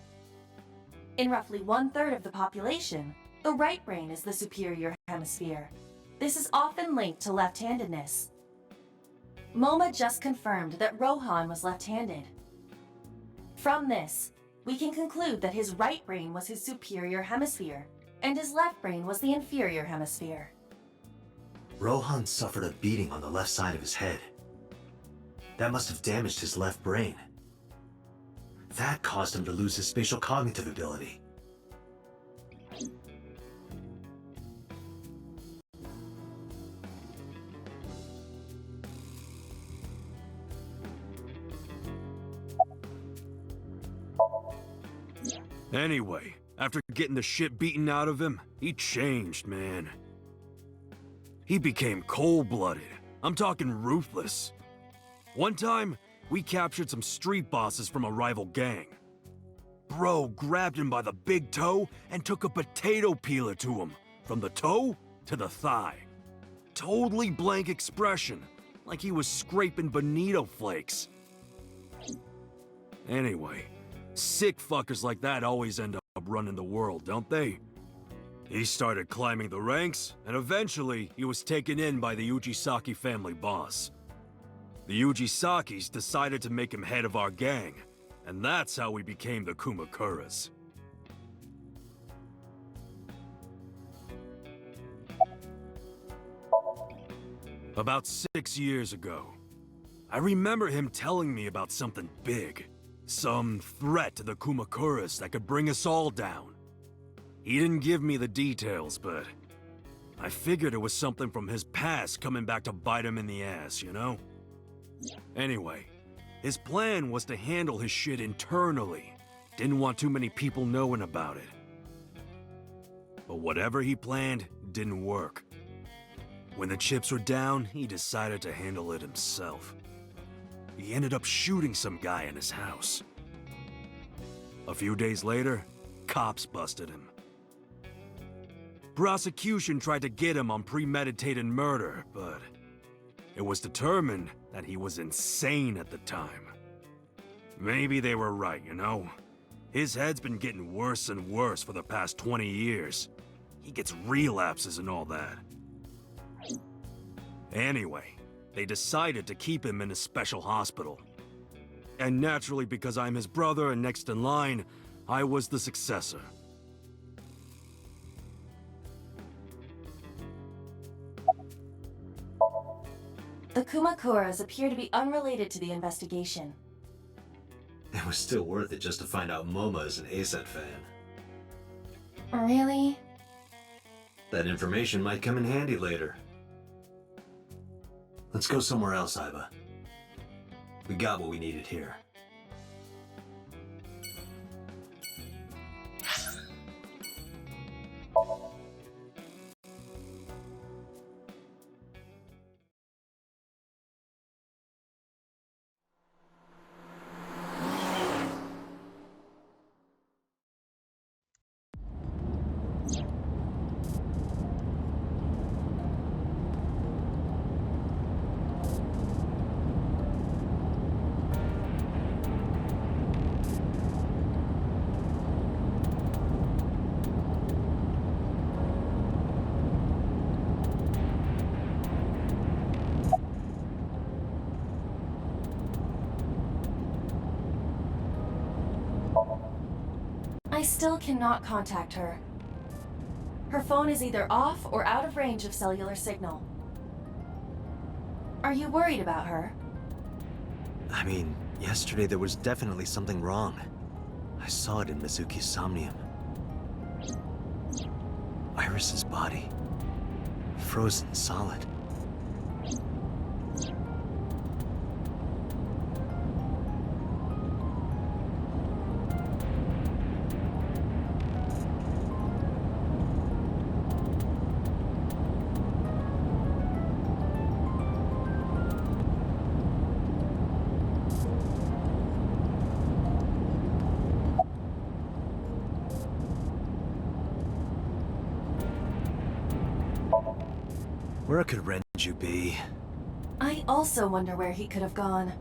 In roughly 1/3 of the population, the right brain is the superior hemisphere. This is often linked to left-handedness. Moma just confirmed that Rohan was left-handed. From this, we can conclude that his right brain was his superior hemisphere, and his left brain was the inferior hemisphere. Rohan suffered a beating on the left side of his head. That must have damaged his left brain. That caused him to lose his spatial cognitive ability. Anyway, after getting the shit beaten out of him, he changed, man. He became cold-blooded. I'm talking ruthless. One time, we captured some street bosses from a rival gang. Bro grabbed him by the big toe and took a potato peeler to him, from the toe to the thigh. Totally blank expression, like he was scraping bonito flakes. Anyway, sick fuckers like that always end up running the world, don't they? He started climbing the ranks, and eventually he was taken in by the Ujisaki family boss. The Ujisakis decided to make him head of our gang, and that's how we became the Kumakuras. About 6 years ago, I remember him telling me about something big. Some threat to the Kumakuras that could bring us all down. He didn't give me the details, but I figured it was something from his past coming back to bite him in the ass, you know? Anyway, His plan was to handle his shit internally. Didn't want too many people knowing about it. But whatever he planned didn't work. When the chips were down, he decided to handle it himself. He ended up shooting some guy in his house. A few days later, cops busted him. Prosecution tried to get him on premeditated murder, but it was determined that he was insane at the time. Maybe they were right, you know? His head's been getting worse and worse for the past 20 years. He gets relapses and all that. Anyway, they decided to keep him in a special hospital. And naturally, because I'm his brother and next in line, I was the successor. The Kumakuras appear to be unrelated to the investigation. It was still worth it just to find out Momo is an ASET fan. Really? That information might come in handy later. Let's go somewhere else, Aiba. We got what we needed here. I still cannot contact her. Her phone is either off or out of range of cellular signal. Are you worried about her? I mean, yesterday there was definitely something wrong. I saw it in Mizuki's somnium. Iris's body. Frozen solid. Where could Renju be? I also wonder where he could have gone.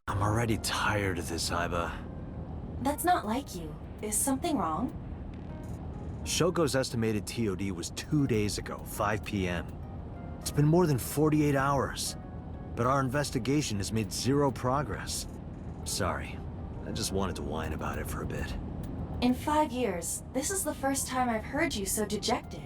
I'm already tired of this, Aiba. That's not like you. Is something wrong? Shogo's estimated TOD was 2 days ago, 5 p.m. It's been more than 48 hours, but our investigation has made zero progress. Sorry, I just wanted to whine about it for a bit. In 5 years, this is the first time I've heard you so dejected.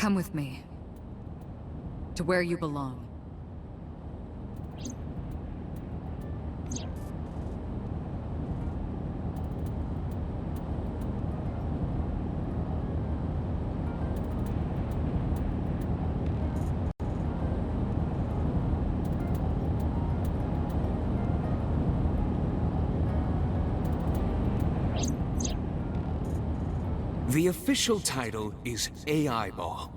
Come with me. To where you belong. The official title is AI Ball.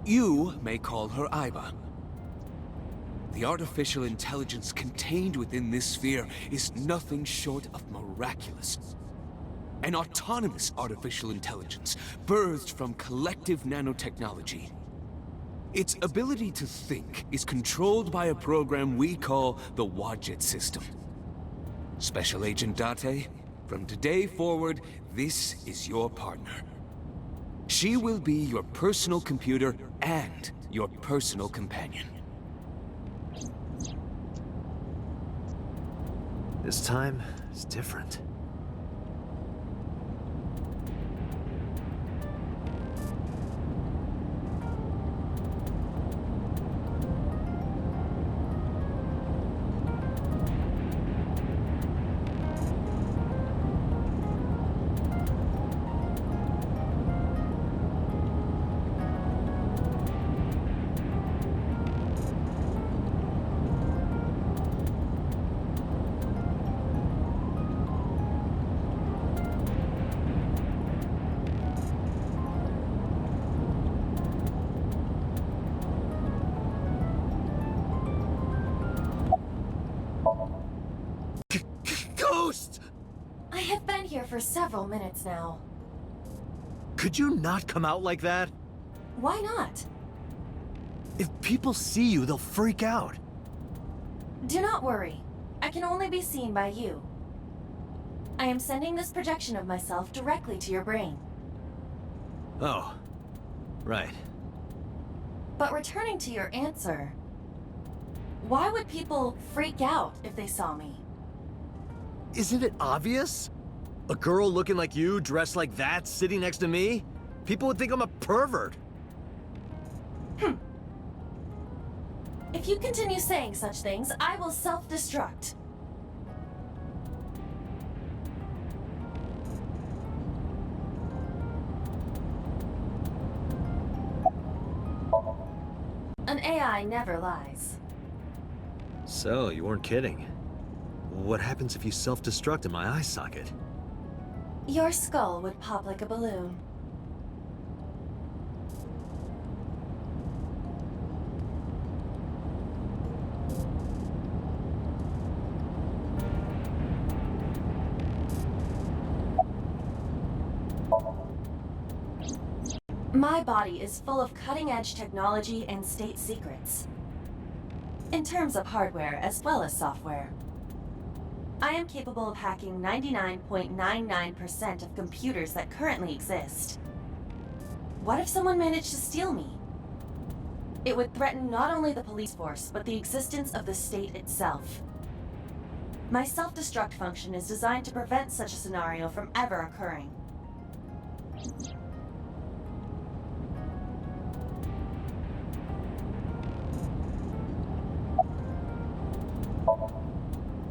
You may call her Aiba. The artificial intelligence contained within this sphere is nothing short of miraculous. An autonomous artificial intelligence birthed from collective nanotechnology. Its ability to think is controlled by a program we call the Wadjet system. Special Agent Date, from today forward, this is your partner. She will be your personal computer and your personal companion. This time, it's different. I have been here for several minutes now. Could you not come out like that? Why not? If people see you, they'll freak out. Do not worry. I can only be seen by you. I am sending this projection of myself directly to your brain. Oh, right. But returning to your answer, why would people freak out if they saw me? Isn't it obvious? A girl looking like you, dressed like that, sitting next to me? People would think I'm a pervert. If you continue saying such things, I will self-destruct. An AI never lies. So, you weren't kidding. What happens if you self-destruct in my eye socket? Your skull would pop like a balloon. My body is full of cutting-edge technology and state secrets. In terms of hardware as well as software. I am capable of hacking 99.99% of computers that currently exist. What if someone managed to steal me? It would threaten not only the police force, but the existence of the state itself. My self-destruct function is designed to prevent such a scenario from ever occurring.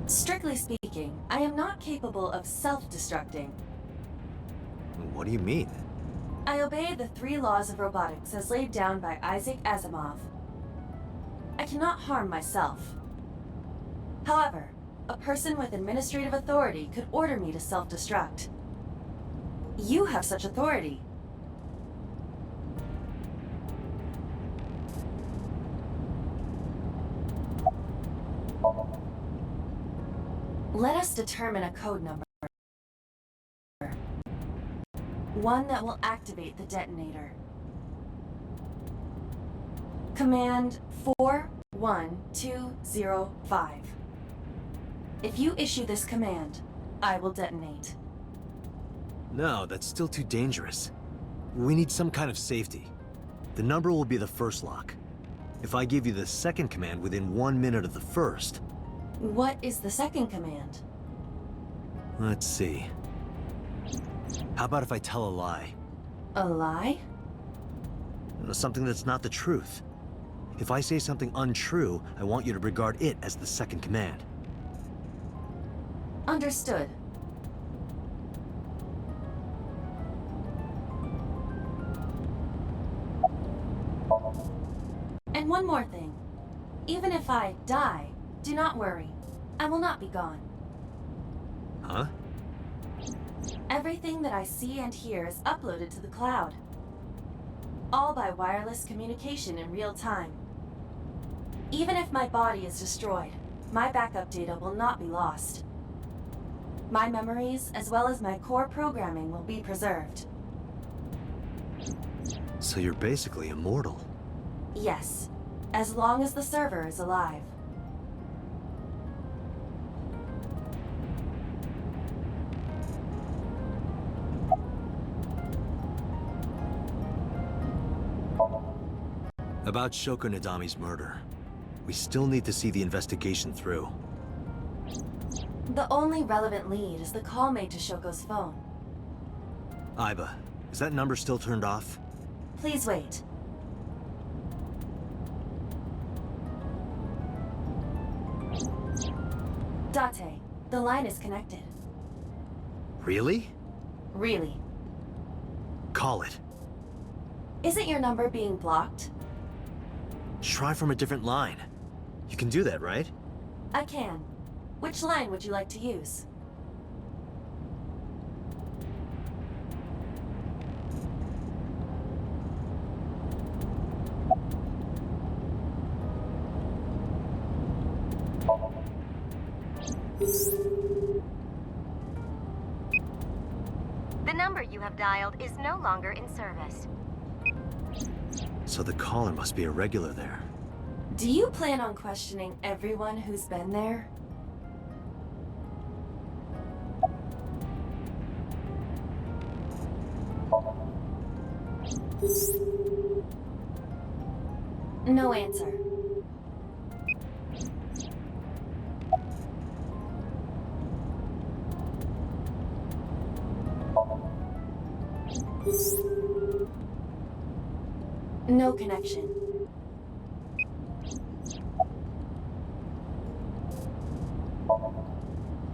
Strictly speaking, I am not capable of self-destructing. What do you mean? I obey the 3 laws of robotics as laid down by Isaac Asimov. I cannot harm myself. However, a person with administrative authority could order me to self-destruct. You have such authority. Let us determine a code number. One that will activate the detonator. Command 41205. If you issue this command, I will detonate. No, that's still too dangerous. We need some kind of safety. The number will be the first lock. If I give you the second command within 1 minute of the first... What is the second command? Let's see. How about if I tell a lie? A lie? something that's not the truth. If I say something untrue, I want you to regard it as the second command. Understood. And one more thing. Even if I die, do not worry. I will not be gone. Huh? Everything that I see and hear is uploaded to the cloud. All by wireless communication in real time. Even if my body is destroyed, my backup data will not be lost. My memories, as well as my core programming, will be preserved. So you're basically immortal. Yes, as long as the server is alive. About Shoko Nadami's murder. We still need to see the investigation through. The only relevant lead is the call made to Shoko's phone. Aiba, is that number still turned off? Please wait. Date, the line is connected. Really? Really. Call it. Isn't your number being blocked? Try from a different line. You can do that, right? I can. Which line would you like to use? The number you have dialed is no longer in service. So the caller must be a regular there. Do you plan on questioning everyone who's been there? No answer. No connection.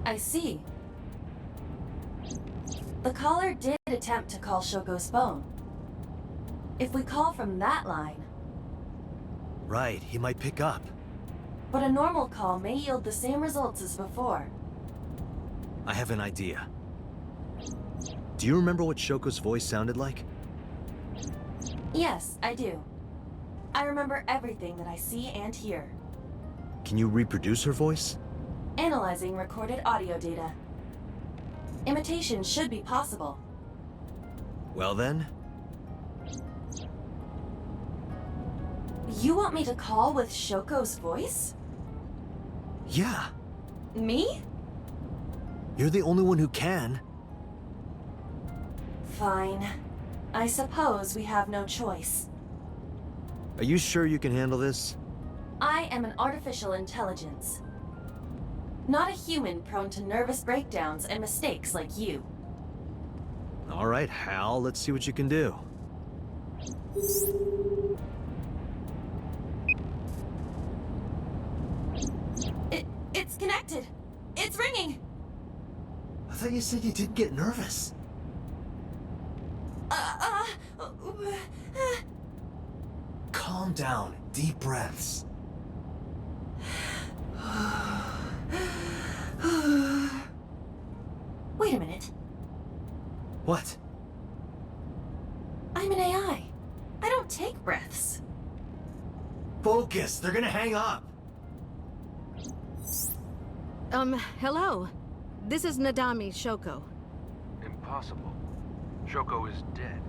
I see. The caller did attempt to call Shoko's phone. If we call from that line... Right, he might pick up. But a normal call may yield the same results as before. I have an idea. Do you remember what Shoko's voice sounded like? Yes, I do. I remember everything that I see and hear. Can you reproduce her voice? Analyzing recorded audio data. Imitation should be possible. Well then... You want me to call with Shoko's voice? Yeah. Me? You're the only one who can. Fine. I suppose we have no choice. Are you sure you can handle this? I am an artificial intelligence. Not a human prone to nervous breakdowns and mistakes like you. All right, Hal, let's see what you can do. It's connected. It's ringing. I thought you said you didn't get nervous. Calm down. Deep breaths. Wait a minute. What? I'm an AI. I don't take breaths. Focus. They're gonna hang up. Hello. This is Nadami Shoko. Impossible. Shoko is dead.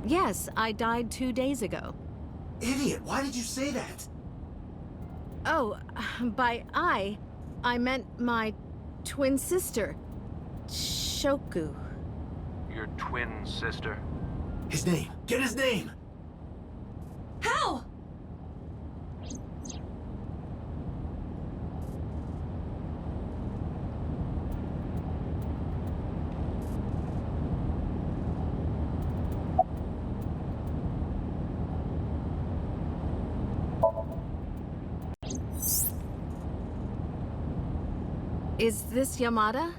Yes, I died 2 days ago. Idiot, why did you say that? Oh, by I meant my twin sister, Shoku. Your twin sister? His name. Get his name! How? Is this Yamada?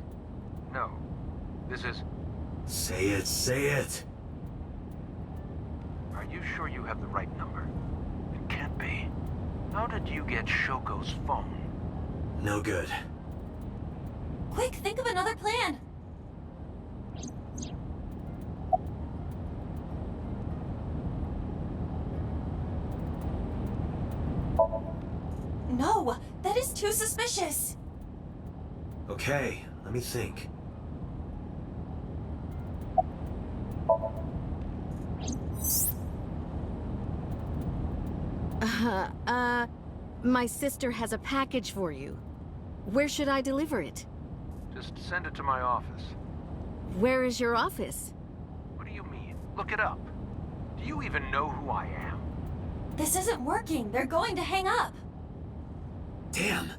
No. This is... Say it, say it. Are you sure you have the right number? It can't be. How did you get Shoko's phone? No good. Quick, think of another plan! No! That is too suspicious! Okay, let me think. My sister has a package for you. Where should I deliver it? Just send it to my office. Where is your office? What do you mean? Look it up. Do you even know who I am? This isn't working. They're going to hang up. Damn.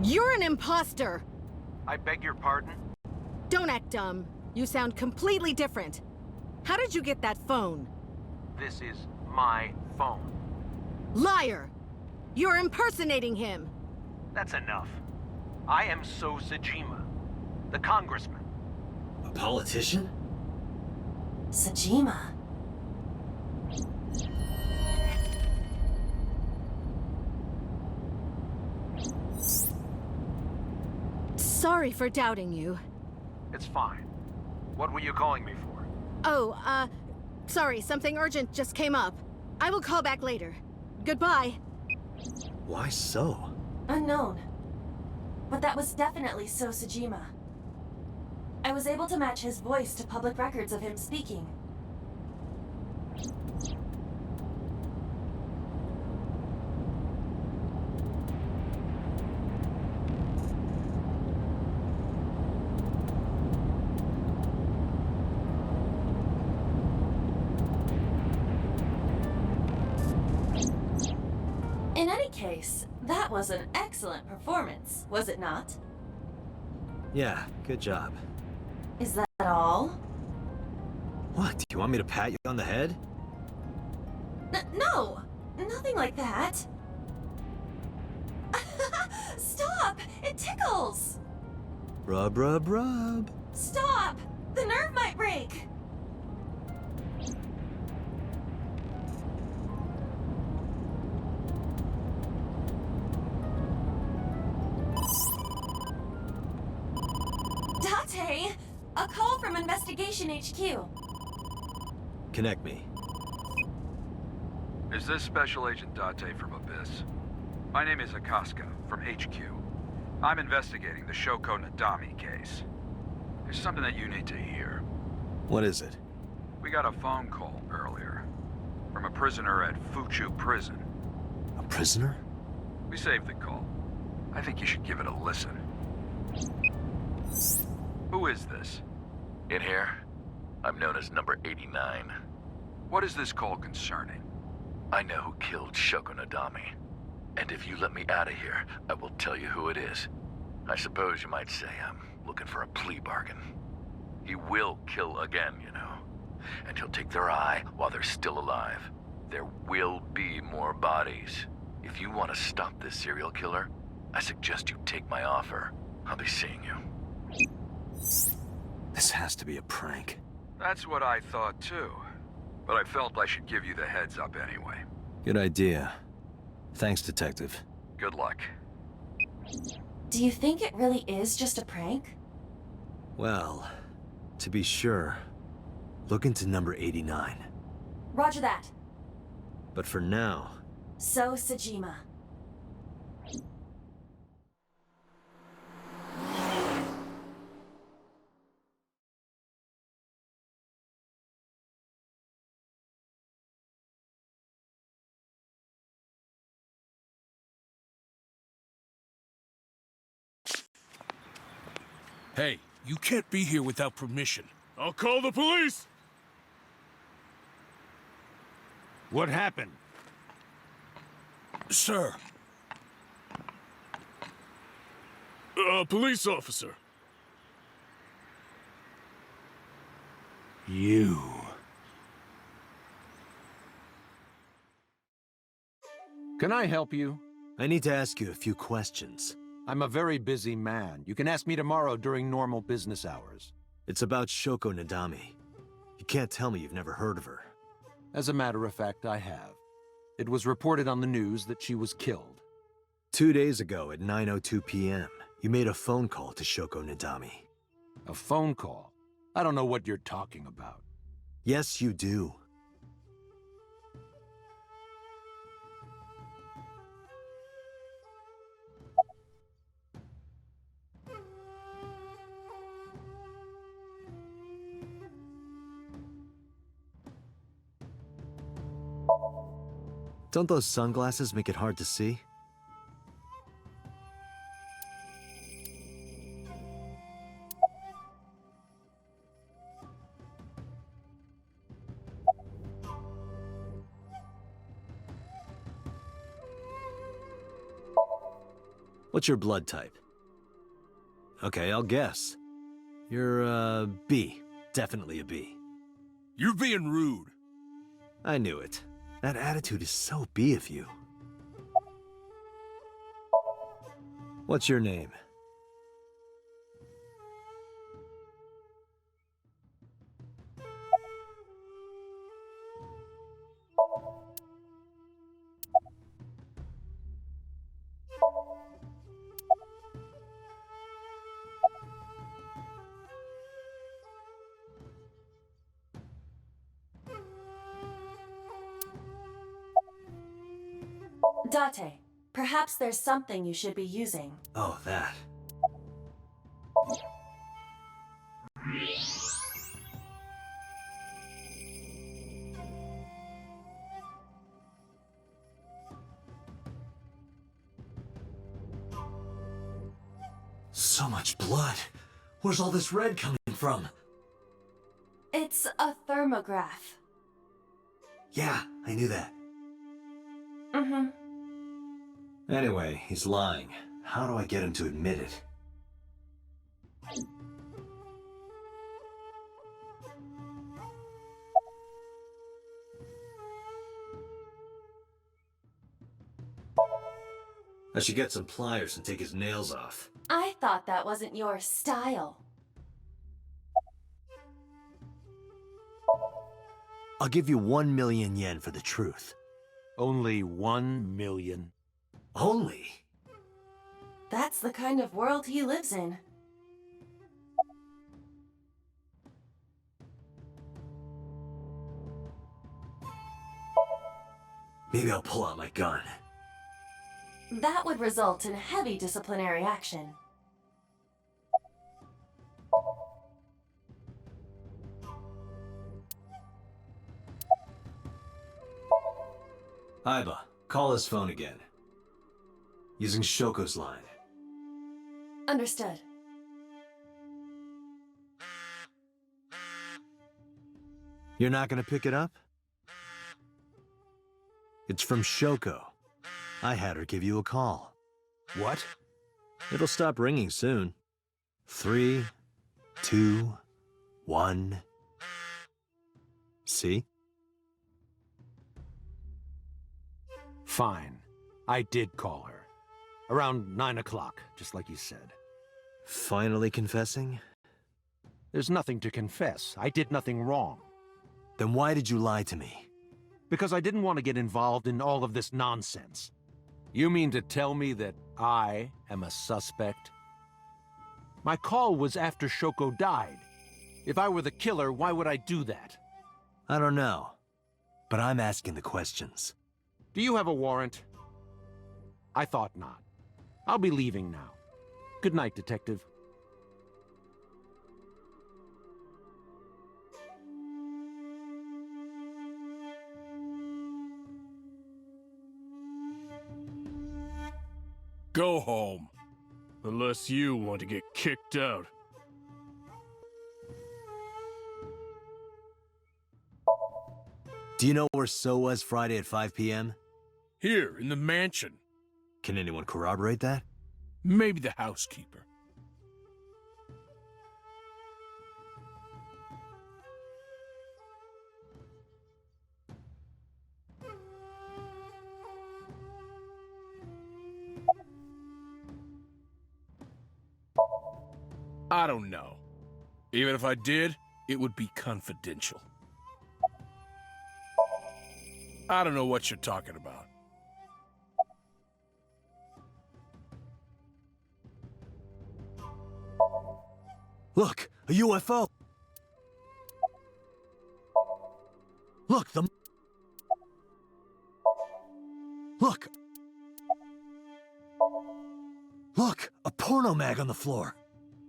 You're an imposter! I beg your pardon? Don't act dumb. You sound completely different. How did you get that phone? This is my phone. Liar! You're impersonating him! That's enough. I am So Sajima, the congressman. A politician? Sajima. Sorry for doubting you. It's fine. What were you calling me for? Oh, sorry, something urgent just came up. I will call back later. Goodbye. Why so? Unknown. But that was definitely So Sajima. I was able to match his voice to public records of him speaking. In any case, that was an excellent performance, was it not? Yeah, good job. Is that all? What, do you want me to pat you on the head? No! Nothing like that! Stop! It tickles! Rub, rub, rub. Stop! The nerve might break! Date! A call from Investigation HQ. Connect me. Is this Special Agent Date from Abyss? My name is Akaska, from HQ. I'm investigating the Shoko Nadami case. There's something that you need to hear. What is it? We got a phone call earlier from a prisoner at Fuchu Prison. A prisoner? We saved the call. I think you should give it a listen. Who is this? In here, I'm known as number 89. What is this call concerning? I know who killed Shoko Nadami. And if you let me out of here, I will tell you who it is. I suppose you might say I'm looking for a plea bargain. He will kill again, you know. And he'll take their eye while they're still alive. There will be more bodies. If you want to stop this serial killer, I suggest you take my offer. I'll be seeing you. This has to be a prank. That's what I thought too. But I felt I should give you the heads up anyway. Good idea. Thanks, Detective. Good luck. Do you think it really is just a prank? Well, to be sure, look into number 89. Roger that. But for now... So Sajima. Hey, you can't be here without permission. I'll call the police! What happened? Sir. Police officer. You. Can I help you? I need to ask you a few questions. I'm a very busy man. You can ask me tomorrow during normal business hours. It's about Shoko Nadami. You can't tell me you've never heard of her. As a matter of fact, I have. It was reported on the news that she was killed. 2 days ago at 9:02 p.m., you made a phone call to Shoko Nadami. A phone call? I don't know what you're talking about. Yes, you do. Don't those sunglasses make it hard to see? What's your blood type? Okay, I'll guess. You're, B. Definitely a B. You're being rude. I knew it. That attitude is so B of you. What's your name? Date, perhaps there's something you should be using. Oh, that. So much blood. Where's all this red coming from? It's a thermograph. Yeah, I knew that. Mm-hmm. Anyway, he's lying. How do I get him to admit it? I should get some pliers and take his nails off. I thought that wasn't your style. I'll give you 1 million yen for the truth. Only 1 million. Only? That's the kind of world he lives in. Maybe I'll pull out my gun. That would result in heavy disciplinary action. Aiba, call his phone again. Using Shoko's line. Understood. You're not gonna pick it up? It's from Shoko. I had her give you a call. What? It'll stop ringing soon. 3, 2, 1. See? Fine. I did call her. Around 9 o'clock, just like you said. Finally confessing? There's nothing to confess. I did nothing wrong. Then why did you lie to me? Because I didn't want to get involved in all of this nonsense. You mean to tell me that I am a suspect? My call was after Shoko died. If I were the killer, why would I do that? I don't know. But I'm asking the questions. Do you have a warrant? I thought not. I'll be leaving now. Good night, Detective. Go home. Unless you want to get kicked out. Do you know where So was Friday at 5 p.m.? Here, in the mansion. Can anyone corroborate that? Maybe the housekeeper. I don't know. Even if I did, it would be confidential. I don't know what you're talking about. Look, a UFO! Look, Look! Look, a porno mag on the floor.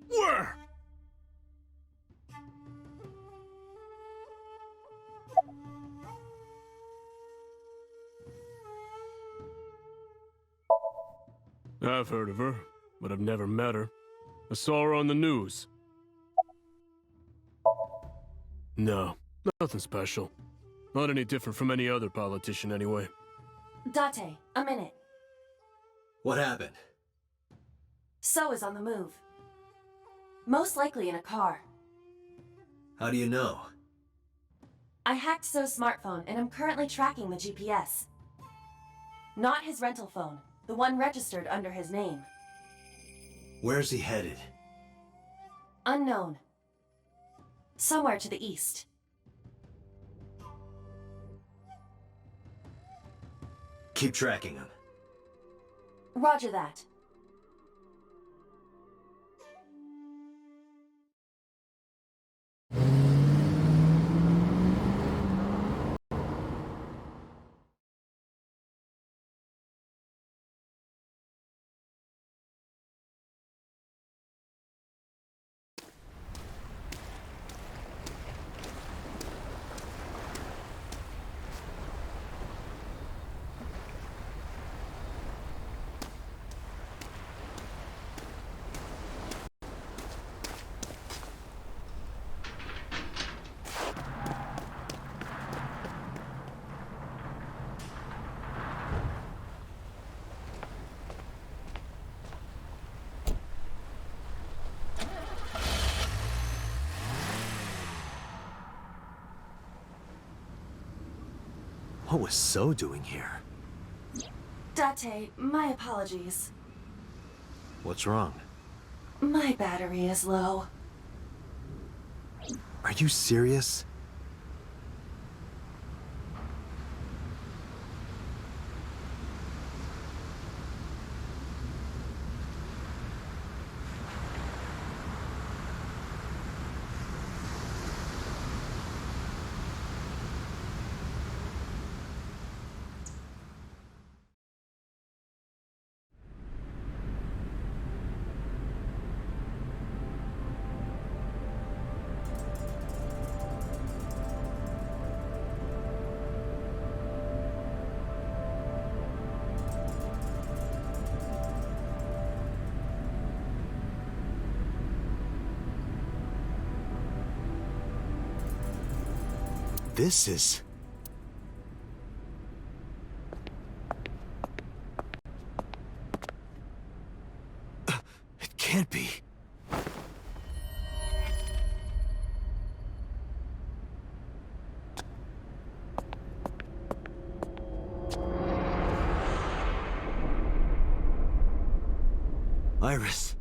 Where? I've heard of her, but I've never met her. I saw her on the news. No, nothing special. Not any different from any other politician, anyway. Date, a minute. What happened? So is on the move. Most likely in a car. How do you know? I hacked So's smartphone and I'm currently tracking the GPS. Not his rental phone, the one registered under his name. Where's he headed? Unknown. Somewhere to the east. Keep tracking him. Roger that. What was So doing here? Date, my apologies. What's wrong? My battery is low. Are you serious? This is... It can't be. Iris.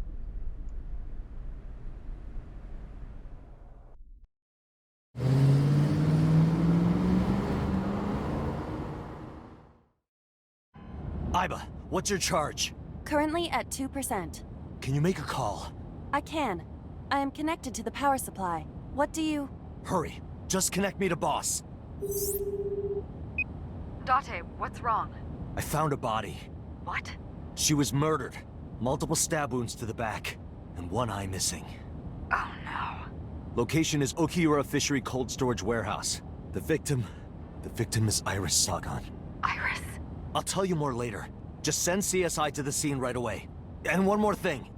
Aiba, what's your charge? Currently at 2%. Can you make a call? I can. I am connected to the power supply. What do you... Hurry. Just connect me to boss. Date, what's wrong? I found a body. What? She was murdered. Multiple stab wounds to the back. And one eye missing. Oh no. Location is Okiura Fishery Cold Storage Warehouse. The victim is Iris Sagan. Iris? I'll tell you more later. Just send CSI to the scene right away. And one more thing.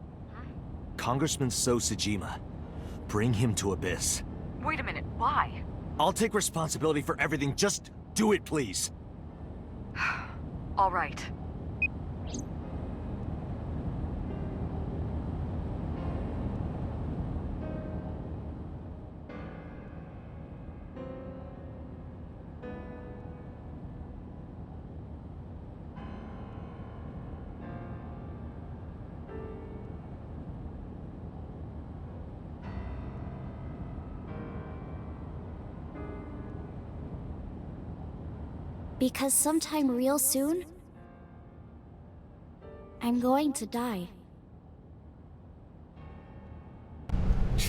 Congressman So Sejima. Bring him to Abyss. Wait a minute, why? I'll take responsibility for everything. Just do it, please. All right. Because sometime real soon, I'm going to die.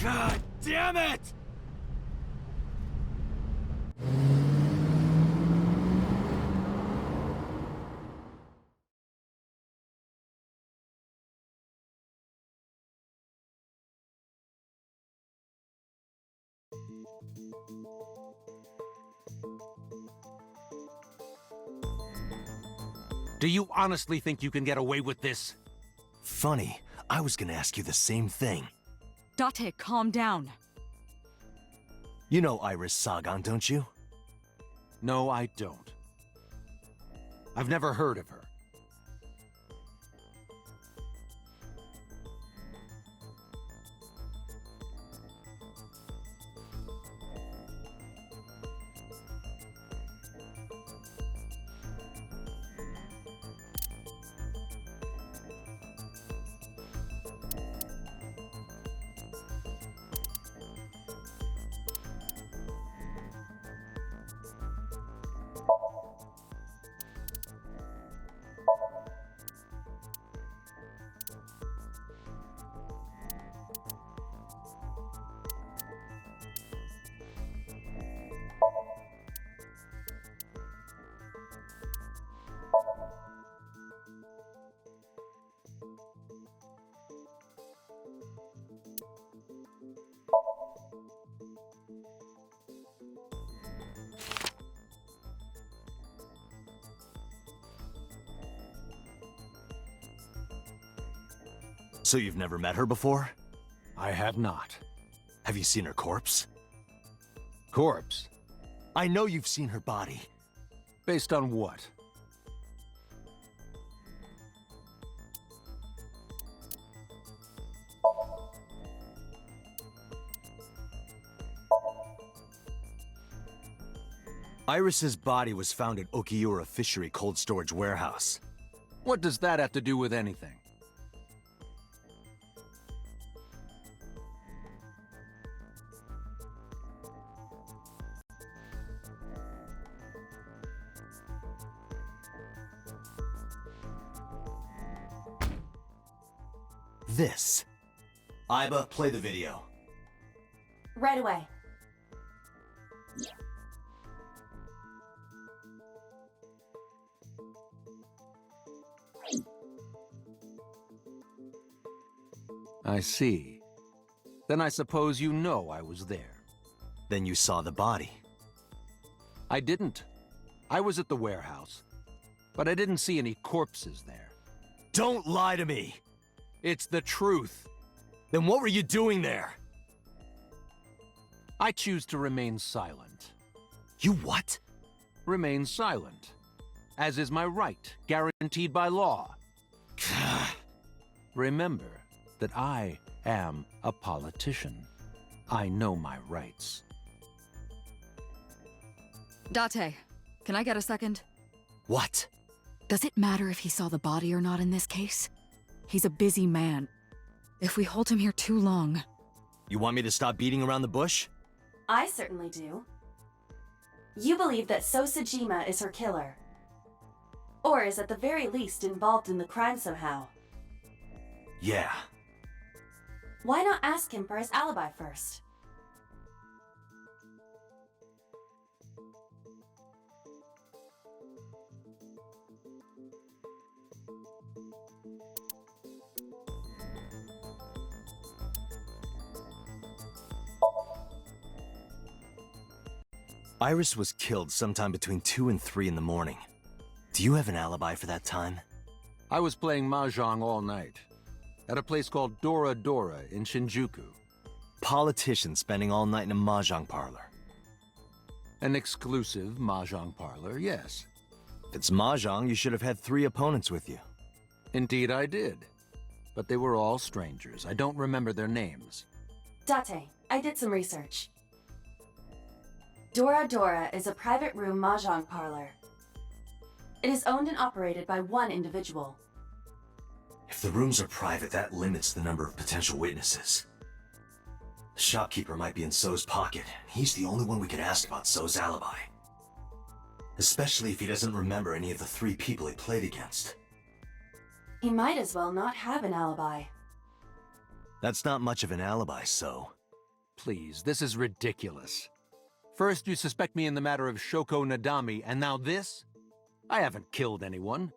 God damn it! Do you honestly think you can get away with this? Funny, I was gonna ask you the same thing. Date, calm down. You know Iris Sagan, don't you? No, I don't. I've never heard of her. So you've never met her before? I have not. Have you seen her corpse? Corpse? I know you've seen her body. Based on what? Iris's body was found at Okiura Fishery Cold Storage Warehouse. What does that have to do with anything? This. Aiba, play the video. Right away. I see. Then I suppose you know I was there. Then you saw the body. I didn't. I was at the warehouse. But I didn't see any corpses there. Don't lie to me! It's the truth. Then what were you doing there? I choose to remain silent. You what? Remain silent. As is my right, guaranteed by law. Remember that I am a politician. I know my rights. Date, can I get a second? What? Does it matter if he saw the body or not in this case? He's a busy man. If we hold him here too long... You want me to stop beating around the bush? I certainly do. You believe that Sosajima is her killer. Or is at the very least involved in the crime somehow. Yeah. Why not ask him for his alibi first? Iris was killed sometime between 2 and 3 in the morning. Do you have an alibi for that time? I was playing Mahjong all night. At a place called Dora Dora in Shinjuku. Politician spending all night in a Mahjong parlor. An exclusive Mahjong parlor, yes. If it's Mahjong, you should have had 3 opponents with you. Indeed I did. But they were all strangers. I don't remember their names. Date, I did some research. Dora Dora is a private room Mahjong parlor. It is owned and operated by one individual. If the rooms are private, that limits the number of potential witnesses. The shopkeeper might be in So's pocket. He's the only one we could ask about So's alibi. Especially if he doesn't remember any of the 3 people he played against. He might as well not have an alibi. That's not much of an alibi, so. Please, this is ridiculous. First you suspect me in the matter of Shoko Nadami, and now this? I haven't killed anyone.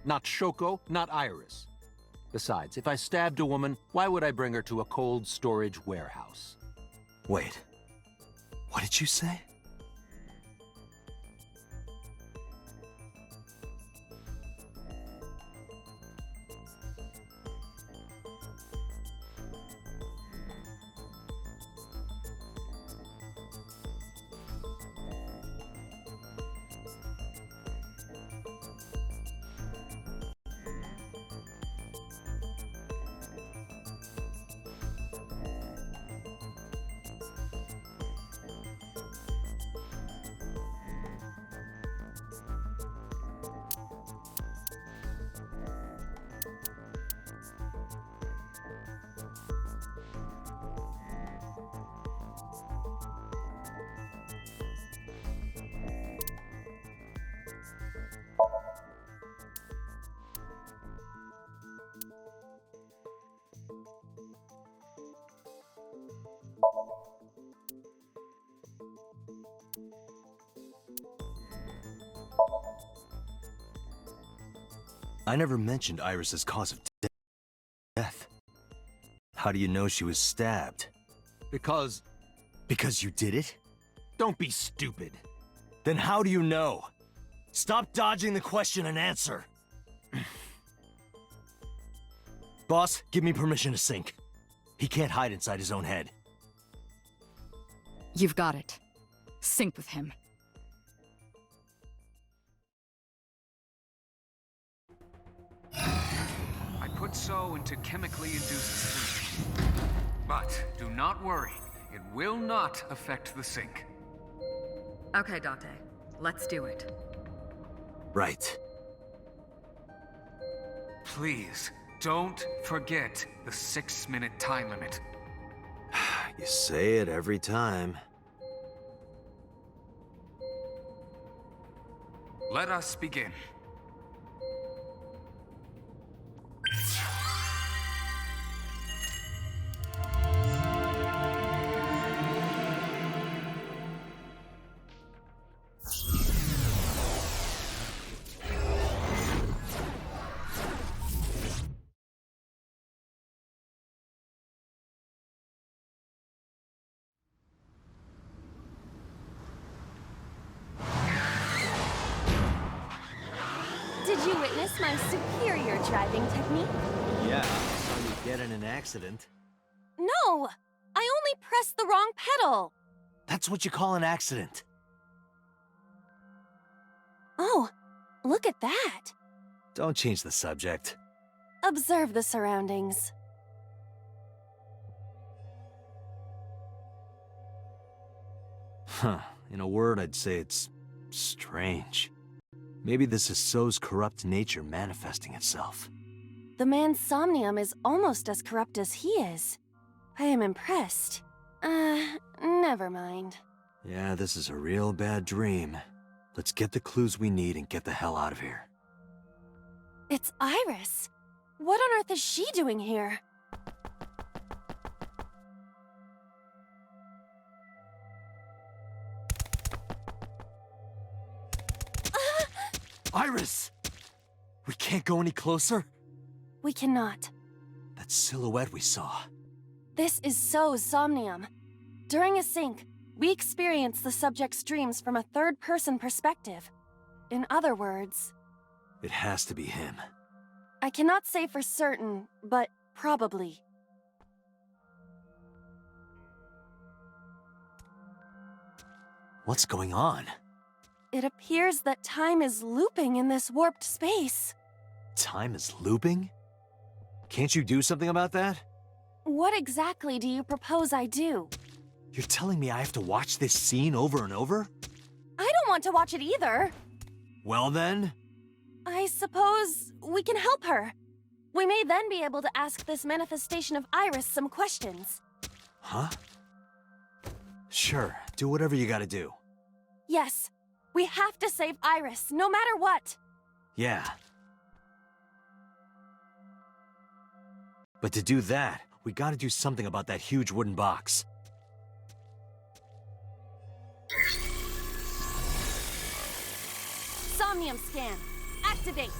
Not Shoko, not Iris. Besides, if I stabbed a woman, why would I bring her to a cold storage warehouse? Wait. What did you say? I never mentioned Iris's cause of death. How do you know she was stabbed? Because you did it? Don't be stupid. Then how do you know? Stop dodging the question and answer. Boss, give me permission to sync. He can't hide inside his own head. You've got it. Sync with him. I put So into chemically induced sleep. But do not worry, it will not affect the sync. Okay, Date. Let's do it. Right. Please, don't forget the 6-minute time limit. You say it every time. Let us begin. Did you witness my superior driving technique? Yeah, I saw you get in an accident. No! I only pressed the wrong pedal! That's what you call an accident. Oh, look at that! Don't change the subject. Observe the surroundings. Huh. In a word, I'd say it's strange. Maybe this is So's corrupt nature manifesting itself. The man's somnium is almost as corrupt as he is. I am impressed. Never mind. Yeah, this is a real bad dream. Let's get the clues we need and get the hell out of here. It's Iris. What on earth is she doing here? Iris! We can't go any closer? We cannot. That silhouette we saw. This is So's somnium. During a sync, we experience the subject's dreams from a third-person perspective. In other words... It has to be him. I cannot say for certain, but probably. What's going on? It appears that time is looping in this warped space. Time is looping? Can't you do something about that? What exactly do you propose I do? You're telling me I have to watch this scene over and over? I don't want to watch it either. Well then? I suppose we can help her. We may then be able to ask this manifestation of Iris some questions. Huh? Sure, do whatever you gotta do. Yes. We have to save Iris, no matter what! Yeah. But to do that, we gotta do something about that huge wooden box. Somnium scan. Activate.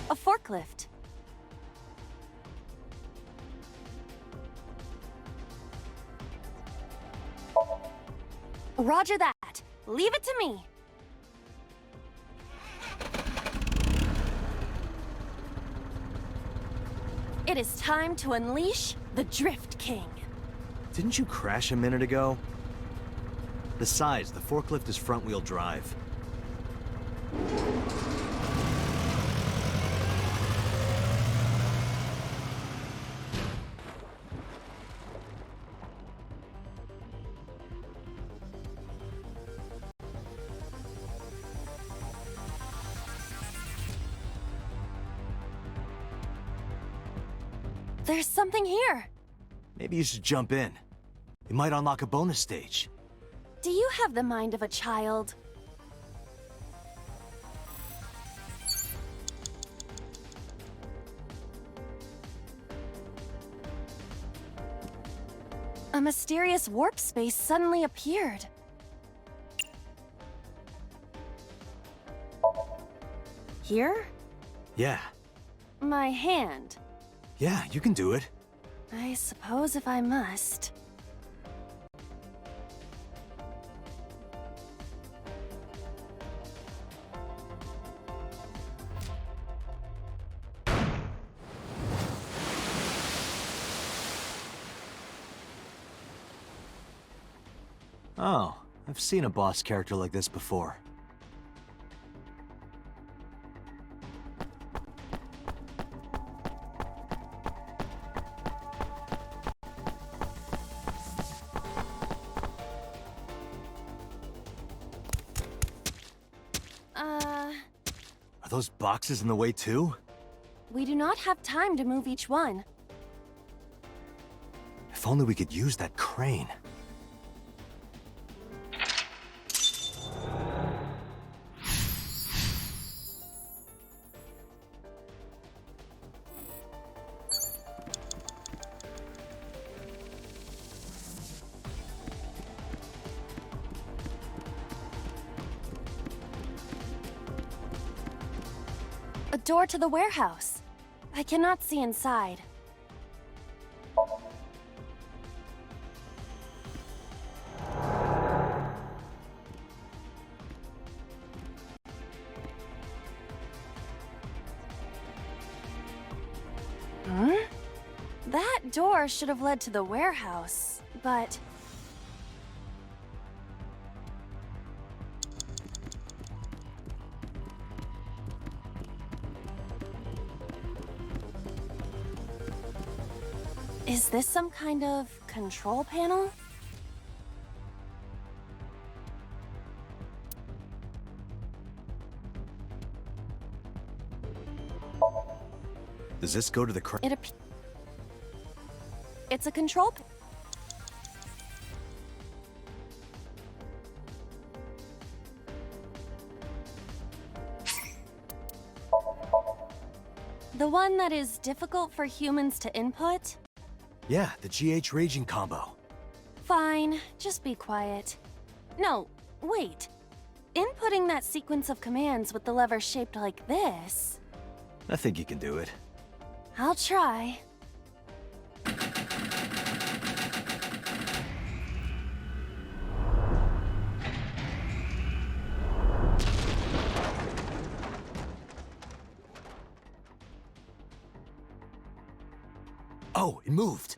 A forklift. Roger that. Leave it to me. It is time to unleash the Drift King. Didn't you crash a minute ago? Besides, the forklift is front-wheel drive. There's something here. Maybe you should jump in. It might unlock a bonus stage. Do you have the mind of a child? A mysterious warp space suddenly appeared. Here? Yeah. My hand. Yeah, you can do it. I suppose if I must. Oh, I've seen a boss character like this before. Are those boxes in the way too? We do not have time to move each one. If only we could use that crane. A door to the warehouse. I cannot see inside. Huh? That door should have led to the warehouse, but... Is this some kind of control panel? Does this go to the crane? It's a control The one that is difficult for humans to input? Yeah, the GH Raging combo. Fine, just be quiet. No, wait. Inputting that sequence of commands with the lever shaped like this... I think you can do it. I'll try. Oh, it moved.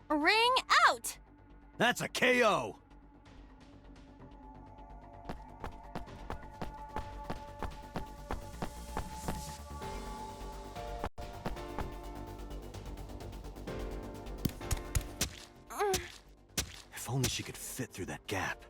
Ring out! That's a KO! If only she could fit through that gap.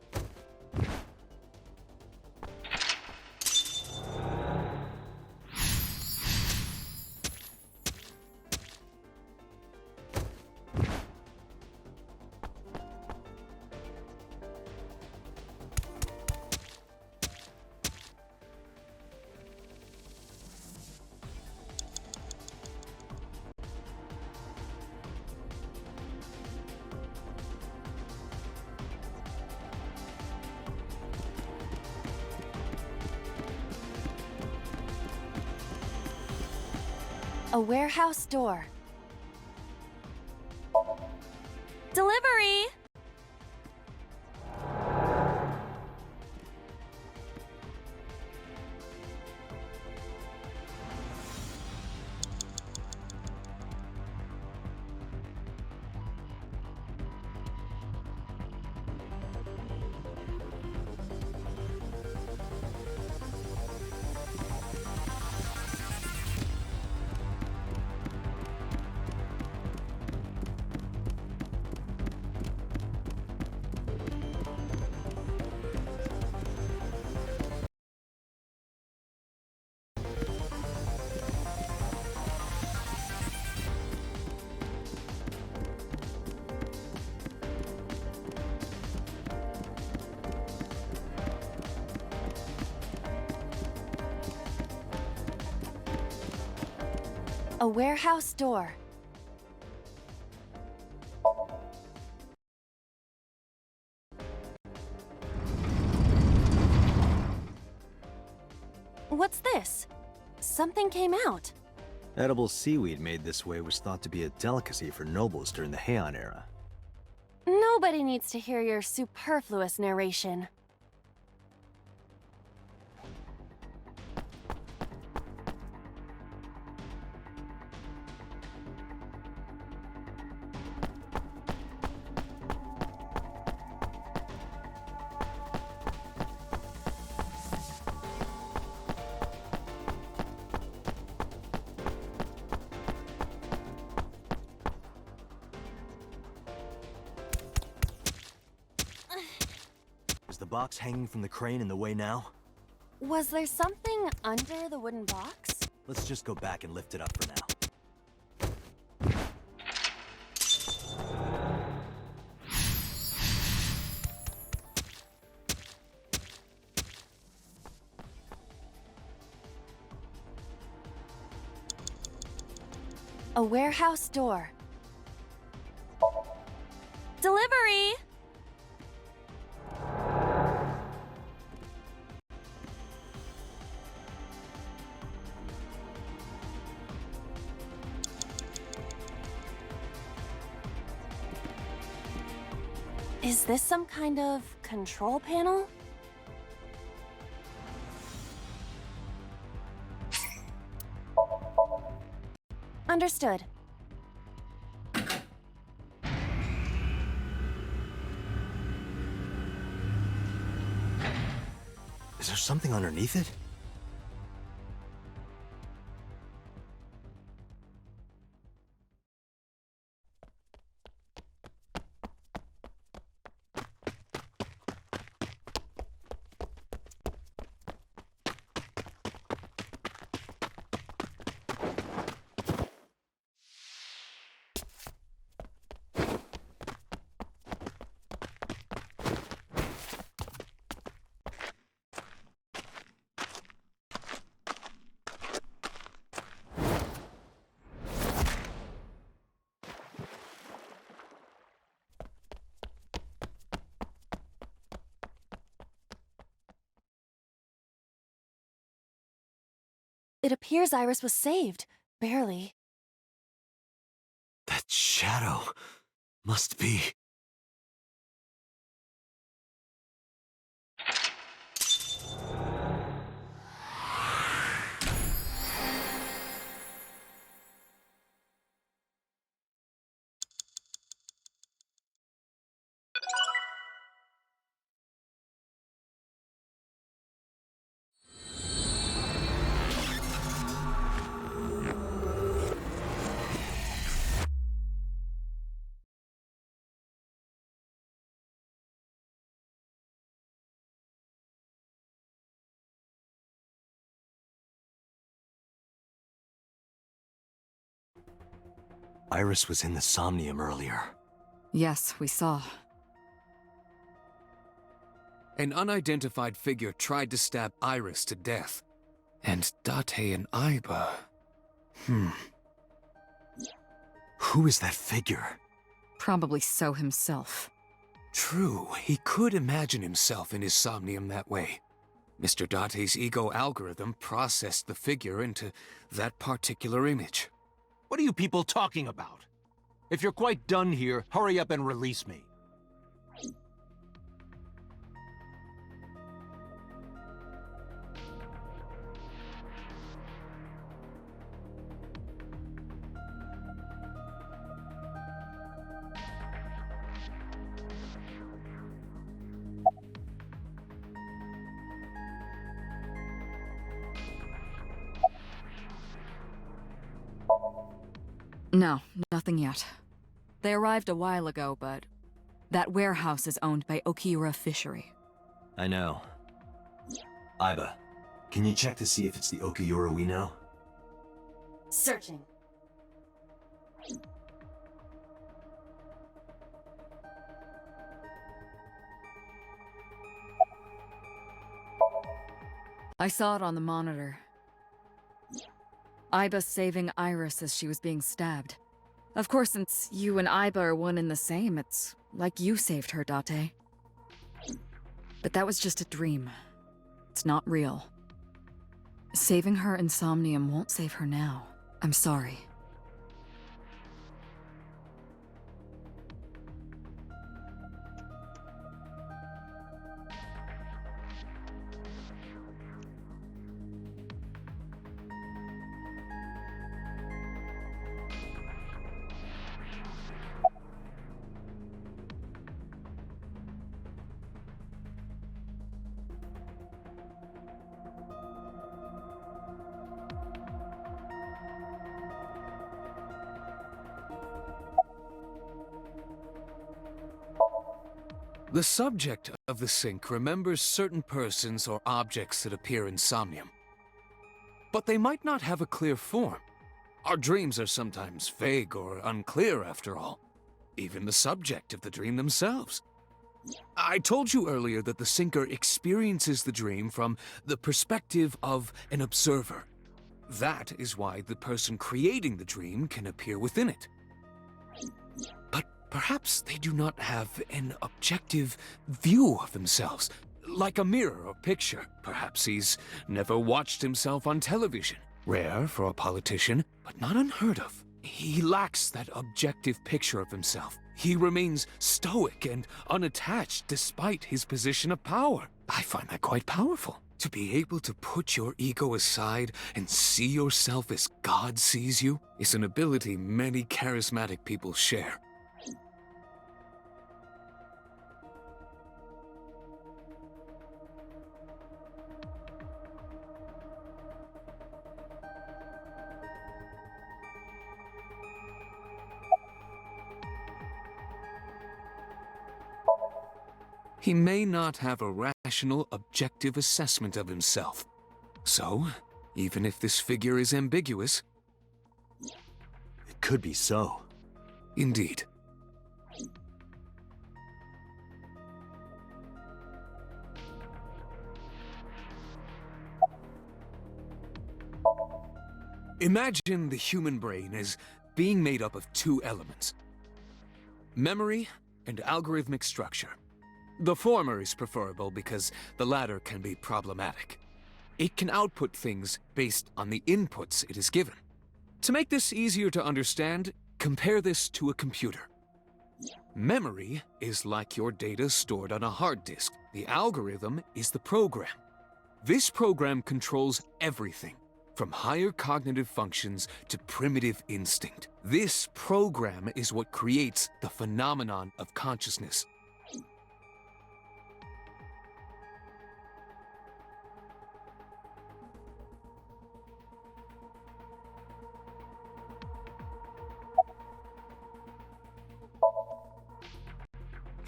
A warehouse door. Delivery! A warehouse door. What's this? Something came out. Edible seaweed made this way was thought to be a delicacy for nobles during the Heian era. Nobody needs to hear your superfluous narration. Is the box hanging from the crane in the way now? Was there something under the wooden box? Let's just go back and lift it up for now. A warehouse door. Delivery! Is this some kind of control panel? Understood. Is there something underneath it? It appears Iris was saved. Barely. That shadow must be... Iris was in the Somnium earlier. Yes, we saw. An unidentified figure tried to stab Iris to death. And Date and Aiba... Who is that figure? Probably So himself. True, he could imagine himself in his Somnium that way. Mr. Date's ego algorithm processed the figure into that particular image. What are you people talking about? If you're quite done here, hurry up and release me. No, nothing yet. They arrived a while ago, but that warehouse is owned by Okiura Fishery. I know. Aiba, can you check to see if it's the Okiura we know? Searching. I saw it on the monitor. Aiba saving Iris as she was being stabbed. Of course, since you and Aiba are one and the same, it's like you saved her, Date. But that was just a dream. It's not real. Saving her in Somnium won't save her now. I'm sorry. The subject of the sync remembers certain persons or objects that appear in Somnium. But they might not have a clear form. Our dreams are sometimes vague or unclear, after all. Even the subject of the dream themselves. I told you earlier that the syncer experiences the dream from the perspective of an observer. That is why the person creating the dream can appear within it. But perhaps they do not have an objective view of themselves, like a mirror or picture. Perhaps he's never watched himself on television. Rare for a politician, but not unheard of. He lacks that objective picture of himself. He remains stoic and unattached despite his position of power. I find that quite powerful. To be able to put your ego aside and see yourself as God sees you is an ability many charismatic people share. He may not have a rational, objective assessment of himself. So, even if this figure is ambiguous... It could be so. Indeed. Imagine the human brain as being made up of two elements: memory and algorithmic structure. The former is preferable because the latter can be problematic. it can output things based on the inputs it is given. To make this easier to understand, compare this to a computer. Memory is like your data stored on a hard disk. The algorithm is the program. This program controls everything, from higher cognitive functions to primitive instinct. This program is what creates the phenomenon of consciousness.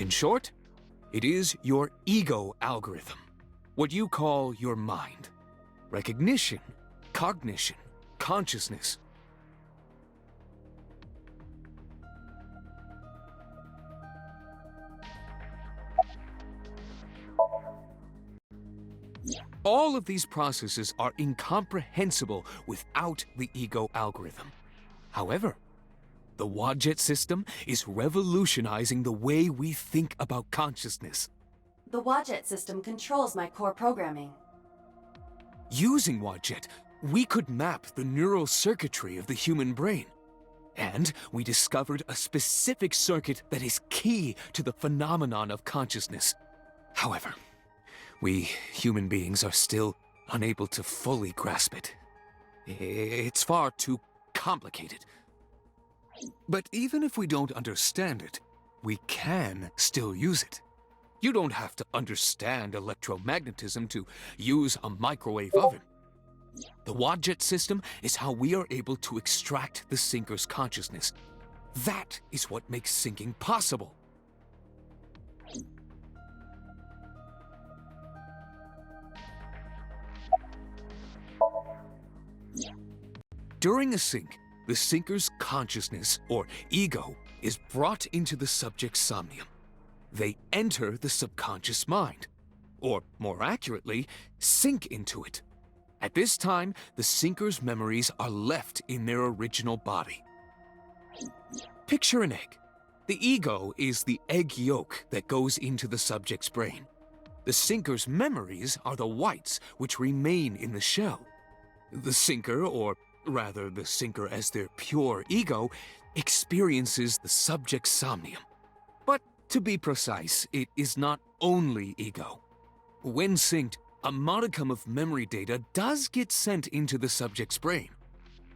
In short, it is your ego algorithm, what you call your mind. Recognition, cognition, consciousness. All of these processes are incomprehensible without the ego algorithm. However, the Wadjet system is revolutionizing the way we think about consciousness. The Wadjet system controls my core programming. Using Wadjet, we could map the neural circuitry of the human brain. And we discovered a specific circuit that is key to the phenomenon of consciousness. However, we human beings are still unable to fully grasp it. It's far too complicated. But even if we don't understand it, we can still use it. You don't have to understand electromagnetism to use a microwave oven. The Wadjet system is how we are able to extract the sinker's consciousness. That is what makes sinking possible. During a sink, the sinker's consciousness, or ego, is brought into the subject's somnium. They enter the subconscious mind, or more accurately, sink into it. At this time, the sinker's memories are left in their original body. Picture an egg. The ego is the egg yolk that goes into the subject's brain. The sinker's memories are the whites which remain in the shell. The sinker, or rather the sinker as their pure ego, experiences the subject's somnium. But to be precise, it is not only ego. When synced, a modicum of memory data does get sent into the subject's brain.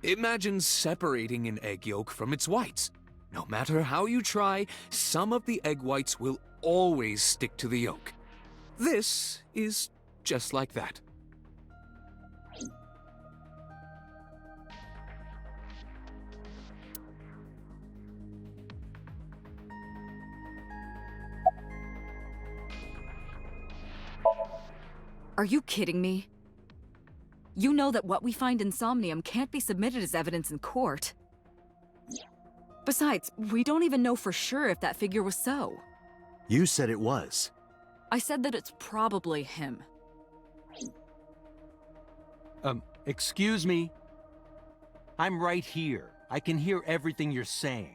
Imagine separating an egg yolk from its whites. No matter how you try, some of the egg whites will always stick to the yolk. This is just like that. Are you kidding me? You know that what we find in Somnium can't be submitted as evidence in court. Besides, we don't even know for sure if that figure was so. You said it was. I said that it's probably him. Excuse me? I'm right here. I can hear everything you're saying.